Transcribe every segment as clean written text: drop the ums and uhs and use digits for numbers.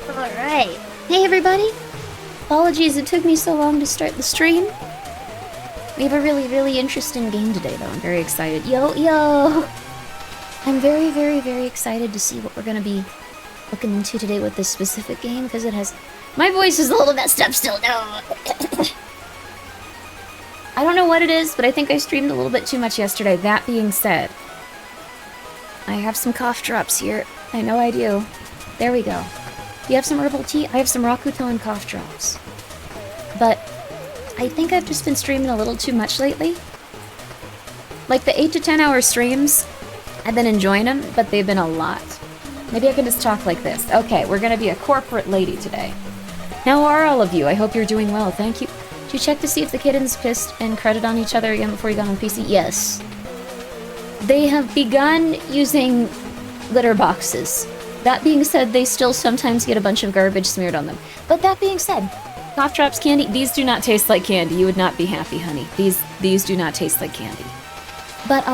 Alright. Hey everybody! Apologies it took me so long to start the stream. We have a really interesting game today though. I'm very excited. Yo! I'm very excited to see what we're gonna be looking into today with this specific game, because it has... My voice is a little messed up still. No! I don't know what it is, but I think I streamed a little bit too much yesterday. That being said, I have some cough drops here. I know I do. There we go. You have some herbal tea? I have some Rakuten cough drops. But I think I've just been streaming a little too much lately. Like the 8 to 10 hour streams, I've been enjoying them, but they've been a lot. Maybe I can just talk like this. Okay, we're gonna be a corporate lady today. Now, how are all of you? I hope you're doing well. Thank you. Did you check to see if the kittens pissed and credit on each other again before you got on PC? Yes. They have begun using litter boxes. That being said, they still sometimes get a bunch of garbage smeared on them. But that being said, cough drops, candy, these do not taste like candy. You would not be happy, honey. These do not taste like candy. But,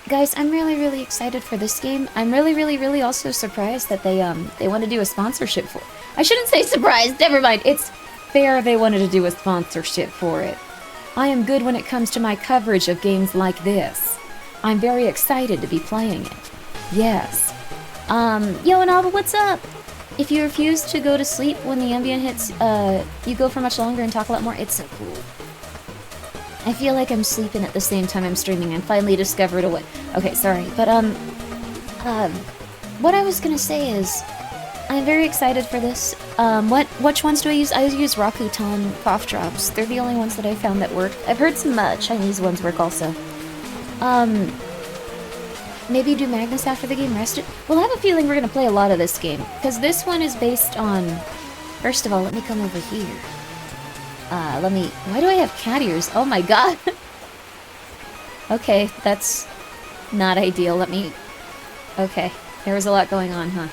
guys, I'm really excited for this game. I'm really also surprised that they want to do a sponsorship for it. I shouldn't say surprised, never mind. It's fair they wanted to do a sponsorship for it. I am good when it comes to my coverage of games like this. I'm very excited to be playing it. Yes. Yo, Anaba, what's up? If you refuse to go to sleep when the ambient hits, you go for much longer and talk a lot more. It's so cool. I feel like I'm sleeping at the same time I'm streaming. I finally discovered a way. Okay, sorry. But, what I was gonna say is, I'm very excited for this. Which ones do I use? I use Rakuten cough drops. They're the only ones that I found that work. I've heard some, Chinese ones work also. Maybe do Magnus after the game rested? Well, I have a feeling we're gonna play a lot of this game, because this one is based on... First of all, let me come over here. Why do I have cat ears? Oh my god! Okay, that's not ideal. Okay, there was a lot going on, huh?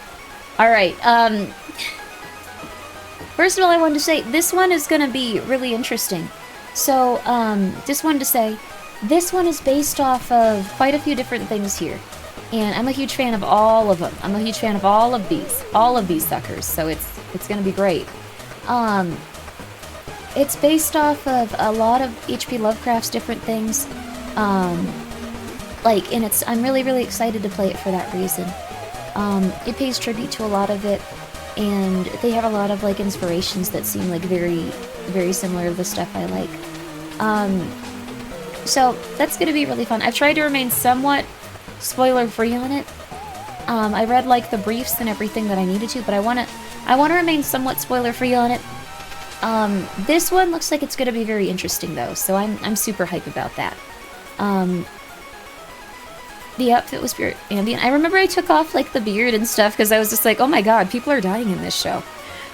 Alright, first of all, I wanted to say, this one is gonna be really interesting. So, just wanted to say, this one is based off of quite a few different things here. And I'm a huge fan of all of them. I'm a huge fan of all of these suckers, so it's gonna be great. It's based off of a lot of H.P. Lovecraft's different things. I'm really excited to play it for that reason. It pays tribute to a lot of it, and they have a lot of, like, inspirations that seem, like, very similar to the stuff I like. So, that's gonna be really fun. I've tried to remain somewhat spoiler-free on it. I read, like, the briefs and everything that I needed to, but I wanna remain somewhat spoiler-free on it. This one looks like it's gonna be very interesting, though, so I'm super hype about that. The outfit was pure ambient. I remember I took off, like, the beard and stuff, because I was just like, oh my god, people are dying in this show.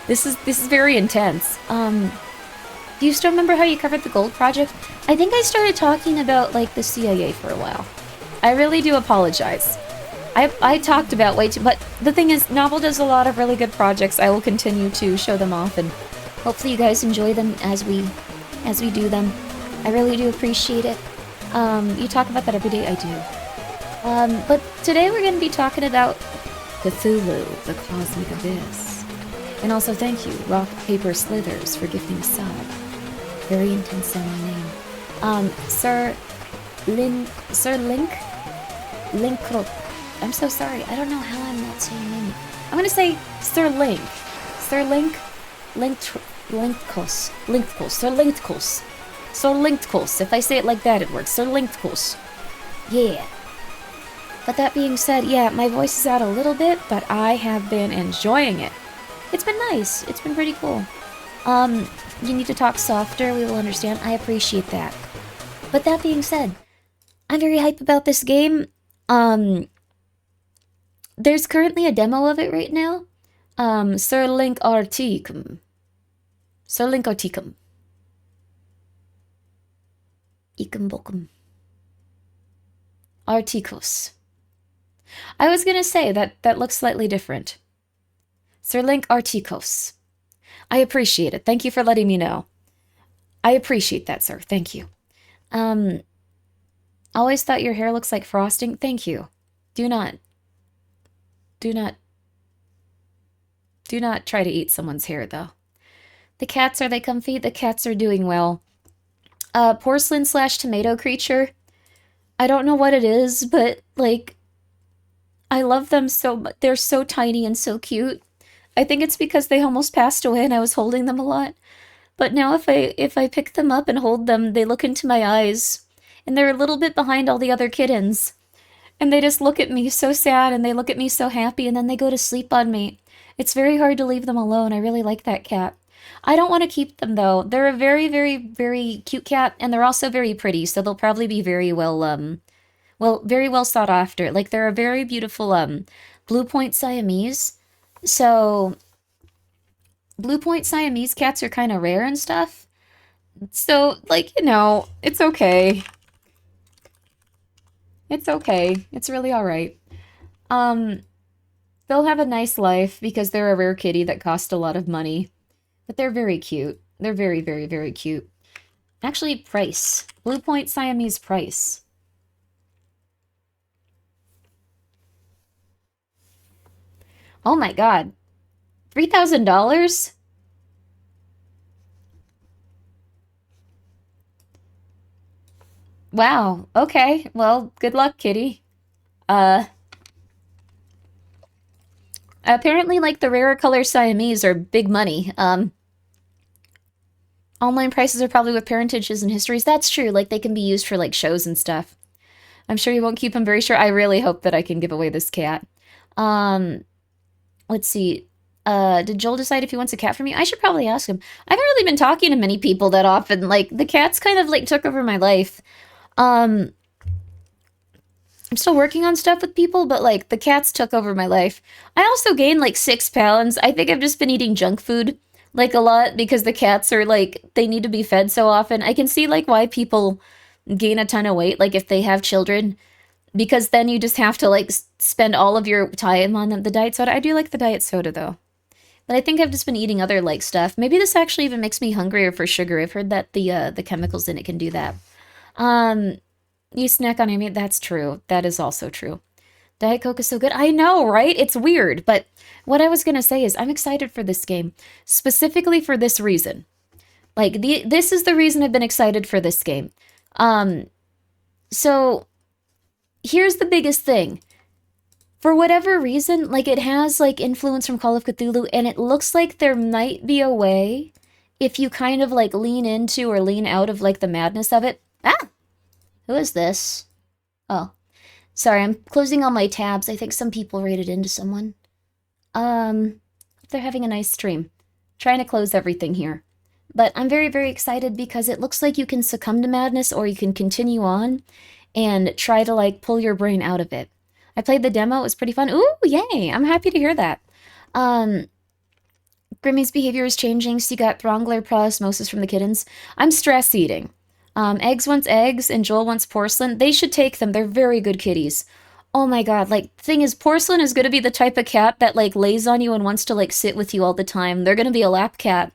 This is very intense. Do you still remember how you covered the Gold Project? I think I started talking about, like, the CIA for a while. I really do apologize. I talked about way too... But the thing is, Novel does a lot of really good projects. I will continue to show them off, and hopefully you guys enjoy them as we do them. I really do appreciate it. You talk about that every day? I do. But today we're going to be talking about Cthulhu, the Cosmic Abyss. And also thank you, Rock, Paper, Slithers, for gifting a sub. Very intense sounding name. Sir Link? I'm so sorry, I don't know how I'm not saying your name. I'm gonna say Sir Link. Sir Linktkus. If I say it like that, it works. Sir Linktkus. Yeah. But that being said, yeah, my voice is out a little bit, but I have been enjoying it. It's been nice. It's been pretty cool. You need to talk softer, we will understand. I appreciate that. But that being said, I'm very hyped about this game. There's currently a demo of it right now, Sirlink articum. Sirlink articum. Icum bocum. Articus. I was gonna say that looks slightly different. Sirlink articus. I appreciate it. Thank you for letting me know. I appreciate that, sir. Thank you. Always thought your hair looks like frosting. Thank you. Do not try to eat someone's hair, though. The cats, are they comfy? The cats are doing well. Porcelain / tomato creature. I don't know what it is, but, like, I love them so much. They're so tiny and so cute. I think it's because they almost passed away and I was holding them a lot. But now if I pick them up and hold them, they look into my eyes. And they're a little bit behind all the other kittens. And they just look at me so sad and they look at me so happy and then they go to sleep on me. It's very hard to leave them alone. I really like that cat. I don't want to keep them though. They're a very, very, very cute cat and they're also very pretty, so they'll probably be very very well sought after. Like they're a very beautiful blue point Siamese. So blue point Siamese cats are kind of rare and stuff. So like, it's okay. It's okay. It's really all right. They'll have a nice life because they're a rare kitty that cost a lot of money. But they're very cute. They're very, very, very cute. Actually, price. Blue Point Siamese price. Oh my god. $3,000? Wow. Okay. Well, good luck, kitty. Uh, Apparently, like, the rarer color Siamese are big money. Online prices are probably with parentages and histories. That's true. Like, they can be used for, like, shows and stuff. I'm sure you won't keep them very sure. I really hope that I can give away this cat. Let's see. Did Joel decide if he wants a cat for me? I should probably ask him. I haven't really been talking to many people that often. Like, the cats kind of, like, took over my life. I'm still working on stuff with people, but, like, the cats took over my life. I also gained, like, 6 pounds. I think I've just been eating junk food, like, a lot, because the cats are, like, they need to be fed so often. I can see, like, why people gain a ton of weight, like, if they have children, because then you just have to, like, spend all of your time on the diet soda. I do like the diet soda, though. But I think I've just been eating other, like, stuff. Maybe this actually even makes me hungrier for sugar. I've heard that the chemicals in it can do that. You snack on your meat. That's true. That is also true. Diet Coke is so good. I know, right? It's weird. But what I was going to say is I'm excited for this game. Specifically for this reason. Like, this is the reason I've been excited for this game. So, here's the biggest thing. For whatever reason, like, it has, like, influence from Call of Cthulhu, and it looks like there might be a way if you kind of, like, lean into or lean out of, like, the madness of it. Ah! Who is this? Oh. Sorry, I'm closing all my tabs. I think some people raided into someone. They're having a nice stream. Trying to close everything here. But I'm very, very excited because it looks like you can succumb to madness or you can continue on and try to, like, pull your brain out of it. I played the demo. It was pretty fun. Ooh, yay! I'm happy to hear that. Grimmi's behavior is changing, so you got Throngler pro osmosis from the kittens. I'm stress eating. Eggs wants eggs, and Joel wants porcelain. They should take them. They're very good kitties. Oh my god, like, the thing is, porcelain is gonna be the type of cat that, like, lays on you and wants to, like, sit with you all the time. They're gonna be a lap cat.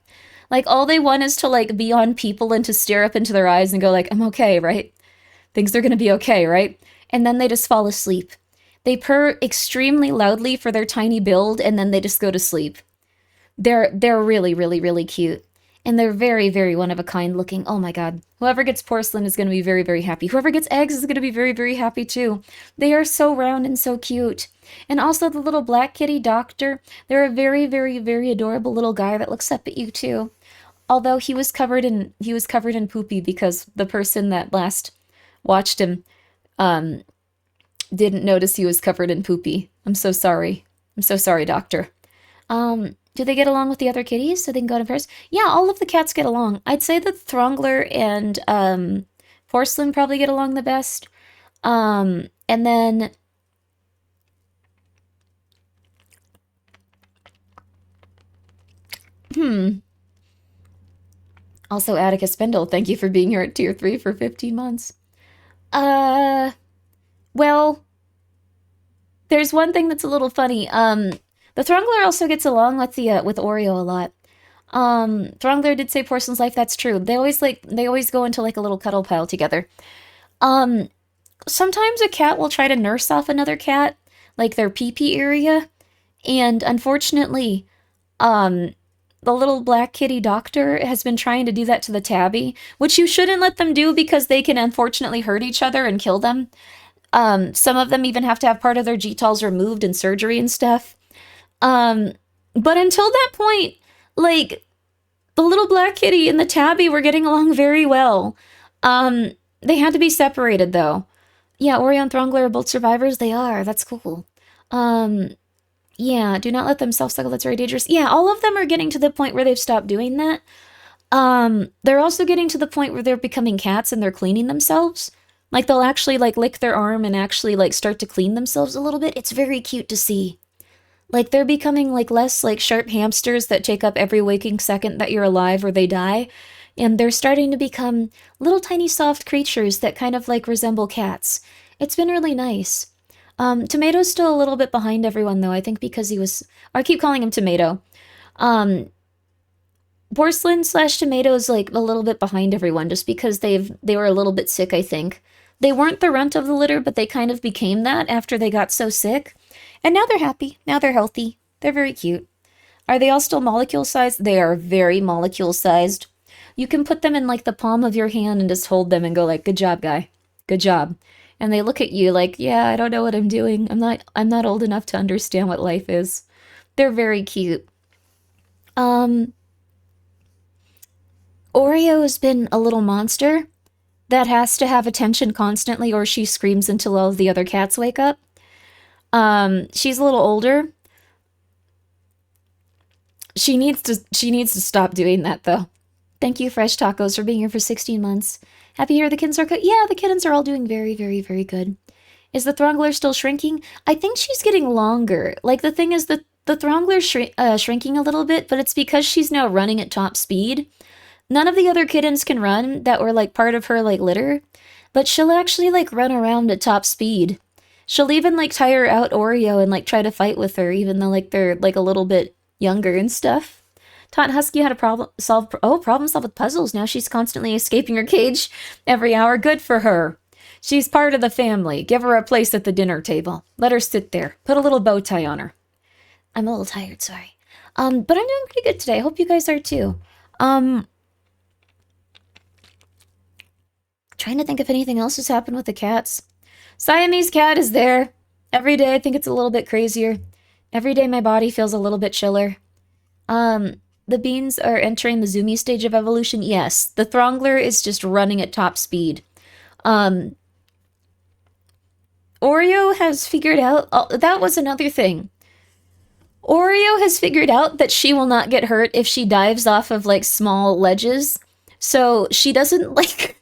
Like, all they want is to, like, be on people and to stare up into their eyes and go, like, I'm okay, right? Things are gonna be okay, right? And then they just fall asleep. They purr extremely loudly for their tiny build, and then they just go to sleep. They're really, really, really cute. And they're very, very one-of-a-kind looking. Oh my god. Whoever gets porcelain is going to be very, very happy. Whoever gets eggs is going to be very, very happy too. They are so round and so cute. And also the little black kitty doctor. They're a very, very, very adorable little guy that looks up at you too. Although he was covered in poopy because the person that last watched him didn't notice he was covered in poopy. I'm so sorry. I'm so sorry, doctor. Do they get along with the other kitties so they can go to pairs? Yeah, all of the cats get along. I'd say that Throngler and Porcelain probably get along the best. And then Also, Atticus Spindle, thank you for being here at tier 3 for 15 months. Well, there's one thing that's a little funny. The Throngler also gets along with with Oreo a lot. Throngler did say Porcelain's Life, that's true. They always go into like a little cuddle pile together. Sometimes a cat will try to nurse off another cat, like their pee-pee area, and unfortunately, the little black kitty doctor has been trying to do that to the tabby, which you shouldn't let them do because they can unfortunately hurt each other and kill them. Some of them even have to have part of their GTALs removed in surgery and stuff. But until that point, like, the little black kitty and the tabby were getting along very well. They had to be separated, though. Yeah, Oreo and Throngler are both survivors? They are. That's cool. Yeah, do not let them self-suckle. That's very dangerous. Yeah, all of them are getting to the point where they've stopped doing that. They're also getting to the point where they're becoming cats and they're cleaning themselves. Like, they'll actually, like, lick their arm and actually, like, start to clean themselves a little bit. It's very cute to see. Like, they're becoming, like, less, like, sharp hamsters that take up every waking second that you're alive or they die. And they're starting to become little tiny soft creatures that kind of, like, resemble cats. It's been really nice. Tomato's still a little bit behind everyone, though, I think because I keep calling him Tomato. Porcelain/Tomato's, like, a little bit behind everyone, just because they were a little bit sick, I think. They weren't the runt of the litter, but they kind of became that after they got so sick. And now they're happy. Now they're healthy. They're very cute. Are they all still molecule-sized? They are very molecule-sized. You can put them in, like, the palm of your hand and just hold them and go, like, good job, guy. Good job. And they look at you like, yeah, I don't know what I'm doing. I'm not old enough to understand what life is. They're very cute. Oreo has been a little monster that has to have attention constantly or she screams until all of the other cats wake up. She's a little older. She needs to stop doing that, though. Thank you, Fresh Tacos, for being here for 16 months. Happy to hear the kittens are good. Yeah, the kittens are all doing very, very, very good. Is the Throngler still shrinking? I think she's getting longer. Like, the thing is that the Throngler's shrinking a little bit, but it's because she's now running at top speed. None of the other kittens can run that were, like, part of her, like, litter. But she'll actually, like, run around at top speed. She'll even, like, tire out Oreo and, like, try to fight with her, even though, like, they're, like, a little bit younger and stuff. Taught Husky how to problem solve with puzzles. Now she's constantly escaping her cage every hour. Good for her. She's part of the family. Give her a place at the dinner table. Let her sit there. Put a little bow tie on her. I'm a little tired, sorry. But I'm doing pretty good today. I hope you guys are too. Trying to think if anything else has happened with the cats. Siamese cat is there. Every day I think it's a little bit crazier. Every day my body feels a little bit chiller. The beans are entering the zoomy stage of evolution. Yes, the Throngler is just running at top speed. Oreo has figured out... Oh, that was another thing. Oreo has figured out that she will not get hurt if she dives off of, like, small ledges. So she doesn't, like...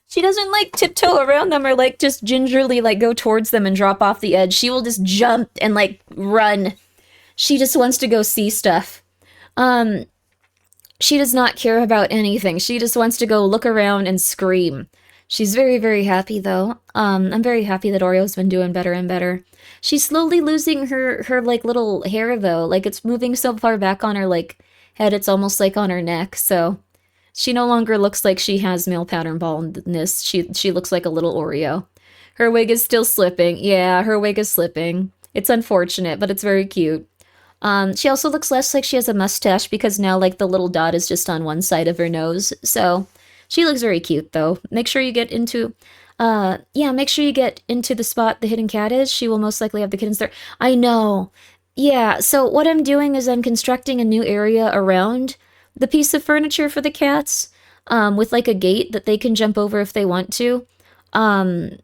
She doesn't, like, tiptoe around them or, like, just gingerly, like, go towards them and drop off the edge. She will just jump and, like, run. She just wants to go see stuff. She does not care about anything. She just wants to go look around and scream. She's very, very happy, though. I'm very happy that Oreo's been doing better and better. She's slowly losing her like, little hair, though. Like, it's moving so far back on her, like, head, it's almost, like, on her neck, so... She no longer looks like she has male pattern baldness. She looks like a little Oreo. Her wig is still slipping. Yeah, her wig is slipping. It's unfortunate, but it's very cute. She also looks less like she has a mustache because now, like, the little dot is just on one side of her nose. So, she looks very cute, though. Make sure you get into... make sure you get into the spot the hidden cat is. She will most likely have the kittens there. I know. Yeah, so what I'm doing is I'm constructing a new area around the piece of furniture for the cats, with, like, a gate that they can jump over if they want to. I'm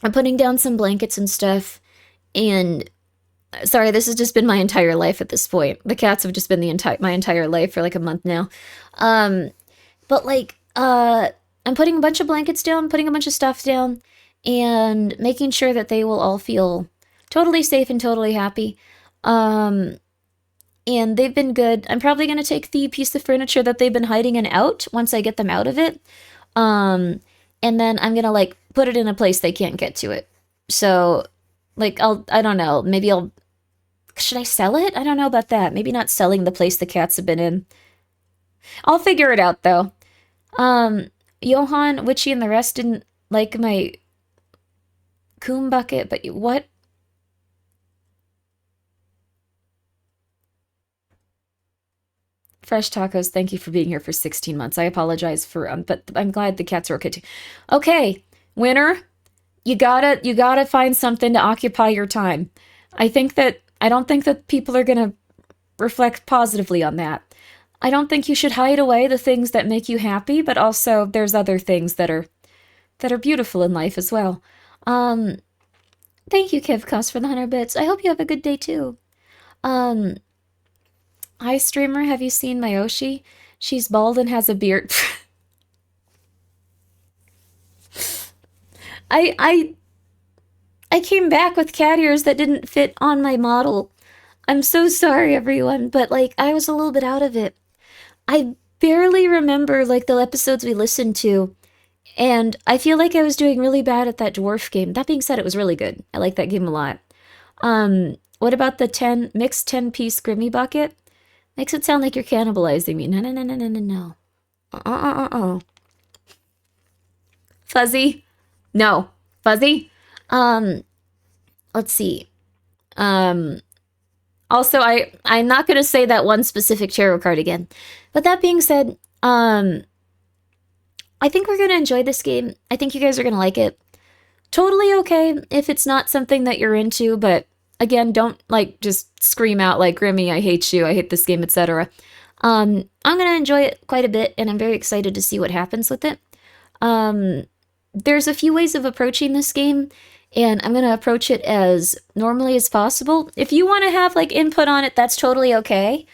putting down some blankets and stuff, and... Sorry, this has just been my entire life at this point. The cats have just been my entire life for, like, a month now. But, like, I'm putting a bunch of blankets down, putting a bunch of stuff down, and making sure that they will all feel totally safe and totally happy. and they've been good. I'm probably going to take the piece of furniture that they've been hiding in out once I get them out of it. And then I'm going to, like, put it in a place they can't get to it. So, like, I don't know, maybe should I sell it? I don't know about that. Maybe not selling the place the cats have been in. I'll figure it out, though. Johan, Witchy, and the rest didn't like my coom bucket, but what? Fresh tacos, thank you for being here for 16 months. I apologize for, but I'm glad the cats are okay too. Okay, winner, you gotta find something to occupy your time. I don't think that people are gonna reflect positively on that. I don't think you should hide away the things that make you happy, but also there's other things that are beautiful in life as well. Thank you, Kivcos, for the 100 bits. I hope you have a good day too. Hi, streamer. Have you seen Mayoshi? She's bald and has a beard. I came back with cat ears that didn't fit on my model. I'm so sorry, everyone, but, like, I was a little bit out of it. I barely remember, like, the episodes we listened to, and I feel like I was doing really bad at that dwarf game. That being said, it was really good. I like that game a lot. What about the mixed 10-piece Grimmi bucket? Makes it sound like you're cannibalizing me. No. Fuzzy? No. Fuzzy? Let's see. Also, I'm not going to say that one specific tarot card again. But that being said, I think we're going to enjoy this game. I think you guys are going to like it. Totally okay if it's not something that you're into, but again, don't, like, just scream out like, Grimmi, I hate you, I hate this game, etc. I'm going to enjoy it quite a bit, and I'm very excited to see what happens with it. There's a few ways of approaching this game, and I'm going to approach it as normally as possible. If you want to have, like, input on it, that's totally okay.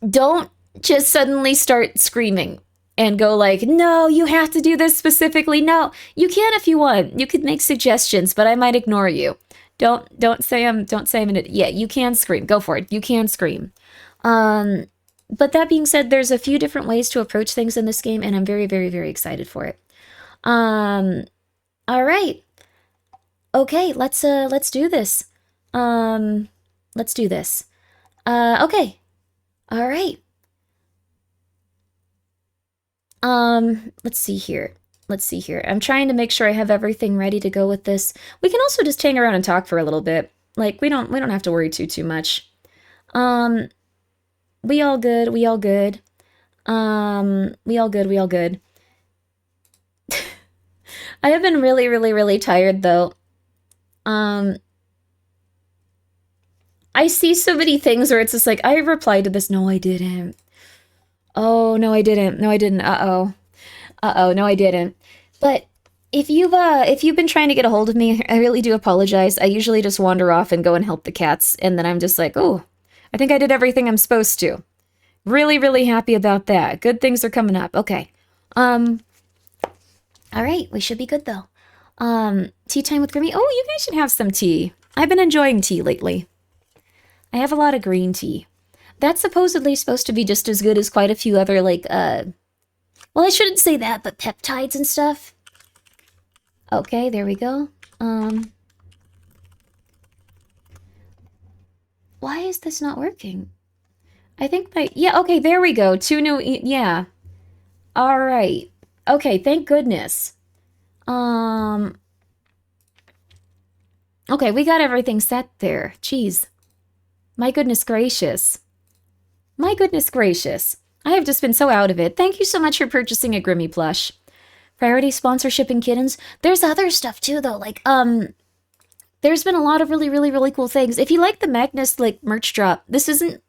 Don't just suddenly start screaming and go like, no, you have to do this specifically. No, you can if you want. You could make suggestions, but I might ignore you. Don't say I'm an idiot. Yeah, you can scream. Go for it. You can scream. But that being said, there's a few different ways to approach things in this game, and I'm very, very, very excited for it. All right. Okay, let's do this. Let's do this. Okay. All right. Let's see here. I'm trying to make sure I have everything ready to go with this. We can also just hang around and talk for a little bit. Like, we don't have to worry too much. We all good. We all good. I have been really, really, really tired, though. I see so many things where it's just like, I replied to this. No, I didn't. Oh, no, I didn't. Uh-oh. No, I didn't. But if you've been trying to get a hold of me, I really do apologize. I usually just wander off and go and help the cats, and then I'm just like, oh, I think I did everything I'm supposed to. Really, really happy about that. Good things are coming up. Okay. All right, we should be good, though. Tea time with Grimmi. Oh, you guys should have some tea. I've been enjoying tea lately. I have a lot of green tea. That's supposedly supposed to be just as good as quite a few other, like, well, I shouldn't say that, but peptides and stuff. Okay, there we go. Why is this not working? I think yeah, okay, there we go. 2 new, yeah. All right. Okay, thank goodness. Okay, we got everything set there. Jeez. My goodness gracious. My goodness gracious. I have just been so out of it. Thank you so much for purchasing a Grimmi plush. Priority sponsorship and kittens. There's other stuff too, though. Like, there's been a lot of really, really, really cool things. If you like the Magnus, like, merch drop, this isn't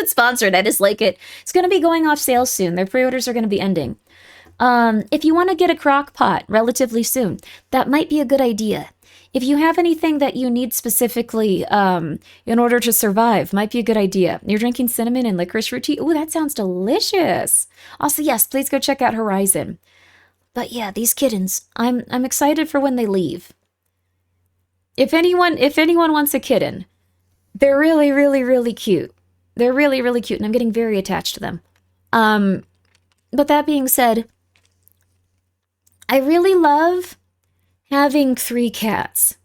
sponsored. I just like it. It's going to be going off sale soon. Their pre-orders are going to be ending. If you want to get a crock pot relatively soon, that might be a good idea. If you have anything that you need specifically in order to survive, might be a good idea. You're drinking cinnamon and licorice root tea? Ooh, that sounds delicious. Also, yes, please go check out Horizon. But yeah, these kittens, I'm excited for when they leave. If anyone wants a kitten, They're really, really, really cute. They're really, really cute, and I'm getting very attached to them. But that being said, I really love having 3 cats.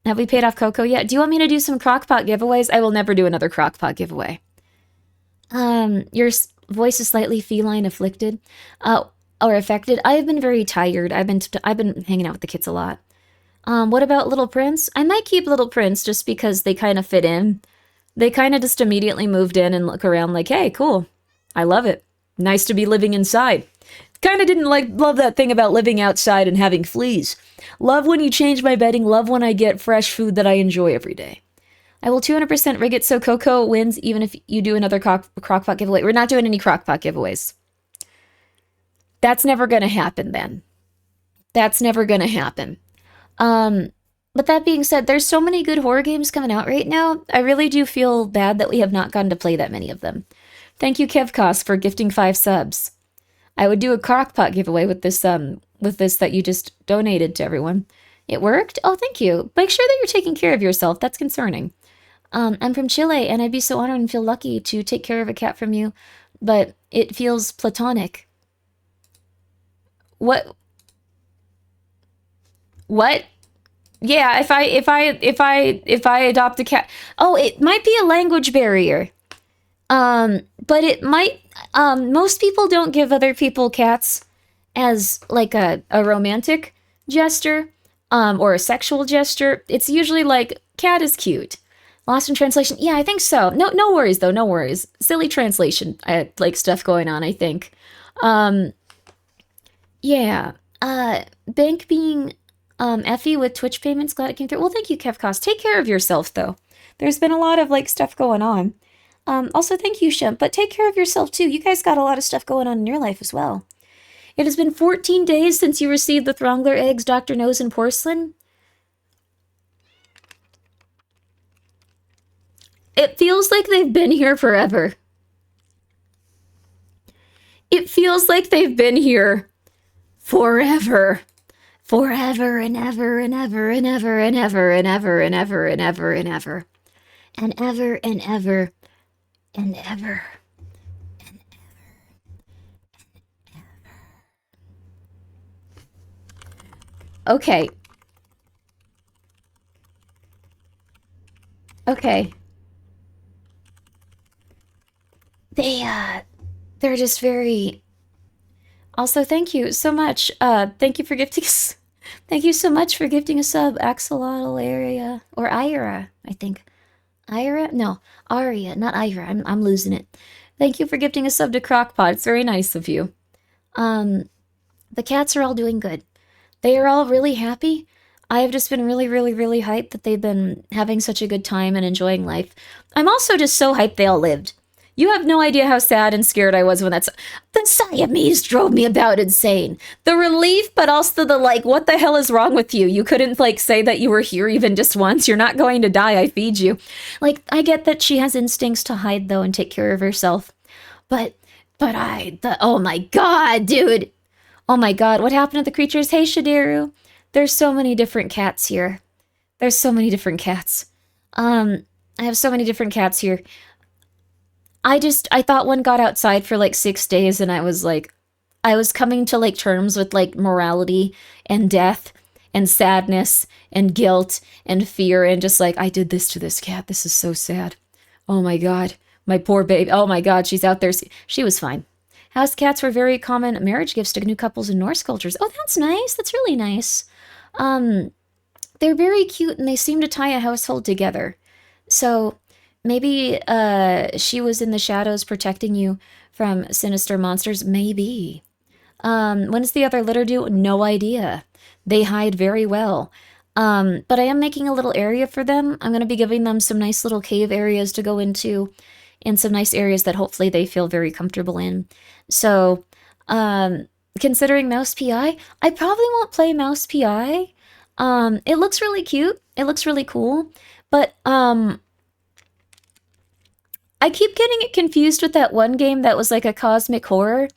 Have we paid off Coco yet? Do you want me to do some crockpot giveaways? I will never do another crockpot giveaway. Your voice is slightly feline afflicted, or affected. I have been very tired. I've been hanging out with the kids a lot. What about Little Prince? I might keep Little Prince just because they kind of fit in. They kind of just immediately moved in and look around like, hey, cool. I love it. Nice to be living inside. Kind of didn't love that thing about living outside and having fleas. Love when you change my bedding. Love when I get fresh food that I enjoy every day. I will 200% rig it so Coco wins even if you do another crockpot giveaway. We're not doing any crockpot giveaways. That's never going to happen then. That's never going to happen. But that being said, there's so many good horror games coming out right now. I really do feel bad that we have not gotten to play that many of them. Thank you, Kevkos, for gifting 5 subs. I would do a crockpot giveaway with this that you just donated to everyone. It worked? Oh, thank you. Make sure that you're taking care of yourself. That's concerning. I'm from Chile, and I'd be so honored and feel lucky to take care of a cat from you, but it feels platonic. What? Yeah, if I adopt a cat. Oh, it might be a language barrier. But it might, most people don't give other people cats as like a romantic gesture, or a sexual gesture. It's usually like, cat is cute. Lost in translation. Yeah, I think so. No worries though. No worries. Silly translation, like stuff going on, I think. Yeah. Bank being, Effie with Twitch payments. Glad it came through. Well, thank you, Kevkos. Take care of yourself though. There's been a lot of like stuff going on. Also, thank you, Shemp, but take care of yourself, too. You guys got a lot of stuff going on in your life as well. It has been 14 days since you received the Throngler eggs, Dr. Nose, and porcelain. It feels like they've been here forever. It feels like they've been here forever. Forever and ever and ever and ever and ever and ever and ever and ever and ever. And ever and ever. And ever, and ever, and ever. Okay. Okay. They're just very... Also, thank you so much. Thank you for gifting us... Thank you so much for gifting a sub, Axolotl area, or Ira, I think. Ira? No, Aria, not Ira. I'm losing it. Thank you for gifting a sub to Crockpot. It's very nice of you. The cats are all doing good. They are all really happy. I have just been really, really, really hyped that they've been having such a good time and enjoying life. I'm also just so hyped they all lived. You have no idea how sad and scared I was when the Siamese drove me about insane. The relief, but also the like, what the hell is wrong with you? You couldn't like say that you were here even just once. You're not going to die. I feed you. Like, I get that she has instincts to hide though and take care of herself. But oh my God, dude. Oh my God, what happened to the creatures? Hey, Shideru. There's so many different cats here. There's so many different cats. I have so many different cats here. I thought one got outside for like 6 days and I was coming to like terms with like morality and death and sadness and guilt and fear and just like, I did this to this cat. This is so sad. Oh my God. My poor baby. Oh my God. She's out there. She was fine. House cats were very common marriage gifts to new couples in Norse cultures. Oh, that's nice. That's really nice. They're very cute and they seem to tie a household together. So maybe she was in the shadows protecting you from sinister monsters. Maybe. When does the other litter do? No idea. They hide very well. But I am making a little area for them. I'm going to be giving them some nice little cave areas to go into and some nice areas that hopefully they feel very comfortable in. So, considering Mouse PI, I probably won't play Mouse PI. It looks really cute. It looks really cool. But, I keep getting it confused with that one game that was like a cosmic horror,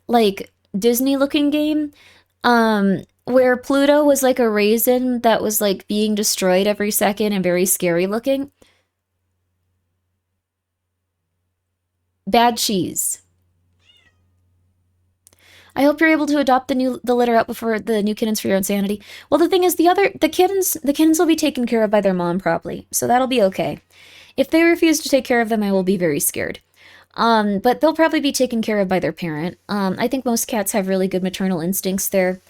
like Disney looking game, where Pluto was like a raisin that was like being destroyed every second and very scary looking. Bad cheese. I hope you're able to adopt the litter out before the new kittens for your own sanity. Well, the thing is, the kittens will be taken care of by their mom probably, so that'll be okay. If they refuse to take care of them, I will be very scared. But they'll probably be taken care of by their parent. I think most cats have really good maternal instincts there.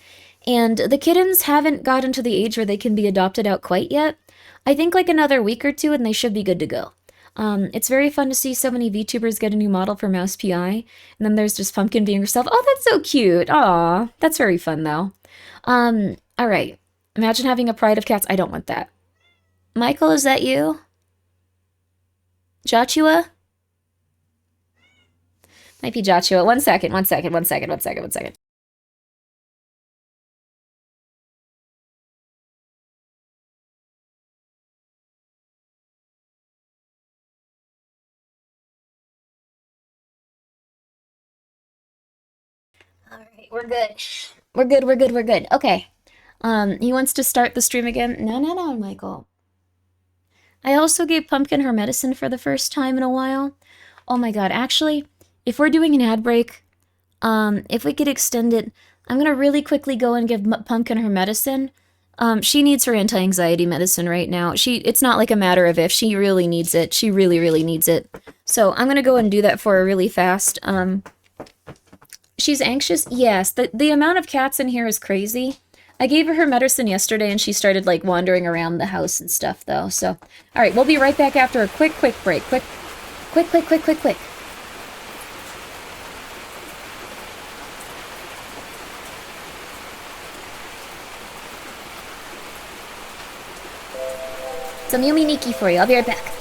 And the kittens haven't gotten to the age where they can be adopted out quite yet. I think like another week or two and they should be good to go. It's very fun to see so many VTubers get a new model for Mouse PI. And then there's just Pumpkin being herself. Oh, that's so cute. Aw, that's very fun though. All right. Imagine having a pride of cats. I don't want that. Michael, is that you? Joshua? Might be Joshua. One second. All right, we're good. We're good. Okay. He wants to start the stream again. No, Michael. I also gave Pumpkin her medicine for the first time in a while. Oh my god, actually, if we're doing an ad break, if we could extend it, I'm gonna really quickly go and give Pumpkin her medicine. She needs her anti-anxiety medicine right now. It's not like a matter of if, she really needs it. She really, really needs it. So I'm gonna go and do that for her really fast. She's anxious? Yes, the amount of cats in here is crazy. I gave her medicine yesterday and she started like wandering around the house and stuff though, so. Alright, we'll be right back after a quick break. Quick. Some Yumi Nikki for you. I'll be right back.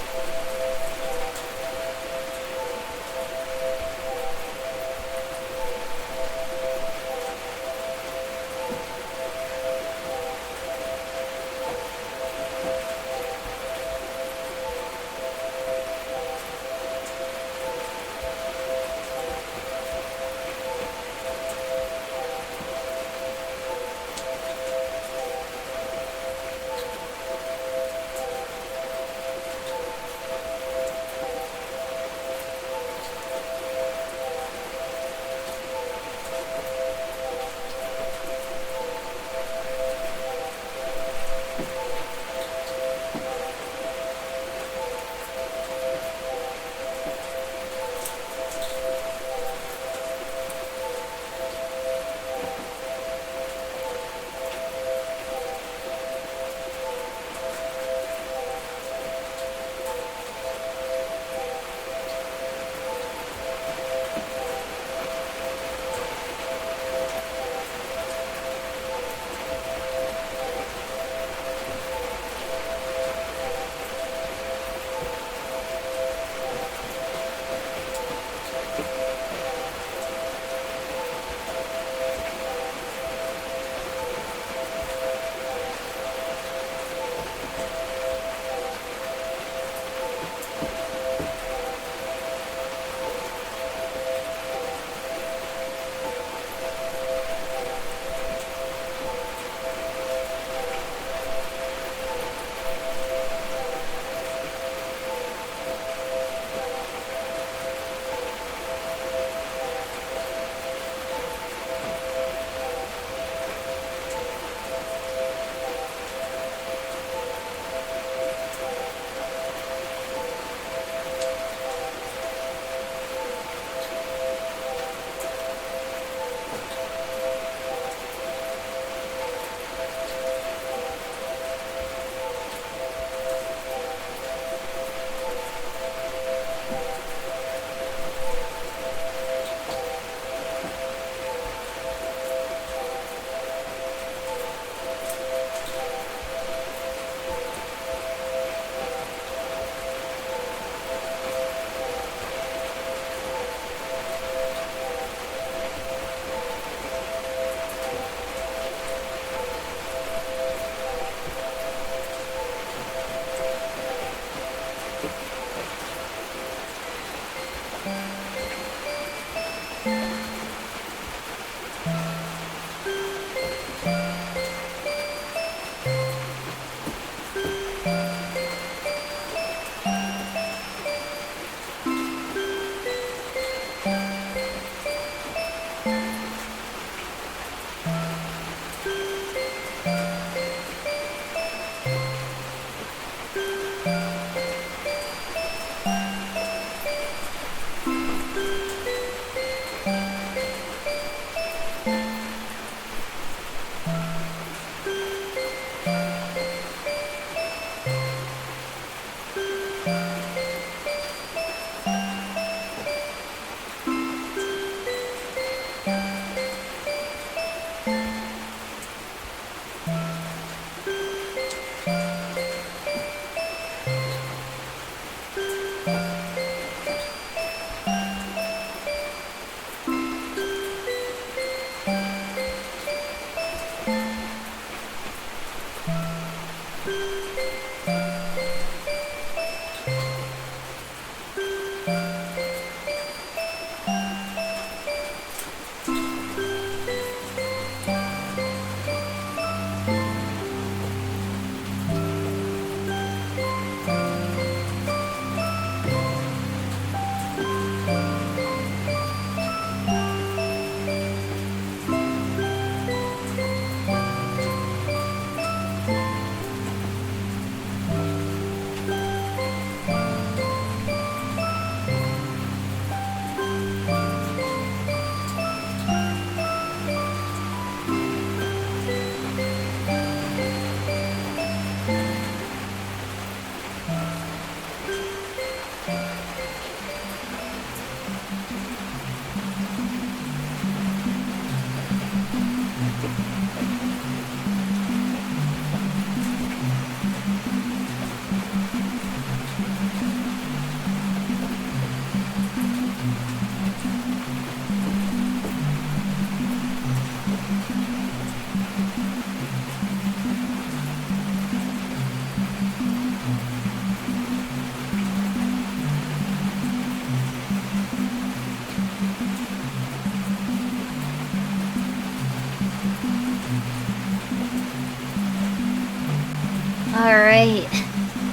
Alright.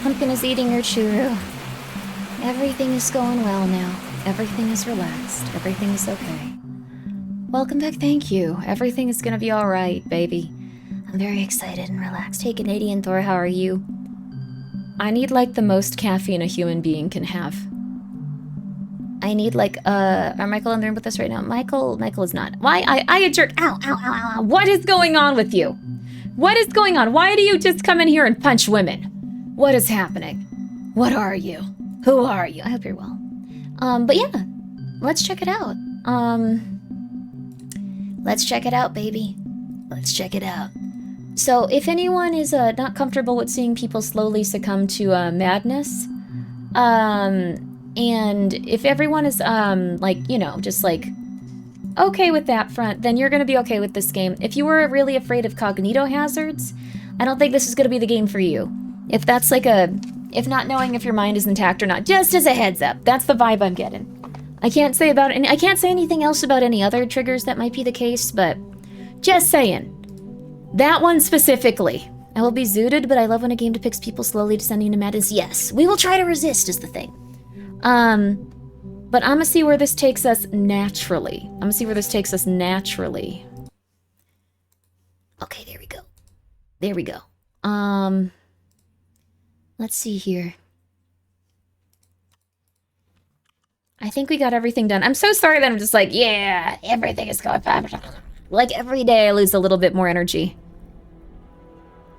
Pumpkin is eating her churro. Everything is going well now. Everything is relaxed. Everything is okay. Welcome back, thank you. Everything is gonna be alright, baby. I'm very excited and relaxed. Hey, Canadian Thor, how are you? I need, like, the most caffeine a human being can have. I need, like, are Michael in the room with us right now? Michael is not. Why? I a jerk. Ow, ow, ow, ow. What is going on with you? What is going on? Why do you just come in here and punch women? What is happening? What are you? Who are you? I hope you're well. But yeah, let's check it out. Let's check it out, baby. Let's check it out. So, if anyone is not comfortable with seeing people slowly succumb to madness, and if everyone is like, you know, just like okay with that front, then you're gonna be okay with this game. If you were really afraid of cognito hazards, I don't think this is gonna be the game for you. If that's like if not knowing if your mind is intact or not, just as a heads up, that's the vibe I'm getting. I can't say anything else about any other triggers that might be the case, but just saying. That one specifically. I will be zooted, but I love when a game depicts people slowly descending to madness. Yes, we will try to resist is the thing. But I'm gonna see where this takes us naturally. Okay, there we go. There we go. Let's see here. I think we got everything done. I'm so sorry that I'm just like, yeah, everything is going fine. Like, every day I lose a little bit more energy.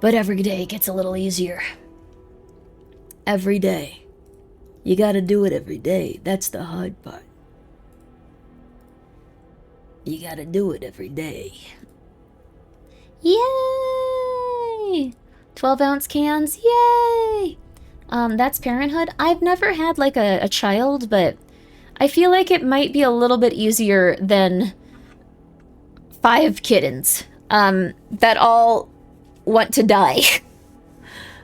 But every day it gets a little easier. Every day. You gotta do it every day. That's the hard part. You gotta do it every day. Yay! 12-ounce cans, yay! That's parenthood. I've never had, like, a child, but I feel like it might be a little bit easier than 5 kittens, that all want to die.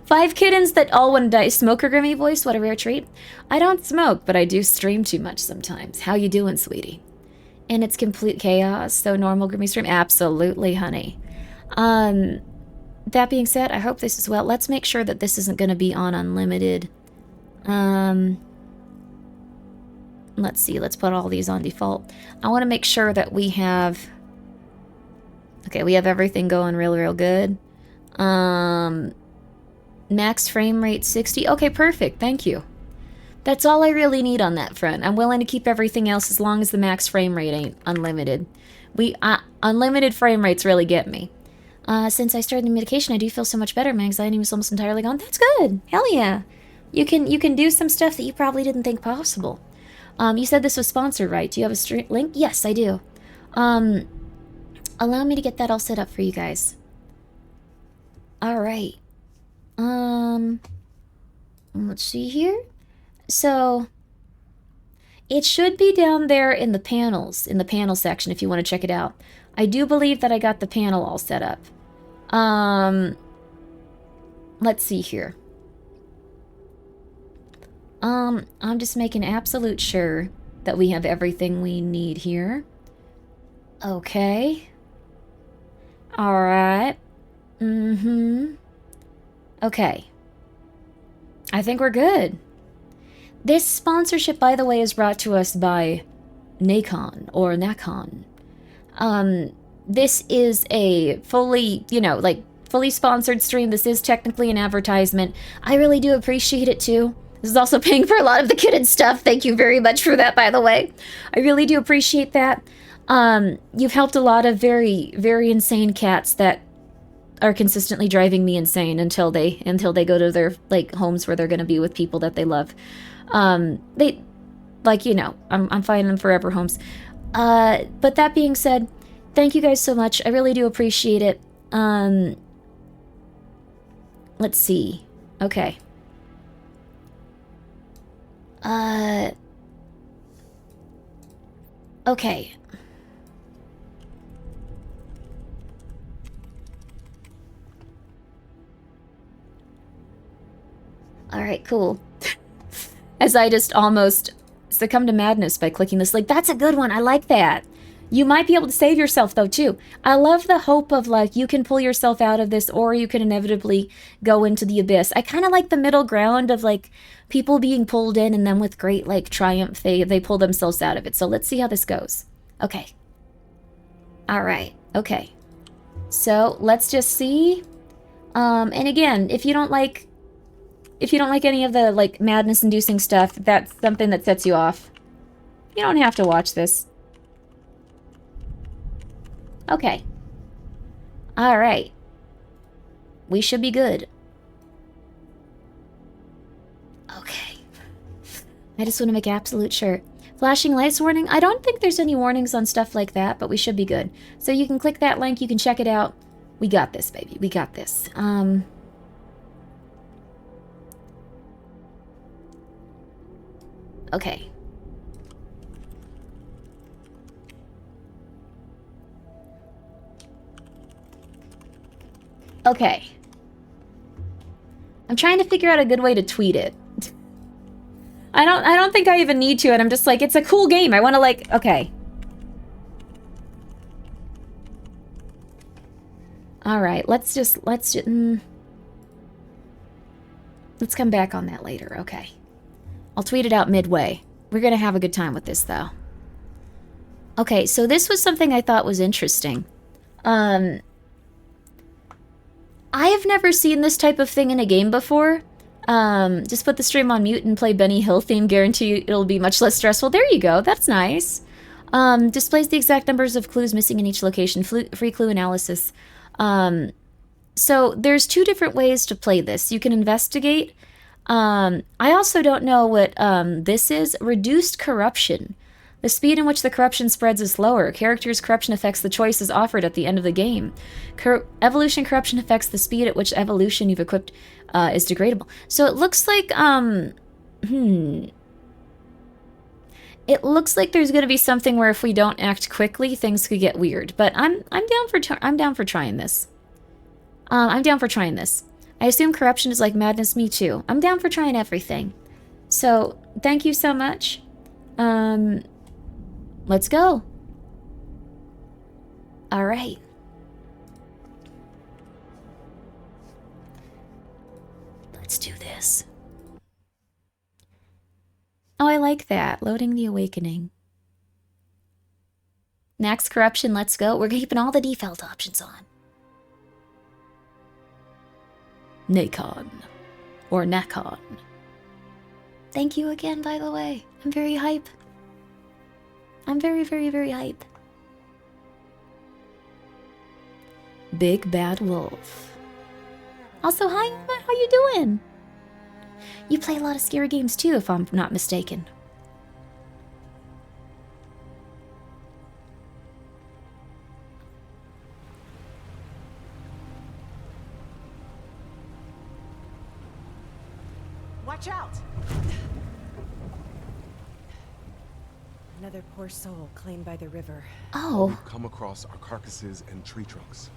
5 kittens that all want to die. Smoker Grimmi voice, what a rare treat. I don't smoke, but I do stream too much sometimes. How you doing, sweetie? And it's complete chaos, so normal Grimmi stream? Absolutely, honey. That being said, I hope this is well. Let's make sure that this isn't going to be on unlimited. Let's see, let's put all these on default. I want to make sure that we have... Okay, we have everything going real good. Max frame rate 60. Okay, perfect. Thank you. That's all I really need on that front. I'm willing to keep everything else as long as the max frame rate ain't unlimited. Unlimited frame rates really get me. Since I started the medication, I do feel so much better. My anxiety was almost entirely gone. That's good. Hell yeah. You can do some stuff that you probably didn't think possible. You said this was sponsored, right? Do you have a stream link? Yes, I do. Allow me to get that all set up for you guys. Alright. Let's see here. So, it should be down there in the panels, in the panel section if you want to check it out. I do believe that I got the panel all set up. Let's see here. I'm just making absolute sure that we have everything we need here. Okay. Alright. Okay. I think we're good. This sponsorship, by the way, is brought to us by Nacon, or Nacon. This is a fully, fully sponsored stream. This is technically an advertisement. I really do appreciate it, too. This is also paying for a lot of the kitted stuff. Thank you very much for that, by the way. I really do appreciate that. You've helped a lot of very, very insane cats that are consistently driving me insane until they go to their, homes where they're going to be with people that they love. I'm finding them forever homes. But that being said, thank you guys so much. I really do appreciate it. Let's see. Okay. Okay. Alright, cool. As I just almost succumb to madness by clicking this link. That's a good one. I like that. You might be able to save yourself, though, too. I love the hope of, you can pull yourself out of this, or you can inevitably go into the abyss. I kind of like the middle ground of, people being pulled in, and then with great, triumph, they pull themselves out of it. So let's see how this goes. Okay. Alright. Okay. So, let's just see. And again, if you don't like any of the, madness-inducing stuff, that's something that sets you off. You don't have to watch this. Okay. Alright. We should be good. Okay. I just want to make absolute sure. Flashing lights warning? I don't think there's any warnings on stuff like that, but we should be good. So you can click that link, you can check it out. We got this, baby. We got this. Okay. Okay. I'm trying to figure out a good way to tweet it. I don't think I even need to, and I'm just it's a cool game. I want to okay. Alright, let's come back on that later, okay. I'll tweet it out midway. We're gonna have a good time with this, though. Okay, so this was something I thought was interesting. I have never seen this type of thing in a game before. Just put the stream on mute and play Benny Hill theme. Guarantee it'll be much less stressful. There you go. That's nice. Displays the exact numbers of clues missing in each location. Free clue analysis. So there's two different ways to play this. You can investigate. I also don't know what this is. Reduced corruption. The speed in which the corruption spreads is slower. Characters' corruption affects the choices offered at the end of the game. Evolution corruption affects the speed at which evolution you've equipped is degradable. So it looks like, It looks like there's going to be something where if we don't act quickly, things could get weird. But I'm down for trying this. I'm down for trying this. I assume corruption is like madness. Me too. I'm down for trying everything. So thank you so much. Let's go. All right. Let's do this. Oh, I like that. Loading the awakening. Max corruption, let's go. We're keeping all the default options on. Nacon. Or Nacon. Thank you again, by the way. I'm very hype. I'm very, very, very hype. Big Bad Wolf. Also, hi, how you doing? You play a lot of scary games too, if I'm not mistaken. Watch out! Another poor soul claimed by the river. Oh. We've come across our carcasses and tree trunks.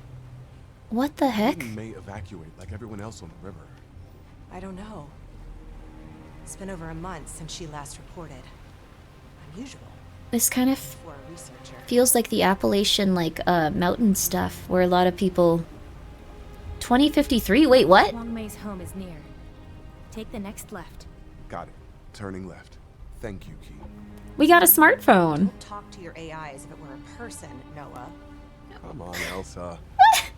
What the heck? We may evacuate like everyone else on the river. I don't know. It's been over a month since she last reported. Unusual This kind of for a researcher. feels like the Appalachian, like, mountain stuff, where a lot of people... 2053? Wait, what? Long May's home is near. Take the next left. Got it. Turning left. Thank you, Key. We got a smartphone. Don't talk to your AI as if it were a person, Noah. Come on, Elsa.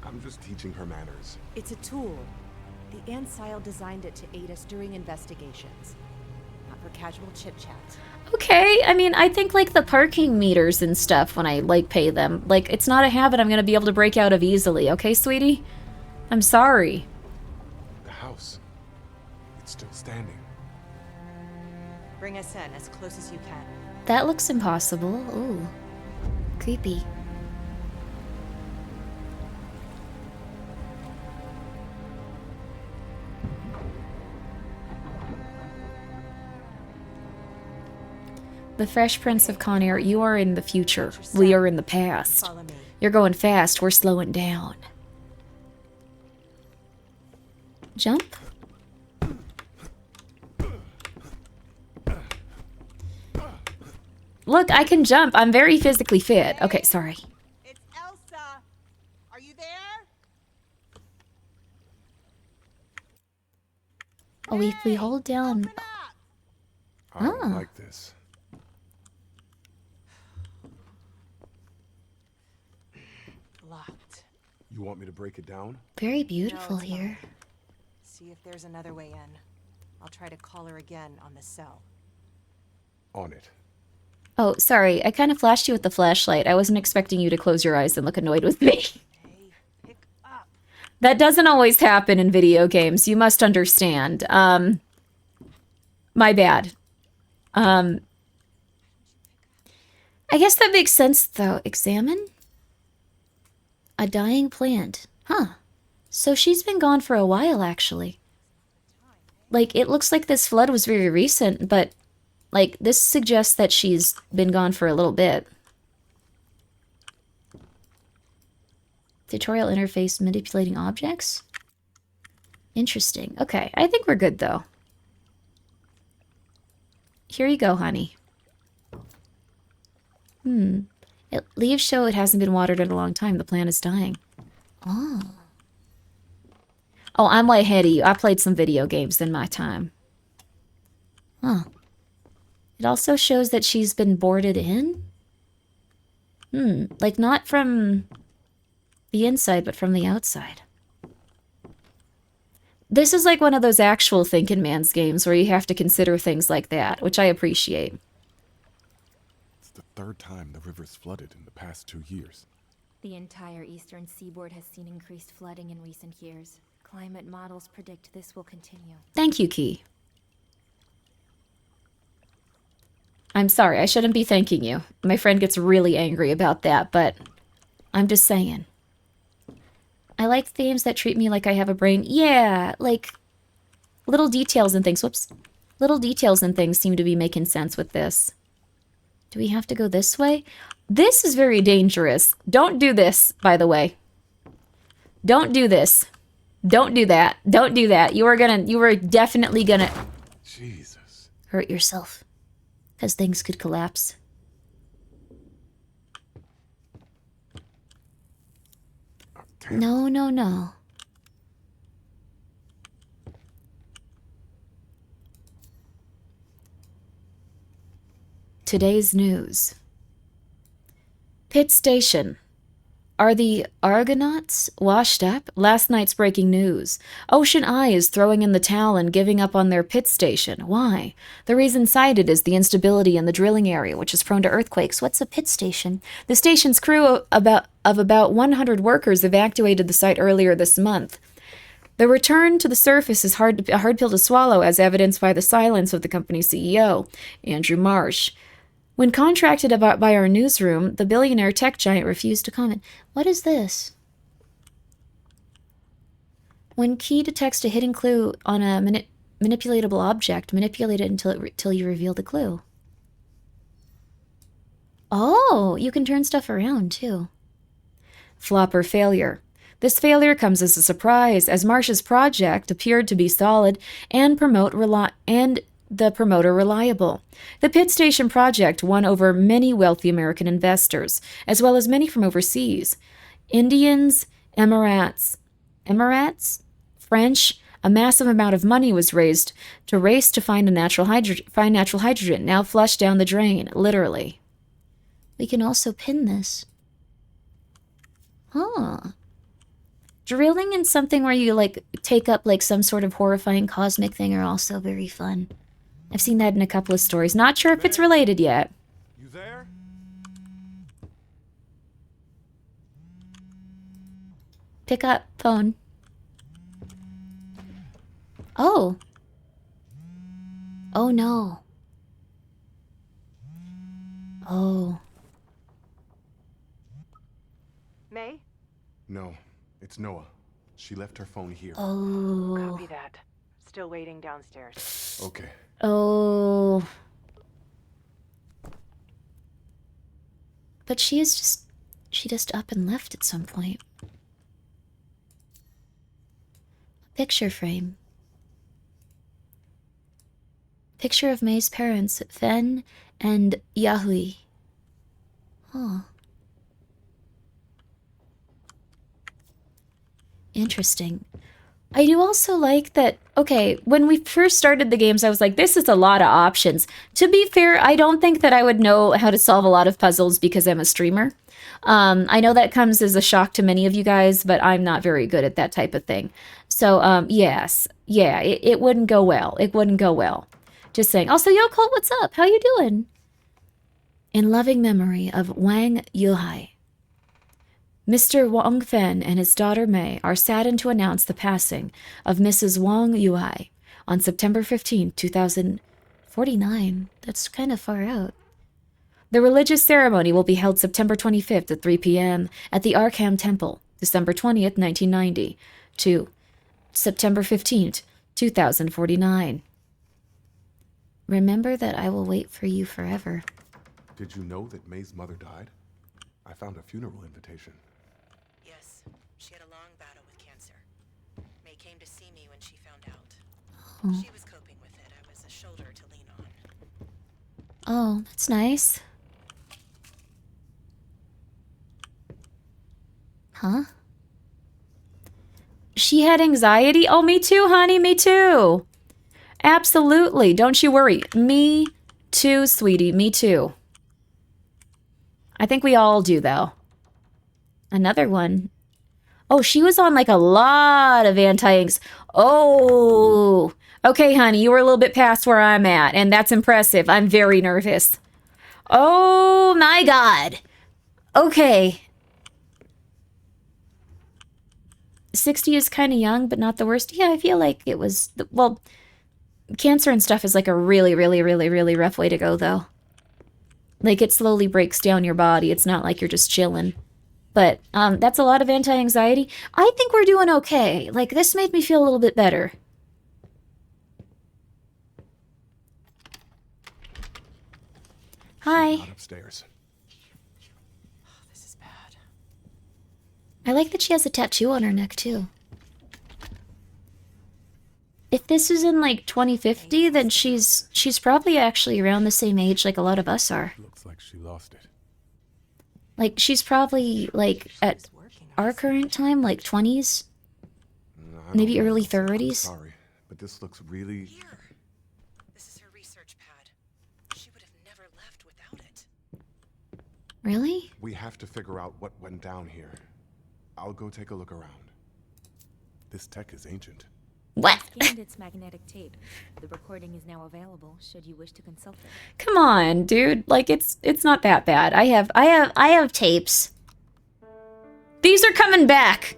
I'm just teaching her manners. It's a tool. The Ancile designed it to aid us during investigations, not for casual chit-chat. Okay, I mean, I think, like, the parking meters and stuff, when I, like, pay them, like, it's not a habit I'm gonna be able to break out of easily, okay, sweetie? I'm sorry. The house. It's still standing. Bring us in as close as you can. That looks impossible. Ooh. Creepy. The Fresh Prince of Con Air, you are in the future. We are in the past. Follow me. You're going fast, we're slowing down. Jump? Look, I can jump. I'm very physically fit. Okay, sorry. It's Elsa. Are you there? Oh, if we hold down... Open up. I don't Ah. like this. Locked. You want me to break it down? Very beautiful No, it's here. See if there's another way in. I'll try to call her again on the cell. On it. Oh, sorry. I kind of flashed you with the flashlight. I wasn't expecting you to close your eyes and look annoyed with me. Hey, pick up. That doesn't always happen in video games. You must understand. My bad. I guess that makes sense, though. Examine? A dying plant. Huh. So she's been gone for a while, actually. Like, it looks like this flood was very recent, but, like, this suggests that she's been gone for a little bit. Tutorial interface manipulating objects? Interesting. Okay, I think we're good, though. Here you go, honey. Leaves show it hasn't been watered in a long time. The plant is dying. Oh. Oh, I'm way ahead of you. I played some video games in my time. Huh. It also shows that she's been boarded in? Like, not from the inside, but from the outside. This is like one of those actual thinking man's games where you have to consider things like that, which I appreciate. It's the third time the river's flooded in the past 2 years. The entire eastern seaboard has seen increased flooding in recent years. Climate models predict this will continue. Thank you, Key. I'm sorry, I shouldn't be thanking you. My friend gets really angry about that, but I'm just saying. I like games that treat me like I have a brain. Yeah, like little details and things. Whoops. Little details and things seem to be making sense with this. Do we have to go this way? This is very dangerous. Don't do this, by the way. Don't do this. Don't do that. Don't do that. You are definitely gonna Jesus. hurt yourself. Because things could collapse. Oh, damn. No, no, no. Today's news. Pit Station. Are the Argonauts washed up? Last night's breaking news. Ocean Eye is throwing in the towel and giving up on their pit station. Why? The reason cited is the instability in the drilling area, which is prone to earthquakes. What's a pit station? The station's crew of about 100 workers evacuated the site earlier this month. The return to the surface is a hard pill to swallow, as evidenced by the silence of the company's CEO, Andrew Marsh. When contracted about by our newsroom, the billionaire tech giant refused to comment. What is this? When Key detects a hidden clue on a manipulatable object. Manipulate it until you reveal the clue. Oh, you can turn stuff around too. Flop or failure. This failure comes as a surprise, as Marsh's project appeared to be solid and the promoter reliable. The Pit Station project won over many wealthy American investors, as well as many from overseas. Indians, Emirates, French. A massive amount of money was raised to race to find natural hydrogen, now flushed down the drain, literally. We can also pin this. Huh. Drilling in something where you, like, take up, like, some sort of horrifying cosmic thing are also very fun. I've seen that in a couple of stories. Not sure if it's related yet. You there? Pick up phone. Oh. Oh, no. Oh. May? No, it's Noah. She left her phone here. Oh. Copy that. Still waiting downstairs. Okay. Oh. But she just up and left at some point. Picture frame. Picture of May's parents, Fen and Yahui. Huh. Interesting. I do also like that, okay, when we first started the games, I was like, this is a lot of options. To be fair, I don't think that I would know how to solve a lot of puzzles because I'm a streamer. I know that comes as a shock to many of you guys, but I'm not very good at that type of thing. So, yes. Yeah, it wouldn't go well. It wouldn't go well. Just saying. Also, Yo Colt, what's up? How you doing? In loving memory of Wang Yuhai. Mr. Wang Fen and his daughter May are saddened to announce the passing of Mrs. Wang Yuhai on September 15, 2049. That's kind of far out. The religious ceremony will be held September 25th at 3 p.m. at the Arkham Temple, December 20th, 1990, to September 15th, 2049. Remember that I will wait for you forever. Did you know that May's mother died? I found a funeral invitation. Yes, she had a long battle with cancer. May came to see me when she found out. Oh. She was coping with it. I was a shoulder to lean on. Oh, that's nice. Huh? She had anxiety? Oh, me too, honey, me too. Absolutely, don't you worry. Me too, sweetie, me too. I think we all do, though. Another one. Oh, she was on, like, a lot of anti-anx. Oh, okay, honey, you were a little bit past where I'm at, and that's impressive. I'm very nervous. Oh, my God. Okay. 60 is kind of young, but not the worst. Yeah, I feel like it was, well, cancer and stuff is like a really, really, really, really rough way to go, though. Like, it slowly breaks down your body. It's not like you're just chilling. But that's a lot of anti-anxiety. I think we're doing okay. Like, this made me feel a little bit better. Hi. Not upstairs. Oh, this is bad. I like that she has a tattoo on her neck, too. If this is in, like, 2050, then she's probably actually around the same age like a lot of us are. Looks like she lost it. Like, she's probably, like, at our current time, like, 20s? I Maybe don't know. early I'm 30s? sorry, but this looks really... Here. This is her research pad. She would have never left without it. Really? We have to figure out what went down here. I'll go take a look around. This tech is ancient. What? Scanned its magnetic tape. The recording is now available should you wish to consult it. Come on, dude. Like, it's not that bad. I have tapes. These are coming back.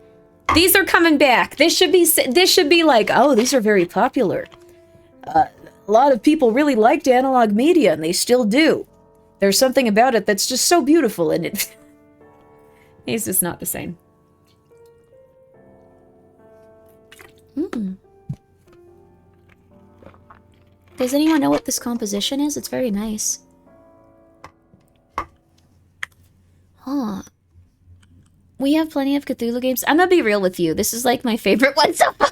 These are coming back. This should be like, oh, these are very popular. A lot of people really liked analog media, and they still do. There's something about it that's just so beautiful, and it... It's just not the same. Does anyone know what this composition is? It's very nice. Huh. We have plenty of Cthulhu games. I'm gonna be real with you. This is like my favorite one so far.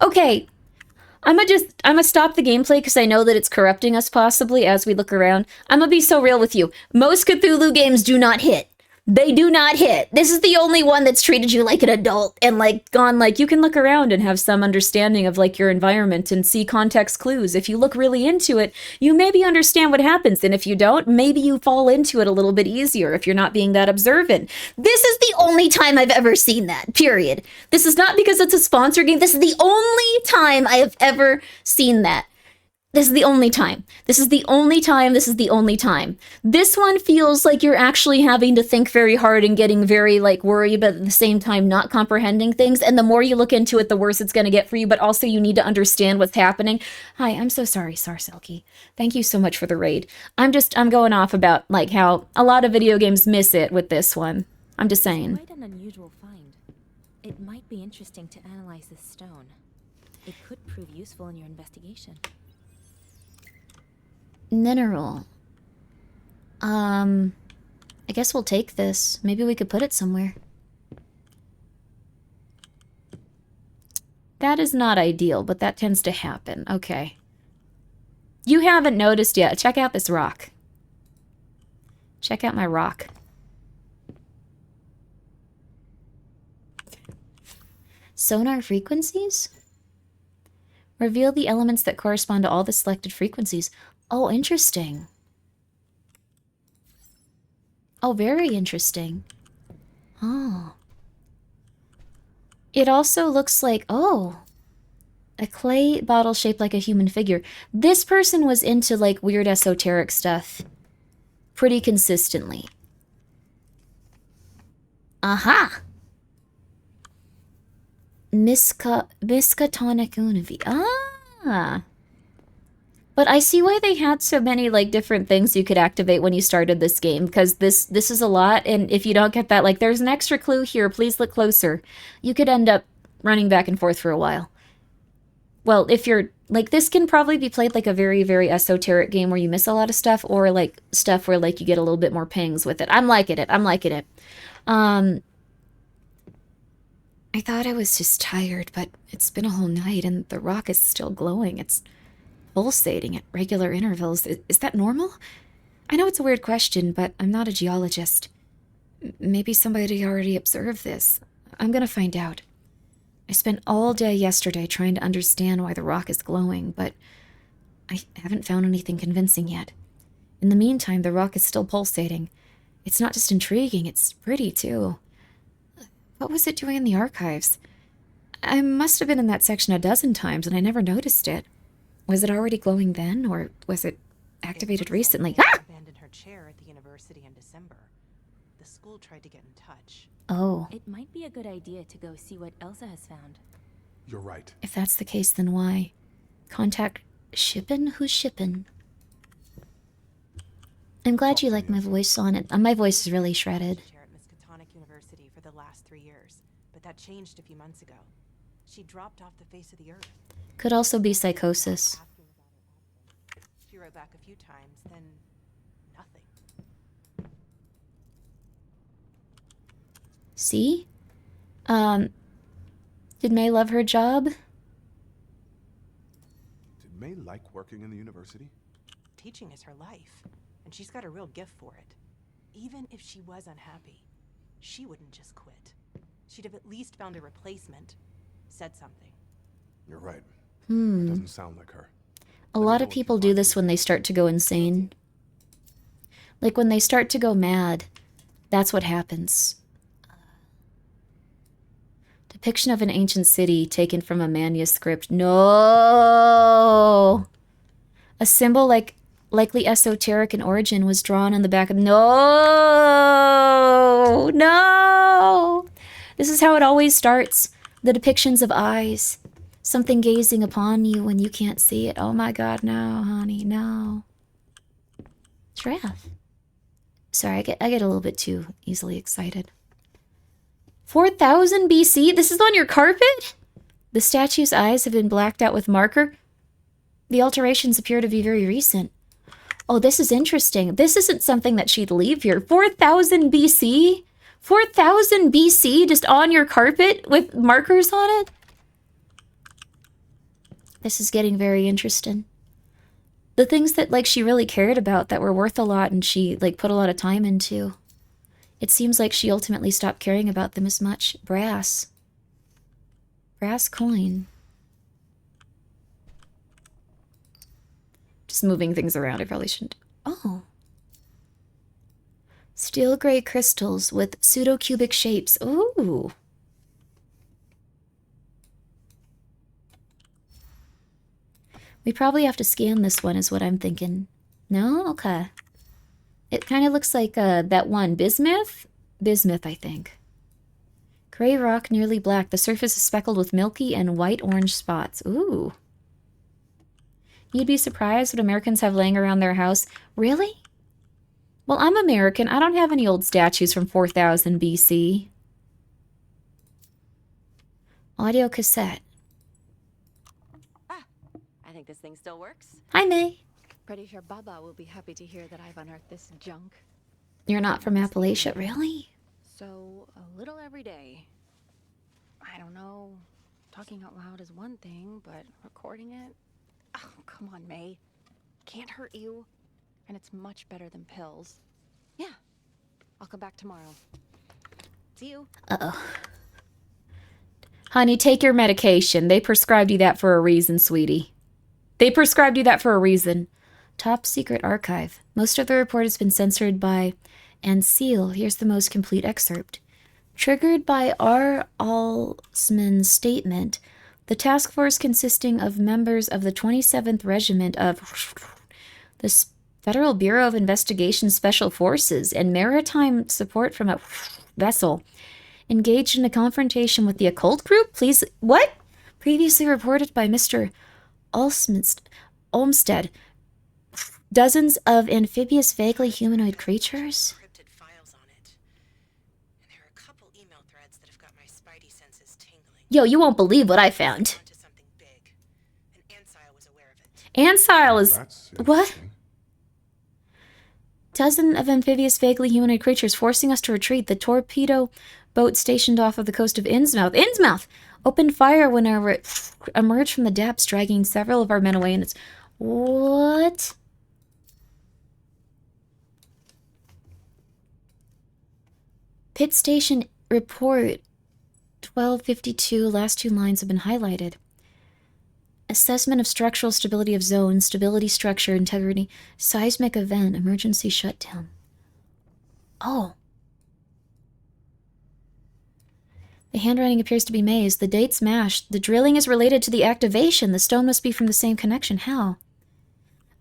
Okay. I'm gonna stop the gameplay because I know that it's corrupting us possibly as we look around. I'm gonna be so real with you. Most Cthulhu games do not hit. They do not hit. This is the only one that's treated you like an adult and like gone like you can look around and have some understanding of like your environment and see context clues. If you look really into it, you maybe understand what happens. And if you don't, maybe you fall into it a little bit easier if you're not being that observant. This is the only time I've ever seen that, period. This is not because it's a sponsor game. This is the only time I have ever seen that. This is the only time. This is the only time. This is the only time. This one feels like you're actually having to think very hard and getting very like worried, but at the same time not comprehending things. And the more you look into it, the worse it's going to get for you. But also you need to understand what's happening. Hi, I'm so sorry, Sarselki. Thank you so much for the raid. I'm going off about like how a lot of video games miss it with this one. I'm just saying. Quite an unusual find. It might be interesting to analyze this stone. It could prove useful in your investigation. Mineral. I guess we'll take this. Maybe we could put it somewhere. That is not ideal, but that tends to happen. Okay. You haven't noticed yet. Check out this rock. Check out my rock. Sonar frequencies? Reveal the elements that correspond to all the selected frequencies. Oh, interesting. Oh, very interesting. Oh. It also looks like, oh, a clay bottle shaped like a human figure. This person was into like weird esoteric stuff pretty consistently. Aha! Miskatonic Unavi. Ah! But I see why they had so many like different things you could activate when you started this game, because this is a lot, and if you don't get that, like there's an extra clue here, please look closer. You could end up running back and forth for a while. Well, if you're like, this can probably be played like a very, very esoteric game where you miss a lot of stuff, or like stuff where like you get a little bit more pings with it. I'm liking it. I'm liking it. I thought I was just tired, but it's been a whole night and the rock is still glowing. It's pulsating at regular intervals. Is that normal? I know it's a weird question, but I'm not a geologist. Maybe somebody already observed this. I'm gonna find out. I spent all day yesterday trying to understand why the rock is glowing, but I haven't found anything convincing yet. In the meantime, the rock is still pulsating. It's not just intriguing, it's pretty too. What was it doing in the archives? I must have been in that section a dozen times and I never noticed it. Was it already glowing then, or was it activated recently? Ah! Abandoned her chair at the university in December. The school tried to get in touch. Oh. It might be a good idea to go see what Elsa has found. You're right. If that's the case, then why? Contact Shippin? Who's Shippin? I'm glad you like my voice on it. My voice is really shredded. Chair at Miskatonic University for the last 3 years, but that changed a few months ago. She dropped off the face of the earth. Could also be psychosis. She wrote back a few times, then nothing. See? Did May love her job? Did May like working in the university? Teaching is her life, and she's got a real gift for it. Even if she was unhappy, she wouldn't just quit. She'd have at least found a replacement, said something. You're right. It doesn't sound like her. A lot of people do this when they start to go insane. Like when they start to go mad, that's what happens. Depiction of an ancient city taken from a manuscript. No! A symbol likely esoteric in origin was drawn on the back of... No! No! This is how it always starts. The depictions of eyes. Something gazing upon you when you can't see it. Oh my god, no, honey, no. Giraffe. Sorry, I get a little bit too easily excited. 4000 BC? This is on your carpet? The statue's eyes have been blacked out with marker? The alterations appear to be very recent. Oh, this is interesting. This isn't something that she'd leave here. 4000 BC? 4000 BC just on your carpet with markers on it? This is getting very interesting. The things that, like, she really cared about that were worth a lot and she, like, put a lot of time into. It seems like she ultimately stopped caring about them as much. Brass. Brass coin. Just moving things around, I probably shouldn't. Oh. Steel gray crystals with pseudo-cubic shapes. Ooh. We probably have to scan this one is what I'm thinking. No? Okay. It kind of looks like that one. Bismuth? Bismuth, I think. Gray rock, nearly black. The surface is speckled with milky and white-orange spots. Ooh. You'd be surprised what Americans have laying around their house. Really? Well, I'm American. I don't have any old statues from 4000 BC. Audio cassette. I think this thing still works. Hi, May. Pretty sure Baba will be happy to hear that I've unearthed this junk. You're not from Appalachia, really? So, a little every day. I don't know. Talking out loud is one thing, but recording it? Oh, come on, May. Can't hurt you. And it's much better than pills. Yeah. I'll come back tomorrow. See you. Uh-oh. Honey, take your medication. They prescribed you that for a reason, sweetie. They prescribed you that for a reason. Top secret archive. Most of the report has been censored by Seal. Here's the most complete excerpt. Triggered by R. Alsman's statement, the task force consisting of members of the 27th Regiment of the Federal Bureau of Investigation Special Forces and maritime support from a vessel engaged in a confrontation with the occult group? Please, what? Previously reported by Mr. Olmsted. Dozens of amphibious, vaguely humanoid creatures? Encrypted files on it. And there are a couple email threads that have got my spidey senses tingling. Yo, you won't believe what I found. Onto something big. And Ansile was aware of it. Ansile is... That's What? interesting. Dozen of amphibious, vaguely humanoid creatures forcing us to retreat. The torpedo boat stationed off of the coast of Innsmouth. Innsmouth! Opened fire when I emerged from the depths, dragging several of our men away. And it's... What? Pit station report 1252. Last two lines have been highlighted. Assessment of structural stability of zone, stability, structure, integrity, seismic event, emergency shutdown. Oh. The handwriting appears to be May's. The date's mashed. The drilling is related to the activation. The stone must be from the same connection. How?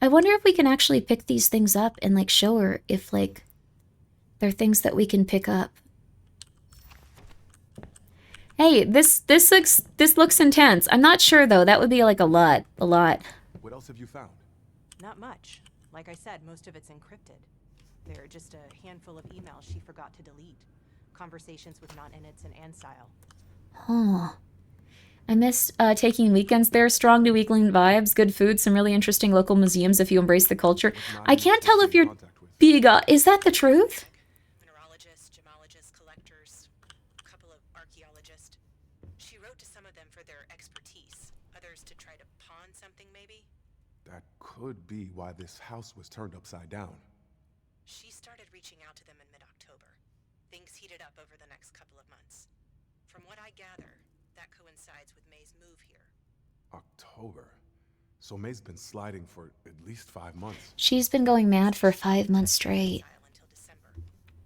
I wonder if we can actually pick these things up and, like, show her if, like, they're things that we can pick up. Hey, this looks intense. I'm not sure though. That would be like a lot. What else have you found? Not much. Like I said, most of it's encrypted. There are just a handful of emails she forgot to delete. Conversations with non-inits and Ansile. Huh. I miss taking weekends there. Strong New England vibes, good food, some really interesting local museums if you embrace the culture. I can't tell if you're being is that the truth? Mineralogists, gemologists, collectors, a couple of archaeologists. She wrote to some of them for their expertise, others to try to pawn something maybe. That could be why this house was turned upside down. She started reaching out to them in mid-October. Things heated up over the next couple of months. From what I gather, that coincides with May's move here. October. So May's been sliding for at least 5 months. She's been going mad for 5 months straight. Until December.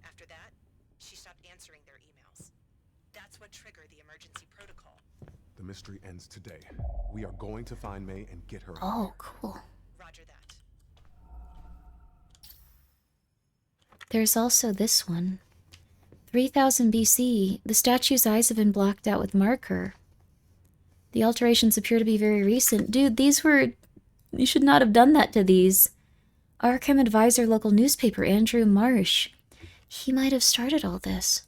After that, she stopped answering their emails. That's what triggered the emergency protocol. The mystery ends today. We are going to find May and get her out. Oh, cool. Roger that. There's also this one. 3000 BC. The statue's eyes have been blocked out with marker. The alterations appear to be very recent. Dude, these were... You should not have done that to these. Arkham Advisor local newspaper, Andrew Marsh. He might have started all this.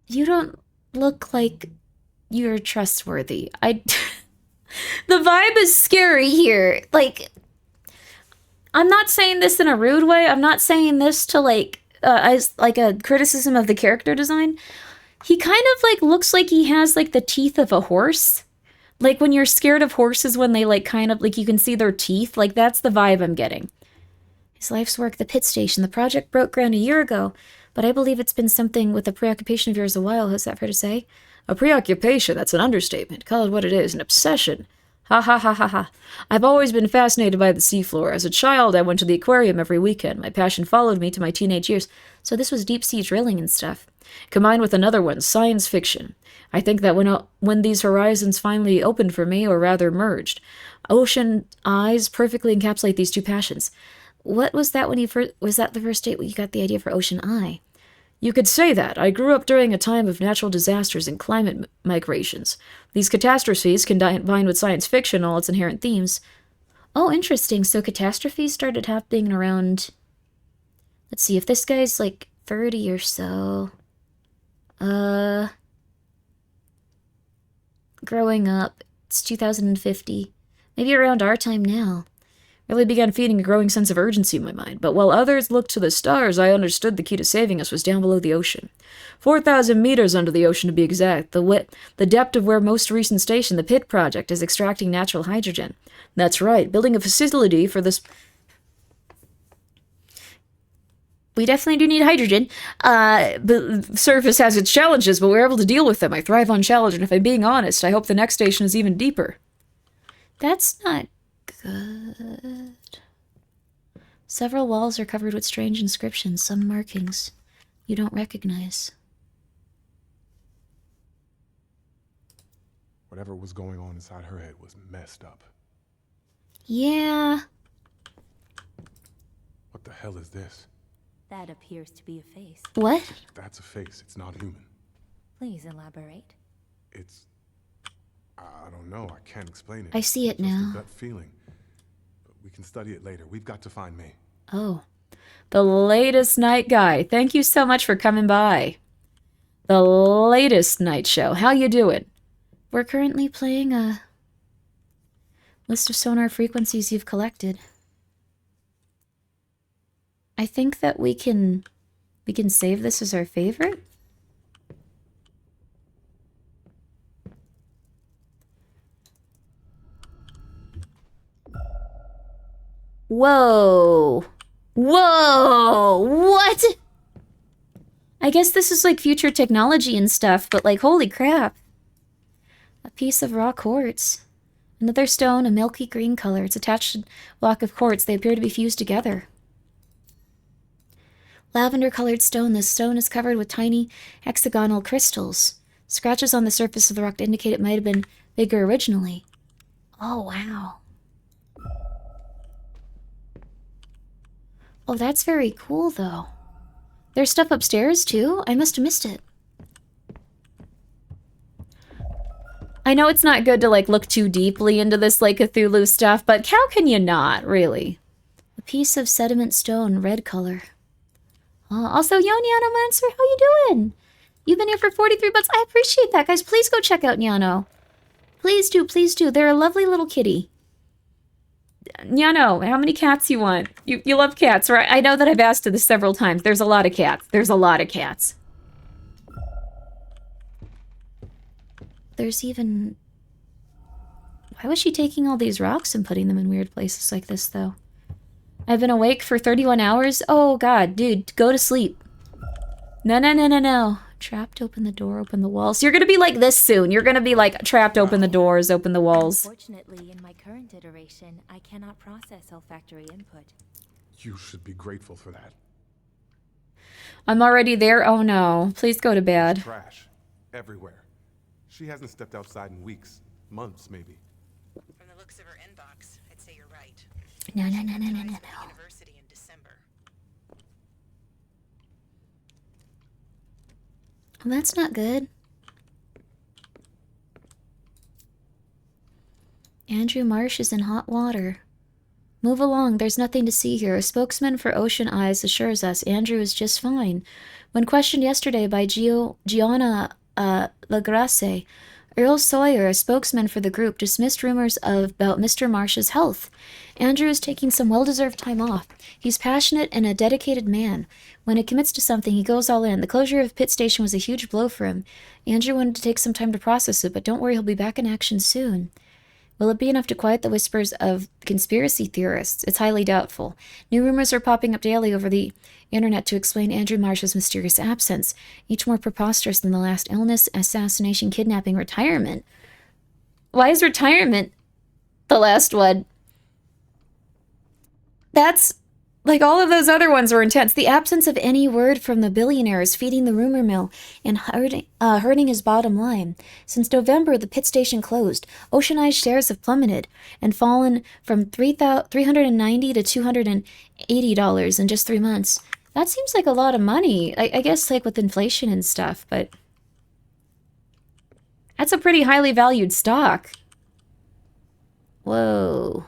You don't look like you're trustworthy. The vibe is scary here. Like, I'm not saying this in a rude way. I'm not saying this to as like a criticism of the character design. He kind of like looks like he has like the teeth of a horse. Like when you're scared of horses, when they like kind of like you can see their teeth. Like that's the vibe I'm getting. His life's work, the pit station. The project broke ground a year ago, but I believe it's been something with a preoccupation of yours a while. Is that fair to say? A preoccupation, that's an understatement. Call it what it is, an obsession. Ha ha ha ha ha. I've always been fascinated by the seafloor. As a child, I went to the aquarium every weekend. My passion followed me to my teenage years. So this was deep-sea drilling and stuff. Combined with another one, science fiction. I think that when these horizons finally opened for me, or rather merged, Ocean Eyes perfectly encapsulate these two passions. What was that when you first... Was that the first date when you got the idea for Ocean Eye? You could say that. I grew up during a time of natural disasters and climate migrations. These catastrophes combined with science fiction, all its inherent themes. Oh, interesting. So catastrophes started happening around... Let's see, if this guy's like 30 or so... Growing up, it's 2050. Maybe around our time now. Really began feeding a growing sense of urgency in my mind, but while others looked to the stars, I understood the key to saving us was down below the ocean. 4,000 meters under the ocean to be exact, the depth of where most recent station, the Pit Project, is extracting natural hydrogen. That's right, building a facility for this... We definitely do need hydrogen. The surface has its challenges, but we're able to deal with them. I thrive on challenge, and if I'm being honest, I hope the next station is even deeper. That's not... good. Several walls are covered with strange inscriptions, some markings you don't recognize. Whatever was going on inside her head was messed up. Yeah. What the hell is this? That appears to be a face. What? That's a face. It's not human. Please elaborate. It's... I don't know. I can't explain it. I see it Just now. a gut feeling. But we can study it later. We've got to find May. Oh. The latest night guy. Thank you so much for coming by. The latest night show. How you doing? We're currently playing a list of sonar frequencies you've collected. I think that we can save this as our favorite. Whoa. Whoa! What? I guess this is like future technology and stuff, but like, holy crap. A piece of raw quartz. Another stone, a milky green color. It's attached to a block of quartz. They appear to be fused together. Lavender-colored stone. This stone is covered with tiny hexagonal crystals. Scratches on the surface of the rock indicate it might have been bigger originally. Oh, wow. Oh, that's very cool, though. There's stuff upstairs, too? I must have missed it. I know it's not good to, like, look too deeply into this, like, Cthulhu stuff, but how can you not, really? A piece of sediment stone, red color. Also, Nyanomancer, how you doing? You've been here for 43 months. I appreciate that, guys. Please go check out Nyano. Please do, please do. They're a lovely little kitty. Nyano, how many cats you want? You love cats, right? I know that I've asked this several times. There's a lot of cats. There's a lot of cats. There's even... Why was she taking all these rocks and putting them in weird places like this, though? I've been awake for 31 hours? Oh, God, dude, go to sleep. No, no, no, no, no. Trapped, open the door, open the walls. You're gonna be like this soon. You're gonna be like, trapped, open the doors, open the walls. Unfortunately, in my current iteration, I cannot process olfactory input. You should be grateful for that. I'm already there? Oh, no. Please go to bed. Trash. Everywhere. She hasn't stepped outside in weeks. Months, maybe. From the looks of her inbox, I'd say you're right. No, no, no, no, no, no, Ties with no. the University in December. Well, that's not good. Andrew Marsh is in hot water. Move along, there's nothing to see here. A spokesman for Ocean Eyes assures us Andrew is just fine. When questioned yesterday by Gianna Lagrasse, Earl Sawyer, a spokesman for the group, dismissed rumors about Mr. Marsh's health. Andrew is taking some well-deserved time off. He's passionate and a dedicated man. When he commits to something, he goes all in. The closure of Pit Station was a huge blow for him. Andrew wanted to take some time to process it, but don't worry, he'll be back in action soon. Will it be enough to quiet the whispers of conspiracy theorists? It's highly doubtful. New rumors are popping up daily over the internet to explain Andrew Marsh's mysterious absence, each more preposterous than the last: illness, assassination, kidnapping, retirement. Why is retirement the last one? That's... like, all of those other ones were intense. The absence of any word from the billionaire is feeding the rumor mill and hurting his bottom line. Since November, the Pit Station closed. Oceanized shares have plummeted and fallen from $390 to $280 in just 3 months. That seems like a lot of money. I guess, like, with inflation and stuff, but... that's a pretty highly valued stock. Whoa.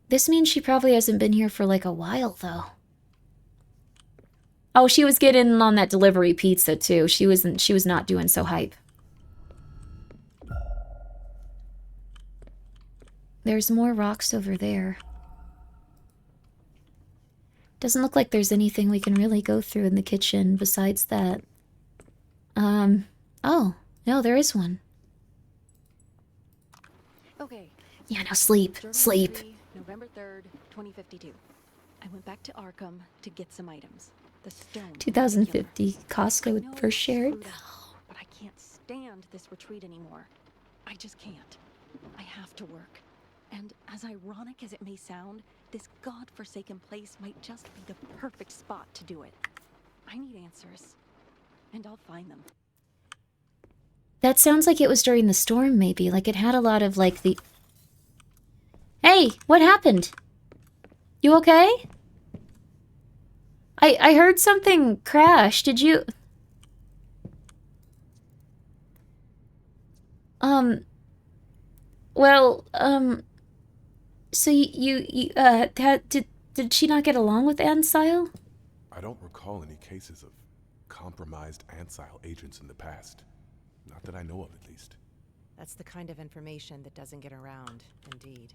This means she probably hasn't been here for like a while, though. Oh, she was getting on that delivery pizza, too. She was not doing so hype. There's more rocks over there. Doesn't look like there's anything we can really go through in the kitchen besides that. Oh, no, there is one. Okay. Yeah, now sleep. Journal Sleep. entry, November 3rd, 2052. I went back to Arkham to get some items. The stone. 2050 Costco I know per I share. screwed up, but I can't stand this retreat anymore. I just can't. I have to work. And as ironic as it may sound, this godforsaken place might just be the perfect spot to do it. I need answers, and I'll find them. That sounds like it was during the storm, maybe. Like, it had a lot of, like, the... Hey, what happened? You okay? I heard something crash. Did you... Well, so did she not get along with Ansile? I don't recall any cases of compromised Ansile agents in the past. Not that I know of, at least. That's the kind of information that doesn't get around, indeed.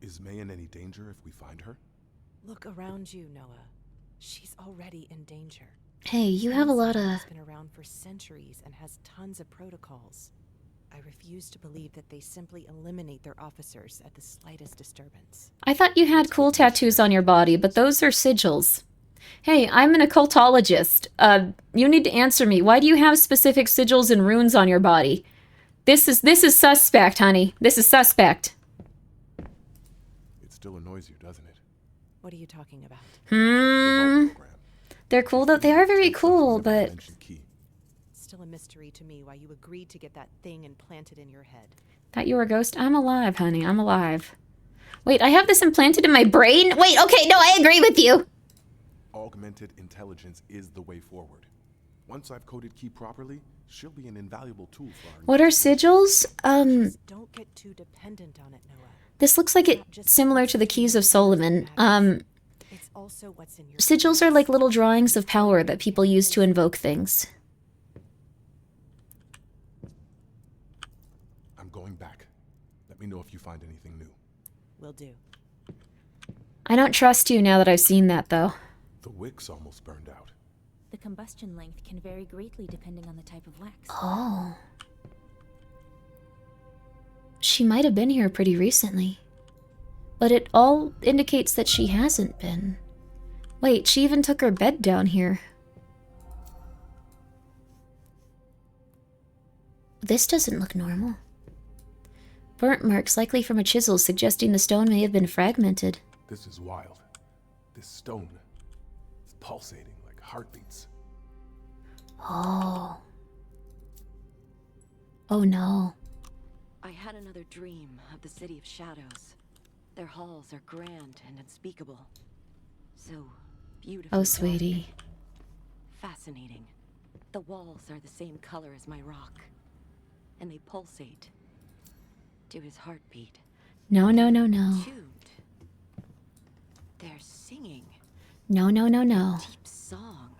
Is May in any danger if we find her? Look around you, Noah. She's already in danger. Hey, you have a lot of... Ansile's been around for centuries and has tons of protocols. I refuse to believe that they simply eliminate their officers at the slightest disturbance. I thought you had cool tattoos on your body, but those are sigils. Hey, I'm an occultologist. You need to answer me. Why do you have specific sigils and runes on your body? This is suspect, honey. This is suspect. It still annoys you, doesn't it? What are you talking about? The vault program. They're cool, though. They are very cool, but... Dimension key. Still a mystery to me why you agreed to get that thing implanted in your head. Thought you were a ghost? I'm alive, honey. I'm alive. Wait, I have this implanted in my brain? Wait, okay, no, I agree with you. Augmented intelligence is the way forward. Once I've coded Key properly, she'll be an invaluable tool for our... What are sigils? Just don't get too dependent on it, Noah. This looks like it's similar to the Keys of Solomon. It's also what's in your... Sigils are like little drawings of power that people use to invoke things. I'm going back. Let me know if you find anything new. Will do. I don't trust you now that I've seen that, though. The wick's almost burned out. The combustion length can vary greatly depending on the type of wax. Oh. She might have been here pretty recently. But it all indicates that she hasn't been. Wait, she even took her bed down here. This doesn't look normal. Burnt marks, likely from a chisel, suggesting the stone may have been fragmented. This is wild. This stone is pulsating like heartbeats. Oh. Oh no. I had another dream of the City of Shadows. Their halls are grand and unspeakable. So beautiful. Oh, sweetie. Fascinating. The walls are the same color as my rock. And they pulsate to his heartbeat. No, no, no, no. Tuned. They're singing. No, no, no, no. Deep song.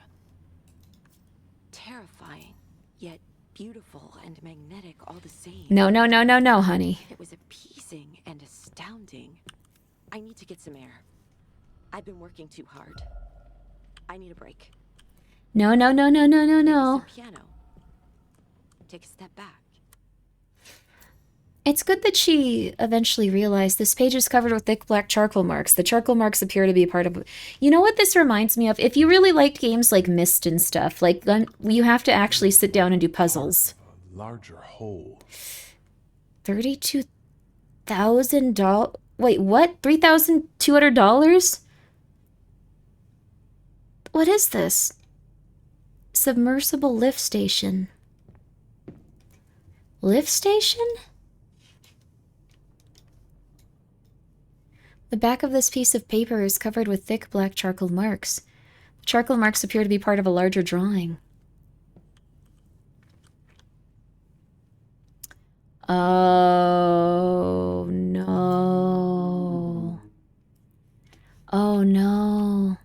Terrifying, yet beautiful and magnetic all the same. No, no, no, no, no, honey. It was appeasing and astounding. I need to get some air. I've been working too hard. I need a break. No, no, no, no, no, no, Maybe no. some piano. Take a step back. It's good that she eventually realized this page is covered with thick black charcoal marks. The charcoal marks appear to be part of... You know what this reminds me of? If you really liked games like Myst and stuff, like, you have to actually sit down and do puzzles. A larger whole. $32,000? Wait, what? $3,200? What is this? Submersible lift station. Lift station? The back of this piece of paper is covered with thick black charcoal marks. The charcoal marks appear to be part of a larger drawing. Oh, no. Oh, no.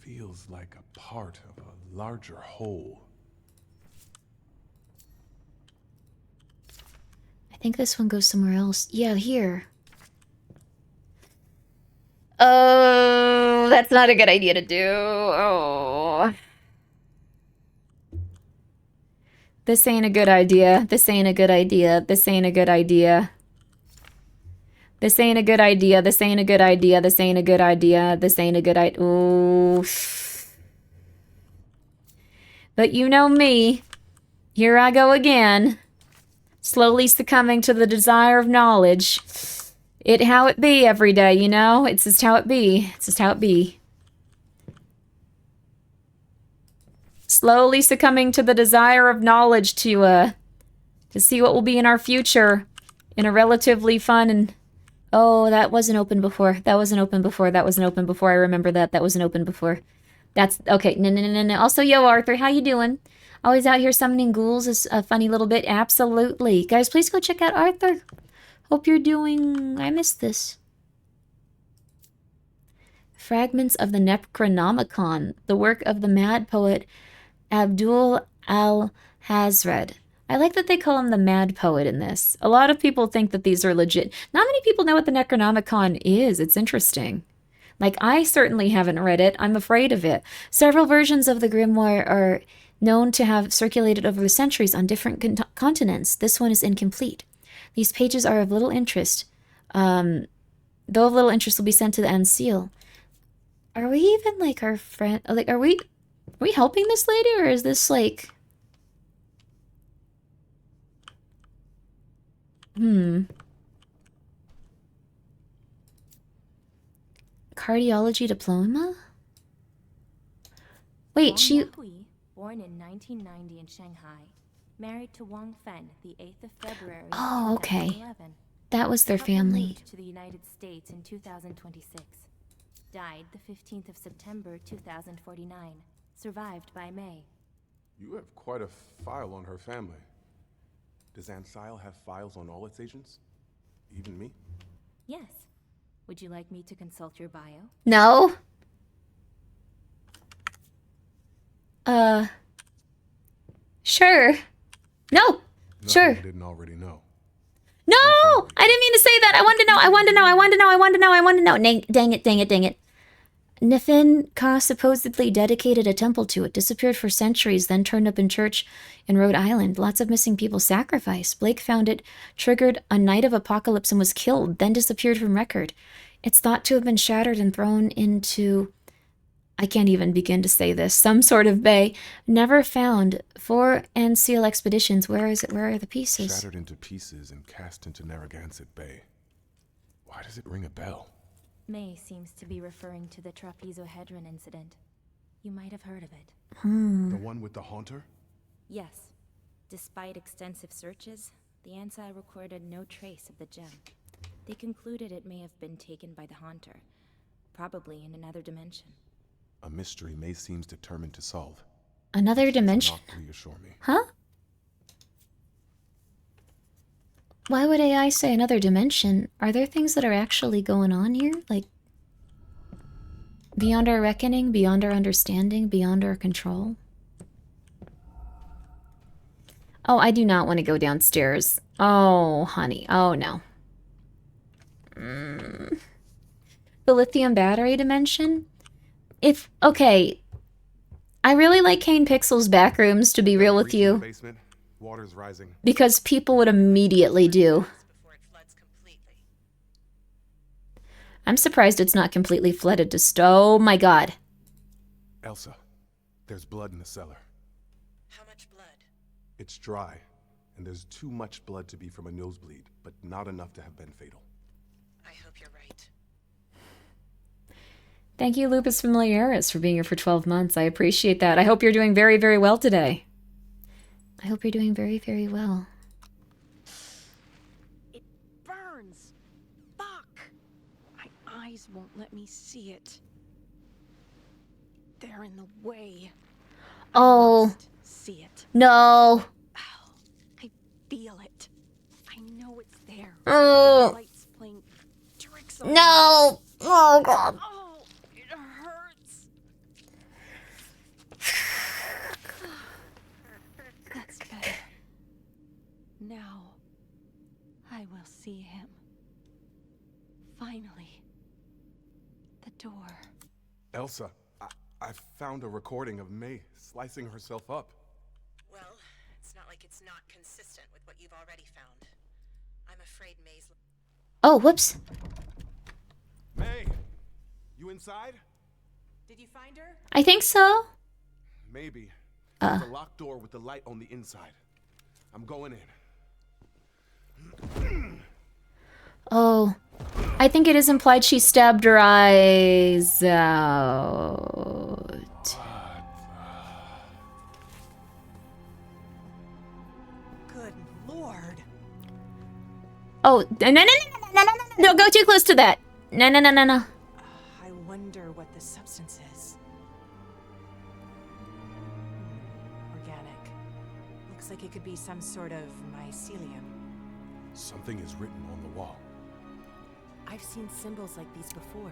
Feels like a part of a larger whole. I think this one goes somewhere else. Yeah, here. Oh, that's not a good idea to do. Oh. This ain't a good idea. This ain't a good idea. This ain't a good idea. This ain't a good idea. This ain't a good idea. This ain't a good idea. This ain't a good idea. Ooh. But you know me. Here I go again. Slowly succumbing to the desire of knowledge. It how it be every day, you know? It's just how it be. It's just how it be. Slowly succumbing to the desire of knowledge to see what will be in our future in a relatively fun and... Oh, that wasn't open before. That wasn't open before. That wasn't open before. I remember that. That wasn't open before. That's... Okay. No, no, no, no, no. Also, yo, Arthur, how you doing? Always out here summoning ghouls is a funny little bit. Absolutely. Guys, please go check out Arthur. Hope you're doing... I missed this. Fragments of the Necronomicon, the work of the mad poet Abdul al-Hazred. I like that they call him the mad poet in this. A lot of people think that these are legit. Not many people know what the Necronomicon is. It's interesting. Like, I certainly haven't read it. I'm afraid of it. Several versions of the grimoire are known to have circulated over the centuries on different continents. This one is incomplete. These pages are of little interest. Though of little interest will be sent to the Unseal. Are we even, like, our friend... Like, are we helping this lady, or is this, like... Cardiology diploma? Wait, she... Hui, born in 1990 in Shanghai, married to Wang Fen the 8th of February. Oh, okay. 2011. That was their The couple family. moved to the United States in 2026. Died the 15th of September 2049. Survived by May. You have quite a file on her family. Does Ansile have files on all its agents? Even me? Yes. Would you like me to consult your bio? No? Sure. No! Nothing Sure. I didn't already know. No! I didn't mean to say that! I wanted to know! I wanted to know! I wanted to know! I wanted to know! I wanted to know! Dang it, dang it, dang it. Nifin Ka supposedly dedicated a temple to it, disappeared for centuries, then turned up in church in Rhode Island. Lots of missing people sacrificed. Blake found it, triggered a night of apocalypse and was killed, then disappeared from record. It's thought to have been shattered and thrown into... I can't even begin to say this. Some sort of bay. Never found. 4 Anseal expeditions. Where is it? Where are the pieces? Shattered into pieces and cast into Narragansett Bay. Why does it ring a bell? May seems to be referring to the trapezohedron incident. You might have heard of it. The one with the haunter? Yes. Despite extensive searches, the Ansai recorded no trace of the gem. They concluded it may have been taken by the haunter, probably in another dimension. A mystery May seems determined to solve. Another dimension? Not reassure me. Huh? Why would AI say another dimension? Are there things that are actually going on here? Like, beyond our reckoning, beyond our understanding, beyond our control? Oh, I do not want to go downstairs. Oh, honey. Oh, no. The lithium battery dimension? Okay. I really like Kane Pixel's back rooms, to be real with Breach in the you. basement. Water's rising. Because people would immediately do. Before it floods completely. I'm surprised it's not completely flooded to oh my god. Elsa, there's blood in the cellar. How much blood? It's dry, and there's too much blood to be from a nosebleed, but not enough to have been fatal. I hope you're right. Thank you, Lupus Familiaris, for being here for 12 months. I appreciate that. I hope you're doing very, very well today. I hope you're doing very, very well. It burns. Fuck. My eyes won't let me see it. They're in the way. Oh, Must see it. no. Ow. I feel it. I know it's there. Oh, The light's playing tricks on me. no. Oh, God. Oh, it hurts. That's better. Now, I will see him. Finally. The door. Elsa, I found a recording of May slicing herself up. Well, it's not like it's not consistent with what you've already found. I'm afraid May's... Oh, whoops. May, you inside? Did you find her? I think so. Maybe. There's a locked door with the light on the inside. I'm going in. Oh, I think it is implied she stabbed her eyes out. Good lord. Oh, no, no, no, no, no, no, no, don't go too close to that. No, no, no, no, no. I wonder what the substance is. Organic. Looks like it could be some sort of mycelium. Something is written on the wall. I've seen symbols like these before.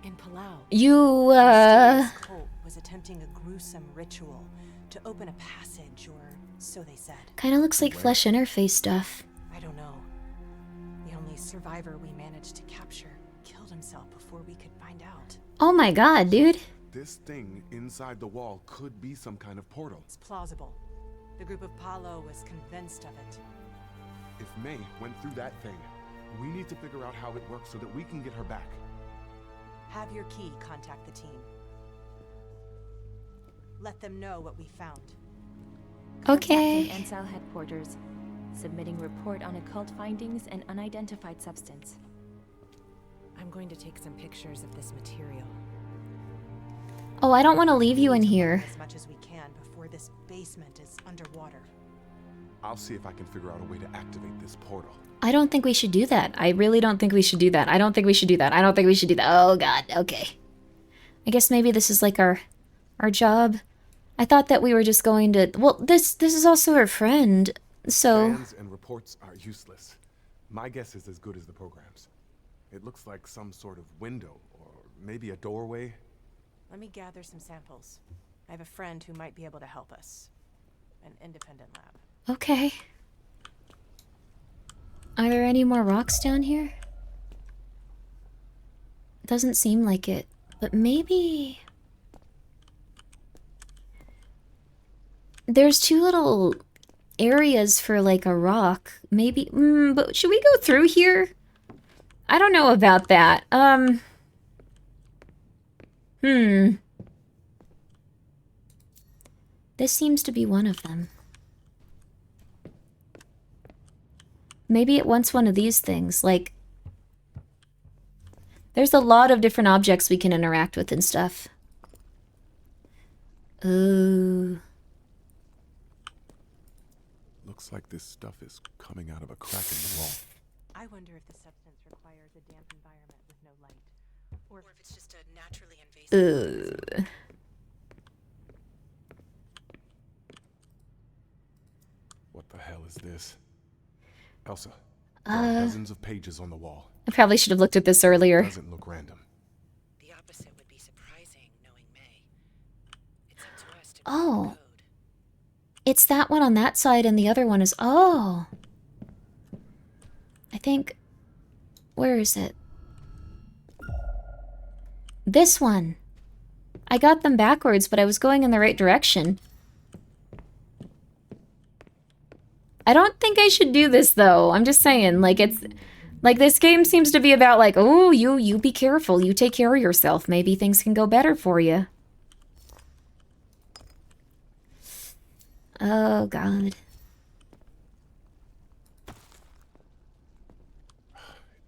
In Palau. You, The mysterious cult was attempting a gruesome ritual to open a passage, or so they said. kind of looks like flesh interface stuff. I don't know. The only survivor we managed to capture killed himself before we could find out. Oh my god, dude. This thing inside the wall could be some kind of portal. It's plausible. The group of Palo was convinced of it. If May went through that thing, we need to figure out how it works so that we can get her back. Have your key contact the team. Let them know what we found. Okay. Contacting Ensal headquarters. Submitting report on occult findings and unidentified substance. I'm going to take some pictures of this material. Oh, I don't want to leave We you need in to here. learn as much as we can before this basement is underwater. I'll see if I can figure out a way to activate this portal. I don't think we should do that. I really don't think we should do that. I don't think we should do that. I don't think we should do that. Oh god, okay. I guess maybe this is like our job. I thought that we were just going to... Well, this is also her friend, so... Plans and reports are useless. My guess is as good as the programs. It looks like some sort of window, or maybe a doorway. Let me gather some samples. I have a friend who might be able to help us. An independent lab. Okay. Are there any more rocks down here? Doesn't seem like it, but maybe... There's two little areas for like a rock. Maybe, but should we go through here? I don't know about that. This seems to be one of them. Maybe it wants one of these things, like... There's a lot of different objects we can interact with and stuff. Ooh. Looks like this stuff is coming out of a crack in the wall. I wonder if the substance requires a damp environment with no light. Or if it's just a naturally invasive organism. What the hell is this? Elsa, there are dozens of pages on the wall. I probably should have looked at this earlier. It doesn't look random. The opposite would be surprising, knowing May. It's up to us to Oh. code. It's that one on that side and the other one is... Oh! I think... Where is it? This one! I got them backwards, but I was going in the right direction. I don't think I should do this, though. I'm just saying, like, it's... Like, this game seems to be about, like, oh, you be careful. You take care of yourself. Maybe things can go better for you. Oh, God.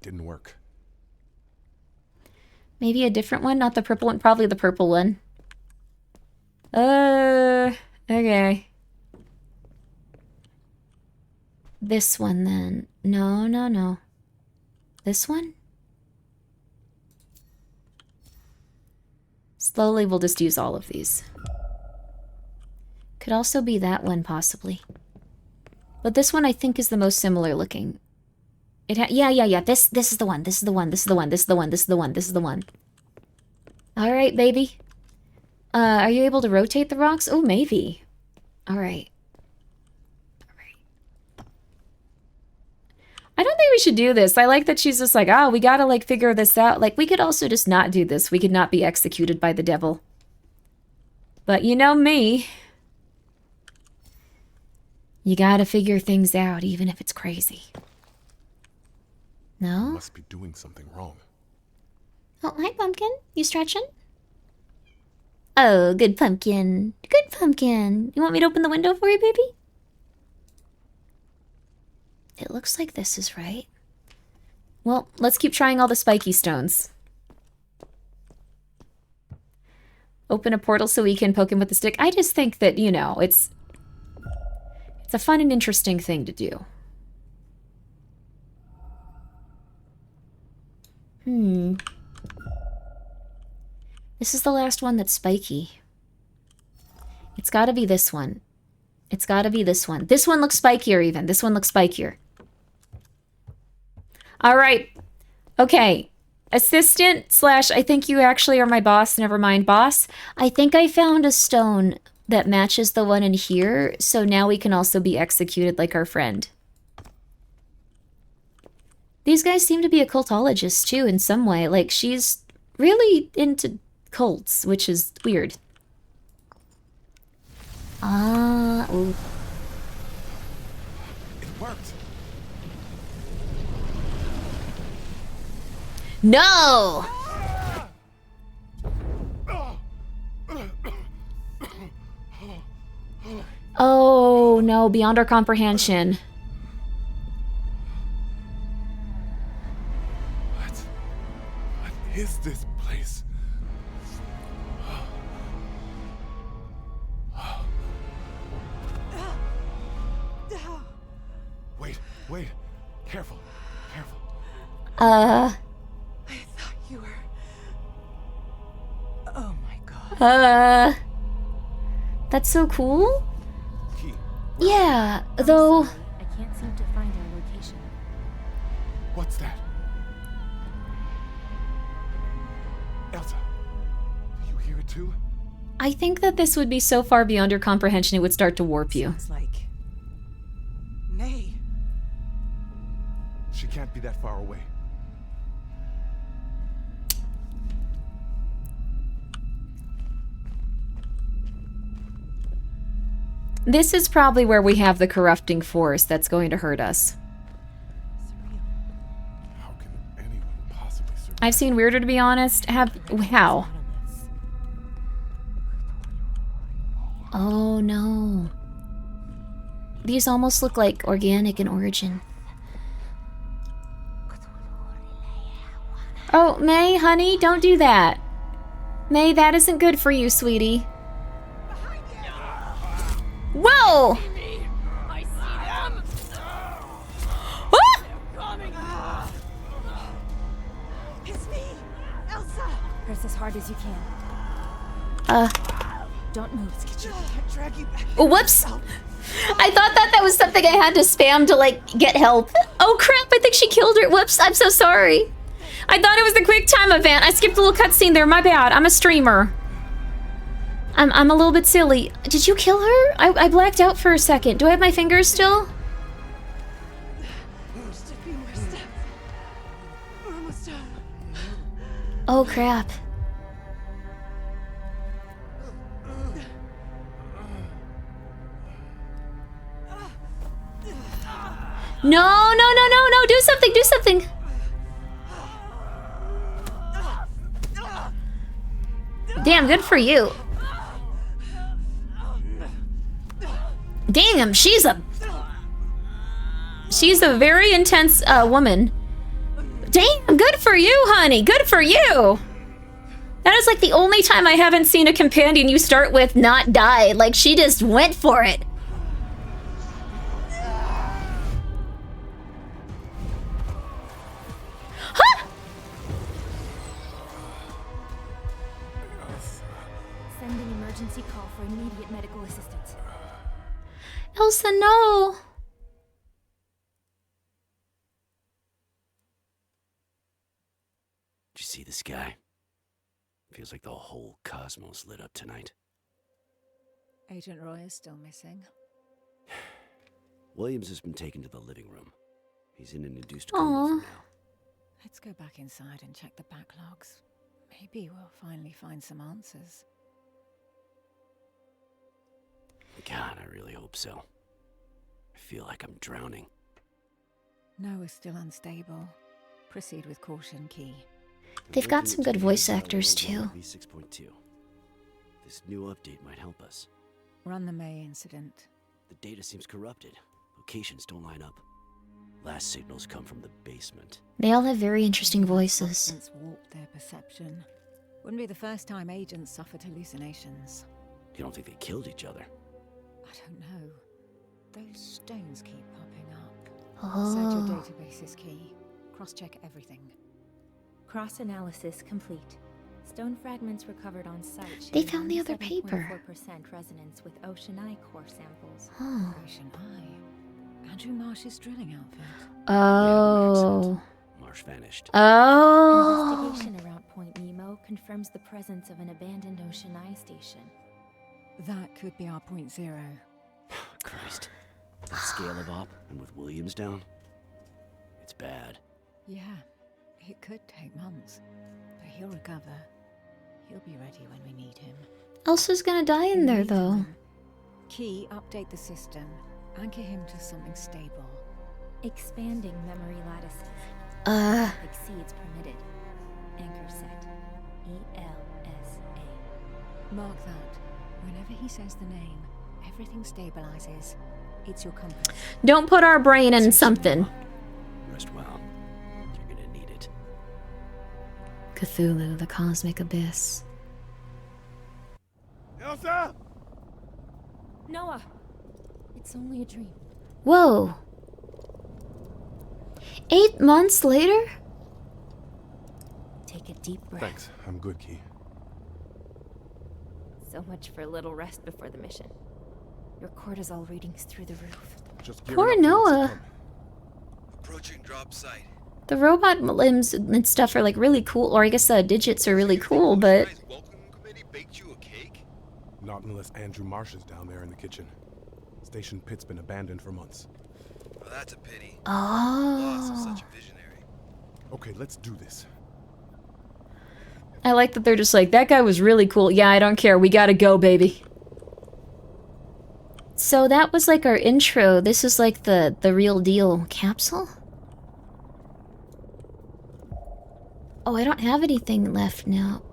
Didn't work. Maybe a different one? Not the purple one? Probably the purple one. Okay. This one, then. No. This one? Slowly, we'll just use all of these. Could also be that one, possibly. But this one, I think, is the most similar looking. Yeah. This is the one. This is the one. This is the one. This is the one. This is the one. This is the one. All right, baby. Are you able to rotate the rocks? Oh, maybe. All right. I don't think we should do this. I like that she's just like, oh, we gotta, like, figure this out. Like, we could also just not do this. We could not be executed by the devil. But you know me. You gotta figure things out, even if it's crazy. No? Must be doing something wrong. Oh, hi, Pumpkin. You stretching? Oh, good Pumpkin. Good Pumpkin. You want me to open the window for you, baby? It looks like this is right. Well, let's keep trying all the spiky stones. Open a portal so we can poke him with the stick. I just think that, you know, it's a fun and interesting thing to do. This is the last one that's spiky. It's gotta be this one. It's gotta be this one. This one looks spikier even. This one looks spikier. Alright. Okay. Assistant / I think you actually are my boss. Never mind, boss. I think I found a stone that matches the one in here, so now we can also be executed like our friend. These guys seem to be occultologists too in some way. Like, she's really into cults, which is weird. Ooh. It worked. No! Oh, no, beyond our comprehension. What is this place? Wait. Careful. I thought you were... Oh my god. That's so cool. Key. Yeah, though... I can't seem to find our location. What's that? Elsa, do you hear it too? I think that this would be so far beyond your comprehension it would start to warp you. Sounds like... May. She can't be that far away. This is probably where we have the corrupting force that's going to hurt us. How can anyone possibly survive? I've seen weirder, to be honest. How? Oh, no. These almost look like organic in origin. Oh, May, honey, don't do that. May, that isn't good for you, sweetie. Whoa! I see them! Ah! It's me! Elsa! Press as hard as you can. Don't move. I can't drag you back. Whoops! I thought that was something I had to spam to, like, get help. Oh, crap, I think she killed her. Whoops, I'm so sorry. I thought it was the quick time event. I skipped a little cutscene there. My bad. I'm a streamer. I'm a little bit silly. Did you kill her? I blacked out for a second. Do I have my fingers still? Just a few more steps. We're almost done. Oh crap. No, do something, do something. Damn, good for you. Damn, she's a very intense woman. Damn, good for you, honey. Good for you. That is like the only time I haven't seen a companion you start with not die. Like, she just went for it. Huh? Sending emergency call for immediate medical assistance. Elsa, no. Did you see the sky? Feels like the whole cosmos lit up tonight. Agent Roy is still missing. Williams has been taken to the living room. He's in an induced coma for now. Let's go back inside and check the backlogs. Maybe we'll finally find some answers. God, I really hope so. I feel like I'm drowning. Noah's still unstable. Proceed with caution, Key. They've got some good voice actors, too. V6.2. This new update might help us. Run the May incident. The data seems corrupted. Locations don't line up. Last signals come from the basement. They all have very interesting voices. Substance warped their perception. Wouldn't be the first time agents suffered hallucinations. You don't think they killed each other? I don't know. Those stones keep popping up. Oh. Search your databases, Key. Cross-check everything. Cross-analysis complete. Stone fragments recovered on site. They found the other paper. 4% resonance with Ocean Eye core samples. Huh. Ocean Eye. Andrew Marsh's drilling outfit. Oh. Yeah, Marsh vanished. Oh. Investigation around Point Nemo confirms the presence of an abandoned Ocean Eye station. That could be our point zero. Christ. That scale of op, and with Williams down? It's bad. Yeah, it could take months, but he'll recover. He'll be ready when we need him. Elsa's gonna die in there, though. Key, update the system. Anchor him to something stable. Expanding memory lattices. Exceeds permitted. Anchor set. ELSA. Mark that. Whenever he says the name, everything stabilizes. It's your compass. Don't put our brain in something. Rest well. You're gonna need it. Cthulhu, the cosmic abyss. Elsa! Noah! It's only a dream. Whoa. 8 months later? Take a deep breath. Thanks, I'm good, Key. So much for a little rest before the mission. Your cortisol readings through the roof. Just gearing Poor up for what's to Noah. come. Approaching drop site. The robot limbs and stuff are like really cool, or I guess the digits are really cool, but... Welcome committee baked you a cake? Not unless Andrew Marsh is down there in the kitchen. Station Pit's been abandoned for months. Well, that's a pity. Loss of Oh. such a visionary. Okay, let's do this. I like that they're just like, that guy was really cool. Yeah, I don't care. We gotta go, baby. So that was like our intro. This is like the real deal capsule? Oh, I don't have anything left now.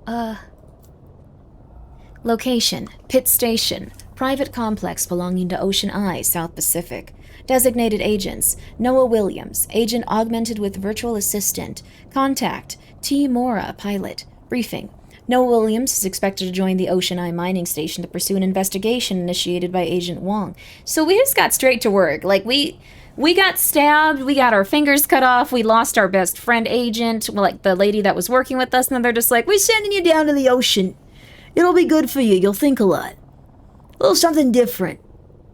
Location, Pitt Station. Private complex belonging to Ocean Eye, South Pacific. Designated agents, Noah Williams, agent augmented with virtual assistant. Contact, T. Mora, pilot. Briefing. Noah Williams is expected to join the Ocean Eye mining station to pursue an investigation initiated by Agent Wong. So we just got straight to work. Like, we got stabbed, we got our fingers cut off, we lost our best friend agent, like the lady that was working with us, and then they're just like, we're sending you down to the ocean. It'll be good for you, you'll think a lot. A little something different.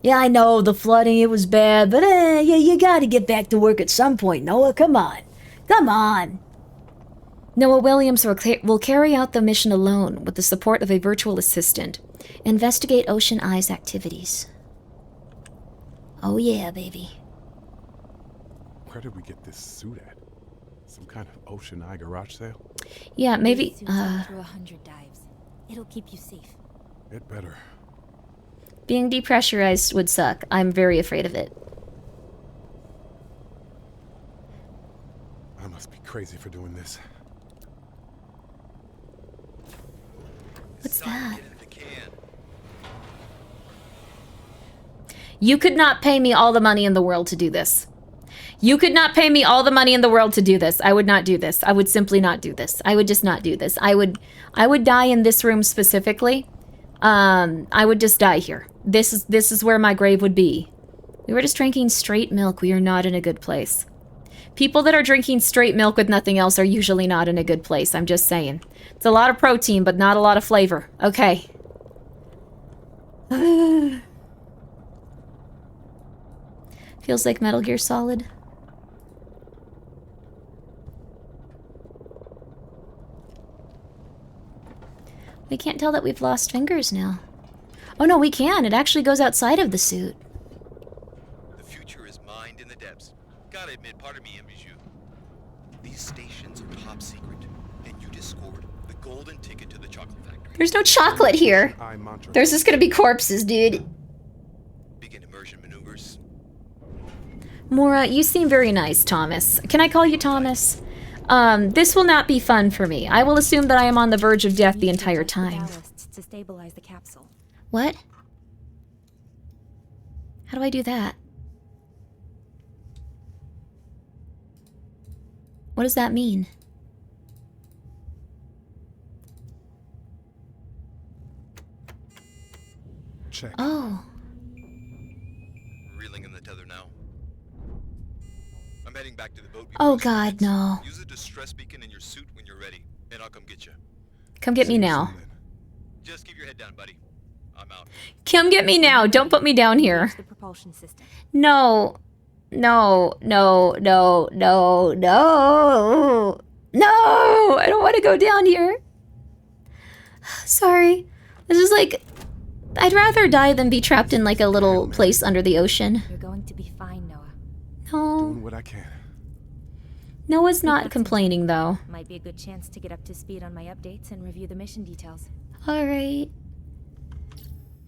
Yeah, I know, the flooding, it was bad, but yeah, you gotta get back to work at some point, Noah, come on. Come on. Noah Williams will carry out the mission alone with the support of a virtual assistant. Investigate Ocean Eye's activities. Oh yeah, baby. Where did we get this suit at? Some kind of Ocean Eye garage sale? Yeah, maybe, Through 100 dives. It'll keep you safe. It better. being depressurized would suck. I'm very afraid of it. I must be crazy for doing this. What's that? You could not pay me all the money in the world to do this. You could not pay me all the money in the world to do this. I would not do this. I would simply not do this. I would just not do this. I would die in this room specifically. I would just die here. This is where my grave would be. We were just drinking straight milk. We are not in a good place. People that are drinking straight milk with nothing else are usually not in a good place. I'm just saying. It's a lot of protein, but not a lot of flavor. Okay. Feels like Metal Gear Solid. We can't tell that we've lost fingers now. Oh no, we can. It actually goes outside of the suit. The future is mined in the depths. Gotta admit, part of me envies you. These stations are top secret, and you just scored the golden ticket to the chocolate factory. There's no chocolate here. There's just gonna be corpses, dude. Begin immersion maneuvers. Mora, you seem very nice, Thomas. Can I call you Thomas? This will not be fun for me. I will assume that I am on the verge of death the entire time. To stabilize the capsule. What? How do I do that? What does that mean? Check. Oh. Reeling in the tether now. I'm heading back to the boat. Oh God, no. Use a distress beacon in your suit when you're ready, and I'll come get you. Come get me now. Just keep your head down, buddy. I'm out. Come get me now. Don't put me down here. The propulsion system. No. No, no, no, no, no. No! I don't want to go down here. Sorry. This is like... I'd rather die than be trapped in like a little place under the ocean. You're going to be fine, Noah. No. Doing what I can. Noah's not complaining, though. Might be a good chance to get up to speed on my updates and review the mission details. Alright.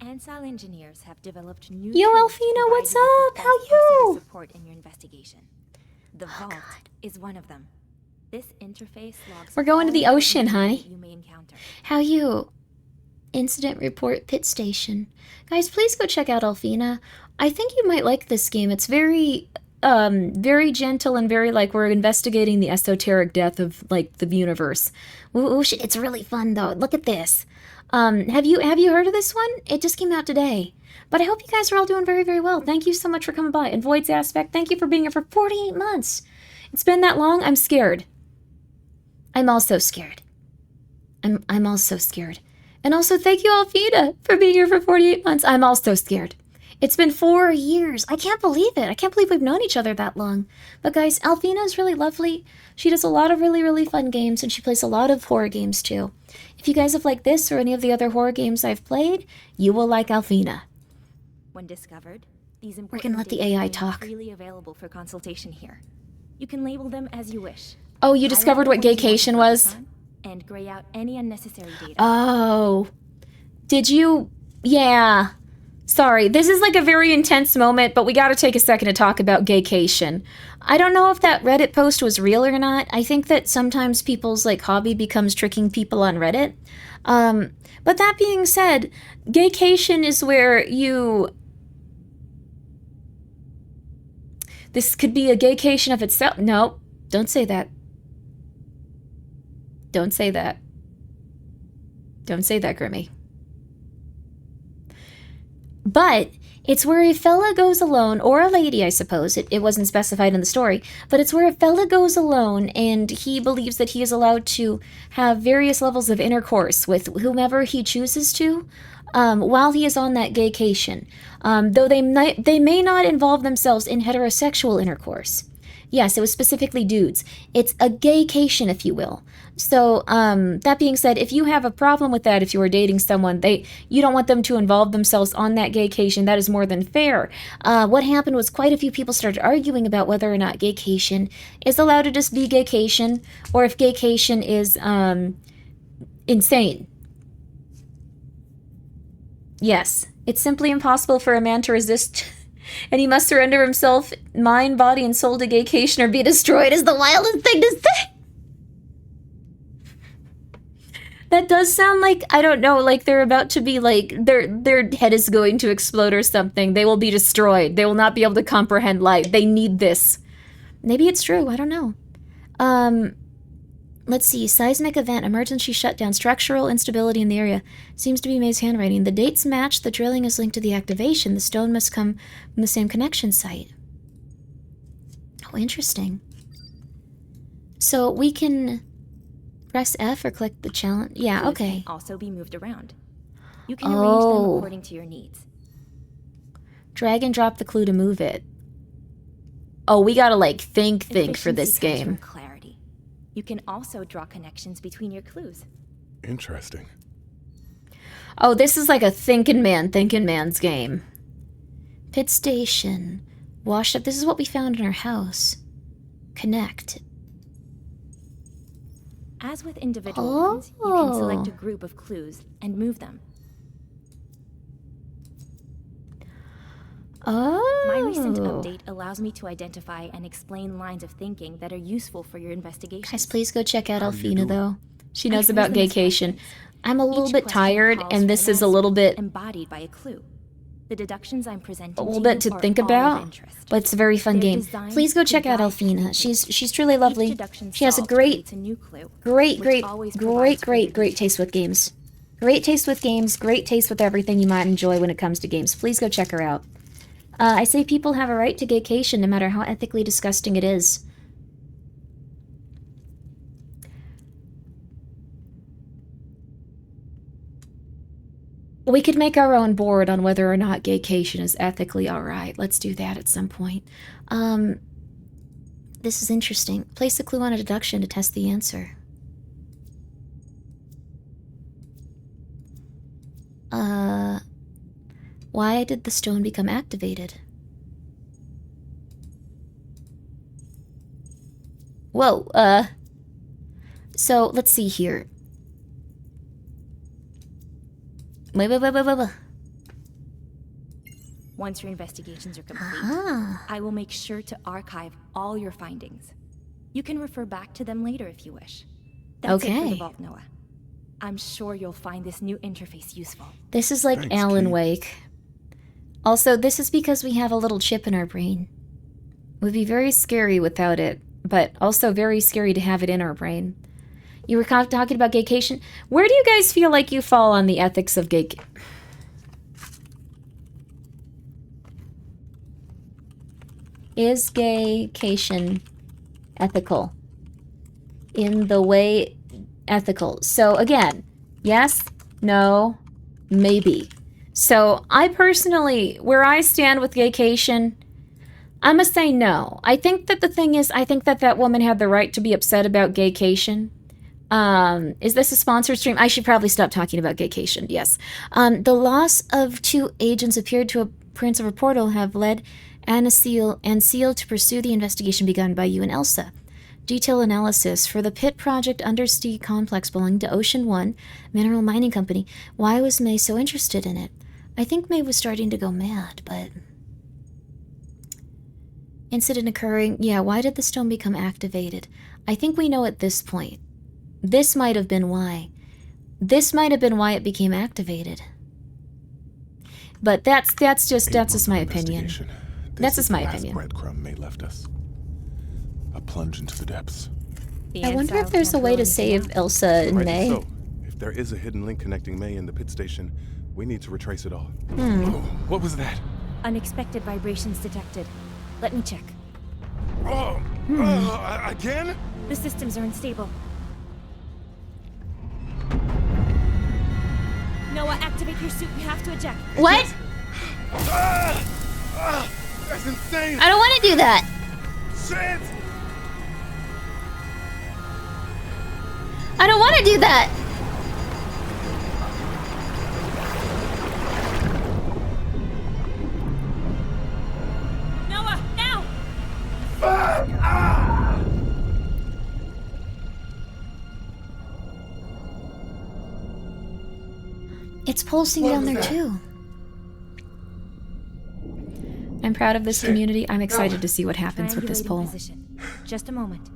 Ansal engineers have developed new Yo, tools to Alfina, provide what's you with up? the How best possible you? support in your investigation. The vault is one of them. This interface logs We're going to the all ocean, information honey. you may encounter. How you? Incident report pit station. Guys, please go check out Alfina. I think you might like this game. It's very gentle and very like we're investigating the esoteric death of like the universe. Ooh, shit, it's really fun though. Look at this. Have you heard of this one? It just came out today. But I hope you guys are all doing very, very well. Thank you so much for coming by. And Void's Aspect, thank you for being here for 48 months. It's been that long. I'm scared. I'm also scared. I'm also scared. And also thank you, Alfina, for being here for 48 months. I'm also scared. It's been 4 years. I can't believe it. I can't believe we've known each other that long. But guys, Alfina is really lovely. She does a lot of really, really fun games, and she plays a lot of horror games too. If you guys have liked this or any of the other horror games I've played, you will like Alfina. When discovered, these We're important gonna let the data AI remain talk. freely available for consultation here. You can label them as you wish. Oh, you Highlight discovered the what points you want to gaycation focus was? on, and gray out any unnecessary data. Oh. Did you... Yeah. Sorry, this is like a very intense moment, but we gotta take a second to talk about gaycation. I don't know if that Reddit post was real or not. I think that sometimes people's like hobby becomes tricking people on Reddit. But that being said, gaycation is where you... This could be a gaycation of itself. No, don't say that. Don't say that. Don't say that, Grimmi. But it's where a fella goes alone, or a lady, I suppose. It wasn't specified in the story, but it's where a fella goes alone and he believes that he is allowed to have various levels of intercourse with whomever he chooses to while he is on that gaycation. Though they may not involve themselves in heterosexual intercourse. Yes, it was specifically dudes. It's a gaycation, if you will. So, that being said, if you have a problem with that, if you are dating someone, you don't want them to involve themselves on that gaycation, that is more than fair. What happened was quite a few people started arguing about whether or not gaycation is allowed to just be gaycation, or if gaycation is, insane. Yes, it's simply impossible for a man to resist, and he must surrender himself, mind, body, and soul to gaycation or be destroyed is the wildest thing to say. That does sound like, I don't know, like they're about to be like, their head is going to explode or something. They will be destroyed. They will not be able to comprehend life. They need this. Maybe it's true, I don't know. Let's see, seismic event, emergency shutdown, structural instability in the area. Seems to be May's handwriting. The dates match, the drilling is linked to the activation. The stone must come from the same connection site. Oh, interesting. So we can press F or click the challenge. Yeah, Clues okay. can also be moved around. You can arrange them according to your needs. Drag and drop the clue to move it. Oh, we gotta like think for this Efficiency comes game. from clarity. You can also draw connections between your clues. Interesting. Oh, this is like a thinking man's game. Pit station. Washed up. This is what we found in our house. Connect. As with individual ones, you can select a group of clues and move them. Oh. My recent update allows me to identify and explain lines of thinking that are useful for your investigation. Guys, please go check out How do you Alfina, do it? though. She I knows phrase about them as gaycation. questions. I'm a little Each bit question tired, calls and for this an is a little answer bit embodied by a clue. The deductions I'm presenting a little to bit you to are think all of about, interest. but it's a very fun They're game. designed Please go to check out guide Alfina. thinking. She's truly lovely. Each deduction She has a solved great creates a new clue, great which always provides further detail. taste with games. Great taste with games, great taste with everything you might enjoy when it comes to games. Please go check her out. I say people have a right to gaycation no matter how ethically disgusting it is. We could make our own board on whether or not gaycation is ethically alright. Let's do that at some point. This is interesting. Place a clue on a deduction to test the answer. Why did the stone become activated? Whoa, so let's see here. Wait. Once your investigations are complete, Ah. I will make sure to archive all your findings. You can refer back to them later if you wish. That's it for Okay. the vault, Noah. I'm sure you'll find this new interface useful. This is like Thanks, Alan Kate. Wake. Also, this is because we have a little chip in our brain. It would be very scary without it, but also very scary to have it in our brain. You were talking about gaycation. Where do you guys feel like you fall on the ethics of gay? Is gaycation ethical? In the way ethical. So again, yes, no, maybe. So I personally, where I stand with gaycation, I must say no. I think that the thing is, I think that that woman had the right to be upset about gaycation. Is this a sponsored stream? I should probably stop talking about gaycation, yes. The loss of 2 agents appeared to a Prince of a Portal have led Anna Seal and Seal to pursue the investigation begun by you and Elsa. Detail analysis. For the pit project undersea complex belonging to Ocean One Mineral Mining Company, why was May so interested in it? I think May was starting to go mad, but... Incident occurring, yeah, why did the stone become activated? I think we know at this point. This might have been why. This might have been why it became activated. But that's just my opinion. That's just my opinion. Breadcrumb May left us. A plunge into the depths. The I wonder Ansile if there's a can't way rule to anything save out. Elsa and Rightly May. so. If there is a hidden link connecting May and the pit station, we need to retrace it all. Oh, what was that? Unexpected vibrations detected. Let me check. Oh, again? The systems are unstable. Noah, activate your suit. You have to eject. What? That's insane! I don't want to do that. Shit! I don't want to do that. Noah, now! Fuck! Ah! It's pulsing What down was there that? too. I'm proud of this Shit. community. I'm excited to see what happens with this Triangulating poll. position. Just a moment.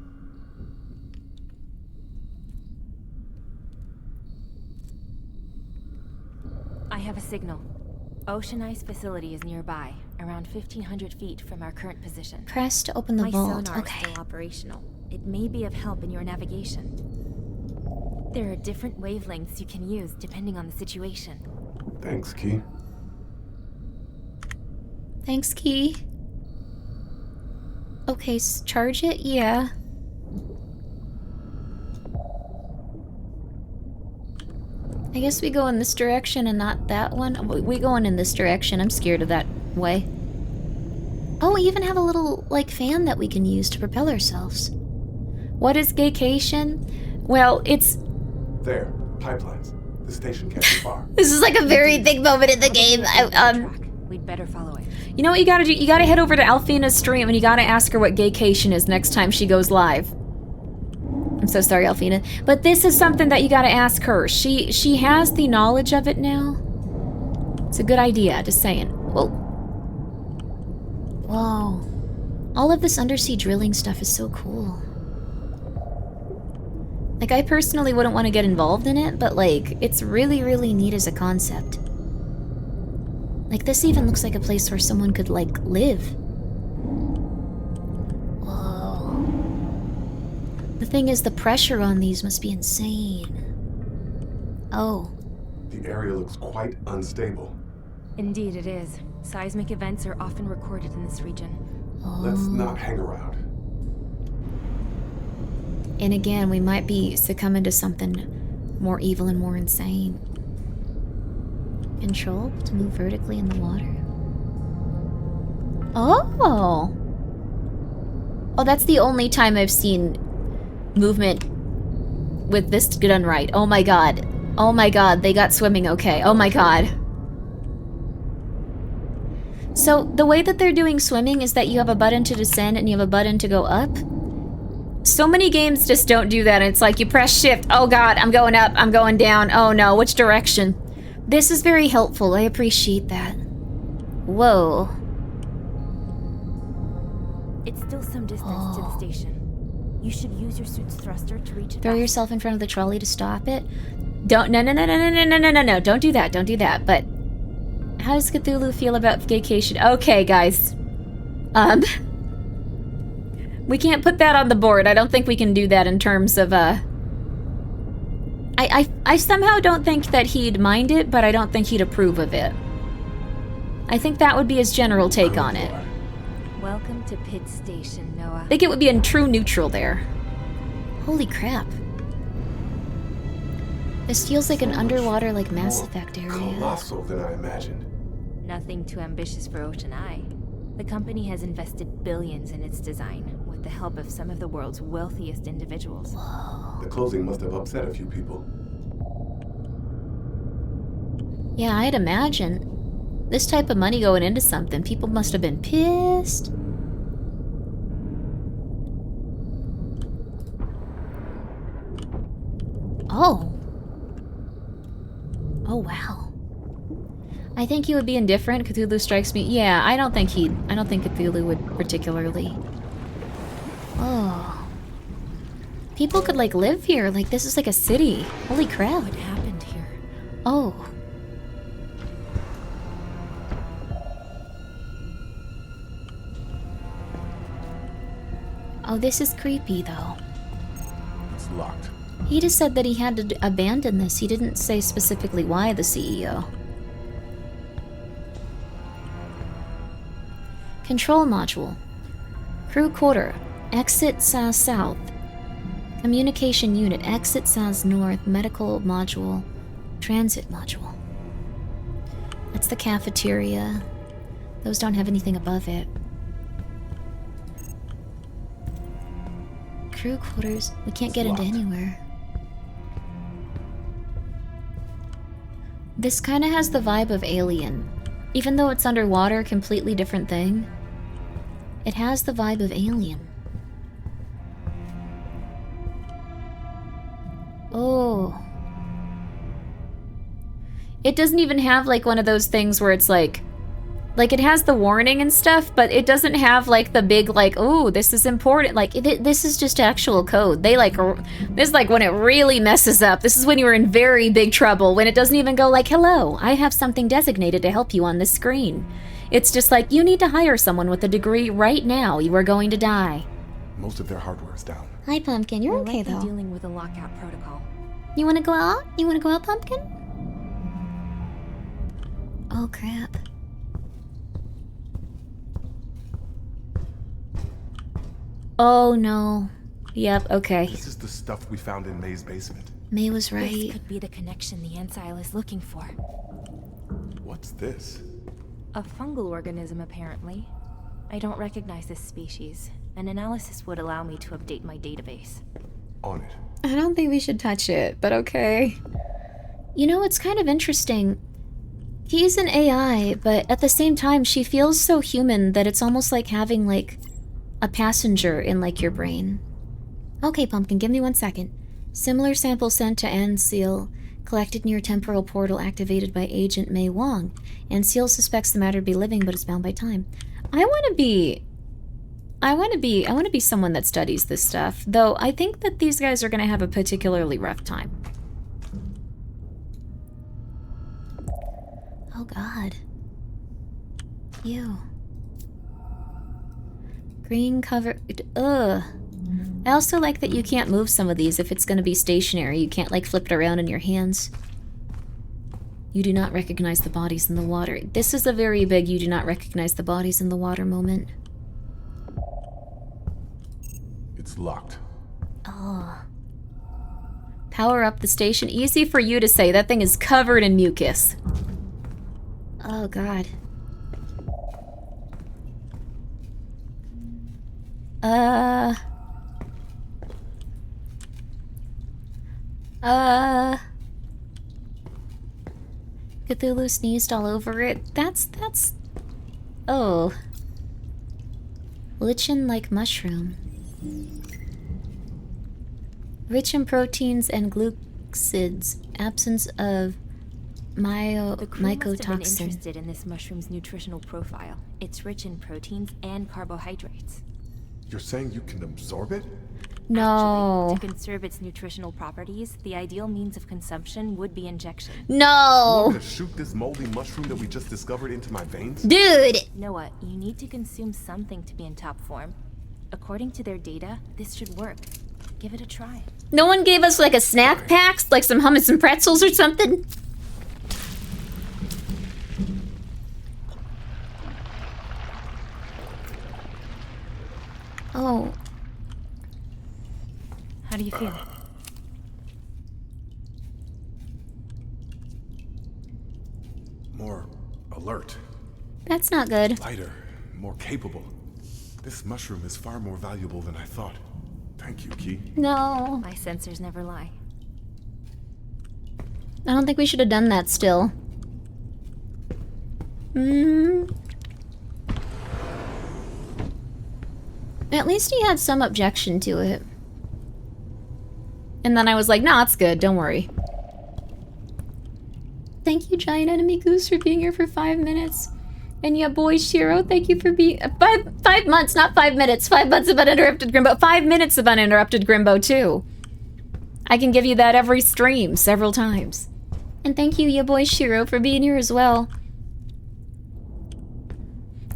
I have a signal. Ocean Ice facility is nearby, around 1,500 feet from our current position. Press to open the My vault. sonar Okay. is still operational. It may be of help in your navigation. There are different wavelengths you can use depending on the situation. Thanks, Key. Thanks, Key. Okay, charge it? Yeah. I guess we go in this direction and not that one. We going in this direction. I'm scared of that way. Oh, we even have a little, like, fan that we can use to propel ourselves. What is gaycation? Well, it's... There. Pipelines. The station can't be far. This is like a very big moment in the game. We'd better follow it. You know what you gotta do? You gotta head over to Alfina's stream and you gotta ask her what gaycation is next time she goes live. I'm so sorry, Alfina. But this is something that you gotta ask her. She has the knowledge of it now. It's a good idea, just saying. Whoa. Whoa. All of this undersea drilling stuff is so cool. Like, I personally wouldn't want to get involved in it, but, like, it's really, really neat as a concept. Like, this even looks like a place where someone could, like, live. Whoa. The thing is, the pressure on these must be insane. Oh. The area looks quite unstable. Indeed it is. Seismic events are often recorded in this region. Let's not hang around. And again, we might be succumbing to something more evil and more insane. Control to move vertically in the water. Oh! Oh, that's the only time I've seen movement with this done right. Oh my god. Oh my god, they got swimming okay. Oh my god. So, the way that they're doing swimming is that you have a button to descend and you have a button to go up. So many games just don't do that. It's like you press shift. Oh god, I'm going up, I'm going down. Oh no, which direction? This is very helpful. I appreciate that. Whoa. It's still some distance to the station. You should use your suit's thruster to reach it. Throw yourself in front of the trolley to stop it. Don't, no, don't do that, don't do that. But how does Cthulhu feel about vacation? Okay, guys. We can't put that on the board. I don't think we can do that in terms of, I somehow don't think that he'd mind it, but I don't think he'd approve of it. I think that would be his general take on it. Welcome to Pit Station, Noah. I think it would be in true neutral there. Holy crap. This feels like an underwater, like, Mass Effect area. Colossal than I imagined. Nothing too ambitious for Ocean Eye. The company has invested billions in its design, with the help of some of the world's wealthiest individuals. Whoa. The closing must have upset a few people. Yeah, I'd imagine. This type of money going into something, people must have been pissed. Oh. Oh, wow. I think he would be indifferent. Cthulhu strikes me. Yeah, I don't think Cthulhu would particularly. Oh. People could, like, live here. Like, this is like a city. Holy crap. What happened here? Oh. Oh, this is creepy, though. It's locked. He just said that he had to abandon this. He didn't say specifically why, the CEO. Control module. Crew quarter. Exit south. Communication unit. Exit south north. Medical module. Transit module. That's the cafeteria. Those don't have anything above it. Crew quarters. We can't get into anywhere. This kind of has the vibe of Alien. Even though it's underwater, completely different thing. It has the vibe of Alien. Oh. It doesn't even have like one of those things where it's like it has the warning and stuff, but it doesn't have like the big like, oh, this is important. Like this is just actual code. They like, this is like when it really messes up. This is when you are in very big trouble, when it doesn't even go like, hello, I have something designated to help you on this screen. It's just like, you need to hire someone with a degree right now. You are going to die. Most of their hardware is down. Hi, Pumpkin. You're okay, though. Dealing with a lockout protocol. You want to go out? You want to go out, Pumpkin? Oh, crap. Oh, no. Yep, okay. This is the stuff we found in May's basement. May was right. This could be the connection the Ansile is looking for. What's this? A fungal organism, apparently. I don't recognize this species. An analysis would allow me to update my database. On it. I don't think we should touch it, but okay. You know, it's kind of interesting. He's an AI, but at the same time, she feels so human that it's almost like having, like, a passenger in, like, your brain. Okay, Pumpkin, give me 1 second. Similar sample sent to Anseal, collected near temporal portal activated by Agent May Wong. Anseal suspects the matter to be living, but is bound by time. I want to be someone that studies this stuff, though I think that these guys are going to have a particularly rough time. Oh god. Ew. Green cover. Ugh. I also like that you can't move some of these if it's going to be stationary. You can't, like, flip it around in your hands. You do not recognize the bodies in the water. This is a very big you do not recognize the bodies in the water moment. It's locked. Oh. Power up the station. Easy for you to say. That thing is covered in mucus. Oh, God. Cthulhu sneezed all over it. That's... Oh. Lichen-like mushroom. Rich in proteins and glucids. Absence of The crew must have been mycotoxin. interested in this mushroom's nutritional profile. It's rich in proteins and carbohydrates. You're saying you can absorb it? No. Actually, to conserve its nutritional properties, the ideal means of consumption would be injection. You No! want me to shoot this moldy mushroom that we just discovered into my veins? Dude! Noah, you need to consume something to be in top form. According to their data, this should work. Give it a try. No one gave us like a snack pack? Like some hummus and pretzels or something? Oh. How do you feel? More alert, That's not good. lighter, more capable. This mushroom is far more valuable than I thought. Thank you, Key. No. My sensors never lie. I don't think we should have done that still. At least he had some objection to it. And then I was like, nah, it's good, don't worry. Thank you, Giant Enemy Goose, for being here for 5 minutes. And yeah, boy, Shiro, thank you for being... 5 months, not 5 minutes. 5 months of uninterrupted Grimbo. 5 minutes of uninterrupted Grimbo, too. I can give you that every stream, several times. And thank you, ya boy Shiro, for being here as well.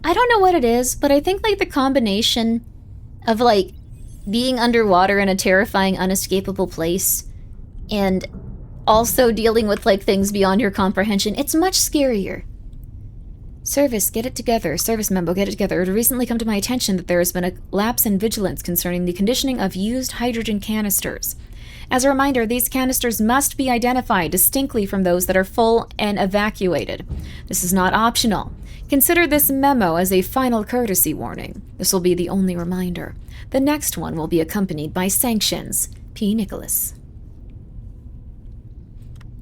I don't know what it is, but I think, like, the combination of, like, being underwater in a terrifying, unescapable place and also dealing with, like, things beyond your comprehension, it's much scarier. Service, get it together. Service memo, get it together. It had recently come to my attention that there has been a lapse in vigilance concerning the conditioning of used hydrogen canisters. As a reminder, these canisters must be identified distinctly from those that are full and evacuated. This is not optional. Consider this memo as a final courtesy warning. This will be the only reminder. The next one will be accompanied by sanctions. P. Nicholas.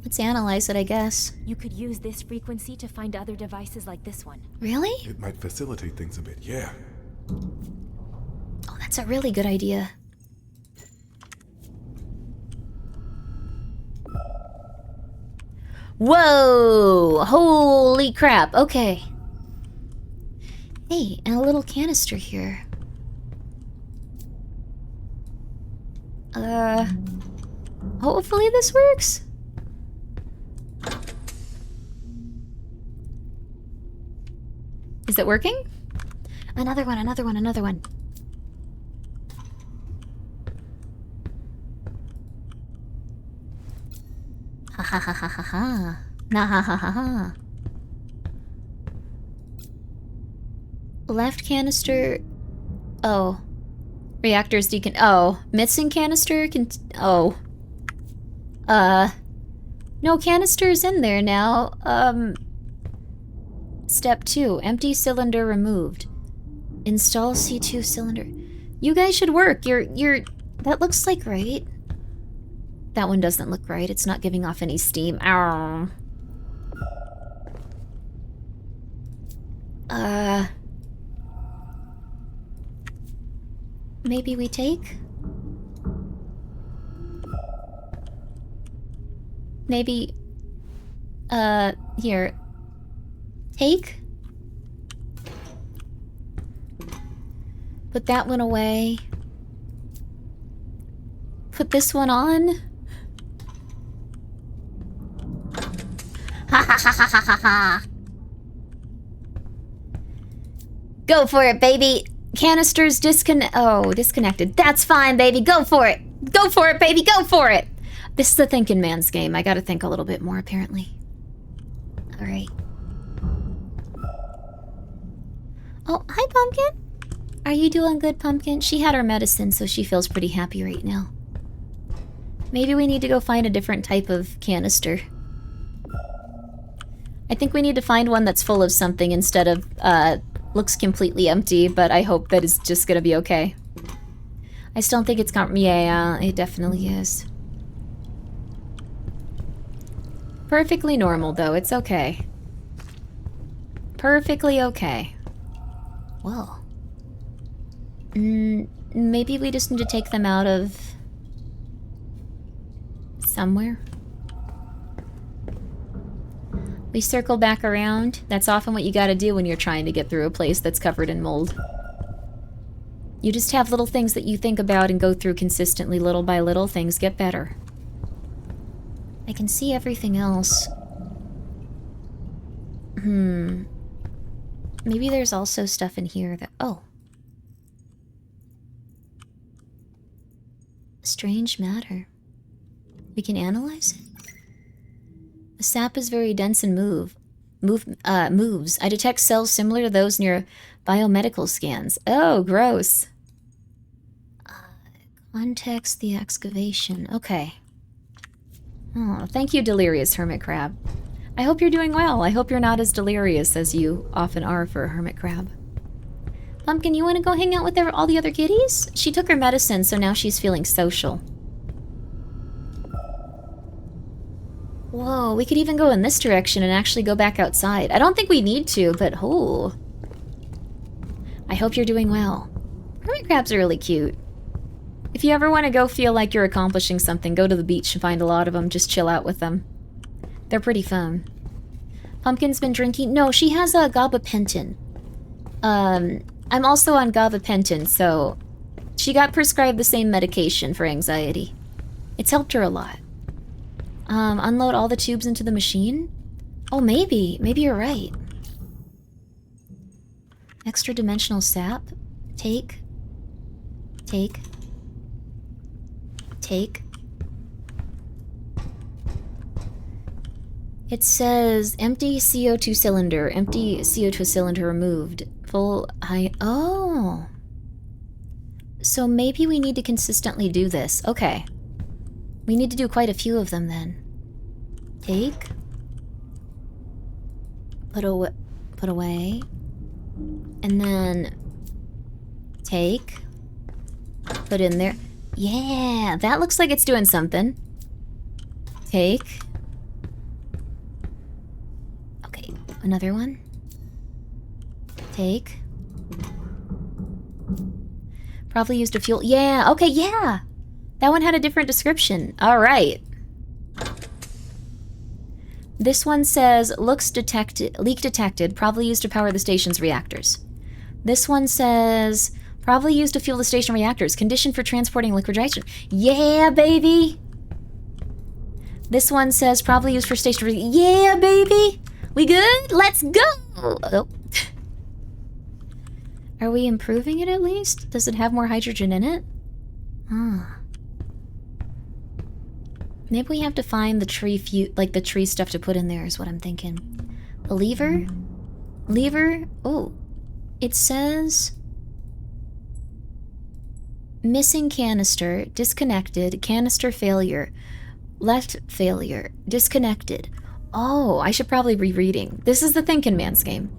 Let's analyze it, I guess. You could use this frequency to find other devices like this one. Really? It might facilitate things a bit, yeah. Oh, that's a really good idea. Whoa! Holy crap, okay. Hey, and a little canister here. Hopefully this works? Is it working? Another one, another one, another one. Ha ha ha ha ha ha. Nah ha ha ha ha. Left canister. Oh. Reactors decon. Oh. Missing canister can. Oh. No canisters in there now. Step 2. Empty cylinder removed. Install C2 cylinder. You guys should work. You're. That looks like right. That one doesn't look right. It's not giving off any steam. Ow. Maybe we take? Maybe, here. Take? Put that one away. Put this one on. Ha ha ha ha ha ha ha. Go for it, baby. Canisters disconnected. That's fine, baby. Go for it. Go for it, baby. Go for it. This is the thinking man's game. I gotta think a little bit more, apparently. Alright. Oh, hi, Pumpkin. Are you doing good, Pumpkin? She had her medicine, so she feels pretty happy right now. Maybe we need to go find a different type of canister. I think we need to find one that's full of something instead of, looks completely empty, but I hope that it's just gonna be okay. I still don't think it's yeah, it definitely is. Perfectly normal, though. It's okay. Perfectly okay. Well. Maybe we just need to take them out of... somewhere. We circle back around. That's often what you gotta do when you're trying to get through a place that's covered in mold. You just have little things that you think about and go through consistently, little by little. Things get better. I can see everything else. Maybe there's also stuff in here that... Oh. Strange matter. We can analyze it? The sap is very dense and moves. I detect cells similar to those near biomedical scans. Oh, gross. Context the excavation. Okay. Oh, thank you, delirious hermit crab. I hope you're doing well. I hope you're not as delirious as you often are for a hermit crab. Pumpkin, you want to go hang out with all the other kitties? She took her medicine, so now she's feeling social. Whoa, we could even go in this direction and actually go back outside. I don't think we need to, but oh. I hope you're doing well. Hermit crabs are really cute. If you ever want to go feel like you're accomplishing something, go to the beach and find a lot of them. Just chill out with them. They're pretty fun. Pumpkin's been drinking... No, she has a gabapentin. I'm also on gabapentin, so... She got prescribed the same medication for anxiety. It's helped her a lot. Unload all the tubes into the machine? Oh, maybe. Maybe you're right. Extra dimensional sap. Take. Take. Take. It says empty CO2 cylinder. Empty CO2 cylinder removed. Full high. Oh. So maybe we need to consistently do this. Okay. We need to do quite a few of them then. Take. Put away. And then take. Put in there. Yeah, that looks like it's doing something. Take. Another one. Take. Probably used to fuel. Yeah, okay, yeah! That one had a different description. Alright. This one says, leak detected, probably used to power the station's reactors. This one says, probably used to fuel the station reactors, conditioned for transporting liquid hydrogen. Yeah, baby! This one says, probably used for station... Yeah, baby! We good? Let's go! Oh. Are we improving it at least? Does it have more hydrogen in it? Ah. Maybe we have to find the tree the tree stuff to put in there is what I'm thinking. The lever? Lever? Oh. It says... Missing canister, disconnected, canister failure, left failure, disconnected. Oh, I should probably be reading. This is the Thinking Man's game.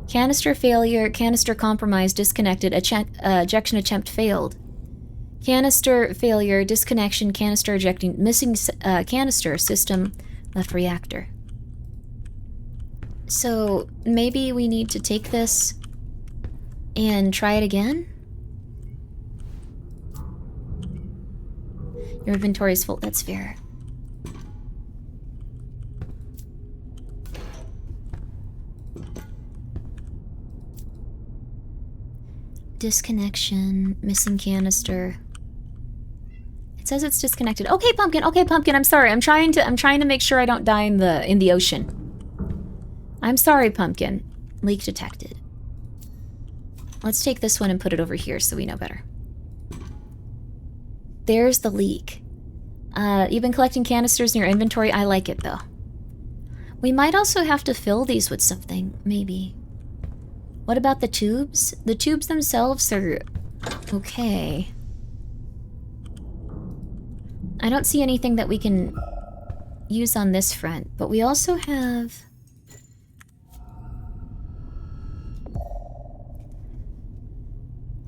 Canister failure, canister compromised, disconnected, ejection attempt failed. Canister failure, disconnection, canister ejecting, missing canister, system, left reactor. So maybe we need to take this and try it again? Your inventory is full. That's fair. Disconnection, missing canister. It says it's disconnected. Okay, Pumpkin. Okay, Pumpkin. I'm sorry. I'm trying to make sure I don't die in the ocean. I'm sorry, Pumpkin. Leak detected. Let's take this one and put it over here so we know better. There's the leak. You've been collecting canisters in your inventory. I like it, though. We might also have to fill these with something, maybe. What about the tubes? The tubes themselves are... okay. I don't see anything that we can use on this front, but we also have...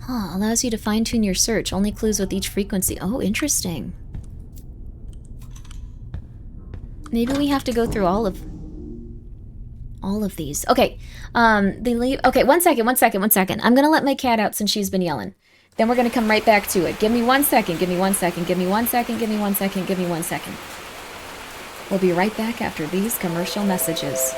Huh, allows you to fine-tune your search. Only clues with each frequency. Oh, interesting. Maybe we have to go through all of these. Okay, they leave. Okay, one second. I'm gonna let my cat out since she's been yelling. Then we're gonna come right back to it. Give me 1 second. Give me 1 second. Give me 1 second. Give me 1 second. Give me 1 second. We'll be right back after these commercial messages.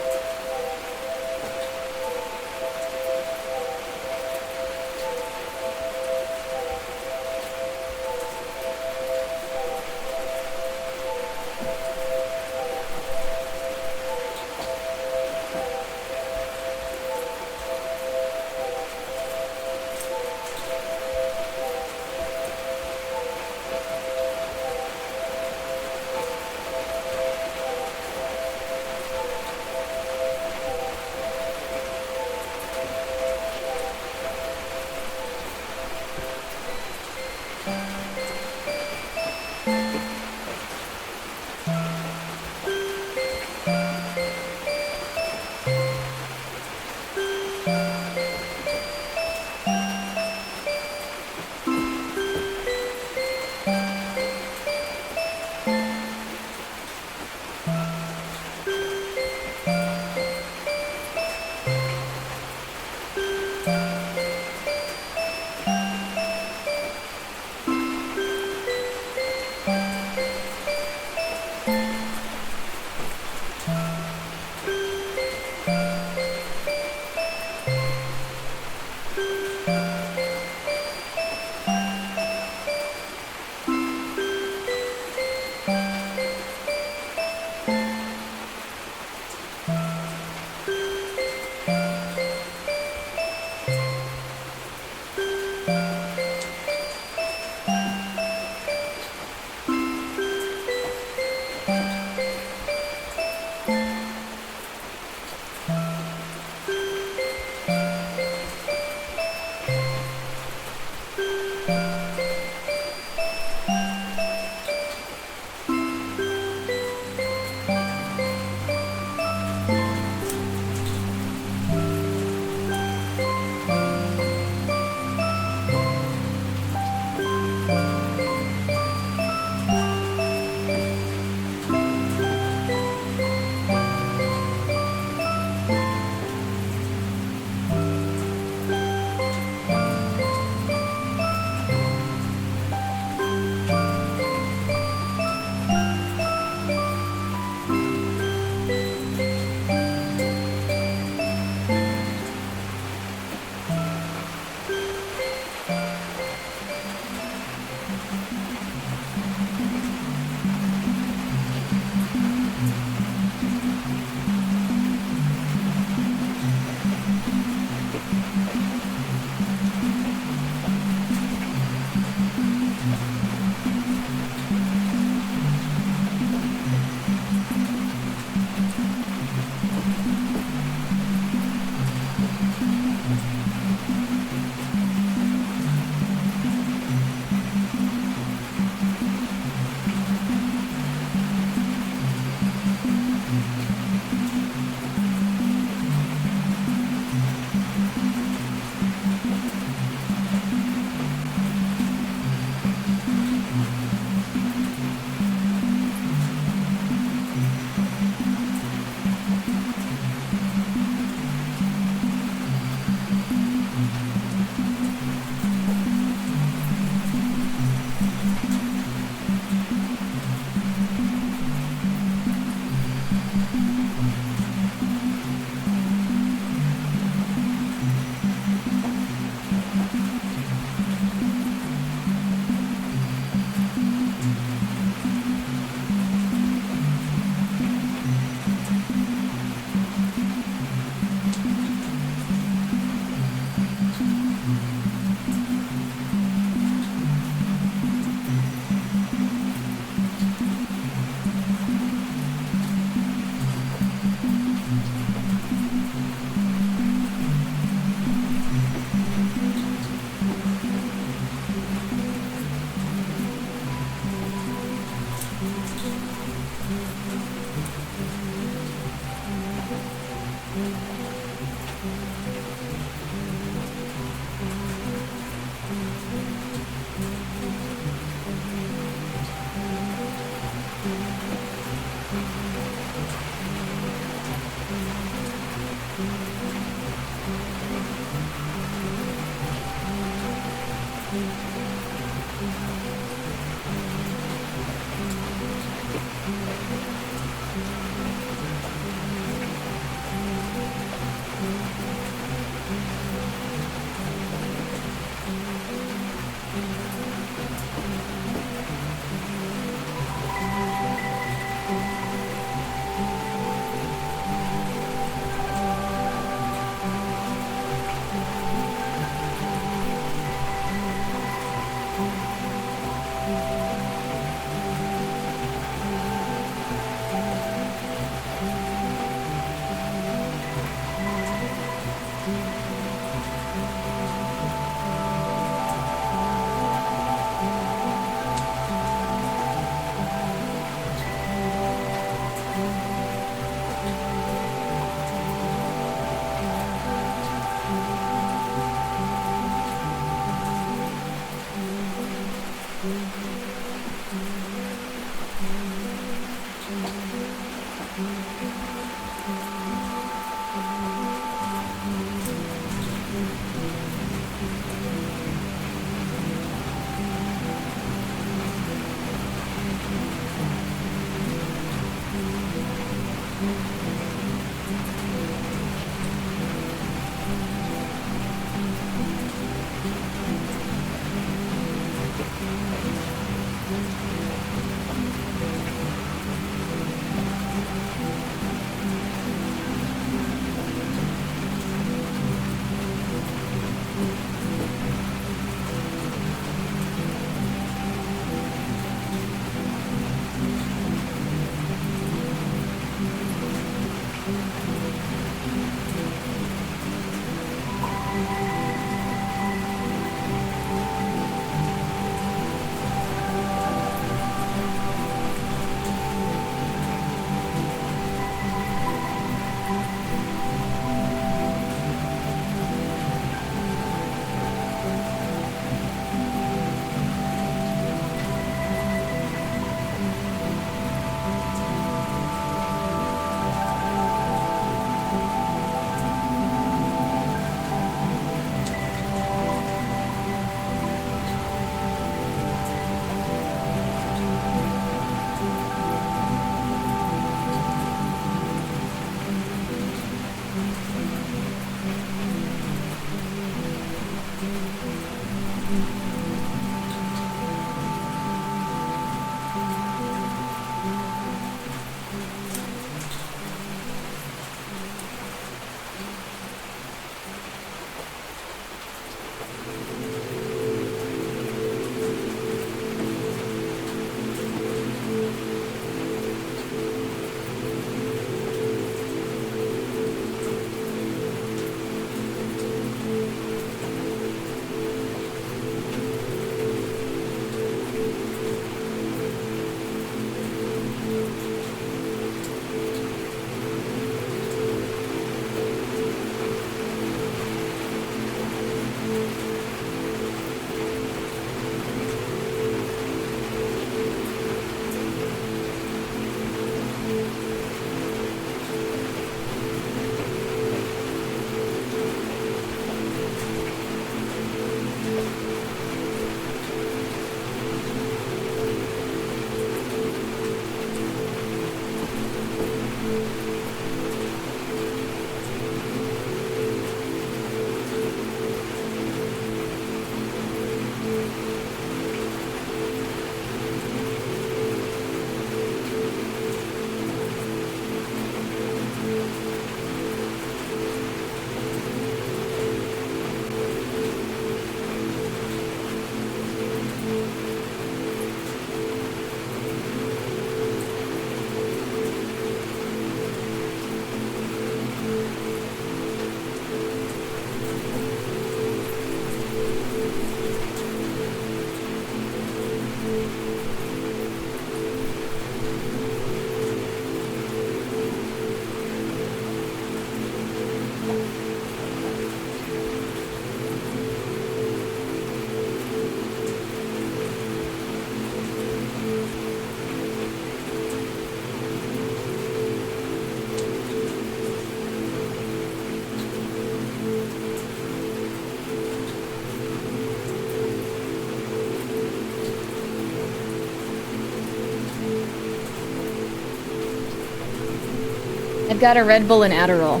I've got a Red Bull and Adderall.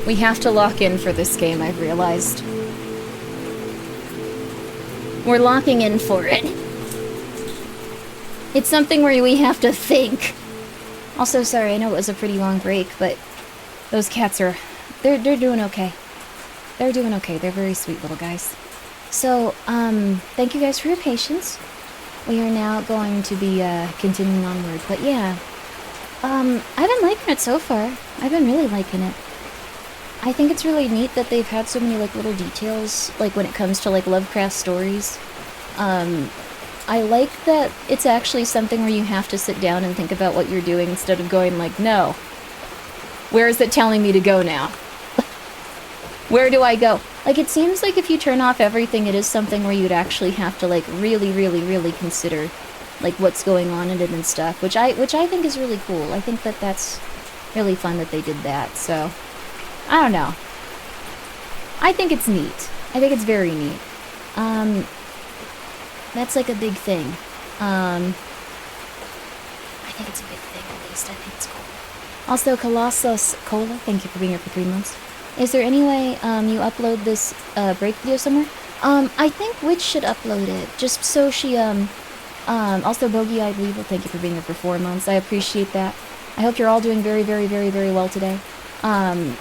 We have to lock in for this game, I've realized. We're locking in for it. It's something where we have to think. Also, sorry, I know it was a pretty long break, but those cats are... They're doing okay. They're doing okay. They're very sweet little guys. So, thank you guys for your patience. we are now going to be continuing onward. But yeah, I've been liking it so far. I've been really liking it. I think it's really neat that they've had so many like little details, like when it comes to like Lovecraft stories. I like that it's actually something where you have to sit down and think about what you're doing instead of going like, no, where is it telling me to go now? Where do I go? Like, it seems like if you turn off everything, it is something where you'd actually have to like really, really, really consider like what's going on in it and stuff, which I think is really cool. I think that that's really fun that they did that. So I don't know. I think it's neat. I think it's very neat. That's like a big thing. I think it's a big thing, at least. I think it's cool. Also, Colossus Cola, thank you for being here for 3 months. Is there any way you upload this break video somewhere? I think Witch should upload it, just so she, also Bogey-Eyed Weevil, thank you for being here for 4 months. I appreciate that. I hope you're all doing very, very, very, very well today. I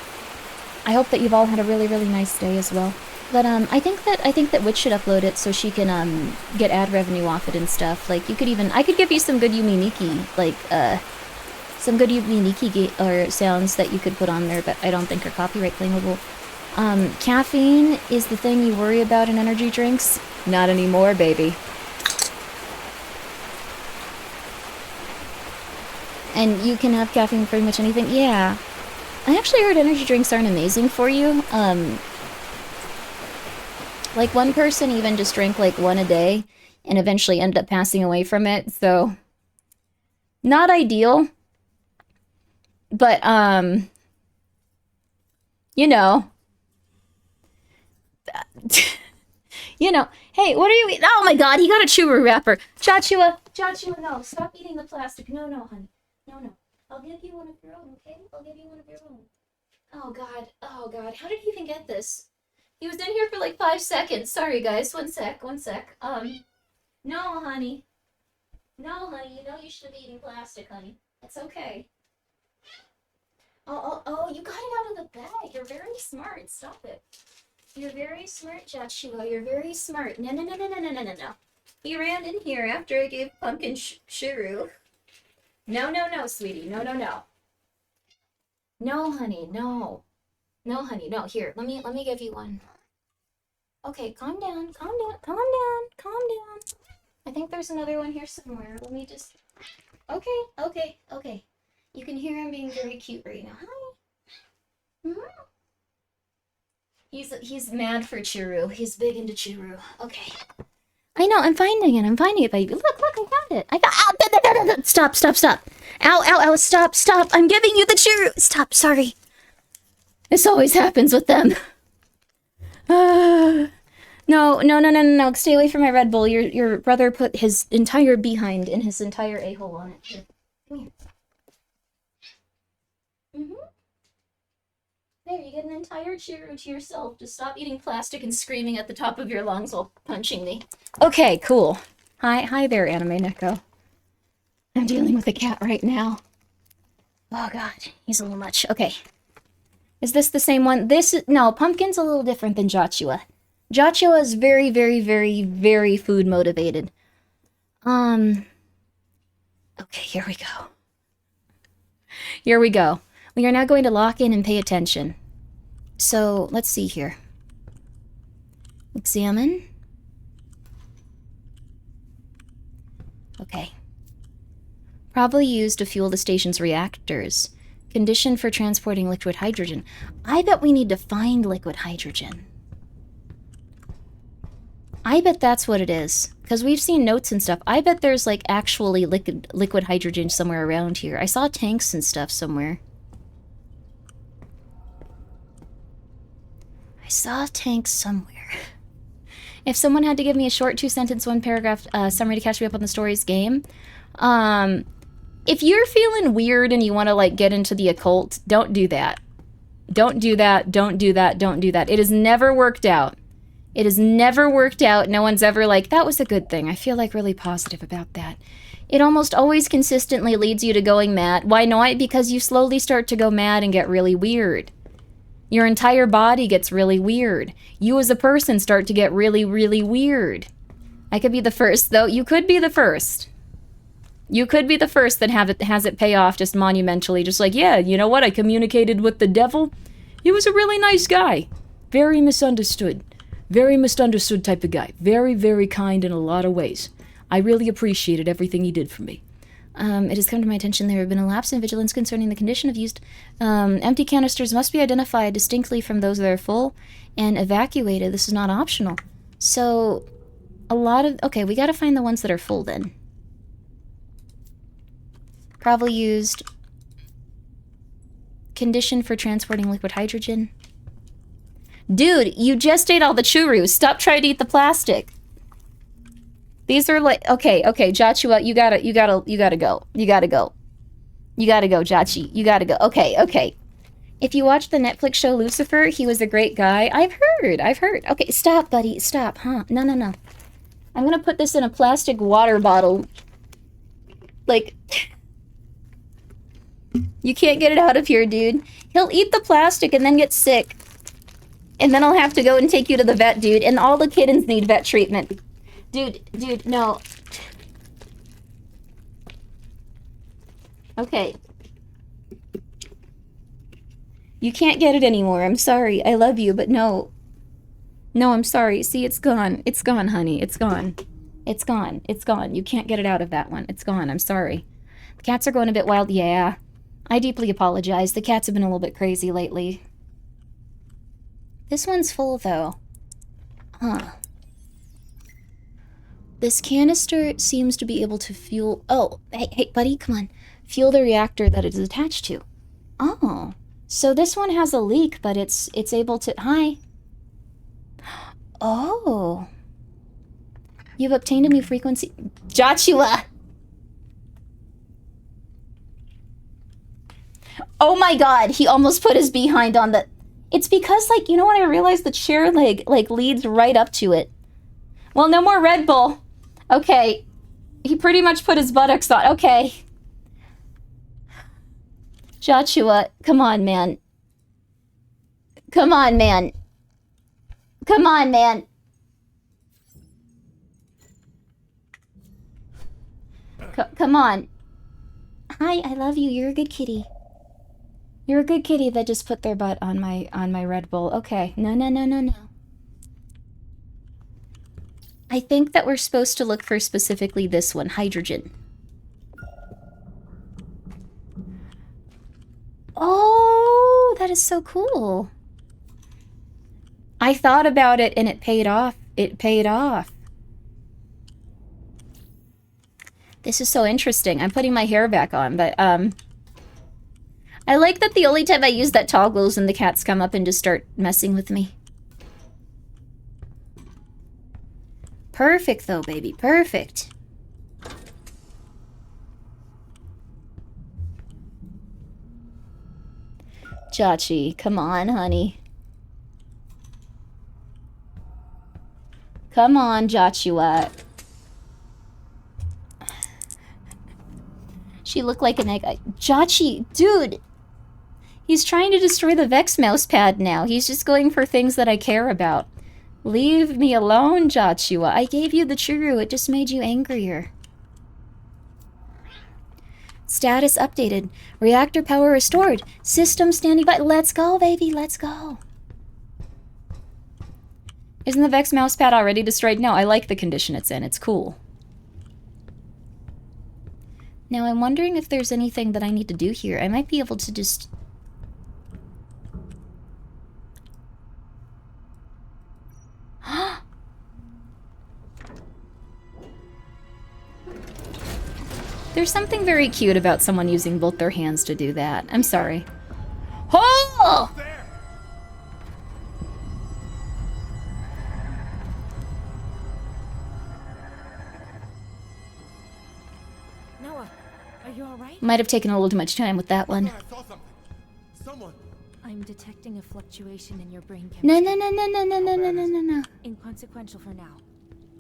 hope that you've all had a really, really nice day as well. But I think that Witch should upload it so she can get ad revenue off it and stuff. Like, you could even, I could give you some good Yuminiki, like some good Yuminiki or sounds that you could put on there, but I don't think are copyright claimable. Caffeine is the thing you worry about in energy drinks. Not anymore, baby. And you can have caffeine for pretty much anything. Yeah. I actually heard energy drinks aren't amazing for you. Like, one person even just drank, like, one a day and eventually ended up passing away from it, so not ideal. But, you know. You know. Hey, what are you eating? Oh my god, he got a churu wrapper. Joshua, no. Stop eating the plastic. No, honey. No. I'll give you one of your own, okay? I'll give you one of your own. Oh god. How did he even get this? He was in here for like 5 seconds. Sorry, guys. One sec. No, honey. You know you shouldn't be eating plastic, honey. It's okay. Oh, you got it out of the bag. You're very smart. Stop it. You're very smart, Joshua. You're very smart. No. He ran in here after I gave Pumpkin Shuru. No, sweetie. No. No, honey, no. No, honey, no. Here, let me give you one. Okay, calm down. I think there's another one here somewhere. Let me just... Okay. You can hear him being very cute right now. Hi. He's mad for Churu. He's big into Churu. Okay. I know, I'm finding it, baby. Look, I found it. Ow, stop. Ow, stop. I'm giving you the Churu. Stop, sorry. This always happens with them. No. Stay away from my Red Bull. Your brother put his entire behind and his entire a-hole on it. Here. Come here. There, you get an entire Churu to yourself. Just stop eating plastic and screaming at the top of your lungs while punching me. Okay, cool. Hi there, Anime Neko. I'm dealing with a cat right now. Oh god, he's a little much. Okay. Is this the same one? No, Pumpkin's a little different than Joshua. Joshua is very, very, very, very food motivated. Okay, here we go. We are now going to lock in and pay attention. So, let's see here. Examine. Okay. Probably used to fuel the station's reactors. Conditioned for transporting liquid hydrogen. I bet we need to find liquid hydrogen. I bet that's what it is. Because we've seen notes and stuff. I bet there's, like, actually liquid hydrogen somewhere around here. I saw tanks and stuff somewhere. If someone had to give me a short 2-sentence, 1-paragraph summary to catch me up on the story's game, if you're feeling weird and you want to, like, get into the occult, don't do that. Don't do that. It has never worked out. No one's ever like, that was a good thing. I feel, like, really positive about that. It almost always consistently leads you to going mad. Why not? Because you slowly start to go mad and get really weird. Your entire body gets really weird. You as a person start to get really, really weird. I could be the first, though. You could be the first. You could be the first that has it pay off just monumentally. Just like, yeah, you know what? I communicated with the devil. He was a really nice guy. Very misunderstood. Very misunderstood type of guy. Very, very kind in a lot of ways. I really appreciated everything he did for me. It has come to my attention there have been a lapse in vigilance concerning the condition of used empty canisters must be identified distinctly from those that are full and evacuated. This is not optional. So, a lot of... Okay, we gotta find the ones that are full then. Probably used... Condition for transporting liquid hydrogen. Dude, you just ate all the churros. Stop trying to eat the plastic. These are like... Okay, Joshua, you gotta go. You gotta go, Jachi. You gotta go. Okay. If you watch the Netflix show Lucifer, he was a great guy. I've heard. Okay, stop, buddy. Stop, huh? No. I'm gonna put this in a plastic water bottle. Like... You can't get it out of here, dude. He'll eat the plastic and then get sick. And then I'll have to go and take you to the vet, dude. And all the kittens need vet treatment. Dude, no. Okay. You can't get it anymore. I'm sorry. I love you, but no. No, I'm sorry. See, it's gone. It's gone, honey. It's gone. It's gone. You can't get it out of that one. It's gone. I'm sorry. The cats are going a bit wild. Yeah. I deeply apologize. The cats have been a little bit crazy lately. This one's full, though. Huh. This canister seems to be able to fuel... Oh, hey, buddy, come on. Fuel the reactor that it is attached to. Oh. So this one has a leak, but it's able to... Hi. Oh. You've obtained a new frequency... Joshua! Oh my god, he almost put his behind on the... It's because, like, you know what I realized? The chair leg, like, leads right up to it. Well, no more Red Bull. Okay. He pretty much put his buttocks on. Okay. Joshua, come on, man. Come on, man. Come on, man. Come on. Hi, I love you. You're a good kitty. You're a good kitty that just put their butt on my Red Bull. Okay. No. I think that we're supposed to look for specifically this one, hydrogen. Oh, that is so cool. I thought about it and it paid off. It paid off. This is so interesting. I'm putting my hair back on, but I like that the only time I use that toggle is when the cats come up and just start messing with me. Perfect, though, baby. Perfect. Chachi, come on, honey. Come on, Joshua. She looked like an egg. Jachi, dude! He's trying to destroy the Vex mouse pad now. He's just going for things that I care about. Leave me alone, Joshua. I gave you the churro. It just made you angrier. Status updated. Reactor power restored. System standing by. Let's go, baby. Let's go. Isn't the Vex mouse pad already destroyed? No, I like the condition it's in. It's cool. Now, I'm wondering if there's anything that I need to do here. I might be able to just... There's something very cute about someone using both their hands to do that. I'm sorry. Oh! Noah, are you all right? Might have taken a little too much time with that one. I saw something. Someone. I'm detecting a fluctuation in your brain chemistry. No. Inconsequential for now.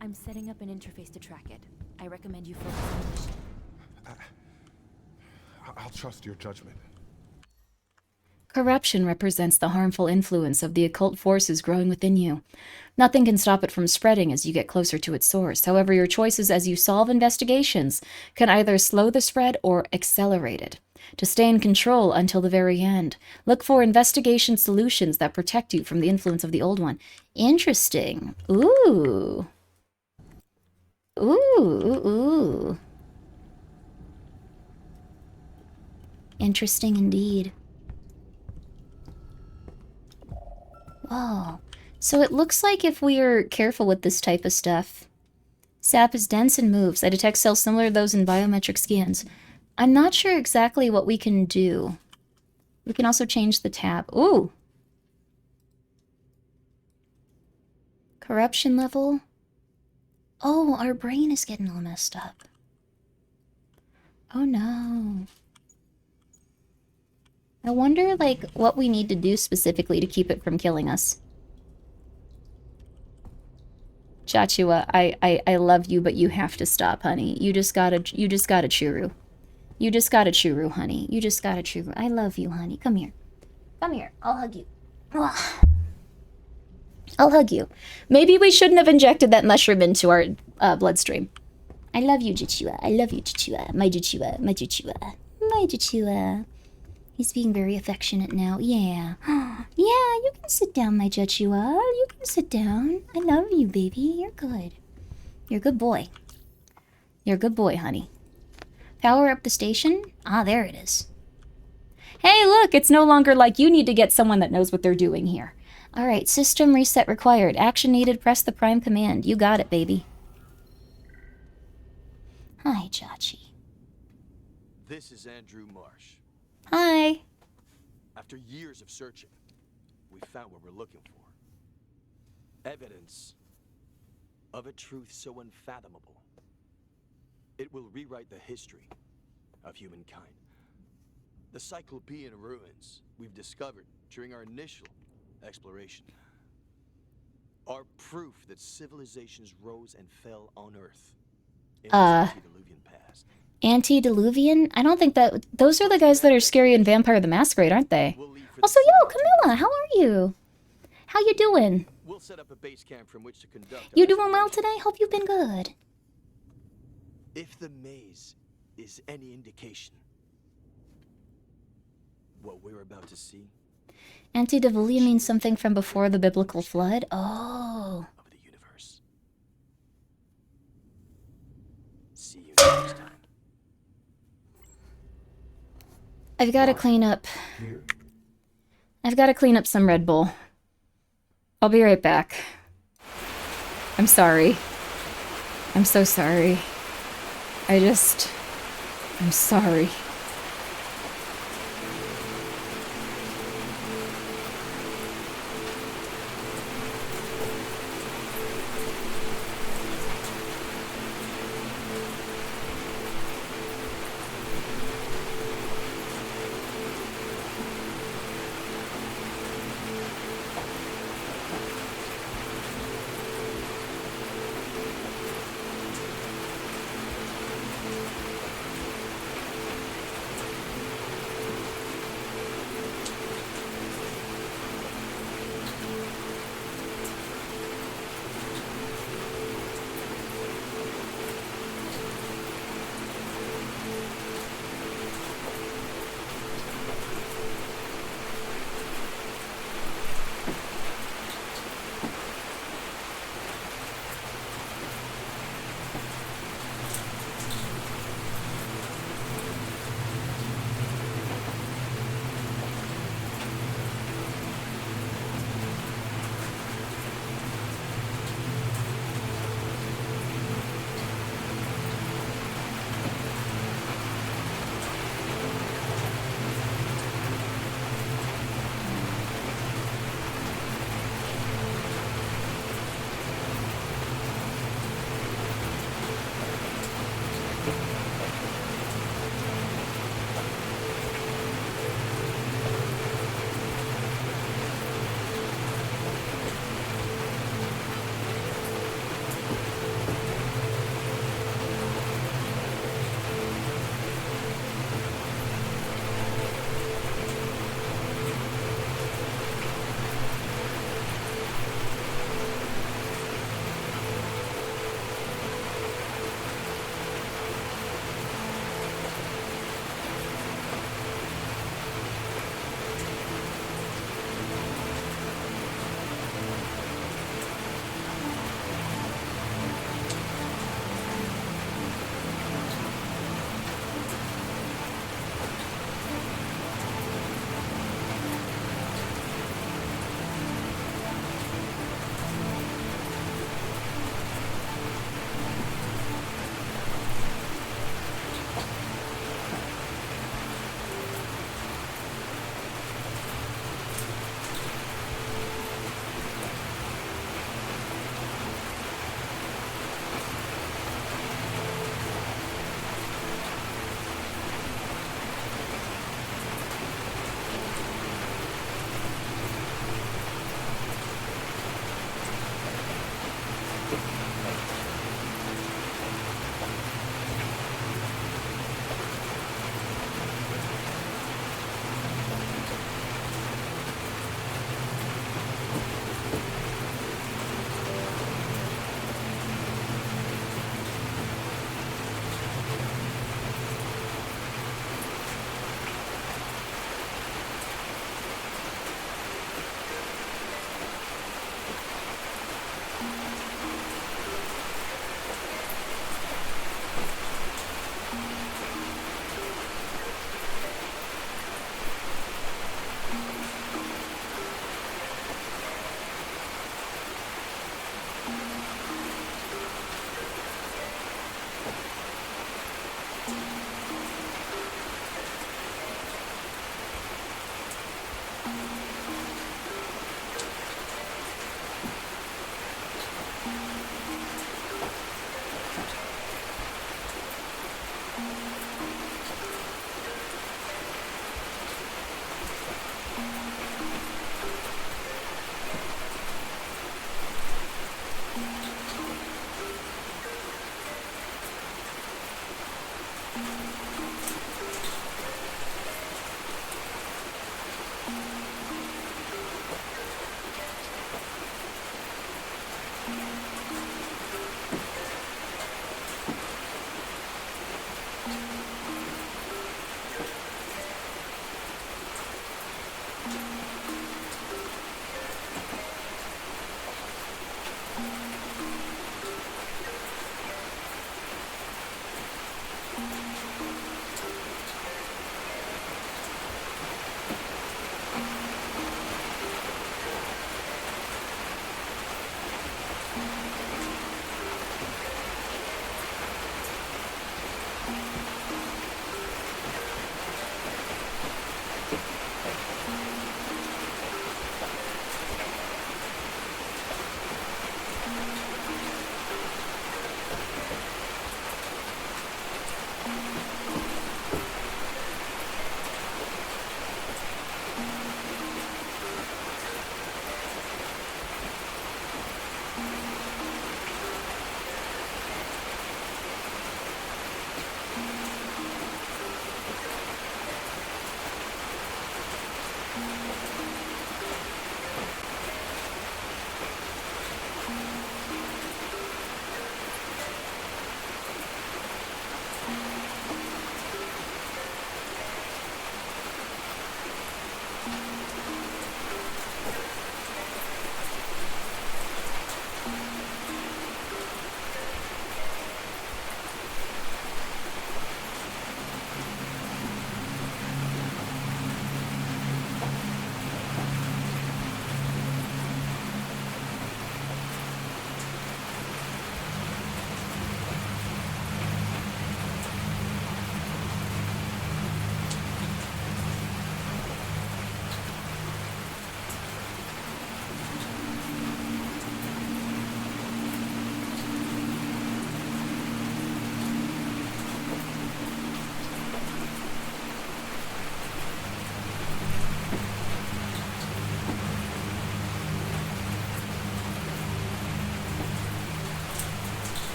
I'm setting up an interface to track it. I recommend you focus on the mission. I'll trust your judgment. Corruption represents the harmful influence of the occult forces growing within you. Nothing can stop it from spreading as you get closer to its source. However, your choices as you solve investigations can either slow the spread or accelerate it. To stay in control until the very end, look for investigation solutions that protect you from the influence of the old one. Interesting. Ooh. Ooh. Interesting indeed. Whoa. So it looks like if we are careful with this type of stuff, sap is dense and moves. I detect cells similar to those in biometric scans. I'm not sure exactly what we can do. We can also change the tab. Ooh. Corruption level. Oh, our brain is getting all messed up. Oh no. I wonder, like, what we need to do specifically to keep it from killing us. Chachua, I love you, but you have to stop, honey. You just got a churu. You just got a churu, honey. You just got a churu. I love you, honey. Come here. Come here. I'll hug you. I'll hug you. Maybe we shouldn't have injected that mushroom into our bloodstream. I love you, Chachua. I love you, Chachua. My Chachua. My Chachua. My Chachua. He's being very affectionate now. Yeah. Yeah, you can sit down, my Chachua. You can sit down. I love you, baby. You're good. You're a good boy. You're a good boy, honey. Power up the station? Ah, there it is. Hey, look! It's no longer like you need to get someone that knows what they're doing here. Alright, system reset required. Action needed, press the prime command. You got it, baby. Hi, Chachi. This is Andrew Marsh. Hi. After years of searching, we found what we're looking for. Evidence of a truth so unfathomable. It will rewrite the history of humankind. The Cyclopean ruins we've discovered during our initial exploration are proof that civilizations rose and fell on Earth in the antediluvian past. Antediluvian? I don't think that... Those are the guys that are scary in Vampire the Masquerade, aren't they? Also, yo, Camilla, how are you? How you doing? We'll set up a base camp from which to conduct. You doing well today? Hope you've been good. If the maze is any indication, what we're about to see... Antediluvian means something from before the biblical flood? Oh. Of the universe. See you next time. I've got to clean up... I've got to clean up some Red Bull. I'll be right back. I'm sorry. I'm so sorry. I'm sorry.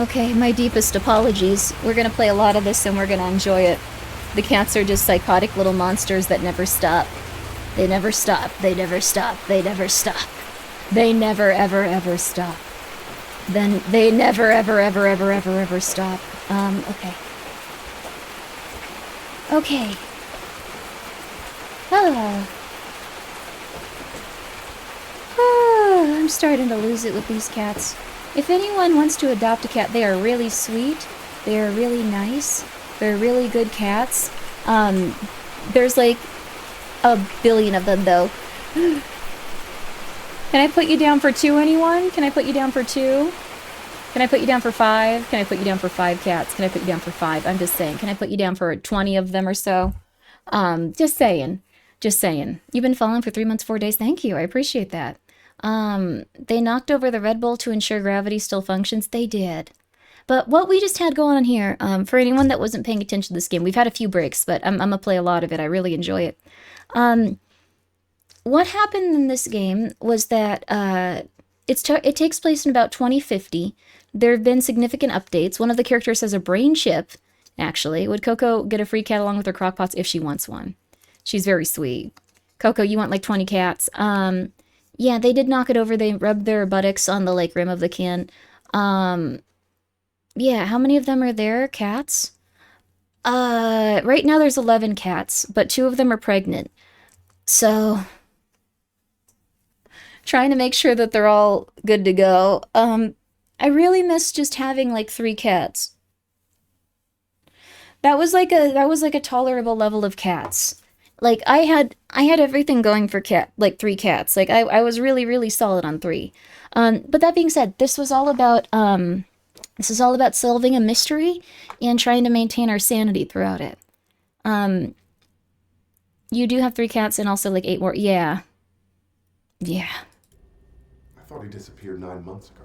Okay, my deepest apologies. We're gonna play a lot of this and we're gonna enjoy it. The cats are just psychotic little monsters that never stop. They never stop. They never stop. They never stop. They never ever ever stop. Then they never ever ever ever ever ever stop. Okay. Okay. I'm starting to lose it with these cats. If anyone wants to adopt a cat, they are really sweet. They are really nice. They're really good cats. There's like a billion of them though. Can I put you down for 2, anyone? Can I put you down for 2? Can I put you down for 5? Can I put you down for 5 cats? Can I put you down for 5? I'm just saying. Can I put you down for 20 of them or so? Just saying. Just saying. You've been following for 3 months, 4 days. Thank you. I appreciate that. They knocked over the Red Bull to ensure gravity still functions. They did. But what we just had going on here, for anyone that wasn't paying attention to this game, we've had a few breaks, but I'm gonna play a lot of it. I really enjoy it. What happened in this game was that it takes place in about 2050. There have been significant updates. One of the characters has a brain chip, actually. Would Coco get a free cat along with her crockpots if she wants one? She's very sweet. Coco, you want like 20 cats? Yeah, they did knock it over. They rubbed their buttocks on the like rim of the can. Yeah, how many of them are there? Cats? Right now there's 11 cats, but 2 of them are pregnant. So, trying to make sure that they're all good to go. I really miss just having like 3 cats. That was like a tolerable level of cats. Like I had everything going for 3 cats. Like I was really, really solid on 3. But that being said, this is all about solving a mystery and trying to maintain our sanity throughout it. You do have 3 cats and also like 8 more. Yeah. Yeah. I thought he disappeared 9 months ago.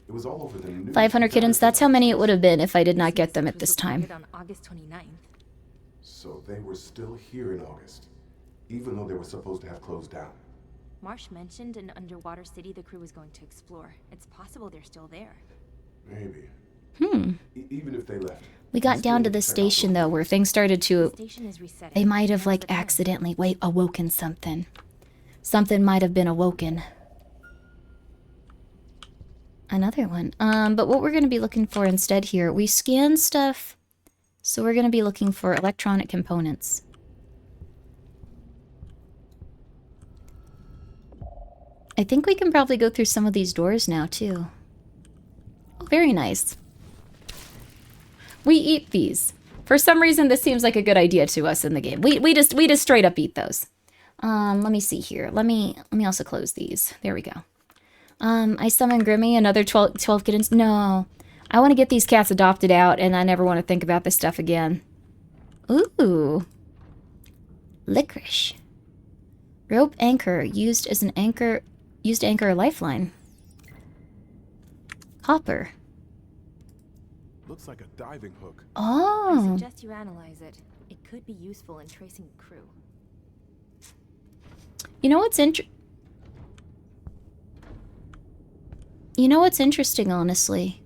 It was all over the news. 500 kittens. That's how many it would have been if I did not get them at this time. On August 29th. So they were still here in August, even though they were supposed to have closed down. Marsh mentioned an underwater city the crew was going to explore. It's possible they're still there. Maybe. Hmm. Even if they left. We got down to the station, though, where things started to... They might have, like, accidentally awoken something. Something might have been awoken. Another one. But what we're going to be looking for instead here, we scan stuff, so we're going to be looking for electronic components. I think we can probably go through some of these doors now, too. Oh, very nice. We eat these. For some reason, this seems like a good idea to us in the game. We just straight up eat those. Let me see here. Let me also close these. There we go. I summon Grimmi, another 12 kittens. No. I want to get these cats adopted out, and I never want to think about this stuff again. Ooh. Licorice. Rope anchor used as an anchor... Used to anchor a lifeline. Copper. Looks like a diving hook. I Oh. suggest you analyze it. It could be useful in tracing the crew. You know what's interesting, honestly?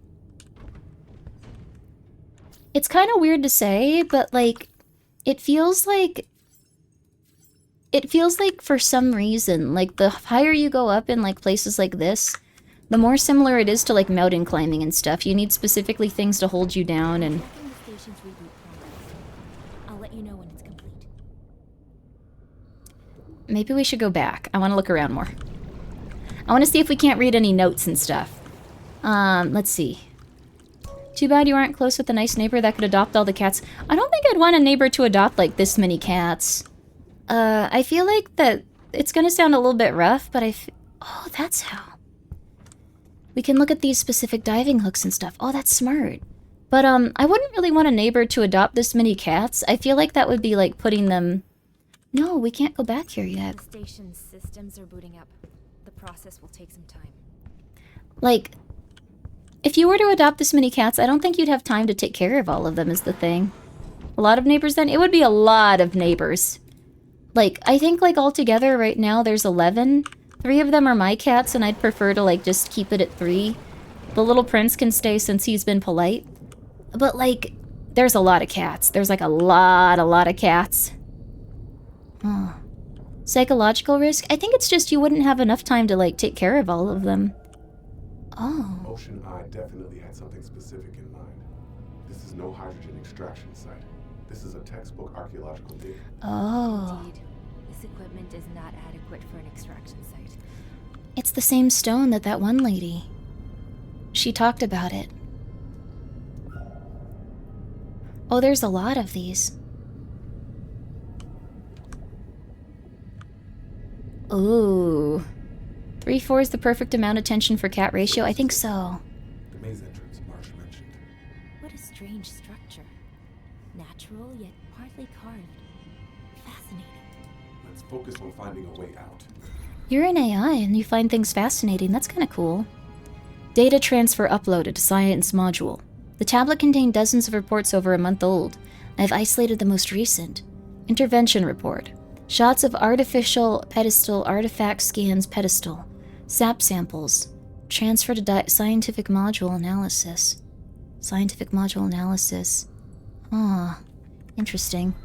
It's kind of weird to say, but, like, it feels like for some reason, like, the higher you go up in, like, places like this, the more similar it is to, like, mountain climbing and stuff. You need specifically things to hold you down and... I'll let you know when it's complete. Maybe we should go back. I want to look around more. I want to see if we can't read any notes and stuff. Let's see. Too bad you aren't close with a nice neighbor that could adopt all the cats. I don't think I'd want a neighbor to adopt, like, this many cats. I feel like that it's gonna sound a little bit rough, but oh, that's how. We can look at these specific diving hooks and stuff. Oh, that's smart. But, I wouldn't really want a neighbor to adopt this many cats. I feel like that would be, like, putting them... No, we can't go back here yet. The station's systems are booting up. The process will take some time. Like, if you were to adopt this many cats, I don't think you'd have time to take care of all of them is the thing. A lot of neighbors then? It would be a lot of neighbors. Like, I think, like, altogether right now there's 11. 3 of them are my cats, and I'd prefer to, like, just keep it at 3. The little prince can stay since he's been polite. But, like, there's a lot of cats. There's, like, a lot of cats. Oh. Psychological risk? I think it's just you wouldn't have enough time to, like, take care of all of them. Oh. Ocean Eye definitely had something specific in mind. This is no hydrogen extraction site. This is a textbook archaeological dig. Oh. Indeed. This equipment is not adequate for an extraction site. It's the same stone that one lady. She talked about it. Oh, there's a lot of these. Ooh. 3/4 is the perfect amount of tension for cat ratio? I think so. The maze entrance Marsh mentioned. What a strange structure. Natural, yet partly carved. Fascinating. Let's focus on finding a way out. You're an AI and you find things fascinating. That's kind of cool. Data transfer uploaded to Science Module. The tablet contained dozens of reports over a month old. I've isolated the most recent. Intervention report. Shots of artificial pedestal, artifact scans pedestal. SAP samples. Transfer to scientific module analysis. Scientific module analysis. Ah, interesting.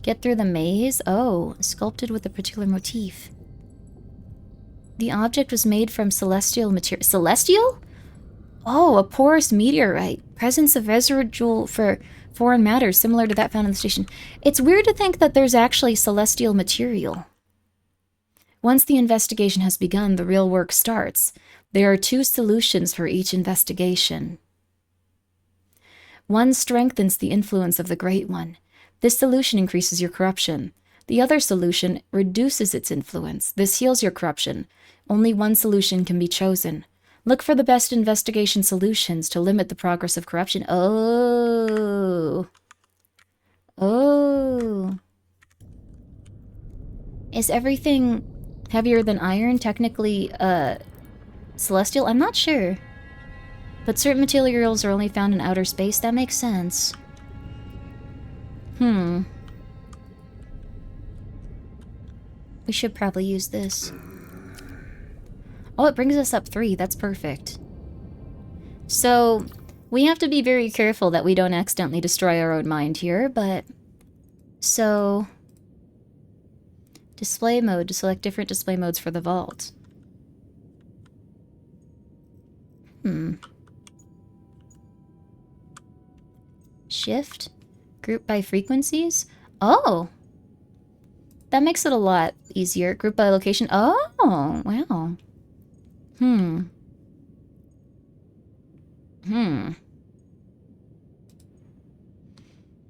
Get through the maze? Oh, sculpted with a particular motif. The object was made from celestial material. Celestial? Oh, a porous meteorite. Presence of residual for foreign matter similar to that found in the station. It's weird to think that there's actually celestial material. Once the investigation has begun, the real work starts. There are 2 solutions for each investigation. One strengthens the influence of the Great One. This solution increases your corruption. The other solution reduces its influence. This heals your corruption. Only one solution can be chosen. Look for the best investigation solutions to limit the progress of corruption. Oh. Oh. Is everything heavier than iron technically, celestial? I'm not sure. But certain materials are only found in outer space. That makes sense. We should probably use this. Oh, it brings us up 3. That's perfect. So, we have to be very careful that we don't accidentally destroy our own mind here, but... So... Display mode to select different display modes for the vault. Shift? Group by frequencies? Oh! That makes it a lot easier. Group by location. Oh, wow.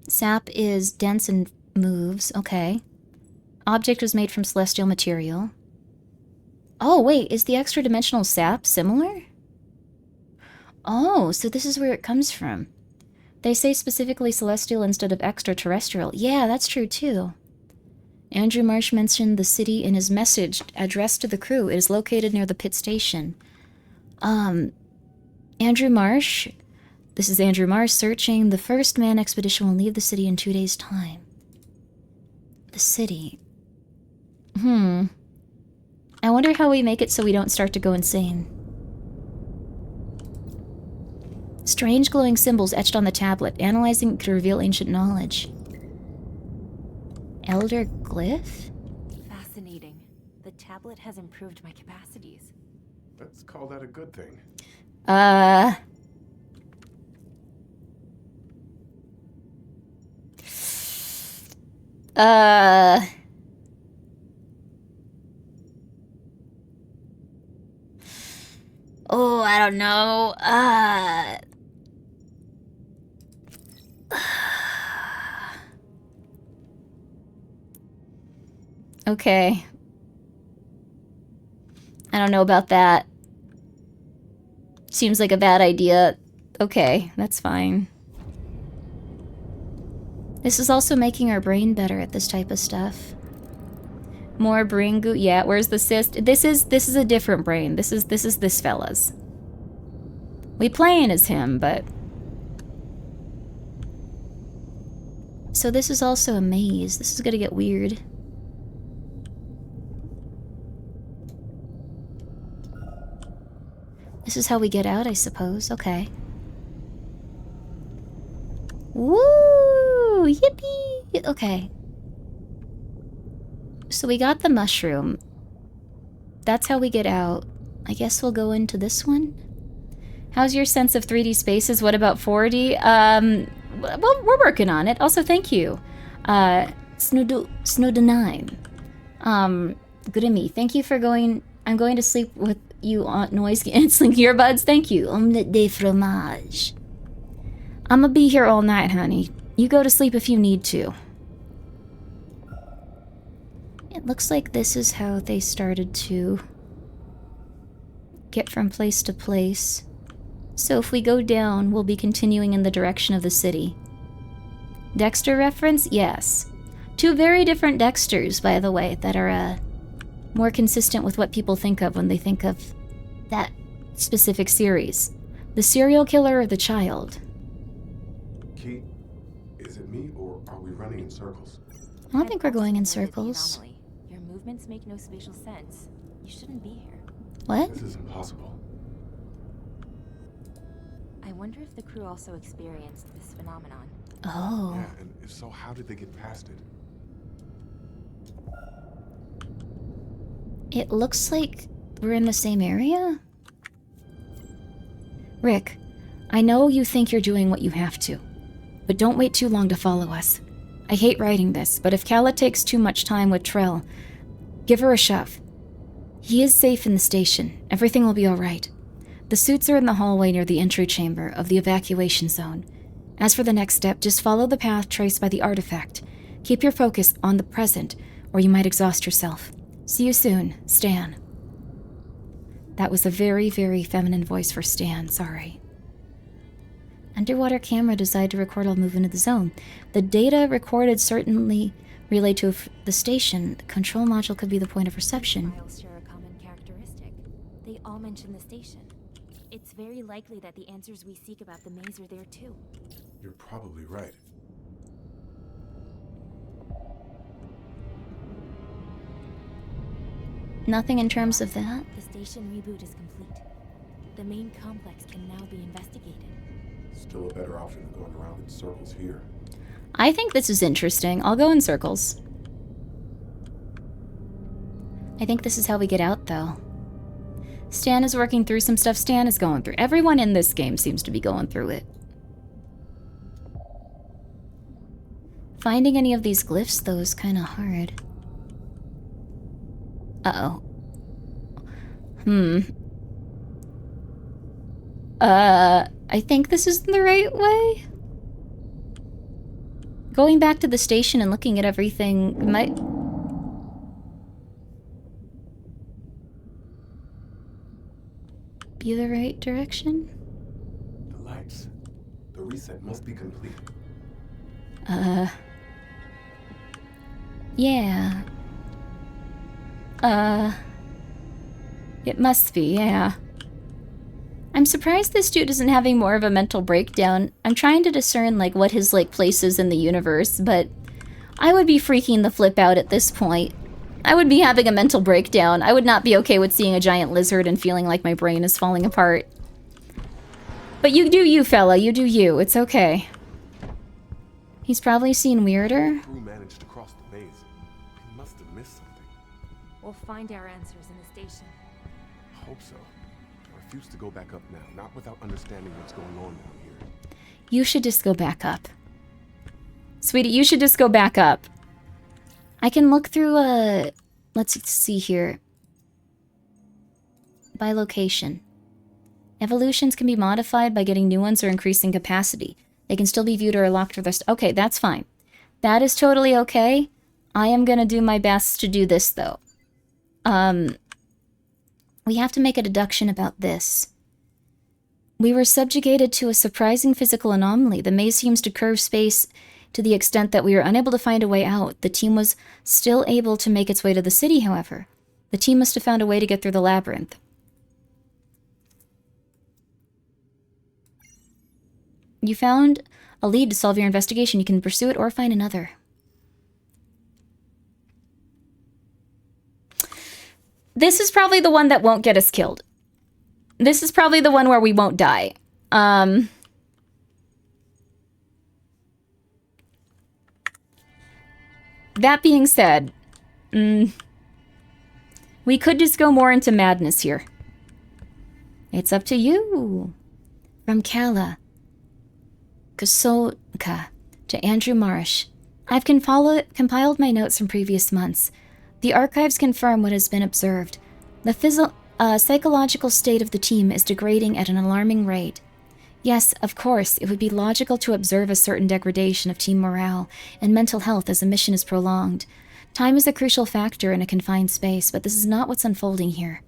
Sap is dense and moves. Okay. Object was made from celestial material. Oh, wait. Is the extra-dimensional sap similar? Oh, so this is where it comes from. They say specifically celestial instead of extraterrestrial. Yeah, that's true, too. Andrew Marsh mentioned the city in his message addressed to the crew. It is located near the pit station. Andrew Marsh? This is Andrew Marsh searching. The first man expedition will leave the city in 2 days' time. The city. I wonder how we make it so we don't start to go insane. Strange glowing symbols etched on the tablet. Analyzing it could reveal ancient knowledge. Elder glyph? Fascinating. The tablet has improved my capacities. Let's call that a good thing. Oh, I don't know. Okay. I don't know about that. Seems like a bad idea. Okay, that's fine. This is also making our brain better at this type of stuff. More brain goo. Yeah, where's the cyst? This is a different brain. This is this fella's. We playing as him, but... So this is also a maze. This is gonna get weird. This is how we get out, I suppose. Okay. Woo! Yippee! Okay. So we got the mushroom. That's how we get out. I guess we'll go into this one. How's your sense of 3D spaces? What about 4D? Well, we're working on it. Also, thank you. Snowdenine. Grimmi, thank you for going... I'm going to sleep with you on noise-canceling earbuds. Thank you. Omelette de fromage. I'm gonna be here all night, honey. You go to sleep if you need to. It looks like this is how they started to get from place to place. So if we go down, we'll be continuing in the direction of the city. Dexter reference? Yes. 2 very different Dexters, by the way, that are more consistent with what people think of when they think of that specific series. The serial killer or the child? Key, is it me or are we running in circles? I don't think we're going in circles. Your movements make no spatial sense. You shouldn't be here. What? This is impossible. I wonder if the crew also experienced this phenomenon. Oh. Yeah, and if so, how did they get past it? It looks like we're in the same area? Rick, I know you think you're doing what you have to, but don't wait too long to follow us. I hate writing this, but if Kala takes too much time with Trell, give her a shove. He is safe in the station. Everything will be all right. The suits are in the hallway near the entry chamber of the evacuation zone. As for the next step, just follow the path traced by the artifact. Keep your focus on the present, or you might exhaust yourself. See you soon, Stan. That was a very, very feminine voice for Stan, sorry. Underwater camera designed to record all movement of the zone. The data recorded certainly relayed to the station. The control module could be the point of reception. Files share a common characteristic. They all mention the station. It's very likely that the answers we seek about the maze are there too. You're probably right. Nothing in terms of that? The station reboot is complete. The main complex can now be investigated. Still a better option than going around in circles here. I think this is interesting. I'll go in circles. I think this is how we get out, though. Stan is working through some stuff Stan is going through. Everyone in this game seems to be going through it. Finding any of these glyphs, though, is kind of hard. Uh-oh. I think this is the right way? Going back to the station and looking at everything might... be the right direction? The lights. The reset must be complete. Yeah. It must be, yeah. I'm surprised this dude isn't having more of a mental breakdown. I'm trying to discern, like, what his, like, place is in the universe, but I would be freaking the flip out at this point. I would be having a mental breakdown. I would not be okay with seeing a giant lizard and feeling like my brain is falling apart. But you do you, fella. You do you. It's okay. He's probably seen weirder. The crew managed to cross the maze. He must have missed something. We'll find our answers in the station. I hope so. I refuse to go back up now, not without understanding what's going on down here. You should just go back up. Sweetie, you should just go back up. I can look through, let's see here. By location. Evolutions can be modified by getting new ones or increasing capacity. They can still be viewed or locked for the... Okay, that's fine. That is totally okay. I am gonna do my best to do this, though. We have to make a deduction about this. We were subjugated to a surprising physical anomaly. The maze seems to curve space to the extent that we were unable to find a way out. The team was still able to make its way to the city, however. The team must have found a way to get through the labyrinth. You found a lead to solve your investigation. You can pursue it or find another. This is probably the one that won't get us killed. This is probably the one where we won't die. That being said, we could just go more into madness here. It's up to you. From Kala, Kasolka, to Andrew Marsh. I've compiled my notes from previous months. The archives confirm what has been observed. The psychological state of the team is degrading at an alarming rate. Yes, of course, it would be logical to observe a certain degradation of team morale and mental health as the mission is prolonged. Time is a crucial factor in a confined space, but this is not what's unfolding here.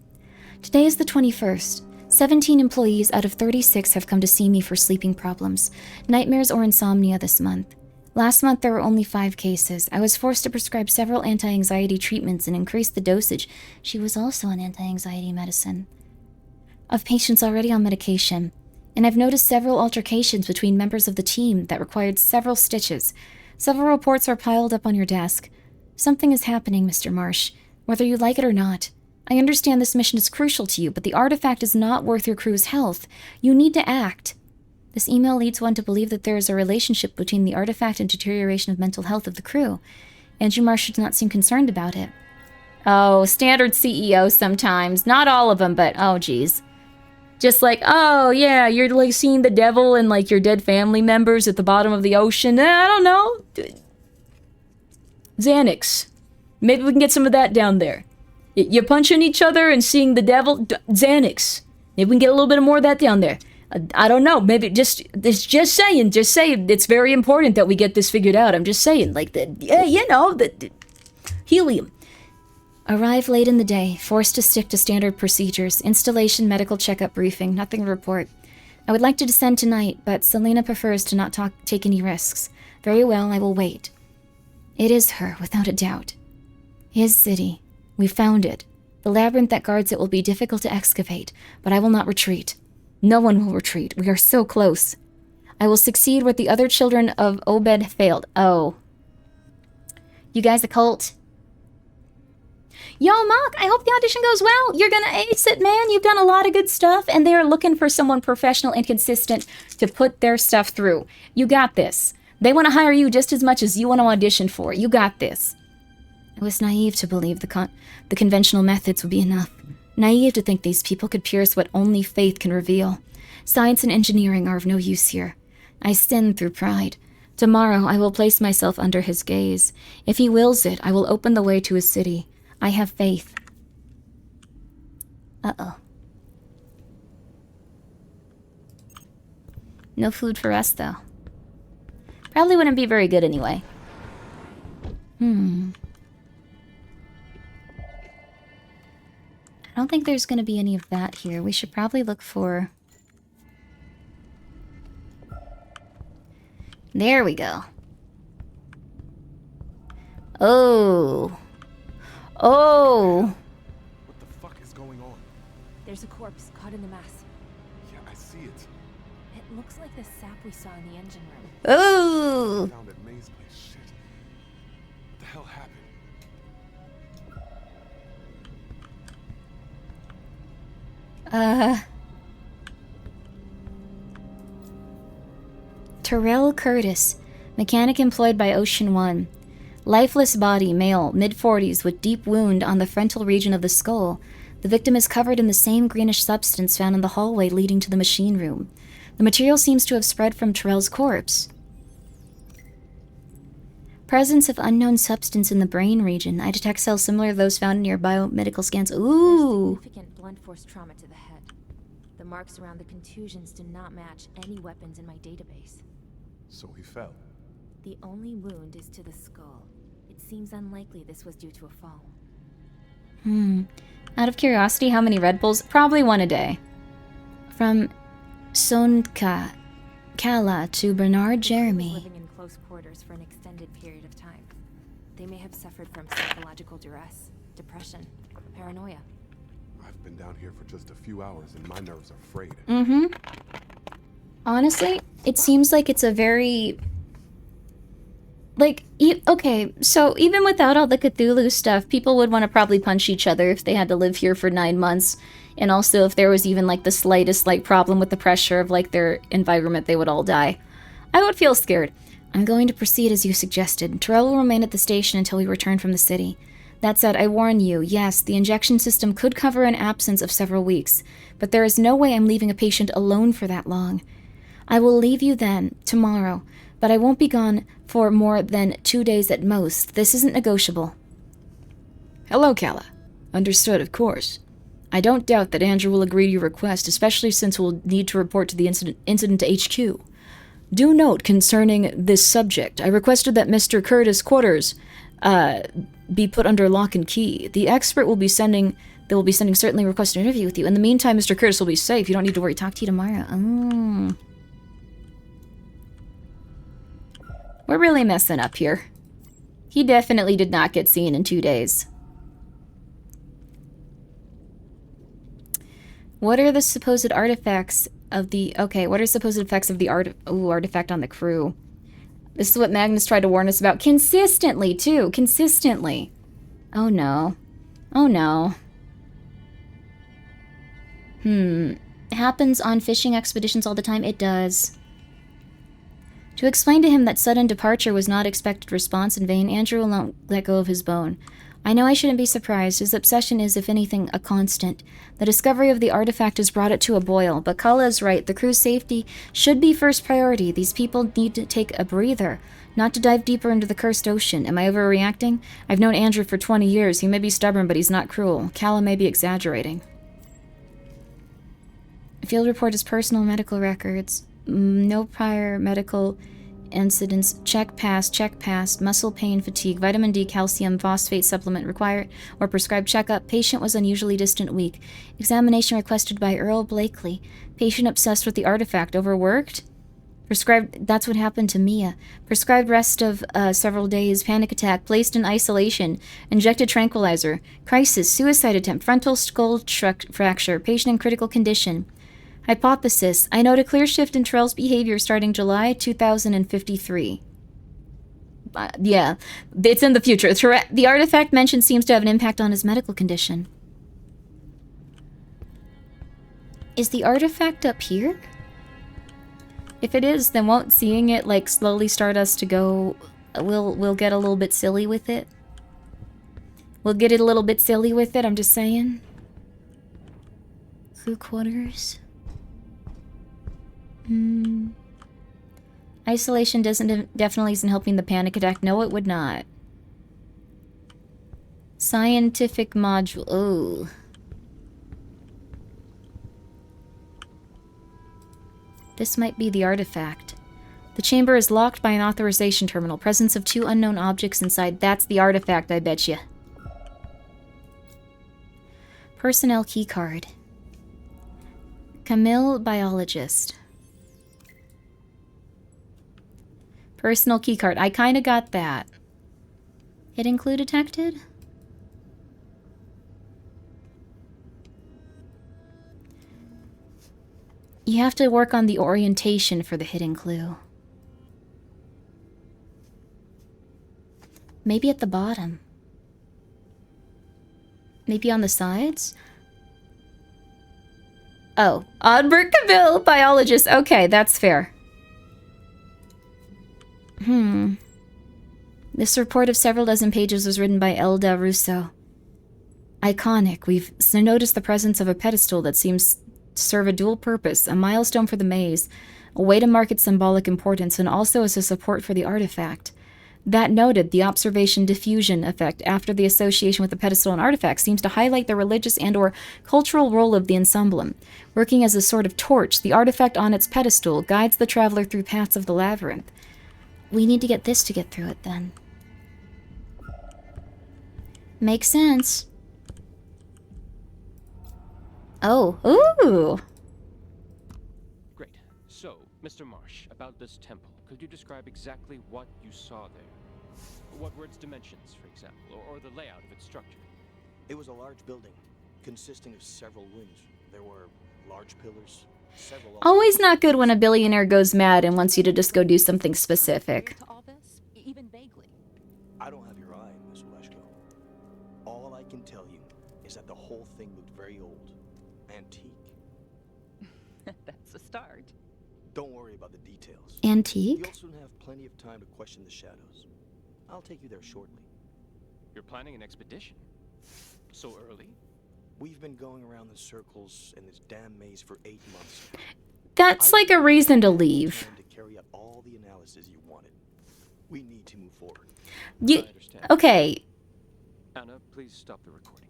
Today is the 21st. 17 employees out of 36 have come to see me for sleeping problems, nightmares or insomnia this month. Last month there were only 5 cases. I was forced to prescribe several anti-anxiety treatments and increase the dosage. She was also on anti-anxiety medicine. Of patients already on medication. And I've noticed several altercations between members of the team that required several stitches. Several reports are piled up on your desk. Something is happening, Mr. Marsh, whether you like it or not. I understand this mission is crucial to you, but the artifact is not worth your crew's health. You need to act. This email leads one to believe that there is a relationship between the artifact and deterioration of mental health of the crew. Andrew Marsh does not seem concerned about it. Oh, standard CEO sometimes. Not all of them, but oh geez. Just like, oh yeah, you're like seeing the devil and like your dead family members at the bottom of the ocean. I don't know. Xanax. Maybe we can get some of that down there. You're punching each other and seeing the devil. Xanax. Maybe we can get a little bit more of that down there. I don't know. Maybe just saying. It's very important that we get this figured out. I'm just saying, like the helium. Arrive late in the day, forced to stick to standard procedures, installation, medical checkup briefing, nothing to report. I would like to descend tonight, but Selena prefers to not take any risks. Very well, I will wait. It is her, without a doubt. His city. We found it. The labyrinth that guards it will be difficult to excavate, but I will not retreat. No one will retreat. We are so close. I will succeed where the other children of Obed failed. Oh. You guys a cult? Yo, Mock, I hope the audition goes well. You're gonna ace it, man. You've done a lot of good stuff, and they are looking for someone professional and consistent to put their stuff through. You got this. They want to hire you just as much as you want to audition for. You got this. I was naive to believe the conventional methods would be enough. Naive to think these people could pierce what only faith can reveal. Science and engineering are of no use here. I sin through pride. Tomorrow I will place myself under his gaze. If he wills it, I will open the way to his city. I have faith. Uh-oh. No food for us, though. Probably wouldn't be very good anyway. I don't think there's going to be any of that here. We should probably look for... There we go. Oh. Oh. What the fuck is going on? There's a corpse caught in the mass. Yeah, I see it. It looks like the sap we saw in the engine room. Oh. Found at May's place. Shit. What the hell happened? Terrell Curtis, mechanic employed by Ocean One. Lifeless body, male, mid-40s, with deep wound on the frontal region of the skull. The victim is covered in the same greenish substance found in the hallway leading to the machine room. The material seems to have spread from Terrell's corpse. Presence of unknown substance in the brain region. I detect cells similar to those found in your biomedical scans. Ooh! There's significant blunt force trauma to the head. The marks around the contusions do not match any weapons in my database. So he fell. The only wound is to the skull. It seems unlikely this was due to a fall. Out of curiosity, how many Red Bulls? Probably one a day. From Sonka Kala to Bernard Jeremy. Living in close quarters for an extended period of time. They may have suffered from psychological duress, depression, paranoia. I've been down here for just a few hours and my nerves are frayed. Honestly, it seems like it's a very... Like, okay, so even without all the Cthulhu stuff, people would want to probably punch each other if they had to live here for 9 months. And also if there was even, like, the slightest, like, problem with the pressure of, like, their environment, they would all die. I would feel scared. I'm going to proceed as you suggested. Terrell will remain at the station until we return from the city. That said, I warn you, yes, the injection system could cover an absence of several weeks, but there is no way I'm leaving a patient alone for that long. I will leave you then, tomorrow, but I won't be gone for more than 2 days at most. This isn't negotiable. Hello, Kala. Understood, of course. I don't doubt that Andrew will agree to your request, especially since we'll need to report to the incident to HQ. Do note concerning this subject, I requested that Mr. Curtis' quarters be put under lock and key. The expert will be sending... They will be sending certainly request an interview with you. In the meantime, Mr. Curtis will be safe. You don't need to worry. Talk to you tomorrow. We're really messing up here. He definitely did not get seen in 2 days. What are the supposed artifacts of the... Okay, what are supposed effects of the artifact on the crew? This is what Magnus tried to warn us about. Consistently, too. Consistently. Oh, no. Oh, no. Happens on fishing expeditions all the time? It does. To explain to him that sudden departure was not expected response in vain, Andrew won't let go of his bone. I know I shouldn't be surprised. His obsession is, if anything, a constant. The discovery of the artifact has brought it to a boil, but Kala is right. The crew's safety should be first priority. These people need to take a breather, not to dive deeper into the cursed ocean. Am I overreacting? I've known Andrew for 20 years. He may be stubborn, but he's not cruel. Kala may be exaggerating. Field report is personal medical records. No prior medical incidents. Check passed. Muscle pain, fatigue, vitamin D, calcium, phosphate supplement required or prescribed checkup. Patient was unusually distant, weak. Examination requested by Earl Blakely. Patient obsessed with the artifact. Overworked? Prescribed, that's what happened to Mia. Prescribed rest of several days. Panic attack. Placed in isolation. Injected tranquilizer. Crisis. Suicide attempt. Frontal skull fracture. Patient in critical condition. Hypothesis. I note a clear shift in Trell's behavior starting July 2053. Yeah, it's in the future. The artifact mentioned seems to have an impact on his medical condition. Is the artifact up here? If it is, then won't seeing it like slowly start us to go... We'll get a little bit silly with it. We'll get it a little bit silly with it, I'm just saying. Crew quarters. Isolation definitely isn't helping the panic attack. No, it would not. Scientific module. Oh. This might be the artifact. The chamber is locked by an authorization terminal. Presence of 2 unknown objects inside. That's the artifact, I bet you. Personnel keycard. Camille, biologist. Personal keycard. I kind of got that. Hidden clue detected? You have to work on the orientation for the hidden clue. Maybe at the bottom. Maybe on the sides? Oh, Oddbert Cavill, biologist. Okay, that's fair. This report of several dozen pages was written by Elda Russo. Iconic. We've noticed the presence of a pedestal that seems to serve a dual purpose, a milestone for the maze, a way to mark its symbolic importance, and also as a support for the artifact. That noted, the observation diffusion effect after the association with the pedestal and artifact seems to highlight the religious and/or cultural role of the ensemble. Working as a sort of torch, the artifact on its pedestal guides the traveler through paths of the labyrinth. We need to get this to get through it, then. Makes sense. Oh, ooh! Great. So, Mr. Marsh, about this temple, could you describe exactly what you saw there? What were its dimensions, for example, or the layout of its structure? It was a large building, consisting of several wings. There were large pillars, several... Always not good when a billionaire goes mad and wants you to just go do something specific. All this, even vaguely. I don't have your eye, Miss Oleshko. All I can tell you is that the whole thing looked very old, antique. That's a start. Don't worry about the details. Antique? You'll soon have plenty of time to question the shadows. I'll take you there shortly. You're planning an expedition? So early? We've been going around in circles in this damn maze for 8 months. That's like a reason to leave. To carry out all the analysis you wanted. We need to move forward. Okay. Anna, please stop the recording.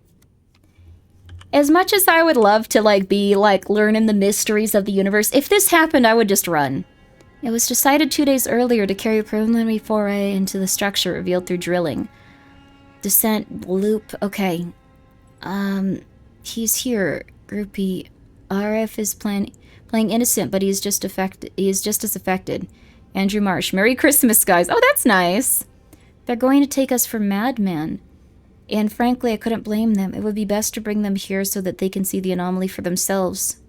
As much as I would love to be learning the mysteries of the universe, if this happened, I would just run. It was decided 2 days earlier to carry a preliminary foray into the structure revealed through drilling. Descent, loop, okay. He's here, groupie. RF is playing innocent, but he's just as affected. Andrew Marsh. Merry Christmas, guys. Oh, that's nice. They're going to take us for madmen. And frankly, I couldn't blame them. It would be best to bring them here so that they can see the anomaly for themselves.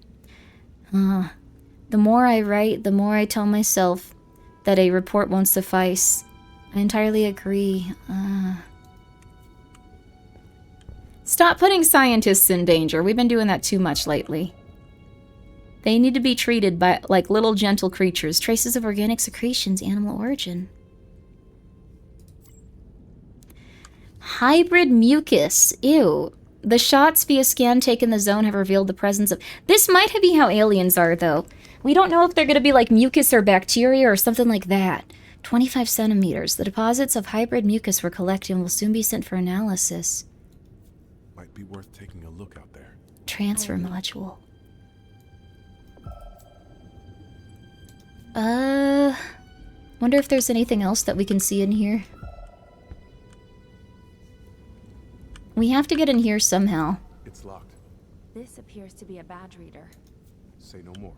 The more I write, the more I tell myself that a report won't suffice. I entirely agree. Stop putting scientists in danger. We've been doing that too much lately. They need to be treated like little gentle creatures. Traces of organic secretions, animal origin. Hybrid mucus. Ew. The shots via scan taken in the zone have revealed the presence of... This might be how aliens are, though. We don't know if they're going to be like mucus or bacteria or something like that. 25 centimeters. The deposits of hybrid mucus were collected and will soon be sent for analysis. Might be worth taking a look out there. Transfer module. Wonder if there's anything else that we can see in here. We have to get in here somehow. It's locked. This appears to be a badge reader. Say no more.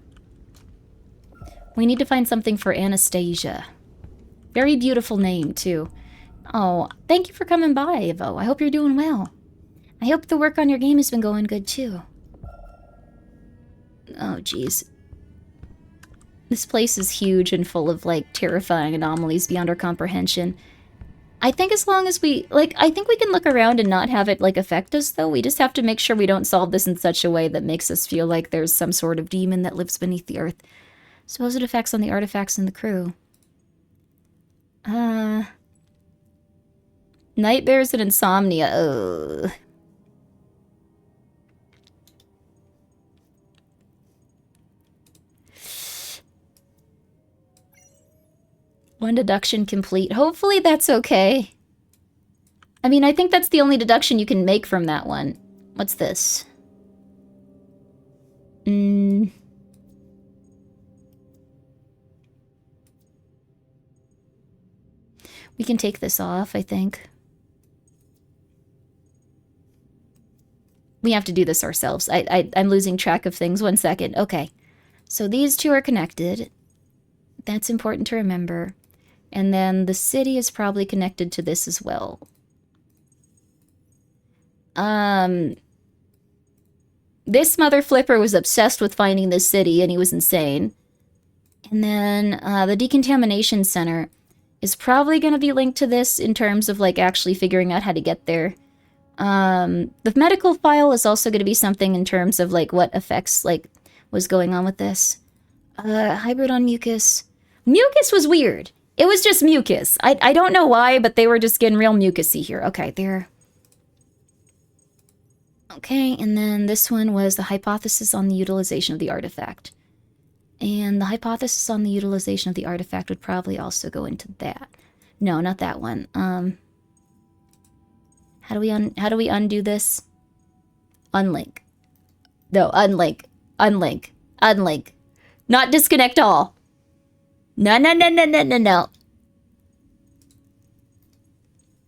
We need to find something for Anastasia. Very beautiful name, too. Oh, thank you for coming by, Evo. I hope you're doing well. I hope the work on your game has been going good, too. Oh, jeez. This place is huge and full of, like, terrifying anomalies beyond our comprehension. I think as long as we, like, I think we can look around and not have it, like, affect us, though. We just have to make sure we don't solve this in such a way that makes us feel like there's some sort of demon that lives beneath the earth. Supposed effects on the artifacts and the crew. Nightmares and insomnia. Ugh. One deduction complete. Hopefully that's okay. I mean, I think that's the only deduction you can make from that one. What's this? We can take this off, I think. We have to do this ourselves. I'm losing track of things. 1 second. Okay. So these two are connected. That's important to remember. And then the city is probably connected to this as well. This mother flipper was obsessed with finding this city, and he was insane. And then the decontamination center is probably going to be linked to this in terms of, like, actually figuring out how to get there. The medical file is also going to be something in terms of, like, what effects, like, was going on with this. Hybrid on mucus. Mucus was weird. It was just mucus. I don't know why, but they were just getting real mucusy here. Okay, there. Okay, and then this one was the hypothesis on the utilization of the artifact. And the hypothesis on the utilization of the artifact would probably also go into that. No, not that one. How do we undo this? Unlink. No, unlink. Unlink. Unlink. Not disconnect all. No.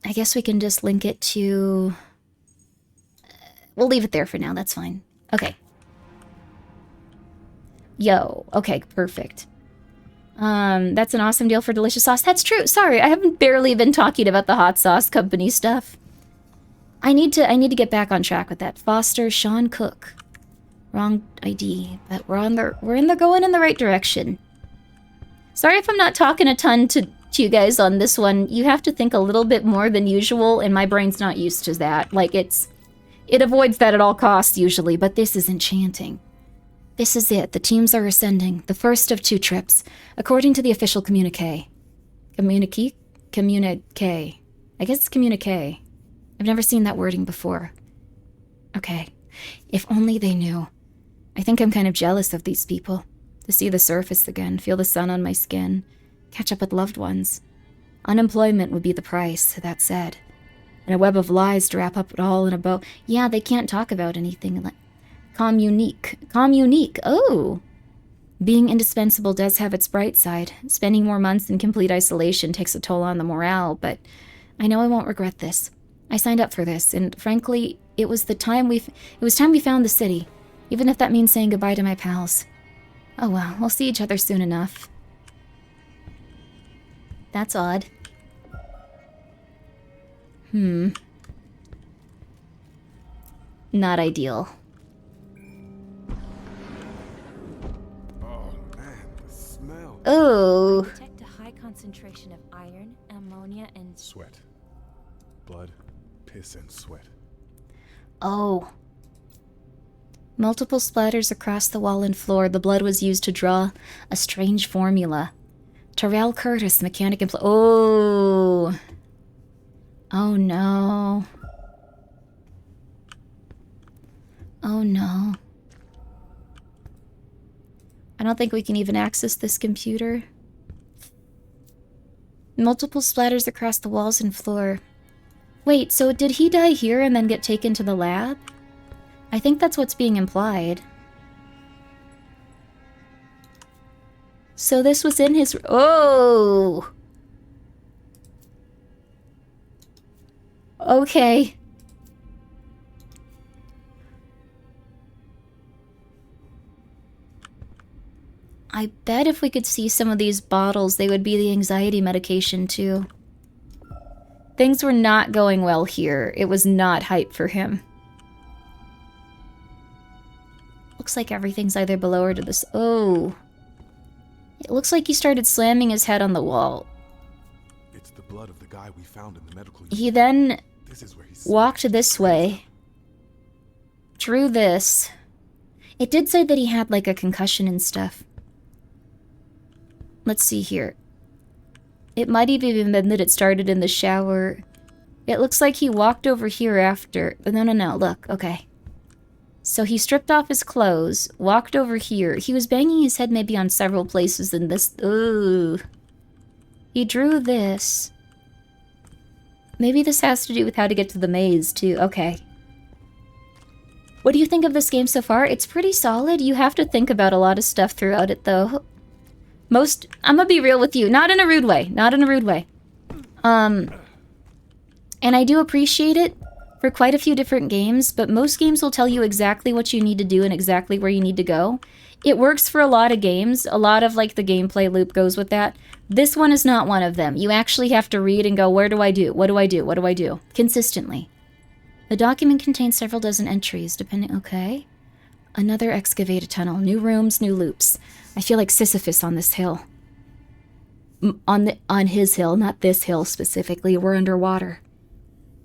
I guess we can just link it to... We'll leave it there for now, that's fine. Okay. Yo, okay, perfect. That's an awesome deal for delicious sauce. That's true. Sorry, I haven't barely been talking about the hot sauce company stuff. I need to get back on track with that. Foster Sean Cook. Wrong ID, but going in the right direction. Sorry if I'm not talking a ton to you guys on this one. You have to think a little bit more than usual, and my brain's not used to that. Like, it avoids that at all costs usually, but this is enchanting. This is it. The teams are ascending. The first of 2 trips, according to the official communique. Communique? Communique. I guess it's communique. I've never seen that wording before. Okay. If only they knew. I think I'm kind of jealous of these people. To see the surface again, feel the sun on my skin, catch up with loved ones. Unemployment would be the price, that said. And a web of lies to wrap up it all in a bow. Yeah, they can't talk about anything like... Communique. Communique. Oh! Being indispensable does have its bright side. Spending more months in complete isolation takes a toll on the morale, but I know I won't regret this. I signed up for this, and frankly, it was time we found the city, even if that means saying goodbye to my pals. Oh well, we'll see each other soon enough. That's odd. Not ideal. Oh man, the smell. Oh. Detect a high concentration of iron, ammonia, and Sweat. Blood, piss, and sweat. Oh. Multiple splatters across the wall and floor. The blood was used to draw a strange formula. Terrell Curtis, mechanic employee. Oh. Oh no. Oh no. I don't think we can even access this computer. Multiple splatters across the walls and floor. Wait, so did he die here and then get taken to the lab? I think that's what's being implied. So this was in his... Oh! Okay. I bet if we could see some of these bottles, they would be the anxiety medication too. Things were not going well here. It was not hype for him. Looks like everything's either below or to this. Oh. It looks like he started slamming his head on the wall. It's the blood of the guy we found in the medical unit. He then This is where he walked this way. Drew this. It did say that he had like a concussion and stuff. Let's see here. It might have even been that it started in the shower. It looks like he walked over here after. No, look, okay. So he stripped off his clothes, walked over here. He was banging his head maybe on several places in this. Ooh. He drew this. Maybe this has to do with how to get to the maze, too. Okay. What do you think of this game so far? It's pretty solid. You have to think about a lot of stuff throughout it, though. I'm gonna be real with you. Not in a rude way. Not in a rude way. And I do appreciate it for quite a few different games, but most games will tell you exactly what you need to do and exactly where you need to go. It works for a lot of games. A lot of, like, the gameplay loop goes with that. This one is not one of them. You actually have to read and go, where do I do? What do I do? What do I do? Consistently. The document contains several dozen entries, depending... Okay. Another excavated tunnel. New rooms, new loops. I feel like Sisyphus on this hill. On his hill, not this hill specifically. We're underwater.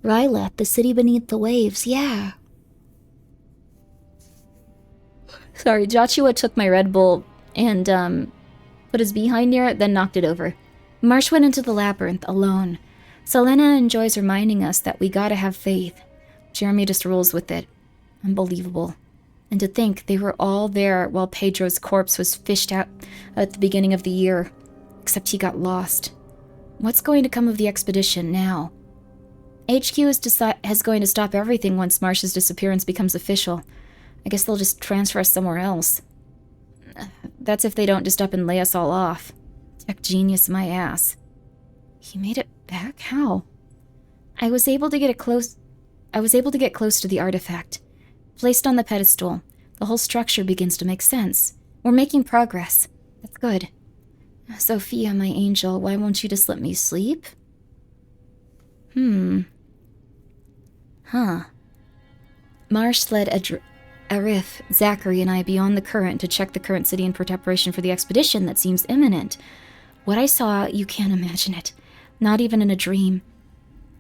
Rylet, the city beneath the waves. Yeah. Sorry, Joshua took my Red Bull and put his behind near it, then knocked it over. Marsh went into the labyrinth alone. Selena enjoys reminding us that we gotta have faith. Jeremy just rolls with it. Unbelievable. And to think they were all there while Pedro's corpse was fished out at the beginning of the year. Except he got lost. What's going to come of the expedition now? HQ is going to stop everything once Marsh's disappearance becomes official. I guess they'll just transfer us somewhere else. That's if they don't just up and lay us all off. Tech genius my ass. He made it back? How? I was able to get close to the artifact. Placed on the pedestal, the whole structure begins to make sense. We're making progress. That's good. Sophia, my angel, why won't you just let me sleep? Huh. Marsh led Arif, Zachary, and I beyond the current to check the current city in preparation for the expedition that seems imminent. What I saw, you can't imagine it. Not even in a dream.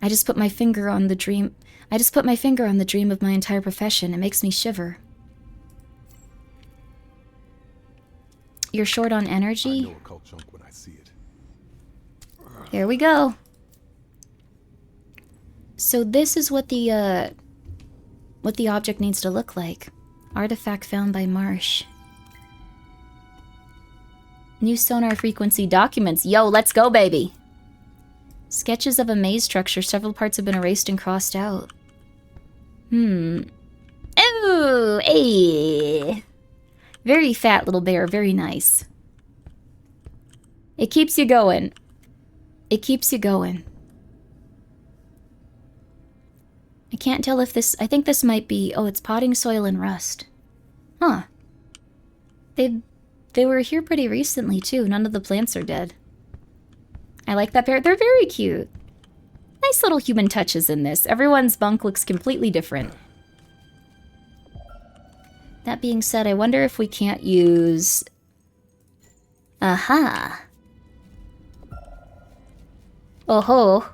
I just put my finger on the dream of my entire profession. It makes me shiver. You're short on energy? I know occult junk when I see it. Here we go. So this is what the object needs to look like. Artifact found by Marsh. New sonar frequency documents. Yo, let's go, baby! Sketches of a maze structure. Several parts have been erased and crossed out. Oh, hey! Very fat little bear. Very nice. It keeps you going. It keeps you going. I can't tell if this... I think this might be... Oh, it's potting soil and rust. Huh. They were here pretty recently, too. None of the plants are dead. I like that bear. They're very cute. Nice little human touches in this. Everyone's bunk looks completely different. That being said, I wonder if we can't use... Aha! Oh-ho!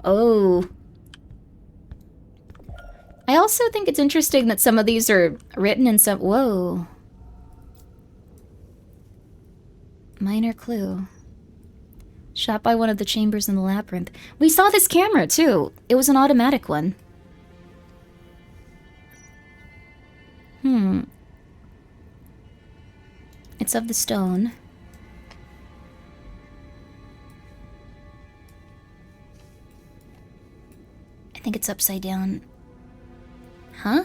Oh. I also think it's interesting that some of these are written in some... Whoa. Minor clue. Shot by one of the chambers in the labyrinth. We saw this camera, too. It was an automatic one. It's of the stone. I think it's upside down. Huh?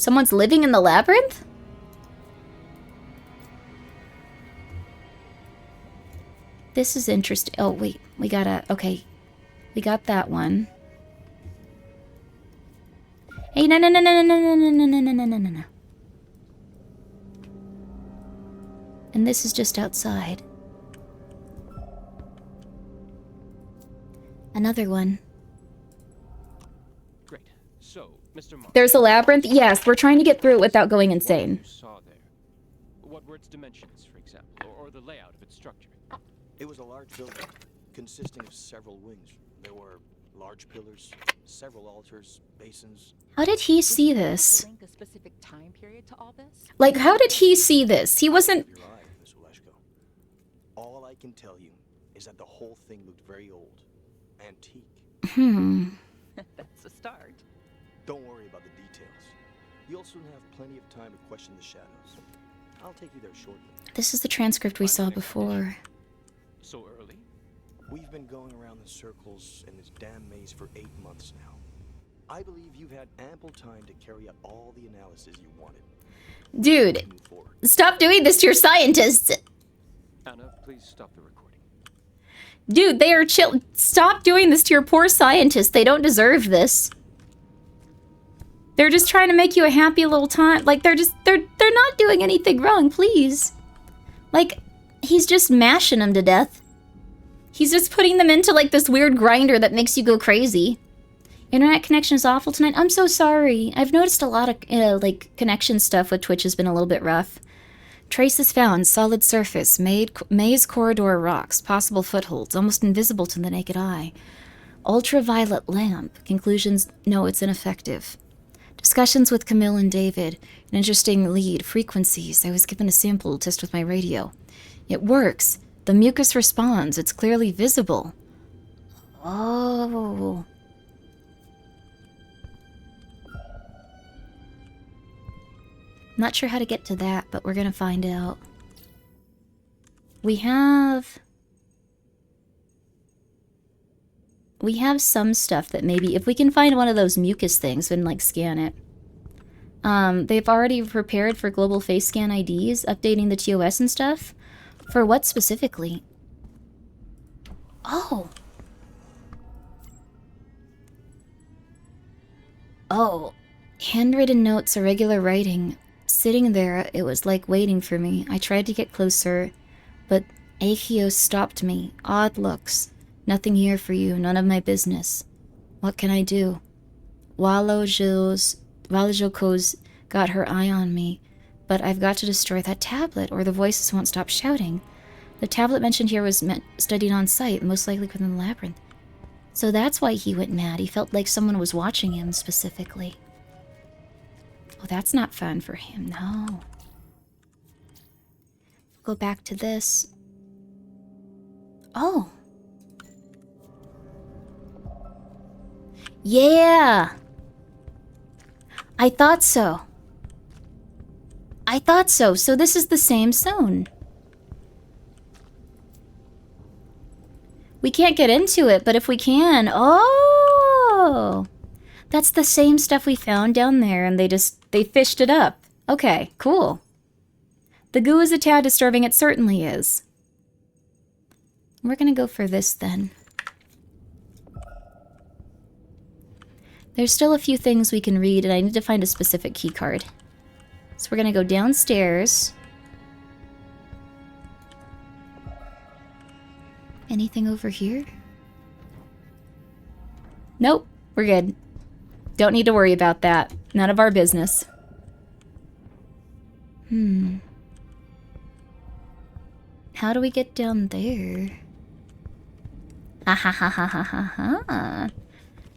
Someone's living in the labyrinth? This is interesting. Oh, wait. We gotta... Okay. We got that one. Hey, no, no, no, no, no, no, no, no, no, no, no, no, no, no. And this is just outside. Another one. Great. So, Mr. Marsh. There's a labyrinth? Yes, we're trying to get through it without going insane. What you saw there? What were its dimensions, for example, or the layout of its structure? It was a large building consisting of several wings. There were large pillars, several altars, basins. How did he see this? Link a specific time period to all this? Like, how did he see this? He wasn't... You're right, Miss Oleshko. All I can tell you is that the whole thing looked very old, antique. That's a start. Don't worry about the details. You'll soon have plenty of time to question the shadows. I'll take you there shortly. This is the transcript we saw before. So early? We've been going around in circles in this damn maze for 8 months now. I believe you've had ample time to carry out all the analysis you wanted. Dude, stop doing this to your scientists. Anna, please stop the recording. Dude, they are chill. Stop doing this to your poor scientists. They don't deserve this. They're just trying to make you a happy little time. Like, they're not doing anything wrong, please. Like, he's just mashing them to death. He's just putting them into, like, this weird grinder that makes you go crazy. Internet connection is awful tonight. I'm so sorry. I've noticed a lot of, like, connection stuff with Twitch has been a little bit rough. Traces found. Solid surface. Maze corridor rocks. Possible footholds. Almost invisible to the naked eye. Ultraviolet lamp. Conclusions, no, it's ineffective. Discussions with Camille and David. An interesting lead. Frequencies. I was given a sample test with my radio. It works. The mucus responds. It's clearly visible. Oh. Not sure how to get to that, but we're gonna find out. We have some stuff that maybe, if we can find one of those mucus things and, like, scan it. They've already prepared for global face scan IDs, updating the TOS and stuff. For what specifically? Oh. Oh. Handwritten notes, irregular writing. Sitting there, it was like waiting for me. I tried to get closer, but Akio stopped me. Odd looks. Nothing here for you, none of my business. What can I do? Walajoko's got her eye on me, but I've got to destroy that tablet, or the voices won't stop shouting. The tablet mentioned here was studied on site, most likely within the labyrinth. So that's why he went mad. He felt like someone was watching him specifically. Oh, that's not fun for him, no. Go back to this. Oh. Yeah. I thought so. I thought so. So this is the same zone. We can't get into it, but if we can... Oh! That's the same stuff we found down there, and they fished it up. Okay, cool. The goo is a tad disturbing, it certainly is. We're gonna go for this, then. There's still a few things we can read, and I need to find a specific key card. So we're gonna go downstairs. Anything over here? Nope, we're good. Don't need to worry about that. None of our business. How do we get down there? Ha ha ha ha ha ha ha.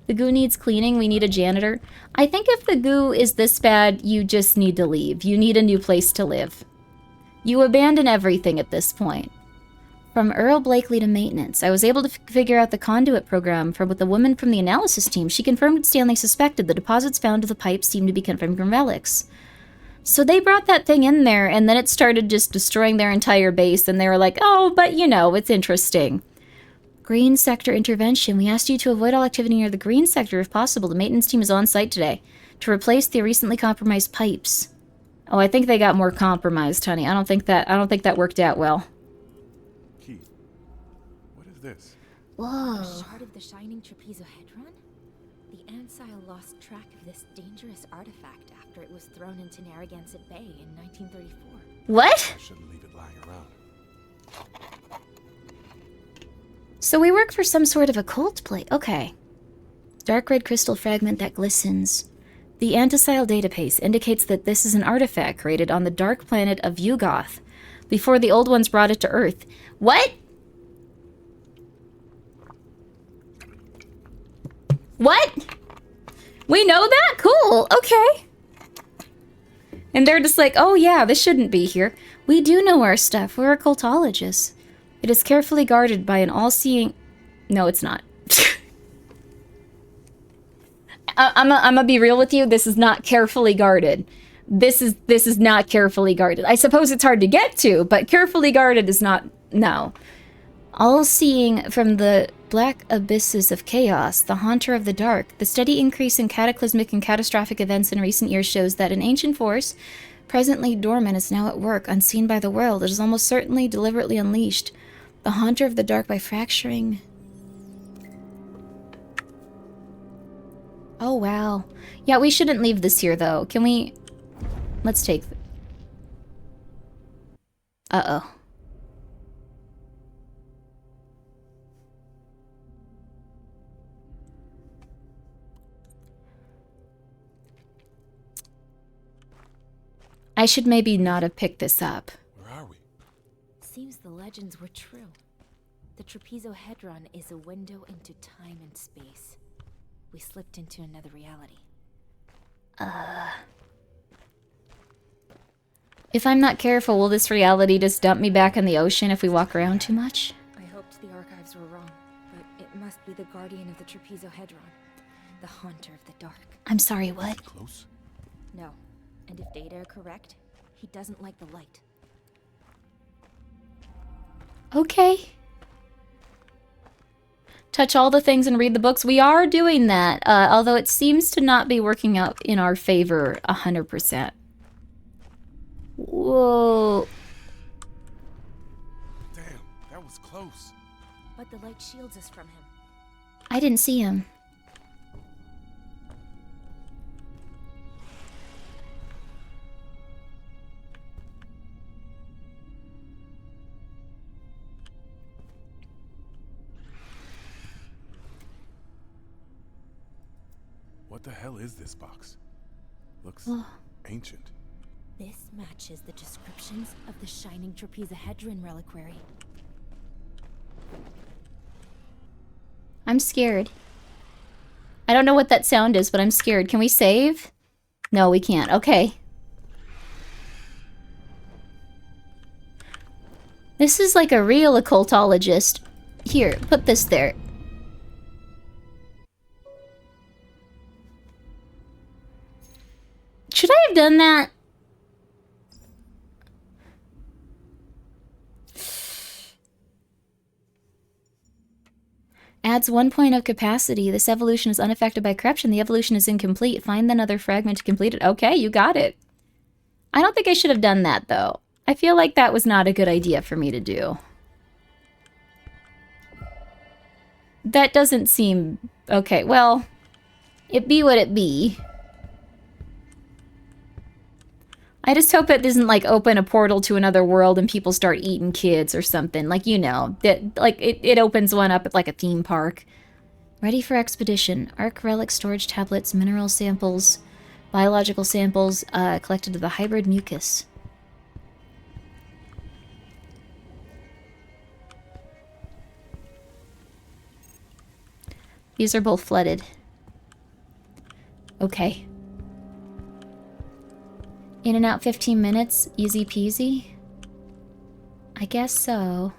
The goo needs cleaning. We need a janitor. I think if the goo is this bad, you just need to leave. You need a new place to live. You abandon everything at this point. From Earl Blakely to maintenance, I was able to figure out the conduit program with the woman from the analysis team. She confirmed what Stanley suspected. The deposits found to the pipes seemed to be confirmed from relics. So they brought that thing in there, and then it started just destroying their entire base, and they were like, oh, but you know, it's interesting. Green sector intervention. We asked you to avoid all activity near the green sector if possible. The maintenance team is on site today. to replace the recently compromised pipes. Oh, I think they got more compromised, honey. I don't think that worked out well. Key. What is this? Whoa. A shard of the shining trapezohedron? The Ancile lost track of this dangerous artifact after it was thrown into Narragansett Bay in 1934. What? I shouldn't leave it lying around. So we work for some sort of occult plate. Okay. Dark red crystal fragment that glistens. The Anticile database indicates that this is an artifact created on the dark planet of Yugoth before the old ones brought it to Earth. What? What? We know that? Cool. Okay. And they're just like, oh yeah, this shouldn't be here. We do know our stuff. We're occultologists. It is carefully guarded by an all-seeing... No, it's not. I'm gonna be real with you. This is not carefully guarded. This is not carefully guarded. I suppose it's hard to get to, but carefully guarded is not... No. All-seeing from the black abysses of chaos, the haunter of the dark, the steady increase in cataclysmic and catastrophic events in recent years shows that an ancient force, presently dormant, is now at work, unseen by the world. It is almost certainly deliberately unleashed. The haunter of the dark by fracturing... Oh, wow. Yeah, we shouldn't leave this here, though. Can we... Let's take... Uh-oh. I should maybe not have picked this up. Where are we? Seems the legends were true. The trapezohedron is a window into time and space. We slipped into another reality. If I'm not careful, will this reality just dump me back in the ocean if we walk around too much? I hoped the archives were wrong, but it must be the guardian of the trapezohedron. The haunter of the dark. I'm sorry, what? Close? No. And if data are correct, he doesn't like the light. Okay. Touch all the things and read the books. We are doing that, although it seems to not be working out in our favor 100%. Whoa. Damn, that was close. But the light shields us from him. I didn't see him. What the hell is this box? Looks ancient. This matches the descriptions of the shining trapezohedron reliquary. I'm scared. I don't know what that sound is, but I'm scared. Can we save? No, we can't. Okay. This is like a real occultologist. Here, put this there. Should I have done that? Adds 1 point of capacity. This evolution is unaffected by corruption. The evolution is incomplete. Find another fragment to complete it. Okay, you got it. I don't think I should have done that, though. I feel like that was not a good idea for me to do. That doesn't seem... Okay, well, it be what it be. I just hope it doesn't, like, open a portal to another world and people start eating kids or something. Like, you know, that, like, it opens one up at, like, a theme park. Ready for expedition. Arc relic storage tablets, mineral samples, biological samples, collected to the hybrid mucus. These are both flooded. Okay. In and out 15 minutes, easy peasy? I guess so.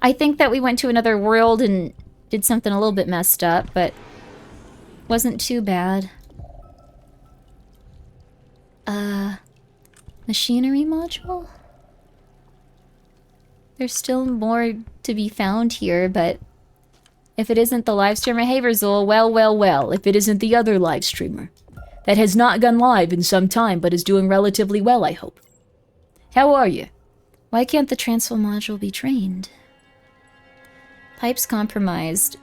I think that we went to another world and did something a little bit messed up, but wasn't too bad. Machinery module? There's still more to be found here, but If it isn't the live streamer, hey Verzul, well. If it isn't the other live streamer that has not gone live in some time but is doing relatively well, I hope. How are you? Why can't the transfer module be trained? Pipes compromised.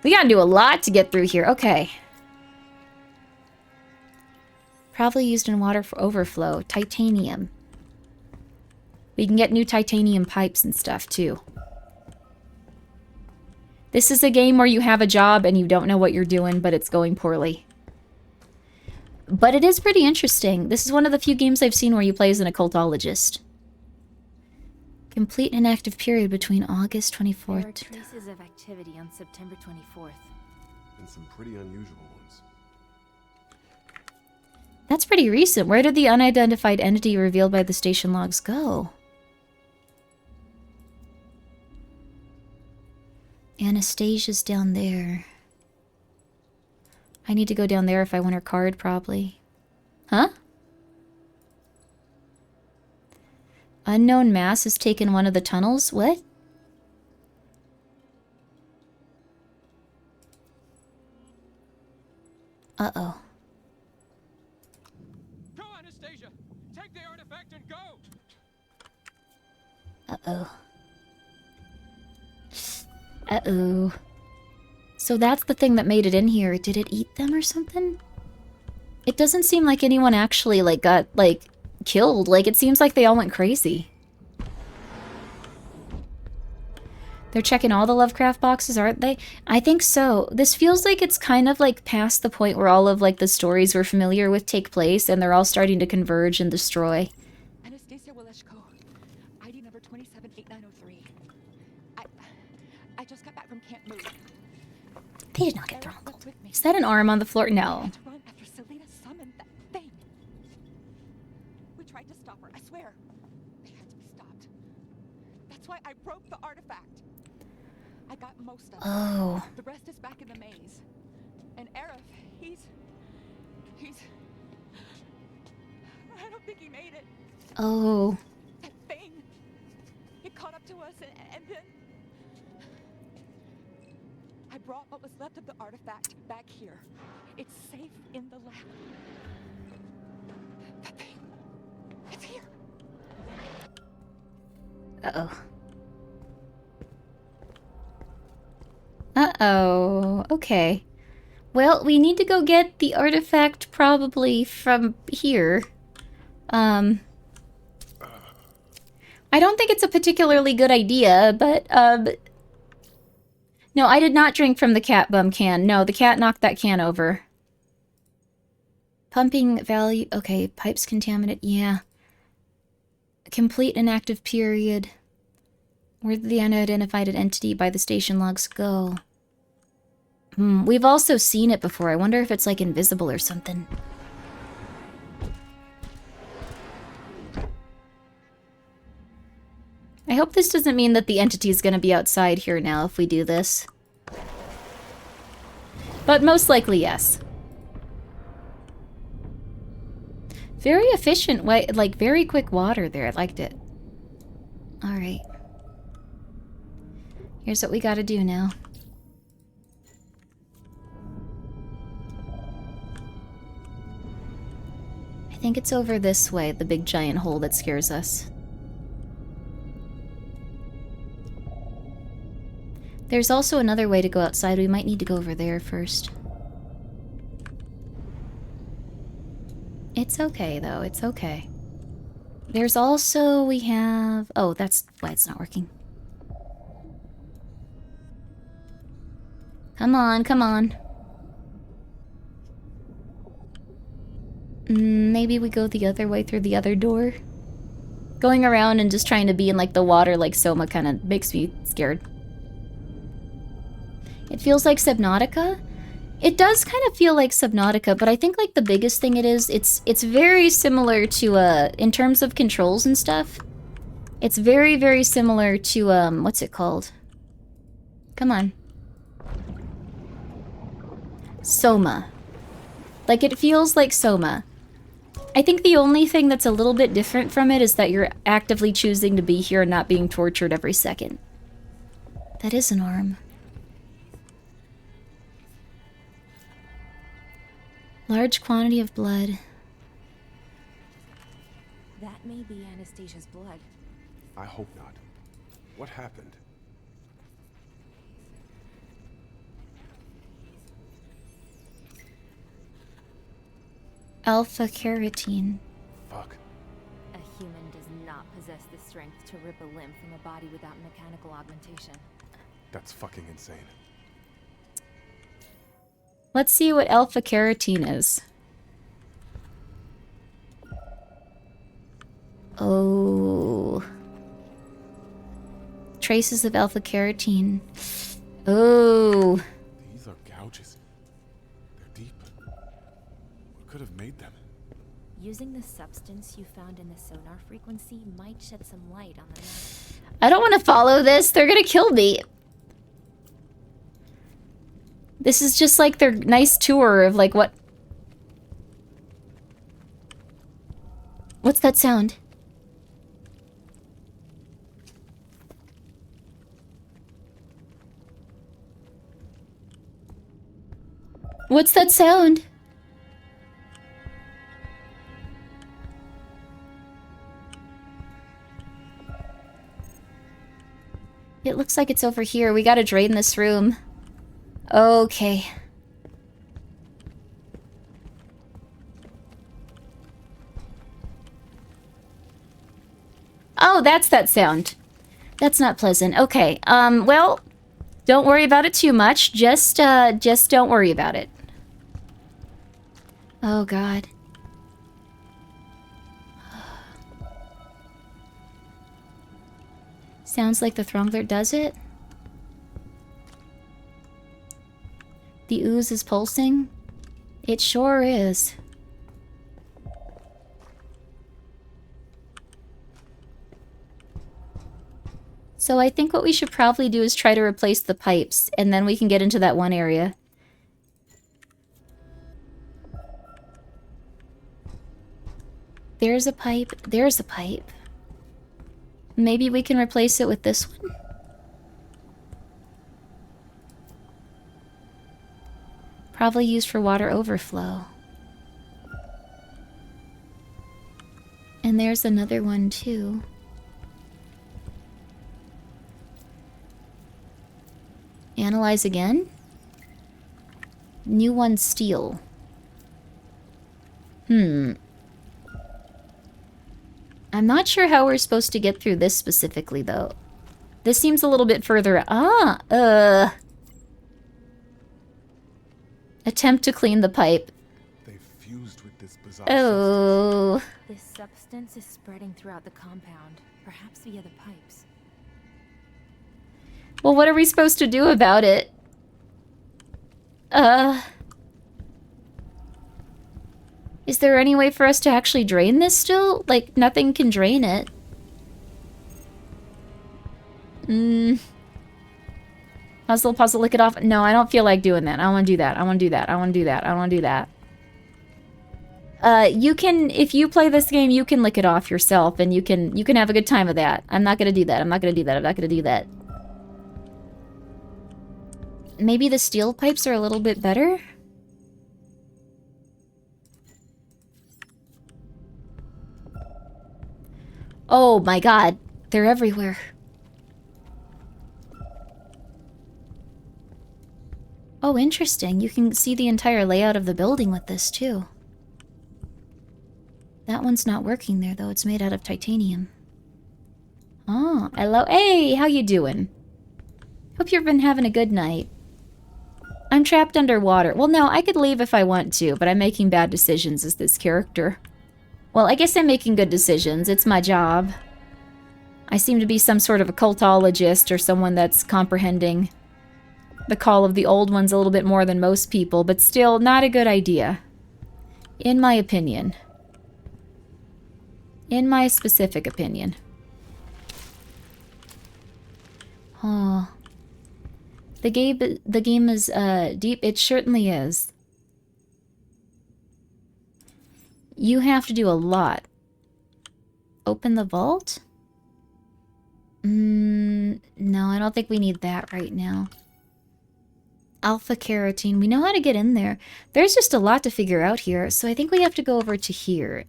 We gotta do a lot to get through here. Okay. Probably used in water for overflow. Titanium. We can get new titanium pipes and stuff, too. This is a game where you have a job and you don't know what you're doing, but it's going poorly. But it is pretty interesting. This is one of the few games I've seen where you play as an occultologist. Complete an active period between August 24th. There are traces of activity on September 24th. And some pretty unusual ones. That's pretty recent. Where did the unidentified entity revealed by the station logs go? Anastasia's down there. I need to go down there if I want her card, probably. Huh? Unknown mass has taken one of the tunnels? What? Uh-oh. Go, Anastasia! Take the artifact and go! Uh-oh. Uh-oh. So that's the thing that made it in here. Did it eat them or something? It doesn't seem like anyone actually, like, got, like, killed. Like, it seems like they all went crazy. They're checking all the Lovecraft boxes, aren't they? I think so. This feels like it's kind of, like, past the point where all of, like, the stories we're familiar with take place, and they're all starting to converge and destroy. Anastasia Waleshko, ID number 278903. I just got back from Camp Moose. They did not get thrown. Is that an arm on the floor? No. After Selena summoned that thing. We tried to stop her, I swear. They had to be stopped. That's why I broke the artifact. I got most of it. Oh. The rest is back in the maze. And Aerith, he's... I don't think he made it. Oh. That thing. It caught up to us and then... I brought what was left of the artifact back here. It's safe in the lab. That thing. It's here. Uh-oh. Uh-oh. Okay. Well, we need to go get the artifact probably from here. I don't think it's a particularly good idea, but, no, I did not drink from the cat bum can. No, the cat knocked that can over. Pumping value. Okay, pipes contaminant. Yeah. Complete an active period. Where did the unidentified entity by the station logs go? We've also seen it before. I wonder if it's, like, invisible or something. I hope this doesn't mean that the entity's gonna be outside here now if we do this. But most likely, yes. Very efficient way, like, very quick water there. I liked it. Alright. Here's what we gotta do now. I think it's over this way, the big giant hole that scares us. There's also another way to go outside. We might need to go over there first. It's okay, though. It's okay. There's also... we have... oh, that's why it's not working. Come on, come on. Maybe we go the other way through the other door? Going around and just trying to be in, like, the water like Soma kind of makes me scared. It feels like Subnautica. It does kind of feel like Subnautica, but I think, like, the biggest thing it is, it's very similar to, in terms of controls and stuff. It's very, very similar to, what's it called? Come on. Soma. Like, it feels like Soma. I think the only thing that's a little bit different from it is that you're actively choosing to be here and not being tortured every second. That is an arm. Large quantity of blood. That may be Anastasia's blood. I hope not. What happened? Alpha carotene. Fuck. A human does not possess the strength to rip a limb from a body without mechanical augmentation. That's fucking insane. Let's see what alpha carotene is. Oh. Traces of alpha carotene. Oh. These are gouges. They're deep. What could have made them? Using the substance you found in the sonar frequency might shed some light on the matter. I don't want to follow this. They're gonna kill me. This is just like their nice tour of like what... What's that sound? What's that sound? It looks like it's over here. We gotta drain this room. Okay. Oh, that's that sound. That's not pleasant. Okay. Well, don't worry about it too much. Just don't worry about it. Oh, God. Sounds like the Throngler does it. The ooze is pulsing. It sure is. So I think what we should probably do is try to replace the pipes, and then we can get into that one area. There's a pipe. There's a pipe. Maybe we can replace it with this one. Probably used for water overflow. And there's another one too. Analyze again. New one steel. I'm not sure how we're supposed to get through this specifically, though. This seems a little bit further... Attempt to clean the pipe. They fused with this bizarre Oh. This substance is spreading throughout the compound, perhaps via the pipes. Well, what are we supposed to do about it? Is there any way for us to actually drain this still? Like, nothing can drain it. Puzzle, lick it off. No, I don't feel like doing that. I want to do that. I want to do that. I want to do that. I want to do that. You can, if you play this game, you can lick it off yourself, and you can have a good time with that. I'm not gonna do that. I'm not gonna do that. I'm not gonna do that. Maybe the steel pipes are a little bit better? Oh my god, they're everywhere. Oh, interesting. You can see the entire layout of the building with this, too. That one's not working there, though. It's made out of titanium. Oh, hello. Hey, how you doing? Hope you've been having a good night. I'm trapped underwater. Well, no, I could leave if I want to, but I'm making bad decisions as this character. Well, I guess I'm making good decisions. It's my job. I seem to be some sort of a cultologist or someone that's comprehending the call of the old ones a little bit more than most people, but still not a good idea. In my opinion. In my specific opinion. Oh. The game is deep. It certainly is. You have to do a lot. Open the vault? No, I don't think we need that right now. Alpha carotene. We know how to get in there. There's just a lot to figure out here, so I think we have to go over to here.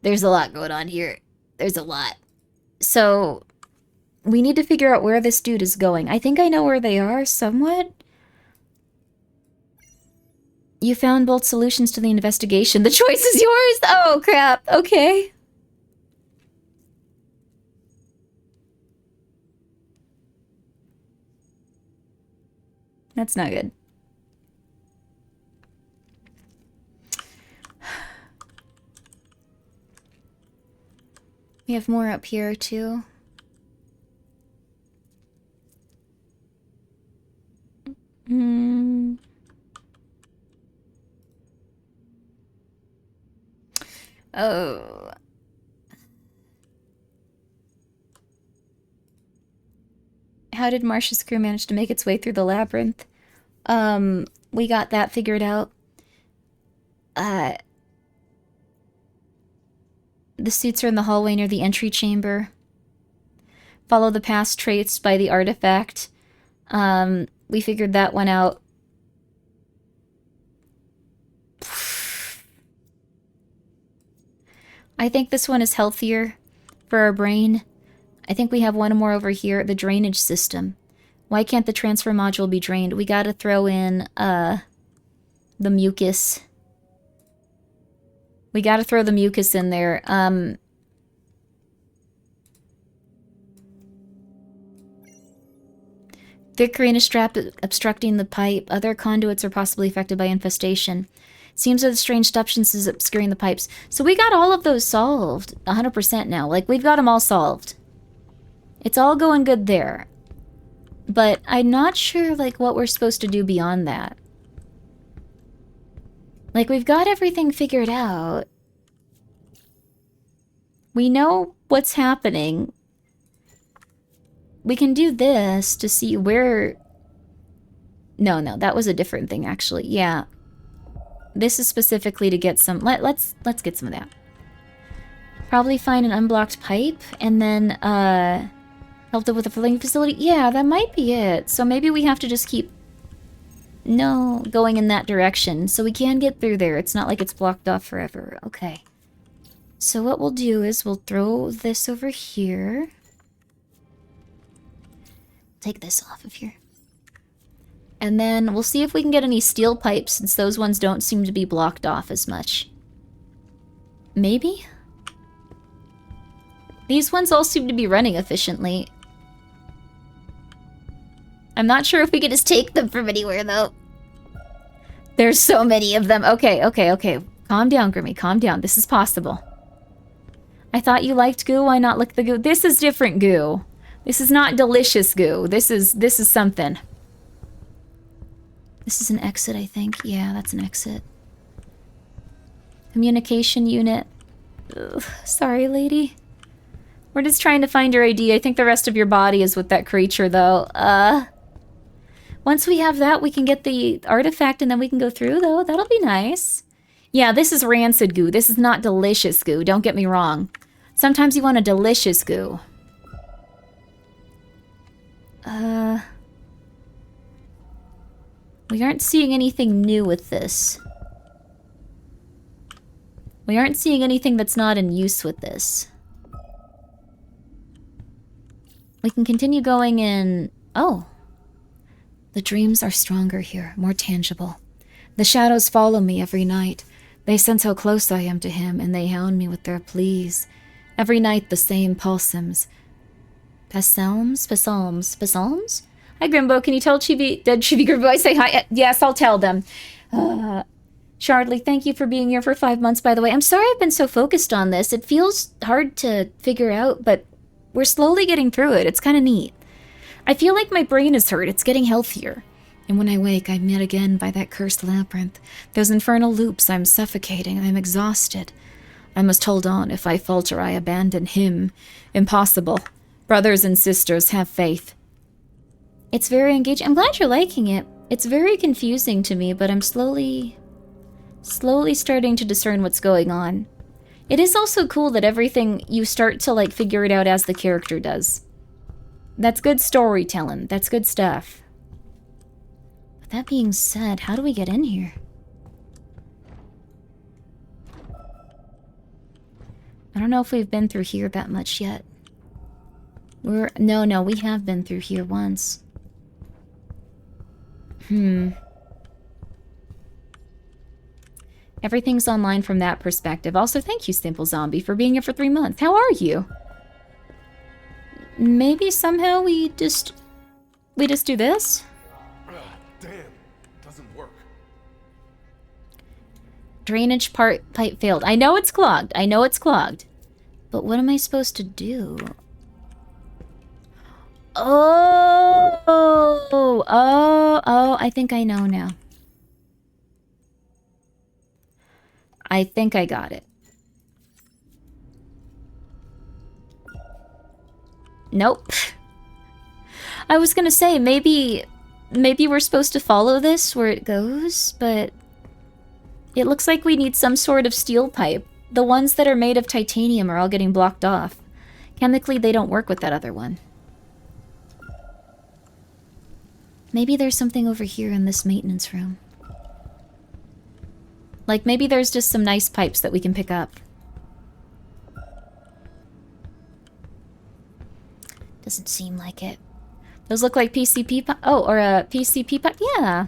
There's a lot going on here. There's a lot. So, we need to figure out where this dude is going. I think I know where they are, somewhat. You found both solutions to the investigation. The choice is yours! Oh, crap. Okay. That's not good. We have more up here, too. Oh. How did Marsh's crew manage to make its way through the labyrinth? We got that figured out. The suits are in the hallway near the entry chamber. Follow the past traced by the artifact. We figured that one out. I think this one is healthier for our brain. I think we have one more over here, the drainage system. Why can't the transfer module be drained? We gotta throw in, the mucus. We gotta throw the mucus in there. Thick green is strapped, obstructing the pipe. Other conduits are possibly affected by infestation. Seems that the strange substance is obscuring the pipes. So we got all of those solved 100% now. Like, we've got them all solved. It's all going good there. But I'm not sure, like, what we're supposed to do beyond that. Like, we've got everything figured out. We know what's happening. We can do this to see where... No, that was a different thing, actually. Yeah. This is specifically to get some... Let's get some of that. Probably find an unblocked pipe, and then, helped it with a filling facility. Yeah, that might be it. So maybe we have to just keep... going in that direction. So we can get through there. It's not like it's blocked off forever. Okay. So what we'll do is we'll throw this over here. Take this off of here. And then we'll see if we can get any steel pipes, since those ones don't seem to be blocked off as much. Maybe? These ones all seem to be running efficiently. I'm not sure if we could just take them from anywhere, though. There's so many of them. Okay. Calm down, Grimmi. Calm down. This is possible. I thought you liked goo. Why not lick the goo? This is different goo. This is not delicious goo. This is something. This is an exit, I think. Yeah, that's an exit. Communication unit. Ugh, sorry, lady. We're just trying to find your ID. I think the rest of your body is with that creature, though. Once we have that, we can get the artifact and then we can go through, though. That'll be nice. Yeah, this is rancid goo. This is not delicious goo. Don't get me wrong. Sometimes you want a delicious goo. We aren't seeing anything new with this. We aren't seeing anything that's not in use with this. We can continue going in... Oh. The dreams are stronger here, more tangible. The shadows follow me every night. They sense how close I am to him, and they hound me with their pleas. Every night the same pulsums. Psalms? Hi, Grimbo. Can you tell dead Chibi Grimbo I say hi? Yes, I'll tell them. Shardley, thank you for being here for 5 months, by the way. I'm sorry I've been so focused on this. It feels hard to figure out, but we're slowly getting through it. It's kind of neat. I feel like my brain is hurt. It's getting healthier. And when I wake, I'm met again by that cursed labyrinth. Those infernal loops, I'm suffocating. I'm exhausted. I must hold on. If I falter, I abandon him. Impossible. Brothers and sisters, have faith. It's very engaging. I'm glad you're liking it. It's very confusing to me, but I'm slowly starting to discern what's going on. It is also cool that everything, you start to, like, figure it out as the character does. That's good storytelling. That's good stuff. But that being said, how do we get in here? I don't know if we've been through here that much yet. No, we have been through here once. Everything's online from that perspective. Also, thank you, Simple Zombie, for being here for 3 months. How are you? Maybe somehow we just do this? Damn, doesn't work. Drainage pipe failed. I know it's clogged. I know it's clogged. But what am I supposed to do? Oh, I think I know now. I think I got it. Nope. I was gonna say, maybe we're supposed to follow this where it goes, but it looks like we need some sort of steel pipe. The ones that are made of titanium are all getting blocked off. Chemically, they don't work with that other one. Maybe there's something over here in this maintenance room. Like, maybe there's just some nice pipes that we can pick up. Doesn't seem like it. Those look like PCP pipe. Oh, or a PCP pipe? Yeah.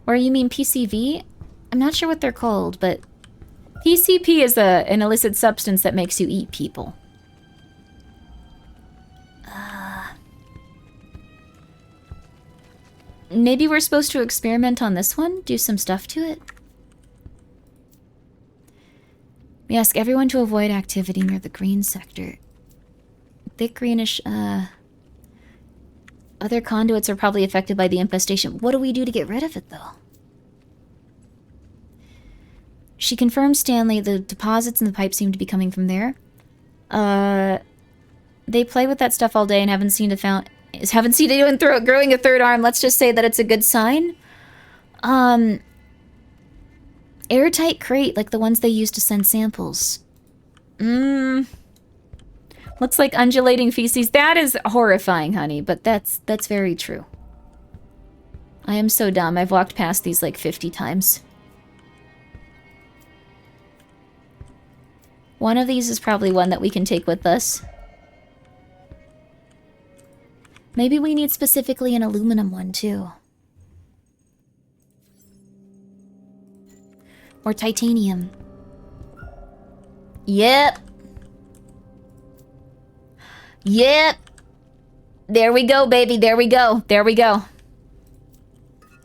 Or you mean PCV? I'm not sure what they're called, but PCP is an illicit substance that makes you eat people. Maybe we're supposed to experiment on this one? Do some stuff to it? We ask everyone to avoid activity near the green sector. Thick greenish, other conduits are probably affected by the infestation. What do we do to get rid of it, though? She confirms, Stanley, the deposits in the pipe seem to be coming from there. They play with that stuff all day and haven't seen anyone growing a third arm. Let's just say that it's a good sign. Airtight crate, like the ones they use to send samples. Looks like undulating feces. That is horrifying, honey, but that's very true. I am so dumb. I've walked past these like 50 times. One of these is probably one that we can take with us. Maybe we need specifically an aluminum one, too. Or titanium. Yep. Yep. There we go, baby. There we go. There we go.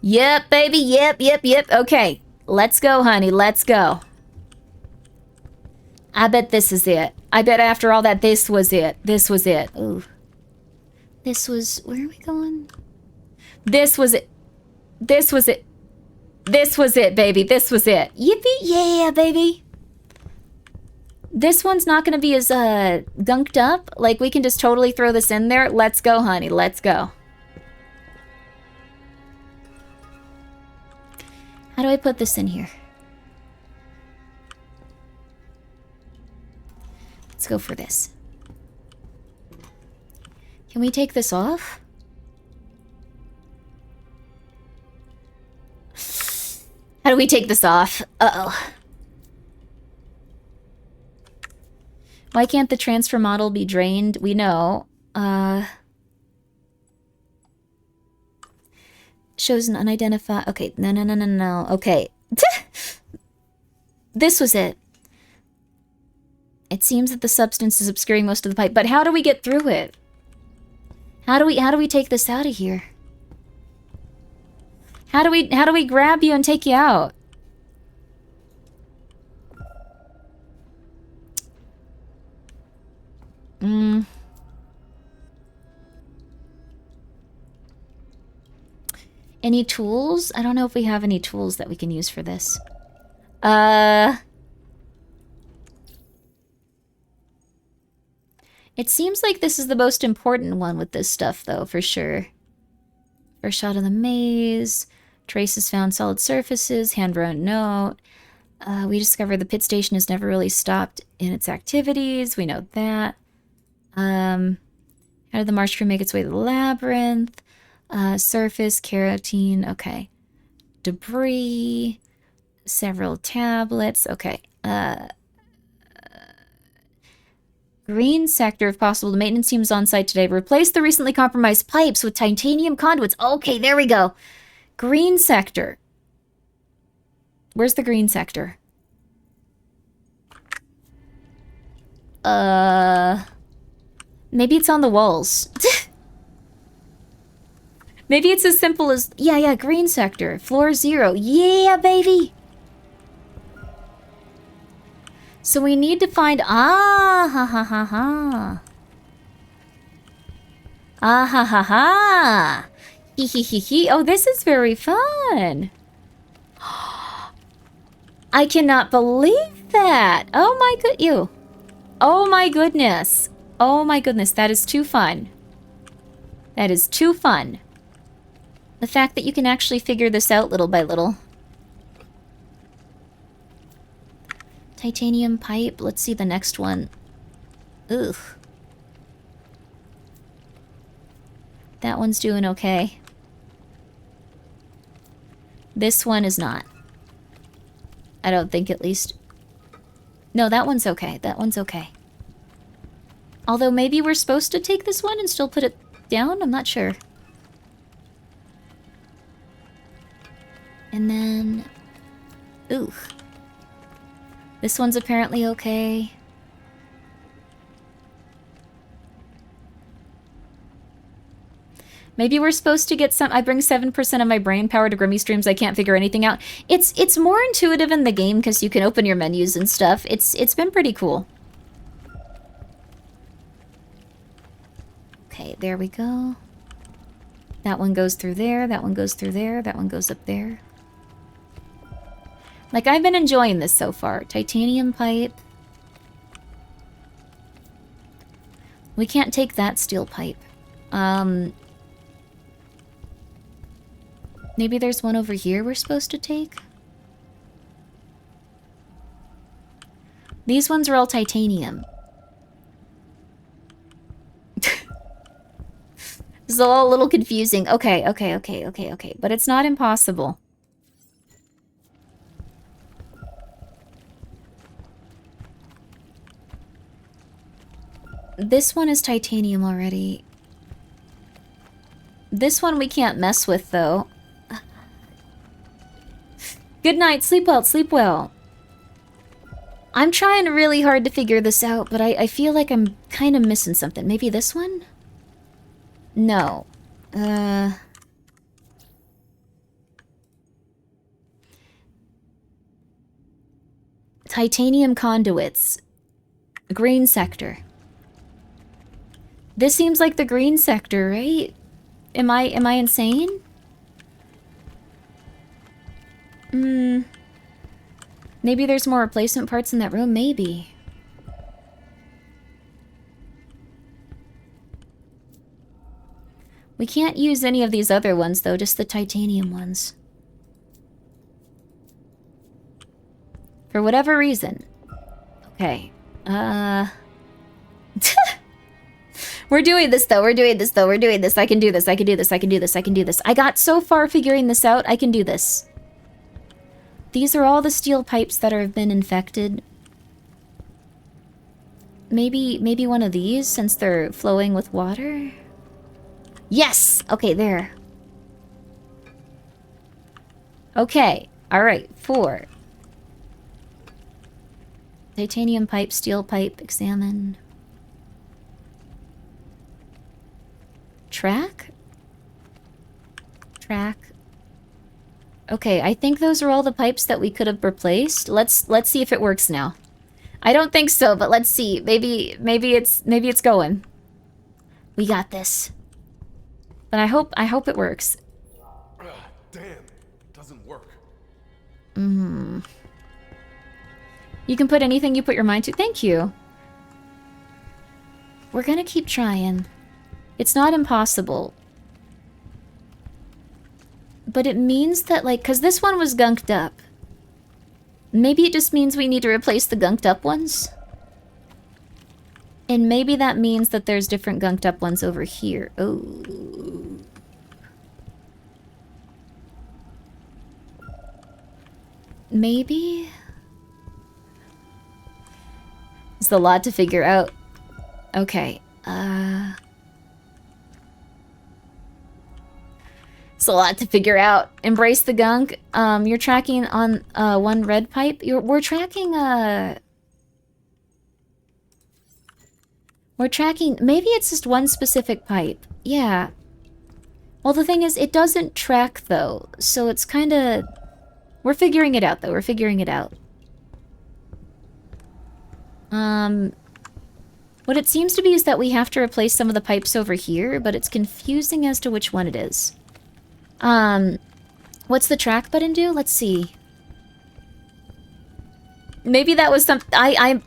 Yep, baby. Yep. Okay. Let's go, honey. Let's go. I bet this is it. I bet after all that, this was it. This was it. Ooh. This was... Where are we going? This was it. This was it. This was it, baby. This was it. Yippee! Yeah, baby. This one's not going to be as gunked up. Like, we can just totally throw this in there. Let's go, honey. Let's go. How do I put this in here? Let's go for this. Can we take this off? How do we take this off? Uh-oh. Why can't the transfer model be drained? We know. Shows an unidentified... Okay, no. Okay. This was it. It seems that the substance is obscuring most of the pipe, but how do we get through it? How do we take this out of here? How do we grab you and take you out? Any tools? I don't know if we have any tools that we can use for this. It seems like this is the most important one with this stuff, though, for sure. First shot of the maze. Traces found solid surfaces. Hand-wrote note. We discovered the pit station has never really stopped in its activities. We know that. How How did the marsh crew make its way to the labyrinth? Surface, carotene, okay. Debris, several tablets, okay. Green sector, if possible. The maintenance team is on site today. Replace the recently compromised pipes with titanium conduits. Okay, there we go. Green sector. Where's the green sector? Maybe it's on the walls. Maybe it's as simple as... Yeah, green sector. Floor 0. Yeah, baby! So we need to find... Ah, ha, ha, ha, ha. Ah, ha, ha, ha. Hee, hee, hee, hee. Oh, this is very fun. I cannot believe that. Oh, my good... Ew. Oh, my goodness. Oh, my goodness. That is too fun. That is too fun. The fact that you can actually figure this out little by little. Titanium pipe. Let's see the next one. Ugh. That one's doing okay. This one is not. I don't think, at least. No, that one's okay. That one's okay. Although maybe we're supposed to take this one and still put it down? I'm not sure. And then... Ooh. This one's apparently okay. Maybe we're supposed to get some... I bring 7% of my brain power to Grimmi streams. I can't figure anything out. It's more intuitive in the game because you can open your menus and stuff. It's been pretty cool. Okay, there we go. That one goes through there. That one goes through there. That one goes up there. Like, I've been enjoying this so far. Titanium pipe. We can't take that steel pipe. Maybe there's one over here we're supposed to take? These ones are all titanium. This is all a little confusing. Okay. But it's not impossible. This one is titanium already. This one we can't mess with, though. Good night. Sleep well. Sleep well. I'm trying really hard to figure this out, but I feel like I'm kind of missing something. Maybe this one? No. Titanium conduits. Green sector. This seems like the green sector, right? Am I insane? Maybe there's more replacement parts in that room, maybe. We can't use any of these other ones though, just the titanium ones. For whatever reason. Okay. We're doing this though, we're doing this. I can do this, I can do this. I got so far figuring this out, I can do this. These are all the steel pipes that have been infected. Maybe one of these, since they're flowing with water? Yes! Okay, there. Okay, alright, 4. Titanium pipe, steel pipe, examine. Track? Track. Okay, I think those are all the pipes that we could have replaced. Let's see if it works now. I don't think so, but let's see. Maybe it's going. We got this. But I hope it works. Damn, it doesn't work. You can put anything you put your mind to. Thank you. We're gonna keep trying. It's not impossible. But it means that, like, because this one was gunked up. Maybe it just means we need to replace the gunked up ones? And maybe that means that there's different gunked up ones over here. Oh. Maybe? It's a lot to figure out. Okay. It's a lot to figure out. Embrace the gunk. You're tracking on one red pipe. We're tracking maybe it's just one specific pipe. Yeah. Well, the thing is, it doesn't track though, so it's kind of. We're figuring it out though. We're figuring it out. What it seems to be is that we have to replace some of the pipes over here, but it's confusing as to which one it is. What's the track button do? Let's see. Maybe that was some. I'm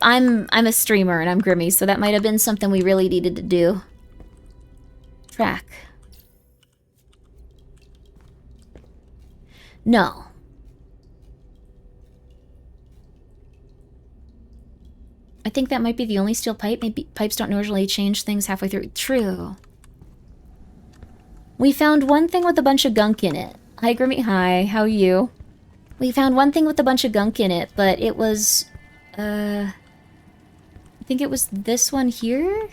a streamer and I'm Grimmi, so that might have been something we really needed to do. Track. No. I think that might be the only steel pipe. Maybe pipes don't normally change things halfway through. True. We found one thing with a bunch of gunk in it. Hi, Grimmi. Hi, how are you? We found one thing with a bunch of gunk in it, but it was... I think it was this one here?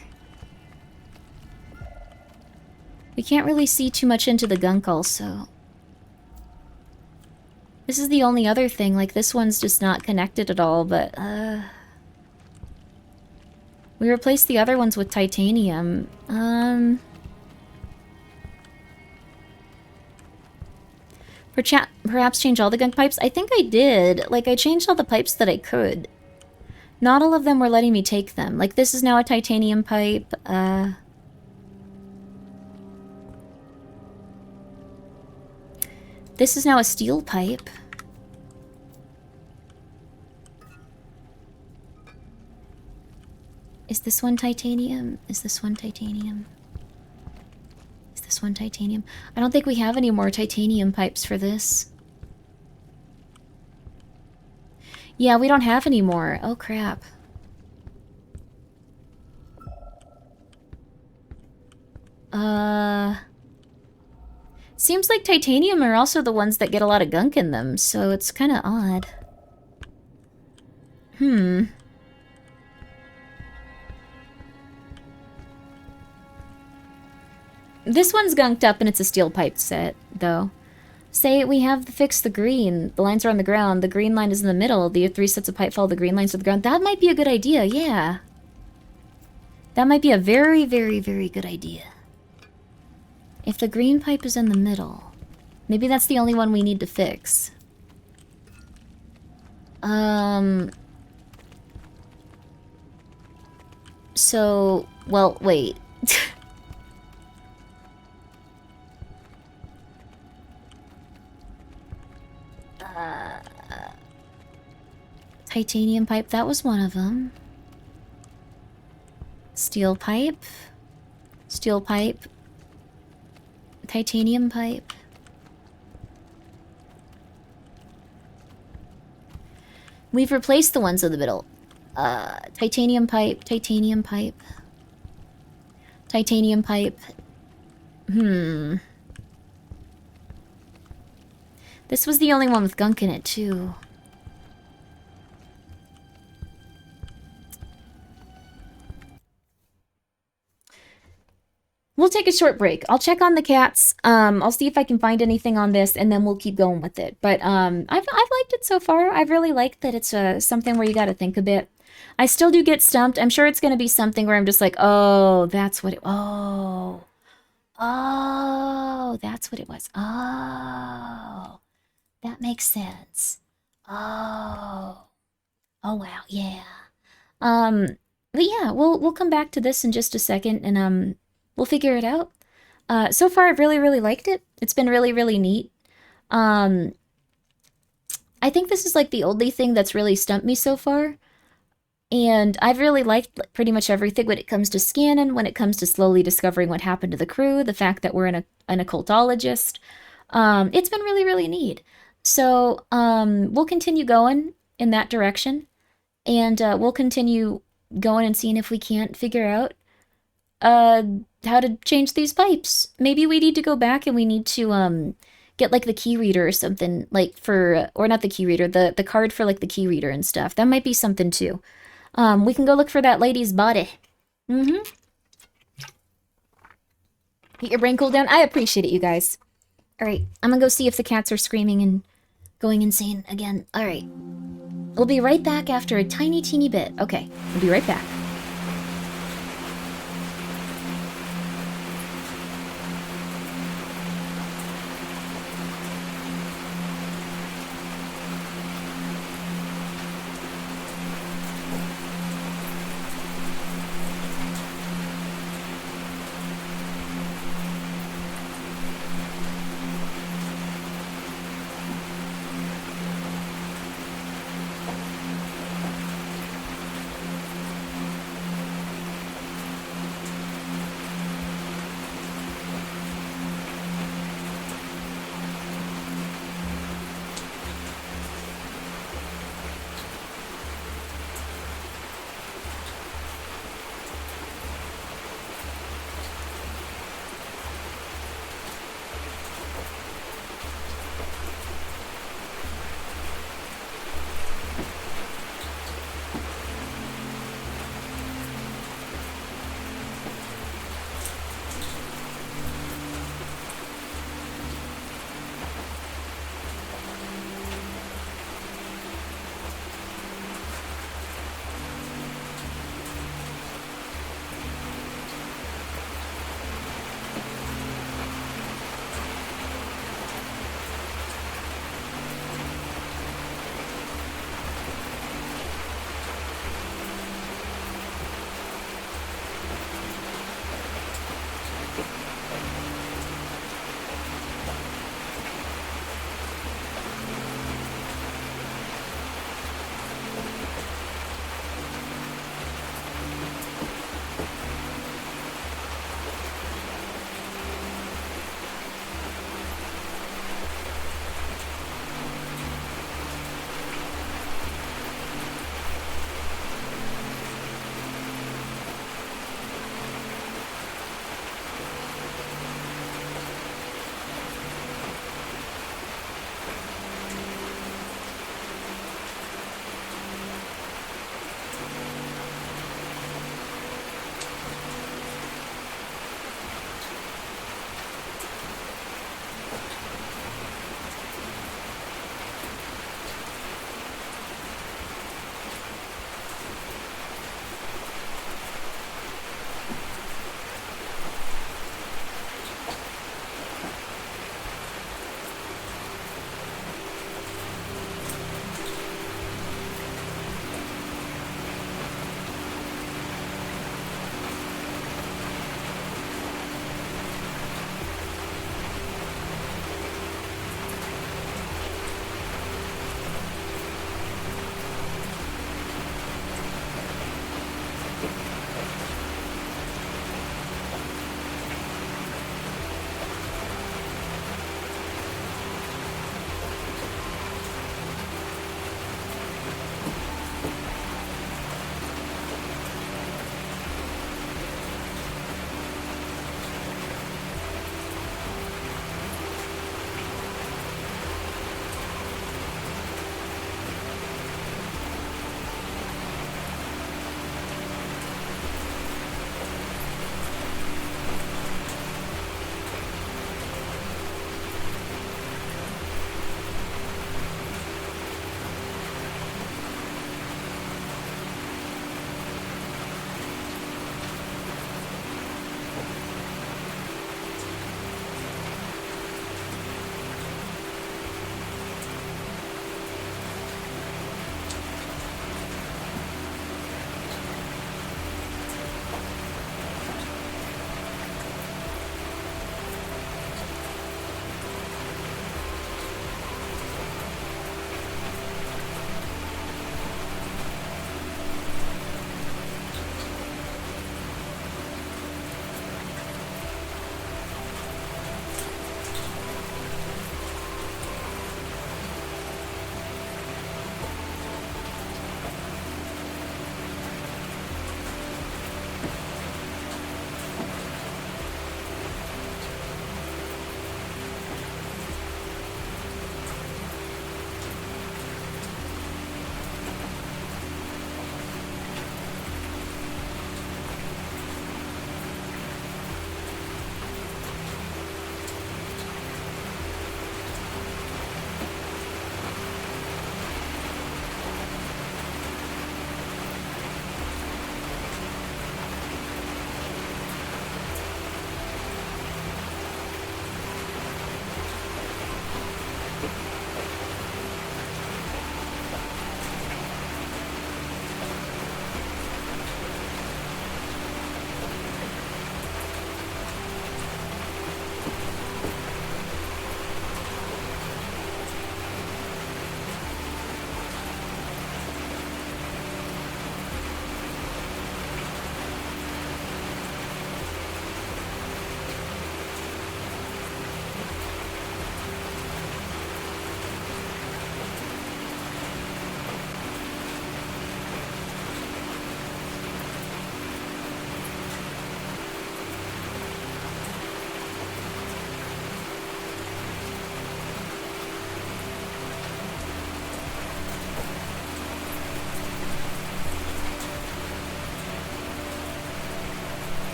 We can't really see too much into the gunk also. This is the only other thing. Like, this one's just not connected at all, but... We replaced the other ones with titanium. Perhaps change all the gunk pipes? I think I did. Like, I changed all the pipes that I could. Not all of them were letting me take them. Like, this is now a titanium pipe. This is now a steel pipe. Is this one titanium? Is this one titanium? Is this one titanium? I don't think we have any more titanium pipes for this. Yeah, we don't have any more. Oh, crap. Seems like titanium are also the ones that get a lot of gunk in them, so it's kind of odd. This one's gunked up and it's a steel pipe set, though. Say we have to fix the green. The lines are on the ground. The green line is in the middle. The 3 sets of pipe follow the green lines to the ground. That might be a good idea, yeah. That might be a very, very, very good idea. If the green pipe is in the middle, maybe that's the only one we need to fix. So, well, wait. Titanium pipe, that was one of them. Steel pipe. Steel pipe. Titanium pipe. We've replaced the ones in the middle. Titanium pipe, titanium pipe. Titanium pipe. This was the only one with gunk in it, too. We'll take a short break. I'll check on the cats. I'll see if I can find anything on this, and then we'll keep going with it. But I've liked it so far. I've really liked that it's something where you got to think a bit. I still do get stumped. I'm sure it's going to be something where I'm just like, oh, that's what it... Oh, that's what it was. Oh, that makes sense. Oh, wow, yeah. But yeah, we'll come back to this in just a second, and we'll figure it out. So far, I've really, really liked it. It's been really, really neat. I think this is like the only thing that's really stumped me so far. And I've really liked pretty much everything when it comes to scanning, when it comes to slowly discovering what happened to the crew, the fact that we're an occultologist. It's been really, really neat. So we'll continue going in that direction. And we'll continue going and seeing if we can't figure out how to change these pipes. Maybe we need to go back and we need to get like the key reader or something, like for, or not the key reader, the card for like the key reader and stuff. That might be something too. We can go look for that lady's body. Mm-hmm. Get your brain cooled down. I appreciate it, you guys. All right, I'm gonna go see if the cats are screaming and going insane again. All right. We'll be right back after a tiny, teeny bit. Okay, we'll be right back.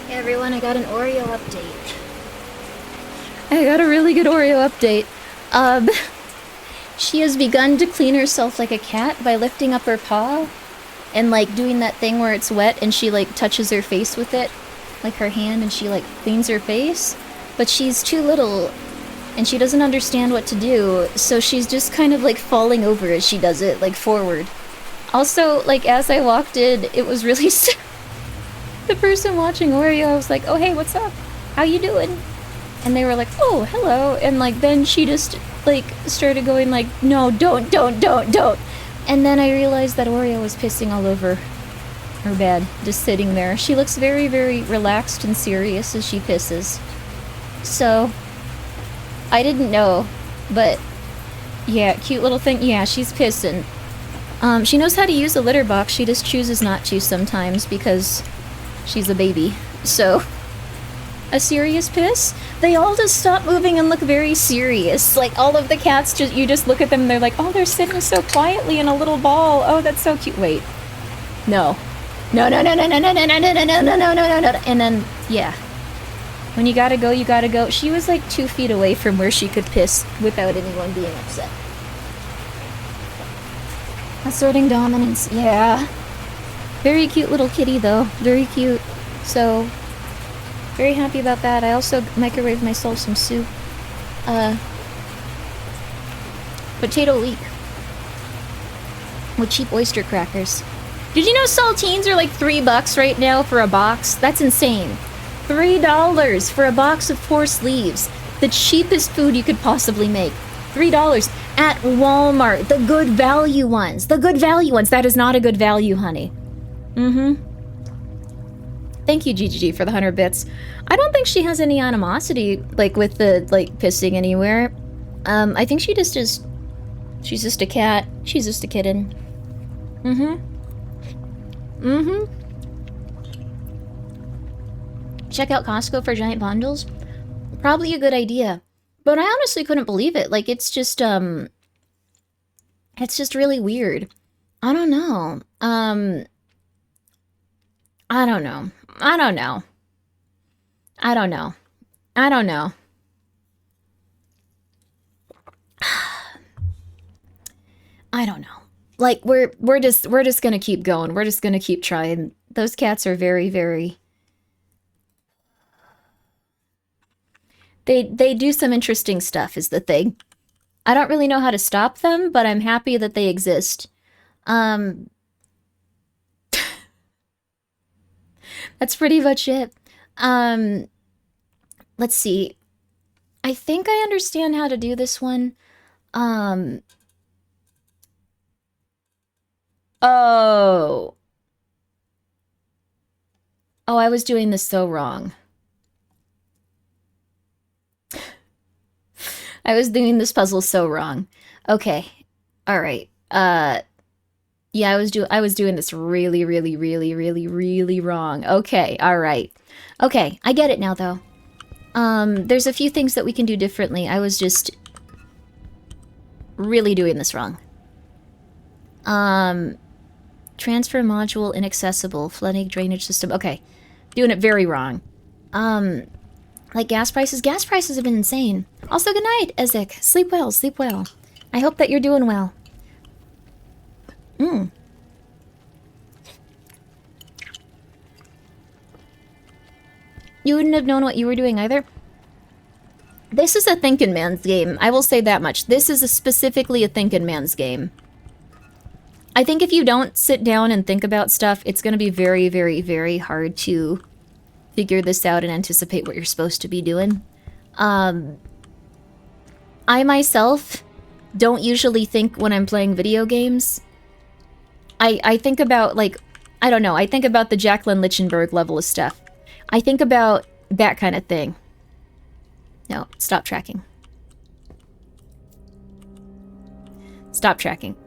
Hey everyone, I got an Oreo update. I got a really good Oreo update. She has begun to clean herself like a cat by lifting up her paw and like doing that thing where it's wet and she like touches her face with it, like her hand, and she like cleans her face. But she's too little and she doesn't understand what to do, so she's just kind of like falling over as she does it, like forward. Also, like as I walked in, it was really the person watching Oreo, I was like, oh hey, what's up? How you doing? And they were like, oh, hello. And like then she just like started going like, no, don't. And then I realized that Oreo was pissing all over her bed, just sitting there. She looks very, very relaxed and serious as she pisses. So, I didn't know, but yeah, cute little thing. Yeah, she's pissing. She knows how to use a litter box, she just chooses not to sometimes because she's a baby. So, a serious piss? They all just stop moving and look very serious. Like, all of the cats, you just look at them and they're like, oh, they're sitting so quietly in a little ball. Oh, that's so cute. Wait. No. No. And then, yeah. When you gotta go, you gotta go. She was like 2 feet away from where she could piss without anyone being upset. Asserting dominance, yeah. Very cute little kitty, though. Very cute. So, very happy about that. I also microwaved myself some soup. Potato leek. With cheap oyster crackers. Did you know saltines are like $3 right now for a box? That's insane. $3 for a box of 4 sleeves. The cheapest food you could possibly make. $3 at Walmart. The good value ones. The good value ones. That is not a good value, honey. Thank you, GGG, for the 100 bits. I don't think she has any animosity, like, with the, like, pissing anywhere. I think she just is... She's just a cat. She's just a kitten. Check out Costco for giant bundles? Probably a good idea. But I honestly couldn't believe it. Like, it's just really weird. I don't know. I don't know. Like, we're just gonna keep going. We're just gonna keep trying. Those cats are very, very... They do some interesting stuff, is the thing. I don't really know how to stop them, but I'm happy that they exist. That's pretty much it. Let's see. I think I understand how to do this one. Oh, I was doing this so wrong. I was doing this puzzle so wrong. Okay. All right. Yeah, I was doing this really, really, really, really, really wrong. Okay. All right. Okay, I get it now though. There's a few things that we can do differently. I was just really doing this wrong. Transfer module inaccessible. Flooding drainage system. Okay. Doing it very wrong. Like gas prices? Gas prices have been insane. Also, good night, Ezek. Sleep well, sleep well. I hope that you're doing well. You wouldn't have known what you were doing either? This is a thinking man's game. I will say that much. This is specifically a thinking man's game. I think if you don't sit down and think about stuff, it's going to be very, very, very hard to figure this out and anticipate what you're supposed to be doing. I myself don't usually think when I'm playing video games. I think about, like, I don't know, I think about the Jacqueline Lichtenberg level of stuff. I think about that kind of thing. No, stop tracking. Stop tracking.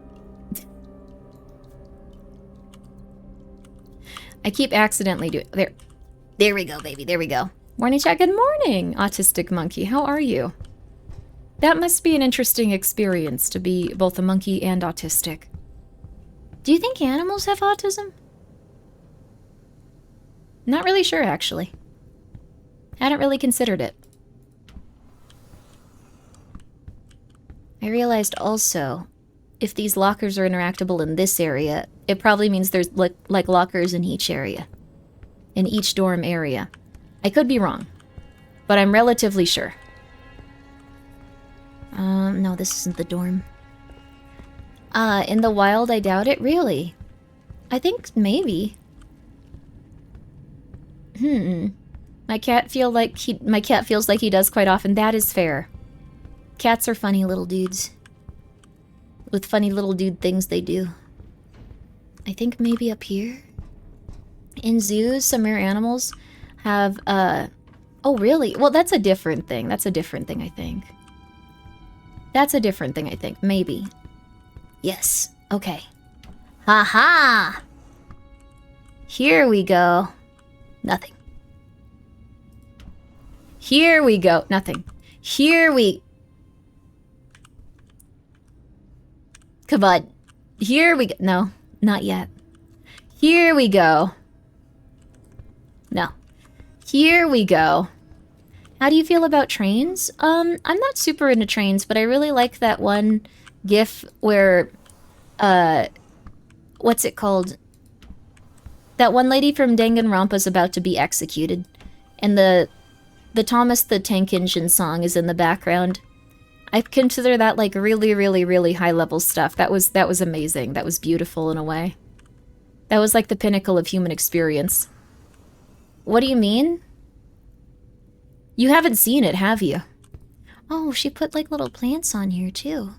I keep accidentally doing... There we go, baby. There we go. Morning chat. Good morning, Autistic Monkey. How are you? That must be an interesting experience to be both a monkey and autistic. Do you think animals have autism? Not really sure, actually. Hadn't really considered it. I realized also, if these lockers are interactable in this area, it probably means there's like lockers in each area. In each dorm area. I could be wrong, but I'm relatively sure. No, this isn't the dorm. In the wild, I doubt it, really. I think maybe. My cat feels like he does quite often. That is fair. Cats are funny little dudes. With funny little dude things they do. I think maybe up here? In zoos, some rare animals have, oh really? Well, that's a different thing. That's a different thing, I think. That's a different thing, I think. Maybe. Yes. Okay. Ha-ha! Here we go. Nothing. Here we go. Nothing. Here we... Come on. Here we go. No, not yet. Here we go. No. Here we go. How do you feel about trains? I'm not super into trains, but I really like that one GIF where, what's it called? That one lady from Danganronpa's about to be executed, and the Thomas the Tank Engine song is in the background. I consider that like really, really, really high level stuff. That was amazing. That was beautiful in a way. That was like the pinnacle of human experience. What do you mean? You haven't seen it, have you? Oh, she put like little plants on here too.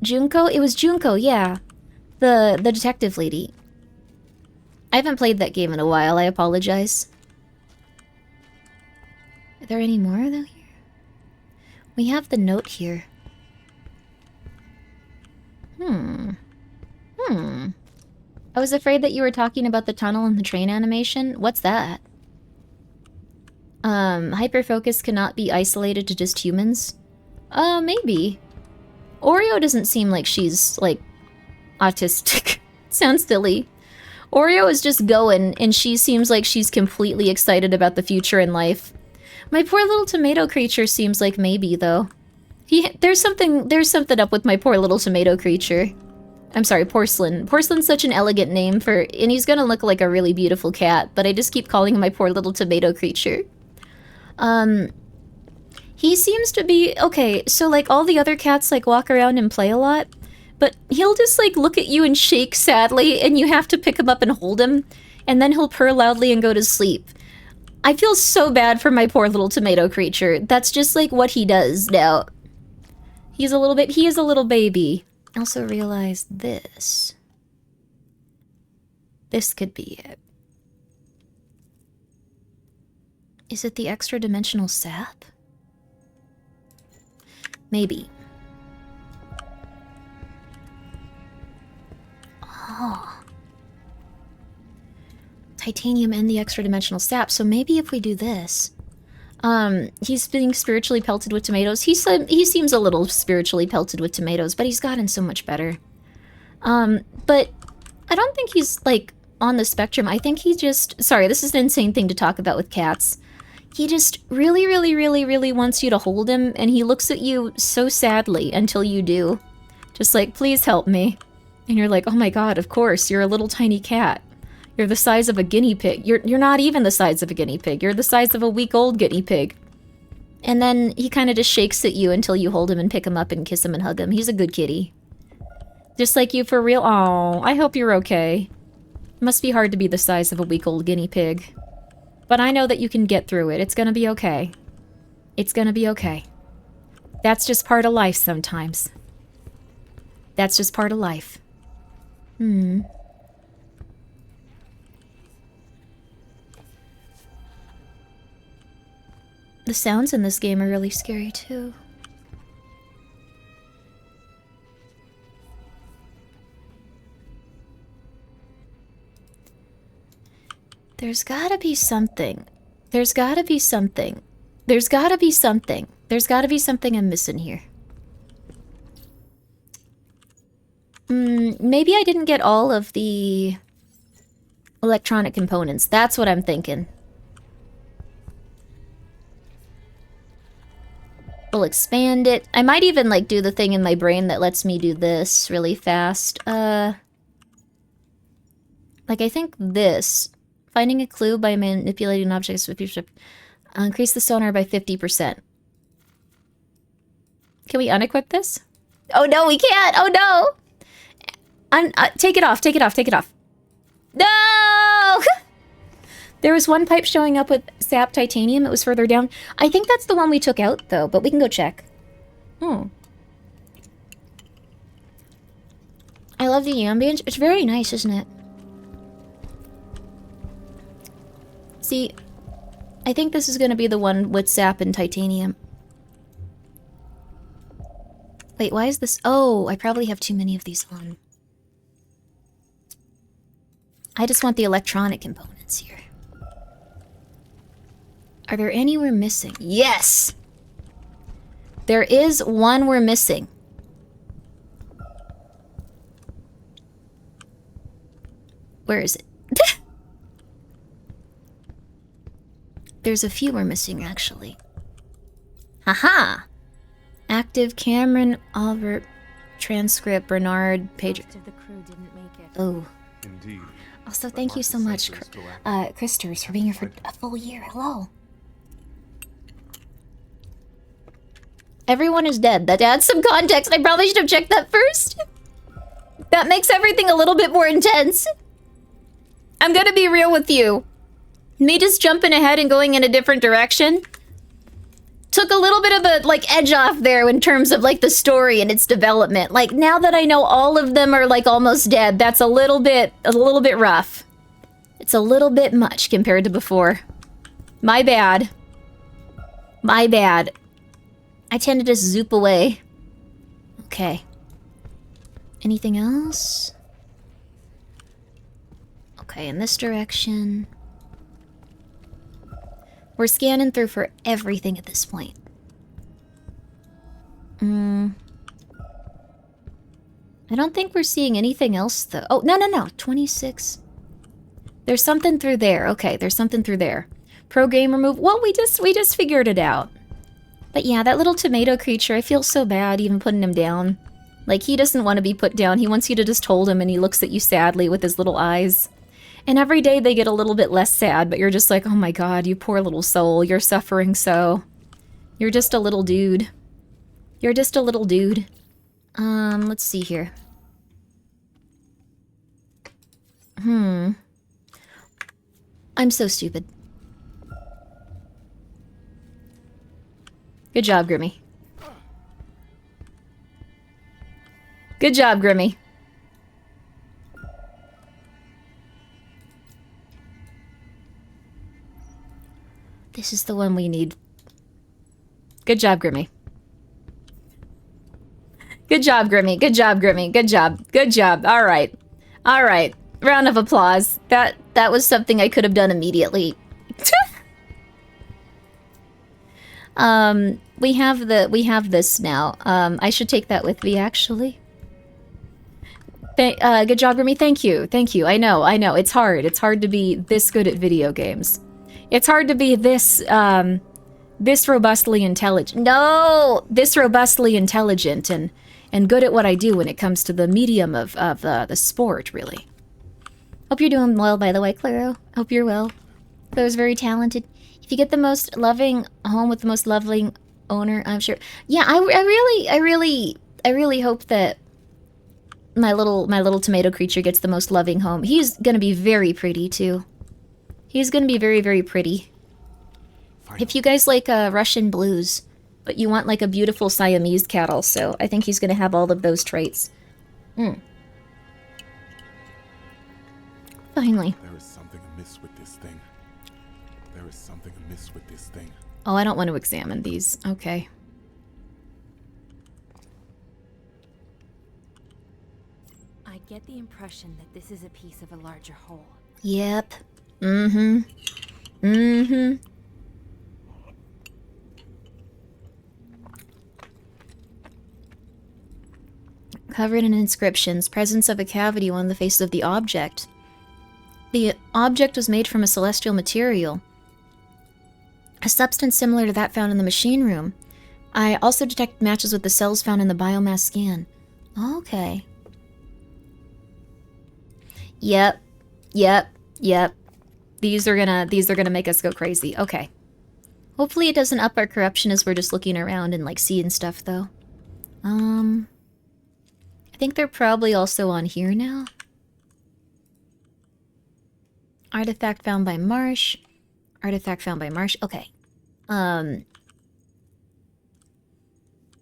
Junko? It was Junko, yeah. The detective lady. I haven't played that game in a while, I apologize. Are there any more though here? We have the note here. I was afraid that you were talking about the tunnel and the train animation. What's that? Hyperfocus cannot be isolated to just humans? Maybe. Oreo doesn't seem like she's, like, autistic. Sounds silly. Oreo is just going, and she seems like she's completely excited about the future in life. My poor little tomato creature seems like maybe, though. There's something up with my poor little tomato creature. I'm sorry, Porcelain. Porcelain's such an elegant name for... And he's gonna look like a really beautiful cat, but I just keep calling him my poor little tomato creature. He seems to be... Okay, so like all the other cats like walk around and play a lot, but he'll just like look at you and shake sadly, and you have to pick him up and hold him, and then he'll purr loudly and go to sleep. I feel so bad for my poor little tomato creature. That's just like what he does now. He is a little baby. I also realized this. This could be it. Is it the extra dimensional sap? Maybe. Oh. Titanium and the extra dimensional sap. So maybe if we do this. He's being spiritually pelted with tomatoes. He seems a little spiritually pelted with tomatoes, but he's gotten so much better. But I don't think he's, like, on the spectrum. I think he just... Sorry, this is an insane thing to talk about with cats. He just really, really, really, really wants you to hold him, and he looks at you so sadly until you do. Just like, please help me. And you're like, oh my god, of course, you're a little tiny cat. You're the size of a guinea pig. You're not even the size of a guinea pig. You're the size of a week-old guinea pig. And then he kind of just shakes at you until you hold him and pick him up and kiss him and hug him. He's a good kitty. Just like you for real. Aw, I hope you're okay. It must be hard to be the size of a week-old guinea pig. But I know that you can get through it. It's gonna be okay. It's gonna be okay. That's just part of life sometimes. That's just part of life. Hmm. The sounds in this game are really scary too. There's gotta be something. There's gotta be something. There's gotta be something. There's gotta be something I'm missing here. Maybe I didn't get all of the electronic components. That's what I'm thinking. We'll expand it. I might even, like, do the thing in my brain that lets me do this really fast. Like, I think this. Finding a clue by manipulating objects with your ship. Increase the sonar by 50%. Can we unequip this? Oh no, we can't! Oh no! Take it off, take it off, take it off. No! There was one pipe showing up with sap titanium. It was further down. I think that's the one we took out, though, but we can go check. I love the ambience. It's very nice, isn't it? See, I think this is going to be the one with sap and titanium. Wait, why is this? Oh, I probably have too many of these on. I just want the electronic components here. Are there any we're missing? Yes! There is one we're missing. Where is it? There's a few we're missing, actually. Haha! Active Cameron, Albert, transcript, Bernard, Pedro. Most of the crew didn't make it. Oh. Indeed. Also, thank you so much, Christers, for being here for a full year. Hello. Everyone is dead. That adds some context. I probably should have checked that first. That makes everything a little bit more intense. I'm gonna be real with you. Me just jumping ahead and going in a different direction took a little bit of a, like, edge off there in terms of, like, the story and its development. Like, now that I know all of them are, like, almost dead, that's a little bit rough. It's a little bit much compared to before. My bad. My bad. I tend to just zoop away. Okay. Anything else? Okay, in this direction. We're scanning through for everything at this point. I don't think we're seeing anything else, though. Oh, no. 26. There's something through there. Okay, there's something through there. Pro game remove. Well, we just figured it out. But yeah, that little tomato creature, I feel so bad even putting him down. Like, he doesn't want to be put down. He wants you to just hold him, and he looks at you sadly with his little eyes. And every day they get a little bit less sad, but you're just like, oh my god, you poor little soul. You're suffering so. You're just a little dude. You're just a little dude. Let's see here. I'm so stupid. Good job, Grimmi. Good job, Grimmi. This is the one we need. Good job, Grimmi. Good job, Grimmi. Good job, Grimmi. Good job. Good job. All right. All right. Round of applause. That was something I could have done immediately. We have this now. I should take that with me, actually. Good job, Grimmi. Thank you. Thank you. I know. It's hard. It's hard to be this good at video games. It's hard to be this robustly intelligent. No! This robustly intelligent and good at what I do when it comes to the medium of the sport, really. Hope you're doing well, by the way, Claro. Hope you're well. Claro's very talented. If you get the most loving home with the most loving owner, I'm sure. Yeah, I really hope that my little tomato creature gets the most loving home. He's gonna be very pretty too. He's gonna be very, very pretty. If you guys like Russian blues, but you want like a beautiful Siamese cat also. I think he's gonna have all of those traits. Finally. There is something amiss with this thing. There is something amiss with this thing. Oh, I don't want to examine these. Okay. I get the impression that this is a piece of a larger whole. Yep. Mm-hmm. Mm-hmm. Covered in inscriptions, presence of a cavity on the face of the object. The object was made from a celestial material, a substance similar to that found in the machine room. I also detect matches with the cells found in the biomass scan. Okay. Yep. These are gonna make us go crazy. Okay. Hopefully it doesn't up our corruption as we're just looking around and like seeing stuff though. I think they're probably also on here now. Artifact found by Marsh. Artifact found by Marsh. Okay.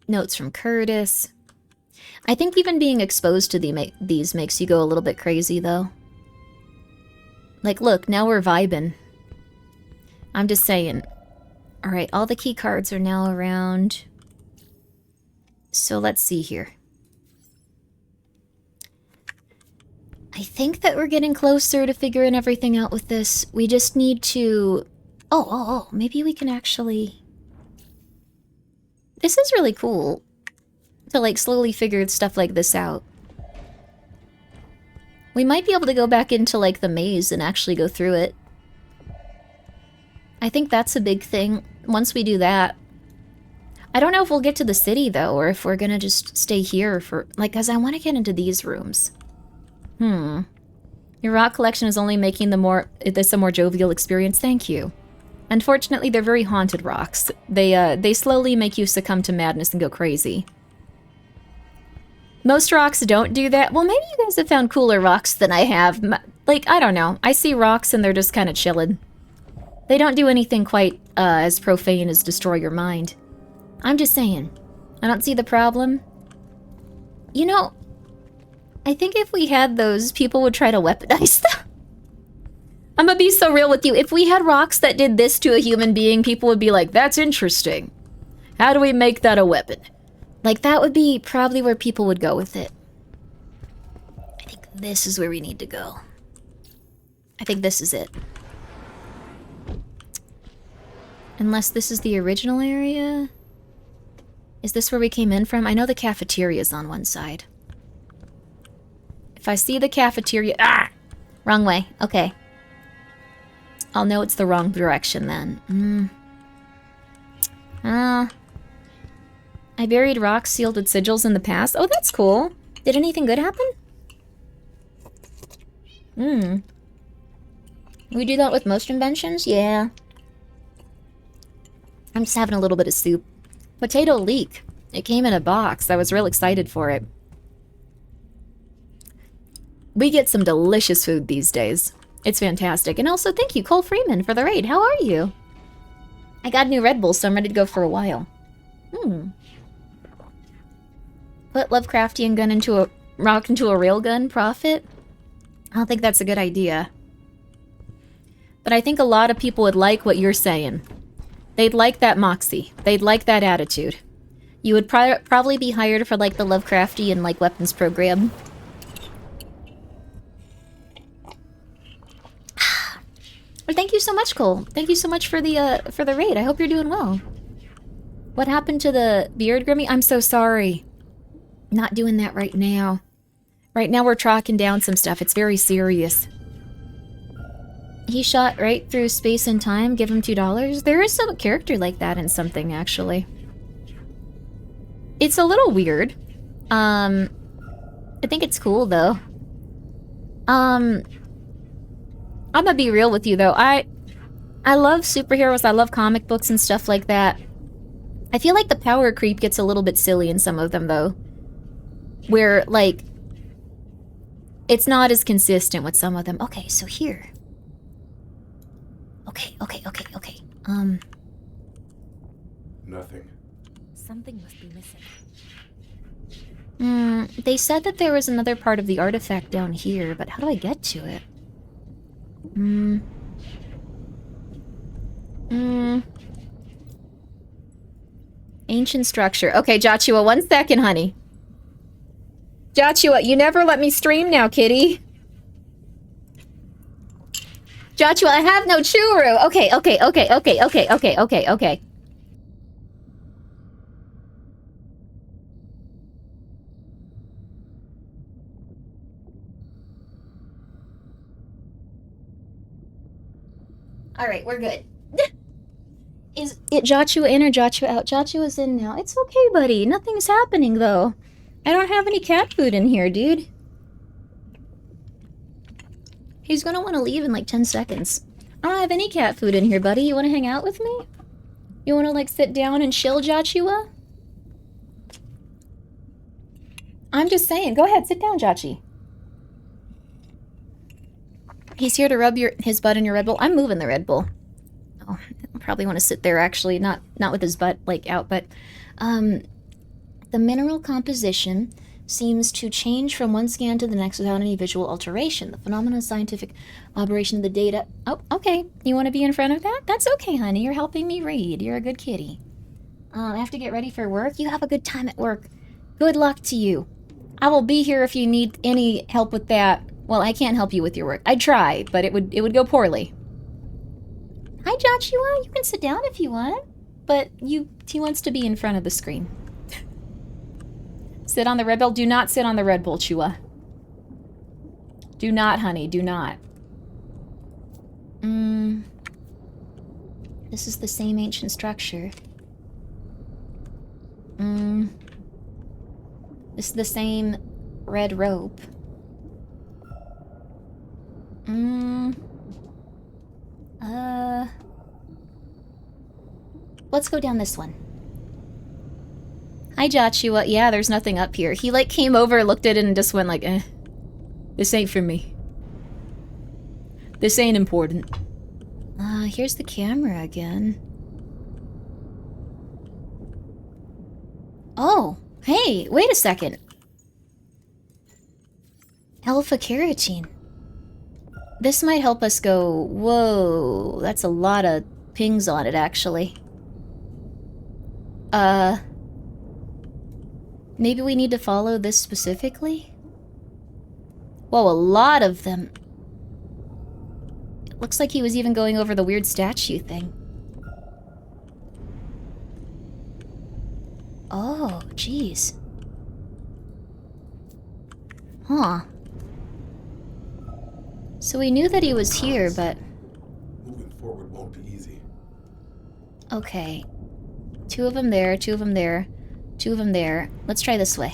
Notes from Curtis. I think even being exposed to these makes you go a little bit crazy, though. Like, look, now we're vibing. I'm just saying. Alright, all the key cards are now around. So let's see here. I think that we're getting closer to figuring everything out with this. We just need to... Oh, maybe we can actually... This is really cool. To, like, slowly figure stuff like this out. We might be able to go back into, like, the maze and actually go through it. I think that's a big thing. Once we do that... I don't know if we'll get to the city, though, or if we're gonna just stay here for... Like, because I want to get into these rooms. Your rock collection is only making this a more jovial experience. Thank you. Unfortunately, they're very haunted rocks. They slowly make you succumb to madness and go crazy. Most rocks don't do that. Well, maybe you guys have found cooler rocks than I have. Like, I don't know. I see rocks and they're just kind of chillin'. They don't do anything quite as profane as destroy your mind. I'm just saying. I don't see the problem. You know... I think if we had those, people would try to weaponize them. I'm gonna be so real with you. If we had rocks that did this to a human being, people would be like, that's interesting. How do we make that a weapon? Like, that would be probably where people would go with it. I think this is where we need to go. I think this is it. Unless this is the original area? Is this where we came in from? I know the cafeteria's on one side. If I see the cafeteria... Ah! Wrong way. Okay. I'll know it's the wrong direction then. I buried rocks sealed with sigils in the past. Oh, that's cool. Did anything good happen? We do that with most inventions? Yeah. I'm just having a little bit of soup. Potato leek. It came in a box. I was real excited for it. We get some delicious food these days. It's fantastic. And also, thank you, Cole Freeman, for the raid. How are you? I got a new Red Bull, so I'm ready to go for a while. Put Lovecraftian gun into a... rock into a railgun? Profit? I don't think that's a good idea. But I think a lot of people would like what you're saying. They'd like that moxie. They'd like that attitude. You would probably be hired for, like, the Lovecraftian, like, weapons program. Well, thank you so much, Cole. Thank you so much for the raid. I hope you're doing well. What happened to the beard, Grimmi? I'm so sorry. Not doing that right now. Right now we're tracking down some stuff. It's very serious. He shot right through space and time. Give him $2. There is some character like that in something, actually. It's a little weird. I think it's cool, though. I'm gonna be real with you, though. I love superheroes. I love comic books and stuff like that. I feel like the power creep gets a little bit silly in some of them, though. Where, like, it's not as consistent with some of them. Okay, so here. Okay. Nothing. Something must be missing. They said that there was another part of the artifact down here, but how do I get to it? Ancient structure. Okay, Joshua, 1 second, honey. Joshua, you never let me stream now, kitty. Joshua, I have no churu. Okay. Alright, we're good. Is it Joshua in or Joshua out? Joshua's in now. It's okay, buddy. Nothing's happening, though. I don't have any cat food in here, dude. He's gonna want to leave in like 10 seconds. I don't have any cat food in here, buddy. You want to hang out with me? You want to like sit down and chill, Joshua? I'm just saying. Go ahead, sit down, Jochi. He's here to rub his butt in your Red Bull. I'm moving the Red Bull. Oh, I probably want to sit there actually, not with his butt like out, but the mineral composition seems to change from one scan to the next without any visual alteration. The phenomenal scientific operation of the data. Oh, okay. You want to be in front of that? That's okay, honey. You're helping me read. You're a good kitty. I have to get ready for work. You have a good time at work. Good luck to you. I will be here if you need any help with that. Well, I can't help you with your work. I'd try, but it would go poorly. Hi, Joshua. You can sit down if you want, but he wants to be in front of the screen. Sit on the Red Bull. Do not sit on the Red Bull, Chua. Do not, honey. Do not. This is the same ancient structure. This is the same red rope. Let's go down this one. Hi, Joshua. Yeah, there's nothing up here. He, like, came over, looked at it, and just went like, eh. This ain't for me. This ain't important. Here's the camera again. Oh, hey, wait a second. Alpha carotene. This might help us go, whoa, that's a lot of pings on it, actually. Maybe we need to follow this specifically? Whoa, a lot of them. It looks like he was even going over the weird statue thing. Oh, jeez. Huh. So we knew that he was here, but... Moving forward won't be easy. Okay. 2 of them there, 2 of them there, 2 of them there. Let's try this way.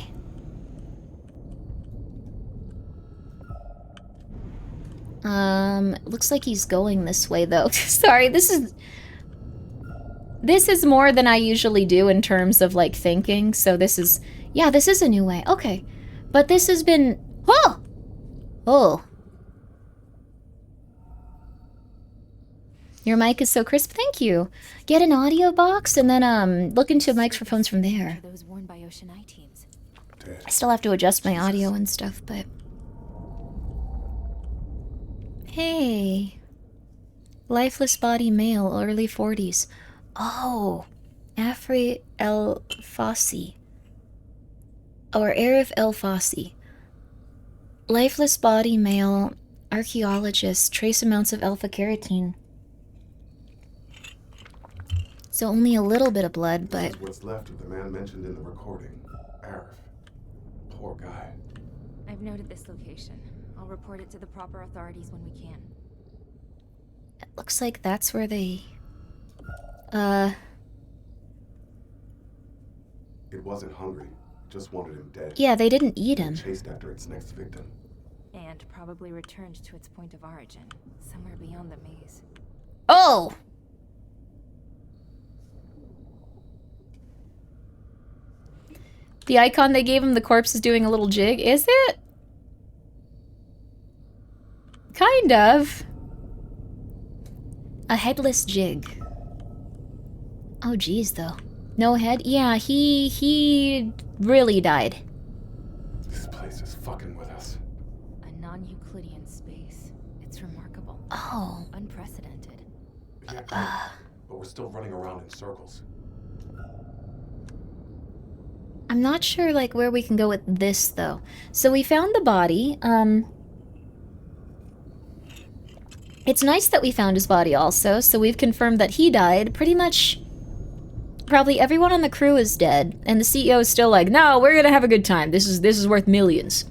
Looks like he's going this way, though. Sorry, this is more than I usually do in terms of, like, thinking. So this is... Yeah, this is a new way. Okay. But this has been... Oh! Oh. Your mic is so crisp. Thank you. Get an audio box and then look into microphones from there. Those worn by Ocean I teams. I still have to adjust my audio and stuff, but... Hey. Lifeless body male, early 40s. Oh. Afri El Fassi. Or Arif El Fassi. Lifeless body male, archaeologist, trace amounts of alpha carotene. So only a little bit of blood, but... This is what's left of the man mentioned in the recording. Arif. Poor guy. I've noted this location. I'll report it to the proper authorities when we can. It looks like that's where they... It wasn't hungry. Just wanted him dead. Yeah, they didn't eat him. Chased after its next victim. And probably returned to its point of origin, somewhere beyond the maze. Oh! The icon they gave him, the corpse is doing a little jig. Is it? Kind of. A headless jig. Oh, geez, though. No head? Yeah, he really died. This place is fucking with us. A non-Euclidean space. It's remarkable. Oh. Unprecedented. Yeah, great. But we're still running around in circles. I'm not sure, like, where we can go with this, though. So we found the body. It's nice that we found his body also, so we've confirmed that he died. Pretty much, probably everyone on the crew is dead, and the CEO is still like, no, we're gonna have a good time. This is worth millions.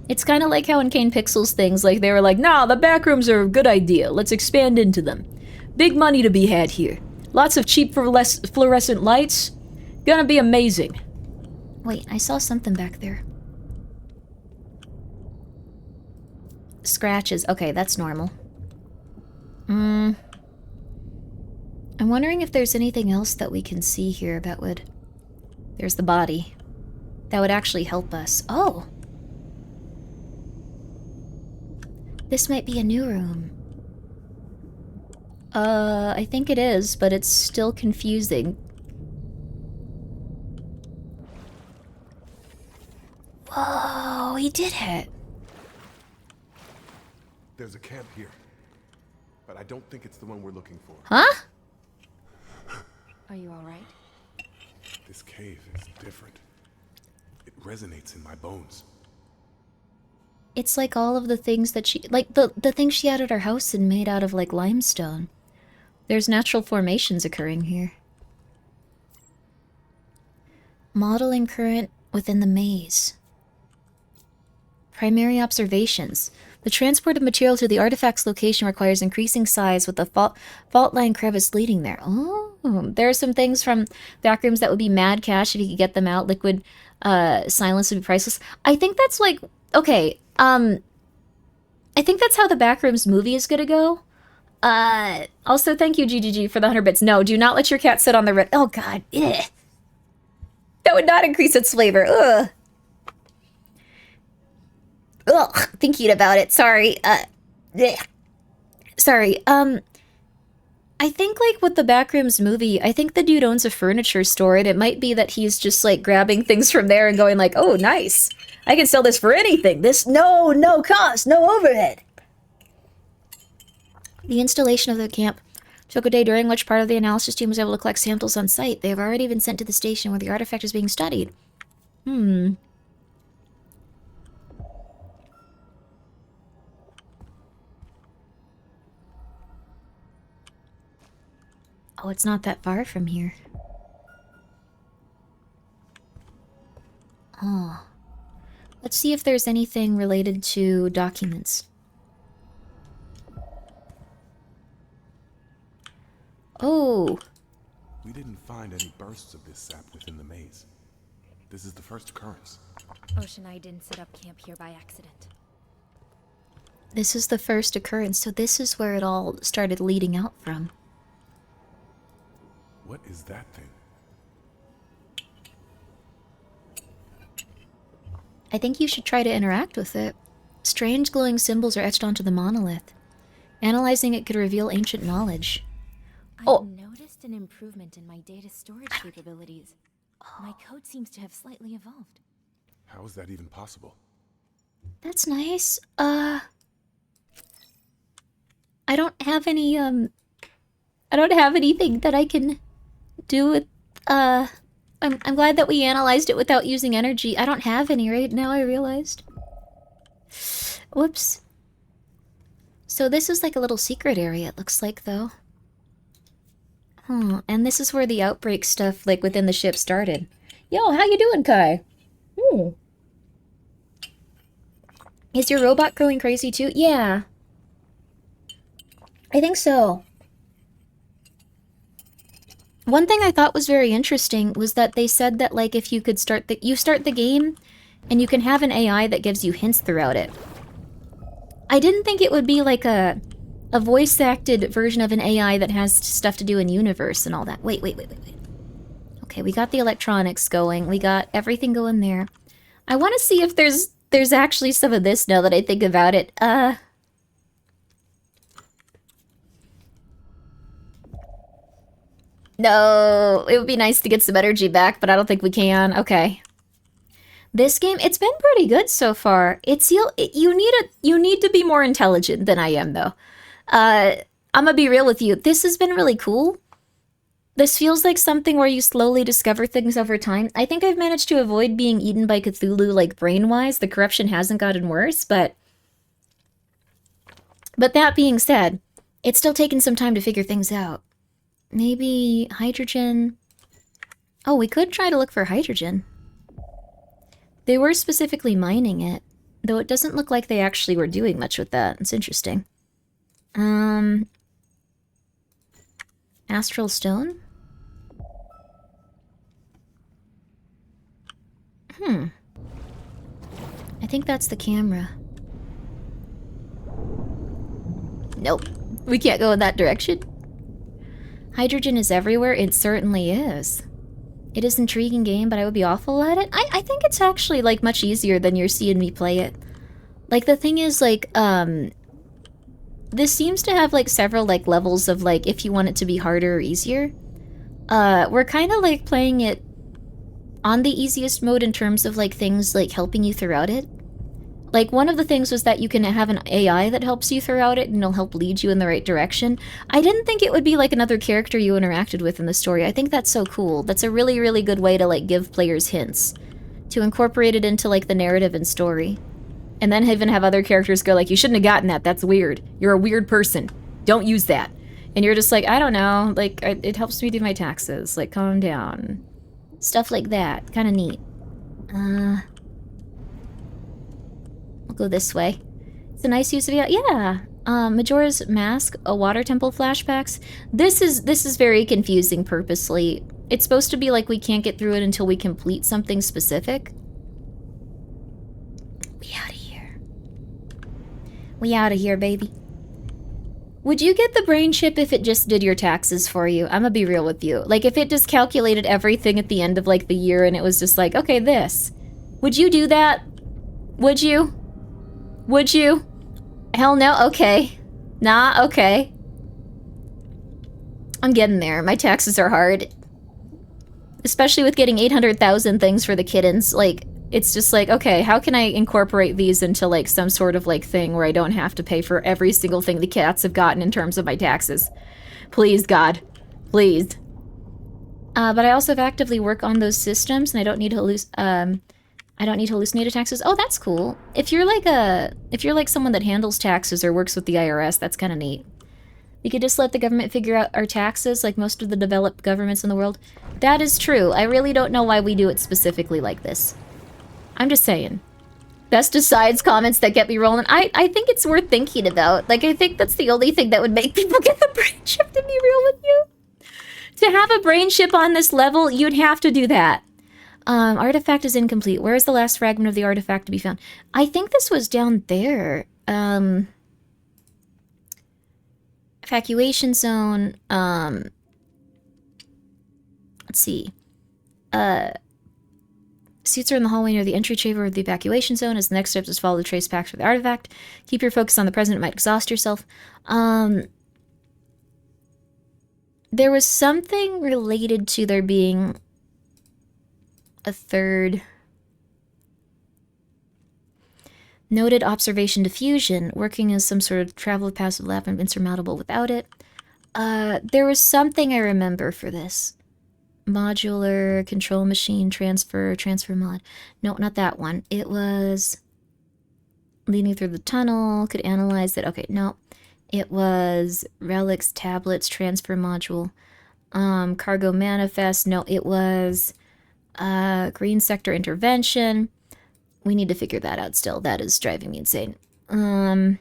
It's kind of like how in Kane Pixels things, like, they were like, no, the back rooms are a good idea. Let's expand into them. Big money to be had here. Lots of cheap fluorescent lights. Gonna be amazing. Wait, I saw something back there. Scratches. Okay, that's normal. I'm wondering if there's anything else that we can see here that would... There's the body. That would actually help us. Oh! This might be a new room. I think it is, but it's still confusing. Whoa, he did it. There's a camp here. But I don't think it's the one we're looking for. Huh? Are you alright? This cave is different. It resonates in my bones. It's like all of the things that she... Like, the things she had at her house and made out of, like, limestone. There's natural formations occurring here. Modeling current within the maze. Primary observations. The transport of material to the artifact's location requires increasing size with the fault line crevice leading there. Oh, there are some things from backrooms that would be mad cash if you could get them out. Liquid silence would be priceless. I think that's like... Okay, I think that's how the Backrooms movie is gonna go. Also, thank you, GGG, for the 100 bits. No, do not let your cat sit on the red... Oh, God. Ugh. That would not increase its flavor. Ugh. Ugh, thinking about it. Sorry. Sorry. I think, like, with the Backrooms movie, I think the dude owns a furniture store, and it might be that he's just, like, grabbing things from there and going like, oh, nice. I can sell this for anything. This, no cost, no overhead. The installation of the camp took a day, during which part of the analysis team was able to collect samples on site. They have already been sent to the station where the artifact is being studied. Oh, it's not that far from here. Oh. Let's see if there's anything related to documents. Oh. We didn't find any bursts of this sap within the maze. This is the first occurrence. Ocean Eye didn't set up camp here by accident. This is the first occurrence, so this is where it all started leading out from. What is that thing? I think you should try to interact with it. Strange glowing symbols are etched onto the monolith. Analyzing it could reveal ancient knowledge. I've noticed an improvement in my data storage capabilities. My code seems to have slightly evolved. How is that even possible? That's nice. I don't have any, I don't have anything that I can do with, I'm glad that we analyzed it without using energy. I don't have any right now, I realized. Whoops. So this is like a little secret area, it looks like, though. And this is where the outbreak stuff, like, within the ship started. Yo, how you doing, Kai? Is your robot going crazy, too? Yeah. I think so. One thing I thought was very interesting was that they said that, like, if you could start the game, and you can have an AI that gives you hints throughout it. I didn't think it would be like a voice-acted version of an AI that has stuff to do in universe and all that. Wait. Okay, we got the electronics going. We got everything going there. I want to see if there's actually some of this now that I think about it. No, it would be nice to get some energy back, but I don't think we can. Okay. This game, it's been pretty good so far. You need to be more intelligent than I am, though. I'm gonna be real with you. This has been really cool. This feels like something where you slowly discover things over time. I think I've managed to avoid being eaten by Cthulhu, like, brain-wise. The corruption hasn't gotten worse, but that being said, it's still taken some time to figure things out. Maybe hydrogen. Oh, we could try to look for hydrogen. They were specifically mining it, though it doesn't look like they actually were doing much with that. It's interesting. Astral stone? I think that's the camera. Nope. We can't go in that direction. Hydrogen is everywhere. It certainly is. It is an intriguing game, but I would be awful at it. I think it's actually, like, much easier than you're seeing me play it. Like, the thing is, like, this seems to have, like, several, like, levels of, like, if you want it to be harder or easier. We're kind of, like, playing it on the easiest mode in terms of, like, things, like, helping you throughout it. Like, one of the things was that you can have an AI that helps you throughout it and it'll help lead you in the right direction. I didn't think it would be, like, another character you interacted with in the story. I think that's so cool. That's a really, really good way to, like, give players hints. To incorporate it into, like, the narrative and story. And then even have other characters go, like, you shouldn't have gotten that. That's weird. You're a weird person. Don't use that. And you're just like, I don't know. Like, it helps me do my taxes. Like, calm down. Stuff like that. Kind of neat. I'll go this way. It's a nice use of it. Yeah. Majora's Mask, a water temple flashbacks. This is very confusing purposely. It's supposed to be like we can't get through it until we complete something specific. We out of here. We out of here, baby. Would you get the brain chip if it just did your taxes for you? I'm gonna be real with you. Like, if it just calculated everything at the end of, like, the year and it was just like, okay, this. Would you do that? Would you? Would you? Hell no? Okay. Nah, okay. I'm getting there. My taxes are hard. Especially with getting 800,000 things for the kittens. Like, it's just like, okay, how can I incorporate these into, like, some sort of, like, thing where I don't have to pay for every single thing the cats have gotten in terms of my taxes? Please, God. Please. But I also actively work on those systems, and I don't need to hallucinate taxes. Oh, that's cool. If you're like someone that handles taxes or works with the IRS, that's kind of neat. We could just let the government figure out our taxes, like most of the developed governments in the world. That is true. I really don't know why we do it specifically like this. I'm just saying. Best asides comments that get me rolling. I think it's worth thinking about. Like, I think that's the only thing that would make people get the brain chip, to be real with you. To have a brain chip on this level, you'd have to do that. Artifact is incomplete. Where is the last fragment of the artifact to be found? I think this was down there. Evacuation zone. Let's see. Suits are in the hallway near the entry chamber of the evacuation zone. As the next step is follow the trace packs for the artifact. Keep your focus on the present. It might exhaust yourself. There was something related to there being a third. Noted observation diffusion. Working as some sort of travel of passive lab and insurmountable without it. There was something I remember for this. Modular, control machine, transfer mod. No, not that one. It was leading through the tunnel, could analyze that. Okay, no. It was relics, tablets, transfer module. Cargo manifest. No, it was green sector intervention. We need to figure that out still. That is driving me insane. There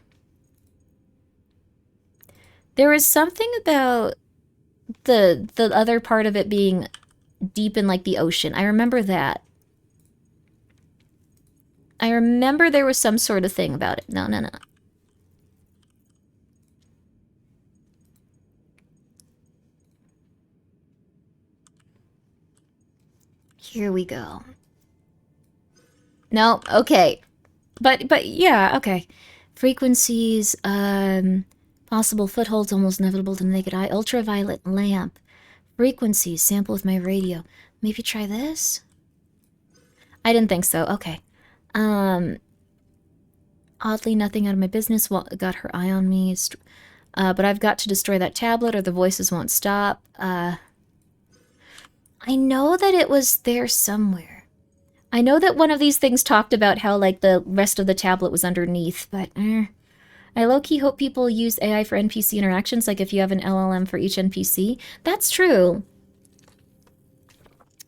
was something about the other part of it being deep in, like, the ocean. I remember that. I remember there was some sort of thing about it. No. Here we go. No, okay. But yeah, okay. Frequencies, possible footholds almost inevitable to the naked eye. Ultraviolet lamp. Frequencies, sample with my radio. Maybe try this? I didn't think so. Okay. Oddly, nothing out of my business got her eye on me. But I've got to destroy that tablet or the voices won't stop. I know that it was there somewhere. I know that one of these things talked about how, like, the rest of the tablet was underneath, but I low-key hope people use AI for NPC interactions, like if you have an LLM for each NPC. That's true.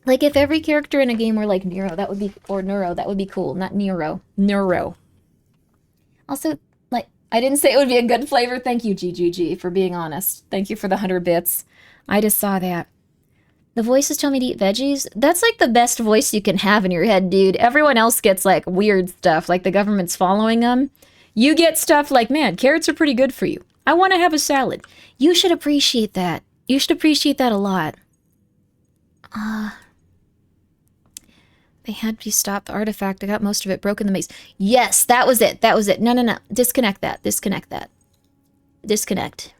Like, if every character in a game were like Nero, that would be, or Neuro, that would be cool. Not Nero. Neuro. Also, like, I didn't say it would be a good flavor. Thank you, GGG, for being honest. Thank you for the 100 bits. I just saw that. The voices tell me to eat veggies. That's like the best voice you can have in your head, dude. Everyone else gets like weird stuff, like the government's following them. You get stuff like, man, carrots are pretty good for you. I want to have a salad. You should appreciate that. You should appreciate that a lot. They had to stop the artifact. I got most of it broken in the maze. Yes, that was it. That was it. No. Disconnect that. Disconnect that. Disconnect.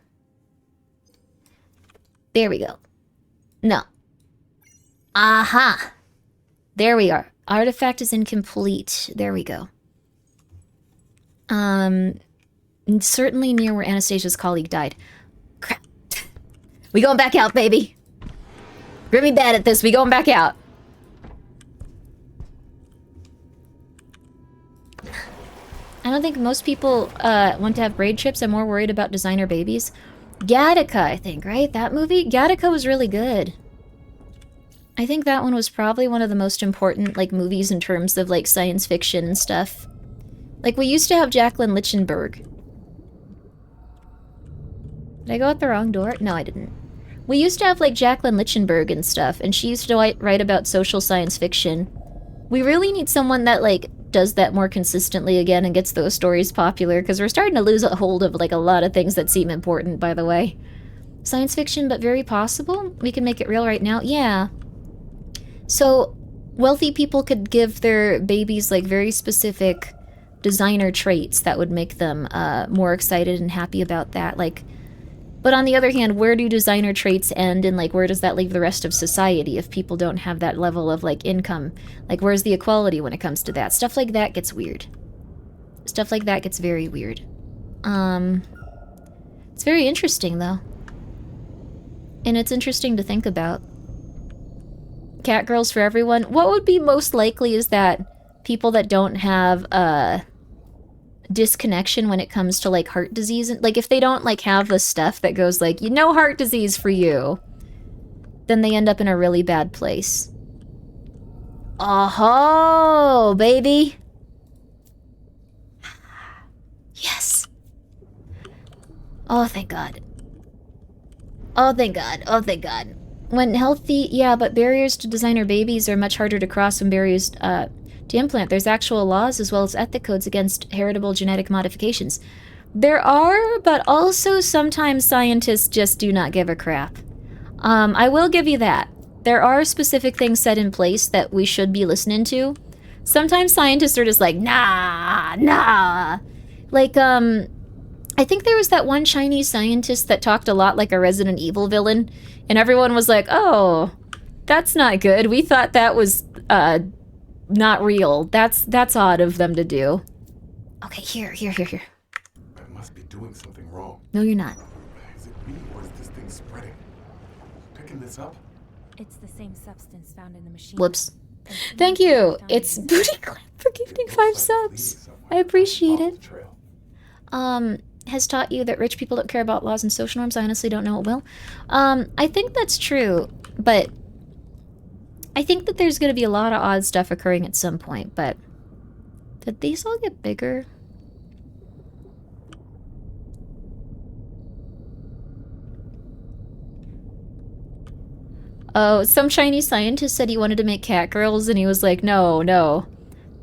There we go. No. Aha! There we are. Artifact is incomplete. There we go. Certainly near where Anastasia's colleague died. Crap. We going back out, baby. Grimmi bad at this. We going back out. I don't think most people want to have braid chips. I'm more worried about designer babies. Gattaca, I think, right? That movie? Gattaca was really good. I think that one was probably one of the most important, like, movies in terms of, like, science fiction and stuff. Like, we used to have Jacqueline Lichtenberg. Did I go out the wrong door? No, I didn't. We used to have, like, Jacqueline Lichtenberg and stuff, and she used to write about social science fiction. We really need someone that, like, does that more consistently again and gets those stories popular, because we're starting to lose a hold of, like, a lot of things that seem important, by the way. Science fiction, but very possible? We can make it real right now? Yeah. So, wealthy people could give their babies, like, very specific designer traits that would make them more excited and happy about that. Like, but on the other hand, where do designer traits end, and, like, where does that leave the rest of society if people don't have that level of, like, income? Like, where's the equality when it comes to that? Stuff like that gets weird. Stuff like that gets very weird. It's very interesting, though. And it's interesting to think about. Cat girls for everyone. What would be most likely is that people that don't have disconnection when it comes to, like, heart disease, like, if they don't, like, have the stuff that goes like, you know, heart disease for you, then they end up in a really bad place. Oh, baby. Yes. Oh, thank God. Oh, thank God. Oh, thank God. When healthy, yeah, but barriers to designer babies are much harder to cross than barriers to implant. There's actual laws as well as ethic codes against heritable genetic modifications. There are, but also sometimes scientists just do not give a crap. I will give you that. There are specific things set in place that we should be listening to. Sometimes scientists are just like, nah. Like, I think there was that one Chinese scientist that talked a lot like a Resident Evil villain, and everyone was like, oh, that's not good. We thought that was, not real. That's odd of them to do. Okay, here. I must be doing something wrong. No, you're not. Is it me, or is this thing spreading? Picking this up? It's the same substance found in the machine. Whoops. Thank you. It's Booty Clamp for gifting 5 subs. I appreciate it. Has taught you that rich people don't care about laws and social norms. I honestly don't know it will. I think that's true, but I think that there's going to be a lot of odd stuff occurring at some point, but did these all get bigger? Oh, some Chinese scientist said he wanted to make cat girls, and he was like, no.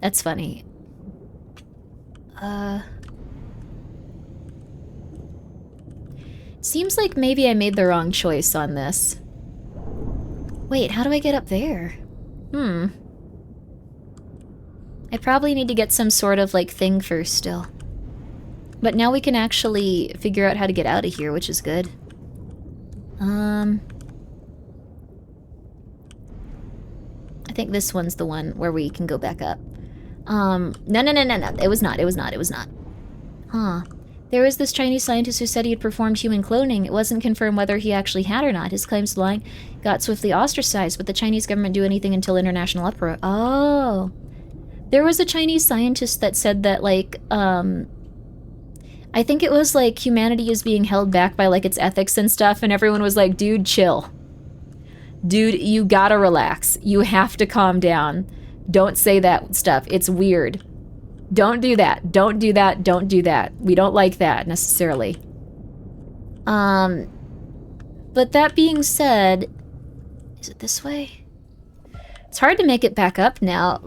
That's funny. Seems like maybe I made the wrong choice on this. Wait, how do I get up there? I probably need to get some sort of, like, thing first still. But now we can actually figure out how to get out of here, which is good. think this one's the one where we can go back up. No. It was not. Huh. There was this Chinese scientist who said he had performed human cloning. It wasn't confirmed whether he actually had or not. His claims to lying got swiftly ostracized, but the Chinese government do anything until international uproar. Oh. There was a Chinese scientist that said that, like, I think it was, like, humanity is being held back by, like, its ethics and stuff, and everyone was like, dude, chill. Dude, you gotta relax. You have to calm down. Don't say that stuff. It's weird. Don't do that. Don't do that. Don't do that. We don't like that, necessarily. But that being said... Is it this way? It's hard to make it back up now.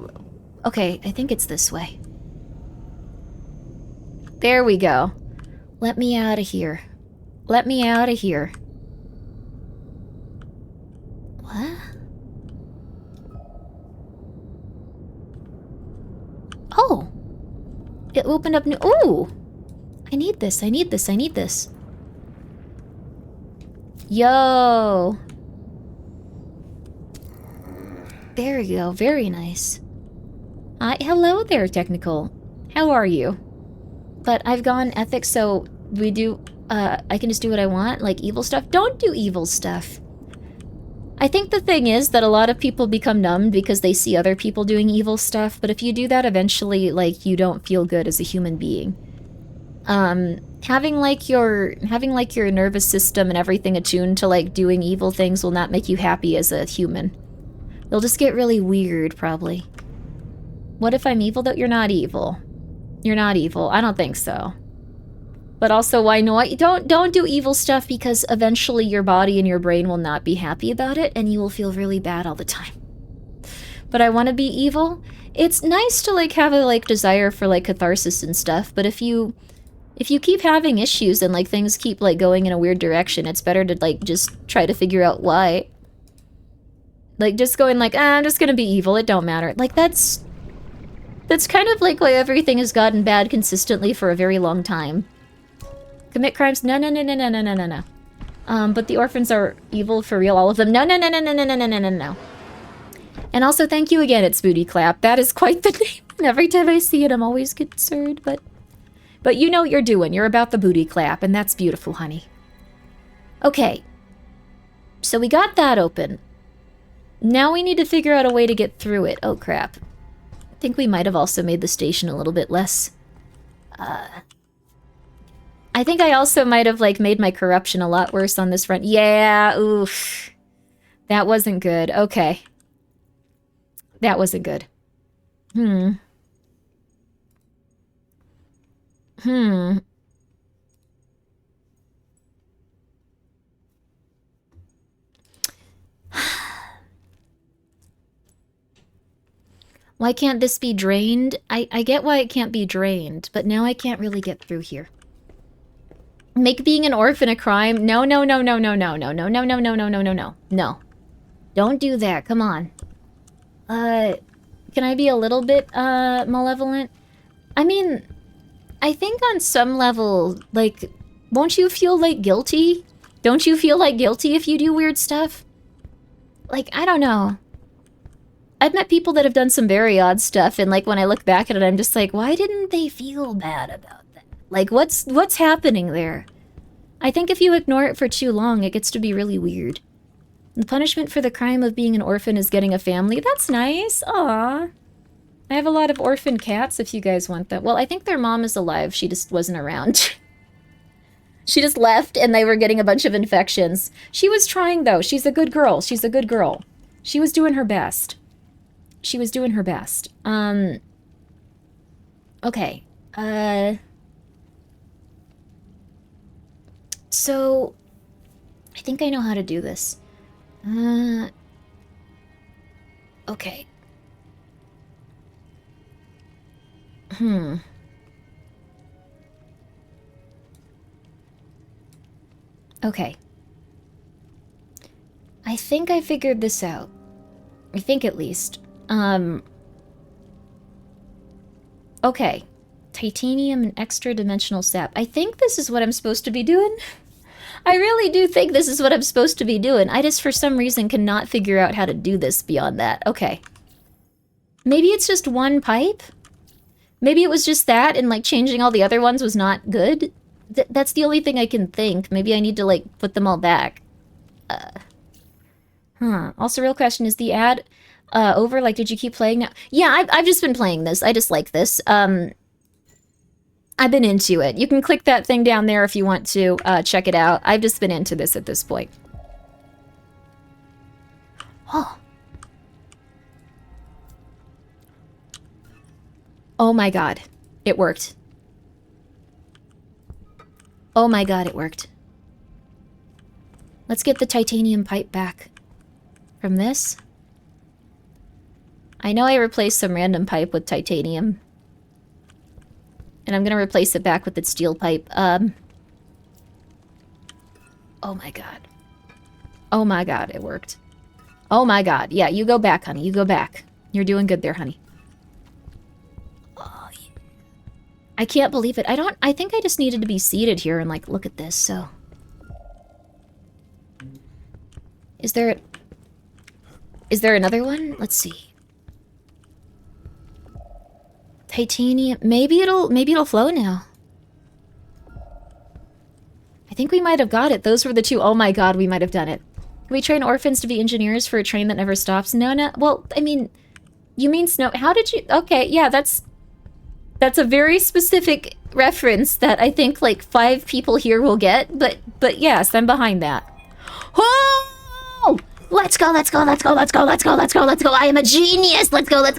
Okay, I think it's this way. There we go. Let me out of here. Let me out of here. What? Oh! It opened up new- Ooh! I need this, I need this, I need this. Yo! There we go, very nice. Hello there, Technical. How are you? But I've gone ethics, so we do, I can just do what I want, like evil stuff? Don't do evil stuff. I think the thing is that a lot of people become numbed because they see other people doing evil stuff, but if you do that, eventually, like, you don't feel good as a human being. Having your nervous system and everything attuned to, like, doing evil things will not make you happy as a human. You'll just get really weird, probably. What if I'm evil, though? You're not evil. You're not evil. I don't think so. But also, why not? Don't do evil stuff because eventually your body and your brain will not be happy about it and you will feel really bad all the time. But I want to be evil. It's nice to like have a like desire for like catharsis and stuff, but if you keep having issues and like things keep like going in a weird direction, it's better to like just try to figure out why. Like just going like, I'm just gonna be evil, it don't matter. Like that's kind of like why everything has gotten bad consistently for a very long time. Commit crimes? No. But the orphans are evil for real, all of them. No. And also, thank you again, it's Booty Clap. That is quite the name. And every time I see it, I'm always concerned, but you know what you're doing. You're about the Booty Clap, and that's beautiful, honey. Okay. So we got that open. Now we need to figure out a way to get through it. Oh, crap. I think we might have also made the station a little bit less... I think I also might have, like, made my corruption a lot worse on this front. Yeah, oof. That wasn't good. Okay. That wasn't good. Why can't this be drained? I get why it can't be drained, but now I can't really get through here. Make being an orphan a crime? No. No. Don't do that. Come on. Can I be a little bit, malevolent? I mean, I think on some level, like, won't you feel, like, guilty? Don't you feel, like, guilty if you do weird stuff? Like, I don't know. I've met people that have done some very odd stuff, and, like, when I look back at it, I'm just like, why didn't they feel bad about that? Like, what's happening there? I think if you ignore it for too long, it gets to be really weird. The punishment for the crime of being an orphan is getting a family. That's nice. Aww. I have a lot of orphan cats if you guys want them. Well, I think their mom is alive. She just wasn't around. She just left and they were getting a bunch of infections. She was trying, though. She's a good girl. She's a good girl. She was doing her best. She was doing her best. Okay. So, I think I know how to do this. Okay. Okay. I think I figured this out. I think at least. Okay. Titanium and extra dimensional sap. I think this is what I'm supposed to be doing. I really do think this is what I'm supposed to be doing. I just, for some reason, cannot figure out how to do this beyond that. Okay. Maybe it's just one pipe? Maybe it was just that, and, like, changing all the other ones was not good? That's the only thing I can think. Maybe I need to, like, put them all back. Also, real question, is the ad over? Like, did you keep playing now? Yeah, I've just been playing this. I just like this. I've been into it. You can click that thing down there if you want to check it out. I've just been into this at this point. Oh. Oh my god. It worked. Oh my god, it worked. Let's get the titanium pipe back from this. I know I replaced some random pipe with titanium. And I'm gonna replace it back with its steel pipe. Oh my god. Oh my god, it worked. Oh my god. Yeah, you go back, honey. You go back. You're doing good there, honey. Oh, yeah. I can't believe it. I think I just needed to be seated here and, like, look at this, so. Is there another one? Let's see. Titanium. Maybe it'll flow now. I think we might have got it. Those were the two. Oh my god, we might have done it. Can we train orphans to be engineers for a train that never stops? No. Well, I mean, you mean snow. How did you? Okay, yeah, that's a very specific reference that I think like 5 people here will get. But yes, I'm behind that. Oh! Let's go. I am a genius. Let's go. The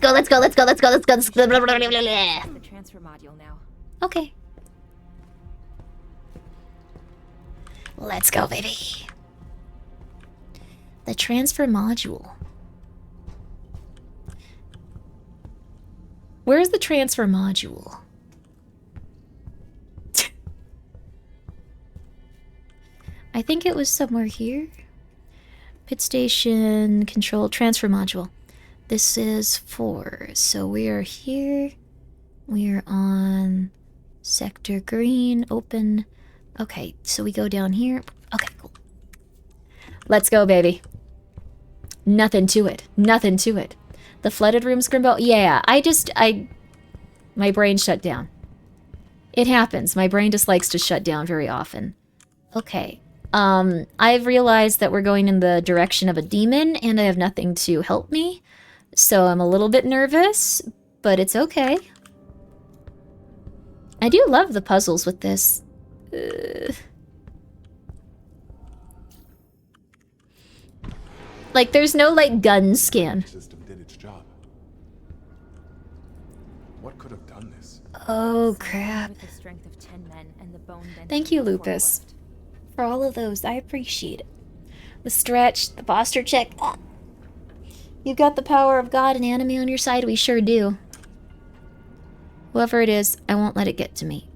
transfer module now. Okay. Let's go, baby. The transfer module. Where's the transfer module? I think it was somewhere here. Pit station, control, transfer module. This is 4. So we are here. We are on sector green, open. Okay, so we go down here. Okay, cool. Let's go, baby. Nothing to it. The flooded rooms, Grimbo? Yeah, my brain shut down. It happens. My brain just likes to shut down very often. Okay. I've realized that we're going in the direction of a demon, and I have nothing to help me. So I'm a little bit nervous, but it's okay. I do love the puzzles with this. Like, there's no, like, gun scan. System did its job. What could have done this? Oh, crap. With the strength of 10 men and the bone Thank you, Lupus. For all of those, I appreciate it. The stretch, the posture check. Ah. You've got the power of God and anime on your side, we sure do. Whoever it is, I won't let it get to me.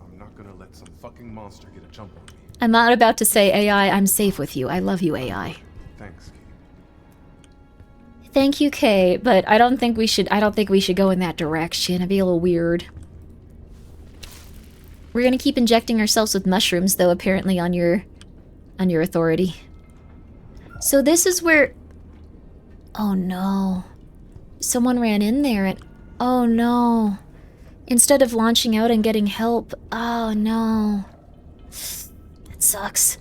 I'm not gonna let some fucking monster get a jump on me. I'm not about to say, AI, I'm safe with you. I love you, AI. Thanks, Kate. Thank you, Kay, but I don't think we should go in that direction. It'd be a little weird. We're gonna keep injecting ourselves with mushrooms, though, apparently on your authority. So this is where... Oh no. Someone ran in there and... Oh no. Instead of launching out and getting help. Oh no. That sucks.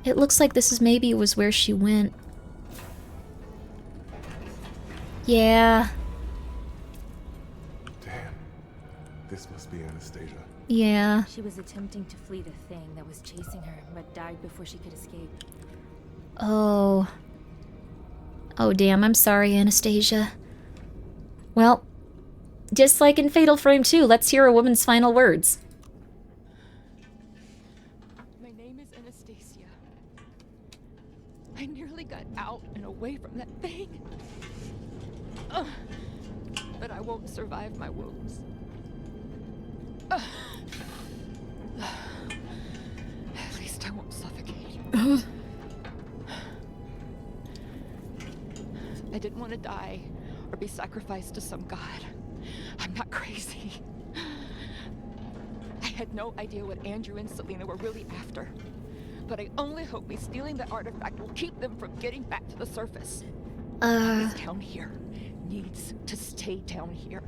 It looks like this is maybe was where she went. Yeah. Damn. This must be Anastasia. Yeah. She was attempting to flee the thing that was chasing her, but died before she could escape. Oh. Oh, damn. I'm sorry, Anastasia. Well, just like in Fatal Frame 2, let's hear a woman's final words. My name is Anastasia. I nearly got out and away from that thing. But I won't survive my wounds. At least I won't suffocate. I didn't want to die or be sacrificed to some god. I'm not crazy. I had no idea what Andrew and Selena were really after. but I only hope me stealing the artifact will keep them from getting back to the surface. Uh. This town here needs to stay down here.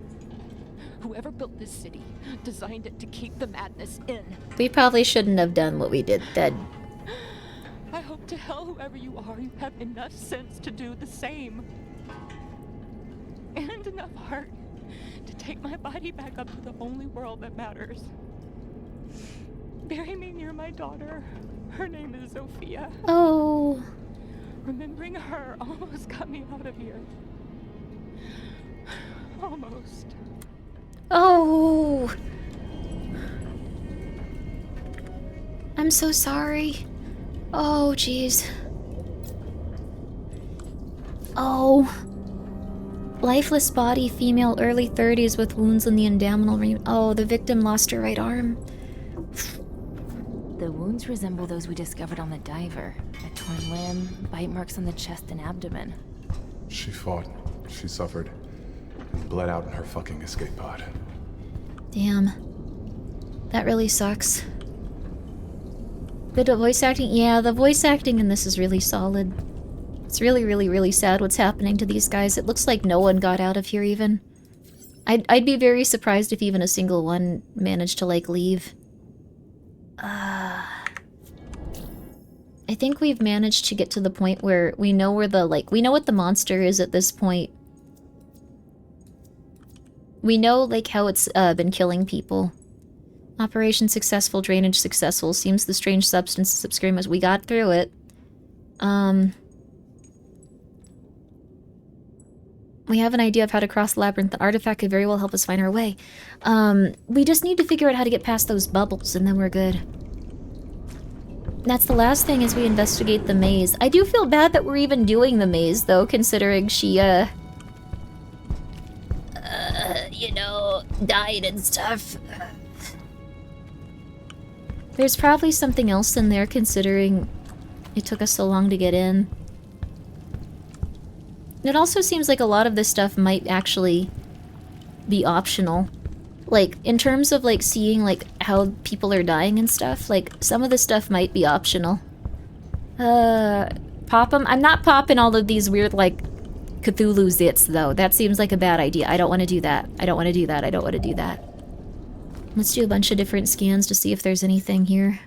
Whoever built this city designed it to keep the madness in. We probably shouldn't have done what we did then. I hope to hell, whoever you are, you have enough sense to do the same. And enough heart to take my body back up to the only world that matters. Bury me near my daughter. Her name is Sophia. Oh. Remembering her almost got me out of here. Almost. Oh. I'm so sorry. Oh, jeez. Oh. Lifeless body, female, early 30s with wounds on the abdominal region. Oh, the victim lost her right arm. The wounds resemble those we discovered on the diver. A torn limb, bite marks on the chest and abdomen. She fought. She suffered. And bled out in her fucking escape pod. Damn. That really sucks. Good voice acting? Yeah, the voice acting in this is really solid. It's really, really, really sad what's happening to these guys. It looks like no one got out of here even. I'd be very surprised if even a single one managed to, like, leave. I think we've managed to get to the point where we know where the, like, we know what the monster is at this point. We know, like, how it's been killing people. Operation successful, drainage successful. Seems the strange substances obscuring us. We got through it. We have an idea of how to cross the labyrinth. The artifact could very well help us find our way. We just need to figure out how to get past those bubbles, and then we're good. That's the last thing as we investigate the maze. I do feel bad that we're even doing the maze, though, considering she, you know, died and stuff. There's probably something else in there, considering it took us so long to get in. It also seems like a lot of this stuff might actually be optional. Like, in terms of, like, seeing, like, how people are dying and stuff, like, some of the stuff might be optional. Pop them? I'm not popping all of these weird, like, Cthulhu zits, though. That seems like a bad idea. I don't want to do that. I don't want to do that. I don't want to do that. Let's do a bunch of different scans to see if there's anything here.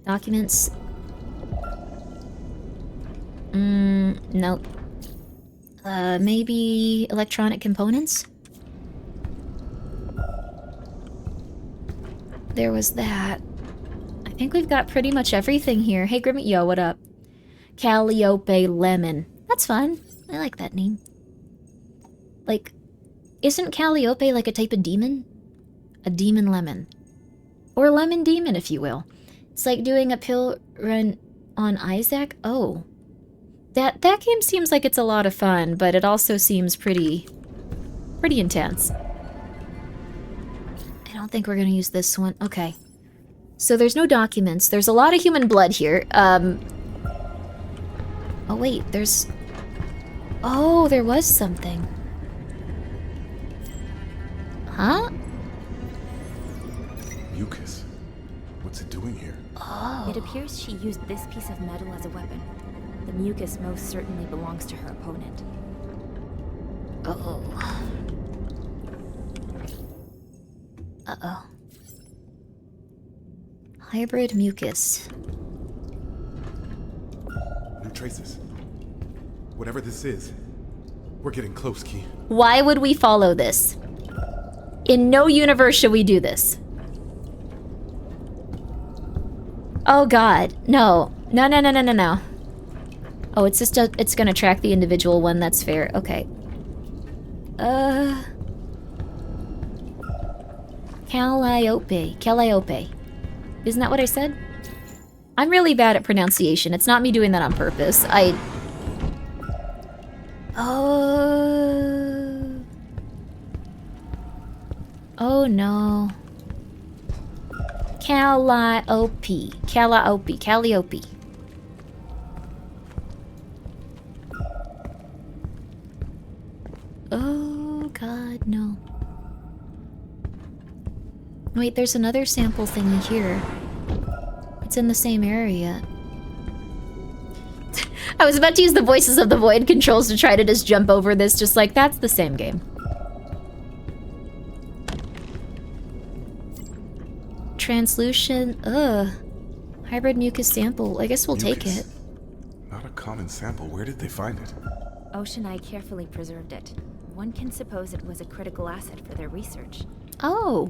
Documents. Nope. Maybe electronic components? There was that. I think we've got pretty much everything here. Hey, Grimmi. Yo, what up? Calliope Lemon. That's fun. I like that name. Like, isn't Calliope like a type of demon? A demon lemon. Or lemon demon, if you will. It's like doing a pill run on Isaac. Oh. That game seems like it's a lot of fun, but it also seems pretty intense. I don't think we're gonna use this one. Okay. So there's no documents. There's a lot of human blood here. Oh wait, there's... Oh, there was something. Huh? Mucus. What's it doing here? Oh. It appears she used this piece of metal as a weapon. The mucus most certainly belongs to her opponent. Uh-oh. Uh-oh. Hybrid mucus. No traces. Whatever this is, we're getting close, Key. Why would we follow this? In no universe should we do this. Oh god, no. No, no, no, no, no, no. Oh, it's just it's gonna track the individual one, that's fair. Okay. Calliope. Calliope. Isn't that what I said? I'm really bad at pronunciation. It's not me doing that on purpose. Oh no. Calliope. Calliope. Calliope. Oh god, no. Wait, there's another sample thingy here. It's in the same area. I was about to use the Voices of the Void controls to try to just jump over this, just like, that's the same game. Translucent, hybrid mucus sample. I guess we'll take it. Not a common sample. Where did they find it? Ocean Eye carefully preserved it. One can suppose it was a critical asset for their research. Oh.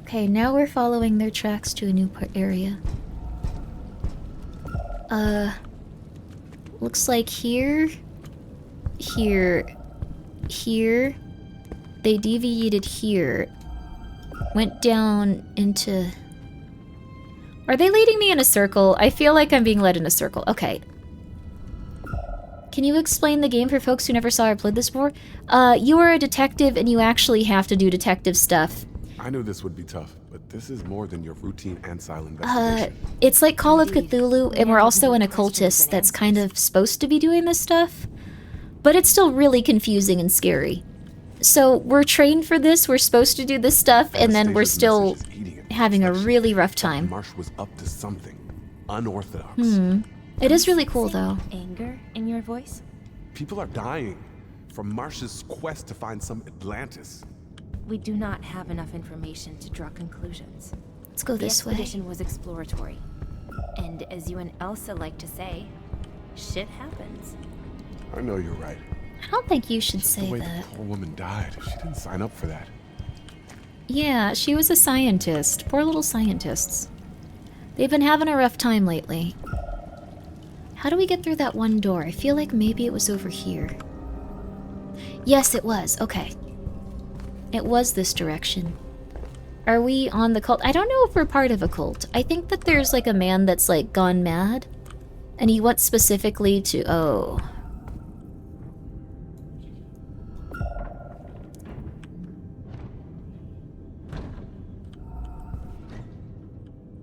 Okay, now we're following their tracks to a new area. Looks like here, here, here. They deviated here. Went down into... Are they leading me in a circle? I feel like I'm being led in a circle. Okay. Can you explain the game for folks who never saw or played this before? You are a detective and you actually have to do detective stuff. I knew this would be tough, but this is more than your routine Ansile investigation. It's like Call of Cthulhu, and we're also an occultist that's kind of supposed to be doing this stuff. But it's still really confusing and scary. So we're trained for this, we're supposed to do this stuff, and then we're still having a really rough time. Marsh was up to something unorthodox. It is really cool, though. Anger in your voice? People are dying from Marsh's quest to find some Atlantis. We do not have enough information to draw conclusions. Let's go this way. The expedition was exploratory. And as you and Elsa like to say, shit happens. I know you're right. I don't think you should Just say the way that. The poor woman died. She didn't sign up for that. Yeah, she was a scientist. Poor little scientists. They've been having a rough time lately. How do we get through that one door? I feel like maybe it was over here. Yes, it was. Okay. It was this direction. Are we on the cult? I don't know if we're part of a cult. I think that there's like a man that's like gone mad. And he wants specifically to... Oh.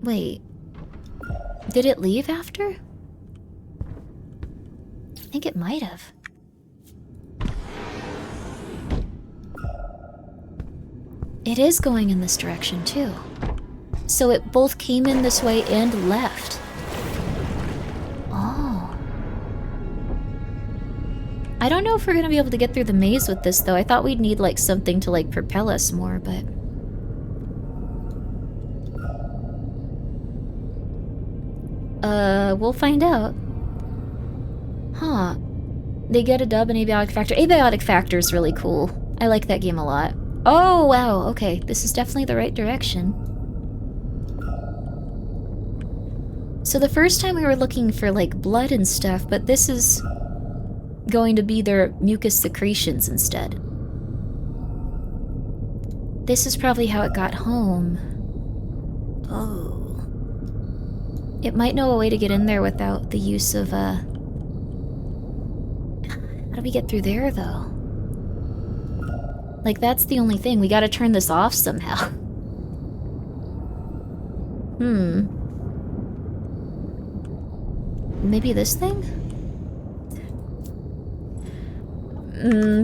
Wait. Did it leave after? I think it might have. It is going in this direction, too. So it both came in this way and left. Oh. I don't know if we're gonna be able to get through the maze with this, though. I thought we'd need, like, something to, like, propel us more, but... we'll find out. Huh. They get a dub and Abiotic Factor. Abiotic Factor is really cool. I like that game a lot. Oh, wow. Okay, this is definitely the right direction. So the first time we were looking for, like, blood and stuff, but this is going to be their mucus secretions instead. This is probably how it got home. Oh. It might know a way to get in there without the use of, How do we get through there, though? Like, that's the only thing. We gotta turn this off somehow. Maybe this thing?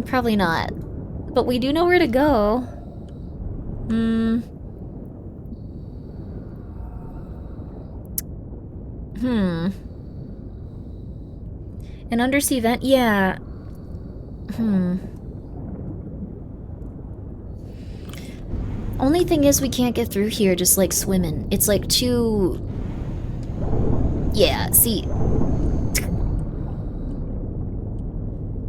Probably not. But we do know where to go. An undersea vent? Yeah. Only thing is we can't get through here just like swimming. It's like too... Yeah, see.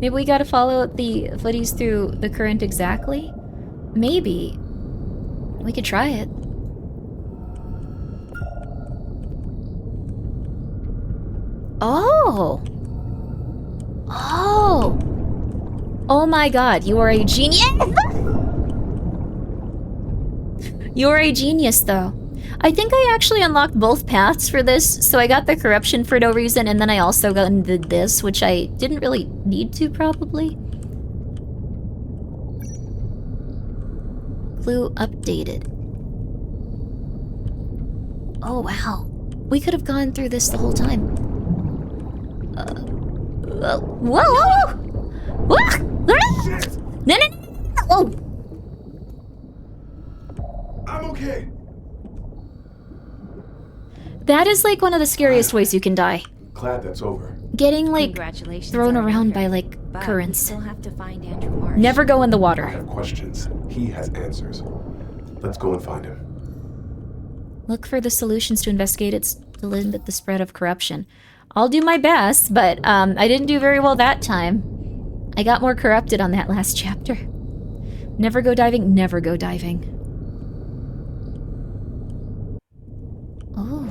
Maybe we gotta follow the footies through the current exactly? Maybe. We could try it. Oh! Oh! Oh my god, you are a genius! You're a genius, though. I think I actually unlocked both paths for this, so I got the corruption for no reason, and then I also got into this, which I didn't really need to, probably. Clue updated. Oh, wow. We could have gone through this the whole time. Whoa! Whoa! No, no, no! Whoa! I'm okay. That is like one of the scariest ways you can die. Glad that's over. Getting like Congratulations, thrown Arthur. around by like But we currents. still have to find Andrew Marsh. Never go in the I water. have questions. He has answers. Let's go and find him. Look for the solutions to limit the spread of corruption. I'll do my best, but I didn't do very well that time. I got more corrupted on that last chapter. Never go diving, never go diving. Oh.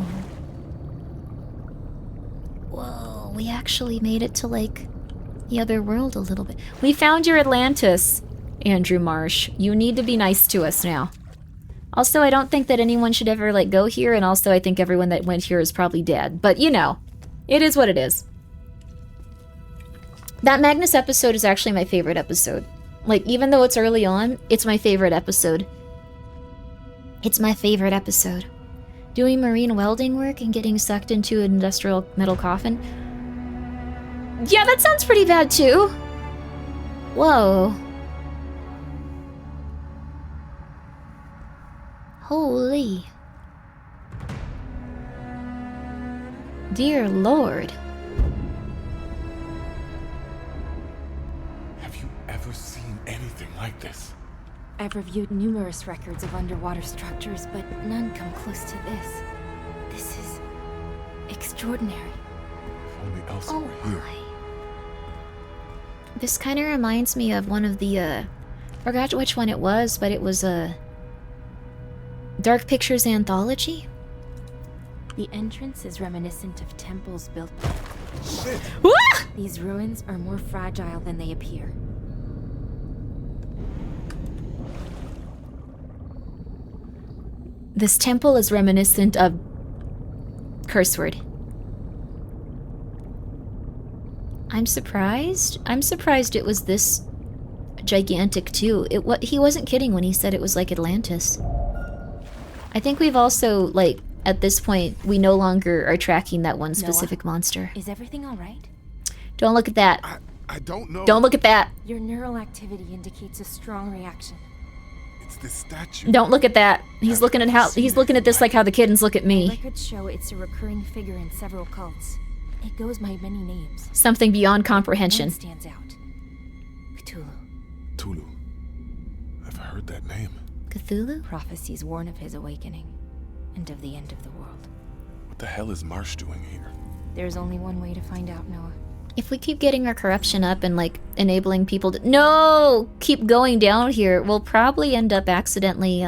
Whoa, we actually made it to, like, the other world a little bit. We found your Atlantis, Andrew Marsh. You need to be nice to us now. Also, I don't think that anyone should ever, like, go here, and also I think everyone that went here is probably dead. But, you know, it is what it is. That Magnus episode is actually my favorite episode. Like, even though it's early on, it's my favorite episode. It's my favorite episode. Doing marine welding work and getting sucked into an industrial metal coffin. Yeah, that sounds pretty bad, too. Whoa. Holy. Dear Lord. Have you ever seen anything like this? I've reviewed numerous records of underwater structures, but none come close to this. This is extraordinary. If only Elsa were here. This kind of reminds me of one of the, forgot which one it was, but it was a Dark Pictures anthology. The entrance is reminiscent of temples built by... Shit! These ruins are more fragile than they appear. This temple is reminiscent of... curse word. I'm surprised. I'm surprised it was this gigantic too. He wasn't kidding when he said it was like Atlantis. I think we've also, like, at this point, we no longer are tracking that one specific monster. Is everything all right? Don't look at that. I don't know. Don't look at that. Your neural activity indicates a strong reaction. It's this statue. Don't look at that. He's looking at this like how the kittens look at me. Records show it's a recurring figure in several cults. It goes by many names. Something beyond comprehension. One stands out. Cthulhu. Cthulhu. I've heard that name. Cthulhu? Prophecies warn of his awakening and of the end of the world. What the hell is Marsh doing here? There's only one way to find out, Noah. If we keep getting our corruption up and, like, enabling people to... No! Keep going down here, we'll probably end up accidentally,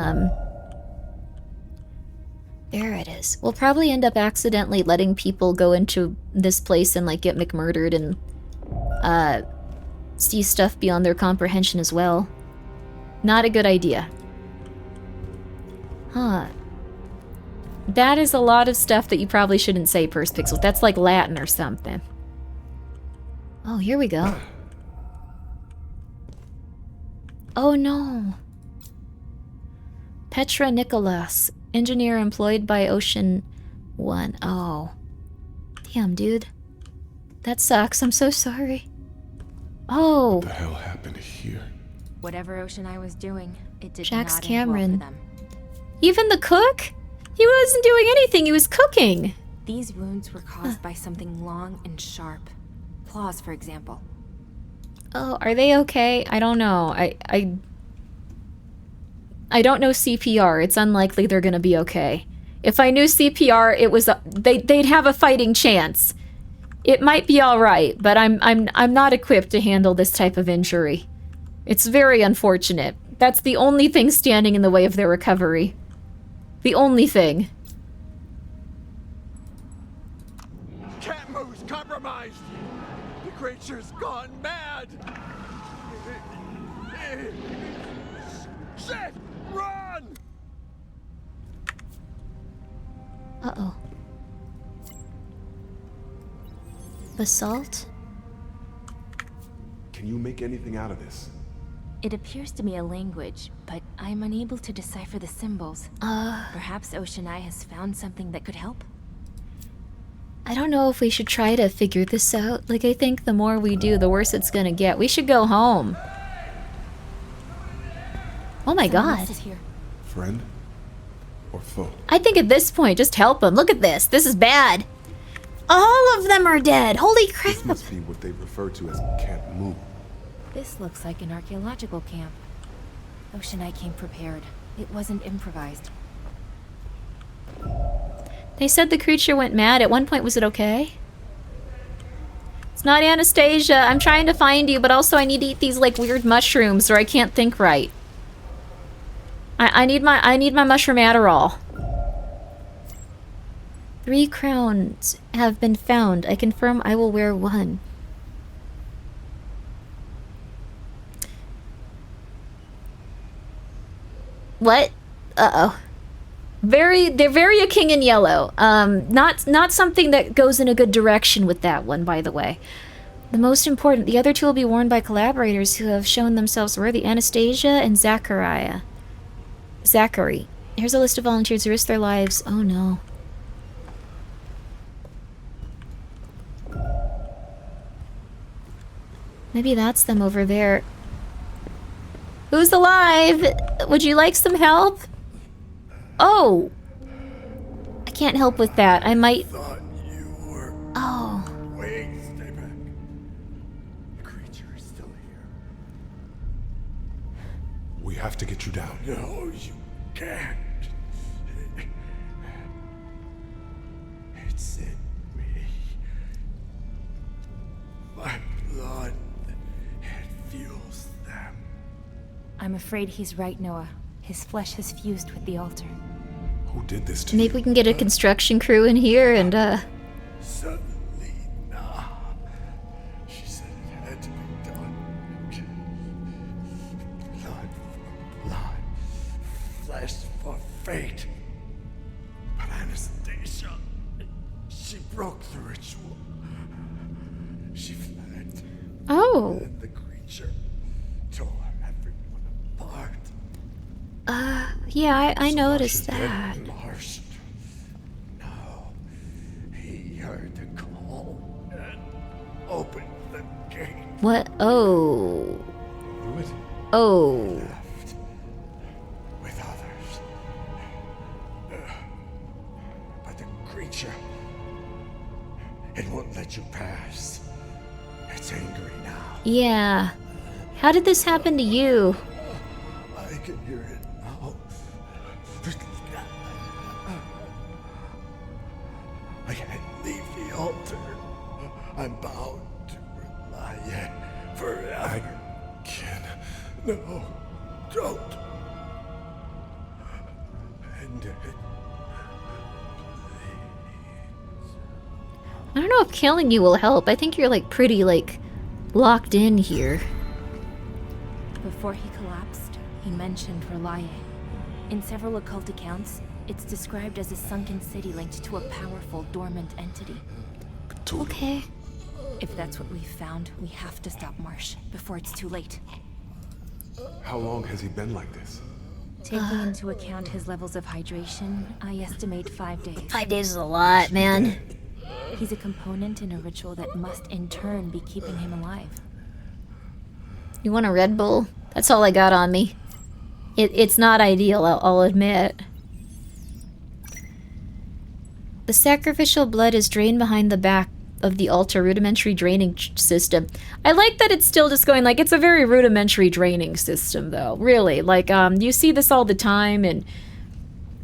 There it is. We'll probably end up accidentally letting people go into this place and, like, get McMurdered and, see stuff beyond their comprehension as well. Not a good idea. Huh. That is a lot of stuff that you probably shouldn't say, Perspixel. That's like Latin or something. Oh, here we go. Oh no. Petra Nicholas, engineer employed by Ocean One. Oh. Damn, dude. That sucks. I'm so sorry. Oh. What the hell happened here? Whatever Ocean Eye was doing, it did Jax not Cameron. end well for them. Even the cook? He wasn't doing anything. He was cooking. These wounds were caused by something long and sharp. Claws, for example. Oh, are they okay? I don't know. I don't know CPR. It's unlikely they're gonna be okay. If I knew CPR, it was they'd have a fighting chance. It might be all right, but I'm not equipped to handle this type of injury. It's very unfortunate. That's the only thing standing in the way of their recovery. The only thing. Catmu's compromised! The creature's gone mad! Shit! Run! Uh-oh. Basalt? Can you make anything out of this? It appears to be a language, but I'm unable to decipher the symbols. Perhaps Ocean Eye has found something that could help? I don't know if we should try to figure this out. Like, I think the more we do, the worse it's gonna get. We should go home. Oh my god. Is here. Friend? or foe? I think at this point, just help him. Look at this. This is bad. All of them are dead. Holy crap. This must be what they refer to as can't move. This looks like an archaeological camp. Ocean Eye came prepared. It wasn't improvised. They said the creature went mad. At one point, was it okay? It's not Anastasia. I'm trying to find you, but also I need to eat these like weird mushrooms or I can't think right. I need my mushroom Adderall. 3 crowns have been found. I confirm I will wear one. What? Uh-oh. They're very a king in yellow. Not something that goes in a good direction with that one, by the way. The most important, the other 2 will be worn by collaborators who have shown themselves worthy. Anastasia and Zachary. Here's a list of volunteers who risked their lives. Oh no. Maybe that's them over there. Who's alive? Would you like some help? Oh! I can't help with that. I might... Oh. Wait, stay back. The creature is still here. We have to get you down. No, you can't. It's in me. My blood. It fuels them. I'm afraid he's right, Noah. His flesh has fused with the altar. Who did this to you? Maybe we can get a construction crew in here and, Suddenly, nah. She said it had to be done. Blood for blood. Flesh for fate. But Anastasia, she broke the ritual. She fled. Oh. And the creature tore everyone apart. Yeah, I noticed that. Marsh. No. He heard the call and opened the gate. What? Oh. Oh. Left with others. But the creature, it won't let you pass. It's angry now. Yeah. How did this happen to you? I can hear it now. I can't leave the altar. I'm bound to rely it forever. No, don't. End it. I don't know if killing you will help. I think you're like pretty like locked in here. Before he collapsed, he mentioned Reliant. In several occult accounts, it's described as a sunken city linked to a powerful, dormant entity. Okay. If that's what we've found, we have to stop Marsh before it's too late. How long has he been like this? Taking into account his levels of hydration, I estimate 5 days. 5 days is a lot, man. He's a component in a ritual that must in turn be keeping him alive. You want a Red Bull? That's all I got on me. It's not ideal, I'll admit. The sacrificial blood is drained behind the back of the altar, rudimentary draining system. I like that it's still just going, like, it's a very rudimentary draining system, though. Really, like, you see this all the time and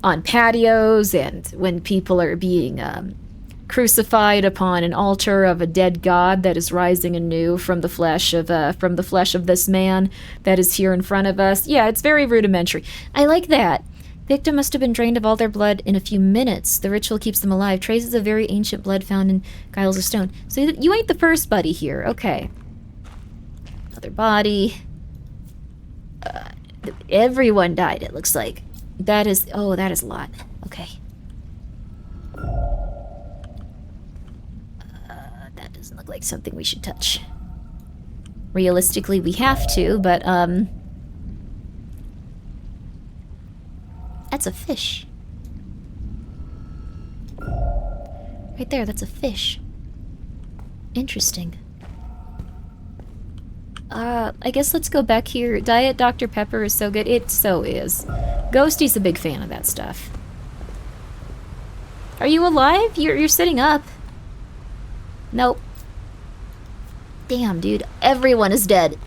on patios and when people are being crucified upon an altar of a dead god that is rising anew from the flesh of this man that is here in front of us. Yeah, it's very rudimentary. I like that. Victim must have been drained of all their blood in a few minutes. The ritual keeps them alive. Traces of very ancient blood found in Giles of Stone. So you ain't the first buddy here. Okay. Another body. Everyone died, it looks like. That is... Oh, that is a lot. Okay. That doesn't look like something we should touch. Realistically, we have to, but, That's a fish. Right there, that's a fish. Interesting. I guess let's go back here. Diet Dr. Pepper is so good. It so is. Ghosty's a big fan of that stuff. Are you alive? You're sitting up. Nope. Damn, dude. Everyone is dead.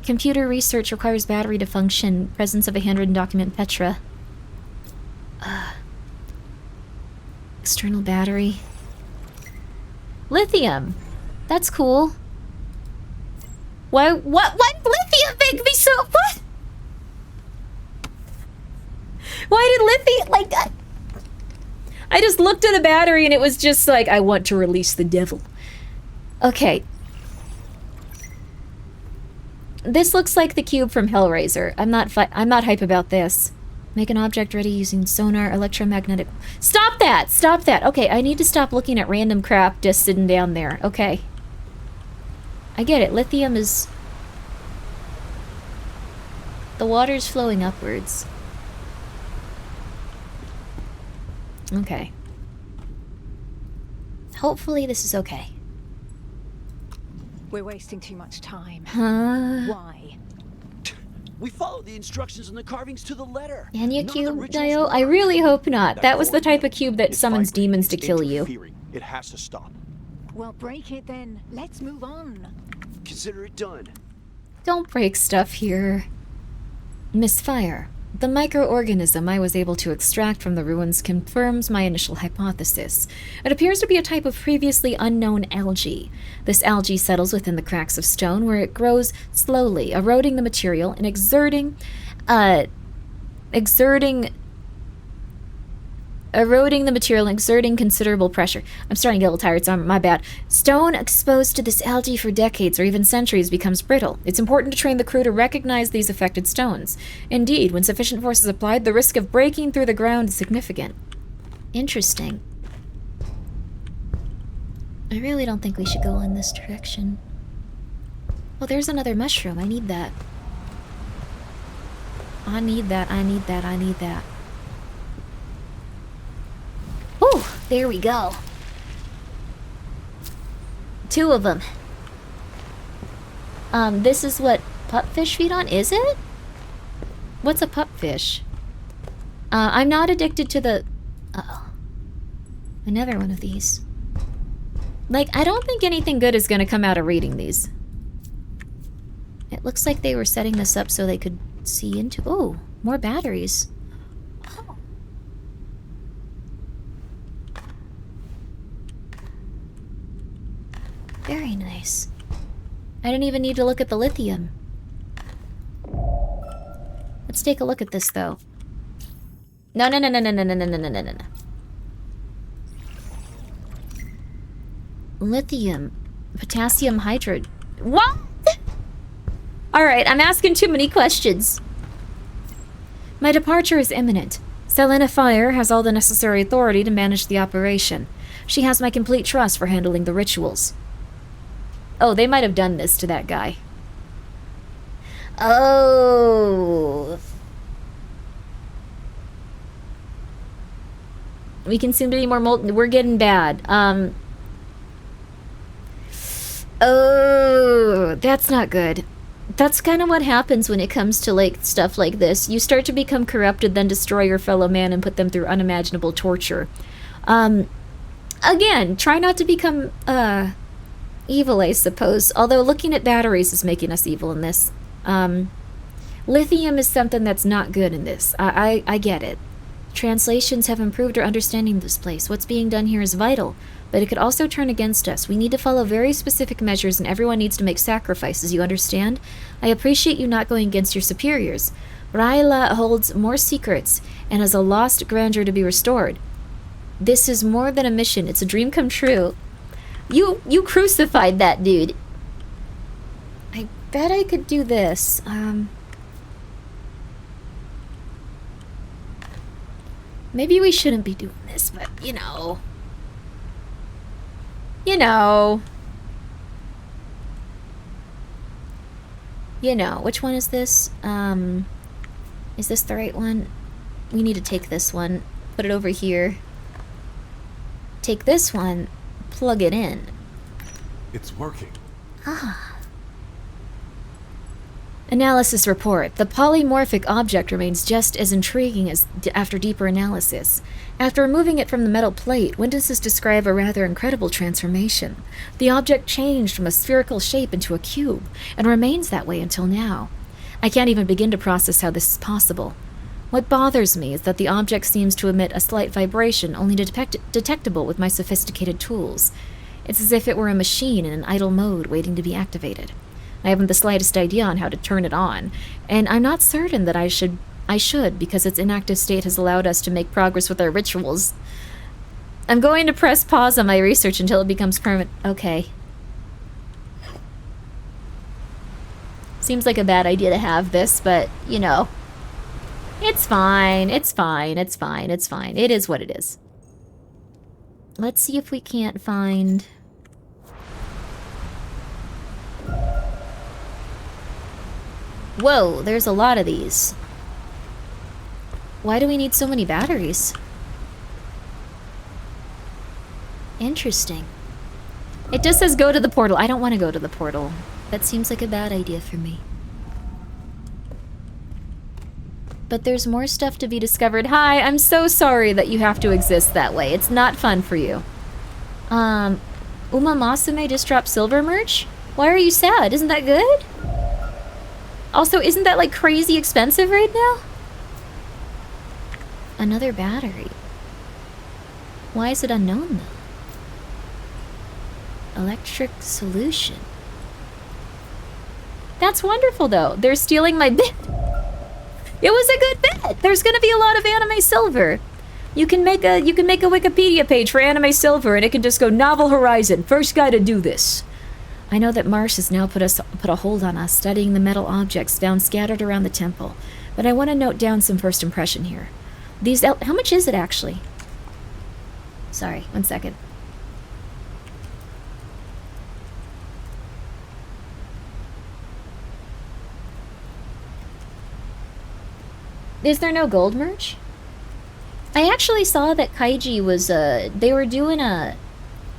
Computer research requires battery to function. Presence of a handwritten document, Petra. External battery. Lithium. That's cool. Why did lithium make me so... What? Why did lithium... Like that? I just looked at a battery and it was just like, I want to release the devil. Okay. This looks like the cube from Hellraiser. I'm not hype about this. Make an object ready using sonar, electromagnetic... Stop that! Stop that! Okay, I need to stop looking at random crap just sitting down there. Okay. I get it. Lithium is... The water's flowing upwards. Okay. Hopefully this is okay. We're wasting too much time. Huh? Why? We followed the instructions on the carvings to the letter. Anya cube, Dio? I really hope not. That was the type of cube that summons demons to kill you. It has to stop. Well, break it then. Let's move on. Consider it done. Don't break stuff here. Misfire. The microorganism I was able to extract from the ruins confirms my initial hypothesis. It appears to be a type of previously unknown algae. This algae settles within the cracks of stone where it grows slowly, eroding the material and exerting considerable pressure. I'm starting to get a little tired, so my bad. Stone exposed to this algae for decades or even centuries becomes brittle. It's important to train the crew to recognize these affected stones. Indeed, when sufficient force is applied, the risk of breaking through the ground is significant. Interesting. I really don't think we should go in this direction. Oh, there's another mushroom. I need that. I need that. Oh, there we go. 2 of them. This is what pupfish feed on, is it? What's a pupfish? I'm not addicted to the... Uh-oh. Another one of these. Like, I don't think anything good is gonna come out of reading these. It looks like they were setting this up so they could see into... Oh, more batteries. Very nice. I didn't even need to look at the lithium. Let's take a look at this, though. No. Lithium. Potassium hydride. What? Alright, I'm asking too many questions. My departure is imminent. Selena Fire has all the necessary authority to manage the operation. She has my complete trust for handling the rituals. Oh, they might have done this to that guy. Oh. We consume any more molten. We're getting bad. Oh, that's not good. That's kind of what happens when it comes to, like, stuff like this. You start to become corrupted, then destroy your fellow man and put them through unimaginable torture. Again, try not to become, evil, I suppose. Although looking at batteries is making us evil in this. Lithium is something that's not good in this. I get it. Translations have improved our understanding of this place. What's being done here is vital, but it could also turn against us. We need to follow very specific measures, and everyone needs to make sacrifices, you understand? I appreciate you not going against your superiors. Raila holds more secrets and has a lost grandeur to be restored. This is more than a mission. It's a dream come true. You crucified that dude. I bet I could do this. Maybe we shouldn't be doing this, but, you know. You know. Which one is this? Is this the right one? We need to take this one. Put it over here. Take this one. Plug it in. It's working. Ah. Analysis report. The polymorphic object remains just as intriguing as after deeper analysis. After removing it from the metal plate, witnesses describe a rather incredible transformation. The object changed from a spherical shape into a cube, and remains that way until now. I can't even begin to process how this is possible. What bothers me is that the object seems to emit a slight vibration only detectable with my sophisticated tools. It's as if it were a machine in an idle mode waiting to be activated. I haven't the slightest idea on how to turn it on, and I'm not certain that I should because its inactive state has allowed us to make progress with our rituals. I'm going to press pause on my research until it becomes permanent. Okay. Seems like a bad idea to have this, but, you know. It's fine, it's fine, it's fine, it's fine. It is what it is. Let's see if we can't find... Whoa, there's a lot of these. Why do we need so many batteries? Interesting. It just says go to the portal. I don't want to go to the portal. That seems like a bad idea for me. But there's more stuff to be discovered. Hi, I'm so sorry that you have to exist that way. It's not fun for you. Uma Masume just dropped silver merch? Why are you sad? Isn't that good? Also, isn't that like crazy expensive right now? Another battery. Why is it unknown though? Electric solution. That's wonderful though. They're stealing my bit. It was a good bit. There's gonna be a lot of anime silver. You can make a Wikipedia page for anime silver and it can just go Novel Horizon, first guy to do this. I know that Marsh has now put a hold on us, studying the metal objects found scattered around the temple, but I want to note down some first impression here. How much is it actually? Sorry, 1 second. Is there no gold merch? I actually saw that Kaiji was, they were doing a...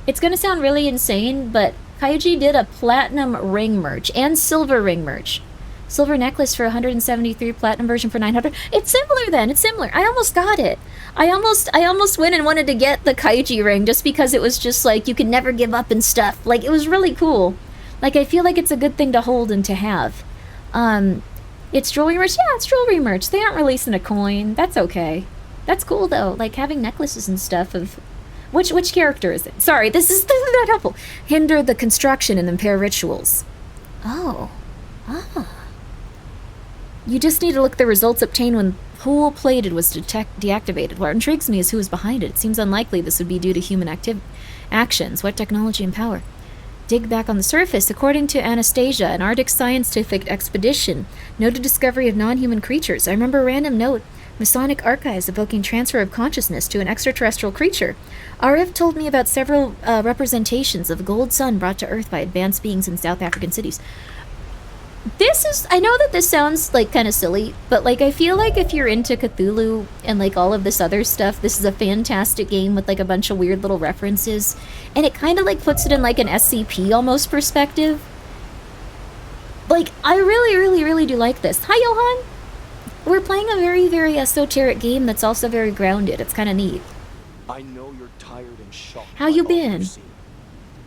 It's gonna sound really insane, but Kaiji did a platinum ring merch and silver ring merch. Silver necklace for 173, platinum version for 900. It's similar then, it's similar. I almost got it. I almost went and wanted to get the Kaiji ring just because it was just like, you could never give up and stuff. Like, it was really cool. Like, I feel like it's a good thing to hold and to have. It's jewelry merch? Yeah, it's jewelry merch. They aren't releasing a coin. That's okay. That's cool though, like having necklaces and stuff of... Which character is it? Sorry, this is not helpful. Hinder the construction and impair rituals. Oh. Ah. You just need to look at the results obtained when Pool Plated was deactivated. What intrigues me is who is behind it. It seems unlikely this would be due to human actions. What technology and power? Dig back on the surface. According to Anastasia, an Arctic scientific expedition noted discovery of non-human creatures. I remember a random note. Masonic archives evoking transfer of consciousness to an extraterrestrial creature. Arif told me about several representations of a gold sun brought to Earth by advanced beings in South African cities. This is... I know that this sounds, like, kind of silly, but, like, I feel like if you're into Cthulhu and, like, all of this other stuff, this is a fantastic game with, like, a bunch of weird little references. And it kind of, like, puts it in, like, an SCP almost perspective. Like, I really, really, really do like this. Hi, Johan! We're playing a very, very esoteric game that's also very grounded. It's kind of neat. I know you're tired and shocked. How you been?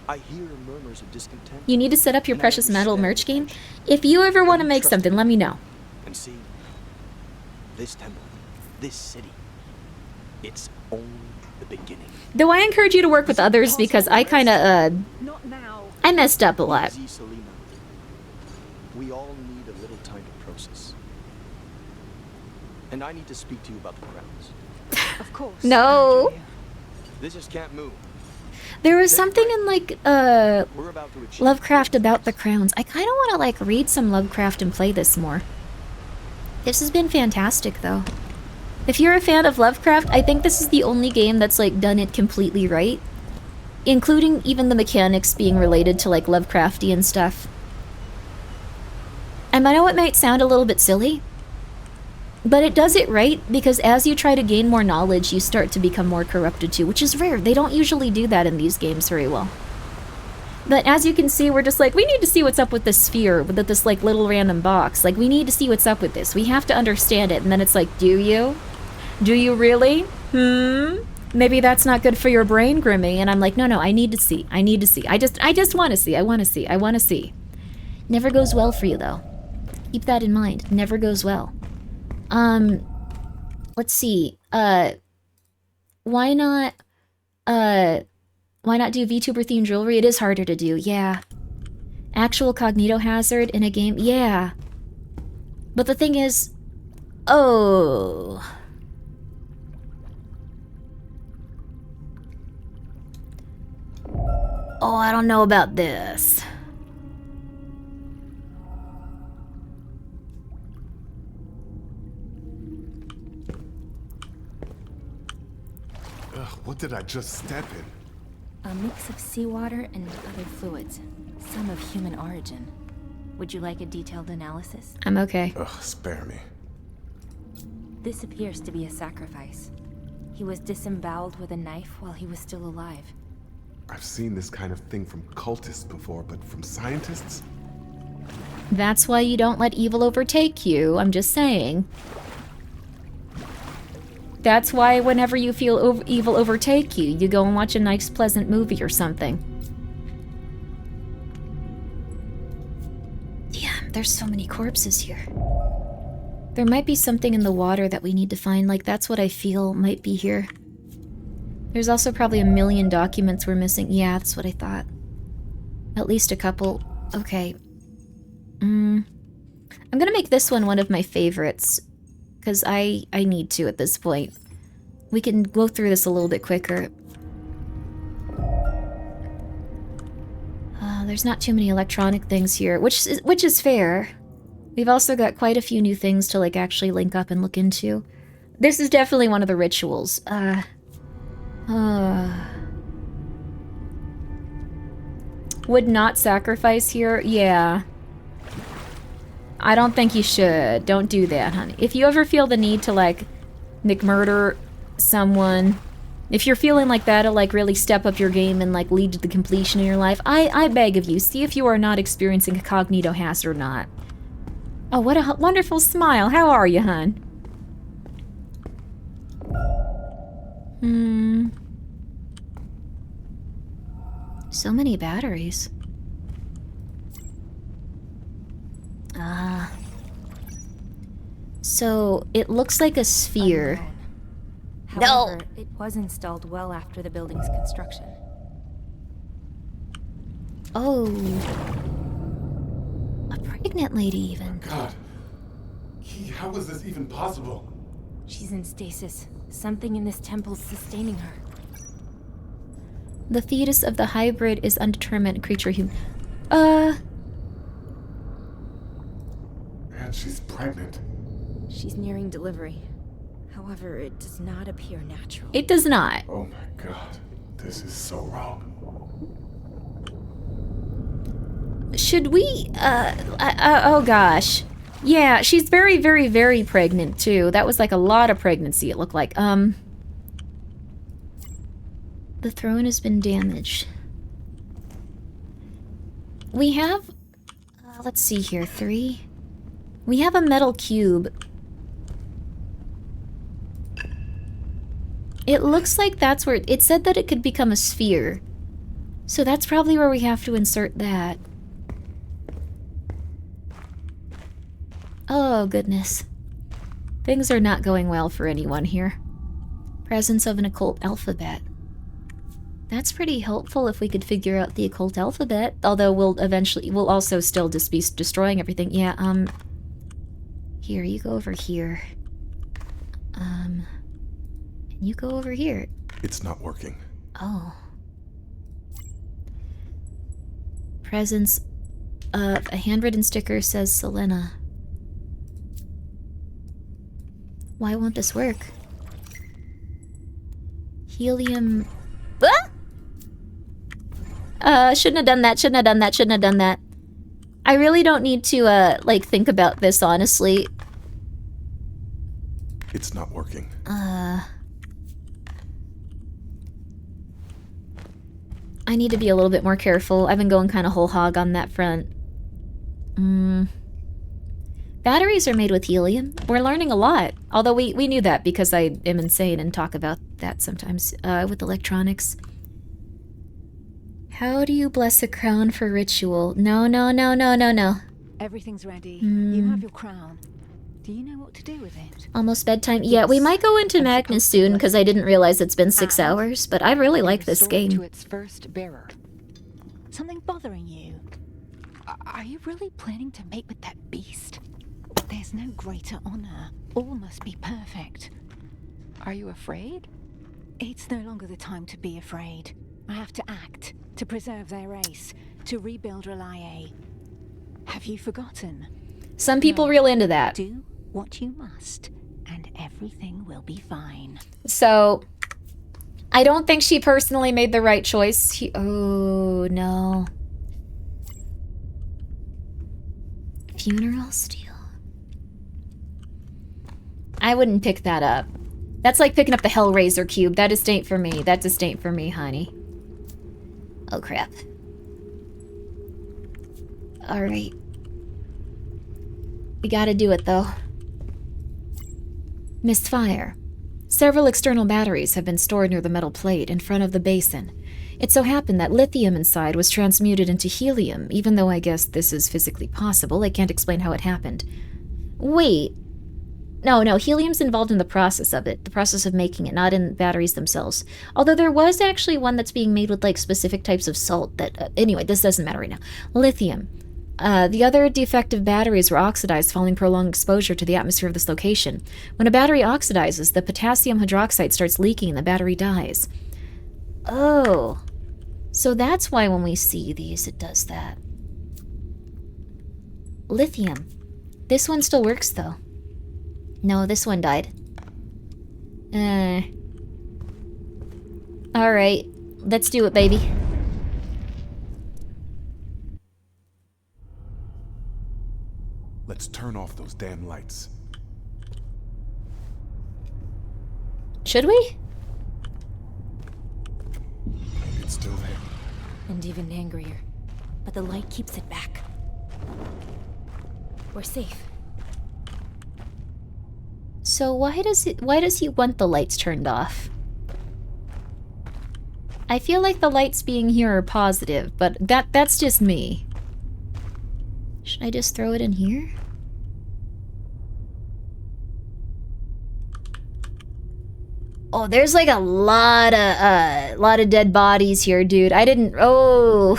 I hear murmurs of discontent. You need to set up your precious metal merch game. If you ever want to make something, let me know. And see, this temple, this city, it's only the beginning. Though I encourage you to work with others because I kind of, I messed up a lot. We all need a little time to process. And I need to speak to you about the crowns. Of course. No. This just can't move. There was something in, like, Lovecraft about the crowns. I kind of want to, like, read some Lovecraft and play this more. This has been fantastic, though. If you're a fan of Lovecraft, I think this is the only game that's, like, done it completely right. Including even the mechanics being related to, like, Lovecraftian stuff. And I know it might sound a little bit silly, but it does it right, because as you try to gain more knowledge, you start to become more corrupted too, which is rare. They don't usually do that in these games very well. But as you can see, we're just like, we need to see what's up with this sphere, with this, like, little random box. Like, we need to see what's up with this. We have to understand it. And then it's like, do you? Do you really? Maybe that's not good for your brain, Grimmi. And I'm like, no, I need to see. I need to see. I just want to see. I want to see. I want to see. Never goes well for you, though. Keep that in mind. Never goes well. Let's see. Why not do VTuber-themed jewelry? It is harder to do, yeah. Actual cognito hazard in a game? Yeah. But the thing is... Oh... Oh, I don't know about this. Ugh, what did I just step in? A mix of seawater and other fluids, some of human origin. Would you like a detailed analysis? I'm okay. Ugh, spare me. This appears to be a sacrifice. He was disemboweled with a knife while he was still alive. I've seen this kind of thing from cultists before, but from scientists? That's why you don't let evil overtake you, I'm just saying. That's why whenever you feel evil overtake you, you go and watch a nice, pleasant movie or something. Damn, there's so many corpses here. There might be something in the water that we need to find, like that's what I feel might be here. There's also probably a million documents we're missing. Yeah, that's what I thought. At least a couple. Okay. I'm gonna make this one of my favorites. Because I need to at this point. We can go through this a little bit quicker. There's not too many electronic things here, which is fair. We've also got quite a few new things to like actually link up and look into. This is definitely one of the rituals. Would not sacrifice here? Yeah. I don't think you should. Don't do that, honey. If you ever feel the need to, like, murder someone, if you're feeling like that'll, like, really step up your game and, like, lead to the completion of your life, I beg of you, see if you are not experiencing a cognito hazard or not. Oh, what a wonderful smile. How are you, hon? So many batteries. So it looks like a sphere. However, it was installed well after the building's construction. Oh. A pregnant lady, even. God. Key, how is this even possible? She's in stasis. Something in this temple's sustaining her. The fetus of the hybrid is undetermined creature And she's pregnant. She's nearing delivery. However, it does not appear natural. It does not. Oh my god. This is so wrong. Should we, oh gosh. Yeah, she's very, very, very pregnant, too. That was like a lot of pregnancy, it looked like. The throne has been damaged. We have, let's see here, 3. We have a metal cube. It looks like that's where, it said that it could become a sphere. So that's probably where we have to insert that. Oh, goodness. Things are not going well for anyone here. Presence of an occult alphabet. That's pretty helpful if we could figure out the occult alphabet, although we'll also still just be destroying everything. Yeah, here, you go over here. And you go over here. It's not working. Oh. Presence of a handwritten sticker says Selena. Why won't this work? Helium... Ah! Shouldn't have done that, shouldn't have done that, shouldn't have done that. I really don't need to, like, think about this, honestly. It's not working. I need to be a little bit more careful. I've been going kind of whole hog on that front. Batteries are made with helium. We're learning a lot. Although we knew that because I am insane and talk about that sometimes with electronics. How do you bless a crown for ritual? No, no, no, no, no, no. Everything's ready. You have your crown. Do you know what to do with it? Almost bedtime. Yeah, we might go into Magnus soon because I didn't realize it's been 6 hours, but I really like this game. To its first bearer. Something bothering you? Are you really planning to mate with that beast? There's no greater honor. All must be perfect. Are you afraid? It's no longer the time to be afraid. I have to act, to preserve their race, to rebuild Relaye. Have you forgotten? Some people real into that. Do what you must, and everything will be fine. So, I don't think she personally made the right choice. Oh, no. Funeral steel. I wouldn't pick that up. That's like picking up the Hellraiser cube. That just ain't for me. That just ain't for me, honey. Oh, crap. Alright. We gotta do it, though. Misfire. Several external batteries have been stored near the metal plate in front of the basin. It so happened that lithium inside was transmuted into helium, even though I guess this is physically possible. I can't explain how it happened. Wait. No, helium's involved in the process of it, the process of making it, not in batteries themselves. Although there was actually one that's being made with, like, specific types of salt that... anyway, this doesn't matter right now. Lithium. The other defective batteries were oxidized following prolonged exposure to the atmosphere of this location. When a battery oxidizes, the potassium hydroxide starts leaking and the battery dies. Oh. So that's why when we see these, it does that. Lithium. This one still works, though. No, this one died. Alright. Let's do it, baby. Let's turn off those damn lights. Should we? It's still there. And even angrier. But the light keeps it back. We're safe. So why does he want the lights turned off? I feel like the lights being here are positive, but that's just me. Should I just throw it in here? Oh, there's like a lot of dead bodies here, dude. I didn't... Oh.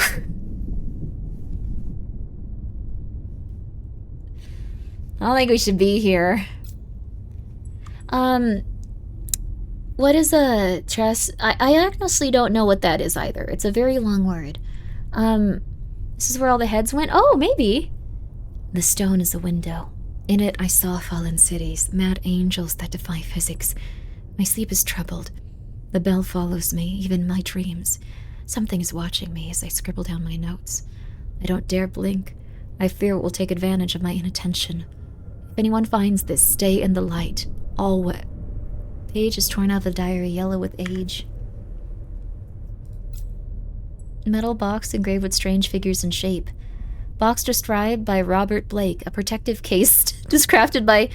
I don't think we should be here. What is a tress? I honestly don't know what that is either. It's a very long word. This is where all the heads went? Oh, maybe. The stone is a window. In it I saw fallen cities, mad angels that defy physics. My sleep is troubled. The bell follows me, even in my dreams. Something is watching me as I scribble down my notes. I don't dare blink. I fear it will take advantage of my inattention. If anyone finds this, stay in the light. All wet. Page is torn out of the diary, yellow with age. Metal box engraved with strange figures and shape. Box described by Robert Blake, a protective case crafted by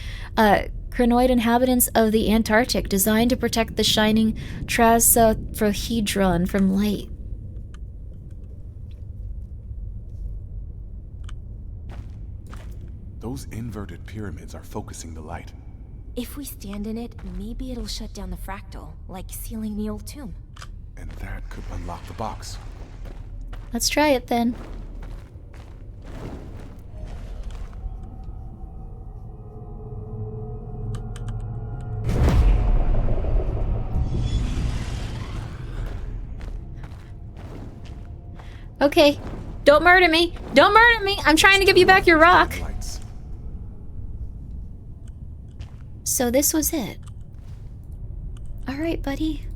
Cronoid inhabitants of the Antarctic, designed to protect the shining Trasafrohedron from light. Those inverted pyramids are focusing the light. If we stand in it, maybe it'll shut down the fractal, like sealing the old tomb. And that could unlock the box. Let's try it then. Okay, don't murder me. Don't murder me. I'm trying to give you back your rock. So this was it. All right, buddy.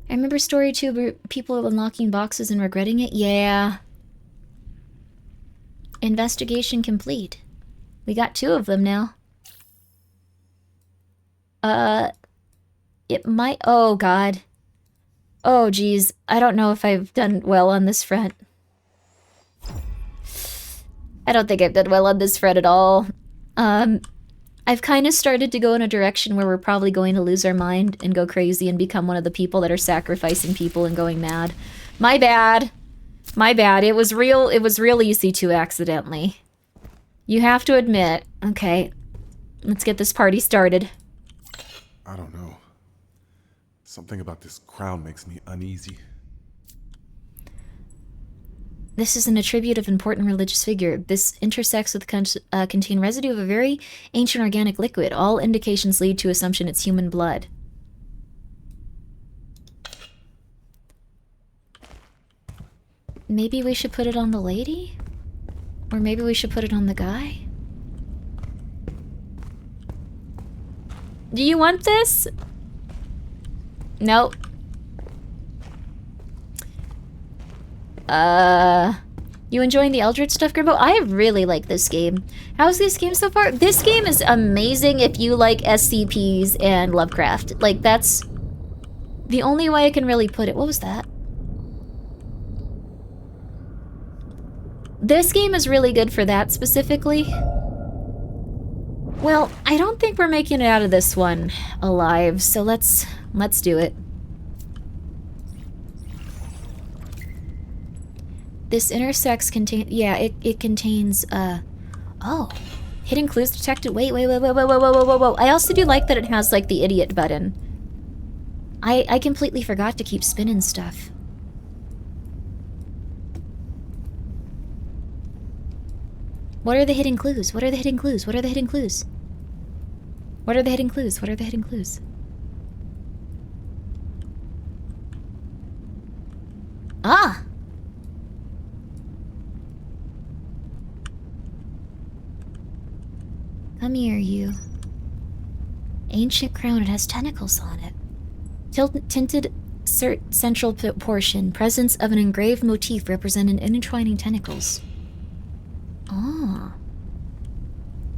I remember story 2, people unlocking boxes and regretting it. Yeah. Investigation complete. We got 2 of them now. It might... Oh, God. Oh, geez. I don't know if I've done well on this front. I don't think I've done well on this front at all. I've kind of started to go in a direction where we're probably going to lose our mind and go crazy and become one of the people that are sacrificing people and going mad. My bad. My bad. It was real easy to accidentally. You have to admit. Okay. Let's get this party started. I don't know. Something about this crown makes me uneasy. This is an attribute of important religious figure. This intersects with contain residue of a very ancient organic liquid. All indications lead to assumption it's human blood. Maybe we should put it on the lady? Or maybe we should put it on the guy? Do you want this? Nope. You enjoying the Eldritch stuff, Grimbo? I really like this game. How's this game so far? This game is amazing if you like SCPs and Lovecraft. Like, that's the only way I can really put it. What was that? This game is really good for that specifically. Well, I don't think we're making it out of this one alive, so let's do it. This intersects contain... Yeah, it contains, oh. Hidden clues detected. Wait. I also do like that it has, like, the idiot button. I completely forgot to keep spinning stuff. What are the hidden clues? What are the hidden clues? What are the hidden clues? What are the hidden clues? What are the hidden clues? Ah! Come here, you. Ancient crown, it has tentacles on it. Tinted central portion. Presence of an engraved motif representing intertwining tentacles. Ah.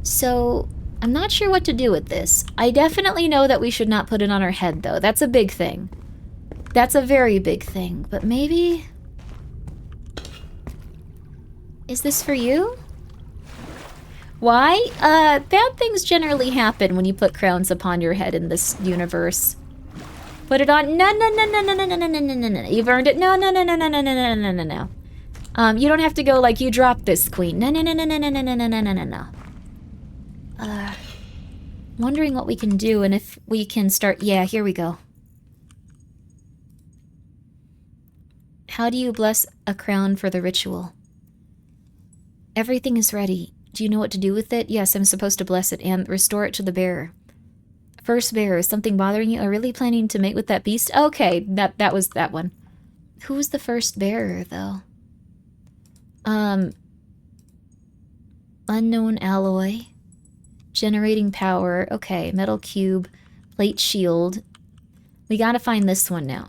So, I'm not sure what to do with this. I definitely know that we should not put it on our head, though. That's a big thing. That's a very big thing. But maybe... Is this for you? Why? Bad things generally happen when you put crowns upon your head in this universe. Put it on. No. You've earned it. No. You don't have to go like, you dropped this, queen. No. Wondering what we can do and if we can start... Yeah, here we go. How do you bless a crown for the ritual? Everything is ready. Do you know what to do with it? Yes, I'm supposed to bless it and restore it to the bearer. First bearer, is something bothering you? Are you really planning to mate with that beast? Okay, that was that one. Who was the first bearer, though? Unknown alloy. Generating power. Okay, metal cube. Plate shield. We gotta find this one now.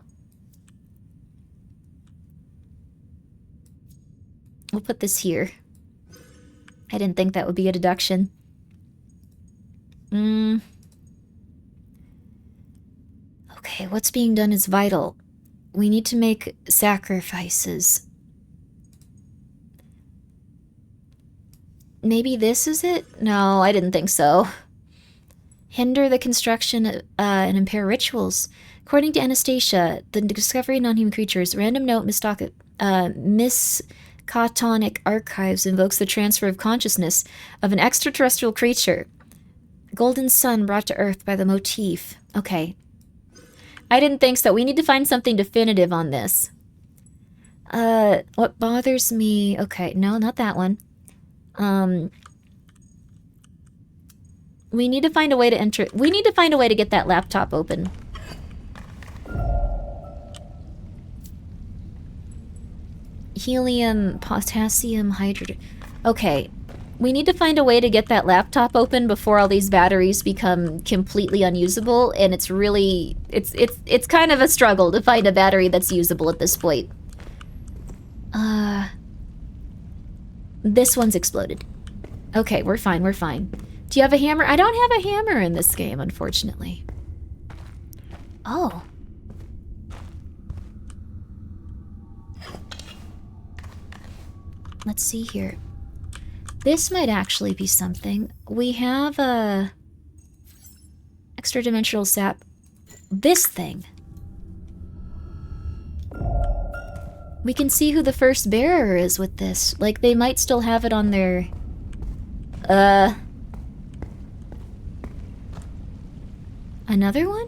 We'll put this here. I didn't think that would be a deduction. Okay, what's being done is vital. We need to make sacrifices. Maybe this is it? No, I didn't think so. Hinder the construction and impair rituals. According to Anastasia, the discovery of non-human creatures, random note Miskatonic archives invokes the transfer of consciousness of an extraterrestrial creature. Golden sun brought to Earth by the motif. Okay. I didn't think so. We need to find something definitive on this. What bothers me... Okay, no, not that one. We need to find a way to enter... We need to find a way to get that laptop open. Helium, potassium, hydrogen... Okay. We need to find a way to get that laptop open before all these batteries become completely unusable, and it's really... It's kind of a struggle to find a battery that's usable at this point. This one's exploded. Okay, we're fine, we're fine. Do you have a hammer? I don't have a hammer in this game, unfortunately. Oh. let's see here. This might actually be something. We have a extra dimensional sap. This thing. We can see who the first bearer is with this. Like, they might still have it on their... Another one?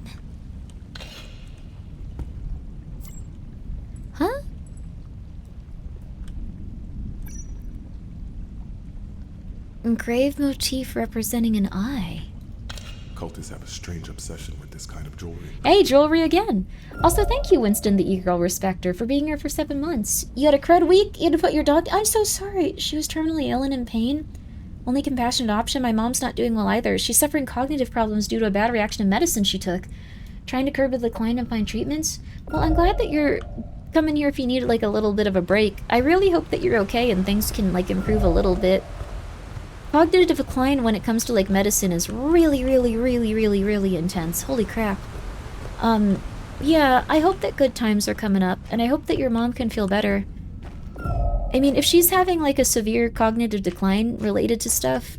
Huh? Engraved motif representing an eye. Cultists have a strange obsession with this kind of jewelry. Hey, jewelry again! Also, thank you, Winston the E-Girl Respecter, for being here for 7 months. You had a crud week? You had to put your dog... I'm so sorry. She was terminally ill and in pain. Only compassionate option, my mom's not doing well either. She's suffering cognitive problems due to a bad reaction to medicine she took. Trying to curb the decline and find treatments? Well, I'm glad that you're coming here if you need, like, a little bit of a break. I really hope that you're okay and things can, like, improve a little bit. Cognitive decline when it comes to, like, medicine is really, really, really, really, really intense. Holy crap. Yeah, I hope that good times are coming up, and I hope that your mom can feel better. I mean, if she's having, like, a severe cognitive decline related to stuff,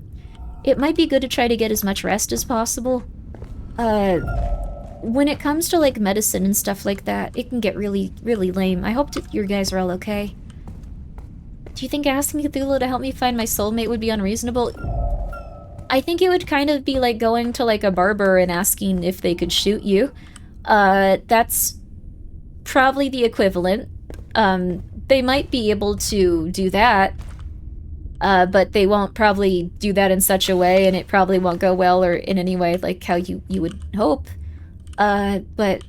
it might be good to try to get as much rest as possible. When it comes to, like, medicine and stuff like that, it can get really, really lame. I hope that you guys are all okay. Do you think asking Cthulhu to help me find my soulmate would be unreasonable? I think it would kind of be like going to, like, a barber and asking if they could shoot you. That's probably the equivalent. They might be able to do that, but they won't probably do that in such a way, and it probably won't go well or in any way like how you would hope. But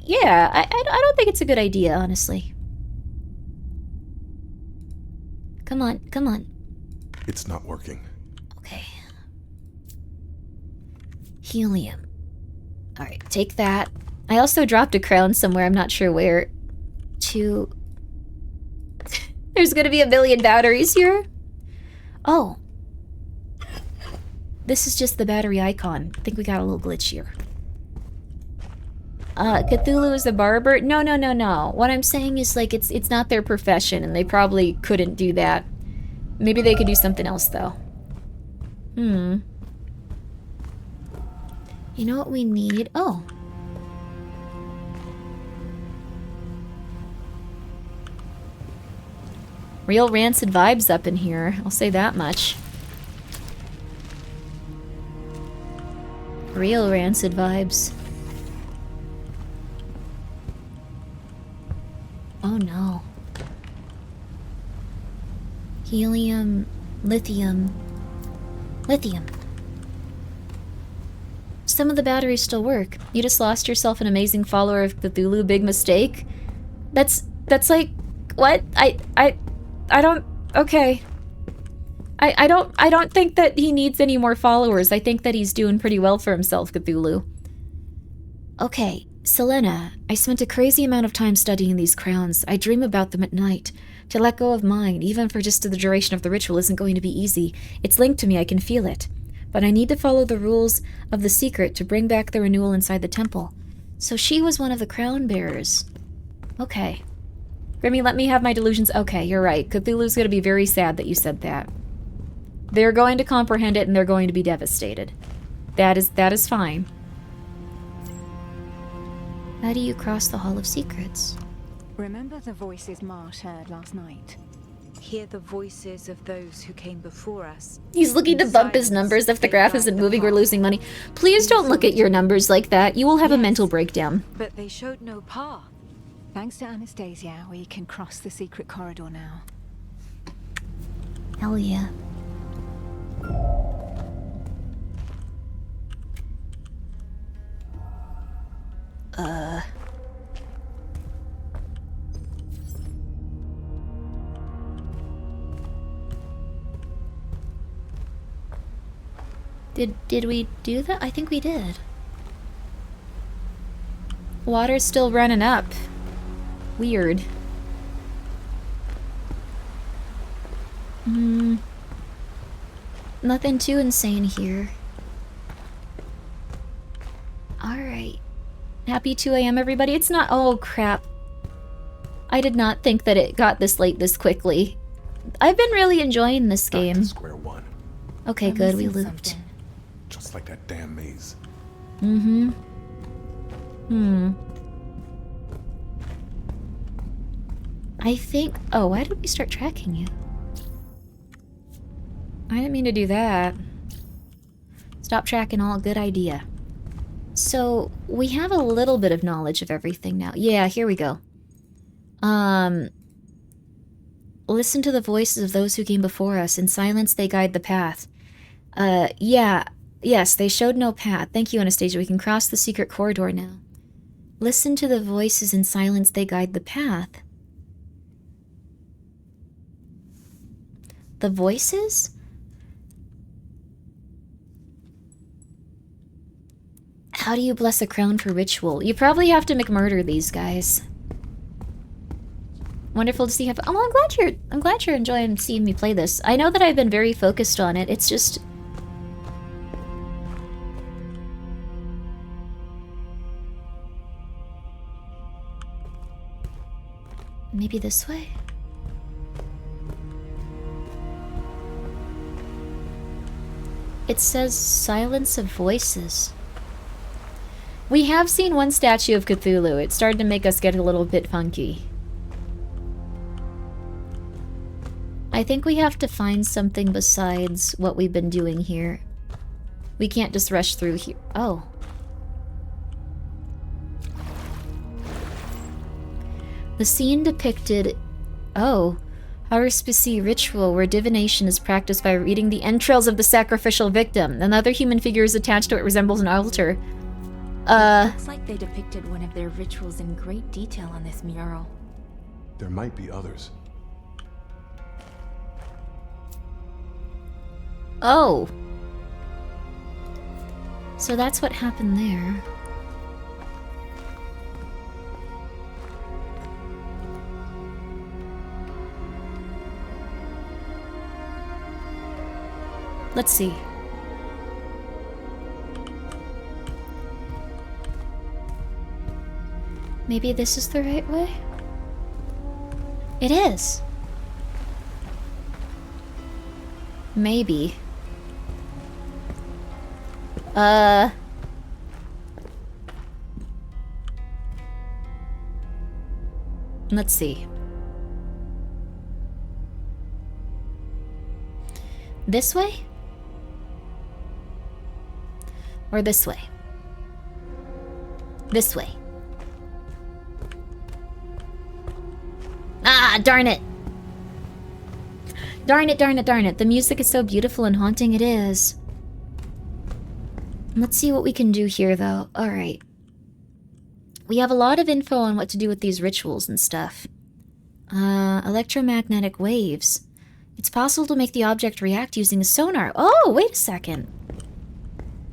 yeah, I don't think it's a good idea, honestly. Come on, come on. It's not working. Okay. Helium. Alright, take that. I also dropped a crown somewhere, I'm not sure where. There's gonna be a million batteries here? Oh. This is just the battery icon. I think we got a little glitch here. Cthulhu is a barber? No. What I'm saying is, like, it's not their profession, and they probably couldn't do that. Maybe they could do something else, though. You know what we need? Oh. Real rancid vibes up in here. I'll say that much. Real rancid vibes. Oh no. Helium, lithium. Lithium. Some of the batteries still work. You just lost yourself an amazing follower of Cthulhu. Big mistake. That's like, what? I don't, okay. I don't think that he needs any more followers. I think that he's doing pretty well for himself, Cthulhu. Okay, Selena, I spent a crazy amount of time studying these crowns. I dream about them at night. To let go of mine, even for just the duration of the ritual, isn't going to be easy. It's linked to me, I can feel it. But I need to follow the rules of the secret to bring back the renewal inside the temple. So she was one of the crown bearers. Okay. Grimmi, let me have my delusions. Okay, you're right. Cthulhu's gonna be very sad that you said that. They're going to comprehend it and they're going to be devastated. That is fine. How do you cross the Hall of Secrets? Remember the voices Marsh heard last night? Hear the voices of those who came before us. He's looking to bump his numbers. If the graph isn't moving, we're losing money. Please don't look at your numbers like that. You will have a mental breakdown. But they showed no path. Thanks to Anastasia, we can cross the secret corridor now. Hell yeah. Did we do that? I think we did. Water's still running up. Weird. Nothing too insane here. Alright. Happy 2 a.m. everybody. It's not- oh crap. I did not think that it got this late this quickly. I've been really enjoying this game. Square one. Okay, good, we looped. Just like that damn maze. Mm-hmm. I think... Oh, why did we start tracking you? I didn't mean to do that. Stop tracking all, good idea. So, we have a little bit of knowledge of everything now. Yeah, here we go. Listen to the voices of those who came before us. In silence, they guide the path. Yes, they showed no path. Thank you, Anastasia. We can cross the secret corridor now. Listen to the voices. In silence, they guide the path. The voices? How do you bless a crown for ritual? You probably have to McMurder these guys. Wonderful to see you have. Oh, I'm glad you're enjoying seeing me play this. I know that I've been very focused on it. It's just maybe this way. It says silence of voices. We have seen one statue of Cthulhu. It started to make us get a little bit funky. I think we have to find something besides what we've been doing here. We can't just rush through here. Oh. The scene depicted... Oh. Haruspice ritual where divination is practiced by reading the entrails of the sacrificial victim. Another human figure is attached to it, resembles an altar. Looks like they depicted one of their rituals in great detail on this mural. There might be others. Oh. So that's what happened there. Let's see. Maybe this is the right way? It is. Maybe. Let's see. This way? Or this way? This way. Ah, darn it! Darn it, darn it, darn it. The music is so beautiful and haunting it is. Let's see what we can do here, though. Alright. We have a lot of info on what to do with these rituals and stuff. Electromagnetic waves. It's possible to make the object react using a sonar. Oh, wait a second.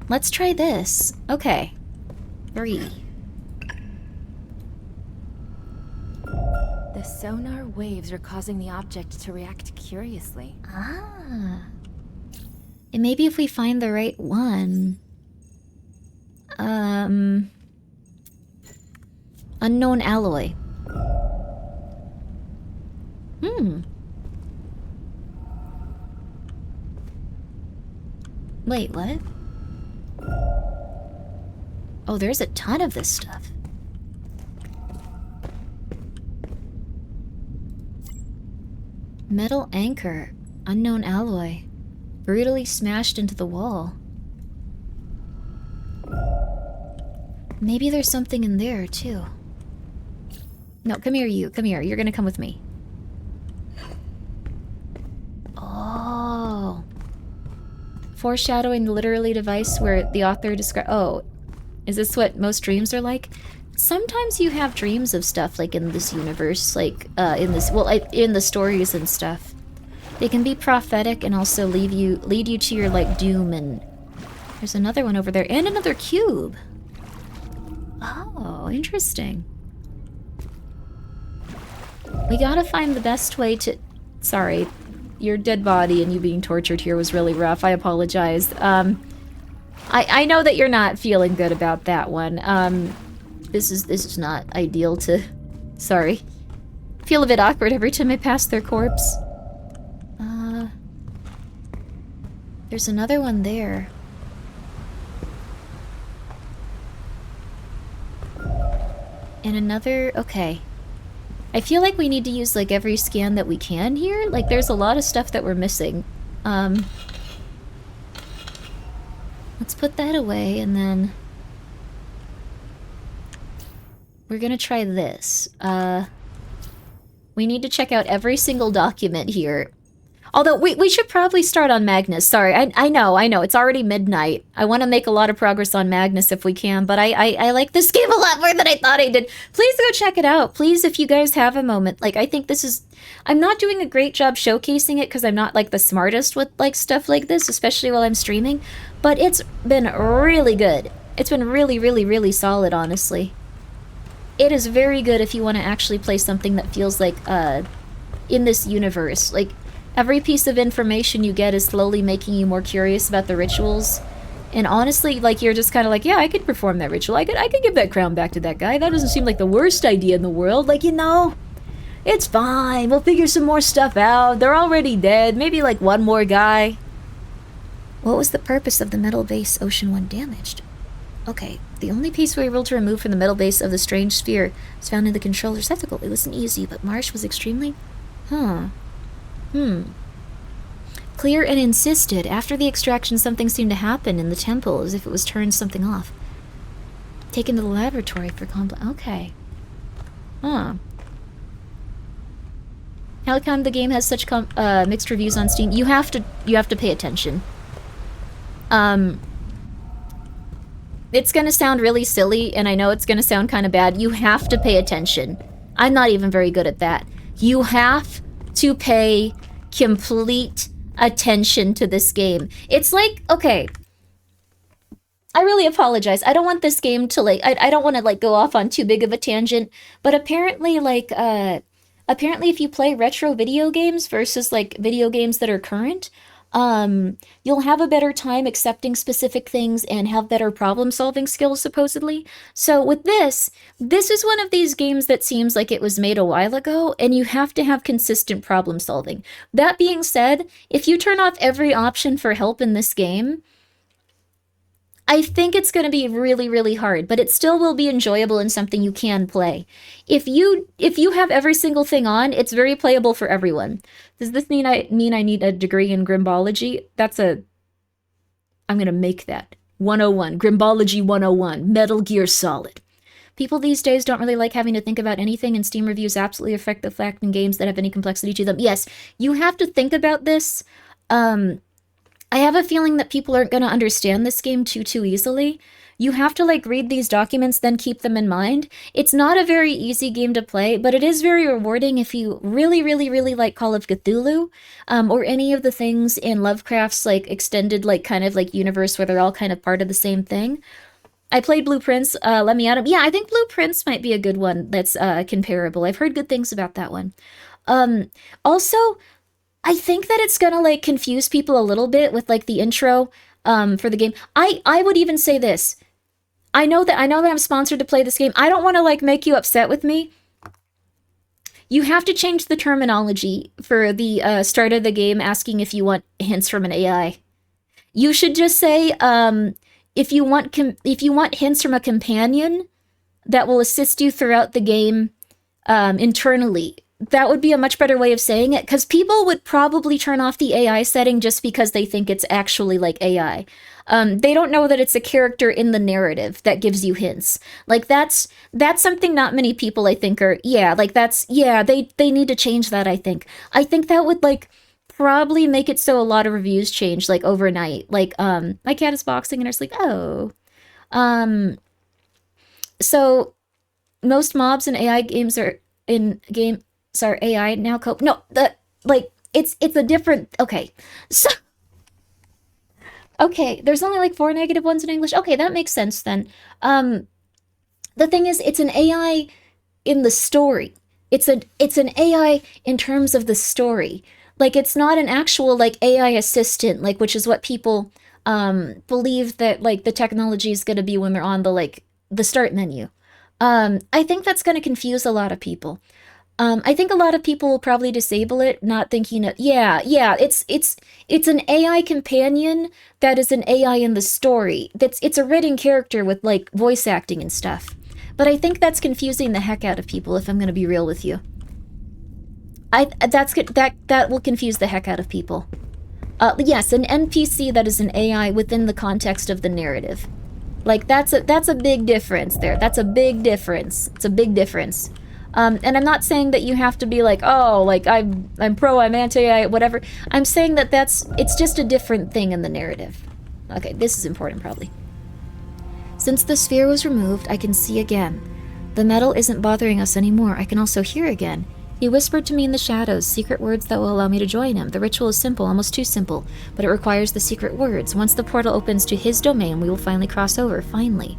Let's try this. Okay. 3. The sonar waves are causing the object to react curiously. Ah. And maybe if we find the right one... Unknown alloy. Wait, what? Oh, there's a ton of this stuff. Metal anchor. Unknown alloy. Brutally smashed into the wall. Maybe there's something in there, too. No, come here, you. Come here. You're gonna come with me. Oh. Foreshadowing literally device where the author described... Oh. Is this what most dreams are like? Sometimes you have dreams of stuff, like in this universe, like, in this... Well, in the stories and stuff. They can be prophetic and also lead you to your, like, doom, and... There's another one over there. And another cube! Oh, interesting. We gotta find the best way to... Sorry. Your dead body and you being tortured here was really rough. I apologize. I know that you're not feeling good about that one. This is not ideal to... Sorry. Feel a bit awkward every time I pass their corpse. There's another one there. And another... Okay. I feel like we need to use, like, every scan that we can here. Like, there's a lot of stuff that we're missing. Let's put that away, and then... We're gonna try this. We need to check out every single document here. Although, we should probably start on Magnus. Sorry, I know. It's already midnight. I want to make a lot of progress on Magnus if we can, but I like this game a lot more than I thought I did. Please go check it out. Please, if you guys have a moment. Like, I think this is... I'm not doing a great job showcasing it because I'm not, like, the smartest with, like, stuff like this, especially while I'm streaming. But it's been really good. It's been really, really, really solid, honestly. It is very good if you want to actually play something that feels like, in this universe. Like, every piece of information you get is slowly making you more curious about the rituals. And honestly, like, you're just kind of like, yeah, I could perform that ritual. I could give that crown back to that guy. That doesn't seem like the worst idea in the world. Like, you know, it's fine. We'll figure some more stuff out. They're already dead. Maybe, like, one more guy. What was the purpose of the metal base Ocean 1 damaged? Okay, the only piece we were able to remove from the metal base of the strange sphere is found in the control receptacle. It wasn't easy, but Marsh was extremely... Clear and insisted. After the extraction, something seemed to happen in the temple, as if it was turned something off. Taken to the laboratory for Okay. How come the game has such mixed reviews on Steam? You have to pay attention. It's gonna sound really silly, and I know it's gonna sound kind of bad. You have to pay attention. I'm not even very good at that. You have to pay complete attention to this game. It's like, okay, I really apologize. I don't want this game to, like, I don't want to, like, go off on too big of a tangent, but apparently, like, apparently if you play retro video games versus, like, video games that are current, you'll have a better time accepting specific things and have better problem-solving skills, supposedly. So with this is one of these games that seems like it was made a while ago, and you have to have consistent problem-solving. That being said, if you turn off every option for help in this game, I think it's going to be really, really hard, but it still will be enjoyable and something you can play. If you have every single thing on, it's very playable for everyone. Does this mean I need a degree in Grimbology? I'm going to make that. 101. Grimbology 101. Metal Gear Solid. People these days don't really like having to think about anything, and Steam reviews absolutely affect the fact in games that have any complexity to them. Yes, you have to think about this. I have a feeling that people aren't going to understand this game too easily. You have to, like, read these documents, then keep them in mind. It's not a very easy game to play, but it is very rewarding if you really, really, really like Call of Cthulhu, or any of the things in Lovecraft's, like, extended, like, kind of, like, universe where they're all kind of part of the same thing. I played Blue Prince, Let Me At 'Em. Yeah, I think Blue Prince might be a good one that's comparable. I've heard good things about that one. Also, I think that it's gonna, like, confuse people a little bit with, like, the intro for the game. I would even say this. I know that I'm sponsored to play this game. I don't want to, like, make you upset with me. You have to change the terminology for the start of the game asking if you want hints from an AI. You should just say, if you want hints from a companion that will assist you throughout the game internally. That would be a much better way of saying it, because people would probably turn off the AI setting just because they think it's actually like AI. They don't know that it's a character in the narrative that gives you hints. Like, that's something not many people, I think, are, they need to change that, I think. I think that would, like, probably make it so a lot of reviews change, like, overnight. Like, my cat is boxing and it's like, oh. So, most mobs in AI games are AI now cope. No, it's a different, okay. So, okay, there's only like 4 negative ones in English. Okay, that makes sense then. The thing is, it's an AI in the story. It's an AI in terms of the story. Like, it's not an actual, like, AI assistant, like, which is what people believe that, like, the technology is going to be when they're on the, like, the start menu. I think that's going to confuse a lot of people. I think a lot of people will probably disable it, not thinking of, it's an AI companion that is an AI in the story. It's a written character with like voice acting and stuff. But I think that's confusing the heck out of people, if I'm gonna be real with you. That will confuse the heck out of people. Yes, an NPC that is an AI within the context of the narrative. Like that's a big difference there. That's a big difference. It's a big difference. And I'm not saying that you have to be like, oh, like I'm pro, I'm anti, whatever. I'm saying that it's just a different thing in the narrative. Okay, this is important probably. Since the sphere was removed, I can see again. The metal isn't bothering us anymore. I can also hear again. He whispered to me in the shadows, secret words that will allow me to join him. The ritual is simple, almost too simple, but it requires the secret words. Once the portal opens to his domain, we will finally cross over, finally.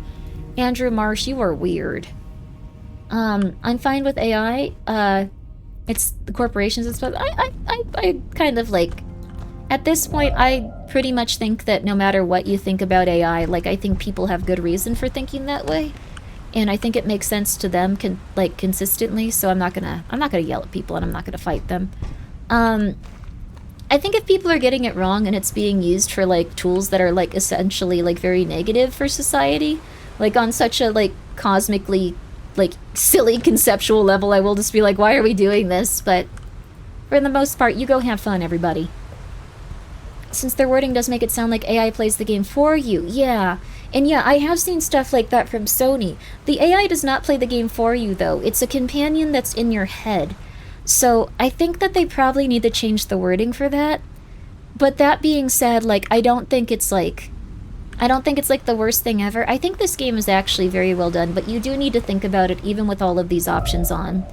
Andrew Marsh, you are weird. I'm fine with AI. It's the corporations and stuff. I kind of like, at this point, I pretty much think that no matter what you think about AI, like, I think people have good reason for thinking that way. And I think it makes sense to them, consistently, so I'm not gonna yell at people and I'm not gonna fight them. I think if people are getting it wrong and it's being used for, like, tools that are, like, essentially, like, very negative for society, like, on such a, like, cosmically, like, silly conceptual level, I will just be like, why are we doing this? But for the most part, you go have fun, everybody. Since their wording does make it sound like AI plays the game for you. Yeah. And yeah, I have seen stuff like that from Sony. The AI does not play the game for you, though. It's a companion that's in your head. So I think that they probably need to change the wording for that. But that being said, like, I don't think it's like the worst thing ever. I think this game is actually very well done, but you do need to think about it even with all of these options on.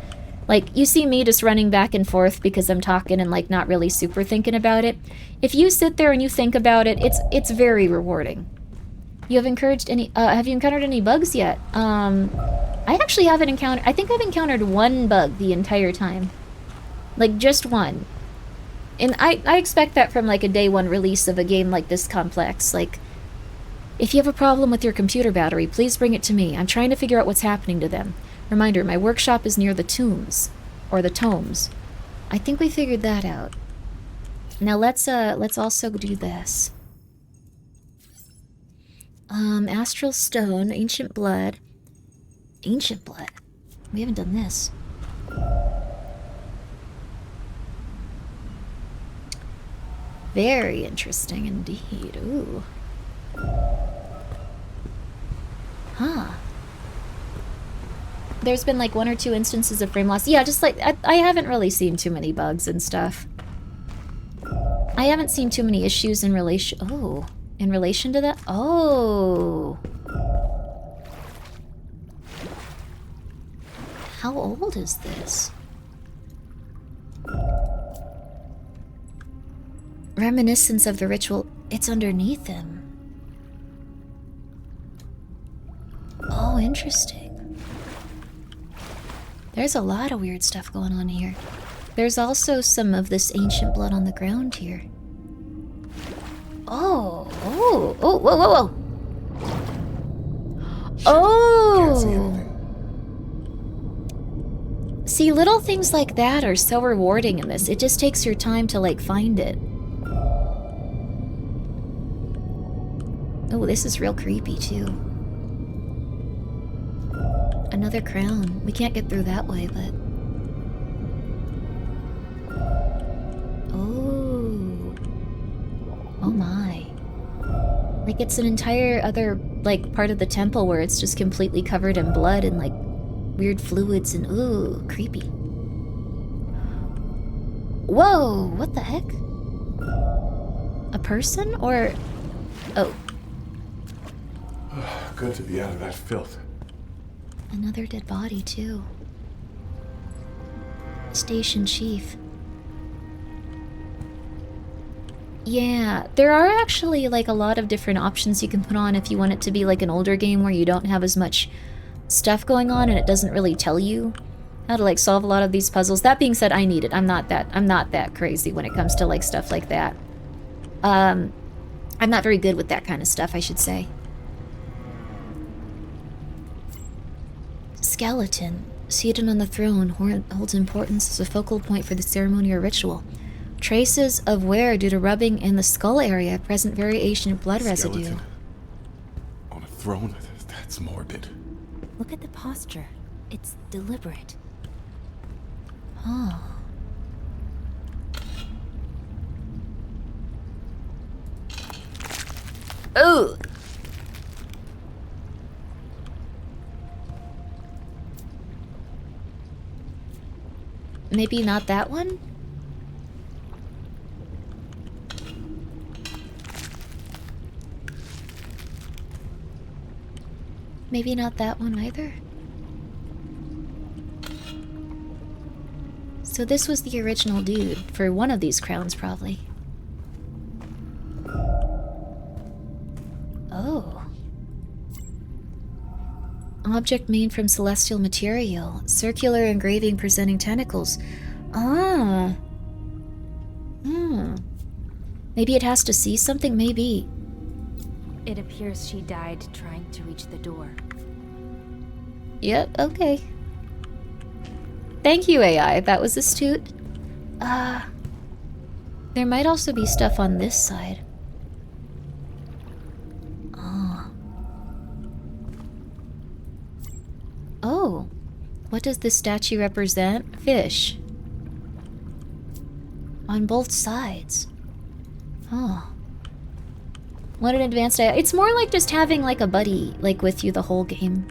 Like, you see me just running back and forth because I'm talking and, like, not really super thinking about it. If you sit there and you think about it, it's very rewarding. You have have you encountered any bugs yet? I actually haven't I think I've encountered one bug the entire time. Like, just one. And I expect that from, like, a day one release of a game like this complex. Like, if you have a problem with your computer battery, please bring it to me. I'm trying to figure out what's happening to them. Reminder, my workshop is near the tombs. Or the tomes. I think we figured that out. Now let's also do this. Astral Stone, Ancient Blood. Ancient Blood? We haven't done this. Very interesting indeed. Ooh. Huh. There's been like 1 or 2 instances of frame loss. Yeah, just like, I haven't really seen too many bugs and stuff. I haven't seen too many issues in relation to that. Oh. How old is this? Reminiscence of the ritual. It's underneath him. Oh, interesting. There's a lot of weird stuff going on here. There's also some of this ancient blood on the ground here. Oh, whoa, whoa, whoa. Oh! See, little things like that are so rewarding in this. It just takes your time to, like, find it. Oh, this is real creepy, too. Another crown. We can't get through that way, but... Oh. Oh my. Like, it's an entire other, like, part of the temple where it's just completely covered in blood and, like, weird fluids and... Ooh, creepy. Whoa! What the heck? A person? Or... Oh. Good to be out of that filth. Another dead body, too. Station chief. Yeah, there are actually, like, a lot of different options you can put on if you want it to be, like, an older game where you don't have as much stuff going on and it doesn't really tell you how to, like, solve a lot of these puzzles. That being said, I need it. I'm not that crazy when it comes to, like, stuff like that. I'm not very good with that kind of stuff, I should say. Skeleton. seated on the throne, holds importance as a focal point for the ceremony or ritual. Traces of wear due to rubbing in the skull area, present variation of blood residue. On a throne? That's morbid. Look at the posture. It's deliberate. Oh. Oh! Maybe not that one? Maybe not that one either? So this was the original dude for one of these crowns, probably. Oh. Object made from celestial material. Circular engraving presenting tentacles. Ah. Maybe it has to see something? Maybe. It appears she died trying to reach the door. Yep, okay. Thank you, AI. That was astute. There might also be stuff on this side. Oh. What does this statue represent? Fish. On both sides. Oh. What an advanced AI. It's more like just having like a buddy like with you the whole game.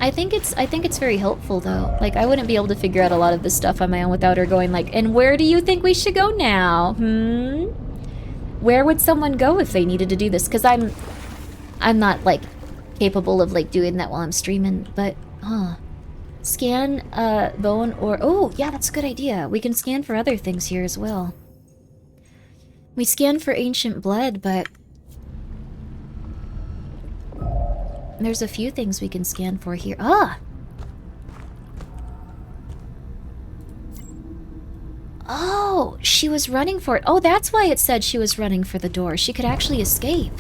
I think it's very helpful though. Like I wouldn't be able to figure out a lot of this stuff on my own without her going like, and where do you think we should go now? Where would someone go if they needed to do this? Because I'm not like capable of like doing that while I'm streaming, but scan bone or oh yeah, that's a good idea. We can scan for other things here as well. We scan for ancient blood, but there's a few things we can scan for here. Oh, she was running for it. Oh, that's why it said she was running for the door. She could actually escape.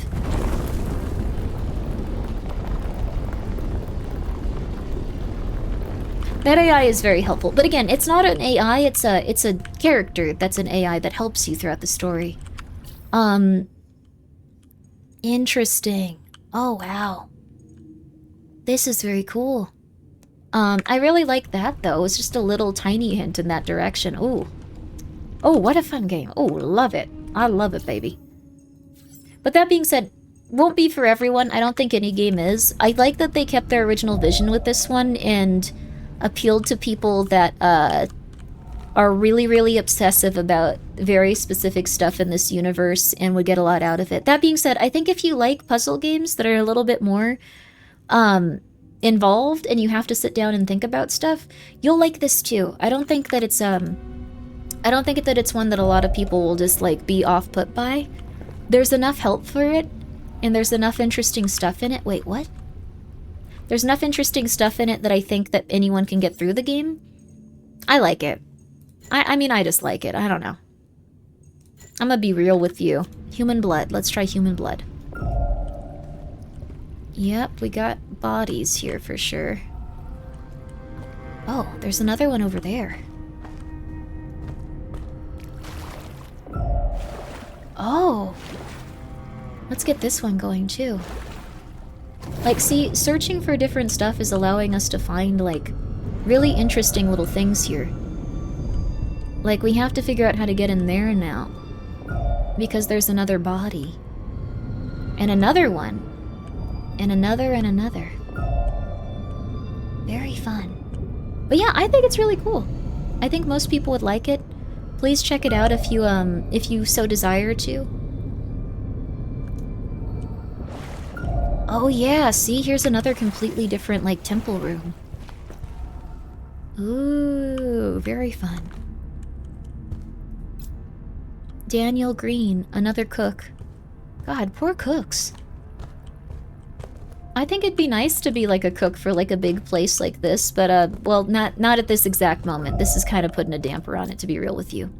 That AI is very helpful. But again, it's not an AI, it's a character that's an AI that helps you throughout the story. Interesting. Oh, wow. This is very cool. I really like that, though. It was just a little tiny hint in that direction. Ooh. Oh, what a fun game. Oh, love it. I love it, baby. But that being said, won't be for everyone. I don't think any game is. I like that they kept their original vision with this one and appealed to people that are really, really obsessive about very specific stuff in this universe and would get a lot out of it. That being said, I think if you like puzzle games that are a little bit more involved and you have to sit down and think about stuff, you'll like this too. I don't think that it's one that a lot of people will just like be off put by. There's enough help for it and there's enough interesting stuff in it. Wait, what? There's enough interesting stuff in it that I think that anyone can get through the game. I like it. I mean, I just like it. I don't know. I'm gonna be real with you. Human blood. Let's try human blood. Yep, we got bodies here for sure. Oh, there's another one over there. Oh. Let's get this one going too. Like, see, searching for different stuff is allowing us to find, like, really interesting little things here. Like, we have to figure out how to get in there now. Because there's another body. And another one. And another and another. Very fun. But yeah, I think it's really cool. I think most people would like it. Please check it out if you so desire to. Oh yeah, see, here's another completely different, like, temple room. Ooh, very fun. Daniel Green, another cook. God, poor cooks. I think it'd be nice to be, like, a cook for, like, a big place like this, but, well, not at this exact moment. This is kind of putting a damper on it, to be real with you.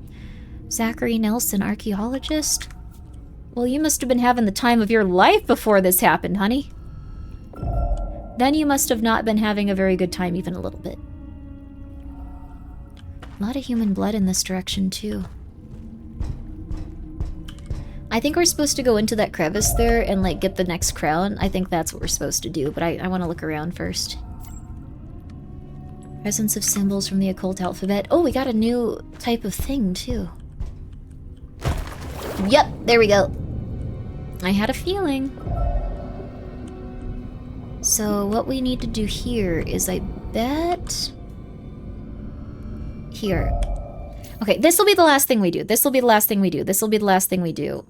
Zachary Nelson, archaeologist? Well, you must have been having the time of your life before this happened, honey. Then you must have not been having a very good time even a little bit. A lot of human blood in this direction, too. I think we're supposed to go into that crevice there and, like, get the next crown. I think that's what we're supposed to do, but I want to look around first. Presence of symbols from the occult alphabet. Oh, we got a new type of thing, too. Yep, there we go. I had a feeling. So what we need to do here is, I bet... Here. Okay, this will be the last thing we do. This will be the last thing we do. This will be the last thing we do.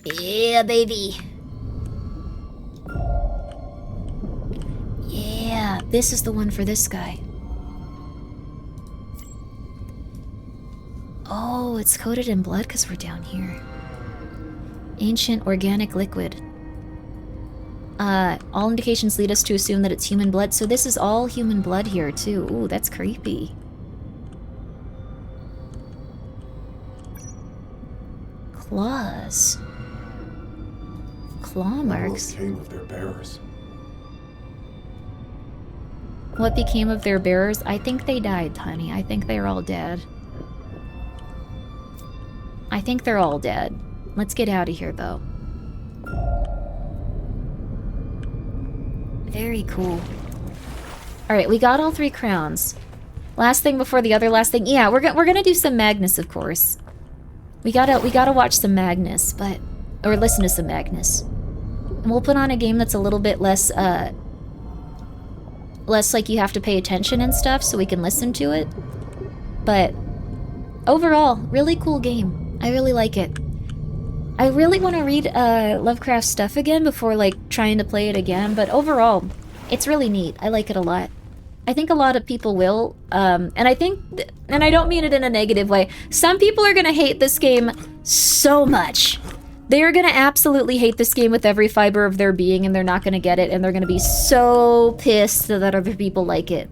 Yeah, baby. Yeah, this is the one for this guy. Oh, it's coated in blood because we're down here. Ancient organic liquid. All indications lead us to assume that it's human blood, so this is all human blood here, too. Ooh, that's creepy. Claws. Claw marks. What became of their bearers? What became of their bearers? I think they died, honey. I think they're all dead. I think they're all dead. Let's get out of here, though. Very cool. Alright, we got all 3 crowns. Last thing before the other last thing. Yeah, we're gonna do some Magnus, of course. We gotta watch some Magnus, but... Or listen to some Magnus. And we'll put on a game that's a little bit less, less like you have to pay attention and stuff, so we can listen to it. But... Overall, really cool game. I really like it. I really want to read Lovecraft stuff again before, like, trying to play it again, but overall, it's really neat. I like it a lot. I think a lot of people will, and I think, and I don't mean it in a negative way, some people are going to hate this game so much. They are going to absolutely hate this game with every fiber of their being, and they're not going to get it, and they're going to be so pissed that other people like it.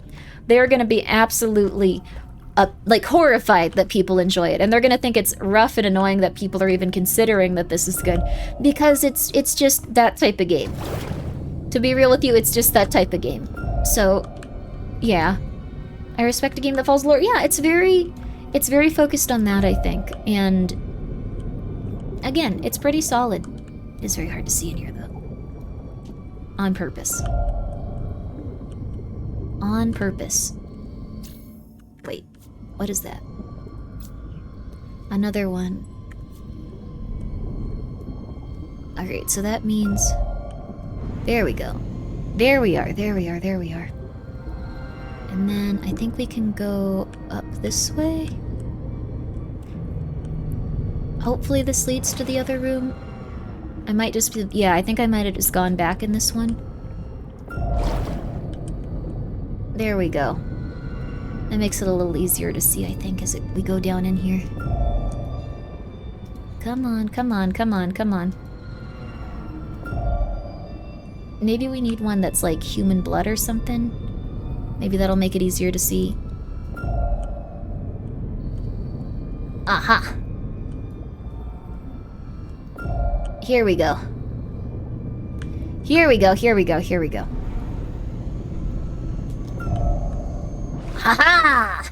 They're going to be absolutely... like, horrified that people enjoy it. And they're gonna think it's rough and annoying that people are even considering that this is good. Because it's just that type of game. To be real with you, it's just that type of game. So, yeah. I respect a game that follows lore. Yeah, it's very focused on that, I think. And, again, it's pretty solid. It's very hard to see in here, though. On purpose. On purpose. Wait. What is that? Another one. Alright, so that means... There we go. There we are, there we are, there we are. And then I think we can go up this way. Hopefully this leads to the other room. I might just be... Yeah, I think I might have just gone back in this one. There we go. That makes it a little easier to see, I think, as we go down in here. Come on, come on, come on, come on. Maybe we need one that's like human blood or something. Maybe that'll make it easier to see. Aha! Here we go. Here we go, here we go, here we go. Haha!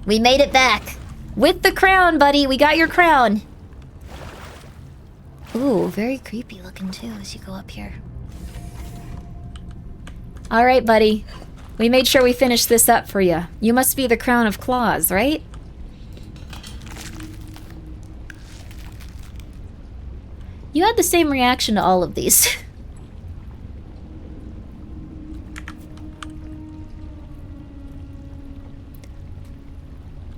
We made it back! With the crown, buddy! We got your crown! Ooh, very creepy looking too as you go up here. Alright, buddy. We made sure we finished this up for you. You must be the Crown of Claws, right? You had the same reaction to all of these.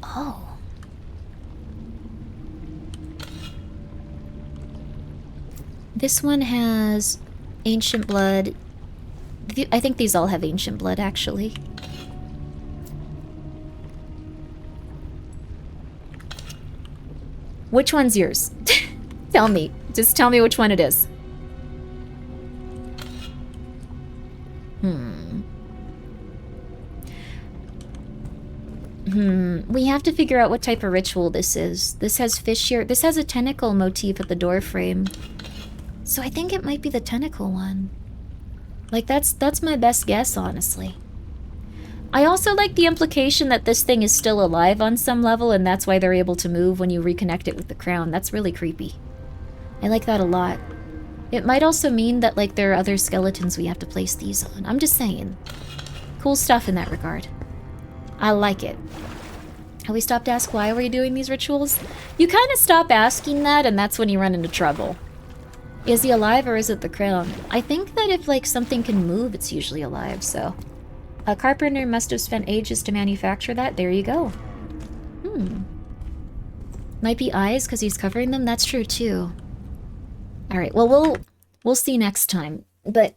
Oh. This one has ancient blood. I think these all have ancient blood, actually. Which one's yours? Tell me. Just tell me which one it is. We have to figure out what type of ritual this is. This has fish here. This has a tentacle motif at the door frame. So I think it might be the tentacle one. Like, that's my best guess, honestly. I also like the implication that this thing is still alive on some level, and that's why they're able to move when you reconnect it with the crown. That's really creepy. I like that a lot. It might also mean that, like, there are other skeletons we have to place these on. I'm just saying. Cool stuff in that regard. I like it. Have we stopped to ask why we're doing these rituals? You kind of stop asking that, and that's when you run into trouble. Is he alive, or is it the crown? I think that if, like, something can move, it's usually alive, so... A carpenter must have spent ages to manufacture that. There you go. Might be eyes because he's covering them. That's true too. All right. Well, we'll see next time. But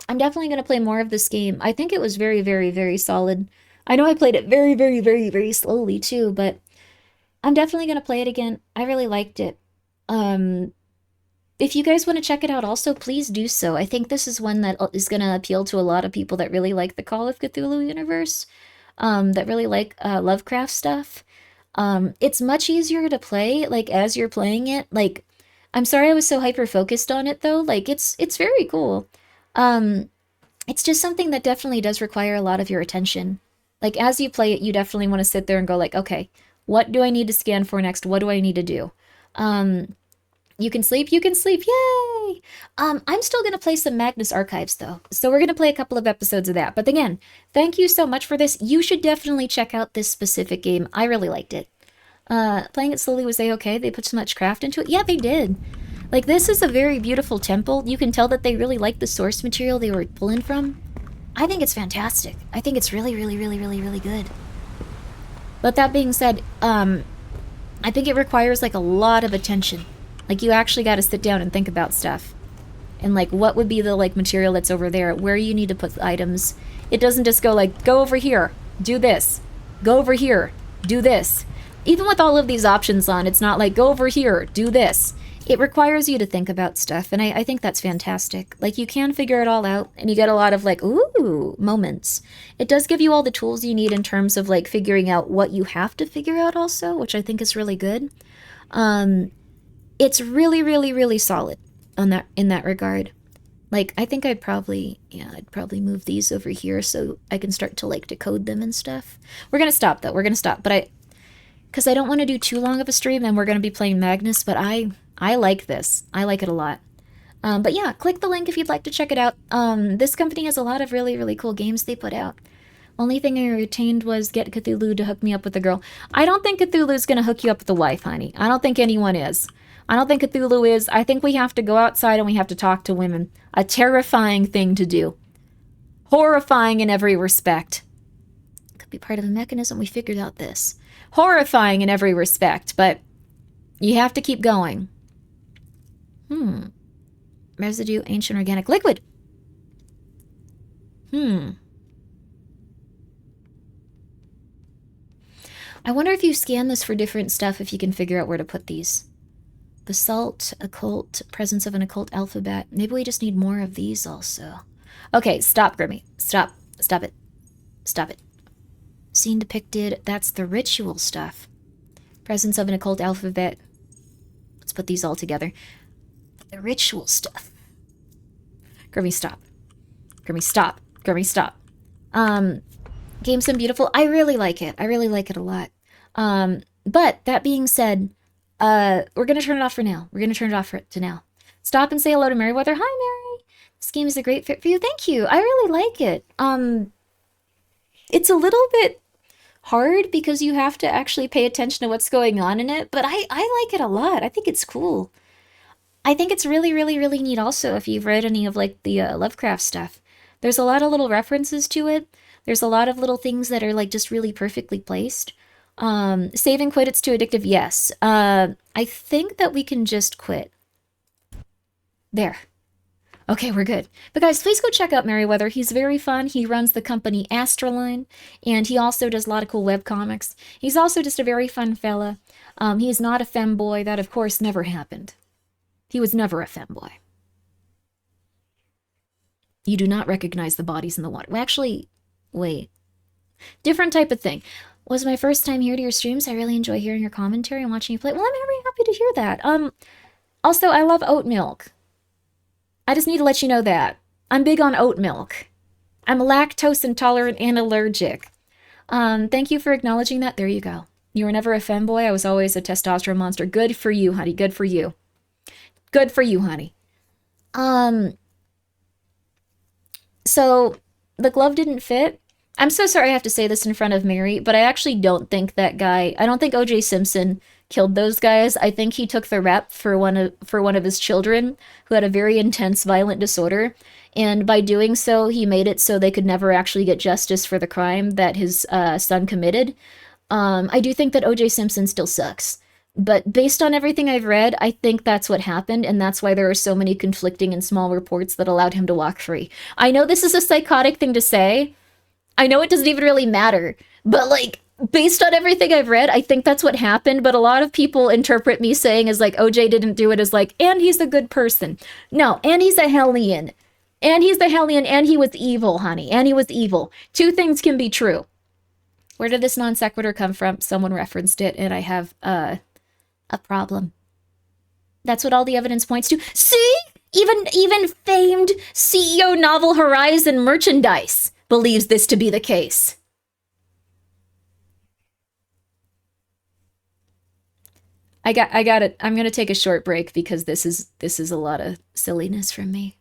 I'm definitely going to play more of this game. I think it was very, very, very solid. I know I played it very, very, very, very slowly too, but I'm definitely going to play it again. I really liked it. If you guys want to check it out also, please do so. I think this is one that is going to appeal to a lot of people that really like the Call of Cthulhu universe, that really like Lovecraft stuff. It's much easier to play, like, as you're playing it. Like, I'm sorry I was so hyper-focused on it, though. Like, it's very cool. It's just something that definitely does require a lot of your attention. Like, as you play it, you definitely want to sit there and go, like, okay, what do I need to scan for next? What do I need to do? You can sleep, yay! I'm still going to play some Magnus Archives, though. So we're going to play a couple of episodes of that. But again, thank you so much for this. You should definitely check out this specific game. I really liked it. Playing it slowly was A-okay. They put so much craft into it. Yeah, they did. Like, this is a very beautiful temple. You can tell that they really liked the source material they were pulling from. I think it's fantastic. I think it's really, really, really, really, really good. But that being said, I think it requires, like, a lot of attention. Like, you actually got to sit down and think about stuff. And, like, what would be the, like, material that's over there? Where you need to put the items. It doesn't just go, like, go over here, do this. Go over here, do this. Even with all of these options on, it's not like, go over here, do this. It requires you to think about stuff, and I think that's fantastic. Like, you can figure it all out, and you get a lot of, like, ooh, moments. It does give you all the tools you need in terms of, like, figuring out what you have to figure out also, which I think is really good. It's really, really, really solid in that regard. Like, I think I'd probably move these over here so I can start to, like, decode them and stuff. We're gonna stop, though. We're gonna stop. But because I don't want to do too long of a stream, and we're gonna be playing Magnus, but I like this. I like it a lot. But yeah, click the link if you'd like to check it out. This company has a lot of really, really cool games they put out. Only thing I retained was get Cthulhu to hook me up with a girl. I don't think Cthulhu's gonna hook you up with a wife, honey. I don't think anyone is. I don't think Cthulhu is. I think we have to go outside and we have to talk to women. A terrifying thing to do. Horrifying in every respect. Could be part of the mechanism. We figured out this. Horrifying in every respect, but you have to keep going. Residue, ancient organic liquid. I wonder if you scan this for different stuff, if you can figure out where to put these. Basalt, occult, presence of an occult alphabet. Maybe we just need more of these also. Okay, stop, Grimmi. Stop. Stop it. Stop it. Scene depicted. That's the ritual stuff. Presence of an occult alphabet. Let's put these all together. The ritual stuff. Grimmi, stop. Grimmi, stop. Grimmi, stop. Game Sim Beautiful. I really like it. I really like it a lot. But that being said, we're going to turn it off for now. We're going to turn it off to now. Stop and say hello to Merryweather. Hi, Mary. This game is a great fit for you. Thank you. I really like it. It's a little bit hard because you have to actually pay attention to what's going on in it, but I like it a lot. I think it's cool. I think it's really, really, really neat also if you've read any of, like, the Lovecraft stuff. There's a lot of little references to it. There's a lot of little things that are, like, just really perfectly placed. Save and quit, it's too addictive. Yes. I think that we can just quit. There. Okay, we're good. But guys, please go check out Merryweather. He's very fun. He runs the company Astraline, and he also does a lot of cool webcomics. He's also just a very fun fella. He's not a femboy. That, of course, never happened. He was never a femboy. You do not recognize the bodies in the water. Well, actually, wait. Different type of thing. Was my first time here to your streams. I really enjoy hearing your commentary and watching you play. Well, I'm very happy to hear that. Also, I love oat milk. I just need to let you know that. I'm big on oat milk. I'm lactose intolerant and allergic. Thank you for acknowledging that. There you go. You were never a femboy. I was always a testosterone monster. Good for you, honey. Good for you. Good for you, honey. So the glove didn't fit. I'm so sorry I have to say this in front of Mary, but I actually don't think that guy, I don't think O.J. Simpson killed those guys. I think he took the rep for one of his children who had a very intense violent disorder, and by doing so, he made it so they could never actually get justice for the crime that his son committed. I do think that O.J. Simpson still sucks, but based on everything I've read, I think that's what happened, and that's why there are so many conflicting and small reports that allowed him to walk free. I know this is a psychotic thing to say. I know it doesn't even really matter, but like, based on everything I've read, I think that's what happened, but a lot of people interpret me saying as like, OJ didn't do it as like, and he's a good person. No, and he's a Hellion. And he's the Hellion, and he was evil, honey. And he was evil. Two things can be true. Where did this non sequitur come from? Someone referenced it, and I have a problem. That's what all the evidence points to. See? Even famed CEO Novel Horizon merchandise believes this to be the case. I got it. I'm gonna take a short break because this is a lot of silliness from me.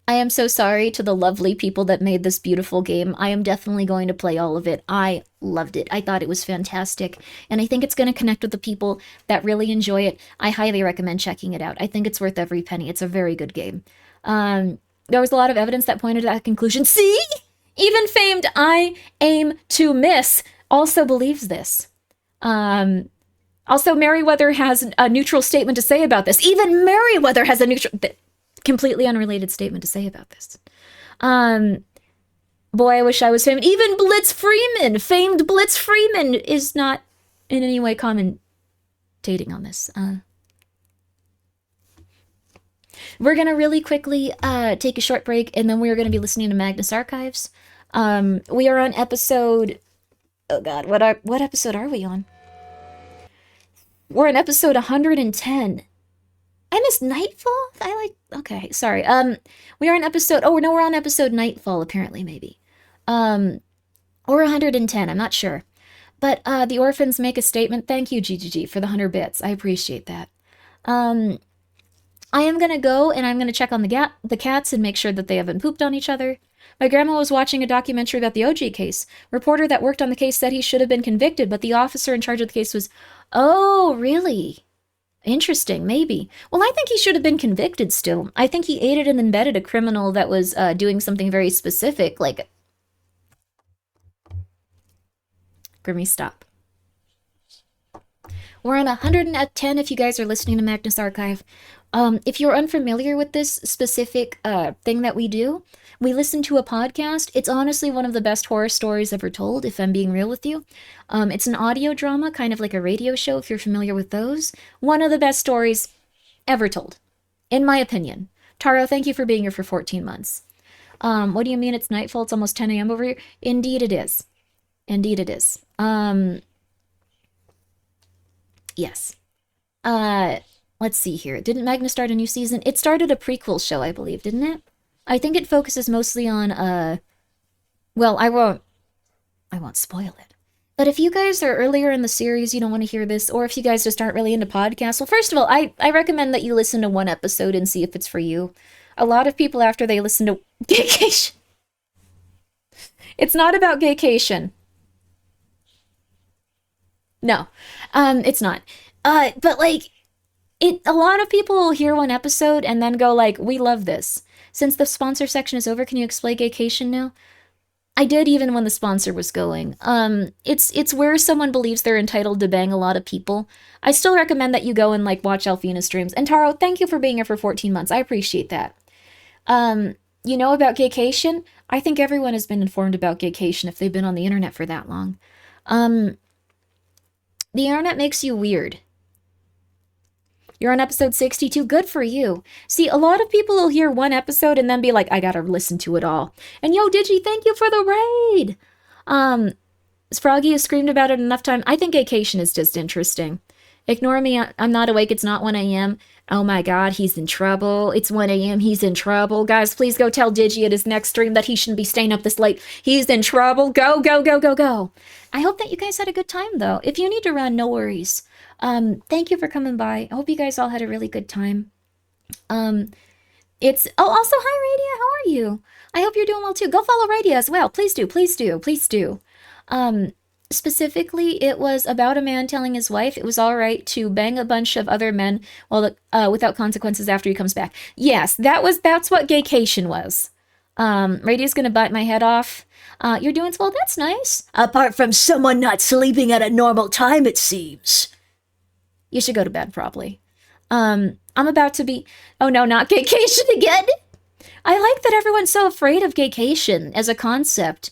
I am so sorry to the lovely people that made this beautiful game. I am definitely going to play all of it. I loved it. I thought it was fantastic. And I think it's going to connect with the people that really enjoy it. I highly recommend checking it out. I think it's worth every penny. It's a very good game. There was a lot of evidence that pointed to that conclusion. See? Even famed I Aim to Miss also believes this. Also, Merriweather has a neutral statement to say about this. Even Merriweather has a neutral... completely unrelated statement to say about this. Boy, I wish I was famed. Even Blitz Freeman, famed Blitz Freeman, is not in any way commentating on this. We're gonna really quickly take a short break, and then we're gonna be listening to Magnus Archives. We are on episode... Oh god, what episode are we on? We're on episode 110. I missed Nightfall? Okay, sorry. We are on episode... Oh, no, we're on episode Nightfall, apparently, maybe. Or 110, I'm not sure. But the orphans make a statement. Thank you, GGG, for the 100 bits. I appreciate that. I am gonna go, and I'm gonna check on the cats and make sure that they haven't pooped on each other. My grandma was watching a documentary about the OJ case. Reporter that worked on the case said he should have been convicted, but the officer in charge of the case was... Oh, really? Interesting, maybe. Well, I think he should have been convicted still. I think he aided and embedded a criminal that was doing something very specific, like... Grimmi, stop. We're on 110 if you guys are listening to Magnus Archive. If you're unfamiliar with this specific thing that we do, we listen to a podcast. It's honestly one of the best horror stories ever told, if I'm being real with you. It's an audio drama, kind of like a radio show, if you're familiar with those. One of the best stories ever told, in my opinion. Taro, thank you for being here for 14 months. What do you mean it's nightfall? It's almost 10 a.m. over here? Indeed it is. Indeed it is. Yes. Let's see here. Didn't Magnus start a new season? It started a prequel show, I believe, didn't it? I think it focuses mostly on, well, I won't spoil it. But if you guys are earlier in the series, you don't want to hear this, or if you guys just aren't really into podcasts, well, first of all, I recommend that you listen to one episode and see if it's for you. A lot of people, after they listen to Gaycation... It's not about Gaycation. No, it's not. But, like, a lot of people will hear one episode and then go, like, we love this. Since the sponsor section is over, can you explain Gaycation now? I did even when the sponsor was going. It's where someone believes they're entitled to bang a lot of people. I still recommend that you go and, like, watch Alfina's streams. And Taro, thank you for being here for 14 months. I appreciate that. You know about Gaycation? I think everyone has been informed about Gaycation if they've been on the internet for that long. The internet makes you weird. You're on episode 62. Good for you. See, a lot of people will hear one episode and then be like, I gotta listen to it all. And yo, Digi, thank you for the raid. Froggy has screamed about it enough time. I think Gaycation is just interesting. Ignore me. I'm not awake. It's not 1 a.m. Oh my god, he's in trouble. It's 1 a.m. He's in trouble. Guys, please go tell Digi at his next stream that he shouldn't be staying up this late. He's in trouble. Go, go, go, go, go. I hope that you guys had a good time, though. If you need to run, no worries. Thank you for coming by. I hope you guys all had a really good time. Also, hi, Radia. How are you? I hope you're doing well, too. Go follow Radia as well. Please do, please do, please do. Specifically, it was about a man telling his wife it was all right to bang a bunch of other men without consequences after he comes back. Yes, that's what gaycation was. Radia's gonna bite my head off. You're doing well, that's nice. Apart from someone not sleeping at a normal time, it seems. You should go to bed, probably. I'm about to be... Oh no, not gaycation again! I like that everyone's so afraid of gaycation as a concept.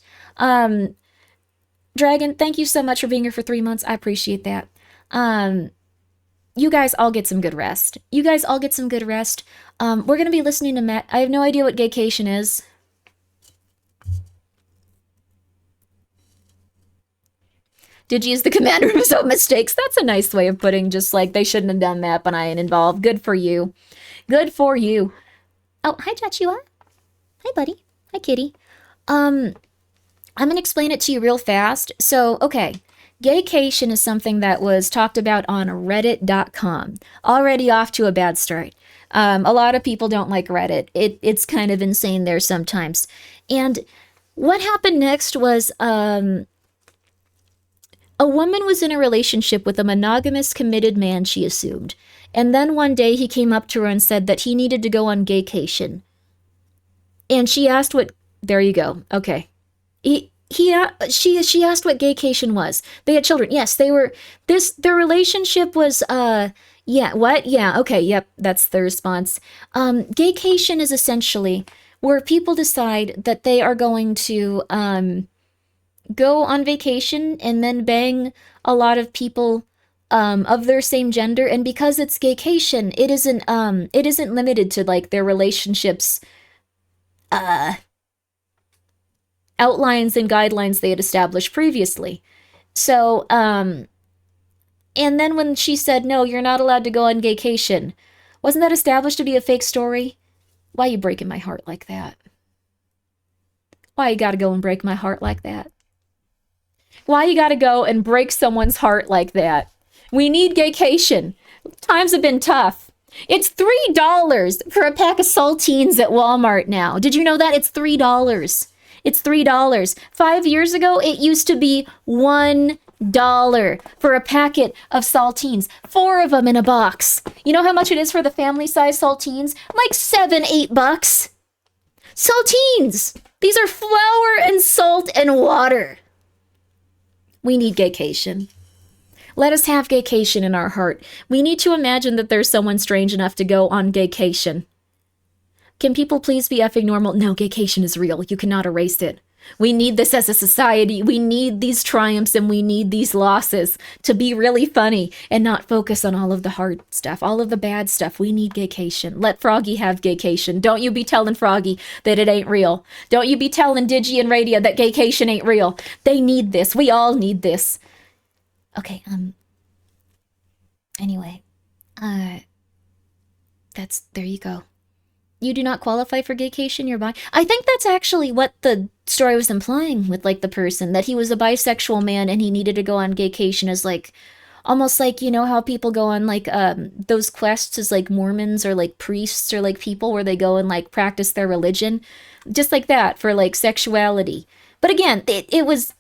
Dragon, thank you so much for being here for 3 months. I appreciate that. You guys all get some good rest. We're going to be listening to Matt. I have no idea what gaycation is. Digi is the commander of his own mistakes. That's a nice way of putting just like they shouldn't have done that, but I ain't involved. Good for you. Good for you. Oh, hi, Jachua. Hi, buddy. Hi, kitty. I'm going to explain it to you real fast. So, okay, gaycation is something that was talked about on reddit.com. Already off to a bad start. A lot of people don't like Reddit. It's kind of insane there sometimes. And what happened next was a woman was in a relationship with a monogamous, committed man, she assumed. And then one day he came up to her and said that he needed to go on gaycation. And she asked what... There you go. Okay. She asked what gaycation was. They had children. Yes, they were... Their relationship was... Yeah, what? Yeah, okay, yep, that's the response. Gaycation is essentially where people decide that they are going to go on vacation and then bang a lot of people of their same gender, and because it's gaycation, it isn't limited to like their relationships outlines and guidelines they had established previously. So, and then when she said, no, you're not allowed to go on gaycation, wasn't that established to be a fake story? Why are you breaking my heart like that? Why you gotta go and break my heart like that? Why you gotta go and break someone's heart like that? We need gaycation. Times have been tough. It's $3 for a pack of saltines at Walmart now. Did you know that? It's $3. It's $3. 5 years ago, it used to be $1 for a packet of saltines. 4 of them in a box. You know how much it is for the family-size saltines? Like $7-8. Saltines! These are flour and salt and water. We need gaycation. Let us have gaycation in our heart. We need to imagine that there's someone strange enough to go on gaycation. Can people please be effing normal? No, gaycation is real. You cannot erase it. We need this as a society. We need these triumphs and we need these losses to be really funny and not focus on all of the hard stuff, all of the bad stuff. We need gaycation. Let Froggy have gaycation. Don't you be telling Froggy that it ain't real. Don't you be telling Digi and Radia that gaycation ain't real. They need this. We all need this. Okay, anyway, there you go. You do not qualify for gaycation, you're bi. I think that's actually what the story was implying with, like, the person, that he was a bisexual man and he needed to go on gaycation as, like, almost like, you know how people go on, like, those quests as, like, Mormons or, like, priests or, like, people where they go and, like, practice their religion? Just like that, for, like, sexuality. But again, it was...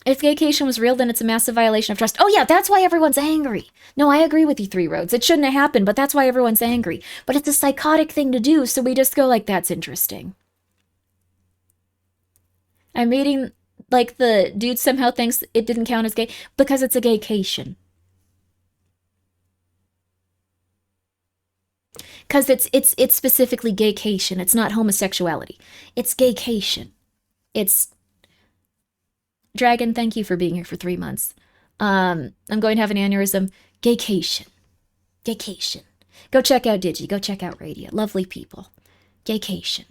If gaycation was real, then it's a massive violation of trust. Oh yeah, that's why everyone's angry. No, I agree with you, Three Roads. It shouldn't have happened, but that's why everyone's angry. But it's a psychotic thing to do, so we just go like, that's interesting. I'm reading, like, the dude somehow thinks it didn't count as gay because it's a gaycation. Because it's specifically gaycation. It's not homosexuality. It's gaycation. It's... Dragon, thank you for being here for 3 months. I'm going to have an aneurysm. Gaycation. Gaycation. Go check out Digi. Go check out Radia. Lovely people. Gaycation.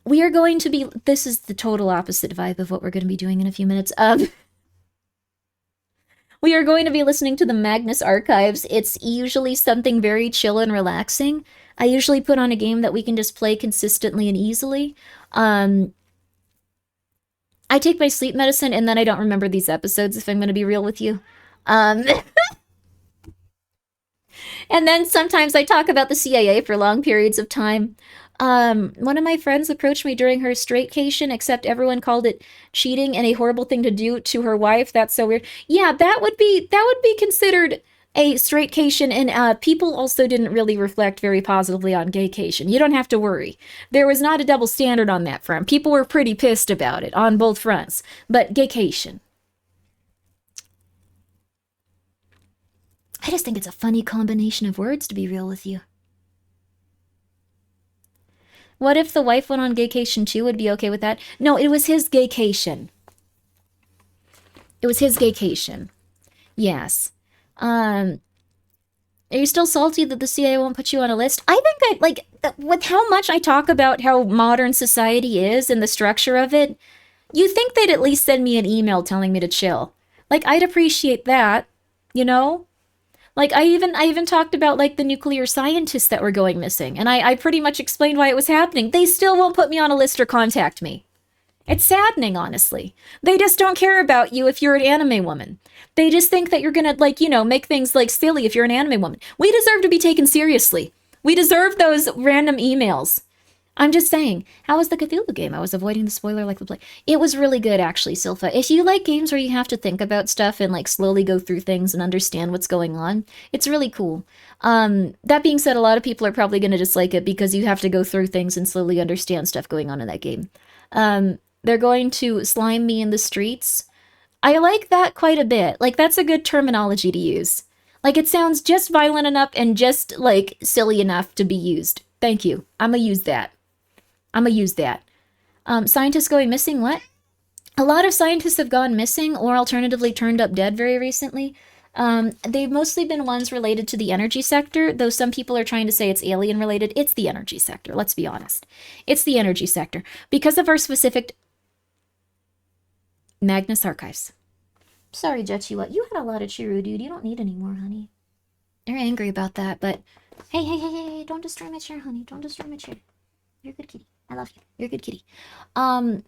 We are going to be... This is the total opposite vibe of what we're going to be doing in a few minutes. We are going to be listening to the Magnus archives. It's usually something very chill and relaxing. I usually put on a game that we can just play consistently and easily. I take my sleep medicine and then I don't remember these episodes, if I'm going to be real with you. And then sometimes I talk about the CIA for long periods of time. One of my friends approached me during her straightcation, except everyone called it cheating and a horrible thing to do to her wife. That's so weird. Yeah, that would be considered a straightcation, and people also didn't really reflect very positively on gaycation. You don't have to worry. There was not a double standard on that front. People were pretty pissed about it on both fronts. But gaycation. I just think it's a funny combination of words, to be real with you. What if the wife went on gaycation too? Would be okay with that? No, it was his gaycation. It was his gaycation. Yes. Are you still salty that the CIA won't put you on a list? I think with how much I talk about how modern society is and the structure of it, you think they'd at least send me an email telling me to chill. Like, I'd appreciate that, you know? Like, I even talked about, like, the nuclear scientists that were going missing, and I pretty much explained why it was happening. They still won't put me on a list or contact me. It's saddening, honestly. They just don't care about you if you're an anime woman. They just think that you're gonna, like, you know, make things, like, silly if you're an anime woman. We deserve to be taken seriously. We deserve those random emails. I'm just saying, how was the Cthulhu game? I was avoiding the spoiler like the play. It was really good, actually, Silpha. If you like games where you have to think about stuff and, like, slowly go through things and understand what's going on, it's really cool. That being said, a lot of people are probably going to dislike it because you have to go through things and slowly understand stuff going on in that game. They're going to slime me in the streets. I like that quite a bit. Like, that's a good terminology to use. Like, it sounds just violent enough and just, like, silly enough to be used. Thank you. I'm gonna use that. Scientists going missing, what? A lot of scientists have gone missing or alternatively turned up dead very recently. They've mostly been ones related to the energy sector, though some people are trying to say it's alien related. It's the energy sector, let's be honest. It's the energy sector. Because of our specific Magnus archives. Sorry, Jetchua, you had a lot of Chiru, dude. You don't need any more, honey. You're angry about that, but hey, don't destroy my chair, honey. Don't destroy my chair. You're a good kitty. I love you. You're a good kitty.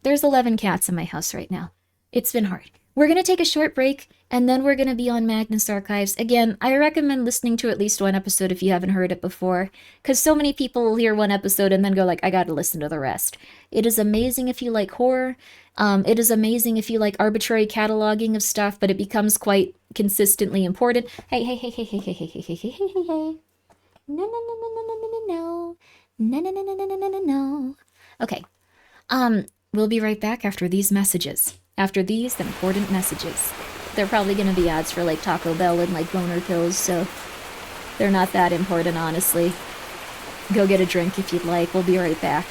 There's 11 cats in my house right now. It's been hard. We're going to take a short break, and then we're going to be on Magnus Archives. Again, I recommend listening to at least one episode if you haven't heard it before, because so many people will hear one episode and then go like, I got to listen to the rest. It is amazing if you like horror. It is amazing if you like arbitrary cataloging of stuff, but it becomes quite consistently important. Hey. No. Okay. We'll be right back after these messages. After these important messages. They're probably going to be ads for, like, Taco Bell and, like, boner pills, so they're not that important, honestly. Go get a drink if you'd like. We'll be right back.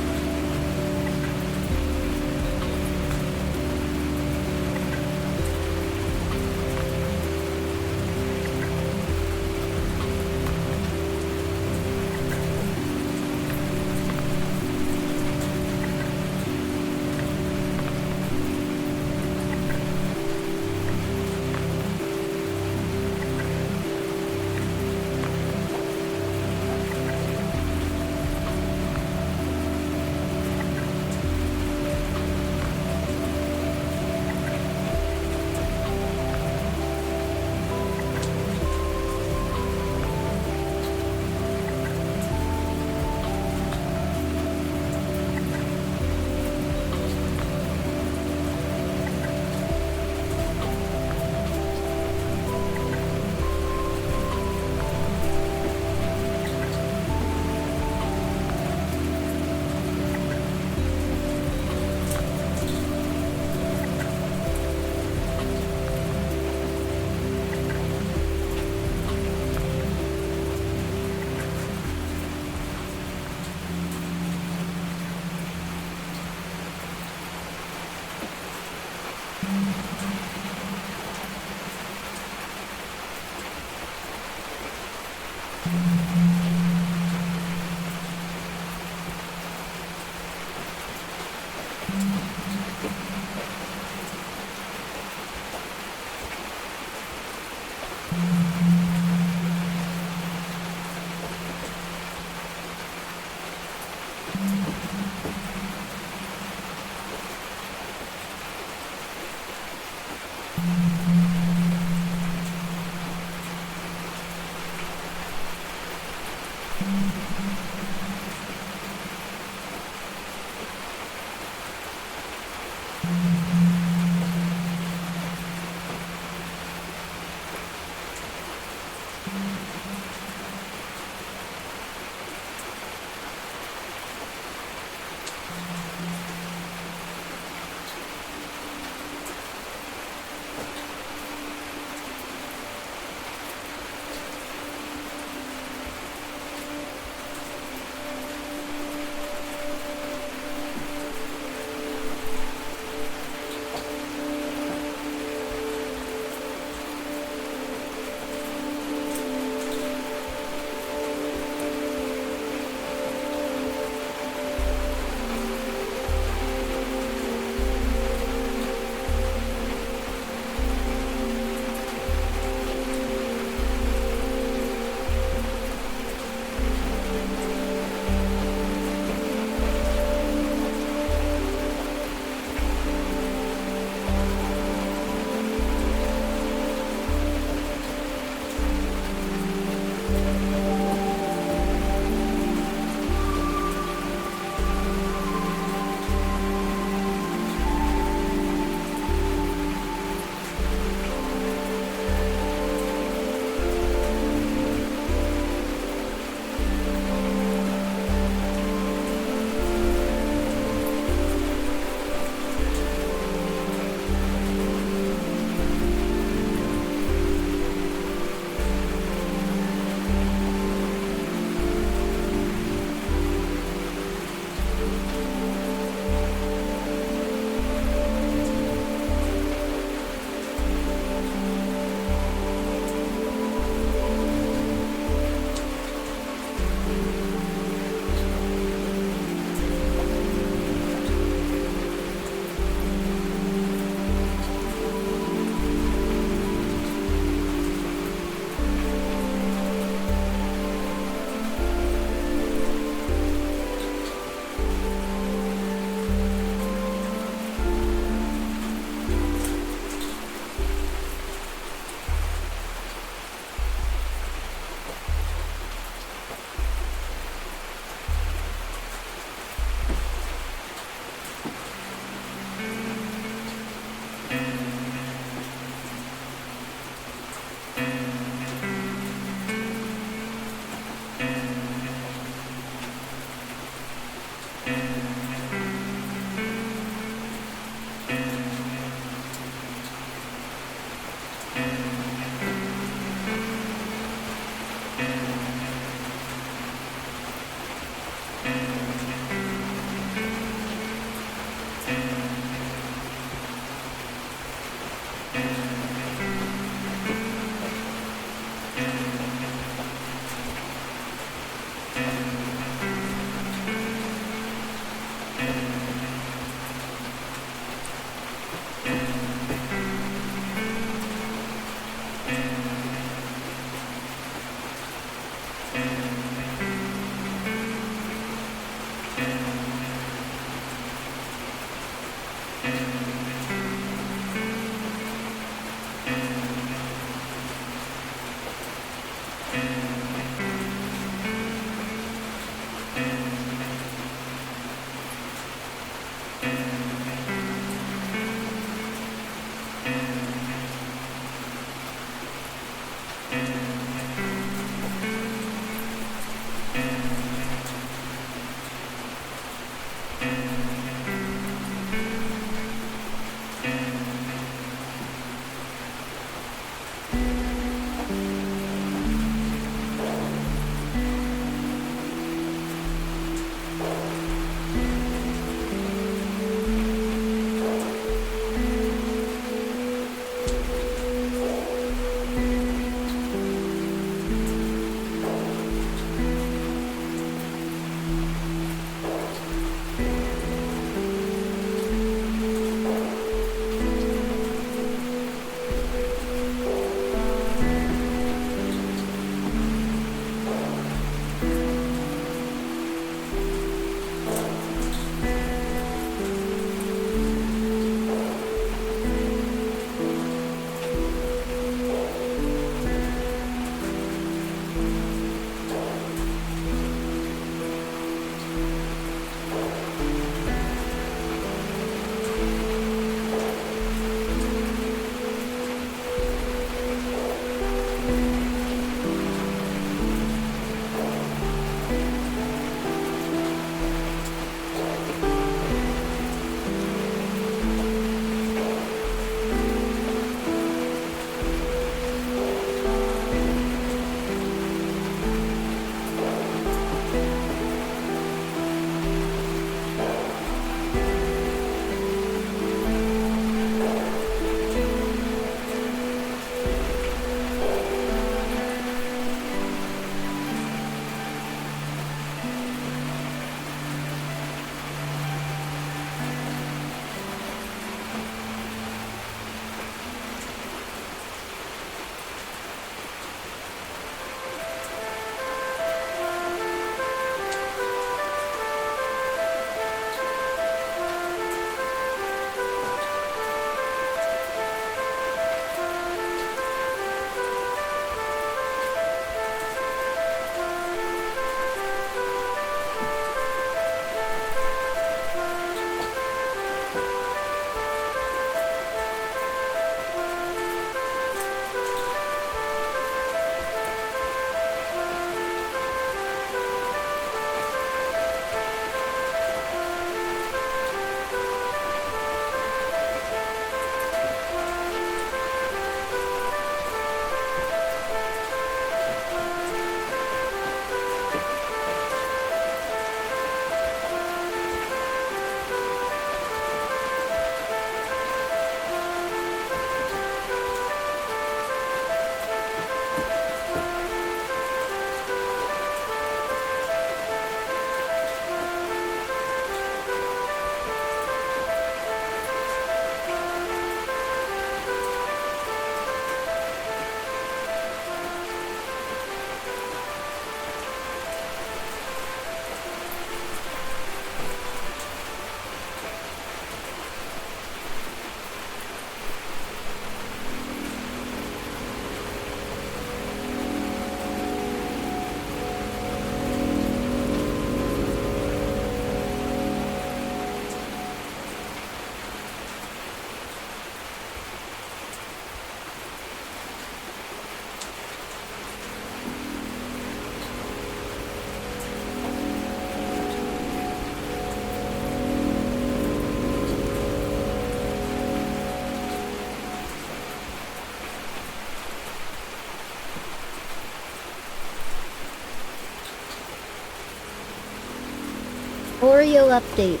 Oreo update.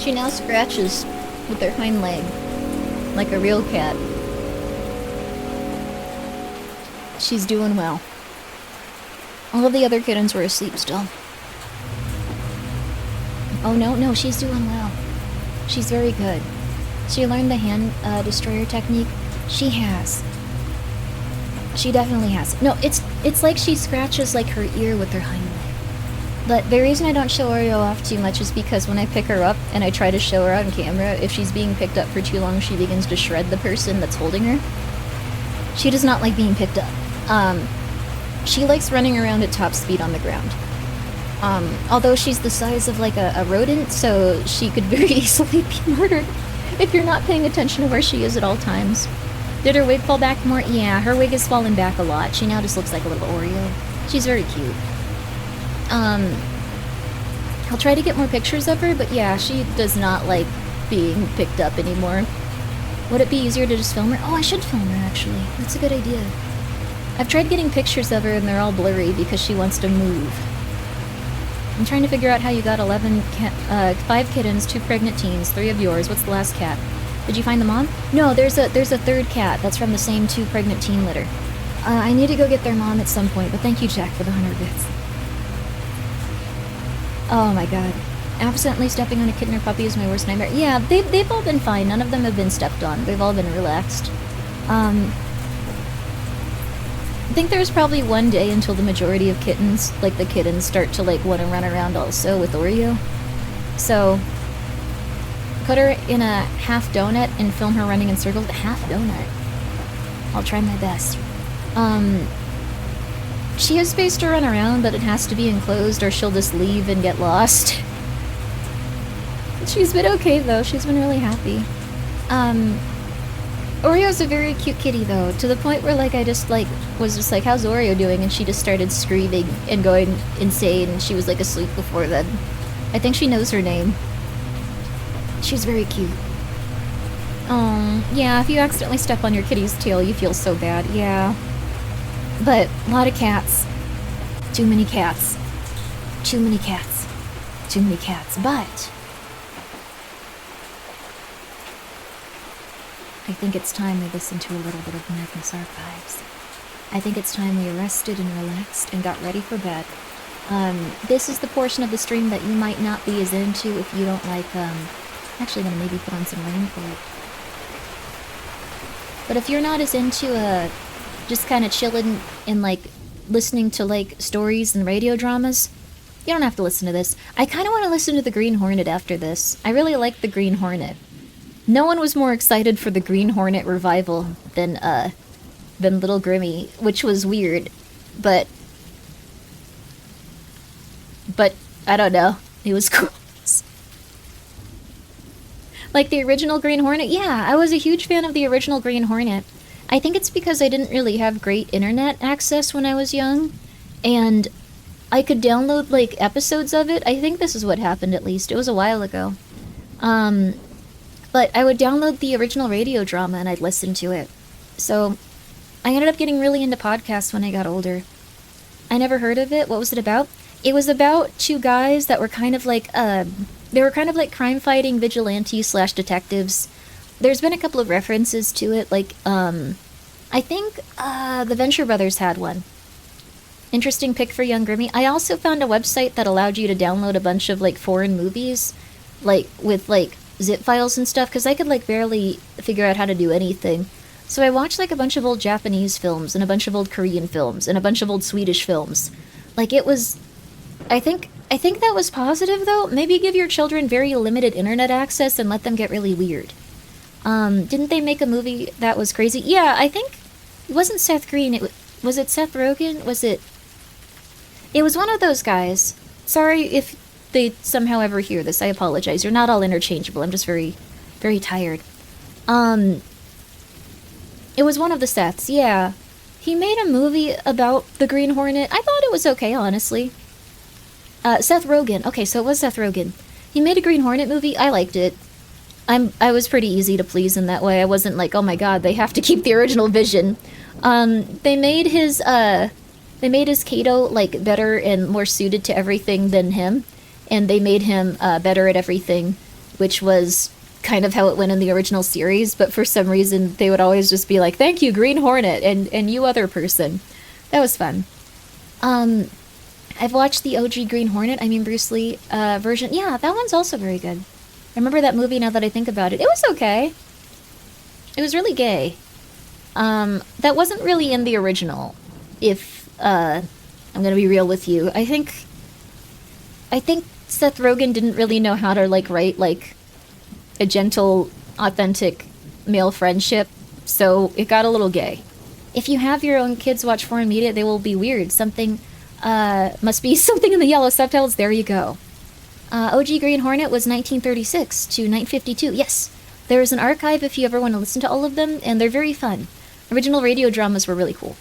She now scratches with her hind leg, like a real cat. She's doing well. All of the other kittens were asleep still. Oh no, she's doing well. She's very good. She learned the hand destroyer technique. She has. She definitely has. No, it's like she scratches like her ear with her hind leg. But the reason I don't show Oreo off too much is because when I pick her up and I try to show her on camera, if she's being picked up for too long, she begins to shred the person that's holding her. She does not like being picked up. She likes running around at top speed on the ground. Although she's the size of like a rodent, so she could very easily be murdered if you're not paying attention to where she is at all times. Did her wig fall back more? Yeah, her wig has fallen back a lot. She now just looks like a little Oreo. She's very cute. I'll try to get more pictures of her, but yeah, she does not like being picked up anymore. Would it be easier to just film her? Oh, I should film her, actually. That's a good idea. I've tried getting pictures of her, and they're all blurry because she wants to move. I'm trying to figure out how you got 5 kittens, 2 pregnant teens, 3 of yours. What's the last cat? Did you find the mom? No, there's a third cat. That's from the same 2 pregnant teen litter. I need to go get their mom at some point, but thank you, Jack, for the 100 bits. Oh my god. Accidentally stepping on a kitten or puppy is my worst nightmare. Yeah, they've all been fine. None of them have been stepped on. They've all been relaxed. I think there's probably one day until the majority of kittens, like the kittens, start to like want to run around also with Oreo. So, put her in a half donut and film her running in circles. A half donut. I'll try my best. She has space to run around, but it has to be enclosed or she'll just leave and get lost. She's been okay though, she's been really happy. Oreo's a very cute kitty though, to the point where like I just like was just like, how's Oreo doing? And she just started screaming and going insane. She was like asleep before then. I think she knows her name. She's very cute. Yeah, if you accidentally step on your kitty's tail, you feel so bad, yeah. But, a lot of cats. Too many cats. Too many cats. Too many cats. But, I think it's time we listen to a little bit of Magnus Archives. I think it's time we rested and relaxed and got ready for bed. This is the portion of the stream that you might not be as into if you don't like, actually gonna maybe put on some rain for it. But if you're not as into, just kind of chilling and, like, listening to, like, stories and radio dramas, you don't have to listen to this. I kind of want to listen to the Green Hornet after this. I really like the Green Hornet. No one was more excited for the Green Hornet revival than Little Grimmi, which was weird, but I don't know. It was cool. Like the original Green Hornet? Yeah, I was a huge fan of the original Green Hornet. I think it's because I didn't really have great internet access when I was young, and I could download, like, episodes of it. I think this is what happened, at least. It was a while ago. But I would download the original radio drama and I'd listen to it. So, I ended up getting really into podcasts when I got older. I never heard of it. What was it about? It was about 2 guys that were kind of like, they were kind of like crime-fighting vigilantes/detectives. There's been a couple of references to it, like, I think, the Venture Brothers had one. Interesting pick for young Grimmi. I also found a website that allowed you to download a bunch of, like, foreign movies, like, with, like, zip files and stuff, because I could, like, barely figure out how to do anything. So I watched, like, a bunch of old Japanese films, and a bunch of old Korean films, and a bunch of old Swedish films. Like, it was... I think that was positive, though. Maybe give your children very limited internet access and let them get really weird. Didn't they make a movie that was crazy? Yeah, I think... It wasn't Seth Green. Was it Seth Rogen? Was it... It was one of those guys. Sorry if they somehow ever hear this. I apologize. You're not all interchangeable. I'm just very, very tired. It was one of the Seths, yeah. He made a movie about the Green Hornet. I thought it was okay, honestly. Seth Rogen. Okay, so it was Seth Rogen. He made a Green Hornet movie. I liked it. I was pretty easy to please in that way. I wasn't like, oh my god, they have to keep the original vision. They made his Kato, like, better and more suited to everything than him. and they made him better at everything, which was kind of how it went in the original series, but for some reason they would always just be like, thank you, Green Hornet, and you other person. That was fun. I've watched the OG Green Hornet, Bruce Lee version. Yeah, that one's also very good. I remember that movie now that I think about it. It was okay. It was really gay. That wasn't really in the original, if I'm gonna be real with you. I think Seth Rogen didn't really know how to, like, write, like, a gentle, authentic male friendship, so it got a little gay. If you have your own kids watch foreign media, they will be weird. Something, must be something in the yellow subtitles. There you go. OG Green Hornet was 1936 to 1952. Yes, there is an archive if you ever want to listen to all of them, and they're very fun. Original radio dramas were really cool.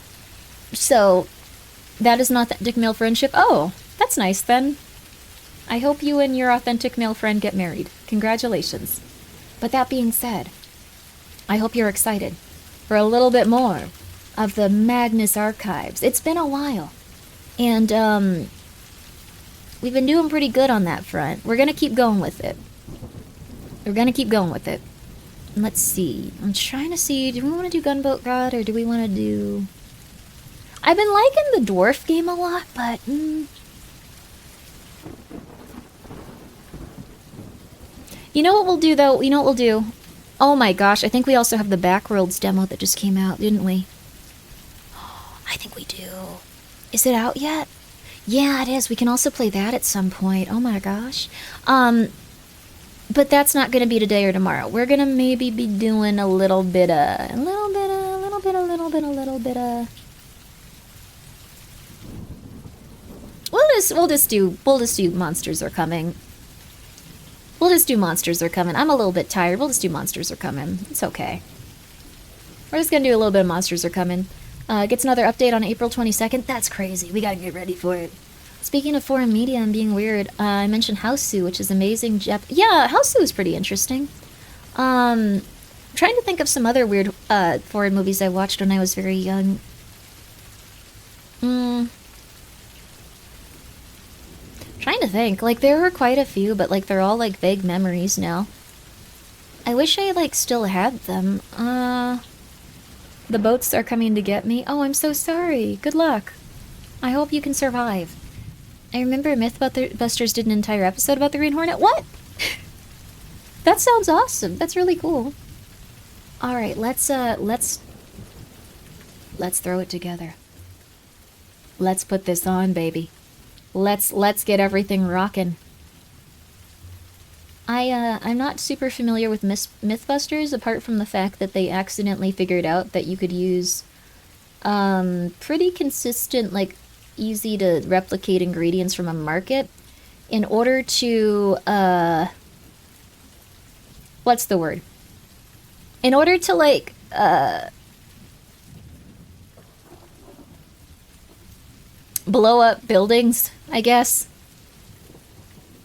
So, that is not authentic male friendship. Oh, that's nice then. I hope you and your authentic male friend get married. Congratulations. But that being said, I hope you're excited for a little bit more of the Magnus archives. It's been a while, and we've been doing pretty good on that front. We're gonna keep going with it. Let's see. I'm trying to see, do we want to do Gunboat God, or do we want to do... I've been liking the dwarf game a lot, but... You know what we'll do, though? You know what we'll do? Oh my gosh, I think we also have the Backworlds demo that just came out, didn't we? I think we do. Is it out yet? Yeah, it is. We can also play that at some point. Oh my gosh. But that's not going to be today or tomorrow. We're going to maybe be doing a little bit of... We'll just do Monsters Are Coming. We'll just do Monsters Are Coming. I'm a little bit tired. We'll just do Monsters Are Coming. It's okay. We're just gonna do a little bit of Monsters Are Coming. Gets another update on April 22nd. That's crazy. We gotta get ready for it. Speaking of foreign media and being weird, I mentioned Houseu, which is amazing. Yeah, Houseu is pretty interesting. I'm trying to think of some other weird foreign movies I watched when I was very young. Trying to think. Like, there were quite a few, but, like, they're all, like, vague memories now. I wish I, like, still had them. The boats are coming to get me. Oh, I'm so sorry. Good luck. I hope you can survive. I remember Mythbusters did an entire episode about the Green Hornet. What? That sounds awesome. That's really cool. Alright, let's throw it together. Let's put this on, baby. Let's get everything rockin'. I'm not super familiar with Mythbusters, apart from the fact that they accidentally figured out that you could use pretty consistent, like, easy to replicate ingredients from a market in order to, what's the word? In order to, like, blow up buildings, I guess.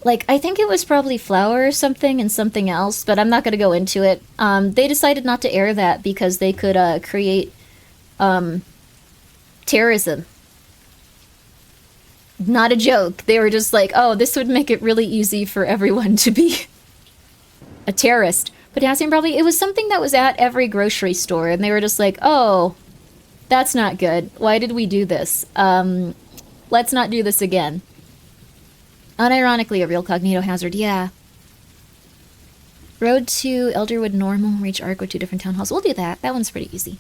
Like, I think it was probably flour or something and something else, but I'm not going to go into it. They decided not to air that because they could create terrorism. Not a joke. They were just like, oh, this would make it really easy for everyone to be a terrorist. Potassium probably, it was something that was at every grocery store, and they were just like, oh, that's not good. Why did we do this? Let's not do this again. Unironically, a real cognito hazard, yeah. Road to Elderwood Normal, reach Arc with 2 different town halls. We'll do that. That one's pretty easy.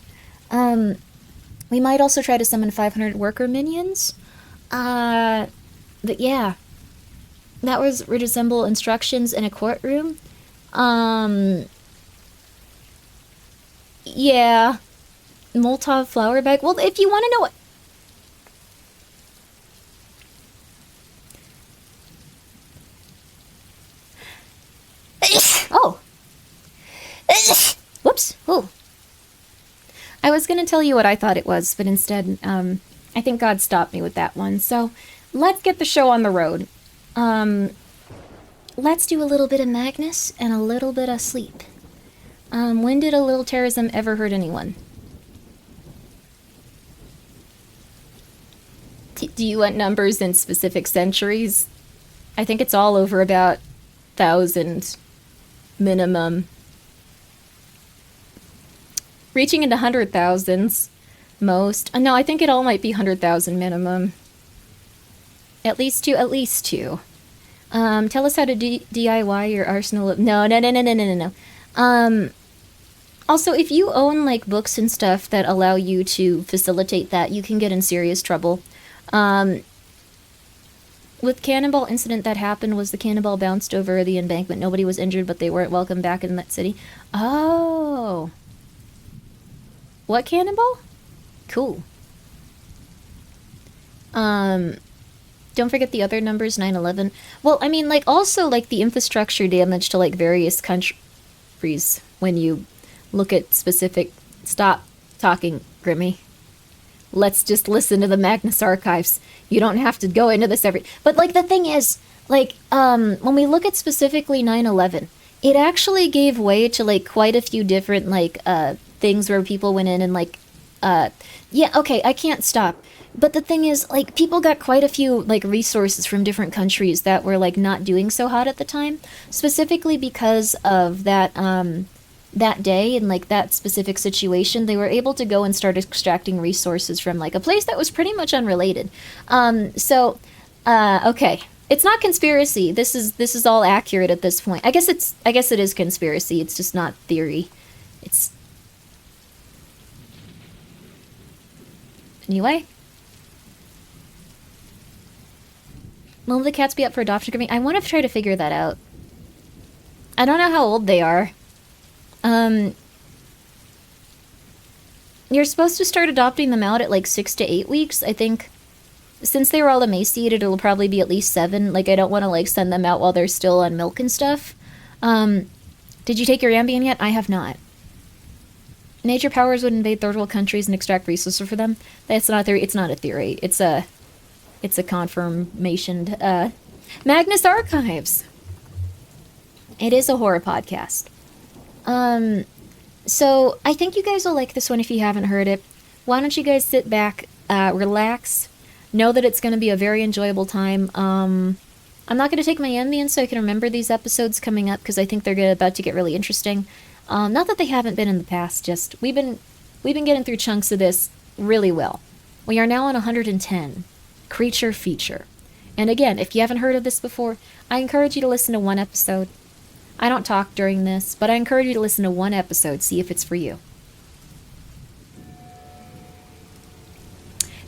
We might also try to summon 500 worker minions. But yeah. That would resemble instructions in a courtroom. Yeah. Molotov flower bag. Well, if you want to know what... Oh. Whoops. Oh. I was going to tell you what I thought it was, but instead, I think God stopped me with that one. So, let's get the show on the road. Let's do a little bit of Magnus and a little bit of sleep. When did a little terrorism ever hurt anyone? Do you want numbers in specific centuries? I think it's all over about 1,000 minimum. Reaching into 100,000s most. No, I think it all might be 100,000 minimum. At least two. Tell us how to DIY your arsenal of... No. Also, if you own, like, books and stuff that allow you to facilitate that, you can get in serious trouble. With Cannonball incident that happened was the cannonball bounced over the embankment. Nobody was injured, but they weren't welcome back in that city. Oh. What cannonball? Cool. Don't forget the other numbers, 9/11. Well, I mean, like, also, like, the infrastructure damage to, like, various countries when you look at specific... Stop talking, Grimmi. Let's just listen to the Magnus archives. You don't have to go into this every... But, like, the thing is, like, when we look at specifically 9/11, it actually gave way to, like, quite a few different, like, things where people went in and, like, yeah, okay, I can't stop. But the thing is, like, people got quite a few, like, resources from different countries that were, like, not doing so hot at the time. Specifically because of that, that day and, like, that specific situation, they were able to go and start extracting resources from, like, a place that was pretty much unrelated. Okay. It's not conspiracy. This is all accurate at this point. I guess it is conspiracy. It's just not theory. It's... Anyway. Will the cats be up for adoption, Grimmi? I want to try to figure that out. I don't know how old they are. You're supposed to start adopting them out at like 6 to 8 weeks. I think since they were all emaciated, it'll probably be at least 7. Like, I don't want to, like, send them out while they're still on milk and stuff. Did you take your Ambien yet? I have not. Nature powers would invade third world countries and extract resources for them. That's not a theory. It's not a theory. It's a confirmation. Magnus Archives. It is a horror podcast. So I think you guys will like this one if you haven't heard it. Why don't you guys sit back, relax, know that it's going to be a very enjoyable time. I'm not going to take my Ambien so I can remember these episodes coming up because I think they're about to get really interesting. Not that they haven't been in the past, just we've been getting through chunks of this really well. We are now on 110. Creature feature. And again, if you haven't heard of this before, I encourage you to listen to one episode. I don't talk during this, but I encourage you to listen to one episode, see if it's for you.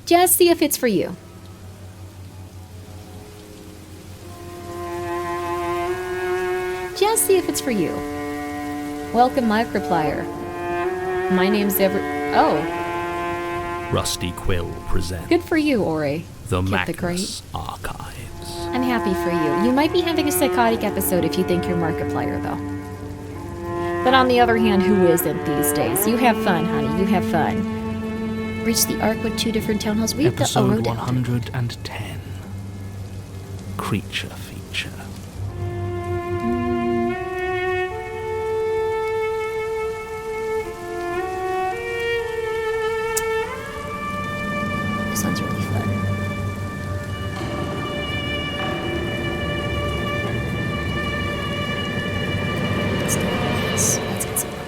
Just see if it's for you. Just see if it's for you. Welcome, Microplier. My name's Oh. Rusty Quill presents. Good for you, Ori. The Kit Magnus Archives. I'm happy for you. You might be having a psychotic episode if you think you're Markiplier, though. But on the other hand, who isn't these days? You have fun, honey. You have fun. Reach the Ark with 2 different town halls. We've got Episode 110. Creature feature. This sounds really fun. Let's get some water.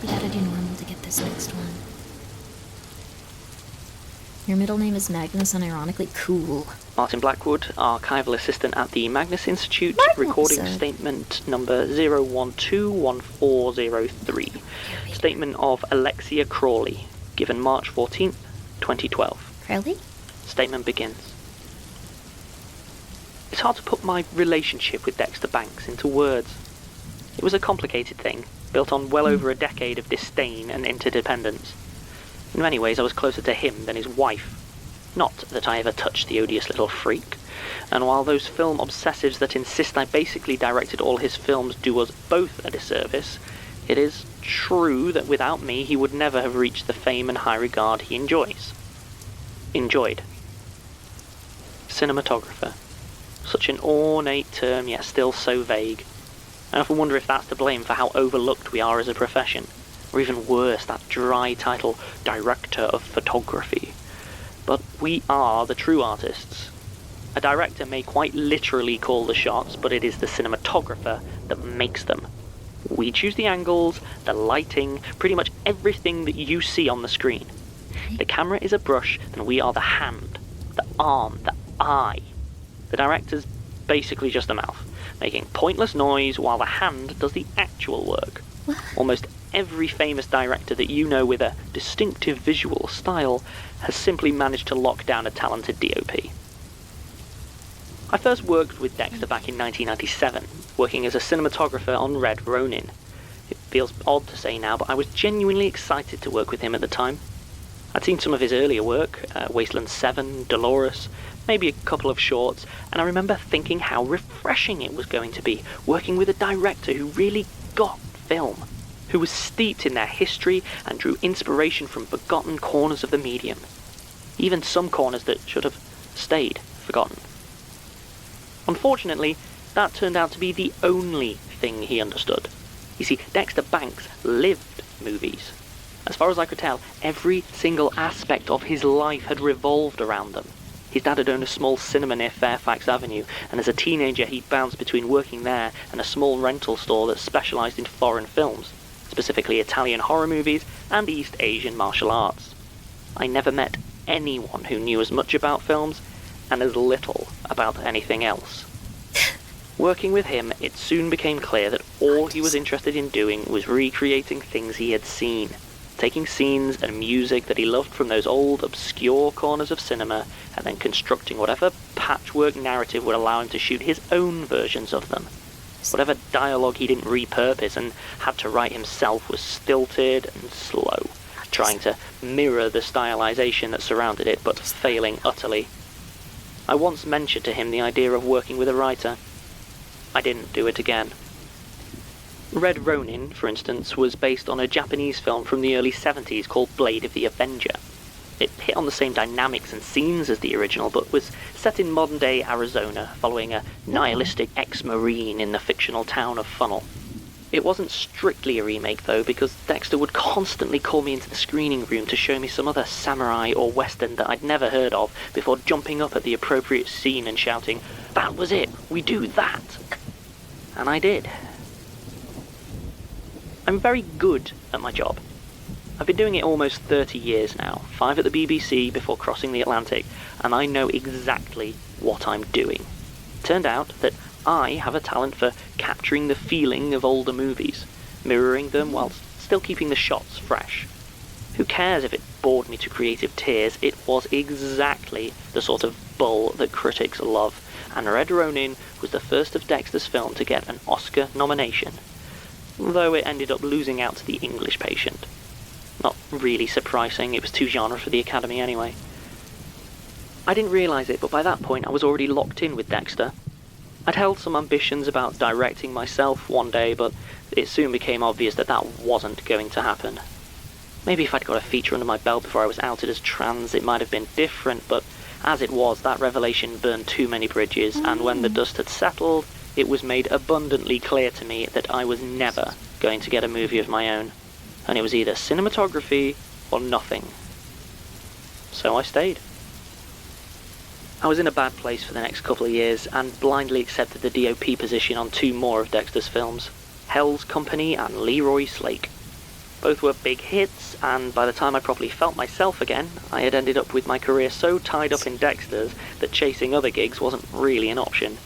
We gotta do normal to get this next one. Your middle name is Magnus, unironically cool. Martin Blackwood, archival assistant at the Magnus Institute, recording statement number 0121403. Statement of Alexia Crawley, given March 14th, 2012. Crowley? Statement begins. It's hard to put my relationship with Dexter Banks into words. It was a complicated thing, built on well over a decade of disdain and interdependence. In many ways, I was closer to him than his wife. Not that I ever touched the odious little freak. And while those film obsessives that insist I basically directed all his films do us both a disservice, it is true that without me he would never have reached the fame and high regard he enjoys. Enjoyed. Cinematographer. Such an ornate term, yet still so vague. I often wonder if that's to blame for how overlooked we are as a profession. Or even worse, that dry title, Director of Photography. but we are the true artists. A director may quite literally call the shots, but it is the cinematographer that makes them. We choose the angles, the lighting, pretty much everything that you see on the screen. The camera is a brush, then we are the hand, the arm, the eye. The director's basically just the mouth, making pointless noise while the hand does the actual work. Almost every famous director that you know with a distinctive visual style has simply managed to lock down a talented DOP. I first worked with Dexter back in 1997, working as a cinematographer on Red Ronin. It feels odd to say now, but I was genuinely excited to work with him at the time. I'd seen some of his earlier work, Wasteland 7, Dolores, maybe a couple of shorts, and I remember thinking how refreshing it was going to be, working with a director who really got film, who was steeped in their history and drew inspiration from forgotten corners of the medium. Even some corners that should have stayed forgotten. Unfortunately, that turned out to be the only thing he understood. You see, Dexter Banks lived movies. As far as I could tell, every single aspect of his life had revolved around them. His dad had owned a small cinema near Fairfax Avenue, and as a teenager he bounced between working there and a small rental store that specialised in foreign films, specifically Italian horror movies and East Asian martial arts. I never met anyone who knew as much about films and as little about anything else. Working with him, it soon became clear that all he was interested in doing was recreating things he had seen, taking scenes and music that he loved from those old, obscure corners of cinema, and then constructing whatever patchwork narrative would allow him to shoot his own versions of them. Whatever dialogue he didn't repurpose and had to write himself was stilted and slow, trying to mirror the stylization that surrounded it, but failing utterly. I once mentioned to him the idea of working with a writer. I didn't do it again. Red Ronin, for instance, was based on a Japanese film from the early 70s called Blade of the Avenger. It hit on the same dynamics and scenes as the original, but was set in modern-day Arizona, following a nihilistic ex-marine in the fictional town of Funnel. It wasn't strictly a remake, though, because Dexter would constantly call me into the screening room to show me some other samurai or western that I'd never heard of, before jumping up at the appropriate scene and shouting, "That was it! We do that!" And I did. I'm very good at my job. I've been doing it almost 30 years now, 5 at the BBC before crossing the Atlantic, and I know exactly what I'm doing. Turned out that I have a talent for capturing the feeling of older movies, mirroring them whilst still keeping the shots fresh. Who cares if it bored me to creative tears? It was exactly the sort of bull that critics love, and Red Ronin was the first of Dexter's film to get an Oscar nomination, though it ended up losing out to The English Patient. Not really surprising, it was too genre for the Academy anyway. I didn't realise it, but by that point I was already locked in with Dexter. I'd held some ambitions about directing myself one day, but it soon became obvious that that wasn't going to happen. Maybe if I'd got a feature under my belt before I was outed as trans, it might have been different, but as it was, that revelation burned too many bridges, and when the dust had settled, it was made abundantly clear to me that I was never going to get a movie of my own, and it was either cinematography or nothing. So I stayed. I was in a bad place for the next couple of years, and blindly accepted the DOP position on 2 more of Dexter's films, Hell's Company and Leroy Slake. Both were big hits, and by the time I properly felt myself again, I had ended up with my career so tied up in Dexter's that chasing other gigs wasn't really an option.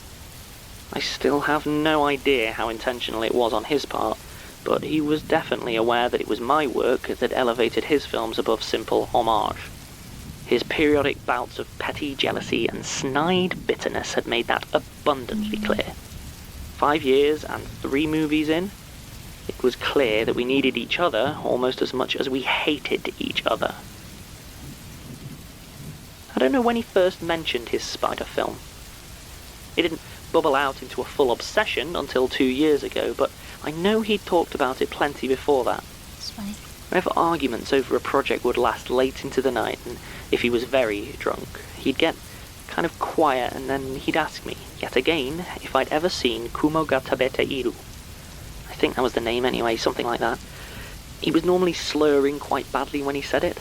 I still have no idea how intentional it was on his part, but he was definitely aware that it was my work that elevated his films above simple homage. His periodic bouts of petty jealousy and snide bitterness had made that abundantly clear. 5 years and 3 movies in, it was clear that we needed each other almost as much as we hated each other. I don't know when he first mentioned his spider film. It didn't bubble out into a full obsession until 2 years ago, but I know he'd talked about it plenty before that. Whenever arguments over a project would last late into the night, and if he was very drunk, he'd get kind of quiet, and then he'd ask me, yet again, if I'd ever seen Kumo ga tabete iru. I think that was the name anyway, something like that. He was normally slurring quite badly when he said it.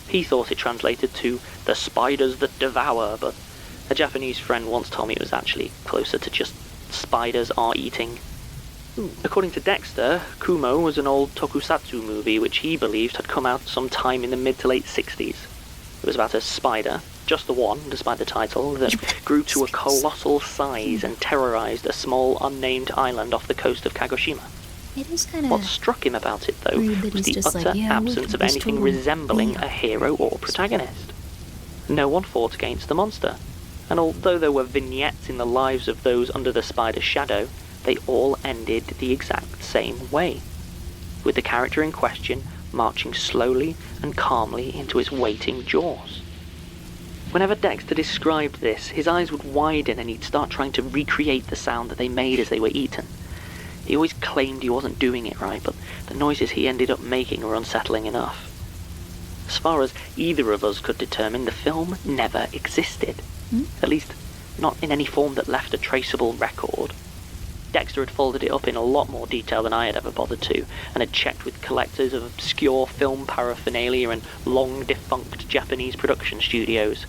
He thought it translated to, the spiders that devour, but a Japanese friend once told me it was actually closer to just spiders are eating. According to Dexter, Kumo was an old tokusatsu movie which he believed had come out sometime in the mid to late 60s. It was about a spider, just the one, despite the title, that grew to a colossal size and terrorized a small unnamed island off the coast of Kagoshima. It is kind of. What struck him about it, though, was the utter absence of anything resembling a hero or protagonist. No one fought against the monster, and although there were vignettes in the lives of those under the spider's shadow, they all ended the exact same way, with the character in question marching slowly and calmly into its waiting jaws. Whenever Dexter described this, his eyes would widen and he'd start trying to recreate the sound that they made as they were eaten. He always claimed he wasn't doing it right, but the noises he ended up making were unsettling enough. As far as either of us could determine, the film never existed. At least, not in any form that left a traceable record. Dexter had folded it up in a lot more detail than I had ever bothered to, and had checked with collectors of obscure film paraphernalia and long-defunct Japanese production studios.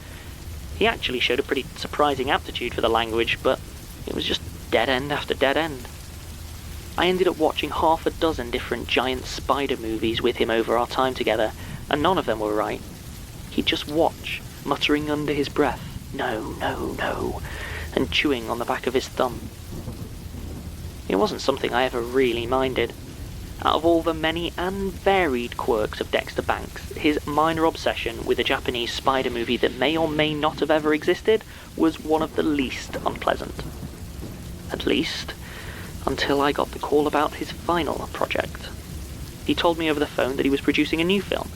He actually showed a pretty surprising aptitude for the language, but it was just dead end after dead end. I ended up watching half a dozen different giant spider movies with him over our time together, and none of them were right. He'd just watch, muttering under his breath, "No, no, no," and chewing on the back of his thumb. It wasn't something I ever really minded. Out of all the many and varied quirks of Dexter Banks, his minor obsession with a Japanese spider movie that may or may not have ever existed was one of the least unpleasant. At least, until I got the call about his final project. He told me over the phone that he was producing a new film,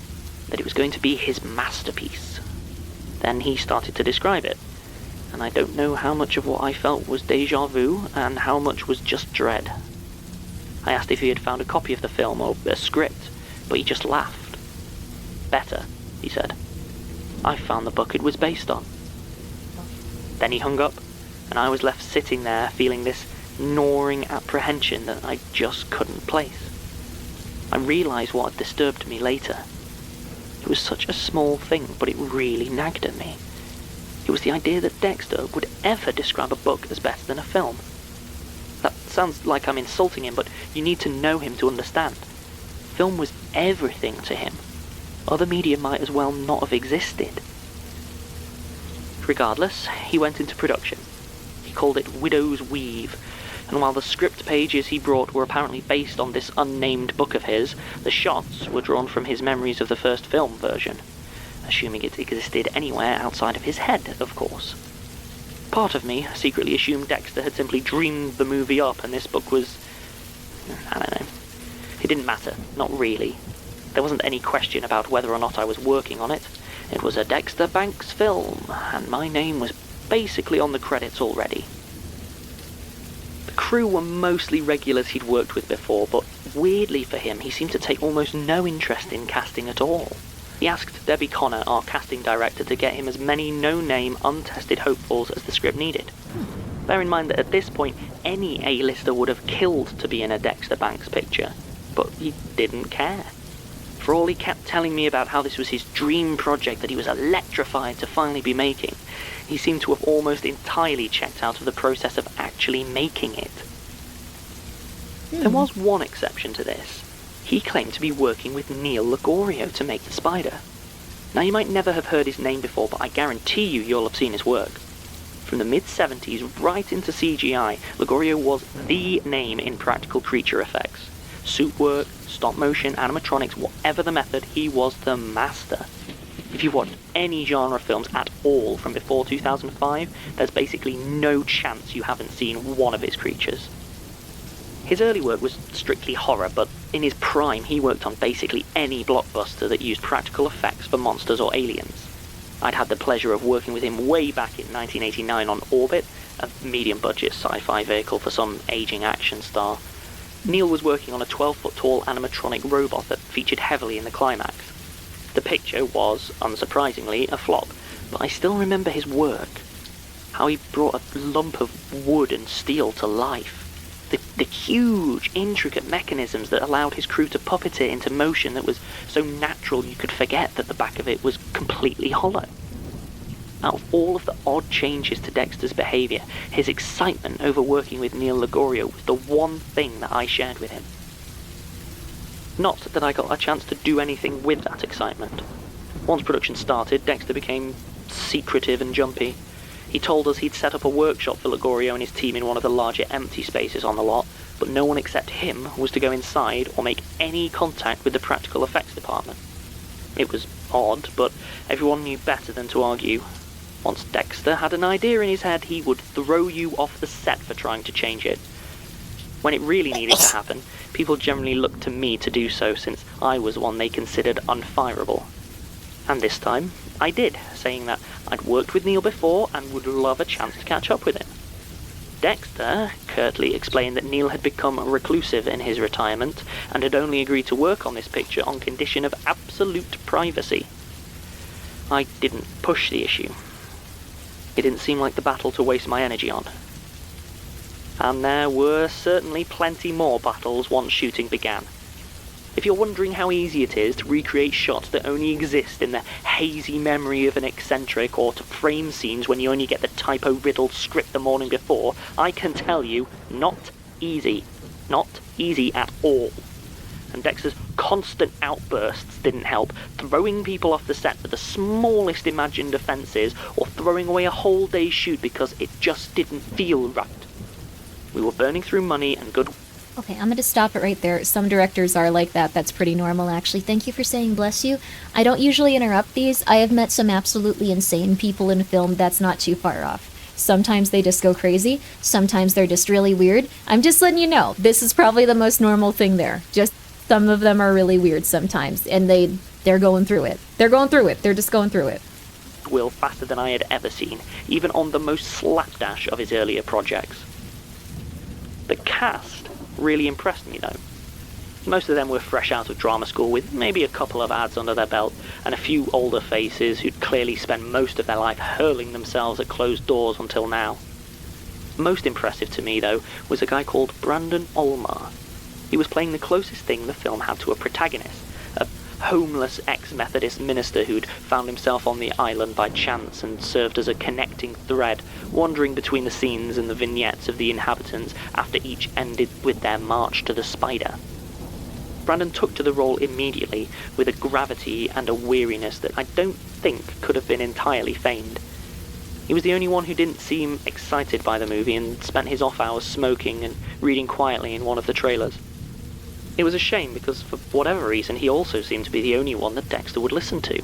that it was going to be his masterpiece. Then he started to describe it, and I don't know how much of what I felt was déjà vu and how much was just dread. I asked if he had found a copy of the film or a script, but he just laughed. "Better," he said. "I found the book it was based on." Then he hung up, and I was left sitting there feeling this gnawing apprehension that I just couldn't place. I realised what had disturbed me later. It was such a small thing, but it really nagged at me. It was the idea that Dexter would ever describe a book as better than a film. That sounds like I'm insulting him, but you need to know him to understand. Film was everything to him. Other media might as well not have existed. Regardless, he went into production. He called it Widow's Weave, and while the script pages he brought were apparently based on this unnamed book of his, the shots were drawn from his memories of the first film version. Assuming it existed anywhere outside of his head, of course. Part of me secretly assumed Dexter had simply dreamed the movie up and this book was... I don't know. It didn't matter, not really. There wasn't any question about whether or not I was working on it. It was a Dexter Banks film, and my name was basically on the credits already. The crew were mostly regulars he'd worked with before, but weirdly for him, he seemed to take almost no interest in casting at all. He asked Debbie Connor, our casting director, to get him as many no-name, untested hopefuls as the script needed. Bear in mind that at this point, any A-lister would have killed to be in a Dexter Banks picture, but he didn't care. For all he kept telling me about how this was his dream project that he was electrified to finally be making, he seemed to have almost entirely checked out of the process of actually making it. There was one exception to this. He claimed to be working with Neil Ligorio to make the spider. Now, you might never have heard his name before, but I guarantee you'll have seen his work. From the mid-70s right into CGI, Ligorio was the name in practical creature effects. Suit work, stop motion, animatronics, whatever the method, he was the master. If you've watched any genre films at all from before 2005, there's basically no chance you haven't seen one of his creatures. His early work was strictly horror, but in his prime he worked on basically any blockbuster that used practical effects for monsters or aliens. I'd had the pleasure of working with him way back in 1989 on Orbit, a medium-budget sci-fi vehicle for some aging action star. Neil was working on a 12-foot-tall animatronic robot that featured heavily in the climax. The picture was, unsurprisingly, a flop, but I still remember his work. How he brought a lump of wood and steel to life. The huge, intricate mechanisms that allowed his crew to puppet it into motion that was so natural you could forget that the back of it was completely hollow. Out of all of the odd changes to Dexter's behaviour, his excitement over working with Neil Ligorio was the one thing that I shared with him. Not that I got a chance to do anything with that excitement. Once production started, Dexter became secretive and jumpy. He told us he'd set up a workshop for Ligorio and his team in one of the larger empty spaces on the lot, but no one except him was to go inside or make any contact with the practical effects department. It was odd, but everyone knew better than to argue. Once Dexter had an idea in his head, he would throw you off the set for trying to change it. When it really needed to happen, people generally looked to me to do so, since I was one they considered unfireable. And this time, I did, saying that I'd worked with Neil before and would love a chance to catch up with him. Dexter curtly explained that Neil had become reclusive in his retirement and had only agreed to work on this picture on condition of absolute privacy. I didn't push the issue. It didn't seem like the battle to waste my energy on. And there were certainly plenty more battles once shooting began. If you're wondering how easy it is to recreate shots that only exist in the hazy memory of an eccentric, or to frame scenes when you only get the typo-riddled script the morning before, I can tell you, not easy. Not easy at all. And Dexter's constant outbursts didn't help, throwing people off the set for the smallest imagined offences, or throwing away a whole day's shoot because it just didn't feel right. We were burning through money and good... Okay, I'm going to stop it right there. Some directors are like that. That's pretty normal, actually. Thank you for saying bless you. I don't usually interrupt these. I have met some absolutely insane people in film. That's not too far off. Sometimes they just go crazy. Sometimes they're just really weird. I'm just letting you know. This is probably the most normal thing there. Just some of them are really weird sometimes. And they're going through it. They're going through it. They're just going through it. Will faster than I had ever seen, even on the most slapdash of his earlier projects. The cast really impressed me, though. Most of them were fresh out of drama school, with maybe a couple of ads under their belt, and a few older faces who'd clearly spent most of their life hurling themselves at closed doors until now. Most impressive to me, though, was a guy called Brandon Olmar. He was playing the closest thing the film had to a protagonist, a homeless ex-Methodist minister who'd found himself on the island by chance and served as a connecting thread, wandering between the scenes and the vignettes of the inhabitants after each ended with their march to the spider. Brandon took to the role immediately, with a gravity and a weariness that I don't think could have been entirely feigned. He was the only one who didn't seem excited by the movie and spent his off hours smoking and reading quietly in one of the trailers. It was a shame because, for whatever reason, he also seemed to be the only one that Dexter would listen to.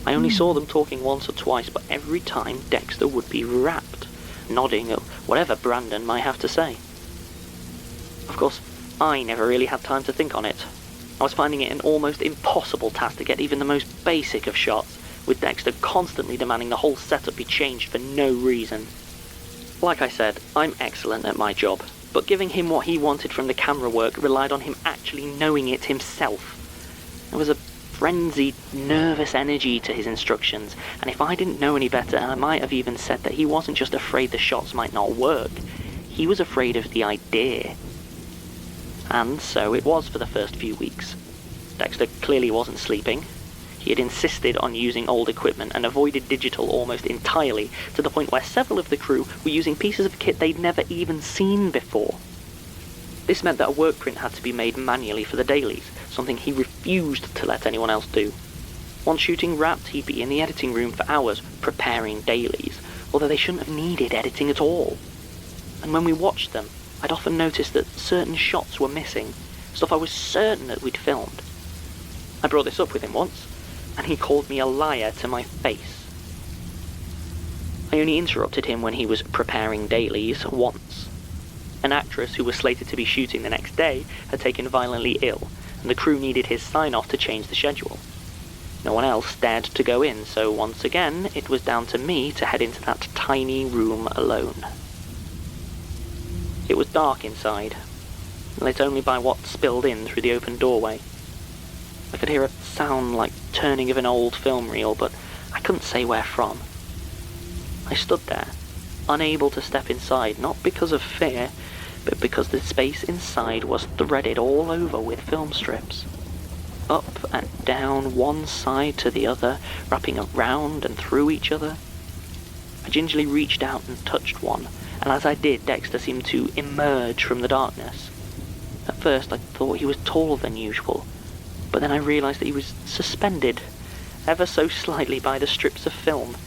I only saw them talking once or twice, but every time Dexter would be rapt, nodding at whatever Brandon might have to say. Of course, I never really had time to think on it. I was finding it an almost impossible task to get even the most basic of shots, with Dexter constantly demanding the whole setup be changed for no reason. Like I said, I'm excellent at my job, but giving him what he wanted from the camera work relied on him actually knowing it himself. There was a frenzied, nervous energy to his instructions, and if I didn't know any better, I might have even said that he wasn't just afraid the shots might not work, he was afraid of the idea. And so it was for the first few weeks. Dexter clearly wasn't sleeping. He had insisted on using old equipment and avoided digital almost entirely, to the point where several of the crew were using pieces of kit they'd never even seen before. This meant that a work print had to be made manually for the dailies, something he refused to let anyone else do. Once shooting wrapped, he'd be in the editing room for hours, preparing dailies, although they shouldn't have needed editing at all. And when we watched them, I'd often noticed that certain shots were missing, stuff I was certain that we'd filmed. I brought this up with him once, and he called me a liar to my face. I only interrupted him when he was preparing dailies once. An actress who was slated to be shooting the next day had taken violently ill, and the crew needed his sign-off to change the schedule. No one else dared to go in, so once again, it was down to me to head into that tiny room alone. It was dark inside, lit only by what spilled in through the open doorway. I could hear a sound like turning of an old film reel, but I couldn't say where from. I stood there, unable to step inside, not because of fear, but because the space inside was threaded all over with film strips. Up and down, one side to the other, wrapping around and through each other. I gingerly reached out and touched one, and as I did, Dexter seemed to emerge from the darkness. At first, I thought he was taller than usual, but then I realized that he was suspended, ever so slightly by the strips of film,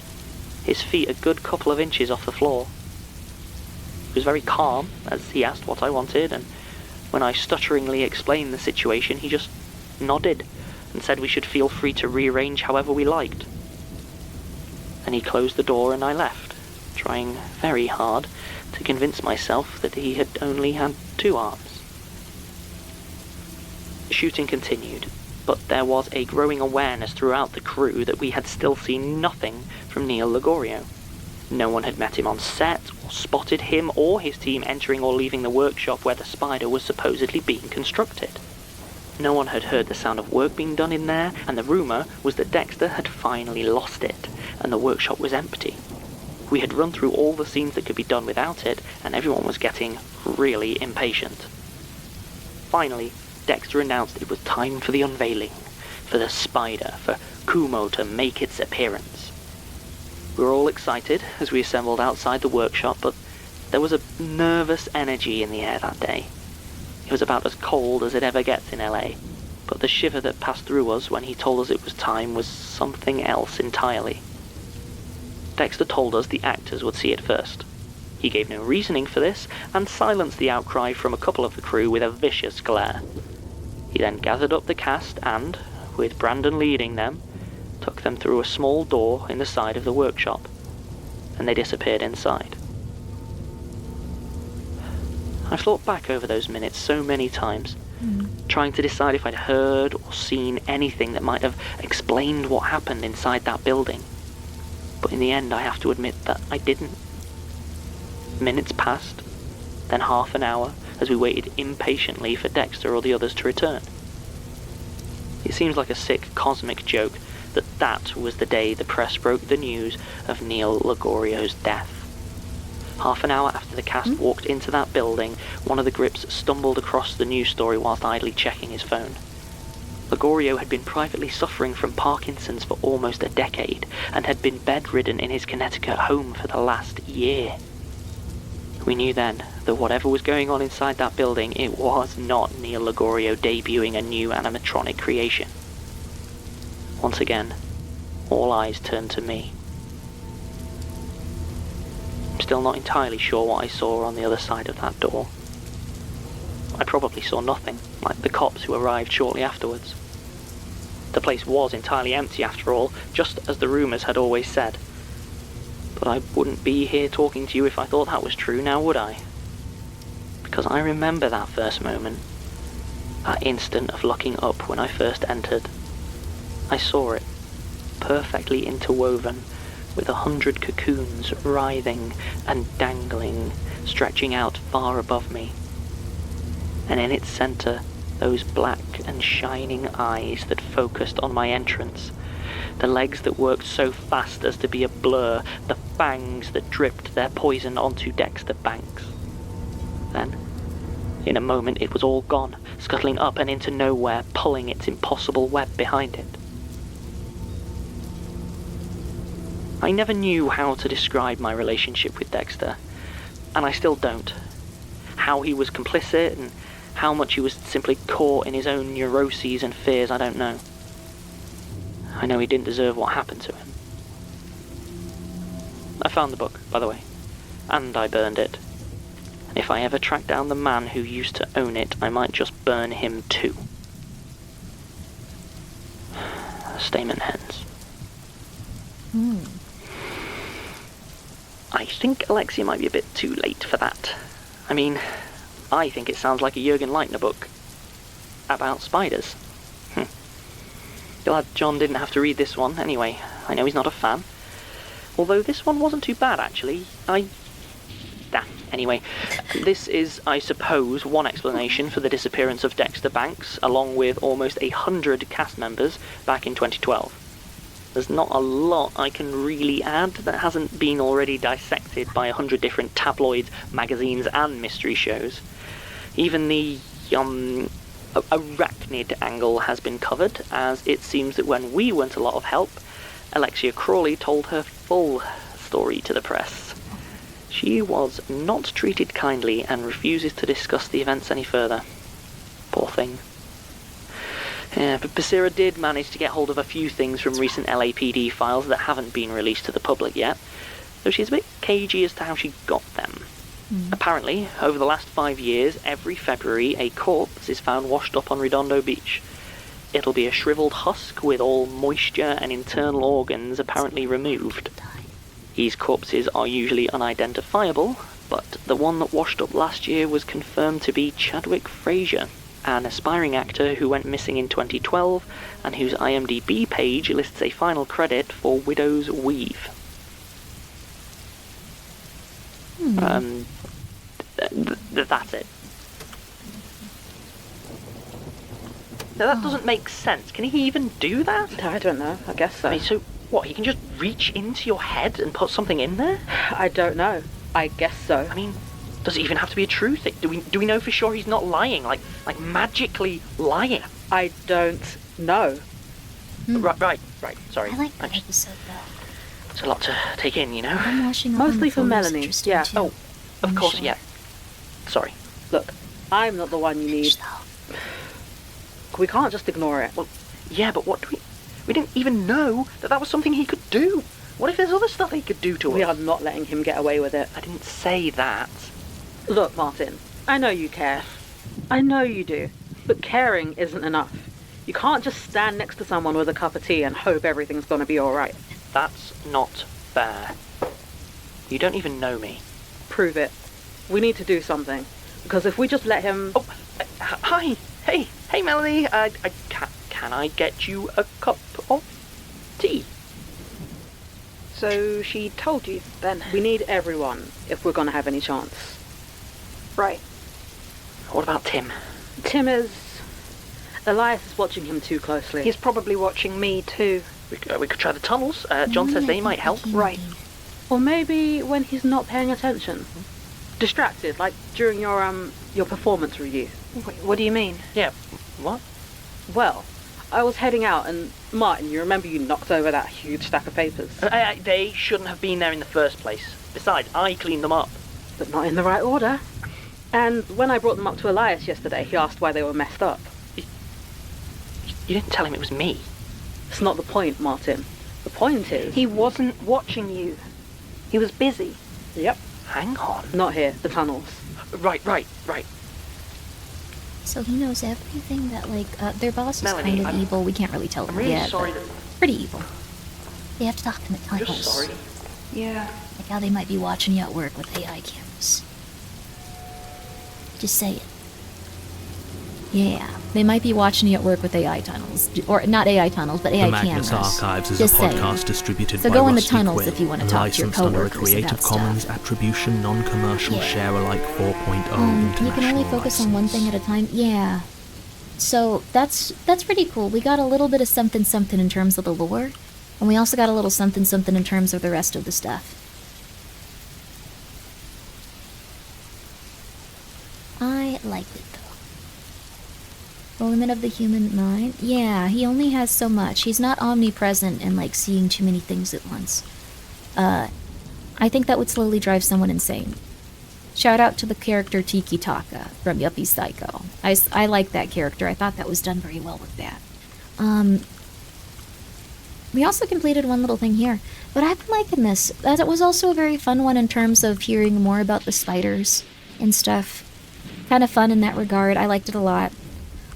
his feet a good couple of inches off the floor. He was very calm as he asked what I wanted, and when I stutteringly explained the situation, he just nodded and said we should feel free to rearrange however we liked. Then he closed the door and I left, trying very hard to convince myself that he had only had 2 arms. The shooting continued, but there was a growing awareness throughout the crew that we had still seen nothing from Neil Ligorio. No one had met him on set, or spotted him or his team entering or leaving the workshop where the spider was supposedly being constructed. No one had heard the sound of work being done in there, and the rumour was that Dexter had finally lost it, and the workshop was empty. We had run through all the scenes that could be done without it, and everyone was getting really impatient. Finally, Dexter announced it was time for the unveiling, for the spider, for Kumo to make its appearance. We were all excited as we assembled outside the workshop, but there was a nervous energy in the air that day. It was about as cold as it ever gets in LA, but the shiver that passed through us when he told us it was time was something else entirely. Dexter told us the actors would see it first. He gave no reasoning for this, and silenced the outcry from a couple of the crew with a vicious glare. He then gathered up the cast and, with Brandon leading them, took them through a small door in the side of the workshop, and they disappeared inside. I've thought back over those minutes so many times, trying to decide if I'd heard or seen anything that might have explained what happened inside that building. But in the end, I have to admit that I didn't. Minutes passed, then half an hour, as we waited impatiently for Dexter or the others to return. It seems like a sick cosmic joke that was the day the press broke the news of Neil Ligorio's death. Half an hour after the cast walked into that building, one of the grips stumbled across the news story whilst idly checking his phone. Ligorio had been privately suffering from Parkinson's for almost a decade, and had been bedridden in his Connecticut home for the last year. We knew then that whatever was going on inside that building, it was not Neil Ligorio debuting a new animatronic creation. Once again, all eyes turned to me. I'm still not entirely sure what I saw on the other side of that door. I probably saw nothing, like the cops who arrived shortly afterwards. The place was entirely empty after all, just as the rumours had always said. But I wouldn't be here talking to you if I thought that was true, now would I? Because I remember that first moment, that instant of looking up when I first entered. I saw it, perfectly interwoven, with 100 cocoons writhing and dangling, stretching out far above me. And in its centre, those black and shining eyes that focused on my entrance, the legs that worked so fast as to be a blur, the fangs that dripped their poison onto Dexter Banks. Then, in a moment, it was all gone, scuttling up and into nowhere, pulling its impossible web behind it. I never knew how to describe my relationship with Dexter, and I still don't. How he was complicit and how much he was simply caught in his own neuroses and fears, I don't know. I know he didn't deserve what happened to him. I found the book, by the way, and I burned it. And if I ever track down the man who used to own it, I might just burn him too. Stamen hens. I think Alexia might be a bit too late for that. I mean, I think it sounds like a Jürgen Leitner book. About spiders. Glad John didn't have to read this one, anyway. I know he's not a fan. Although this one wasn't too bad, actually. Anyway, this is, I suppose, one explanation for the disappearance of Dexter Banks, along with almost 100 cast members back in 2012. There's not a lot I can really add that hasn't been already dissected by 100 different tabloids, magazines, and mystery shows. Even the arachnid angle has been covered, as it seems that when we weren't a lot of help, Alexia Crawley told her full story to the press. She was not treated kindly and refuses to discuss the events any further. Poor thing. Yeah, but Basira did manage to get hold of a few things from recent LAPD files that haven't been released to the public yet, though she's a bit cagey as to how she got them. Apparently, over the last 5 years, every February a corpse is found washed up on Redondo Beach. It'll be a shriveled husk with all moisture and internal organs apparently removed. These corpses are usually unidentifiable, but the one that washed up last year was confirmed to be Chadwick Fraser, an aspiring actor who went missing in 2012 and whose IMDb page lists a final credit for Widow's Weave. That's it. Now that doesn't make sense. Can he even do that? I don't know. I guess so. I mean, so what, he can just reach into your head and put something in there? I don't know. I guess so. I mean, does it even have to be a true thing? Do we know for sure he's not lying? Like magically lying? I don't know. Right. Sorry. I like that episode though. It's a lot to take in, you know. I'm washing up Mostly for Melanie. Yeah. Too. Oh, of course, yeah. Sorry. Look, I'm not the one you need. We can't just ignore it. Well, yeah, but what do we didn't even know that was something he could do. What if there's other stuff he could do to us? We are not letting him get away with it. I didn't say that. Look, Martin, I know you care. I know you do. But caring isn't enough. You can't just stand next to someone with a cup of tea and hope everything's gonna be alright. That's not fair. You don't even know me. Prove it. We need to do something. Because if we just let him... Oh, hi! Hey, Melanie! Can I get you a cup of tea? So she told you, then? We need everyone, if we're gonna have any chance. Right. What about Tim? Tim is... Elias is watching him too closely. He's probably watching me, too. We could try the tunnels. John says they might help. Right. Or maybe when he's not paying attention. Distracted, like during your performance review. Wait, what do you mean? Yeah, what? Well, I was heading out and, Martin, you remember you knocked over that huge stack of papers? They shouldn't have been there in the first place. Besides, I cleaned them up. But not in the right order. And when I brought them up to Elias yesterday, he asked why they were messed up. You didn't tell him it was me. It's not the point, Martin. The point is... He wasn't watching you. He was busy. Yep. Hang on. Not here, the tunnels. Right. So he knows everything that, like, their boss is Melanie, kind of evil. We can't really tell I'm them really yet, sorry but pretty evil. They have to talk to them at I'm tunnels. just sorry. Yeah. Like how they might be watching you at work with AI cameras. Just say it. Yeah, they might be watching you at work with AI tunnels. Or, not AI tunnels, but AI The Magnus cameras. Archives is Just a saying. podcast distributed So by go in the Rusty tunnels Quill, if you want to and talk to your licensed under a coworkers Creative about Commons stuff. Attribution Non-Commercial Yeah. Share-alike 4.0 You can only international focus on one thing at a time. Yeah. So that's pretty cool. We got a little bit of something in terms of the lore, and we also got a little something in terms of the rest of the stuff. I liked it though. The limit of the human mind? Yeah, he only has so much. He's not omnipresent and like seeing too many things at once. I think that would slowly drive someone insane. Shout out to the character Tiki Taka from Yuppie Psycho. I like that character. I thought that was done very well with that. We also completed one little thing here, but I've been liking this. That was also a very fun one in terms of hearing more about the spiders and stuff. Kind of fun in that regard. I liked it a lot.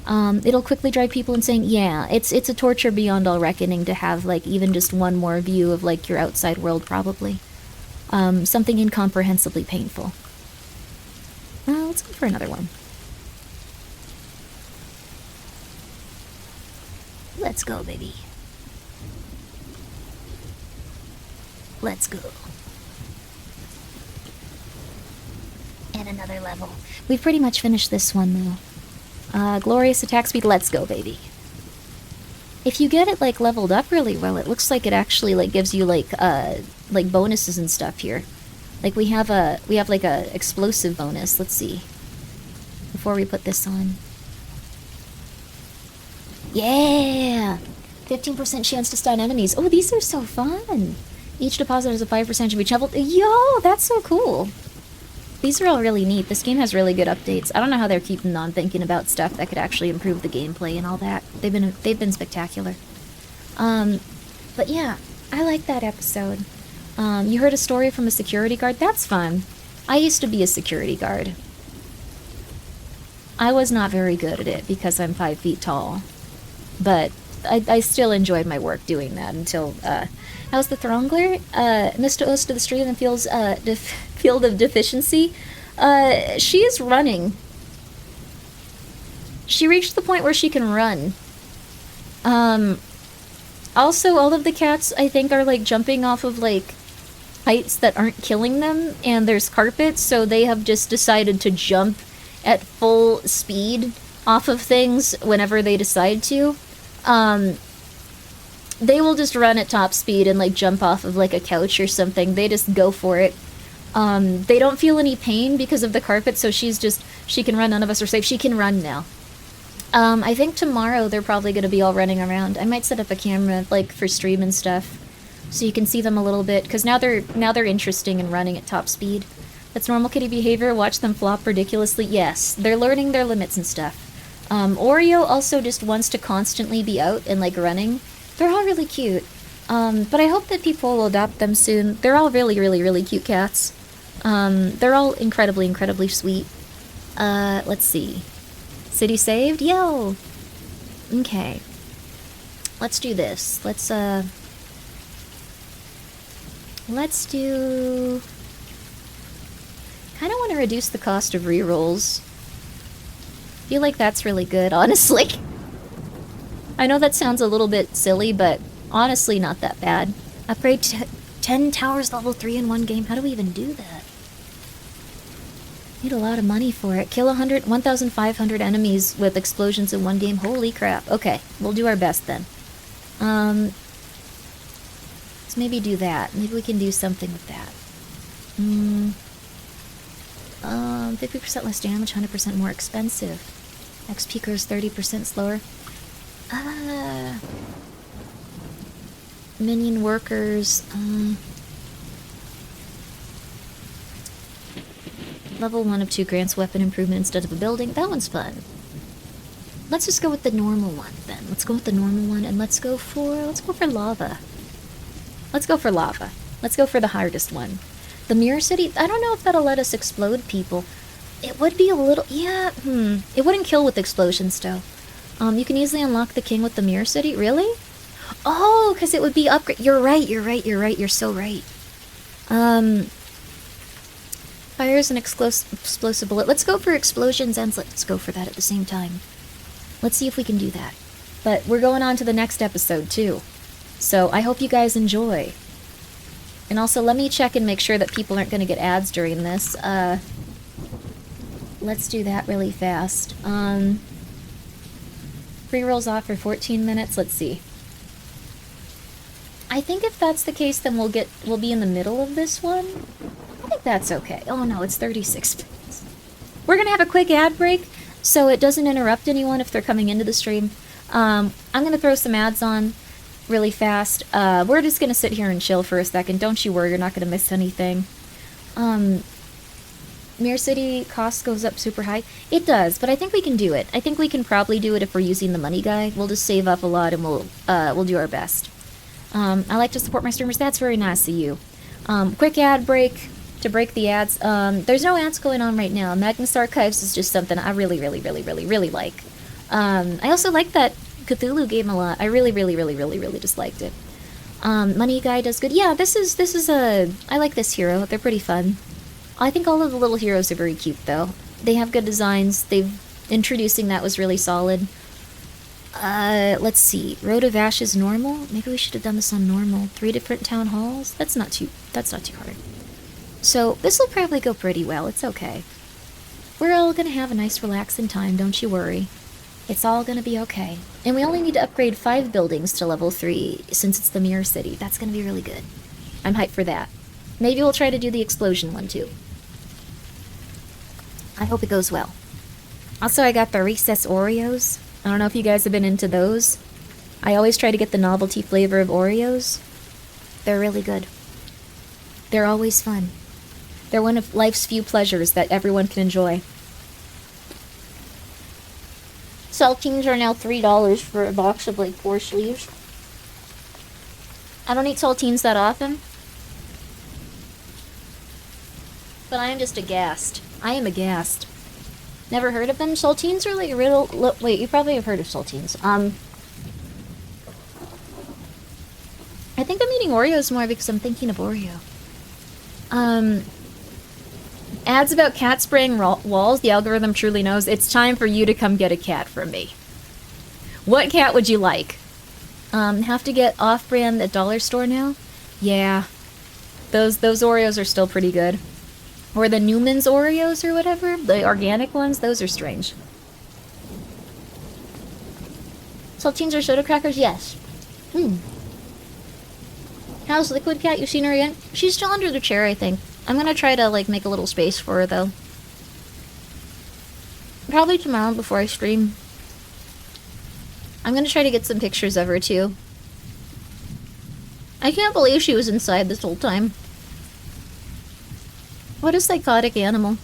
It'll quickly drive people insane. Yeah, it's a torture beyond all reckoning to have like even just one more view of like your outside world probably. Something incomprehensibly painful. Let's go for another one. Let's go, baby. Let's go. And another level. We've pretty much finished this one, though. Glorious attack speed, let's go, baby. If you get it, like, leveled up really well, it looks like it actually, like, gives you, like bonuses and stuff here. Like, we have like, a explosive bonus. Let's see. Before we put this on. Yeah! 15% chance to stun enemies. Oh, these are so fun! Each deposit has a 5% of each level. Yo, that's so cool. These are all really neat. This game has really good updates. I don't know how they're keeping on thinking about stuff that could actually improve the gameplay and all that. They've been spectacular. But yeah, I like that episode. You heard a story from a security guard? That's fun. I used to be a security guard. I was not very good at it because I'm 5 feet tall. But I still enjoyed my work doing that until, how's the Throngler? Mr. Ost to the stream and feels, field of deficiency. She is running. She reached the point where she can run. Also, all of the cats, I think, are, like, jumping off of, like, heights that aren't killing them, and there's carpets, so they have just decided to jump at full speed off of things whenever they decide to. They will just run at top speed and, like, jump off of, like, a couch or something. They just go for it. They don't feel any pain because of the carpet, so she can run. None of us are safe. She can run now. I think tomorrow they're probably going to be all running around. I might set up a camera, like, for stream and stuff, so you can see them a little bit, because now they're interesting and running at top speed. That's normal kitty behavior. Watch them flop ridiculously. Yes, they're learning their limits and stuff. Oreo also just wants to constantly be out and, like, running. They're all really cute. But I hope that people will adopt them soon. They're all really, really, really cute cats. They're all incredibly, incredibly sweet. Let's see. City saved? Yo! Okay. Let's do this. Let's do... Kinda want to reduce the cost of rerolls. Feel like that's really good, honestly. I know that sounds a little bit silly, but honestly not that bad. Upgrade 10 towers level 3 in one game. How do we even do that? Need a lot of money for it. Kill 1,500 enemies with explosions in one game. Holy crap. Okay, we'll do our best then. Let's maybe do that. Maybe we can do something with that. 50% less damage, 100% more expensive. XP grows 30% slower. Minion workers. Level 1 of 2 grants weapon improvement instead of a building. That one's fun. Let's just go with the normal one then. Let's go with the normal one and let's go for lava. Let's go for lava. Let's go for the hardest one. The Mirror City, I don't know if that'll let us explode people. It would be a little, yeah, It wouldn't kill with explosions though. You can easily unlock the king with the Mirror City. Really? Oh, because it would be upgrade. You're right. You're so right. Fires an explosive bullet. Let's go for explosions and let's go for that at the same time. Let's see if we can do that. But we're going on to the next episode too. So I hope you guys enjoy. And also let me check and make sure that people aren't going to get ads during this. Let's do that really fast. Pre-rolls off for 14 minutes. Let's see. I think if that's the case, then we'll be in the middle of this one. I think that's okay. Oh no, it's 36 minutes. We're gonna have a quick ad break, so it doesn't interrupt anyone if they're coming into the stream. I'm gonna throw some ads on really fast. We're just gonna sit here and chill for a second. Don't you worry, you're not gonna miss anything. Mirror City cost goes up super high. It does, but I think we can do it. I think we can probably do it if we're using the money guy. We'll just save up a lot and we'll do our best. I like to support my streamers. That's very nice of you. Quick ad break to break the ads. There's no ads going on right now. Magnus Archives is just something I really like. I also like that Cthulhu game a lot. I really just liked it. Money guy does good. Yeah, this is I like this hero. They're pretty fun. I think all of the little heroes are very cute though. They have good designs. Introducing that was really solid. Let's see. Road of Ashes normal? Maybe we should have done this on normal. 3 different town halls? That's not too hard. So, this will probably go pretty well. It's okay. We're all gonna have a nice relaxing time, don't you worry. It's all gonna be okay. And we only need to upgrade 5 buildings to level 3, since it's the Mirror City. That's gonna be really good. I'm hyped for that. Maybe we'll try to do the explosion one too. I hope it goes well. Also, I got the Recess Oreos. I don't know if you guys have been into those. I always try to get the novelty flavor of Oreos. They're really good. They're always fun. They're one of life's few pleasures that everyone can enjoy. Saltines are now $3 for a box of, like, 4 sleeves. I don't eat saltines that often. But I am just aghast. I am aghast. Never heard of them? Saltines are like a riddle... Wait, you probably have heard of saltines. I think I'm eating Oreos more because I'm thinking of Oreo. Ads about cat spraying walls. The algorithm truly knows. It's time for you to come get a cat from me. What cat would you like? Have to get off-brand at dollar store now? Yeah. Those Oreos are still pretty good. Or the Newman's Oreos or whatever. The organic ones. Those are strange. Saltines or soda crackers? Yes. How's Liquid Cat? You seen her yet? She's still under the chair, I think. I'm gonna try to, like, make a little space for her, though. Probably tomorrow before I stream. I'm gonna try to get some pictures of her, too. I can't believe she was inside this whole time. What a psychotic animal.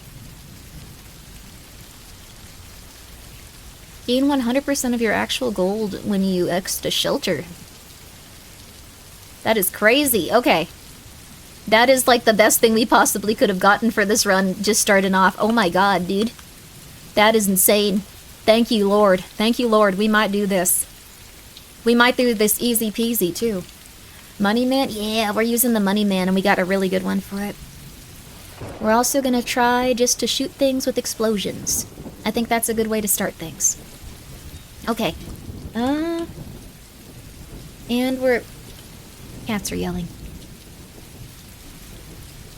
Gain 100% of your actual gold when you exit a shelter. That is crazy. Okay. That is like the best thing we possibly could have gotten for this run, just starting off. Oh my god, dude. That is insane. Thank you, Lord. Thank you, Lord. We might do this. We might do this easy peasy, too. Money Man? Yeah, we're using the Money Man, and we got a really good one for it. We're also gonna try just to shoot things with explosions. I think that's a good way to start things. Okay. And we're... Cats are yelling.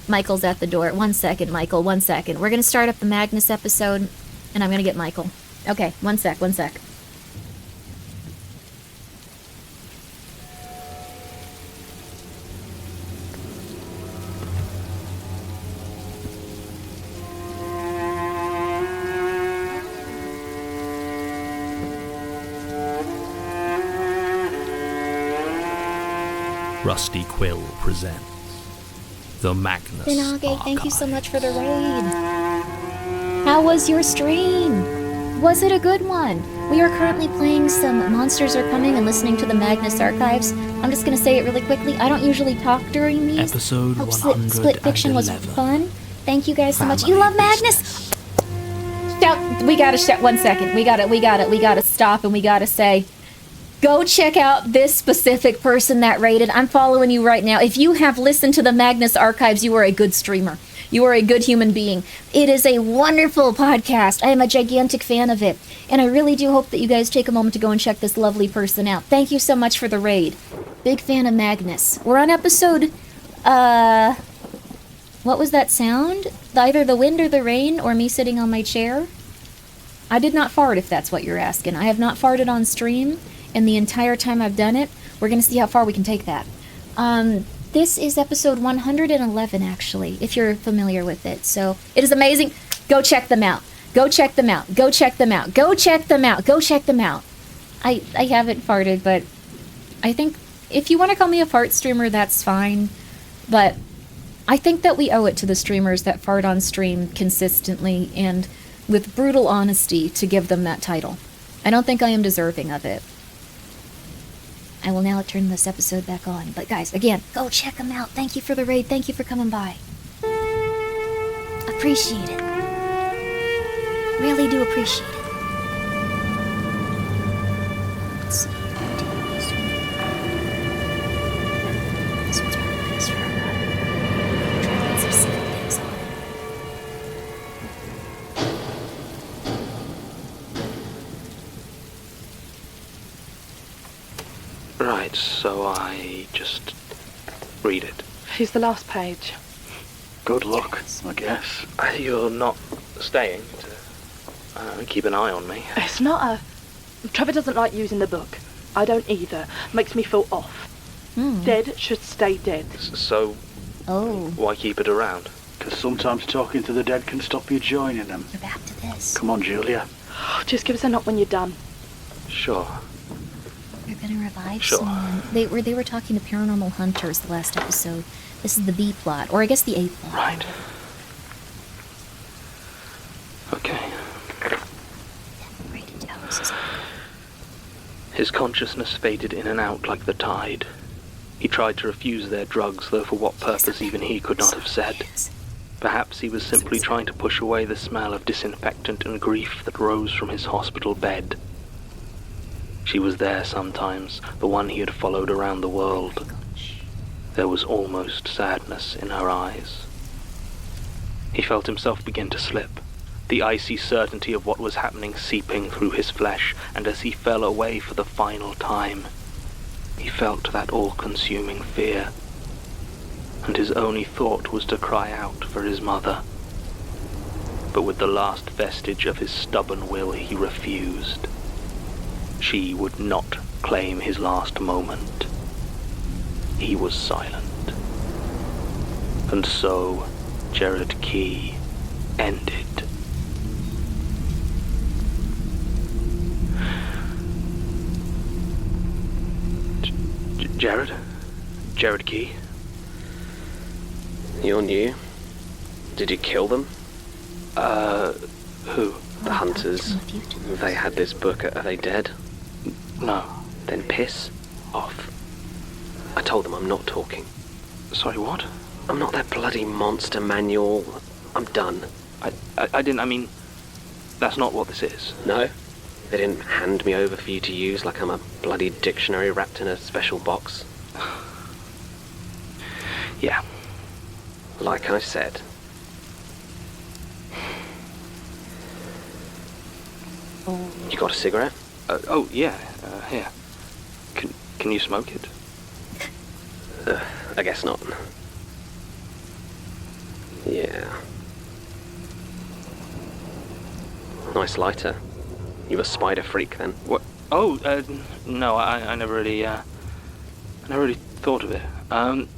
Michael's at the door. 1 second, Michael. 1 second. We're gonna start up the Magnus episode, and I'm gonna get Michael. Okay, 1 sec, 1 sec. Rusty Quill presents the Magnus Finage, thank you so much for the raid. How was your stream? Was it a good one? We are currently playing some Monsters Are Coming and listening to the Magnus archives. I'm just going to say it really quickly. I don't usually talk during these. Episode 111. Split Fiction was fun. Thank you guys so much. You love Magnus? Shout, we gotta shout 1 second. We gotta stop and we gotta say, go check out this specific person that rated. I'm following you right now. If you have listened to the Magnus archives, you are a good streamer. You are a good human being. It is a wonderful podcast. I am a gigantic fan of it. And I really do hope that you guys take a moment to go and check this lovely person out. Thank you so much for the raid. Big fan of Magnus. We're on episode, what was that sound? Either the wind or the rain or me sitting on my chair? I did not fart, if that's what you're asking. I have not farted on stream. And the entire time I've done it, we're going to see how far we can take that. This is episode 111, actually, if you're familiar with it. So, it is amazing. Go check them out. Go check them out. Go check them out. Go check them out. Go check them out. I haven't farted, but I think if you want to call me a fart streamer, that's fine. But I think that we owe it to the streamers that fart on stream consistently and with brutal honesty to give them that title. I don't think I am deserving of it. I will now turn this episode back on. But guys, again, go check them out. Thank you for the raid. Thank you for coming by. Appreciate it. Really do appreciate it. Let's see. This one's probably best for try to get some simple things on. Right, so I just read it. Here's the last page. Good luck, I guess. You're not staying to keep an eye on me? It's not a... Trevor doesn't like using the book. I don't either. Makes me feel off. Dead should stay dead. So, why keep it around? Because sometimes talking to the dead can stop you joining them. We're back to this. Come on, Julia. Just give us a knock when you're done. Sure. They're gonna revive Sure. someone. They were talking to paranormal hunters the last episode. This is the B plot, or I guess the A plot. Right. Okay. Write it down. This is His consciousness faded in and out like the tide. He tried to refuse their drugs, though for what purpose even he could not have said. Perhaps he was simply trying to push away the smell of disinfectant and grief that rose from his hospital bed. She was there sometimes, the one he had followed around the world. There was almost sadness in her eyes. He felt himself begin to slip, the icy certainty of what was happening seeping through his flesh, and as he fell away for the final time, he felt that all-consuming fear, and his only thought was to cry out for his mother. But with the last vestige of his stubborn will, he refused. She would not claim his last moment. He was silent. And so, Jared Key ended. Jared Key? You're new. Did you kill them? Who? The hunters. They had this book. Are they dead? No. Then piss off. I told them I'm not talking. Sorry, what? I'm not that bloody monster manual. I'm done. I mean, that's not what this is. No? They didn't hand me over for you to use like I'm a bloody dictionary wrapped in a special box? Yeah. Like I said. You got a cigarette? Oh, yeah. Here. Can you smoke it? I guess not. Yeah. Nice lighter. You a spider freak then? What? Oh, no, I never really thought of it. I'm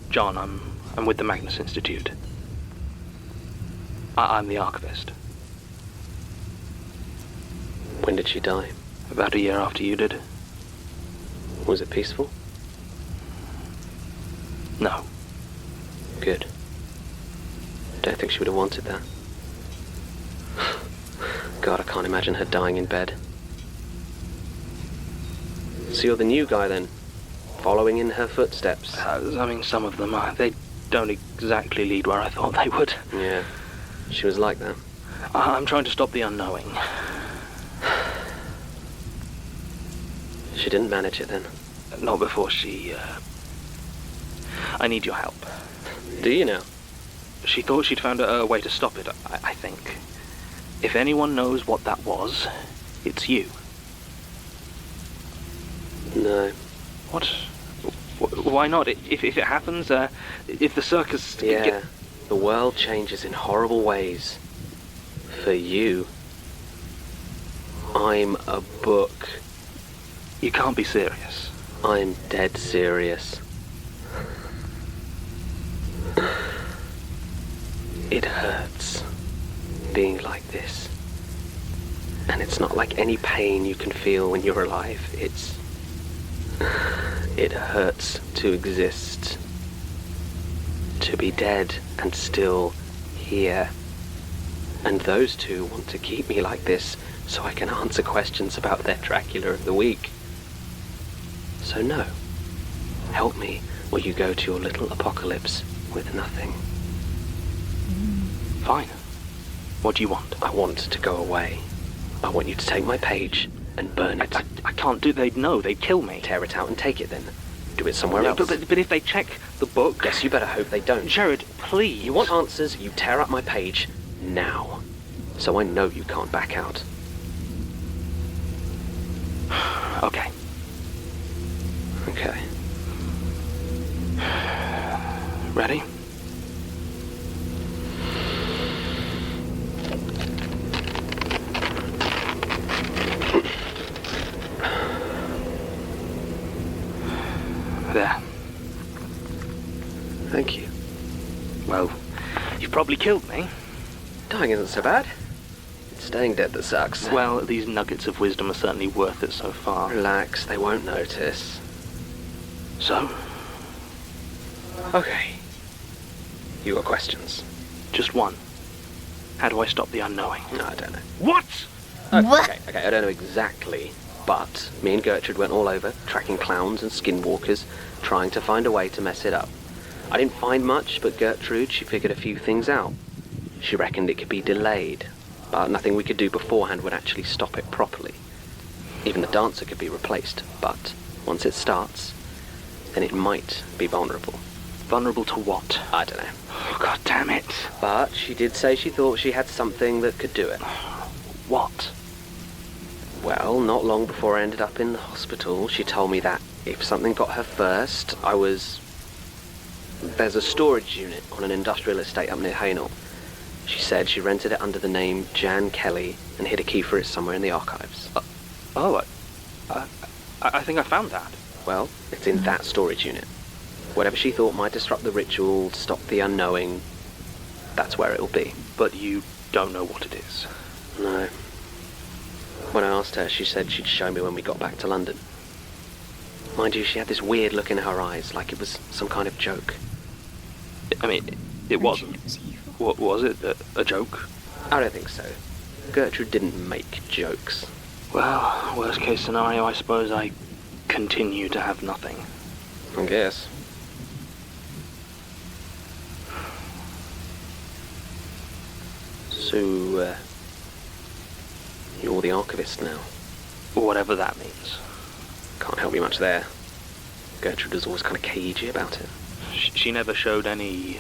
John. I'm with the Magnus Institute. I'm the archivist. When did she die? About a year after you did. Was it peaceful? No. Good. Don't think she would have wanted that. God, I can't imagine her dying in bed. So you're the new guy then? Following in her footsteps? I mean, some of them are. They don't exactly lead where I thought they would. Yeah, she was like that. I'm trying to stop the unknowing. She didn't manage it then? Not before she, I need your help. Do you now? She thought she'd found a way to stop it, I think. If anyone knows what that was, it's you. No. What? Why not? If it happens, if the circus... Yeah, the world changes in horrible ways. For you. I'm a book. You can't be serious. I'm dead serious. It hurts being like this. And it's not like any pain you can feel when you're alive. It hurts to exist. To be dead and still here. And those two want to keep me like this so I can answer questions about their Dracula of the week. So no. Help me or you go to your little apocalypse with nothing. Fine. What do you want? I want to go away. I want you to take my page and burn it. I can't do... They'd know. They'd kill me. Tear it out and take it then. Do it somewhere else. But if they check the book... Yes, you better hope they don't. Jared, please. You want answers, you tear up my page now. So I know you can't back out. Okay. Okay. Ready? There. Thank you. Well, you've probably killed me. Dying isn't so bad. Staying dead that sucks. Well, these nuggets of wisdom are certainly worth it so far. Relax, they won't notice. So? Okay. You got questions? Just one. How do I stop the unknowing? No, I don't know. What? Okay, I don't know exactly, but me and Gertrude went all over, tracking clowns and skinwalkers, trying to find a way to mess it up. I didn't find much, but Gertrude, she figured a few things out. She reckoned it could be delayed, but nothing we could do beforehand would actually stop it properly. Even the dancer could be replaced, but once it starts, then it might be vulnerable. Vulnerable to what? I don't know. Oh, God damn it. But she did say she thought she had something that could do it. What? Well, not long before I ended up in the hospital, she told me that if something got her first, There's a storage unit on an industrial estate up near Hainault. She said she rented it under the name Jan Kelly and hid a key for it somewhere in the archives. I think I found that. Well, it's in that storage unit. Whatever she thought might disrupt the ritual, stop the unknowing, that's where it'll be. But you don't know what it is? No. When I asked her, she said she'd show me when we got back to London. Mind you, she had this weird look in her eyes, like it was some kind of joke. I mean, it wasn't. What was it? A joke? I don't think so. Gertrude didn't make jokes. Well, worst case scenario, I suppose I continue to have nothing. I guess. So, you're the archivist now? Whatever that means. Can't help you much there. Gertrude was always kind of cagey about it. She never showed any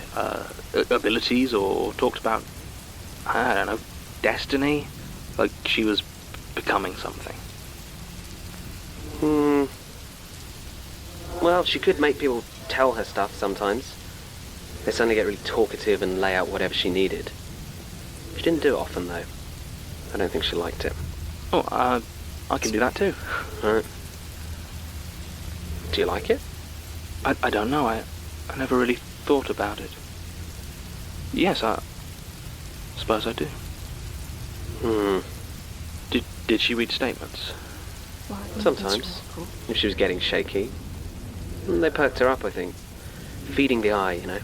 abilities or talked about, I don't know, destiny? Like she was becoming something. Well, she could make people tell her stuff sometimes. They suddenly get really talkative and lay out whatever she needed. She didn't do it often, though. I don't think she liked it. Oh, I can do that too. Right. Do you like it? I don't know. I never really thought about it. Yes, I suppose I do. Did she read statements? Sometimes. If she was getting shaky. They perked her up, I think. Feeding the eye, you know.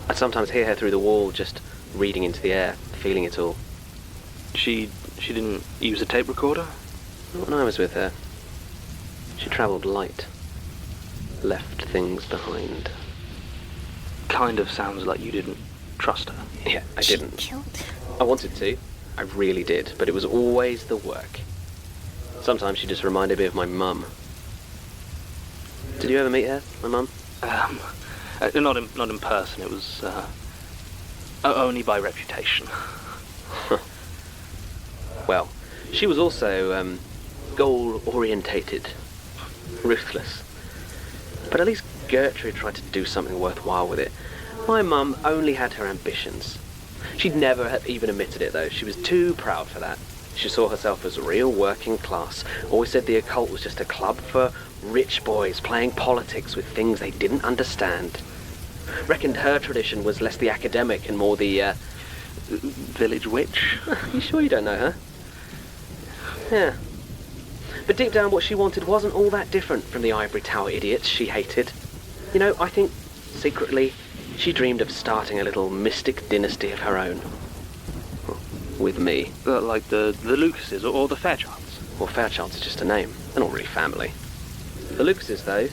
I'd sometimes hear her through the wall, just reading into the air, feeling it all. She didn't use a tape recorder? Not when I was with her. She travelled light. Left things behind. Kind of sounds like you didn't trust her. Yeah, I didn't. I wanted to. I really did, but it was always the work. Sometimes she just reminded me of my mum. Did you ever meet her, my mum? Not in person. It was only by reputation. Well, she was also goal-orientated, ruthless. But at least Gertrude tried to do something worthwhile with it. My mum only had her ambitions. She'd never have even admitted it, though. She was too proud for that. She saw herself as real working class. Always said the occult was just a club for rich boys playing politics with things they didn't understand. Reckoned her tradition was less the academic and more the, village witch. You sure you don't know her? Yeah. But deep down what she wanted wasn't all that different from the Ivory Tower idiots she hated. You know, I think, secretly, she dreamed of starting a little mystic dynasty of her own. With me. Like the Lucases or the Fairchilds? Well, Fairchilds is just a name. They're not really family. The Lucases, though,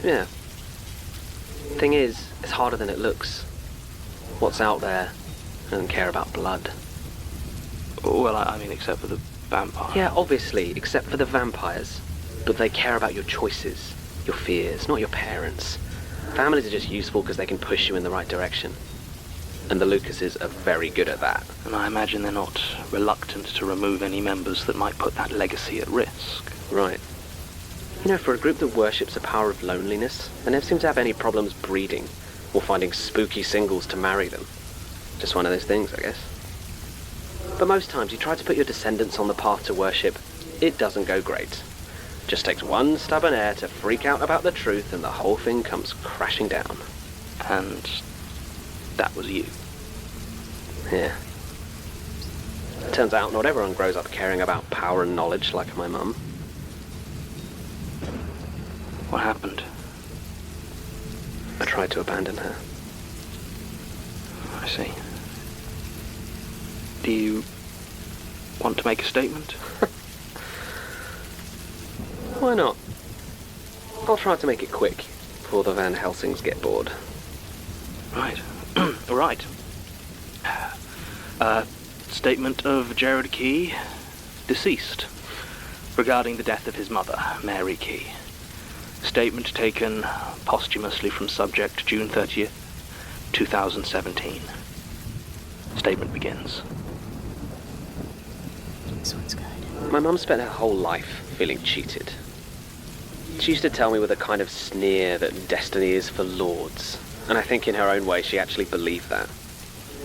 yeah. Thing is, it's harder than it looks. What's out there doesn't care about blood. Well, I mean, except for the vampires. Yeah, obviously, except for the vampires. But they care about your choices, your fears, not your parents. Families are just useful because they can push you in the right direction. And the Lucases are very good at that. And I imagine they're not reluctant to remove any members that might put that legacy at risk. Right. You know, for a group that worships the power of loneliness, they never seem to have any problems breeding or finding spooky singles to marry them. Just one of those things, I guess. But most times you try to put your descendants on the path to worship, it doesn't go great. Just takes one stubborn heir to freak out about the truth and the whole thing comes crashing down. And that was you. Yeah. Turns out not everyone grows up caring about power and knowledge like my mum. What happened? I tried to abandon her. I see. Do you want to make a statement? Why not? I'll try to make it quick before the Van Helsings get bored. Right. Right. Statement of Jared Key, deceased, regarding the death of his mother, Mary Key. Statement taken posthumously from subject June 30th, 2017. Statement begins. This one's good. My mum spent her whole life feeling cheated. She used to tell me with a kind of sneer that destiny is for lords, and I think in her own way she actually believed that.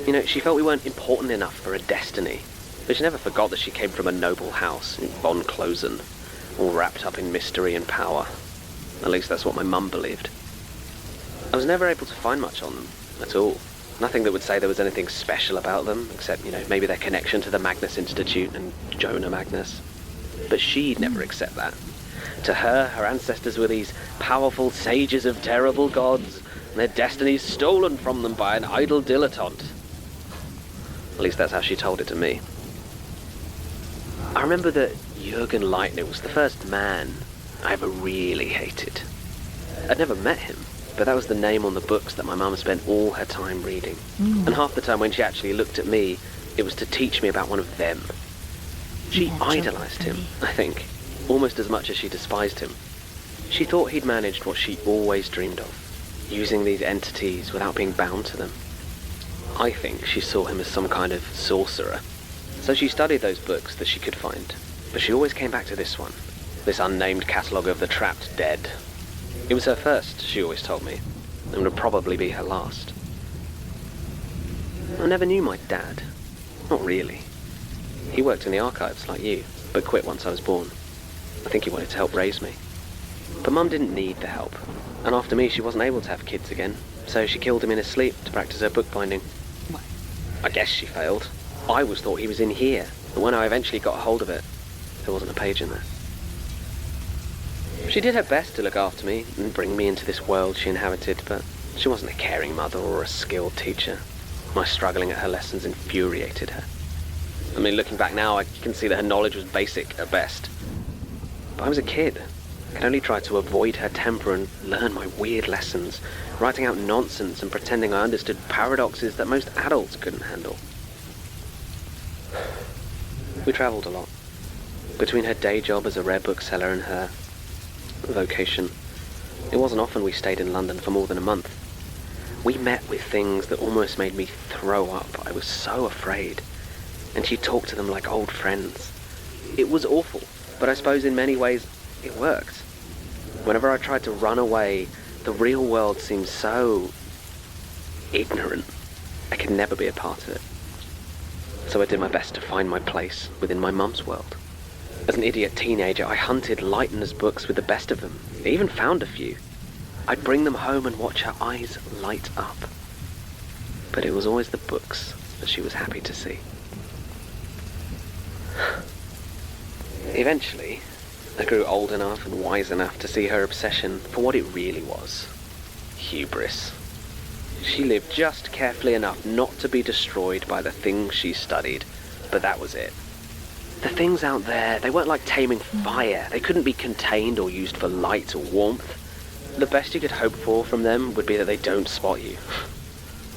You know, she felt we weren't important enough for a destiny, but she never forgot that she came from a noble house in von Klosen, all wrapped up in mystery and power. At least that's what my mum believed. I was never able to find much on them, at all. Nothing that would say there was anything special about them, except, maybe their connection to the Magnus Institute and Jonah Magnus. But she'd never accept that. To her, her ancestors were these powerful sages of terrible gods, and their destinies stolen from them by an idle dilettante. At least that's how she told it to me. I remember that Jürgen Leitner was the first man I ever really hated. I'd never met him, but that was the name on the books that my mum spent all her time reading. And half the time when she actually looked at me, it was to teach me about one of them. She idolized him, I think, almost as much as she despised him. She thought he'd managed what she always dreamed of, using these entities without being bound to them. I think she saw him as some kind of sorcerer. So she studied those books that she could find, but she always came back to this one, this unnamed catalogue of the trapped dead. It was her first, she always told me, and would probably be her last. I never knew my dad. Not really. He worked in the archives like you, but quit once I was born. I think he wanted to help raise me. But Mum didn't need the help, and after me she wasn't able to have kids again, so she killed him in his sleep to practice her bookbinding. I guess she failed. I always thought he was in here, but when I eventually got a hold of it, there wasn't a page in there. She did her best to look after me and bring me into this world she inhabited, but she wasn't a caring mother or a skilled teacher. My struggling at her lessons infuriated her. I mean, looking back now, I can see that her knowledge was basic at best. But I was a kid. I could only try to avoid her temper and learn my weird lessons, writing out nonsense and pretending I understood paradoxes that most adults couldn't handle. We travelled a lot. Between her day job as a rare bookseller and her vocation, it wasn't often we stayed in London for more than a month. We met with things that almost made me throw up. I was so afraid. And she talked to them like old friends. It was awful, but I suppose in many ways it worked. Whenever I tried to run away, the real world seemed so ignorant. I could never be a part of it. So I did my best to find my place within my mum's world. As an idiot teenager, I hunted Leitner's books with the best of them. I even found a few. I'd bring them home and watch her eyes light up. But it was always the books that she was happy to see. Eventually, I grew old enough and wise enough to see her obsession for what it really was. Hubris. She lived just carefully enough not to be destroyed by the things she studied, but that was it. The things out there, they weren't like taming fire. They couldn't be contained or used for light or warmth. The best you could hope for from them would be that they don't spot you.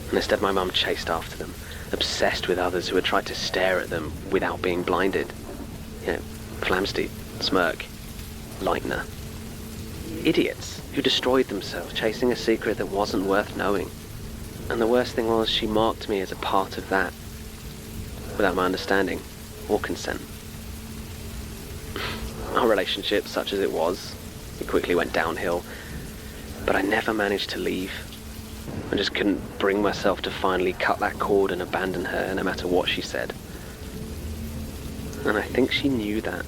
And instead my mum chased after them, obsessed with others who had tried to stare at them without being blinded. Flamsteed, Smirk, Leitner. Idiots who destroyed themselves chasing a secret that wasn't worth knowing. And the worst thing was she marked me as a part of that, without my understanding or consent. Our relationship, such as it was, it quickly went downhill, but I never managed to leave. I just couldn't bring myself to finally cut that cord and abandon her, no matter what she said. And I think she knew that.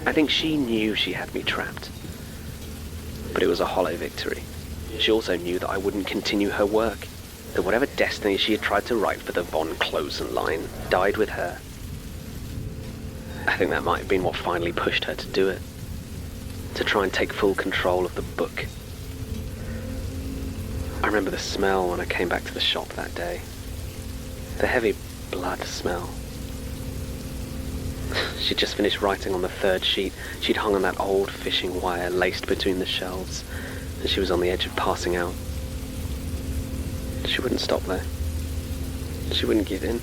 I think she knew she had me trapped. But it was a hollow victory. She also knew that I wouldn't continue her work, that whatever destiny she had tried to write for the von Klosen line died with her. I think that might have been what finally pushed her to do it. To try and take full control of the book. I remember the smell when I came back to the shop that day. The heavy blood smell. She'd just finished writing on the third sheet. She'd hung on that old fishing wire laced between the shelves, and she was on the edge of passing out. She wouldn't stop there. She wouldn't give in.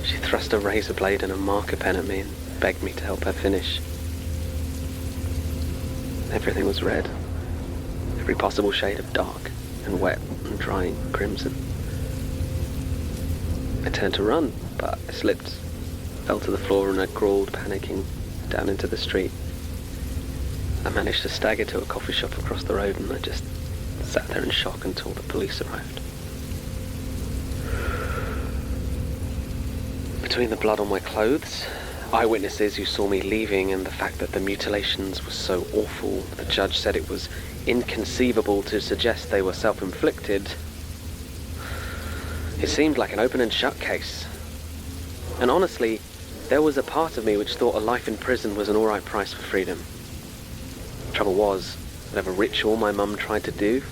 She thrust a razor blade and a marker pen at me and begged me to help her finish. Everything was red. Every possible shade of dark and wet and drying crimson. I turned to run, but I slipped, fell to the floor, and I crawled, panicking, down into the street. I managed to stagger to a coffee shop across the road, and I just sat there in shock until the police arrived. Between the blood on my clothes, eyewitnesses who saw me leaving, and the fact that the mutilations were so awful, the judge said it was inconceivable to suggest they were self-inflicted. It seemed like an open and shut case. And honestly, there was a part of me which thought a life in prison was an alright price for freedom. Trouble was, whatever ritual my mum tried to do,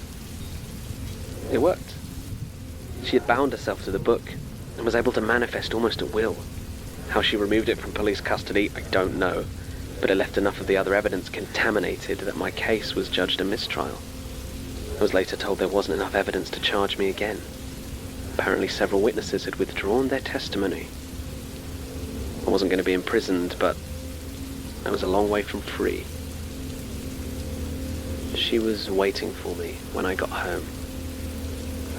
it worked. She had bound herself to the book and was able to manifest almost at will. How she removed it from police custody, I don't know, but it left enough of the other evidence contaminated that my case was judged a mistrial. I was later told there wasn't enough evidence to charge me again. Apparently several witnesses had withdrawn their testimony. I wasn't going to be imprisoned, but I was a long way from free. She was waiting for me when I got home.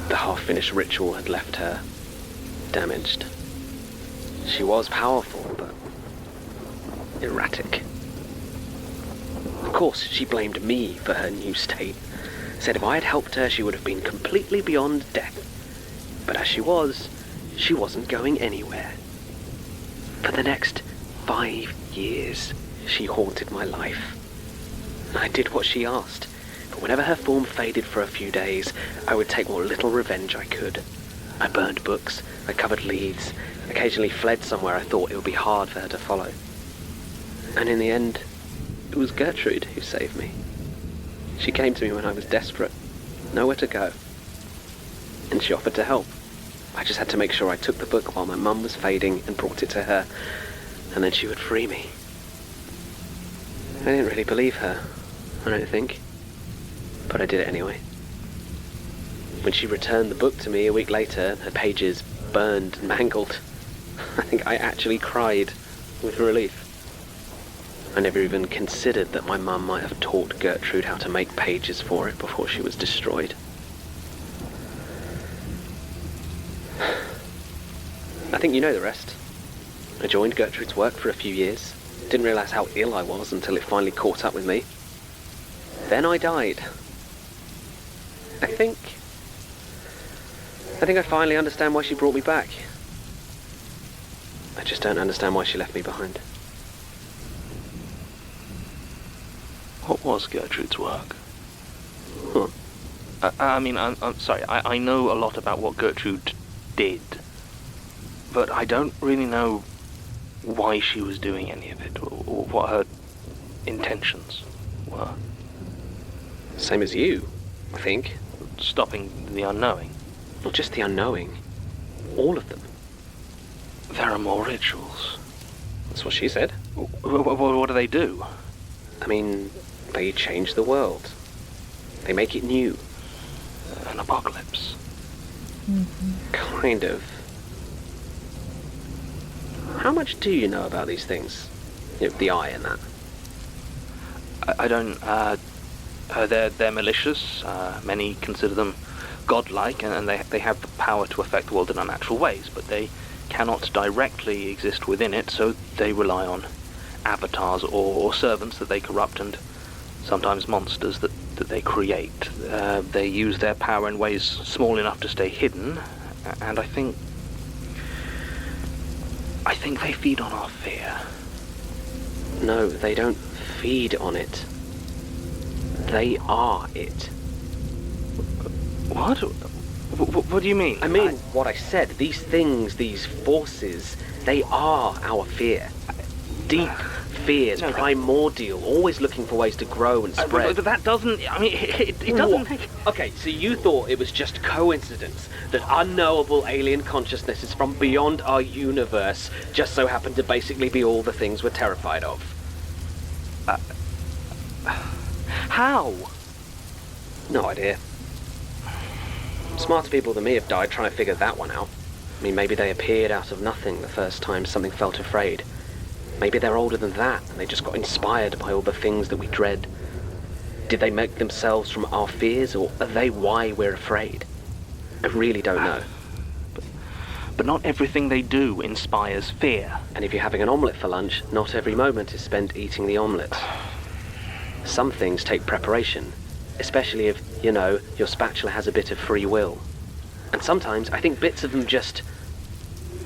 The half-finished ritual had left her damaged. She was powerful, but erratic. Of course, she blamed me for her new state. Said if I had helped her, she would have been completely beyond death. But as she wasn't going anywhere. For the next 5 years, she haunted my life. I did what she asked, but whenever her form faded for a few days, I would take what little revenge I could. I burned books, I covered leads, occasionally fled somewhere I thought it would be hard for her to follow. And in the end, it was Gertrude who saved me. She came to me when I was desperate, nowhere to go. And she offered to help. I just had to make sure I took the book while my mum was fading and brought it to her, and then she would free me. I didn't really believe her, I don't think, but I did it anyway. When she returned the book to me a week later, her pages burned and mangled, I think I actually cried with relief. I never even considered that my mum might have taught Gertrude how to make pages for it before she was destroyed. I think you know the rest. I joined Gertrude's work for a few years. Didn't realise how ill I was until it finally caught up with me. Then I died. I think I finally understand why she brought me back. I just don't understand why she left me behind. What was Gertrude's work? Huh. I'm sorry, I know a lot about what Gertrude did, but I don't really know why she was doing any of it, or what her intentions were. Same as you, I think. Stopping the unknowing. Not just the unknowing. All of them. There are more rituals. That's what she said. What do they do? I mean, they change the world. They make it new. An apocalypse. Kind of. How much do you know about these things? You know, the eye and that. I don't. They're malicious. Many consider them godlike, and they have the power to affect the world in unnatural ways, but they cannot directly exist within it, so they rely on avatars or servants that they corrupt, and sometimes monsters that they create. They use their power in ways small enough to stay hidden, and I think they feed on our fear. No, they don't feed on it. They are it. What? What do you mean? I mean what I said. These things, these forces, They are our fear. Deep fears, primordial, always looking for ways to grow and spread. But that doesn't... I mean, it doesn't make... Okay, so you thought it was just coincidence that unknowable alien consciousnesses from beyond our universe just so happened to basically be all the things we're terrified of. How? No idea. Smarter people than me have died trying to figure that one out. I mean, maybe they appeared out of nothing the first time something felt afraid. Maybe they're older than that, and they just got inspired by all the things that we dread. Did they make themselves from our fears, or are they why we're afraid? I really don't know. But not everything they do inspires fear. And if you're having an omelette for lunch, not every moment is spent eating the omelette. Some things take preparation, especially if, you know, your spatula has a bit of free will. And sometimes I think bits of them just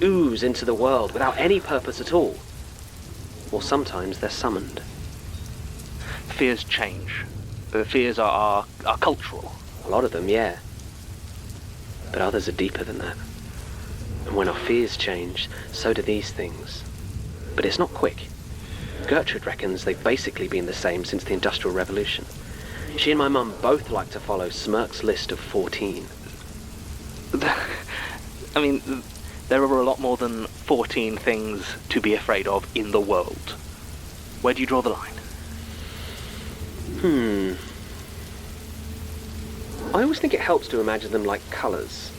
ooze into the world without any purpose at all. Or sometimes they're summoned. Fears change. The fears are cultural. A lot of them, yeah. But others are deeper than that. And when our fears change, so do these things. But it's not quick. Gertrude reckons they've basically been the same since the Industrial Revolution. She and my mum both like to follow Smirk's list of 14. I mean, there are a lot more than 14 things to be afraid of in the world. Where do you draw the line? I always think it helps to imagine them like colours.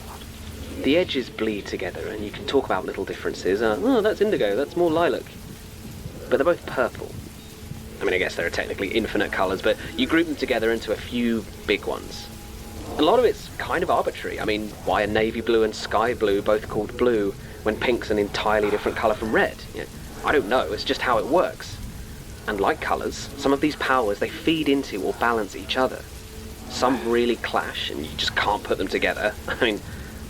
The edges bleed together and you can talk about little differences. Oh, that's indigo, that's more lilac. But they're both purple. I mean, I guess there are technically infinite colours, but you group them together into a few big ones. A lot of it's kind of arbitrary. I mean, why are navy blue and sky blue both called blue when pink's an entirely different colour from red? You know, I don't know, it's just how it works. And like colours, some of these powers, they feed into or balance each other. Some really clash and you just can't put them together. I mean,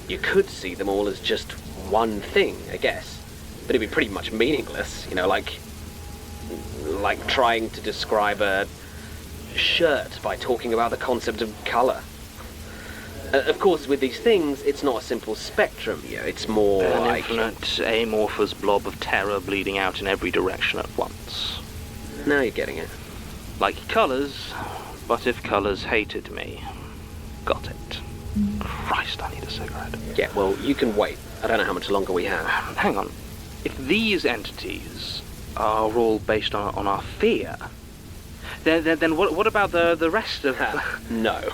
you could see them all as just one thing, I guess. But it'd be pretty much meaningless, you know, like trying to describe a shirt by talking about the concept of colour. Of course, with these things, it's not a simple spectrum, you know, it's more like... An infinite, amorphous blob of terror bleeding out in every direction at once. Now you're getting it. Like colours, but if colours hated me. Got it. Christ, I need a cigarette. Yeah, well, you can wait. I don't know how much longer we have. Hang on. If these entities are all based on our fear, then what about the rest of them? No.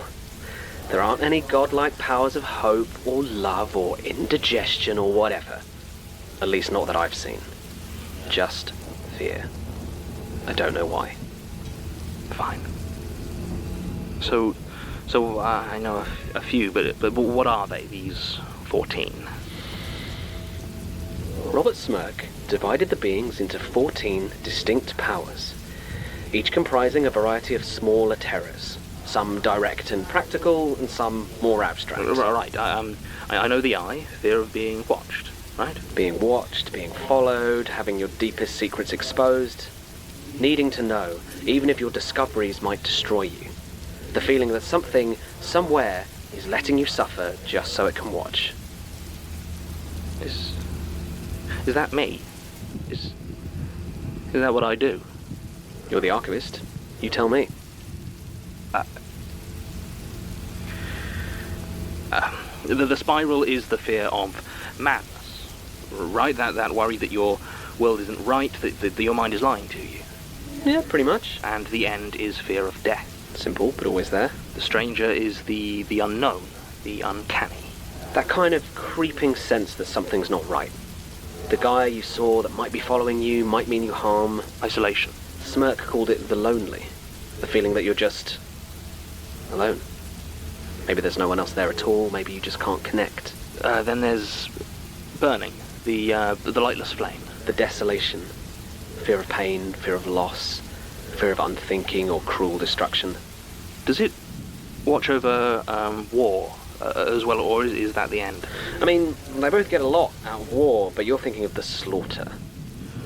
There aren't any godlike powers of hope or love or indigestion or whatever. At least not that I've seen. Just fear. I don't know why. Fine. So I know a few, but what are they, these 14? Robert Smirk divided the beings into 14 distinct powers, each comprising a variety of smaller terrors. Some direct and practical, and some more abstract. Right, I know the eye, fear of being watched, right? Being watched, being followed, having your deepest secrets exposed, needing to know, even if your discoveries might destroy you. The feeling that something, somewhere, is letting you suffer just so it can watch. Is that me? Is that what I do? You're the archivist. You tell me. The spiral is the fear of madness, right? That worry that your world isn't right, that your mind is lying to you. Yeah, pretty much. And the end is fear of death. Simple, but always there. The stranger is the unknown, the uncanny. That kind of creeping sense that something's not right. The guy you saw that might be following you might mean you harm. Isolation. Smirk called it the lonely. The feeling that you're just alone. Maybe there's no one else there at all, maybe you just can't connect. Then there's burning, the lightless flame. The desolation. Fear of pain, fear of loss, fear of unthinking or cruel destruction. Does it watch over war as well, or is that the end? I mean, they both get a lot out of war, but you're thinking of the slaughter.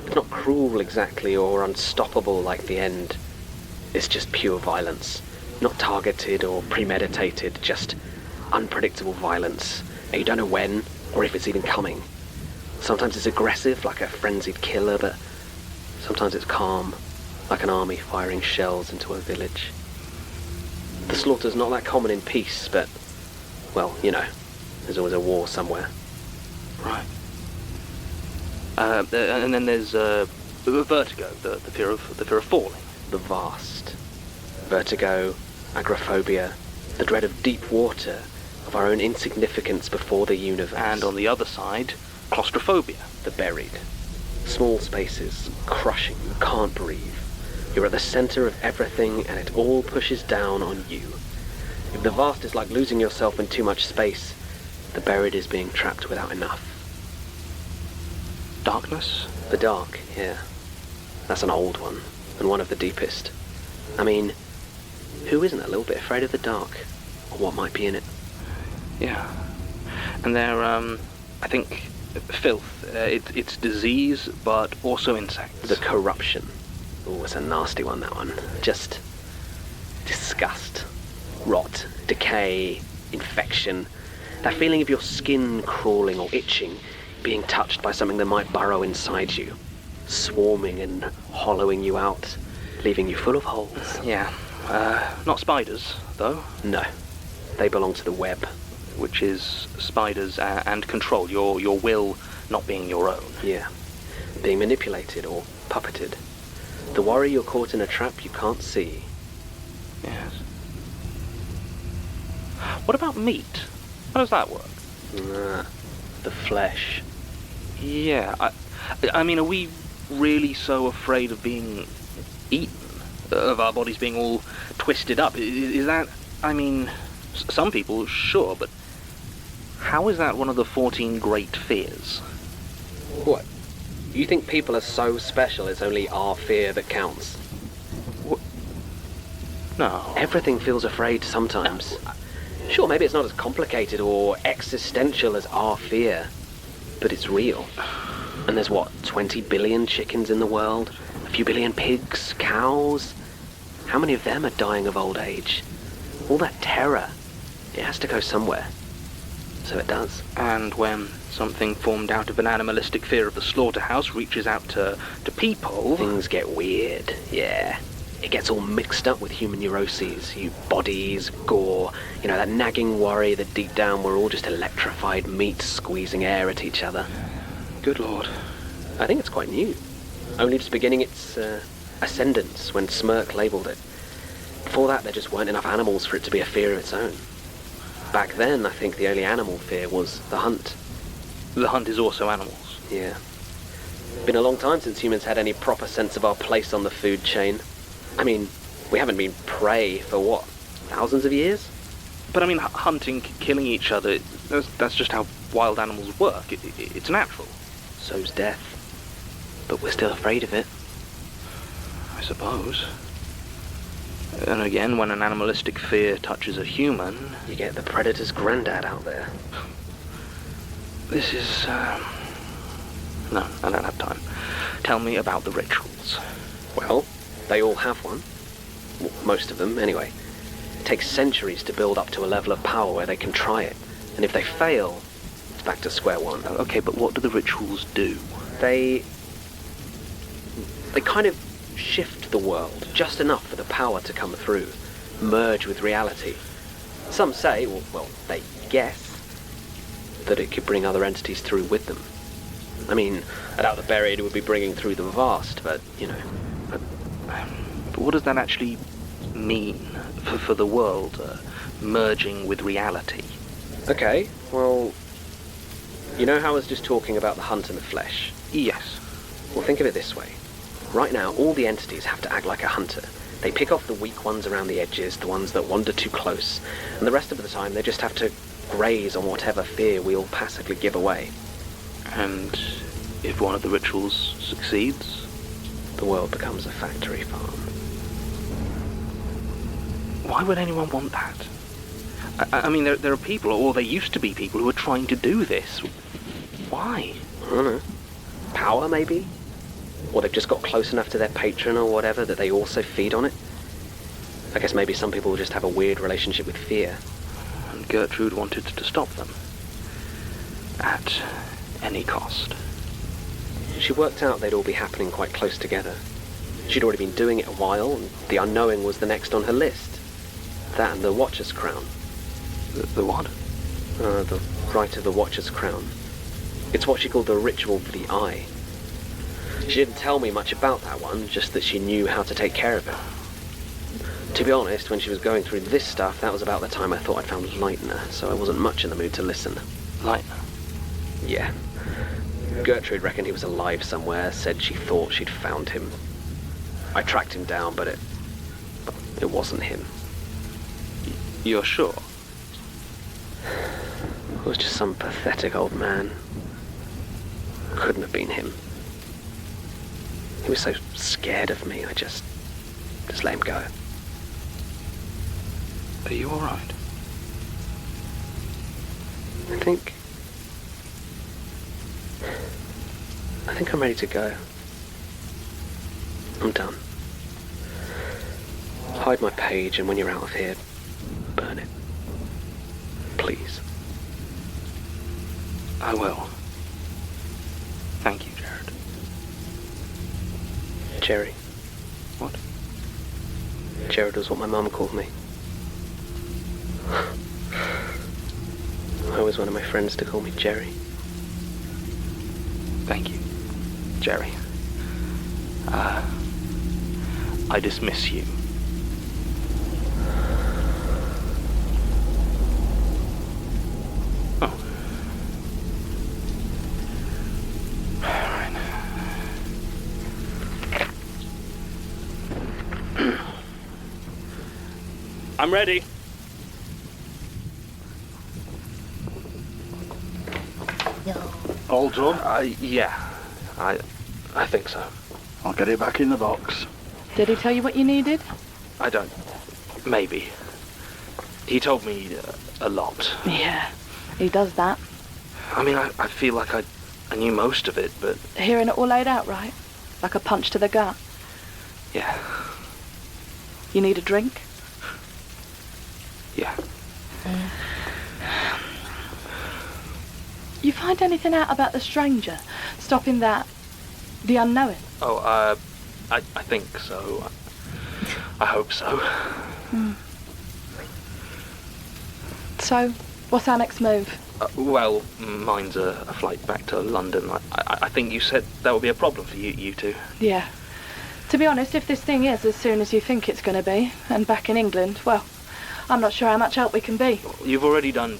It's not cruel exactly or unstoppable like the end. It's just pure violence. Not targeted or premeditated, just unpredictable violence. And you don't know when or if it's even coming. Sometimes it's aggressive, like a frenzied killer, but sometimes it's calm, like an army firing shells into a village. The slaughter's not that common in peace, but, well, you know, there's always a war somewhere. Right. And then there's vertigo, the fear of falling. The vast. Vertigo, agoraphobia, the dread of deep water, of our own insignificance before the universe. And on the other side, claustrophobia. The buried. Small spaces, crushing, you can't breathe. You're at the center of everything and it all pushes down on you. If the vast is like losing yourself in too much space, the buried is being trapped without enough. Darkness? The dark, yeah. That's an old one, and one of the deepest. I mean, who isn't a little bit afraid of the dark? Or what might be in it? Yeah. And they're, I think, filth. It's disease, but also insects. The corruption. Oh, it's a nasty one, that one. Just disgust, rot, decay, infection. That feeling of your skin crawling or itching, being touched by something that might burrow inside you, swarming and hollowing you out, leaving you full of holes. Yeah. Not spiders, though. No. They belong to the web. Which is spiders and control, your will not being your own. Yeah. Being manipulated or puppeted. The worry you're caught in a trap you can't see. Yes. What about meat? How does that work? The flesh. Yeah, I mean, are we really so afraid of being eaten? Of our bodies being all twisted up? Is that, I mean, some people, sure, but how is that one of the 14 great fears? What? You think people are so special it's only our fear that counts? What? No. Everything feels afraid sometimes. No. Sure, maybe it's not as complicated or existential as our fear, but it's real. And there's what, 20 billion chickens in the world? A few billion pigs, cows? How many of them are dying of old age? All that terror, it has to go somewhere. So it does. And when something formed out of an animalistic fear of the slaughterhouse reaches out to people... Things get weird, yeah. It gets all mixed up with human neuroses, bodies, gore, that nagging worry that deep down we're all just electrified meat squeezing air at each other. Good Lord. I think it's quite new. Only just beginning its ascendance when Smirk labelled it. Before that, there just weren't enough animals for it to be a fear of its own. Back then, I think the only animal fear was the hunt. The hunt is also animals. Yeah. Been a long time since humans had any proper sense of our place on the food chain. I mean, we haven't been prey for what, thousands of years? But I mean, hunting, killing each other, that's just how wild animals work. It's natural. So's death. But we're still afraid of it. I suppose. And again, when an animalistic fear touches a human... You get the predator's granddad out there. This is... No, I don't have time. Tell me about the rituals. Well, they all have one. Well, most of them, anyway. It takes centuries to build up to a level of power where they can try it. And if they fail, it's back to square one. Okay, but what do the rituals do? They kind of shift the world just enough for the power to come through, merge with reality. Some say, well, they guess, that it could bring other entities through with them. I mean, I doubt the buried would be bringing through the vast, but, But what does that actually mean for the world, merging with reality? Okay, well, you know how I was just talking about the hunt and the flesh? Yes. Well, think of it this way. Right now, all the entities have to act like a hunter. They pick off the weak ones around the edges, the ones that wander too close, and the rest of the time they just have to graze on whatever fear we all passively give away. And if one of the rituals succeeds? The world becomes a factory farm. Why would anyone want that? I mean, there are people, or there used to be people, who are trying to do this. Why? I don't know. Power, maybe? Or they've just got close enough to their patron or whatever that they also feed on it. I guess maybe some people just have a weird relationship with fear. And Gertrude wanted to stop them. At any cost. She worked out they'd all be happening quite close together. She'd already been doing it a while, and the unknowing was the next on her list. That and the Watcher's Crown. The what? The Rite of the Watcher's Crown. It's what she called the ritual for the eye. She didn't tell me much about that one, just that she knew how to take care of it. To be honest, when she was going through this stuff, that was about the time I thought I'd found Lightner, so I wasn't much in the mood to listen. Lightner? Yeah. Gertrude reckoned he was alive somewhere, said she thought she'd found him. I tracked him down, but it wasn't him. You're sure? It was just some pathetic old man. Couldn't have been him. He was so scared of me, I just let him go. Are you alright? I think I'm ready to go. I'm done. Hide my page, and when you're out of here, burn it. Please. I will. Thank you, Jared. Jerry. What? Jared was what my mum called me. I always wanted my friends to call me Jerry. Thank you, Jerry. I dismiss you. Oh. Alright. I'm ready. All done? Yeah. I think so. I'll get it back in the box. Did he tell you what you needed? I don't. Maybe. He told me a lot. Yeah, he does that. I mean, I feel like I knew most of it, but... Hearing it all laid out, right? Like a punch to the gut. Yeah. You need a drink? Yeah. You find anything out about the stranger? Stopping that... the unknowing? Oh, I think so. I hope so. So, what's our next move? Well, mine's a flight back to London. I think you said that would be a problem for you two. Yeah. To be honest, if this thing is as soon as you think it's going to be, and back in England, well, I'm not sure how much help we can be. You've already done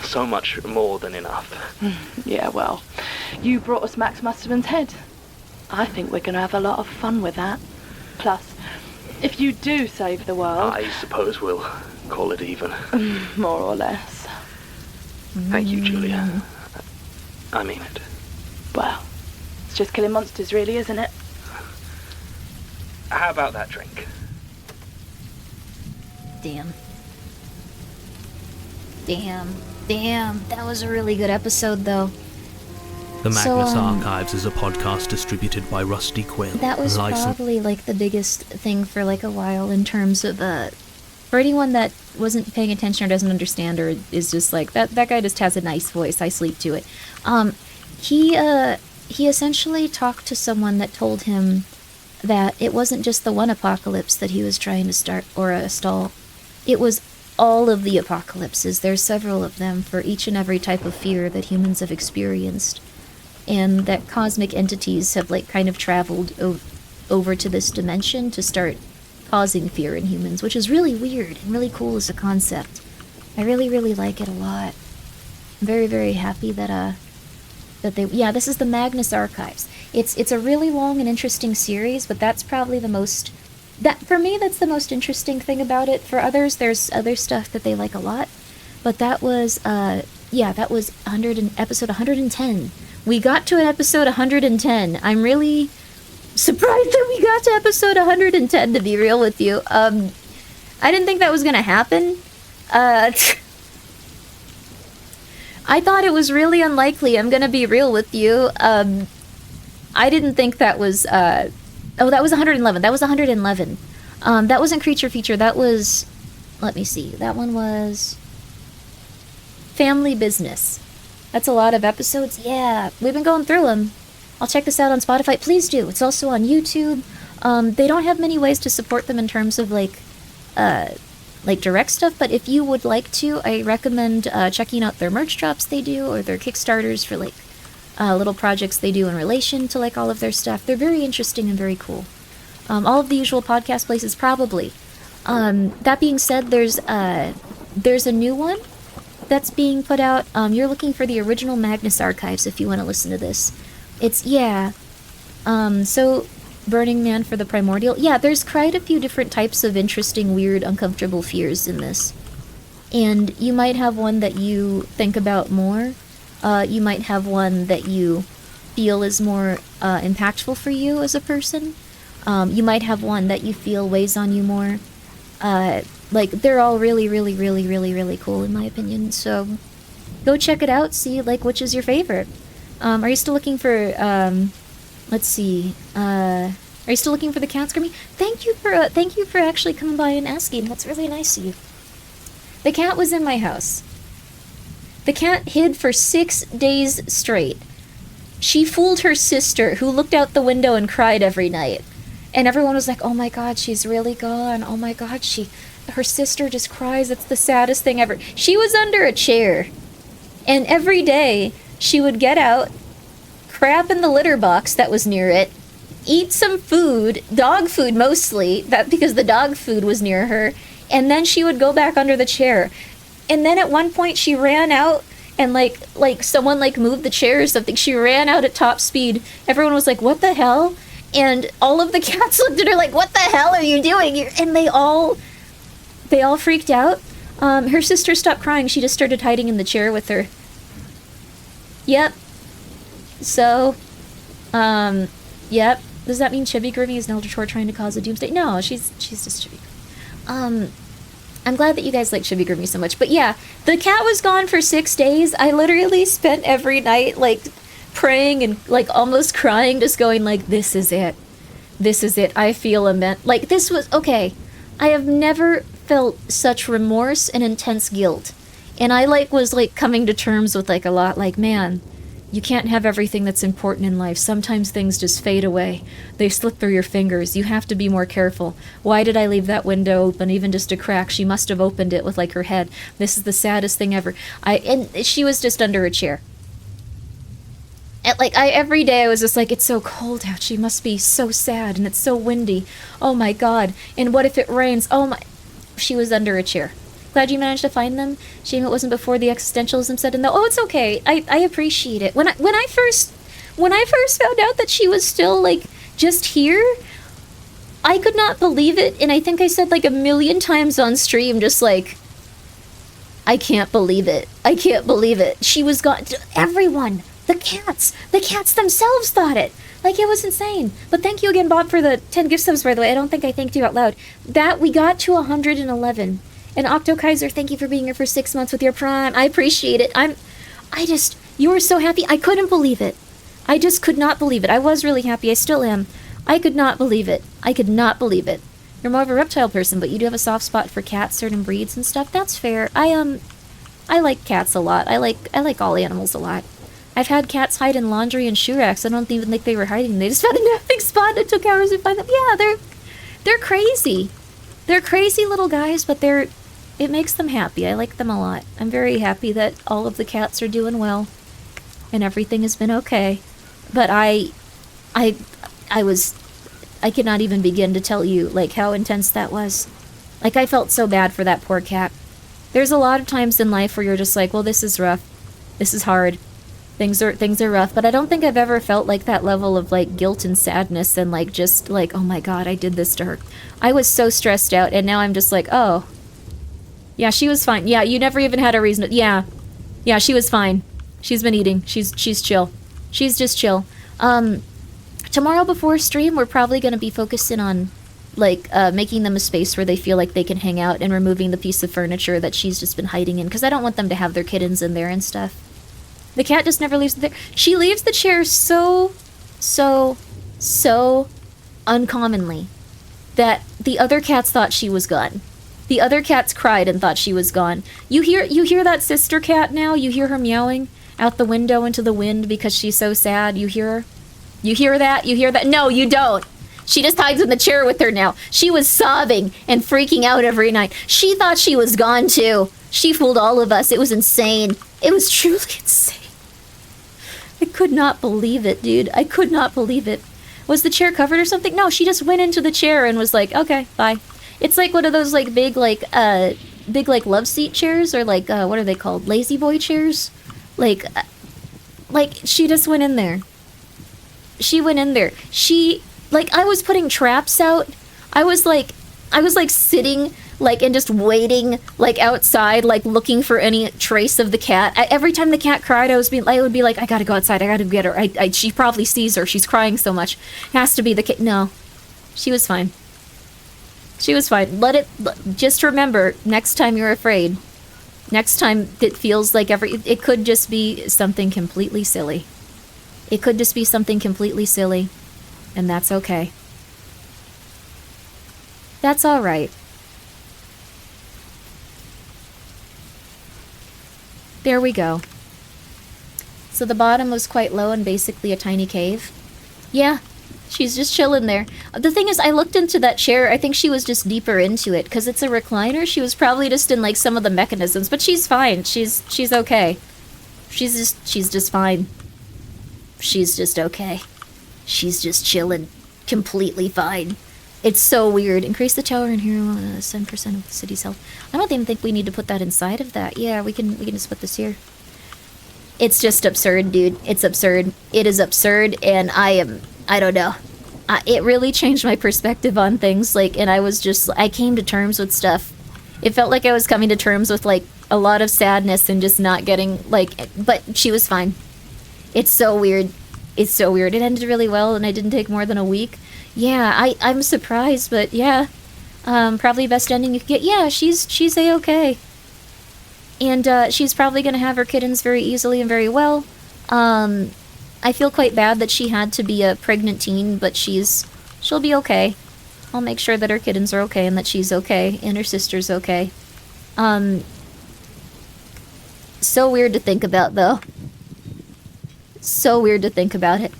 so much more than enough. Yeah, well, you brought us Max Musterman's head. I think we're going to have a lot of fun with that. Plus, if you do save the world... I suppose we'll call it even. More or less. Thank you, Julia. I mean it. Well, it's just killing monsters, really, isn't it? How about that drink? Damn. That was a really good episode, though. The Magnus Archives is a podcast distributed by Rusty Quill. That was probably, like, the biggest thing for, like, a while in terms of, for anyone that wasn't paying attention or doesn't understand or is just like, that guy just has a nice voice, I sleep to it. He essentially talked to someone that told him that it wasn't just the one apocalypse that he was trying to start or stall. It was all of the apocalypses. There's several of them for each and every type of fear that humans have experienced. And that cosmic entities have, like, kind of traveled over to this dimension to start causing fear in humans, which is really weird and really cool as a concept. I really, really like it a lot. I'm very, very happy that they... Yeah, this is the Magnus Archives. It's a really long and interesting series, but that's probably the most... For me, that's the most interesting thing about it. For others, there's other stuff that they like a lot. But that was, that was episode 110. We got to episode 110. I'm really surprised that we got to episode 110, to be real with you. I didn't think that was gonna happen. I thought it was really unlikely, I'm gonna be real with you. I didn't think that was, that was 111. That was 111. That wasn't Creature Feature, that was, let me see, that one was Family Business. That's a lot of episodes. Yeah, we've been going through them. I'll check this out on Spotify. Please do. It's also on YouTube. They don't have many ways to support them in terms of like direct stuff, but if you would like to, I recommend checking out their merch drops they do, or their Kickstarters for like little projects they do in relation to like all of their stuff. They're very interesting and very cool. All of the usual podcast places probably. That being said, there's a new one that's being put out. You're looking for the original Magnus archives if you want to listen to this. It's, yeah. So, Burning Man for the Primordial. Yeah, there's quite a few different types of interesting, weird, uncomfortable fears in this. And you might have one that you think about more. You might have one that you feel is more impactful for you as a person. You might have one that you feel weighs on you more. Like, they're all really, really, really, really, really cool in my opinion. So, go check it out, see, like, which is your favorite. Are you still looking for, let's see, are you still looking for the cats, Grimmi? Thank you for actually coming by and asking. That's really nice of you. The cat was in my house. The cat hid for 6 days straight. She fooled her sister, who looked out the window and cried every night. And everyone was like, oh my god, she's really gone. Oh my god, her sister just cries. It's the saddest thing ever. She was under a chair. And every day, she would get out, crap in the litter box that was near it, eat some food, dog food mostly, because the dog food was near her, and then she would go back under the chair. And then at one point she ran out, and like someone like moved the chair or something. She ran out at top speed. Everyone was like, what the hell? And all of the cats looked at her like, what the hell are you doing? And they all freaked out. Her sister stopped crying. She just started hiding in the chair with her. Yep. So, yep. Does that mean Chibi Grimmi is an Elder Tor trying to cause a doomsday? No, she's just Chibi Grimmi. I'm glad that you guys like Chibi Grimmi so much. But yeah, the cat was gone for 6 days. I literally spent every night, like, praying and, like, almost crying, just going, like, this is it. This is it. I feel immense. Like, this was, okay. I have never felt such remorse and intense guilt. And I, like, was, like, coming to terms with, like, a lot, like, man, you can't have everything that's important in life. Sometimes things just fade away. They slip through your fingers. You have to be more careful. Why did I leave that window open, even just a crack? She must have opened it with, like, her head. This is the saddest thing ever. And she was just under a chair. And, like, every day I was just like, it's so cold out. She must be so sad, and it's so windy. Oh my god. And what if it rains? Oh my... She was under a chair. Glad you managed to find them. Shame it wasn't before the existentialism set in though. Oh, it's okay. I appreciate it. When I first found out that she was still, like, just here, I could not believe it, and I think I said, like, 1,000,000 times on stream, just like, I can't believe it. I can't believe it. She was gone. Everyone! The cats themselves thought it. Like, it was insane. But thank you again, Bob, for the 10 gift subs, by the way. I don't think I thanked you out loud. That, we got to 111. And Octokaiser, thank you for being here for 6 months with your Prime. I appreciate it. You were so happy. I couldn't believe it. I just could not believe it. I was really happy. I still am. I could not believe it. I could not believe it. You're more of a reptile person, but you do have a soft spot for cats, certain breeds and stuff. That's fair. I like cats a lot. I like all animals a lot. I've had cats hide in laundry and shoe racks. I don't even think they were hiding. They just found a napping spot and it took hours to find them. Yeah, they're crazy. They're crazy little guys, but it makes them happy. I like them a lot. I'm very happy that all of the cats are doing well and everything has been okay. But I cannot even begin to tell you, like, how intense that was. Like, I felt so bad for that poor cat. There's a lot of times in life where you're just like, well, this is rough. This is hard. Things are rough, but I don't think I've ever felt like that level of, like, guilt and sadness and, like, just like, oh my god, I did this to her. I was so stressed out, and now I'm just like, oh. Yeah, she was fine. Yeah, you never even had a reason to... Yeah, she was fine. She's been eating. She's chill. She's just chill. Tomorrow before stream, we're probably going to be focusing on, like, making them a space where they feel like they can hang out and removing the piece of furniture that she's just been hiding in, because I don't want them to have their kittens in there and stuff. The cat just never leaves there. She leaves the chair so uncommonly that the other cats thought she was gone. The other cats cried and thought she was gone. You hear that sister cat now? You hear her meowing out the window into the wind because she's so sad? You hear her? You hear that? You hear that? No, you don't. She just hides in the chair with her now. She was sobbing and freaking out every night. She thought she was gone too. She fooled all of us. It was insane. It was truly insane. I could not believe it, dude. I could not believe it. Was the chair covered or something? No, she just went into the chair and was like, okay, bye. It's like one of those like big like love seat chairs, or like what are they called? Lazy boy chairs? Like she just went in there. She went in there. She, like, I was putting traps out. I was like sitting, like, and just waiting, like, outside, like, looking for any trace of the cat. Every time the cat cried, I would be like, I gotta go outside. I gotta get her. She probably sees her. She's crying so much. It has to be the cat. No. She was fine. She was fine. Just remember, next time you're afraid, next time it feels like it could just be something completely silly. It could just be something completely silly, and that's okay. That's all right. There we go. So the bottom was quite low and basically a tiny cave. Yeah, she's just chilling there. The thing is, I looked into that chair. I think she was just deeper into it because it's a recliner. She was probably just in like some of the mechanisms, but she's fine. She's okay. She's just fine. She's just okay. She's just chilling. Completely fine. It's so weird. Increase the tower in here 7% of the city's health. I don't even think we need to put that inside of that. Yeah, we can just put this here. It's just absurd, dude. It's absurd. It is absurd, and I don't know. It really changed my perspective on things, like, and I came to terms with stuff. It felt like I was coming to terms with, like, a lot of sadness and just not getting, like, but she was fine. It's so weird. It's so weird. It ended really well, and I didn't take more than a week. Yeah, I'm surprised, but yeah. Probably best ending you could get. Yeah, she's A-okay. And, she's probably gonna have her kittens very easily and very well. I feel quite bad that she had to be a pregnant teen, but she'll be okay. I'll make sure that her kittens are okay and that she's okay, and her sister's okay. So weird to think about, though. So weird to think about it.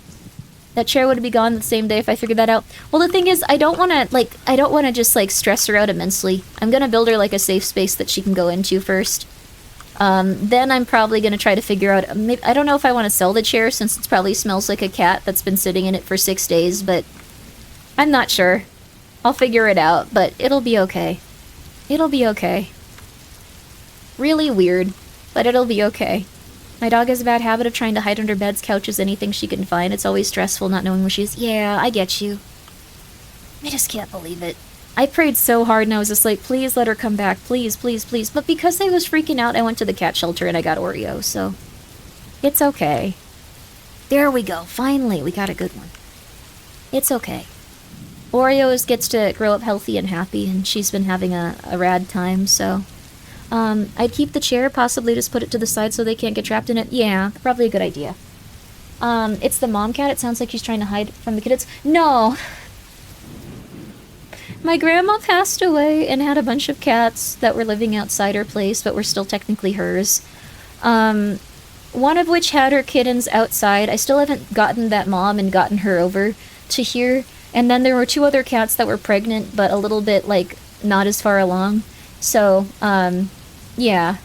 That chair would be gone the same day if I figured that out. Well, the thing is, I don't want to just, like, stress her out immensely. I'm gonna build her, like, a safe space that she can go into first. Then I'm probably gonna try to figure out, maybe, I don't know if I want to sell the chair since it probably smells like a cat that's been sitting in it for 6 days, but I'm not sure. I'll figure it out, but it'll be okay. It'll be okay. Really weird, but it'll be okay. My dog has a bad habit of trying to hide under beds, couches, anything she can find. It's always stressful not knowing where she is. Yeah, I get you. I just can't believe it. I prayed so hard and I was just like, please let her come back. Please, please, please. But because I was freaking out, I went to the cat shelter and I got Oreo, so it's okay. There we go. Finally, we got a good one. It's okay. Oreo gets to grow up healthy and happy, and she's been having a rad time, so... I'd keep the chair, possibly just put it to the side so they can't get trapped in it. Yeah, probably a good idea. It's the mom cat. It sounds like she's trying to hide from the kids. No! My grandma passed away and had a bunch of cats that were living outside her place, but were still technically hers. One of which had her kittens outside. I still haven't gotten that mom and gotten her over to here. And then there were 2 other cats that were pregnant, but a little bit, like, not as far along. So, yeah.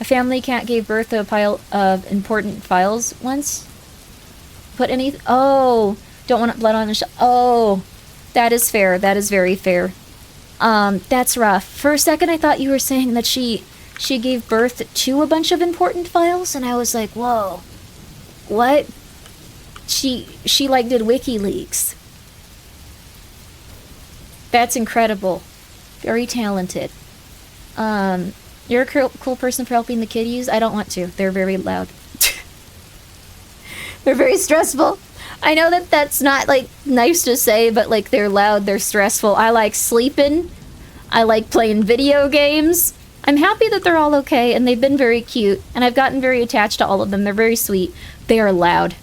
A family cat gave birth to a pile of important files once. Oh, don't want blood on the shelf. Oh, that is fair. That is very fair. That's rough. For a second, I thought you were saying that she gave birth to a bunch of important files, and I was like, whoa. What? She like, did WikiLeaks. That's incredible. Very talented. You're a cool person for helping the kitties? I don't want to. They're very loud. They're very stressful. I know that that's not, like, nice to say, but, like, they're loud, they're stressful. I like sleeping. I like playing video games. I'm happy that they're all okay, and they've been very cute, and I've gotten very attached to all of them. They're very sweet. They are loud.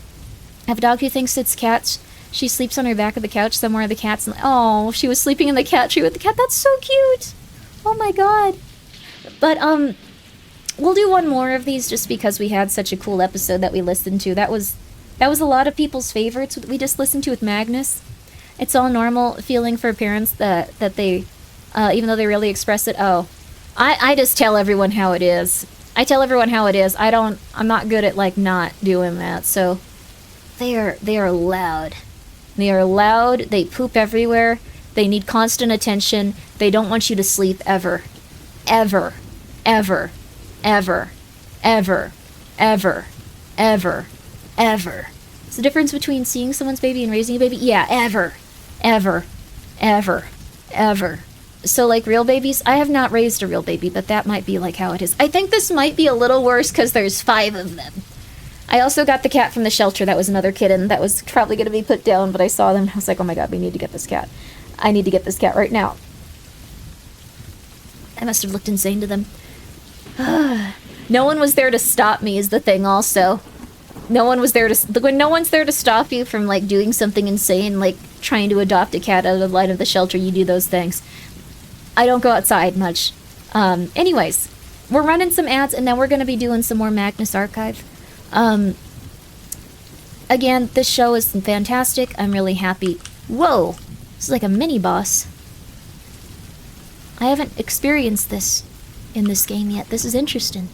I have a dog who thinks it's cats. She sleeps on her back of the couch somewhere. The cat's... Oh, she was sleeping in the cat tree with the cat. That's so cute. Oh my god. But, we'll do one more of these just because we had such a cool episode that we listened to. That was That was a lot of people's favorites that we just listened to with Magnus. It's all normal feeling for parents that they, even though they really express it. Oh, I just tell everyone how it is. I tell everyone how it is. I'm not good at like not doing that. So they are loud. They are loud. They poop everywhere. They need constant attention. They don't want you to sleep ever. Ever. Ever. Ever. Ever. Ever. Ever. Ever. It's the difference between seeing someone's baby and raising a baby. Yeah, ever. Ever. Ever. Ever. So, like, real babies, I have not raised a real baby, but that might be, like, how it is. I think this might be a little worse because there's 5 of them. I also got the cat from the shelter. That was another kitten that was probably going to be put down, but I saw them. I was like, oh my god, we need to get this cat. I need to get this cat right now. I must have looked insane to them. No one was there to stop me is the thing also. No one was there to... When no one's there to stop you from, like, doing something insane, like trying to adopt a cat out of the light of the shelter, you do those things. I don't go outside much. Anyways, we're running some ads, and then we're going to be doing some more Magnus Archive. Again, this show is fantastic. I'm really happy. Whoa! This is like a mini-boss. I haven't experienced this in this game yet. This is interesting.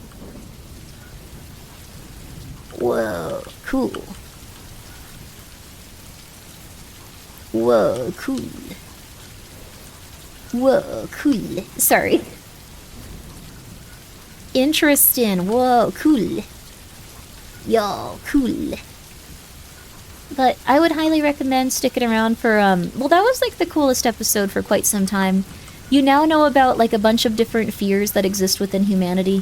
Whoa, cool. Whoa, cool. Whoa, cool. Sorry. Interesting. Whoa, cool. Yo, cool. But I would highly recommend sticking around for, well, that was, like, the coolest episode for quite some time. You now know about, like, a bunch of different fears that exist within humanity.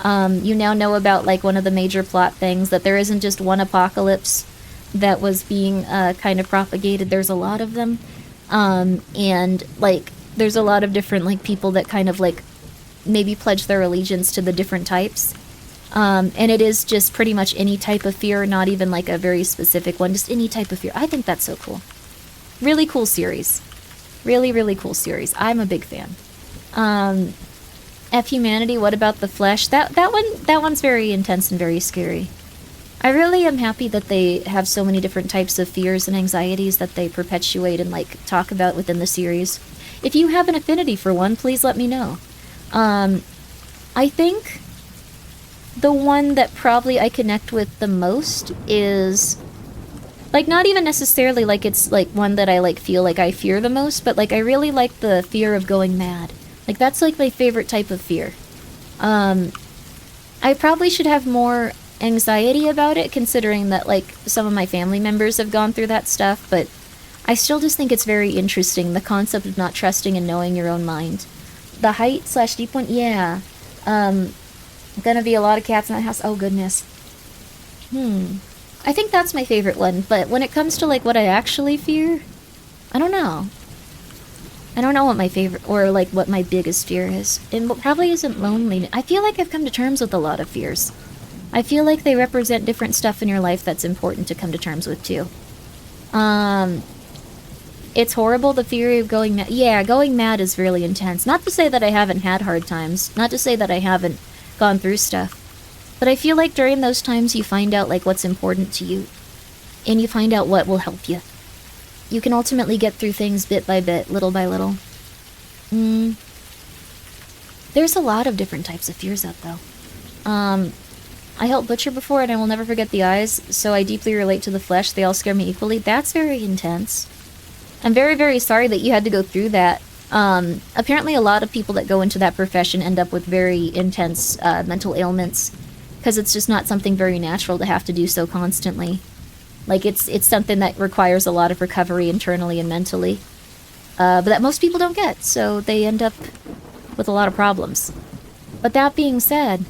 You now know about, like, one of the major plot things, that there isn't just one apocalypse that was being, kind of propagated. There's a lot of them. And, like, there's a lot of different, like, people that kind of, like, maybe pledge their allegiance to the different types. And it is just pretty much any type of fear, not even, like, a very specific one, just any type of fear. I think that's so cool. Really cool series. Really, really cool series. I'm a big fan. F Humanity, What About the Flesh? That one's very intense and very scary. I really am happy that they have so many different types of fears and anxieties that they perpetuate and, like, talk about within the series. If you have an affinity for one, please let me know. I think the one that probably I connect with the most is, like, not even necessarily like it's, like, one that I, like, feel like I fear the most, but, like, I really like the fear of going mad. Like, that's, like, my favorite type of fear. I probably should have more anxiety about it, considering that, like, some of my family members have gone through that stuff, but I still just think it's very interesting, the concept of not trusting and knowing your own mind. The height/deep one? Yeah. Gonna be a lot of cats in that house. Oh, goodness. I think that's my favorite one, but when it comes to, like, what I actually fear, I don't know. I don't know what my favorite, or, like, what my biggest fear is. It probably isn't loneliness. I feel like I've come to terms with a lot of fears. I feel like they represent different stuff in your life that's important to come to terms with, too. It's horrible, the fear of going mad. Yeah, going mad is really intense. Not to say that I haven't had hard times. Not to say that I haven't gone through stuff. But I feel like during those times you find out, like, what's important to you. And you find out what will help you. You can ultimately get through things bit by bit, little by little. There's a lot of different types of fears out, though. I helped Butcher before, and I will never forget the eyes, so I deeply relate to the flesh. They all scare me equally. That's very intense. I'm very, very sorry that you had to go through that. Apparently a lot of people that go into that profession end up with very intense mental ailments, because it's just not something very natural to have to do so constantly. Like, it's something that requires a lot of recovery internally and mentally, but that most people don't get, so they end up with a lot of problems. But that being said,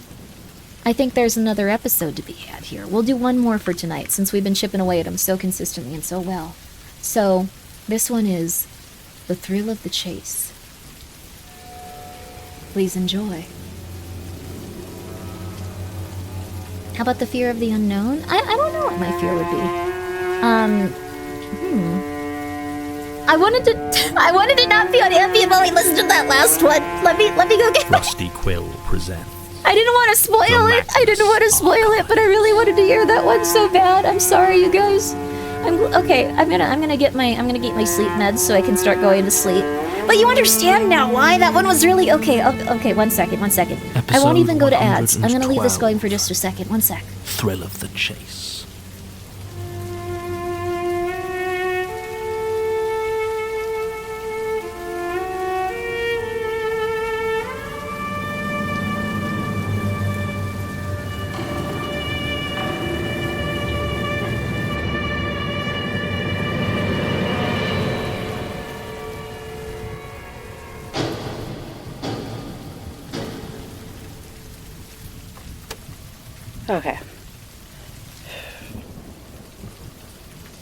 I think there's another episode to be had here. We'll do one more for tonight, since we've been chipping away at them so consistently and so well. So, this one is The Thrill of the Chase. Please enjoy. How about the fear of the unknown? I don't know what my fear would be. I wanted to not feel unhappy about listen to that last one. Let me go get Rusty Quill presents I didn't want to spoil it. I didn't want to spoil it, but I really wanted to hear that one so bad. I'm sorry, you guys. I'm gonna get my sleep meds so I can start going to sleep. But you understand now why that one was really okay. Okay, one second. I won't even go to ads. I'm gonna leave this going for just a second. One sec. Thrill of the chase. Okay.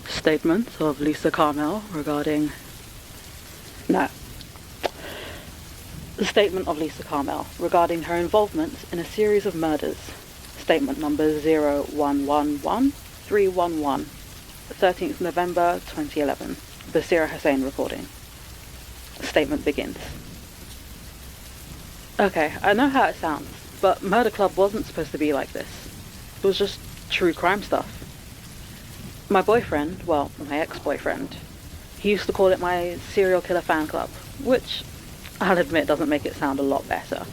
Statement of Lisa Carmel regarding... No. The statement of Lisa Carmel regarding her involvement in a series of murders. Statement number 0111311, 13th November 2011. Basira Hussain recording. Statement begins. Okay, I know how it sounds, but Murder Club wasn't supposed to be like this. It was just true crime stuff. My boyfriend, well, my ex-boyfriend, he used to call it my serial killer fan club, which I'll admit doesn't make it sound a lot better.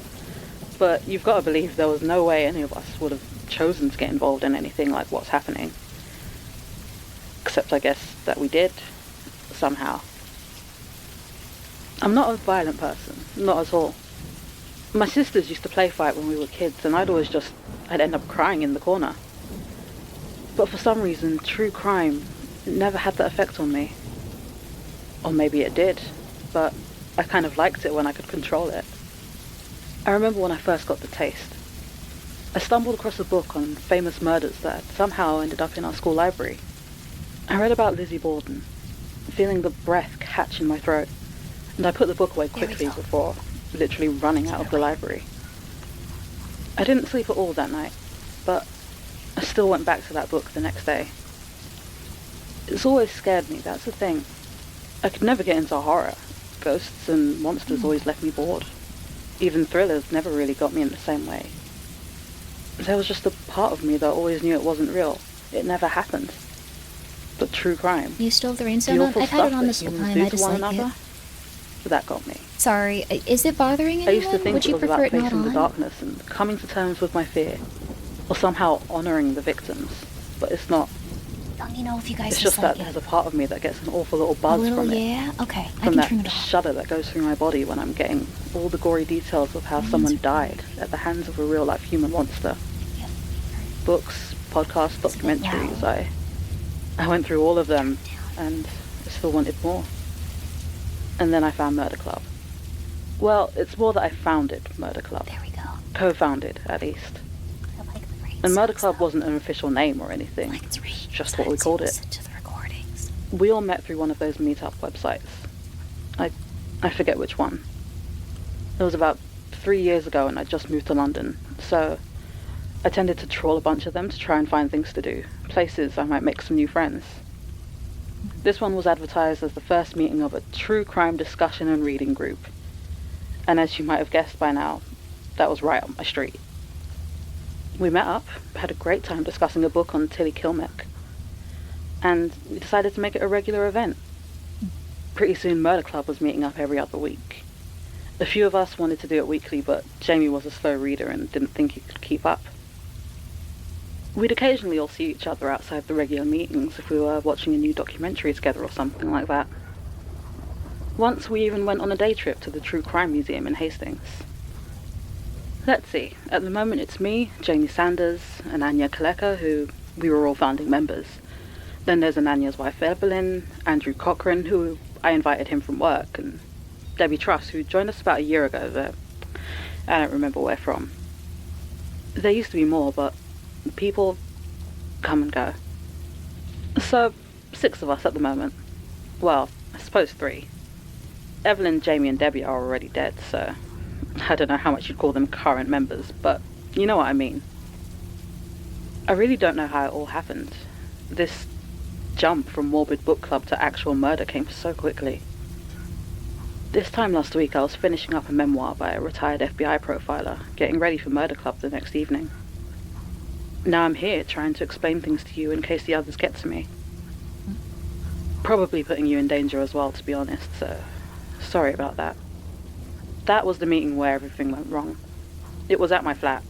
But you've got to believe there was no way any of us would have chosen to get involved in anything like what's happening. Except I guess that we did, somehow. I'm not a violent person, not at all. My sisters used to play fight when we were kids, and I'd end up crying in the corner. But for some reason, true crime never had that effect on me. Or maybe it did, but I kind of liked it when I could control it. I remember when I first got the taste. I stumbled across a book on famous murders that had somehow ended up in our school library. I read about Lizzie Borden, feeling the breath catch in my throat, and I put the book away quickly before literally running out of the library. I didn't sleep at all that night, but I still went back to that book the next day. It's always scared me, that's the thing. I could never get into horror. Ghosts and monsters always left me bored. Even thrillers never really got me in the same way. There was just a part of me that always knew it wasn't real. It never happened. But true crime. You still have the rain sound on? I've had it on this whole time, I just like it. That got me. Sorry, is it bothering anyone? I used to think Would you it was prefer about it not facing the on? darkness and coming to terms with my fear. Or somehow honouring the victims. But it's not. Let me know if you guys It's just that there's a part of me that gets an awful little buzz from it. Yeah? Okay, I From can that turn it off. shudder that goes through my body when I'm getting all the gory details of how someone died at the hands of a real-life human monster. Books, podcasts, documentaries, I went through all of them, and I still wanted more. And then I found Murder Club. Well, it's more that I founded Murder Club. There we go. Co-founded, at least. And Murder Club wasn't an official name or anything. It's just what we called it. We all met through one of those meetup websites. I forget which one. It was about 3 years ago and I just moved to London, so I tended to trawl a bunch of them to try and find things to do, places I might make some new friends. This one was advertised as the first meeting of a true crime discussion and reading group. And as you might have guessed by now, that was right up my street. We met up, had a great time discussing a book on Tilly Kilmec, and we decided to make it a regular event. Pretty soon Murder Club was meeting up every other week. A few of us wanted to do it weekly, but Jamie was a slow reader and didn't think he could keep up. We'd occasionally all see each other outside the regular meetings if we were watching a new documentary together or something like that. Once we even went on a day trip to the True Crime Museum in Hastings. Let's see, at the moment it's me, Jamie Sanders, and Anya Kaleka, who we were all founding members. Then there's Ananya's wife Evelyn, Andrew Cochran, who I invited him from work, and Debbie Truss, who joined us about a year ago, though I don't remember where from. There used to be more, but people come and go. So, 6 of us at the moment. Well, I suppose 3. Evelyn, Jamie, and Debbie are already dead, so I don't know how much you'd call them current members, but you know what I mean. I really don't know how it all happened. This jump from morbid book club to actual murder came so quickly. This time last week, I was finishing up a memoir by a retired FBI profiler, getting ready for Murder Club the next evening. Now I'm here trying to explain things to you in case the others get to me. Probably putting you in danger as well, to be honest, so sorry about that. That was the meeting where everything went wrong. It was at my flat.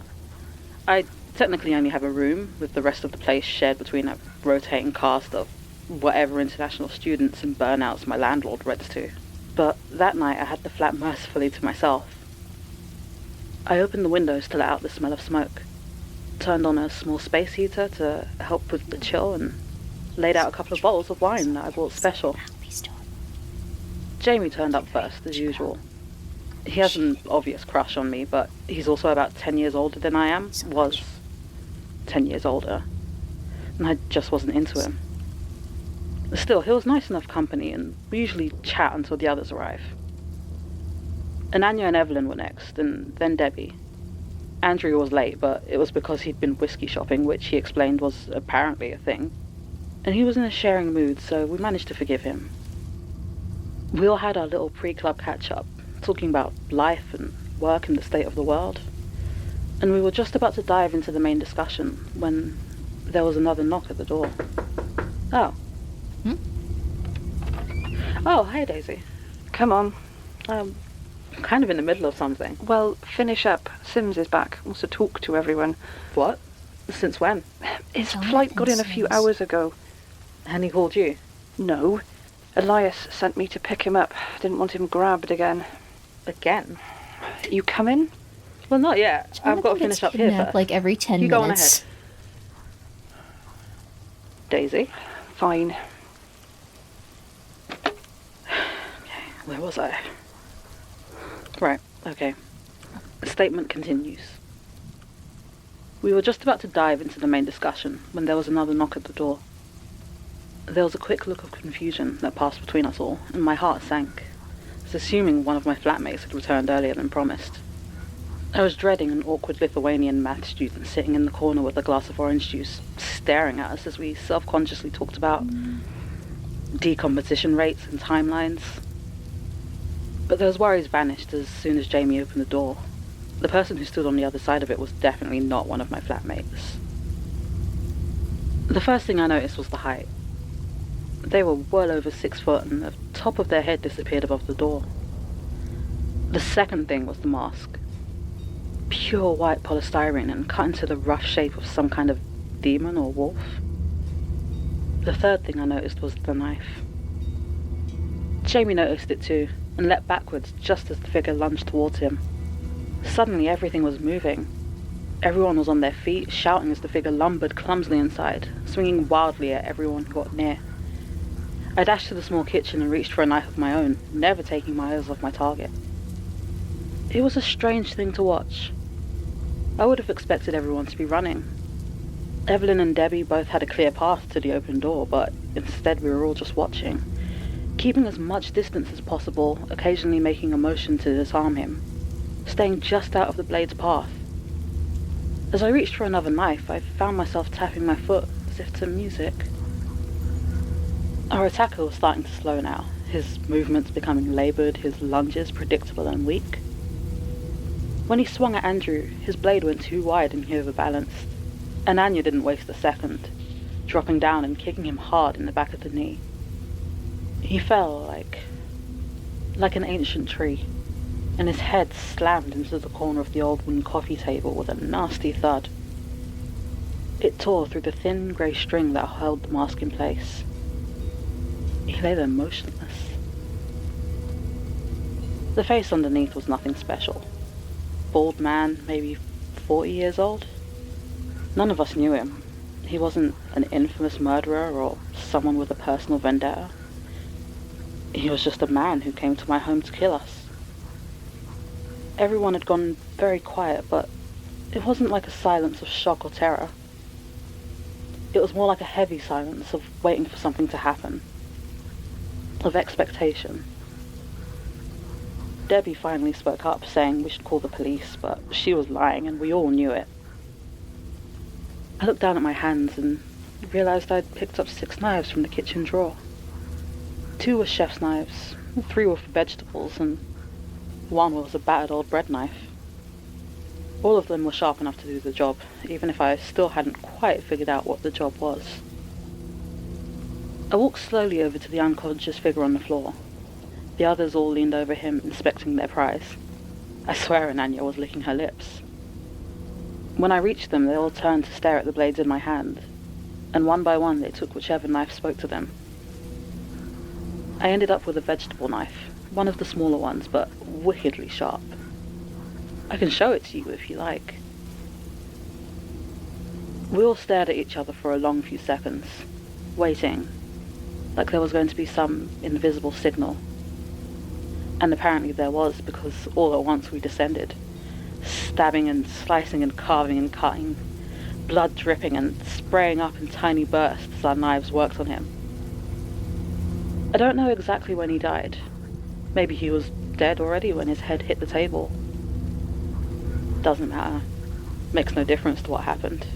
I technically only have a room, with the rest of the place shared between a rotating cast of whatever international students and burnouts my landlord rents to. But that night I had the flat mercifully to myself. I opened the windows to let out the smell of smoke, turned on a small space heater to help with the chill, and laid out a couple of bottles of wine that I bought special. Jamie turned up first, as usual. He has an obvious crush on me, but he's also about 10 years older than I am. Was 10 years older. And I just wasn't into him. Still, he was nice enough company, and we usually chat until the others arrive. Ananya and Evelyn were next, and then Debbie. Andrew was late, but it was because he'd been whiskey shopping, which he explained was apparently a thing. And he was in a sharing mood, so we managed to forgive him. We all had our little pre-club catch-up, talking about life and work and the state of the world. And we were just about to dive into the main discussion when there was another knock at the door. Oh. Oh, hi, Daisy. Come on. I'm kind of in the middle of something. Well, finish up. Sims is back. Wants to talk to everyone. What? Since when? His flight got in a few hours ago. And he called you? No. Elias sent me to pick him up. Didn't want him grabbed again. Again? You coming? Well, not yet. I've got to finish up here first. Like every 10 you minutes. Go on ahead. Daisy? Fine. Okay, where was I? Right, okay. The statement continues. We were just about to dive into the main discussion when there was another knock at the door. There was a quick look of confusion that passed between us all, and my heart sank, as assuming one of my flatmates had returned earlier than promised. I was dreading an awkward Lithuanian math student sitting in the corner with a glass of orange juice, staring at us as we self-consciously talked about decomposition rates and timelines. But those worries vanished as soon as Jamie opened the door. The person who stood on the other side of it was definitely not one of my flatmates. The first thing I noticed was the height. They were well over 6 foot, and the top of their head disappeared above the door. The second thing was the mask. Pure white polystyrene and cut into the rough shape of some kind of demon or wolf. The third thing I noticed was the knife. Jamie noticed it too, and leapt backwards just as the figure lunged towards him. Suddenly everything was moving. Everyone was on their feet, shouting as the figure lumbered clumsily inside, swinging wildly at everyone who got near. I dashed to the small kitchen and reached for a knife of my own, never taking my eyes off my target. It was a strange thing to watch. I would have expected everyone to be running. Evelyn and Debbie both had a clear path to the open door, but instead we were all just watching, keeping as much distance as possible, occasionally making a motion to disarm him, staying just out of the blade's path. As I reached for another knife, I found myself tapping my foot as if to music. Our attacker was starting to slow now, his movements becoming laboured, his lunges predictable and weak. When he swung at Andrew, his blade went too wide and he overbalanced, and Anya didn't waste a second, dropping down and kicking him hard in the back of the knee. He fell like an ancient tree, and his head slammed into the corner of the old wooden coffee table with a nasty thud. It tore through the thin grey string that held the mask in place. He lay there motionless. The face underneath was nothing special. Bald man, maybe 40 years old. None of us knew him. He wasn't an infamous murderer or someone with a personal vendetta. He was just a man who came to my home to kill us. Everyone had gone very quiet, but it wasn't like a silence of shock or terror. It was more like a heavy silence of waiting for something to happen, of expectation. Debbie finally spoke up, saying we should call the police, but she was lying and we all knew it. I looked down at my hands and realised I'd picked up 6 knives from the kitchen drawer. 2 were chef's knives, 3 were for vegetables, and 1 was a battered old bread knife. All of them were sharp enough to do the job, even if I still hadn't quite figured out what the job was. I walked slowly over to the unconscious figure on the floor. The others all leaned over him, inspecting their prize. I swear Ananya was licking her lips. When I reached them, they all turned to stare at the blades in my hand, and one by one they took whichever knife spoke to them. I ended up with a vegetable knife, one of the smaller ones, but wickedly sharp. I can show it to you if you like. We all stared at each other for a long few seconds, waiting, like there was going to be some invisible signal. And apparently there was, because all at once we descended, stabbing and slicing and carving and cutting, blood dripping and spraying up in tiny bursts as our knives worked on him. I don't know exactly when he died. Maybe he was dead already when his head hit the table. Doesn't matter. Makes no difference to what happened.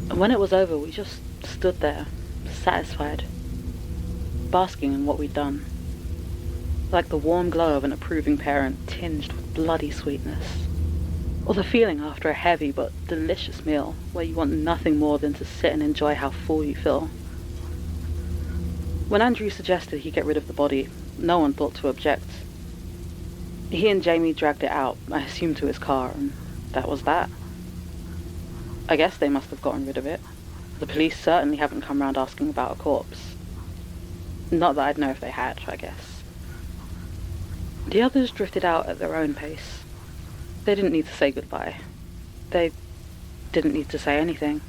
And when it was over, we just stood there, satisfied, basking in what we'd done. Like the warm glow of an approving parent tinged with bloody sweetness. Or the feeling after a heavy but delicious meal where you want nothing more than to sit and enjoy how full you feel. When Andrew suggested he get rid of the body, no one thought to object. He and Jamie dragged it out, I assume to his car, and that was that. I guess they must have gotten rid of it. The police certainly haven't come round asking about a corpse. Not that I'd know if they had, I guess. The others drifted out at their own pace. They didn't need to say goodbye. They didn't need to say anything.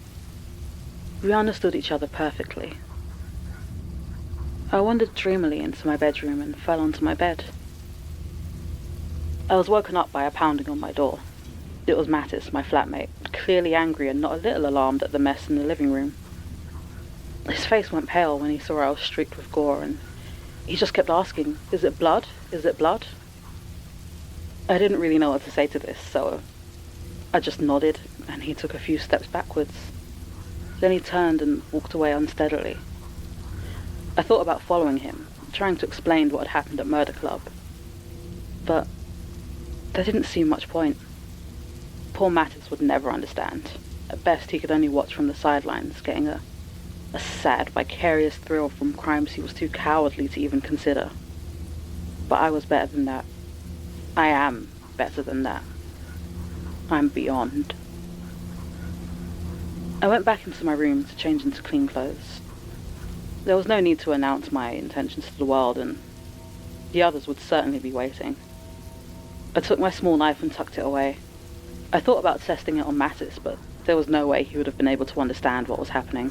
We understood each other perfectly. I wandered dreamily into my bedroom and fell onto my bed. I was woken up by a pounding on my door. It was Mattis, my flatmate, clearly angry and not a little alarmed at the mess in the living room. His face went pale when he saw I was streaked with gore, and he just kept asking, "Is it blood? Is it blood?" I didn't really know what to say to this, so I just nodded, and he took a few steps backwards. Then he turned and walked away unsteadily. I thought about following him, trying to explain what had happened at Murder Club. But there didn't seem much point. Poor Mattis would never understand. At best, he could only watch from the sidelines, getting a sad, vicarious thrill from crimes he was too cowardly to even consider. But I was better than that. I am better than that. I'm beyond. I went back into my room to change into clean clothes. There was no need to announce my intentions to the world, and the others would certainly be waiting. I took my small knife and tucked it away. I thought about testing it on Mattis, but there was no way he would have been able to understand what was happening.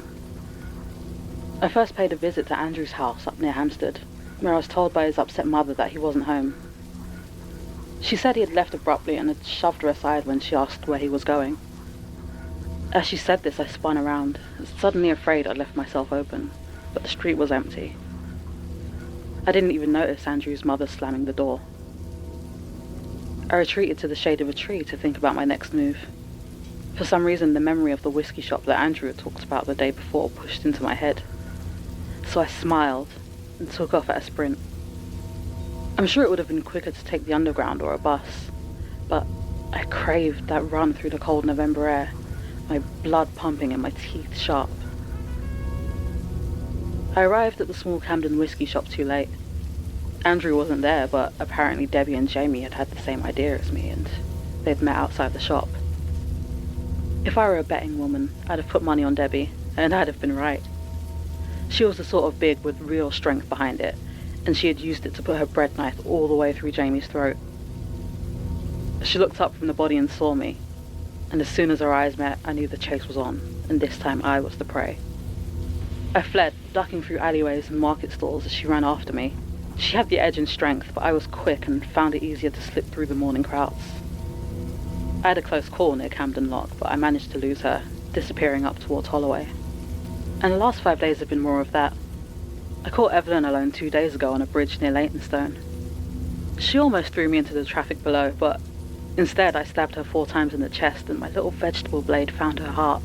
I first paid a visit to Andrew's house up near Hampstead, where I was told by his upset mother that he wasn't home. She said he had left abruptly and had shoved her aside when she asked where he was going. As she said this, I spun around, suddenly afraid I'd left myself open, but the street was empty. I didn't even notice Andrew's mother slamming the door. I retreated to the shade of a tree to think about my next move. For some reason, the memory of the whiskey shop that Andrew had talked about the day before pushed into my head. So I smiled and took off at a sprint. I'm sure it would have been quicker to take the underground or a bus, but I craved that run through the cold November air, my blood pumping and my teeth sharp. I arrived at the small Camden whiskey shop too late. Andrew wasn't there, but apparently Debbie and Jamie had had the same idea as me, and they'd met outside the shop. If I were a betting woman, I'd have put money on Debbie, and I'd have been right. She was the sort of big with real strength behind it, and she had used it to put her bread knife all the way through Jamie's throat. She looked up from the body and saw me, and as soon as our eyes met, I knew the chase was on, and this time I was the prey. I fled, ducking through alleyways and market stalls as she ran after me. She had the edge and strength, but I was quick and found it easier to slip through the morning crowds. I had a close call near Camden Lock, but I managed to lose her, disappearing up towards Holloway. And the last 5 days have been more of that. I caught Evelyn alone 2 days ago on a bridge near Leytonstone. She almost threw me into the traffic below, but instead I stabbed her 4 times in the chest and my little vegetable blade found her heart.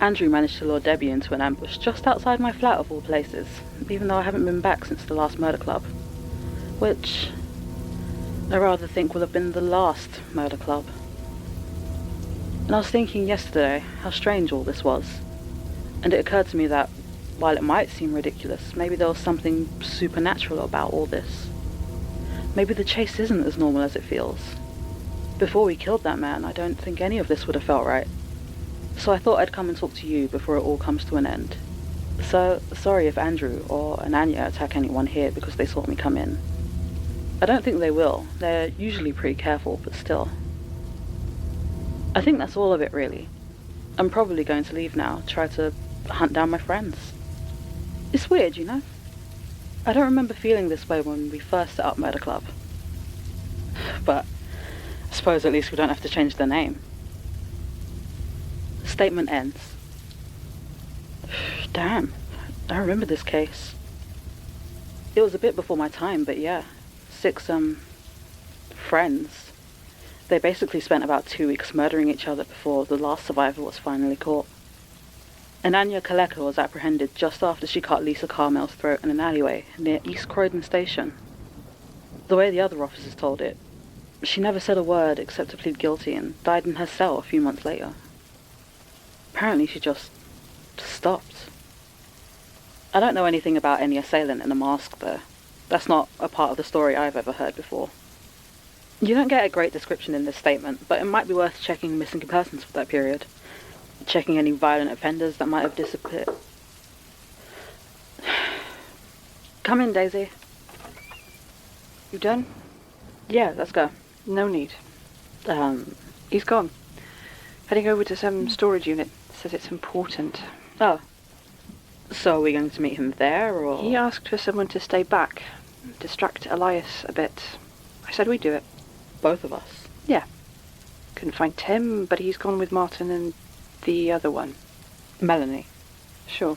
Andrew managed to lure Debbie into an ambush just outside my flat of all places, even though I haven't been back since the last murder club. Which I rather think will have been the last murder club. And I was thinking yesterday how strange all this was. And it occurred to me that, while it might seem ridiculous, maybe there was something supernatural about all this. Maybe the chase isn't as normal as it feels. Before we killed that man, I don't think any of this would have felt right. So I thought I'd come and talk to you before it all comes to an end. So, sorry if Andrew or Ananya attack anyone here because they saw me come in. I don't think they will. They're usually pretty careful, but still. I think that's all of it, really. I'm probably going to leave now, try to hunt down my friends. It's weird, you know? I don't remember feeling this way when we first set up Murder Club. But I suppose at least we don't have to change the name. Statement ends. Damn, I remember this case. It was a bit before my time, but yeah. 6, friends. They basically spent about 2 weeks murdering each other before the last survivor was finally caught. And Anya Kaleka was apprehended just after she cut Lisa Carmel's throat in an alleyway near East Croydon Station. The way the other officers told it, she never said a word except to plead guilty and died in her cell a few months later. Apparently she just stopped. I don't know anything about any assailant in a mask, though. That's not a part of the story I've ever heard before. You don't get a great description in this statement, but it might be worth checking missing persons for that period. Checking any violent offenders that might have disappeared. Come in, Daisy. You done? Yeah, let's go. No need. He's gone. Heading over to some storage unit. Says it's important. Oh. So are we going to meet him there, or...? He asked for someone to stay back. Distract Elias a bit. I said we'd do it. Both of us? Yeah. Couldn't find Tim, but he's gone with Martin and the other one. Melanie? Sure.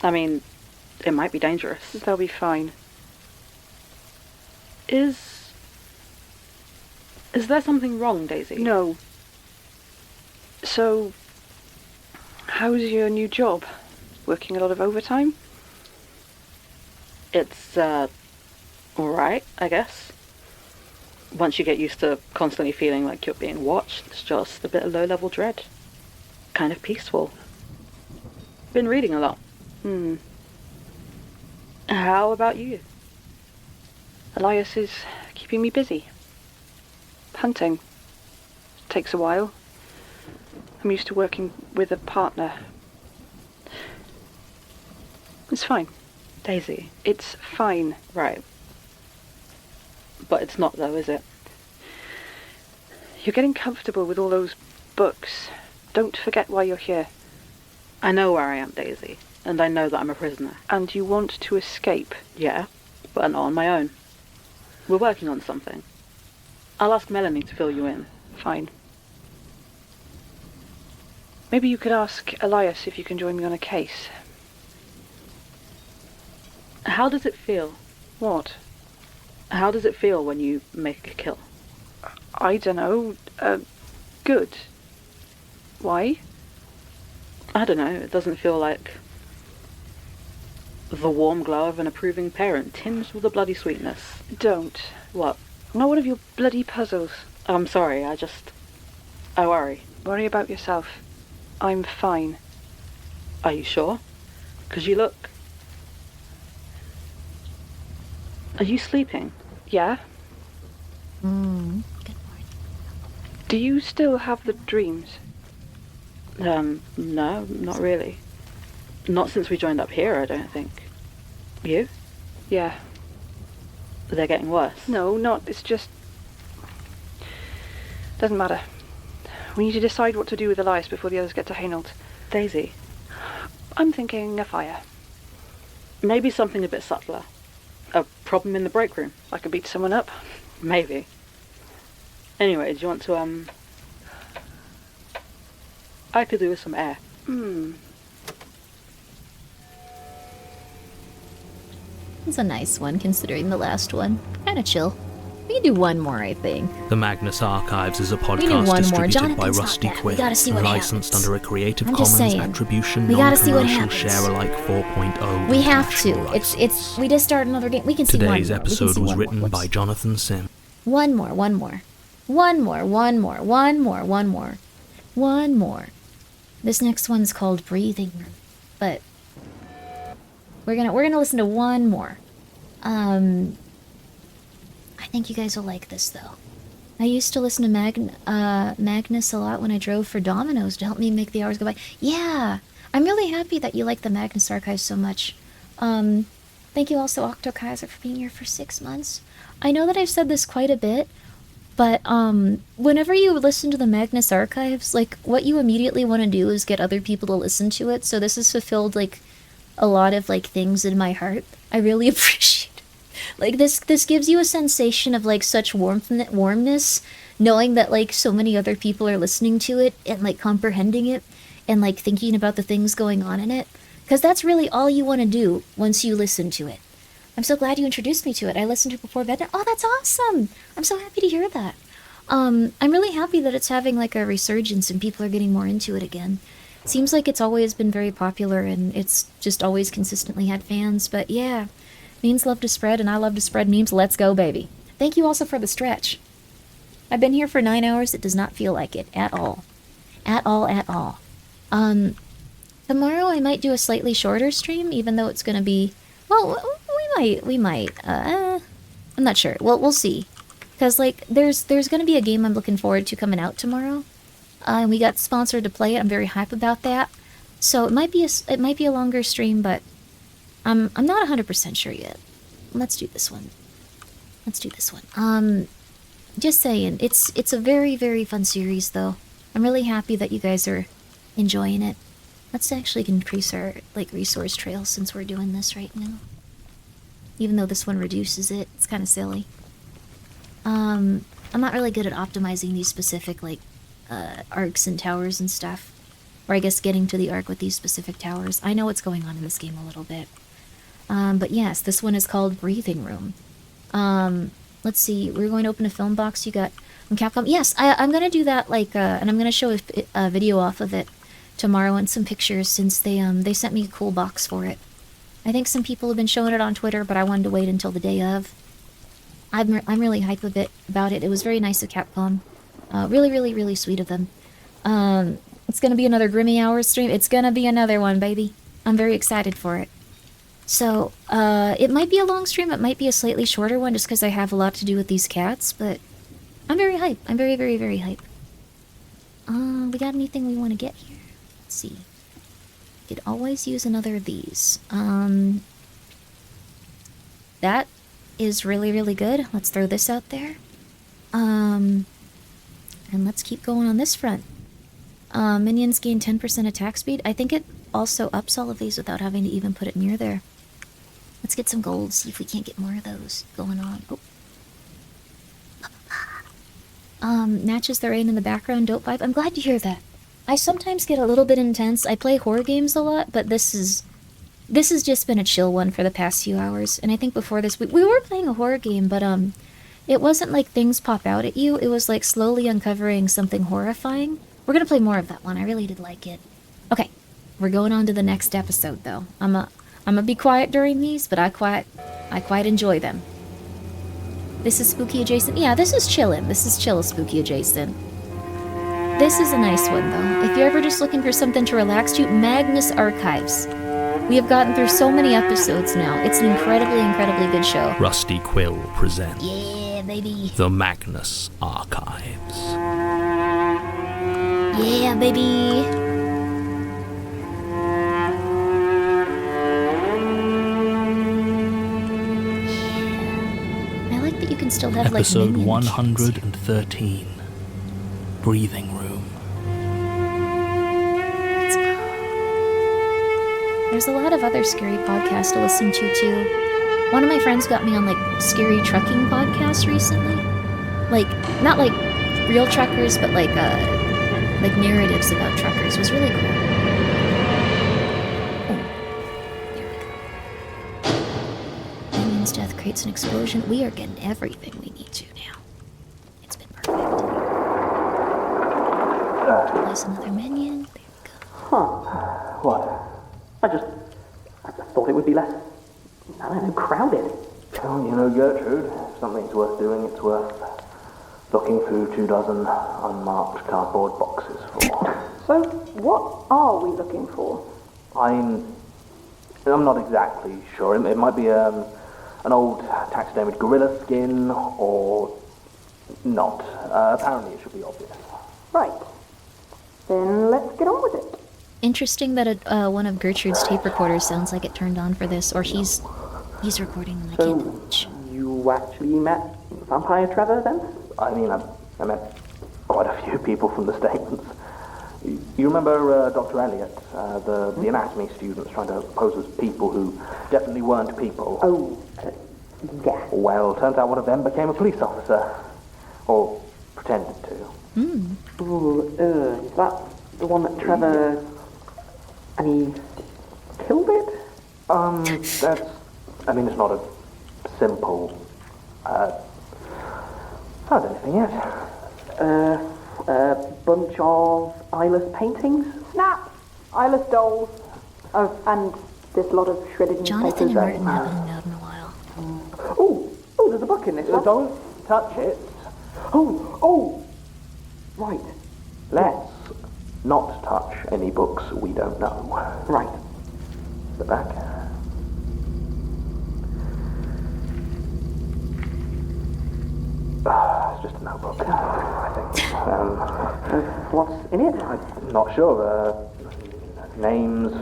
I mean, it might be dangerous. They'll be fine. Is there something wrong, Daisy? No. So, how's your new job? Working a lot of overtime? It's, alright, I guess. Once you get used to constantly feeling like you're being watched, it's just a bit of low-level dread. Kind of peaceful. Been reading a lot. How about you? Elias is keeping me busy. Hunting. Takes a while. I'm used to working with a partner. It's fine. Daisy. It's fine. Right. But it's not, though, is it? You're getting comfortable with all those books. Don't forget why you're here. I know where I am, Daisy. And I know that I'm a prisoner. And you want to escape. Yeah, but not on my own. We're working on something. I'll ask Melanie to fill you in. Fine. Maybe you could ask Elias if you can join me on a case. How does it feel? What? How does it feel when you make a kill? I don't know. Good. Why? I don't know. It doesn't feel like the warm glow of an approving parent tinged with a bloody sweetness. Don't. What? Not one of your bloody puzzles. I'm sorry, I worry. Worry about yourself. I'm fine. Are you sure? 'Cause you look... Are you sleeping? Yeah. Good morning. Do you still have the dreams? No, not really. Not since we joined up here, I don't think. You? Yeah. They're getting worse? No, not. It's just... Doesn't matter. We need to decide what to do with Elias before the others get to Hainault. Daisy? I'm thinking a fire. Maybe something a bit subtler. A problem in the break room. I could beat someone up. Maybe. Anyway, do you want to, I could do with some air. It's a nice one, considering the last one. Kinda chill. We can do one more, I think. The Magnus Archives is a do podcast one more. distributed Jonathan's by not Rusty bad. We Quill, gotta see what licensed happens. under a Creative I'm just Commons saying. Attribution We gotta see what Non-Commercial happens. Share-alike 4.0 We have to. international It's. We just started another game. We can see one more. Today's We can episode see was one written more. by Jonathan Sim. One more. This next one's called Breathing Room, but we're gonna listen to one more. I think you guys will like this though. I used to listen to Magnus a lot when I drove for Domino's to help me make the hours go by. Yeah, I'm really happy that you like the Magnus Archives so much. Thank you also, Octo Kaiser, for being here for 6 months. I know that I've said this quite a bit, but whenever you listen to the Magnus Archives, like, what you immediately want to do is get other people to listen to it, so this has fulfilled, like, a lot of, like, things in my heart. I really appreciate it. Like, this gives you a sensation of, like, such warmness, knowing that, like, so many other people are listening to it, and, like, comprehending it, and, like, thinking about the things going on in it. Because that's really all you want to do once you listen to it. I'm so glad you introduced me to it. I listened to it before bed. Oh, that's awesome! I'm so happy to hear that. I'm really happy that it's having, like, a resurgence and people are getting more into it again. It seems like it's always been very popular and it's just always consistently had fans, but yeah. Memes love to spread and I love to spread memes. Let's go, baby. Thank you also for the stretch. I've been here for 9 hours. It does not feel like it at all. At all. Tomorrow I might do a slightly shorter stream, even though it's gonna be... Well, we might. I'm not sure. Well, we'll see. Because, like, there's gonna be a game I'm looking forward to coming out tomorrow. And we got sponsored to play it. I'm very hype about that. So it might be a longer stream, but I'm not 100% sure yet. Let's do this one. Just saying, it's a very, very fun series, though. I'm really happy that you guys are enjoying it. Let's actually increase our, like, resource trail since we're doing this right now. Even though this one reduces it, it's kind of silly. I'm not really good at optimizing these specific, like, arcs and towers and stuff. Or I guess getting to the arc with these specific towers. I know what's going on in this game a little bit. But yes, this one is called Breathing Room. Let's see, we're going to open a film box you got from Capcom. Yes, I'm gonna do that, like, and I'm gonna show a video off of it tomorrow and some pictures since they sent me a cool box for it. I think some people have been showing it on Twitter, but I wanted to wait until the day of. I'm really hyped about it. It was very nice of Capcom. Really, really, really sweet of them. It's gonna be another Grimmi Hours stream. It's gonna be another one, baby. I'm very excited for it. So, it might be a long stream, it might be a slightly shorter one just because I have a lot to do with these cats, but I'm very hyped. I'm very, very, very hyped. We got anything we want to get here? Let's see. Could always use another of these. That is really, really good. Let's throw this out there. And let's keep going on this front. Minions gain 10% attack speed. I think it also ups all of these without having to even put it near there. Let's get some gold, see if we can't get more of those going on. Oh. Matches the rain in the background, dope vibe. I'm glad to hear that. I sometimes get a little bit intense. I play horror games a lot, but this has just been a chill one for the past few hours. And I think before this, we were playing a horror game, but it wasn't like things pop out at you. It was like slowly uncovering something horrifying. We're gonna play more of that one. I really did like it. Okay, we're going on to the next episode, though. I'm gonna be quiet during these, but I quite enjoy them. This is spooky adjacent. Yeah, this is chillin'. This is chill spooky adjacent. This is a nice one, though. If you're ever just looking for something to relax to, Magnus Archives. We have gotten through so many episodes now. It's an incredibly, incredibly good show. Rusty Quill presents Yeah, baby. The Magnus Archives. Yeah, baby. Yeah. I like that you can still have, like, Episode minions. 113. Breathing Room. Let's go. There's a lot of other scary podcasts to listen to, too. One of my friends got me on, like, scary trucking podcasts recently. Like, not like real truckers, but like narratives about truckers. It was really cool. Oh. There we go. Minion's death creates an explosion. We are getting everything we need to now. Place another minion. Huh. What? I just thought it would be less, I don't know, crowded. Well, you know, Gertrude, if something's worth doing, it's worth looking through 24 unmarked cardboard boxes for. So, what are we looking for? I'm not exactly sure. It might be an old taxidermied gorilla skin, or not. Apparently it should be obvious. Right. Then let's get on with it. Interesting that one of Gertrude's tape recorders sounds like it turned on for this, or he's recording them. I can't tell. You actually met Vampire Trevor then? I mean, I met quite a few people from the Statements. You remember Dr. Elliot, the anatomy students trying to pose as people who definitely weren't people? Oh, yeah. Well, turns out one of them became a police officer. Or pretended to. Ooh, is that the one that Trevor... and he killed it? That's... I mean, it's not a simple... How's anything yet? A bunch of eyeless paintings? Snaps! Eyeless dolls. Oh, and this lot of shredded Jonathan and newspapers. Martin haven't hung out in a while. Oh, there's a book in this one. Don't touch it. Oh! Right. Let's not touch any books we don't know. Right. The back. It's just a notebook, I think. What's in it? I'm not sure. Names,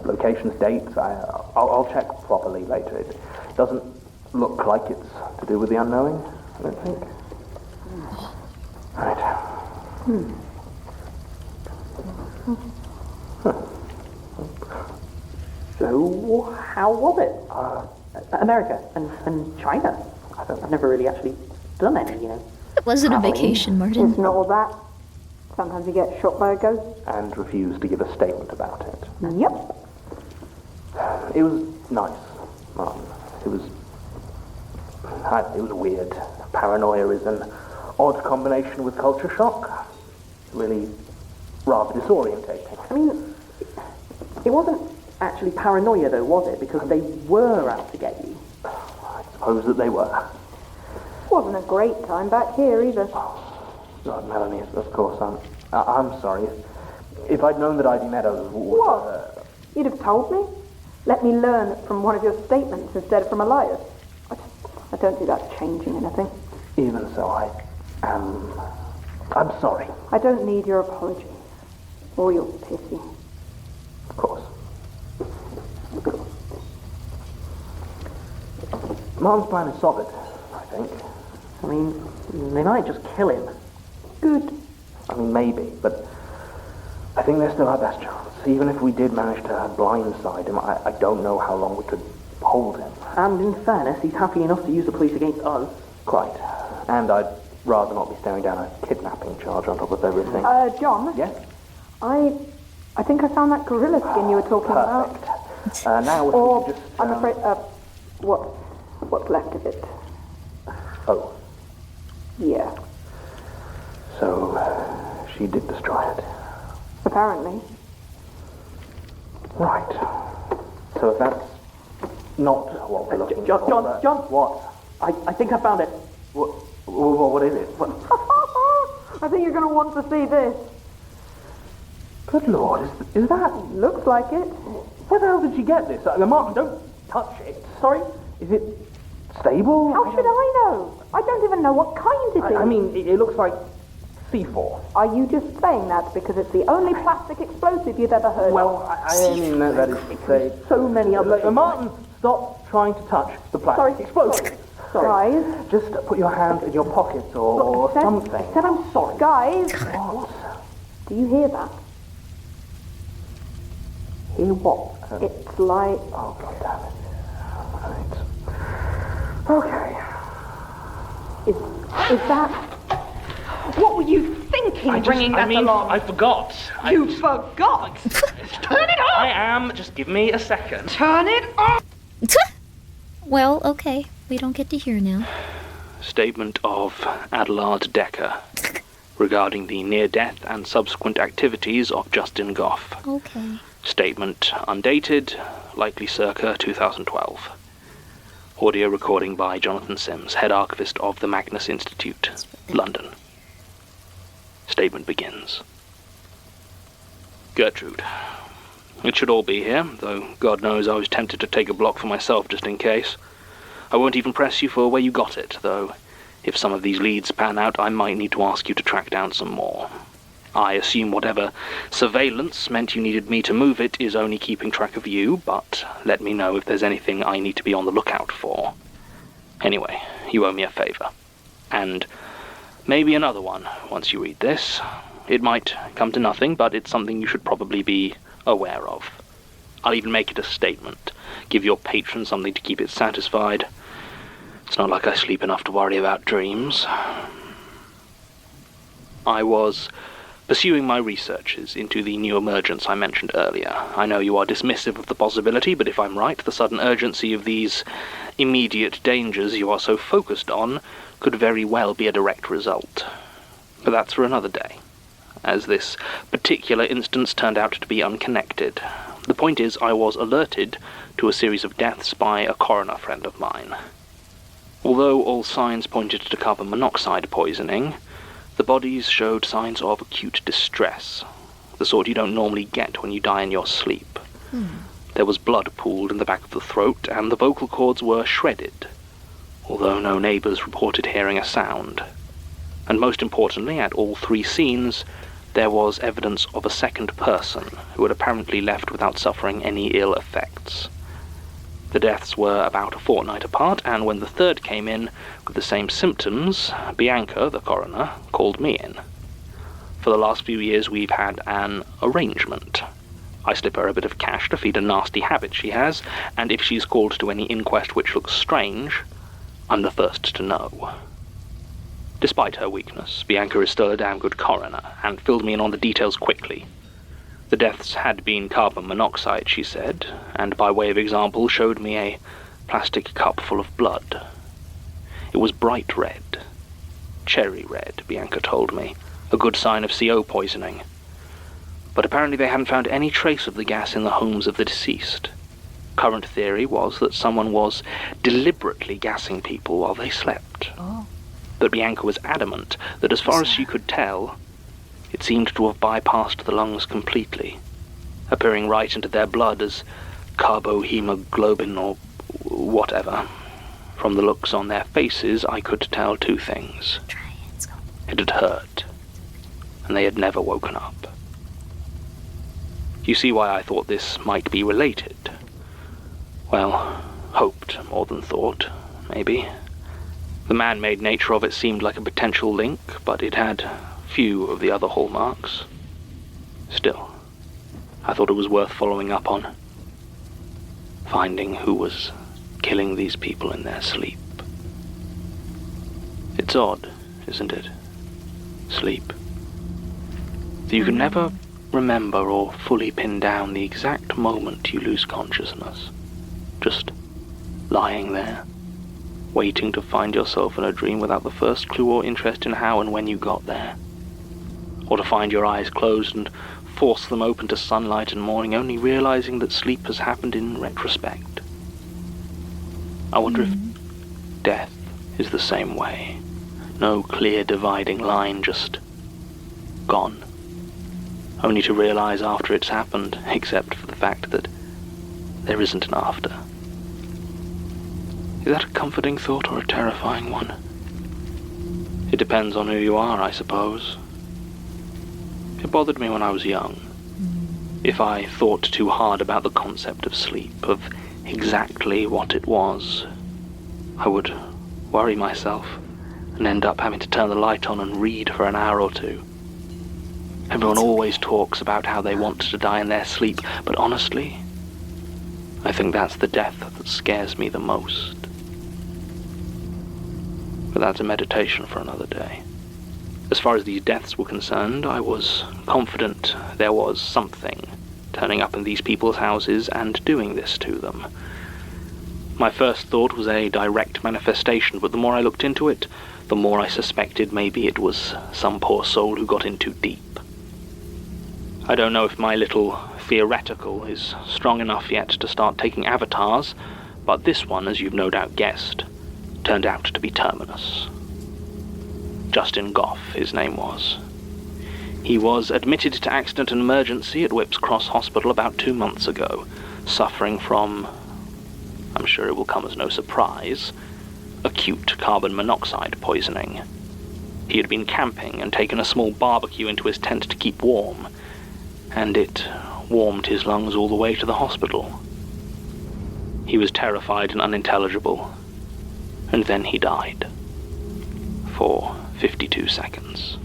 locations, dates. I'll check properly later. It doesn't look like it's to do with the unknowing, I don't think. Right. So, how was it? America and China? I've never really actually done any, you know. It wasn't a vacation, Martin. It's not all that. Sometimes you get shot by a ghost. And refuse to give a statement about it. Yep. It was nice, Martin. It was weird. Paranoia is an odd combination with culture shock. Really rather disorientating. I mean, it wasn't actually paranoia though, was it? Because they were out to get you. I suppose that they were. Wasn't a great time back here either. God, Melanie, of course, I'm sorry. If I'd known that Ivy Meadows would... What? You'd have told me? Let me learn from one of your statements instead of from Elias. I don't think that's changing anything. Even so, I'm sorry. I don't need your apology. Or your pity. Of course. Martin's plan is solid, I think. I mean, they might just kill him. Good. I mean, maybe, but I think there's still our best chance. Even if we did manage to blindside him, I don't know how long we could hold him. And in fairness, he's happy enough to use the police against us. Quite. And I'd rather not be staring down a kidnapping charge on top of everything. John? Yes? I think I found that gorilla skin you were talking about. Now if or, we could just... I'm afraid, what's left of it. Oh. Yeah. So, she did destroy it. Apparently. Right. So if that's not what we're looking for... John! What? I think I found it. What is it? I think you're going to want to see this. Good Lord, is that... Looks like it. Where the hell did you get this? Martin, don't touch it. Sorry? Is it stable? How should I know? I don't even know what kind it is. I mean, it looks like C4. Are you just saying that because it's the only plastic explosive you've ever heard of? Well, I mean, that is to say... So many other... Martin, stop trying to touch the plastic explosive. Sorry. Guys. Just put your hand in your pockets or something. I said I'm sorry. Guys. What? Do you hear that? Hear what? It's like... Oh, God damn it. Right. Okay. Is that... What were you thinking bringing that along? I forgot. You forgot? Turn it off! I am. Just give me a second. Turn it off! Well, okay. We don't get to hear now. Statement of Adelard Decker, regarding the near-death and subsequent activities of Justin Goff. Okay. Statement undated, likely circa 2012. Audio recording by Jonathan Sims, head archivist of the Magnus Institute, London. Statement begins. Gertrude. It should all be here, though God knows I was tempted to take a block for myself just in case. I won't even press you for where you got it, though if some of these leads pan out, I might need to ask you to track down some more. I assume whatever surveillance meant you needed me to move it is only keeping track of you, but let me know if there's anything I need to be on the lookout for. Anyway, you owe me a favor. And maybe another one once you read this. It might come to nothing, but it's something you should probably be aware of. I'll even make it a statement. Give your patron something to keep it satisfied. It's not like I sleep enough to worry about dreams. I was pursuing my researches into the new emergence I mentioned earlier. I know you are dismissive of the possibility, but if I'm right, the sudden urgency of these immediate dangers you are so focused on could very well be a direct result. But that's for another day, as this particular instance turned out to be unconnected. The point is, I was alerted to a series of deaths by a coroner friend of mine. Although all signs pointed to carbon monoxide poisoning, the bodies showed signs of acute distress, the sort you don't normally get when you die in your sleep. There was blood pooled in the back of the throat, and the vocal cords were shredded, although no neighbors reported hearing a sound. And most importantly, at all three scenes, there was evidence of a second person who had apparently left without suffering any ill effects. The deaths were about a fortnight apart, and when the third came in with the same symptoms, Bianca, the coroner, called me in. For the last few years we've had an arrangement. I slip her a bit of cash to feed a nasty habit she has, and if she's called to any inquest which looks strange, I'm the first to know. Despite her weakness, Bianca is still a damn good coroner, and filled me in on the details quickly. The deaths had been carbon monoxide, she said, and by way of example showed me a plastic cup full of blood. It was bright red. Cherry red, Bianca told me, a good sign of CO poisoning. But apparently they hadn't found any trace of the gas in the homes of the deceased. Current theory was that someone was deliberately gassing people while they slept. But Bianca was adamant that as far as she could tell, it seemed to have bypassed the lungs completely, appearing right into their blood as carbohemoglobin or whatever. From the looks on their faces, I could tell two things. It had hurt, and they had never woken up. You see why I thought this might be related. Well, hoped more than thought, maybe. The man-made nature of it seemed like a potential link, but it had few of the other hallmarks. Still, I thought it was worth following up on. Finding who was killing these people in their sleep. It's odd, isn't it? Sleep. You can never remember or fully pin down the exact moment you lose consciousness. Just lying there, waiting to find yourself in a dream without the first clue or interest in how and when you got there. Or to find your eyes closed and force them open to sunlight and morning, only realizing that sleep has happened in retrospect. I wonder if death is the same way. No clear dividing line, just gone. Only to realize after it's happened, except for the fact that there isn't an after. Is that a comforting thought or a terrifying one? It depends on who you are, I suppose. It bothered me when I was young. If I thought too hard about the concept of sleep, of exactly what it was, I would worry myself and end up having to turn the light on and read for an hour or two. Everyone always talks about how they want to die in their sleep, but honestly, I think that's the death that scares me the most. But that's a meditation for another day. As far as these deaths were concerned, I was confident there was something turning up in these people's houses and doing this to them. My first thought was a direct manifestation, but the more I looked into it, the more I suspected maybe it was some poor soul who got in too deep. I don't know if my little theoretical is strong enough yet to start taking avatars, but this one, as you've no doubt guessed, turned out to be Terminus. Justin Goff, his name was. He was admitted to accident and emergency at Whipps Cross Hospital about 2 months ago, suffering from, I'm sure it will come as no surprise, acute carbon monoxide poisoning. He had been camping and taken a small barbecue into his tent to keep warm, and it warmed his lungs all the way to the hospital. He was terrified and unintelligible, and then he died. For 52 seconds.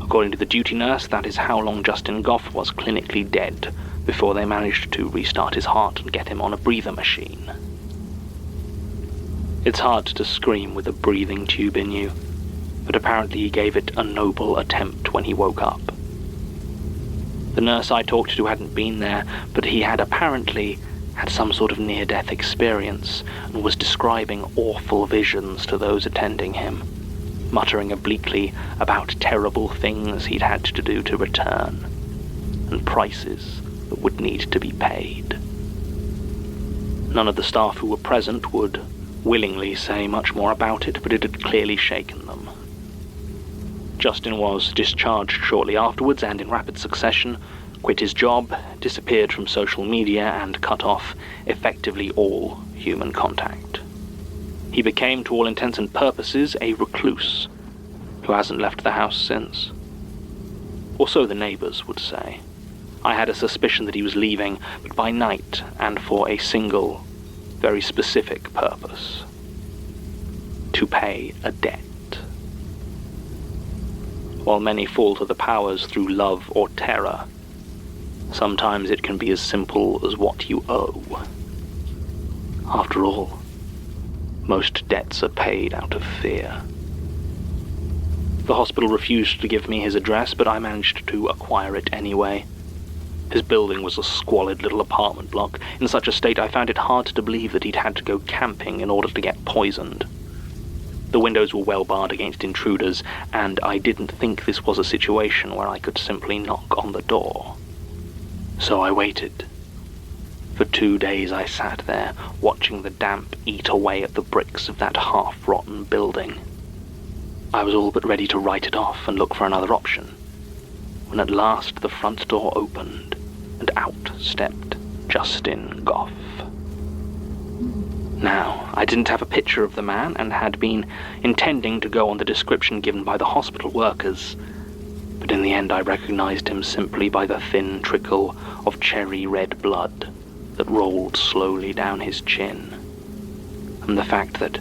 According to the duty nurse, that is how long Justin Goff was clinically dead before they managed to restart his heart and get him on a breather machine. It's hard to scream with a breathing tube in you, but apparently he gave it a noble attempt when he woke up. The nurse I talked to hadn't been there, but he had apparently had some sort of near-death experience and was describing awful visions to those attending him, muttering obliquely about terrible things he'd had to do to return, and prices that would need to be paid. None of the staff who were present would willingly say much more about it, but it had clearly shaken them. Justin was discharged shortly afterwards and in rapid succession quit his job, disappeared from social media, and cut off effectively all human contact. He became, to all intents and purposes, a recluse who hasn't left the house since. Or so the neighbors would say. I had a suspicion that he was leaving, but by night and for a single, very specific purpose. To pay a debt. While many fall to the powers through love or terror, sometimes it can be as simple as what you owe. After all, most debts are paid out of fear. The hospital refused to give me his address, but I managed to acquire it anyway. His building was a squalid little apartment block. In such a state, I found it hard to believe that he'd had to go camping in order to get poisoned. The windows were well barred against intruders, and I didn't think this was a situation where I could simply knock on the door. So I waited. For 2 days I sat there, watching the damp eat away at the bricks of that half-rotten building. I was all but ready to write it off and look for another option, when at last the front door opened, and out stepped Justin Goff. Now, I didn't have a picture of the man, and had been intending to go on the description given by the hospital workers, but in the end I recognized him simply by the thin trickle of cherry-red blood that rolled slowly down his chin, and the fact that,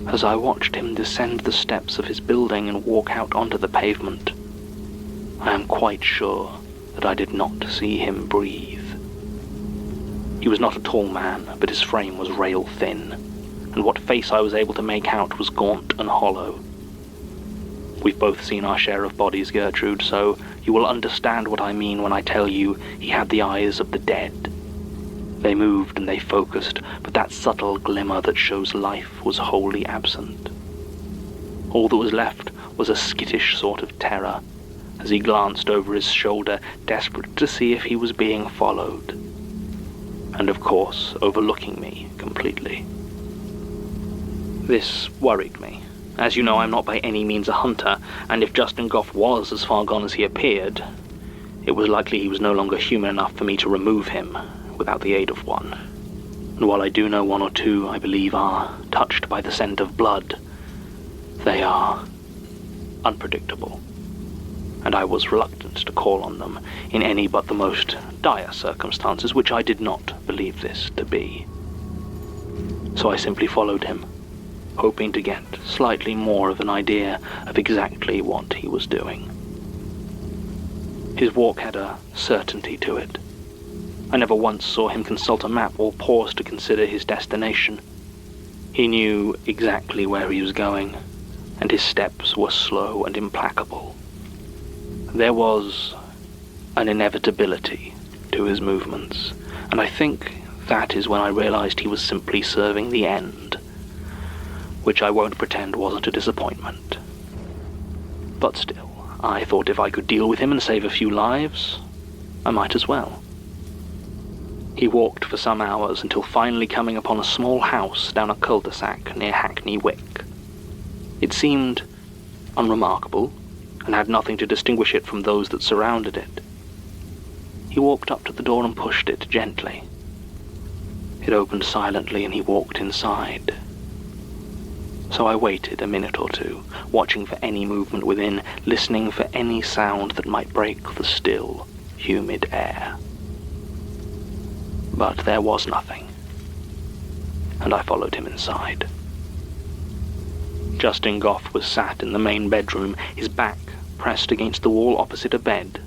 as I watched him descend the steps of his building and walk out onto the pavement, I am quite sure that I did not see him breathe. He was not a tall man, but his frame was rail thin, and what face I was able to make out was gaunt and hollow. We've both seen our share of bodies, Gertrude, so you will understand what I mean when I tell you he had the eyes of the dead. They moved and they focused, but that subtle glimmer that shows life was wholly absent. All that was left was a skittish sort of terror, as he glanced over his shoulder, desperate to see if he was being followed. And of course, overlooking me completely. This worried me. As you know, I'm not by any means a hunter, and if Justin Goff was as far gone as he appeared, it was likely he was no longer human enough for me to remove him without the aid of one. And while I do know one or two I believe are touched by the scent of blood, they are unpredictable, and I was reluctant to call on them in any but the most dire circumstances, which I did not believe this to be. So I simply followed him, hoping to get slightly more of an idea of exactly what he was doing. His walk had a certainty to it. I never once saw him consult a map or pause to consider his destination. He knew exactly where he was going, and his steps were slow and implacable. There was an inevitability to his movements, and I think that is when I realized he was simply serving the end. which I won't pretend wasn't a disappointment. But still, I thought if I could deal with him and save a few lives, I might as well. He walked for some hours until finally coming upon a small house down a cul-de-sac near Hackney Wick. It seemed unremarkable and had nothing to distinguish it from those that surrounded it. He walked up to the door and pushed it gently. It opened silently and he walked inside. So I waited a minute or two, watching for any movement within, listening for any sound that might break the still, humid air. But there was nothing, and I followed him inside. Justin Goff was sat in the main bedroom, his back pressed against the wall opposite a bed,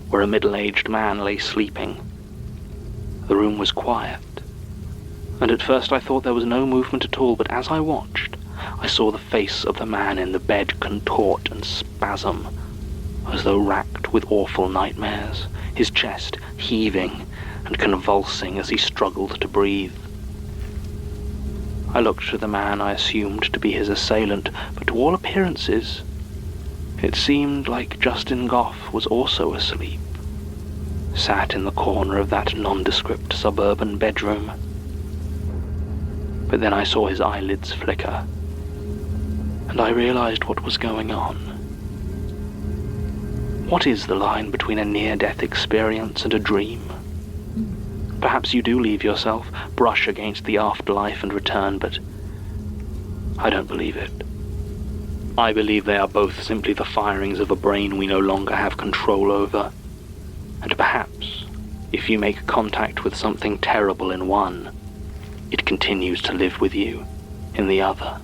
where a middle-aged man lay sleeping. The room was quiet, and at first I thought there was no movement at all, but as I watched, I saw the face of the man in the bed contort and spasm, as though racked with awful nightmares, his chest heaving and convulsing as he struggled to breathe. I looked to the man I assumed to be his assailant, but to all appearances, it seemed like Justin Goff was also asleep, sat in the corner of that nondescript suburban bedroom. But then I saw his eyelids flicker, and I realized what was going on. What is the line between a near-death experience and a dream? Perhaps you do leave yourself, brush against the afterlife and return, but I don't believe it. I believe they are both simply the firings of a brain we no longer have control over. And perhaps, if you make contact with something terrible in one, it continues to live with you in the other.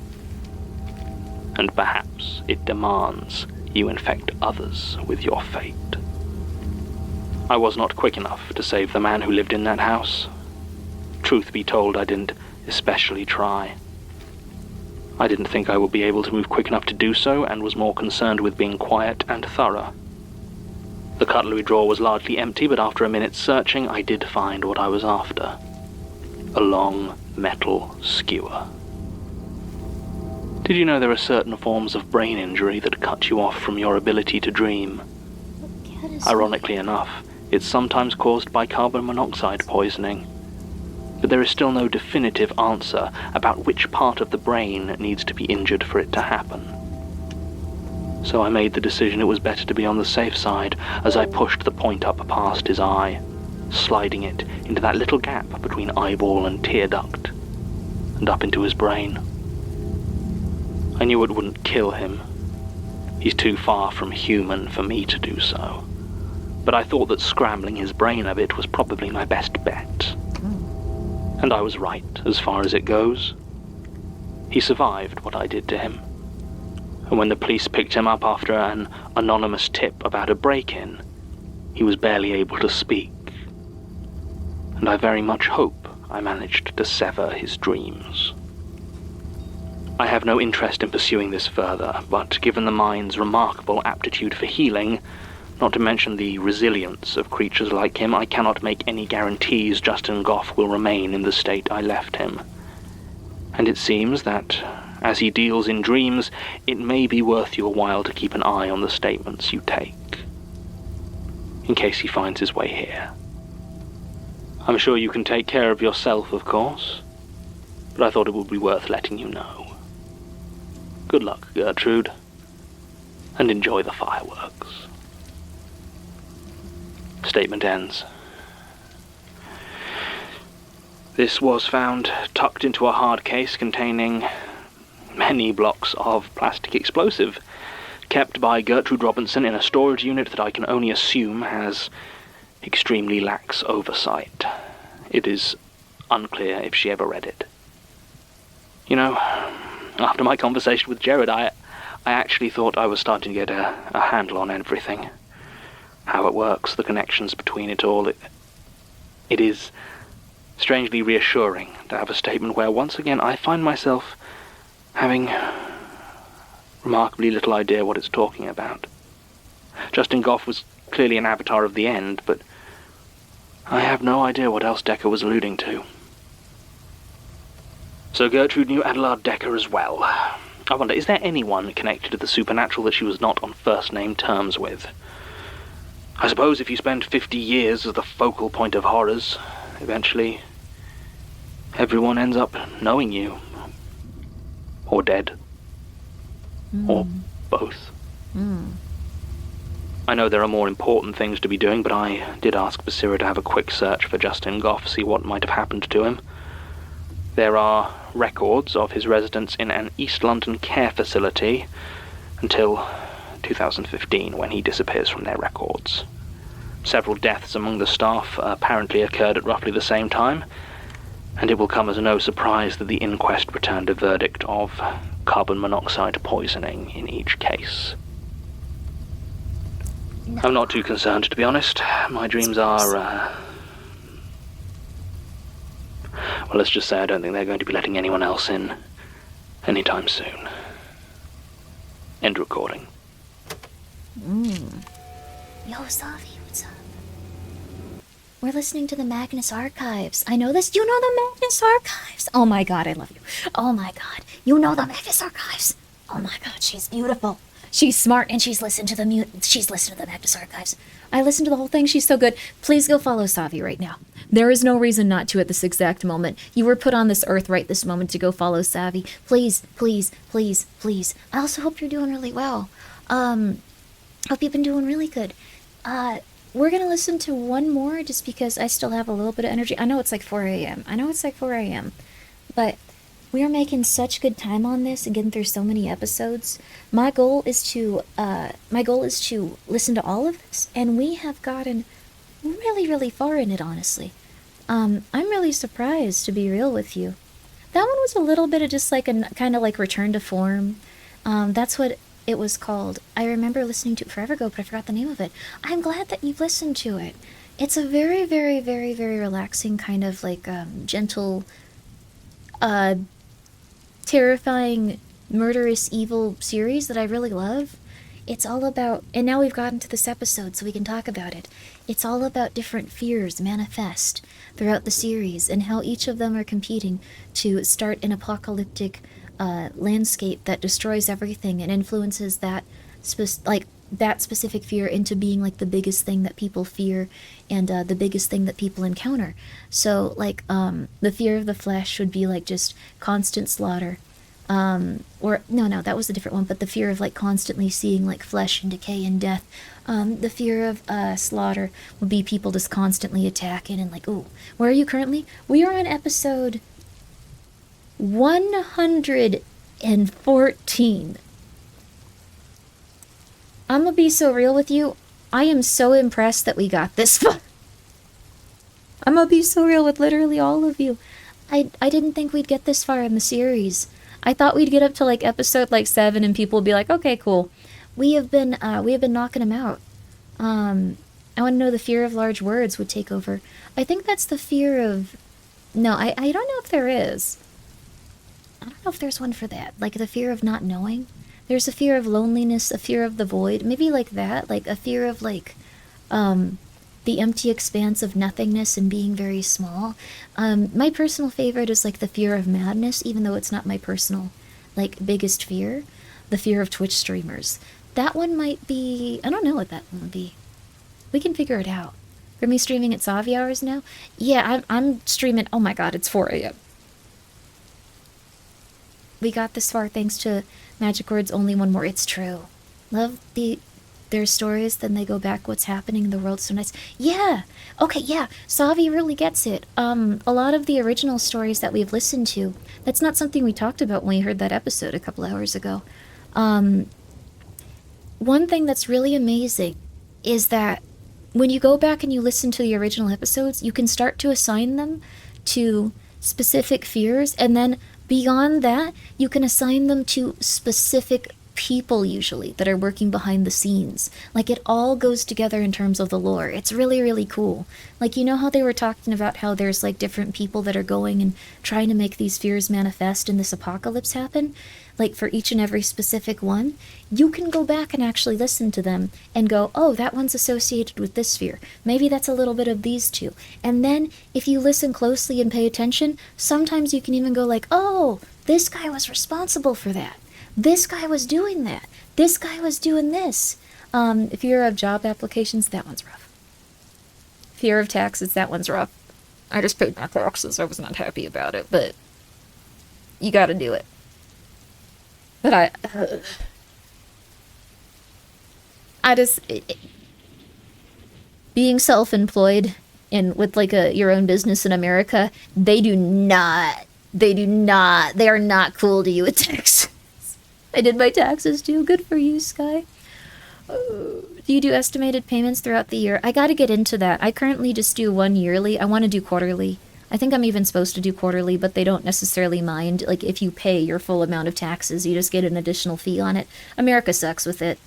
And perhaps it demands you infect others with your fate. I was not quick enough to save the man who lived in that house. Truth be told, I didn't especially try. I didn't think I would be able to move quick enough to do so, and was more concerned with being quiet and thorough. The cutlery drawer was largely empty, but after a minute's searching, I did find what I was after. A long metal skewer. Did you know there are certain forms of brain injury that cut you off from your ability to dream? Ironically enough, it's sometimes caused by carbon monoxide poisoning. But there is still no definitive answer about which part of the brain needs to be injured for it to happen. So I made the decision it was better to be on the safe side as I pushed the point up past his eye, sliding it into that little gap between eyeball and tear duct, and up into his brain. I knew it wouldn't kill him. He's too far from human for me to do so. But I thought that scrambling his brain a bit was probably my best bet. And I was right, as far as it goes. He survived what I did to him. And when the police picked him up after an anonymous tip about a break-in, he was barely able to speak. And I very much hope I managed to sever his dreams. I have no interest in pursuing this further, but given the mind's remarkable aptitude for healing, not to mention the resilience of creatures like him, I cannot make any guarantees Justin Goff will remain in the state I left him. And it seems that, as he deals in dreams, it may be worth your while to keep an eye on the statements you take, in case he finds his way here. I'm sure you can take care of yourself, of course, but I thought it would be worth letting you know. Good luck, Gertrude, and enjoy the fireworks. Statement ends. This was found tucked into a hard case containing many blocks of plastic explosive, kept by Gertrude Robinson in a storage unit that I can only assume has extremely lax oversight. It is unclear if she ever read it. You know, after my conversation with Jared, I actually thought I was starting to get a handle on everything. How it works, the connections between it all. It is strangely reassuring to have a statement where once again I find myself having remarkably little idea what it's talking about. Justin Goff was clearly an avatar of the end, but I have no idea what else Decker was alluding to. So Gertrude knew Adelard Decker as well. I wonder, is there anyone connected to the supernatural that she was not on first-name terms with? I suppose if you spend 50 years as the focal point of horrors, eventually everyone ends up knowing you. Or dead. Or both. I know there are more important things to be doing, but I did ask Basira to have a quick search for Justin Goff, see what might have happened to him. There are records of his residence in an East London care facility until 2015, when he disappears from their records. Several deaths among the staff apparently occurred at roughly the same time, and it will come as no surprise that the inquest returned a verdict of carbon monoxide poisoning in each case. I'm not too concerned, to be honest. My dreams are, well, let's just say I don't think they're going to be letting anyone else in anytime soon. End recording. Yo, Savi, what's up? We're listening to the Magnus Archives. I know this. You know the Magnus Archives? Oh my god, I love you. Oh my god. You know the Magnus Archives. Oh my god, she's beautiful. She's smart, and she's listened to the Magnus Archives. I listened to the whole thing. She's so good. Please go follow Savi right now. There is no reason not to at this exact moment. You were put on this earth right this moment to go follow Savi. Please, please, please, please. I also hope you're doing really well. Hope you've been doing really good. We're gonna listen to one more just because I still have a little bit of energy. I know it's like 4 a.m. But we are making such good time on this and getting through so many episodes. My goal is to listen to all of this, and we have gotten really, really far in it, honestly. I'm really surprised, to be real with you. That one was a little bit of just like a kind of like return to form. That's what it was called. I remember listening to it forever ago, but I forgot the name of it. I'm glad that you've listened to it. It's a very, very, very, very relaxing kind of like gentle, terrifying, murderous, evil series that I really love. It's all about, and now we've gotten to this episode so we can talk about it. It's all about different fears manifest throughout the series and how each of them are competing to start an apocalyptic landscape that destroys everything and influences that specific fear into being like the biggest thing that people fear and the biggest thing that people encounter. So like the fear of the flesh would be like just constant slaughter, or no, that was a different one, but the fear of like constantly seeing like flesh and decay and death. The fear of slaughter would be people just constantly attacking and like, ooh, where are you currently? We are on episode 114. I'm gonna be so real with you. I am so impressed that we got this far. I'm gonna be so real with literally all of you. I didn't think we'd get this far in the series. I thought we'd get up to like episode like 7 and people would be like, okay, cool. We have been knocking them out. I want to know the fear of large words would take over. I think that's the fear of... No, I don't know if there is. I don't know if there's one for that. Like the fear of not knowing. There's a fear of loneliness, a fear of the void, maybe like that, like a fear of like the empty expanse of nothingness and being very small. My personal favorite is like the fear of madness, even though it's not my personal like biggest fear. The fear of Twitch streamers. That one might be, I don't know what that one would be. We can figure it out. Grimmi streaming at Savi hours now? Yeah, I'm streaming, oh my god, it's 4 a.m. We got this far thanks to Magic Words Only One More. It's true. Love their stories, then they go back, what's happening in the world so nice. Yeah! Okay, yeah, Savi really gets it. A lot of the original stories that we've listened to, that's not something we talked about when we heard that episode a couple hours ago. One thing that's really amazing is that when you go back and you listen to the original episodes, you can start to assign them to specific fears, and then beyond that, you can assign them to specific people usually that are working behind the scenes. Like, it all goes together in terms of the lore. It's really, really cool. Like, you know how they were talking about how there's, like, different people that are going and trying to make these fears manifest and this apocalypse happen? Like, for each and every specific one, you can go back and actually listen to them and go, oh, that one's associated with this fear. Maybe that's a little bit of these two. And then, if you listen closely and pay attention, sometimes you can even go like, oh, this guy was responsible for that. This guy was doing that. This guy was doing this. Fear of job applications, that one's rough. Fear of taxes, that one's rough. I just paid my taxes. I was not happy about it, but you gotta do it. But being self-employed and with like your own business in America, they are not cool to you with taxes. I did my taxes too. Good for you, Sky. Do you do estimated payments throughout the year? I gotta get into that. I currently just do one yearly. I want to do quarterly. I think I'm even supposed to do quarterly, but they don't necessarily mind. Like, if you pay your full amount of taxes, you just get an additional fee on it. America sucks with it.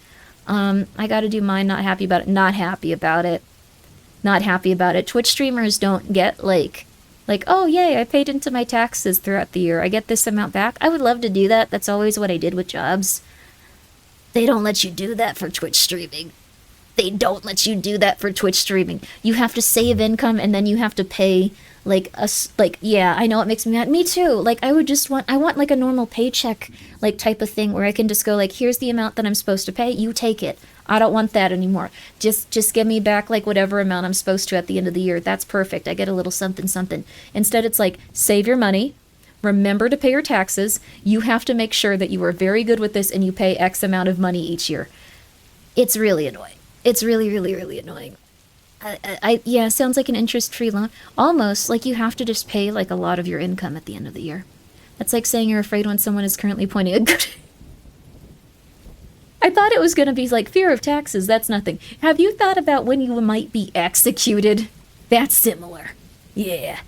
I gotta do mine. Not happy about it. Not happy about it. Not happy about it. Twitch streamers don't get, like, oh, yay, I paid into my taxes throughout the year. I get this amount back. I would love to do that. That's always what I did with jobs. They don't let you do that for Twitch streaming. They don't let you do that for Twitch streaming. You have to save income, and then you have to pay, yeah, I know it makes me mad. Me too. Like, I want like a normal paycheck, like, type of thing where I can just go, like, here's the amount that I'm supposed to pay. You take it. I don't want that anymore. Just give me back, like, whatever amount I'm supposed to at the end of the year. That's perfect. I get a little something, something. Instead, it's like, save your money. Remember to pay your taxes. You have to make sure that you are very good with this and you pay X amount of money each year. It's really annoying. It's really, really, really annoying. Yeah, sounds like an interest-free loan. Almost, like, you have to just pay, like, a lot of your income at the end of the year. That's like saying you're afraid when someone is currently pointing a gun. I thought it was going to be, like, fear of taxes. That's nothing. Have you thought about when you might be executed? That's similar. Yeah.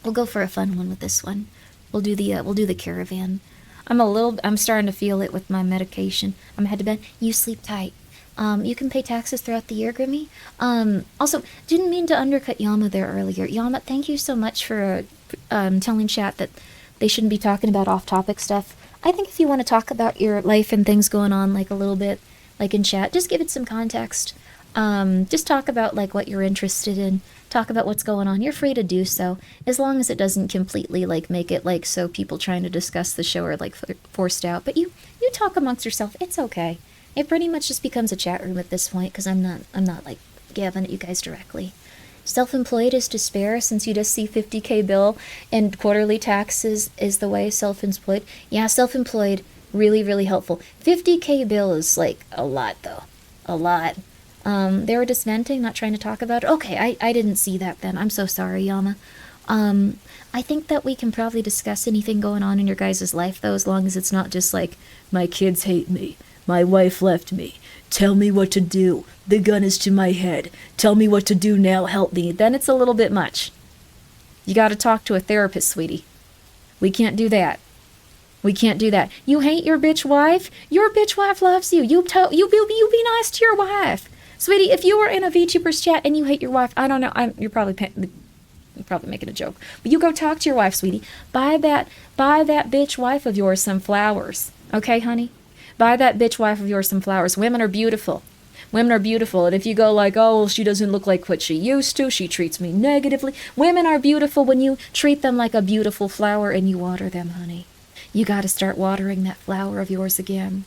We'll go for a fun one with this one. We'll do the caravan. I'm starting to feel it with my medication. I'm head to bed. You sleep tight. You can pay taxes throughout the year, Grimmi. Also, didn't mean to undercut Yama there earlier. Yama, thank you so much for telling chat that they shouldn't be talking about off-topic stuff. I think if you want to talk about your life and things going on, like, a little bit, like, in chat, just give it some context. Just talk about, like, what you're interested in. Talk about what's going on. You're free to do so, as long as it doesn't completely, like, make it, like, so people trying to discuss the show are, like, forced out. But you talk amongst yourself. It's okay. It pretty much just becomes a chat room at this point, because I'm not, like, gabbing at you guys directly. Self-employed is despair, since you just see 50K bill and quarterly taxes is the way. Self-employed. Yeah, self-employed, really, really helpful. 50K bill is, like, a lot, though. A lot. They were just venting, not trying to talk about it. Okay, I didn't see that then. I'm so sorry, Yama. I think that we can probably discuss anything going on in your guys' life, though, as long as it's not just like, my kids hate me, my wife left me, tell me what to do, the gun is to my head, tell me what to do now, help me. Then it's a little bit much. You gotta talk to a therapist, sweetie. We can't do that. We can't do that. You hate your bitch wife? Your bitch wife loves you. You be nice to your wife. Sweetie, if you were in a VTubers chat and you hate your wife, I don't know, you're probably making a joke. But you go talk to your wife, sweetie. Buy that bitch wife of yours some flowers. Okay, honey? Buy that bitch wife of yours some flowers. Women are beautiful. Women are beautiful. And if you go like, oh, well, she doesn't look like what she used to, she treats me negatively. Women are beautiful when you treat them like a beautiful flower and you water them, honey. You gotta start watering that flower of yours again.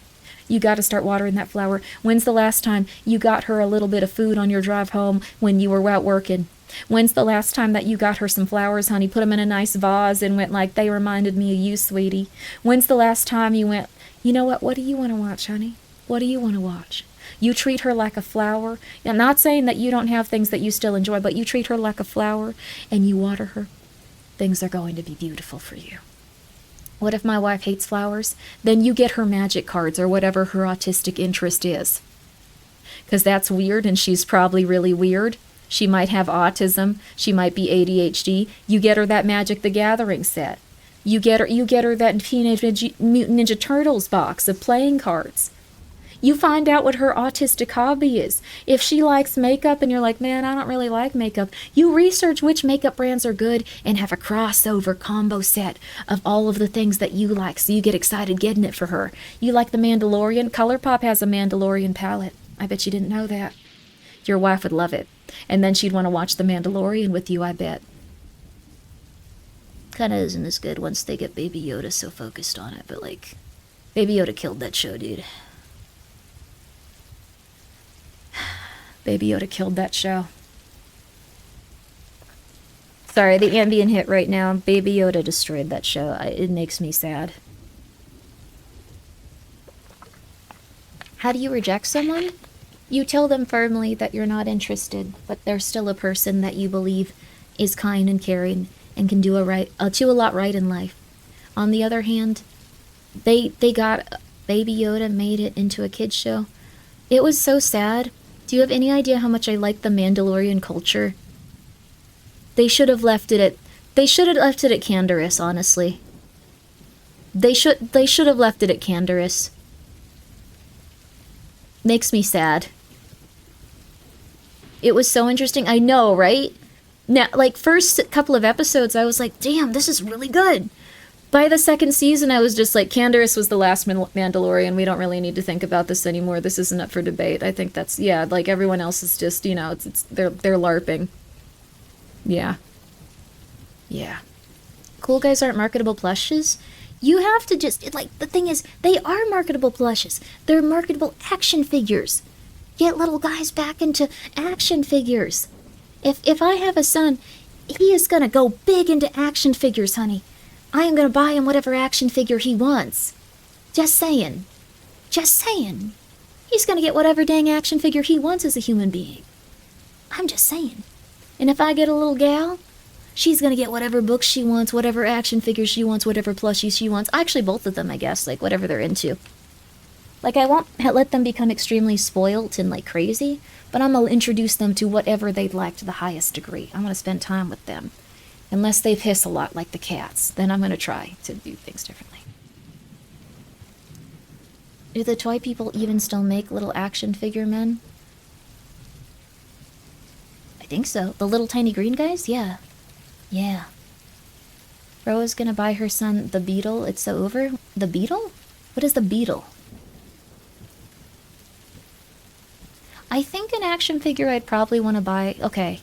You gotta start watering that flower. When's the last time you got her a little bit of food on your drive home when you were out working? When's the last time that you got her some flowers, honey? Put them in a nice vase and went like, they reminded me of you, sweetie. When's the last time you went, you know what do you want to watch, honey? What do you want to watch? You treat her like a flower. I'm not saying that you don't have things that you still enjoy, but you treat her like a flower and you water her. Things are going to be beautiful for you. What if my wife hates flowers? Then you get her magic cards or whatever her autistic interest is. Because that's weird and she's probably really weird. She might have autism. She might be ADHD. You get her that Magic the Gathering set. You get her that Teenage Mutant Ninja Turtles box of playing cards. You find out what her autistic hobby is. If she likes makeup and you're like, man, I don't really like makeup, you research which makeup brands are good and have a crossover combo set of all of the things that you like, so you get excited getting it for her. You like The Mandalorian? ColourPop has a Mandalorian palette. I bet you didn't know that. Your wife would love it. And then she'd want to watch The Mandalorian with you, I bet. Kinda isn't as good once they get Baby Yoda so focused on it, but like, Baby Yoda killed that show, dude. Baby Yoda killed that show. Sorry, the ambient hit right now. Baby Yoda destroyed that show. It makes me sad. How do you reject someone? You tell them firmly that you're not interested, but they're still a person that you believe is kind and caring and can do a lot right in life. On the other hand, they got Baby Yoda made it into a kids show. It was so sad. Do you have any idea how much I like the Mandalorian culture? They should have left it at Canderous, honestly. They should have left it at Canderous. Makes me sad. It was so interesting. I know, right? Now, like, first couple of episodes, I was like, damn, this is really good. By the second season, I was just like, Canderous was the last Mandalorian. We don't really need to think about this anymore. This isn't up for debate. I think that's, yeah, like, everyone else is just, you know, they're LARPing. Yeah. Yeah. Cool guys aren't marketable plushes? You have to just, like, the thing is, they are marketable plushes. They're marketable action figures. Get little guys back into action figures. If I have a son, he is gonna go big into action figures, honey. I am gonna buy him whatever action figure he wants. Just saying. Just saying. He's gonna get whatever dang action figure he wants as a human being. I'm just saying. And if I get a little gal, she's gonna get whatever books she wants, whatever action figures she wants, whatever plushies she wants. Actually, both of them, I guess, like, whatever they're into. Like, I won't let them become extremely spoilt and, like, crazy, but I'm gonna introduce them to whatever they'd like to the highest degree. I'm gonna spend time with them. Unless they piss a lot like the cats, then I'm gonna try to do things differently. Do the toy people even still make little action figure men? I think so. The little tiny green guys? Yeah. Yeah. Ro is gonna buy her son the Beetle. It's so over. The Beetle? What is the Beetle? I think an action figure I'd probably want to buy... Okay.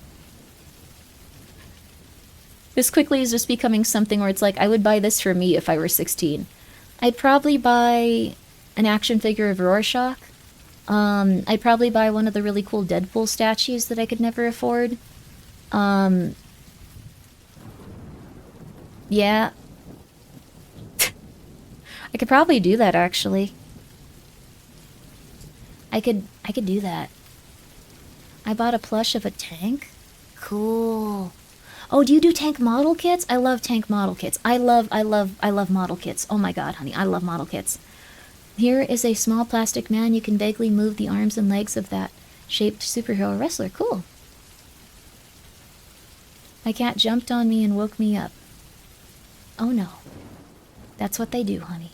This quickly is just becoming something where it's like, I would buy this for me if I were 16. I'd probably buy an action figure of Rorschach. I'd probably buy one of the really cool Deadpool statues that I could never afford. Yeah. I could probably do that, actually. I could do that. I bought a plush of a tank? Cool. Oh, do you do tank model kits? I love tank model kits. I love model kits. Oh my god, honey, I love model kits. Here is a small plastic man. You can vaguely move the arms and legs of that shaped superhero wrestler. Cool. My cat jumped on me and woke me up. Oh no. That's what they do, honey.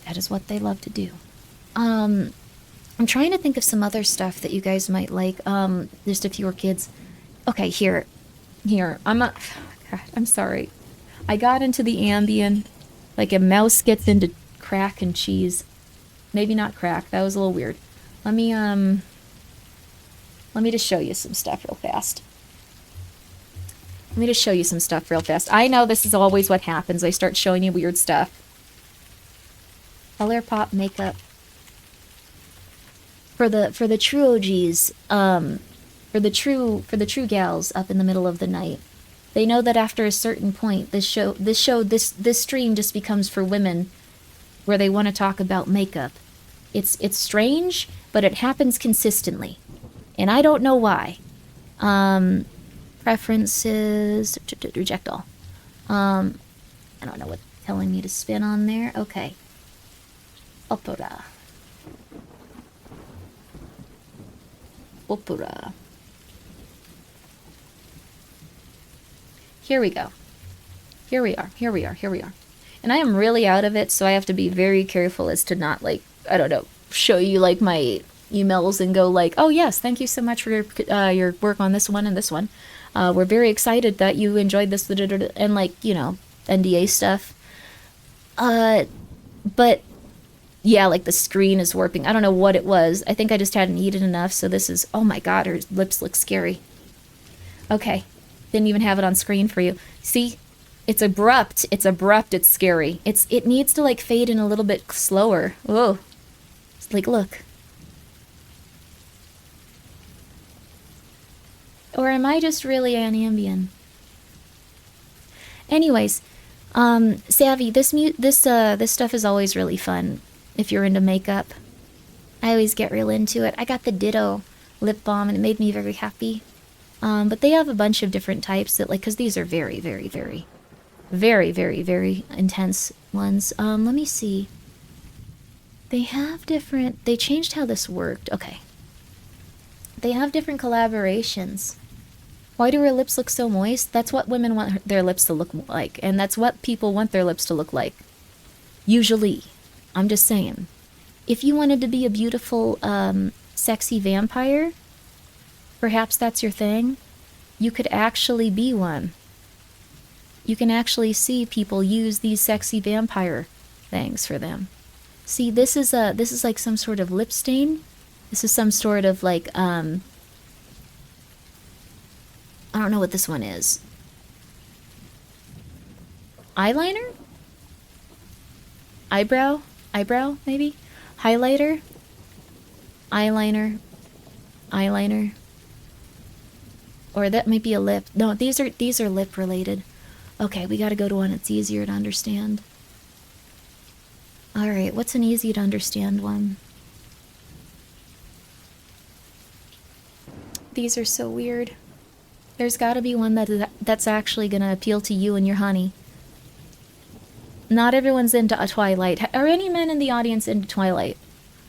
That is what they love to do. I'm trying to think of some other stuff that you guys might like. Just a fewer kids. Okay, here. I'm sorry. I got into the Ambien like a mouse gets into crack and cheese. Maybe not crack. That was a little weird. Let me just show you some stuff real fast. I know this is always what happens. I start showing you weird stuff. ColourPop makeup. For the true OGs, for the true gals up in the middle of the night, they know that after a certain point, this stream just becomes for women, where they want to talk about makeup. It's strange, but it happens consistently, and I don't know why. Preferences, reject all. I don't know what's telling me to spin on there. Okay. Opera. Here we go. Here we are. Here we are. Here we are. And I am really out of it, so I have to be very careful as to not, like, I don't know, show you, like, my emails and go, like, oh, yes, thank you so much for your work on this one and this one. We're very excited that you enjoyed this, and, like, you know, NDA stuff. But, yeah, like, the screen is warping. I don't know what it was. I think I just hadn't eaten enough, so this is, oh my god, her lips look scary. Okay. Didn't even have it on screen for you. See? It's abrupt. It's abrupt. It's scary. It needs to, like, fade in a little bit slower. Whoa. It's like, look. Or am I just really an Ambien? Anyways, Savvy, this stuff is always really fun if you're into makeup. I always get real into it. I got the Ditto lip balm and it made me very happy. But they have a bunch of different types that, like, because these are very, very, very, very, very, very intense ones. Let me see. They have different, they changed how this worked. Okay. They have different collaborations. Why do her lips look so moist? That's what women want their lips to look like. And that's what people want their lips to look like. Usually. I'm just saying. If you wanted to be a beautiful, sexy vampire, perhaps that's your thing, you could actually be one. You can actually see people use these sexy vampire things for them. See, this is like some sort of lip stain. This is some sort of, like, I don't know what this one is. Eyeliner? Eyebrow, maybe? Highlighter? Eyeliner. Or that might be a lip. No, these are lip related. Okay, we gotta go to one that's easier to understand. Alright, what's an easy to understand one? These are so weird. There's gotta be one that's actually gonna appeal to you and your honey. Not everyone's into a Twilight. Are any men in the audience into Twilight?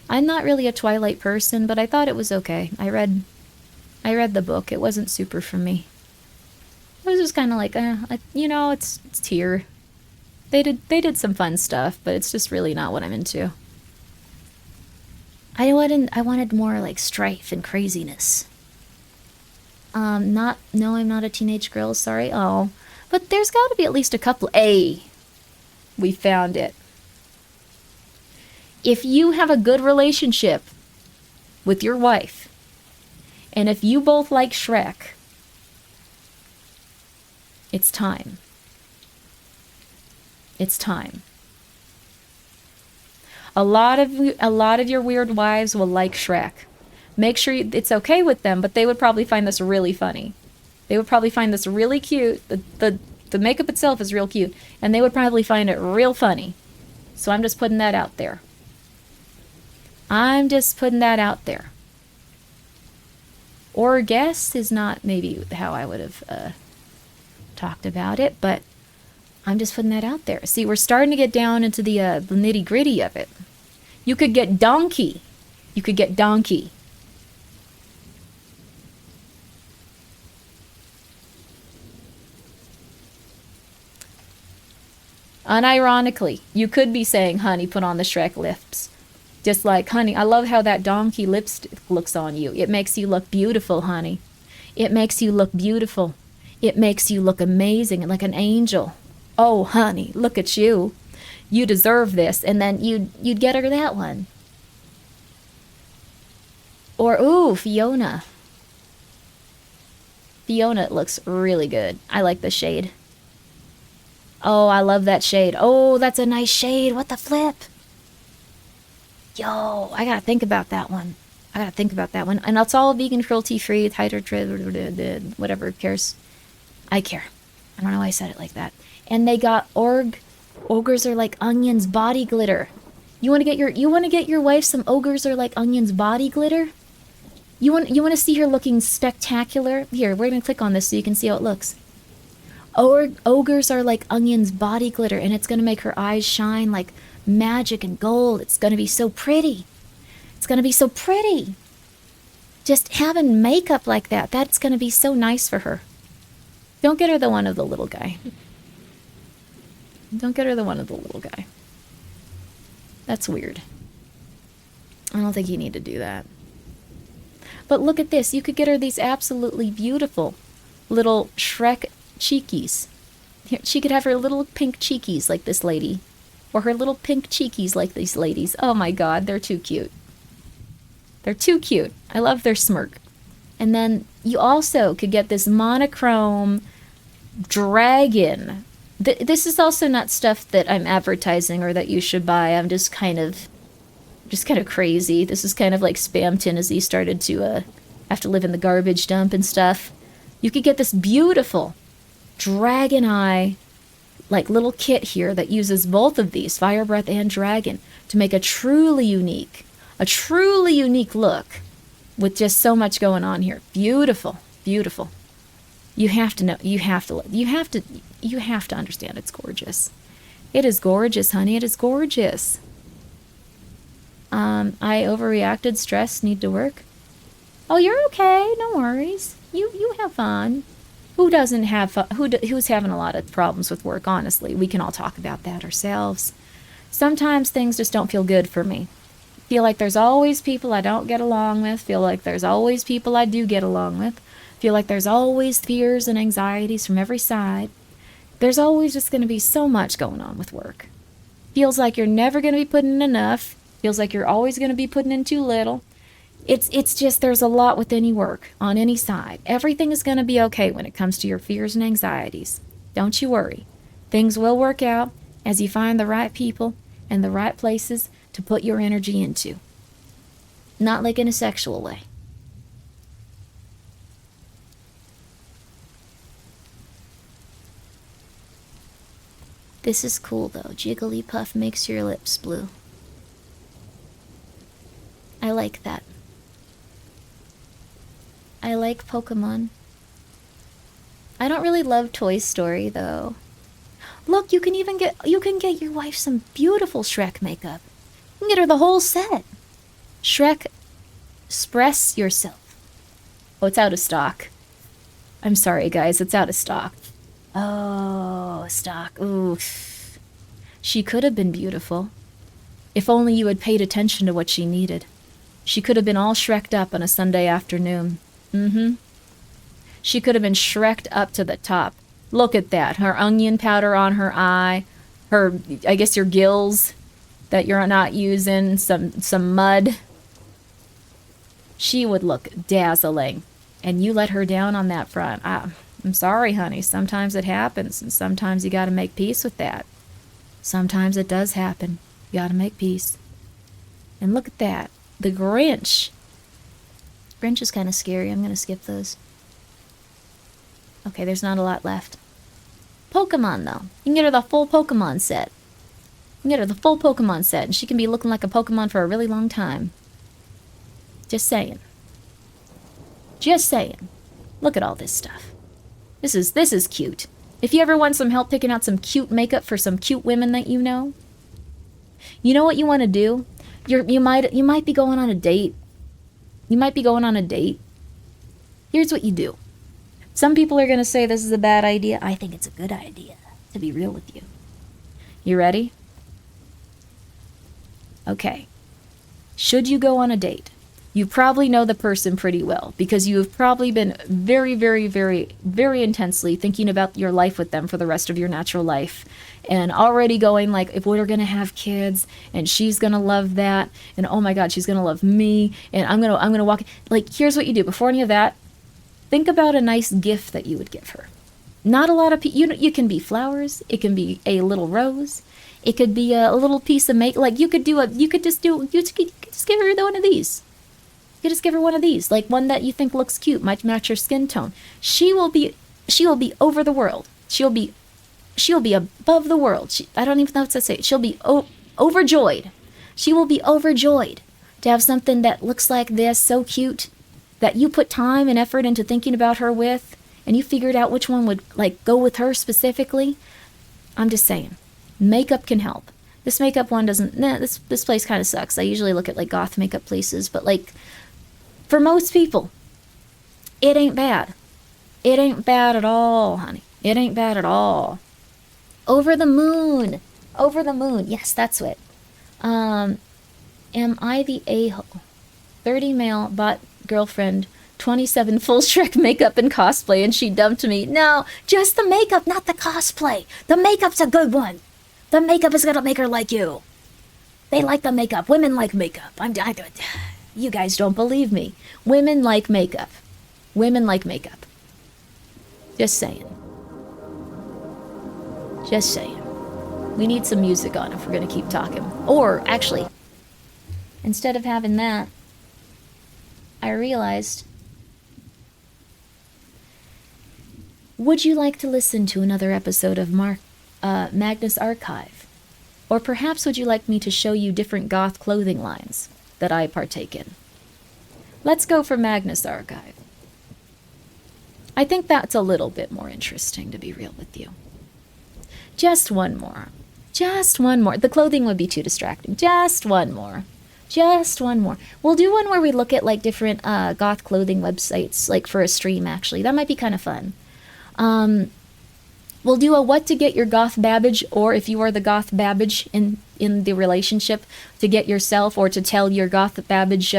I'm not really a Twilight person, but I thought it was okay. I read the book. It wasn't super for me. It was just kind of like, you know, it's here. They did some fun stuff, but it's just really not what I'm into. I wanted more, like, strife and craziness. No, I'm not a teenage girl, sorry. Oh, but there's got to be at least a couple. Hey, we found it. If you have a good relationship with your wife, and if you both like Shrek, it's time. It's time. A lot of your weird wives will like Shrek. Make sure it's okay with them, but they would probably find this really funny. They would probably find this really cute. The makeup itself is real cute, and they would probably find it real funny. So I'm just putting that out there. Or guess is not maybe how I would have talked about it, but I'm just putting that out there. See, we're starting to get down into the nitty-gritty of it. You could get donkey. Unironically, you could be saying, honey, put on the Shrek lips. Just like, honey, I love how that donkey lipstick looks on you. It makes you look beautiful, honey. It makes you look beautiful. It makes you look amazing, like an angel. Oh, honey, look at you. You deserve this. And then you'd get her that one. Or, ooh, Fiona. Fiona looks really good. I like the shade. Oh, I love that shade. Oh, that's a nice shade. What the flip? Yo, I gotta think about that one. And it's all vegan, cruelty-free, whatever cares. I care. I don't know why I said it like that. And they got ogres are like onions body glitter. You want to get your wife some ogres are like onions body glitter? You want to see her looking spectacular? Here, we're gonna click on this so you can see how it looks. Ogres are like onions body glitter, and it's gonna make her eyes shine like magic and gold. It's gonna be so pretty. Just having makeup like that's gonna be so nice for her. Don't get her the one of the little guy. Don't get her the one of the little guy. That's weird. I don't think you need to do that. But look at this. You could get her these absolutely beautiful little Shrek cheekies. Here, she could have her little pink cheekies like this lady. Or her little pink cheekies like these ladies. Oh my god, they're too cute. They're too cute. I love their smirk. And then you also could get this monochrome dragon. This is also not stuff that I'm advertising or that you should buy. I'm just kind of crazy. This is kind of like Spam Tin as he started to have to live in the garbage dump and stuff. You could get this beautiful dragon eye like little kit here that uses both of these, Fire Breath and Dragon, to make a truly unique look with just so much going on here. Beautiful, beautiful. You have to know, you have to understand it's gorgeous. It is gorgeous, honey. It is gorgeous. I overreacted, stress, need to work. Oh, you're okay. No worries. You have fun. Who doesn't have fun? Who's having a lot of problems with work, honestly? We can all talk about that ourselves. Sometimes things just don't feel good for me. Feel like there's always people I don't get along with. Feel like there's always people I do get along with. Feel like there's always fears and anxieties from every side. There's always just going to be so much going on with work. Feels like you're never going to be putting in enough. Feels like you're always going to be putting in too little. It's just there's a lot with any work, on any side. Everything is going to be okay when it comes to your fears and anxieties. Don't you worry. Things will work out as you find the right people and the right places to put your energy into. Not like in a sexual way. This is cool though. Jigglypuff makes your lips blue. I like that. I like Pokemon. I don't really love Toy Story though. Look, you can get your wife some beautiful Shrek makeup. You can get her the whole set. Shrek, express yourself. Oh, it's out of stock. I'm sorry, guys, it's out of stock. Oh, stock. Oof. She could have been beautiful. If only you had paid attention to what she needed. She could have been all Shrek'd up on a Sunday afternoon. She could have been Shrek'd up to the top. Look at that. Her onion powder on her eye. Her, I guess your gills that you're not using. Some mud. She would look dazzling. And you let her down on that front. I'm sorry, honey. Sometimes it happens. And sometimes you gotta make peace with that. Sometimes it does happen. You gotta make peace. And look at that. The Grinch. Grinch is kind of scary. I'm going to skip those. Okay, there's not a lot left. Pokemon, though. You can get her the full Pokemon set. You can get her the full Pokemon set, and she can be looking like a Pokemon for a really long time. Just saying. Just saying. Look at all this stuff. This is cute. If you ever want some help picking out some cute makeup for some cute women that you know what you want to do? You might be going on a date. You might be going on a date. Here's what you do. Some people are going to say this is a bad idea. I think it's a good idea, to be real with you. You ready? Okay. Should you go on a date, you probably know the person pretty well because you have probably been very, very, very, very intensely thinking about your life with them for the rest of your natural life. And already going like, if we're going to have kids and she's going to love that and oh my God, she's going to love me and I'm going to walk. Like, here's what you do. Before any of that, think about a nice gift that you would give her. Not a lot of people, you can be flowers. It can be a little rose. It could be a little piece of like you could just give her one of these. You just give her one of these, like one that you think looks cute, might match her skin tone. She will be over the world. She'll be above the world. I don't even know what to say. She'll be overjoyed. She will be overjoyed to have something that looks like this, so cute, that you put time and effort into thinking about her with, and you figured out which one would like go with her specifically. I'm just saying, makeup can help. This makeup one doesn't. This place kind of sucks. I usually look at like goth makeup places, but like for most people, it ain't bad. It ain't bad at all, honey. It ain't bad at all. Over the moon. Over the moon. Yes, that's it. Am I the a-hole? 30 male, bought girlfriend, 27 full Shrek makeup and cosplay, and she dumped me. No, just the makeup, not the cosplay. The makeup's a good one. The makeup is gonna make her like you. They like the makeup. Women like makeup. You guys don't believe me. Women like makeup. Women like makeup. Just saying. Just saying. We need some music on if we're gonna keep talking. Or, actually, instead of having that, I realized... Would you like to listen to another episode of Magnus Archive? Or perhaps would you like me to show you different goth clothing lines that I partake in? Let's go for Magnus Archive. I think that's a little bit more interesting, to be real with you. Just one more. Just one more. The clothing would be too distracting. Just one more. Just one more. We'll do one where we look at, like, different goth clothing websites, like, for a stream, actually. That might be kind of fun. We'll do a what to get your goth babbage, or if you are the goth babbage in the relationship, to get yourself or to tell your goth babbage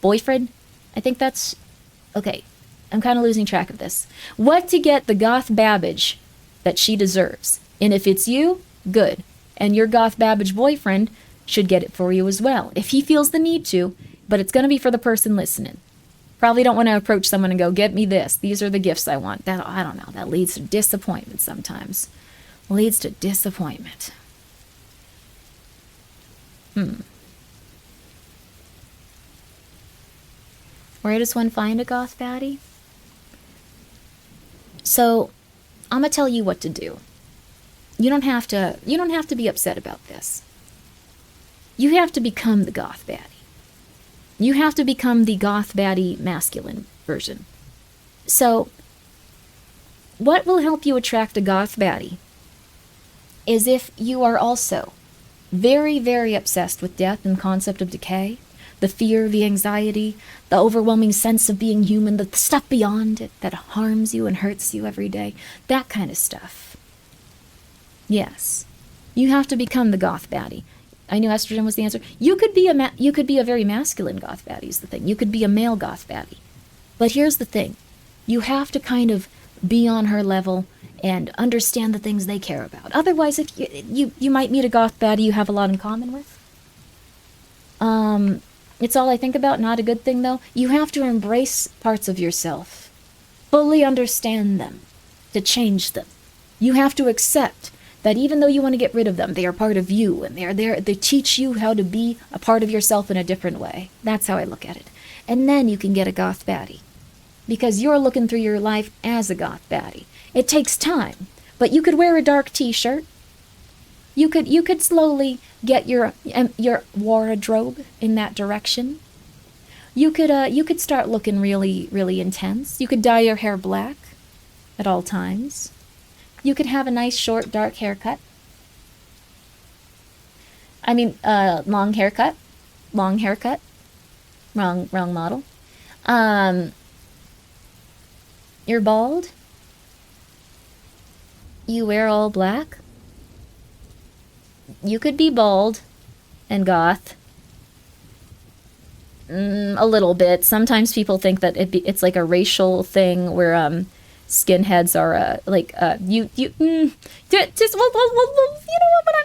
boyfriend. I think that's... Okay, I'm kind of losing track of this. What to get the goth babbage that she deserves. And if it's you, good. And your goth babbage boyfriend should get it for you as well, if he feels the need to, but it's going to be for the person listening. Probably don't want to approach someone and go, get me this. These are the gifts I want. That, I don't know. That leads to disappointment sometimes. Leads to disappointment. Where does one find a goth baddie? So, I'm gonna tell you what to do. You don't have to be upset about this. You have to become the goth baddie. You have to become the goth baddie masculine version. So, what will help you attract a goth baddie is if you are also very, very obsessed with death and concept of decay, the fear, the anxiety, the overwhelming sense of being human, the stuff beyond it that harms you and hurts you every day, that kind of stuff. Yes, you have to become the goth baddie. I knew estrogen was the answer. You could be a very masculine goth baddie is the thing. You could be a male goth baddie. But here's the thing. You have to kind of be on her level and understand the things they care about. Otherwise, if you might meet a goth baddie you have a lot in common with. It's all I think about, not a good thing though. You have to embrace parts of yourself. Fully understand them. To change them. You have to accept that even though you want to get rid of them, they are part of you, and they teach you how to be a part of yourself in a different way. That's how I look at it. And then you can get a goth baddie. Because you're looking through your life as a goth baddie. It takes time, but you could wear a dark t-shirt. You could slowly get your wardrobe in that direction. You could start looking really, really intense. You could dye your hair black at all times. You could have a nice, short, dark haircut. I mean, long haircut. Long haircut. Wrong model. You're bald. You wear all black. You could be bald and goth. A little bit. Sometimes people think that it's like a racial thing where, skinheads are you know what,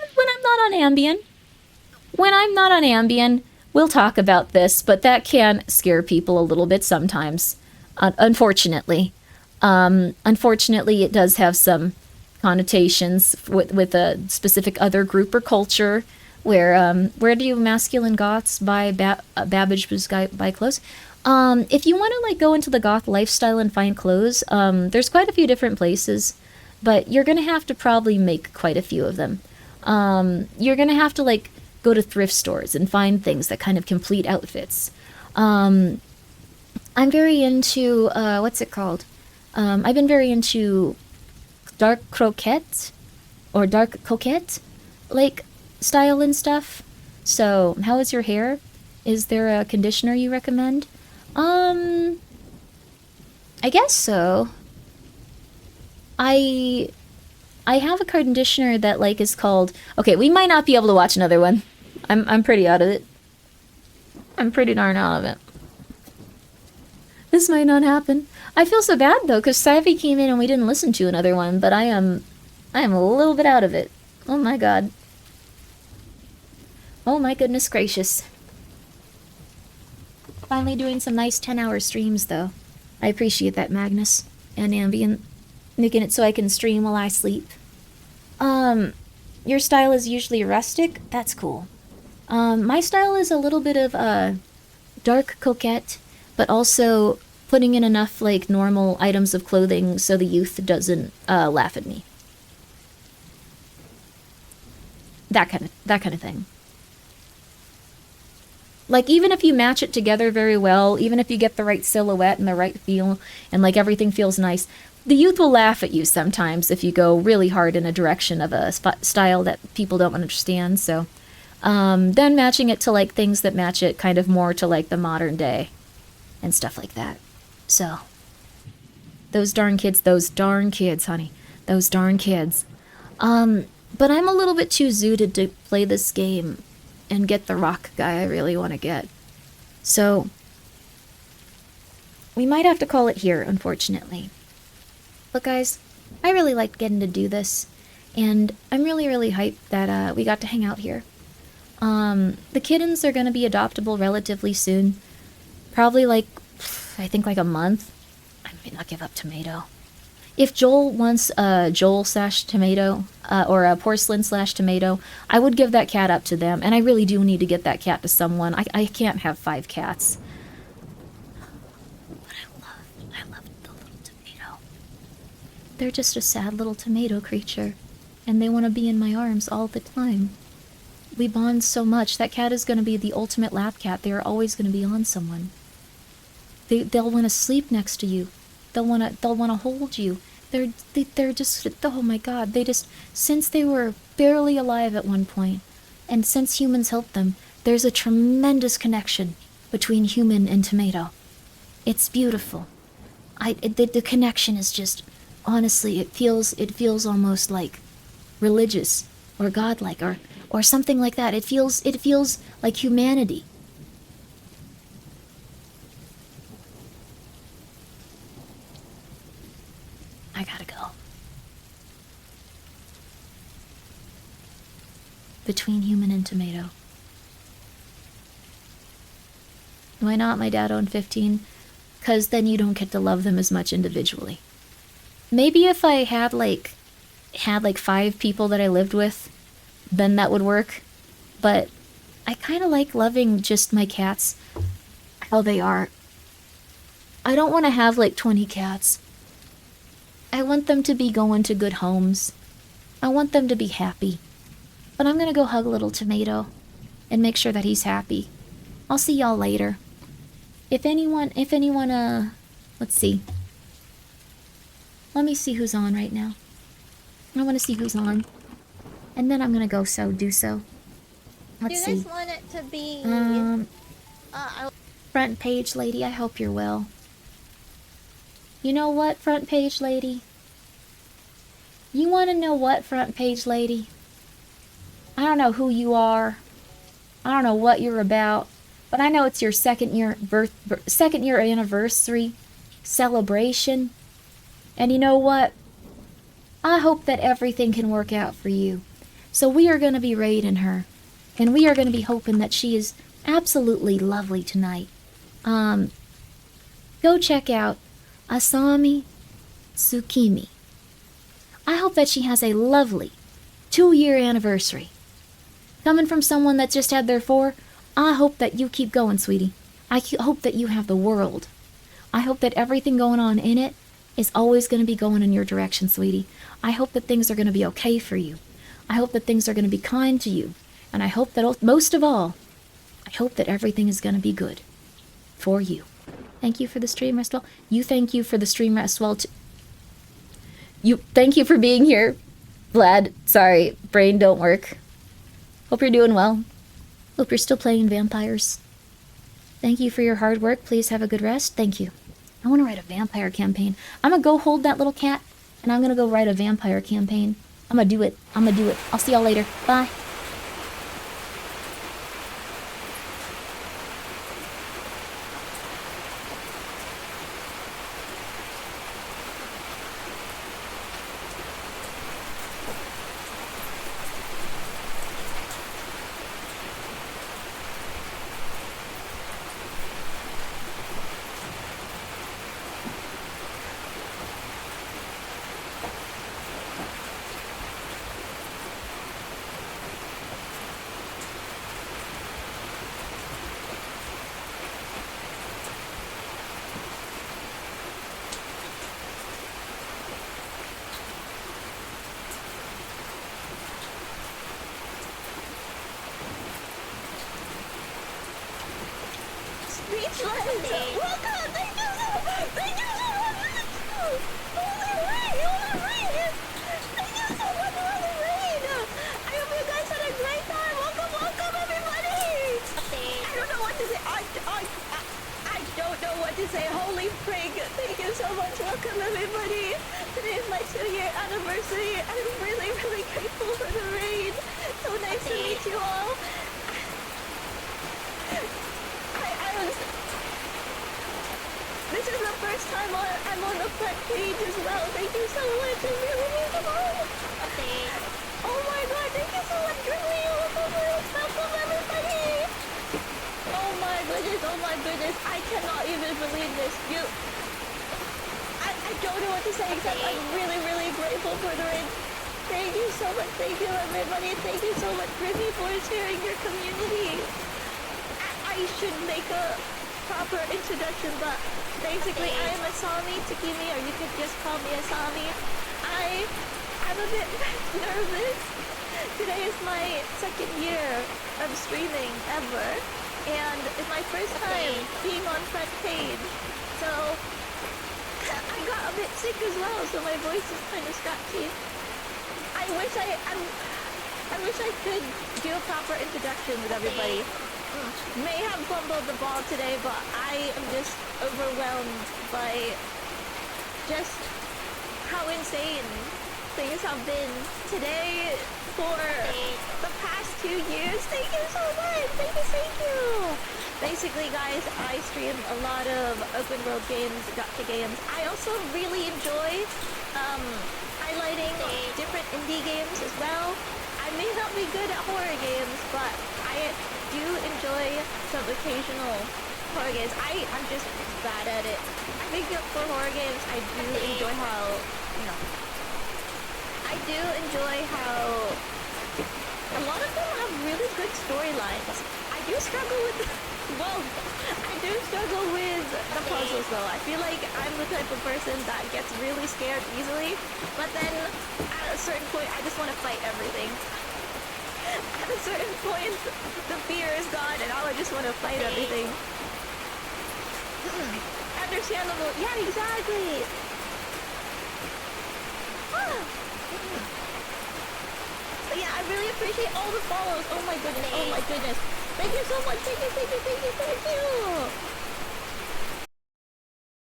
when I'm not on Ambien, we'll talk about this, but that can scare people a little bit sometimes, unfortunately. Unfortunately, it does have some connotations with a specific other group or culture where do masculine goths buy babbage buy clothes? If you want to go into the goth lifestyle and find clothes, there's quite a few different places, but you're gonna have to probably make quite a few of them. You're gonna have to go to thrift stores and find things that kind of complete outfits. I'm very into what's it called? I've been very into dark coquette style and stuff. So, how is your hair? Is there a conditioner you recommend? I guess so. I I have a conditioner that like is called. Okay, we might not be able to watch another one. I'm pretty out of it. I'm pretty darn out of it. This might not happen. I feel so bad though, because Savvy came in and we didn't listen to another one, but I am a little bit out of it. Oh my god. Oh my goodness gracious. Finally doing some nice 10-hour streams though. I appreciate that, Magnus and Ambient, making it so I can stream while I sleep. Your style is usually rustic? That's cool. My style is a little bit of dark coquette, but also putting in enough like normal items of clothing so the youth doesn't laugh at me. That kind of thing. Like, even if you match it together very well, even if you get the right silhouette and the right feel, and like everything feels nice, the youth will laugh at you sometimes if you go really hard in a direction of a style that people don't understand. So then matching it to like things that match it kind of more to like the modern day and stuff like that. So those darn kids, honey, those darn kids. But I'm a little bit too zooted to play this game and get the rock guy I really want to get. So we might have to call it here, unfortunately. But guys, I really liked getting to do this, and I'm really, really hyped that we got to hang out here. The kittens are going to be adoptable relatively soon. Probably like, I think like a month. I may not give up Tomato. If Joel wants a Joel/Tomato, or a Porcelain/Tomato, I would give that cat up to them, and I really do need to get that cat to someone. I can't have 5 cats. But I love the little tomato. They're just a sad little tomato creature, and they want to be in my arms all the time. We bond so much. That cat is going to be the ultimate lap cat. They are always going to be on someone. They'll want to sleep next to you. They'll want to hold you. They're just, oh my god, they just, since they were barely alive at one point, and since humans helped them, there's a tremendous connection between human and tomato. It's beautiful. The connection is just, honestly, it feels almost like religious or godlike or something like that. It feels like humanity. I gotta go. Between human and tomato. Why not? My dad owned 15. 'Cause then you don't get to love them as much individually. Maybe if I had like 5 people that I lived with, then that would work. But I kind of like loving just my cats how they are. I don't want to have like 20 cats. I want them to be going to good homes. I want them to be happy. But I'm gonna go hug little Tomato and make sure that he's happy. I'll see y'all later. If anyone, let's see. Let me see who's on right now. I want to see who's on. And then I'm gonna go do so. Let's see. Do you guys want it to be... Front page lady, I hope you're well. You know what, front page lady? You want to know what, front page lady? I don't know who you are. I don't know what you're about. But I know it's your second year anniversary celebration. And you know what? I hope that everything can work out for you. So we are going to be raiding her. And we are going to be hoping that she is absolutely lovely tonight. Go check out Asami Tsukimi. I hope that she has a lovely 2-year anniversary. Coming from someone that just had their 4, I hope that you keep going, sweetie. I hope that you have the world. I hope that everything going on in it is always going to be going in your direction, sweetie. I hope that things are going to be okay for you. I hope that things are going to be kind to you. And I hope that, most of all, I hope that everything is going to be good for you. Thank you for the stream, Restwell. You thank you for the stream, Restwell. Thank you for being here, Vlad. Sorry, brain don't work. Hope you're doing well. Hope you're still playing vampires. Thank you for your hard work. Please have a good rest. Thank you. I want to write a vampire campaign. I'm going to go hold that little cat, and I'm going to go write a vampire campaign. I'm gonna do it. I'll see y'all later. Bye.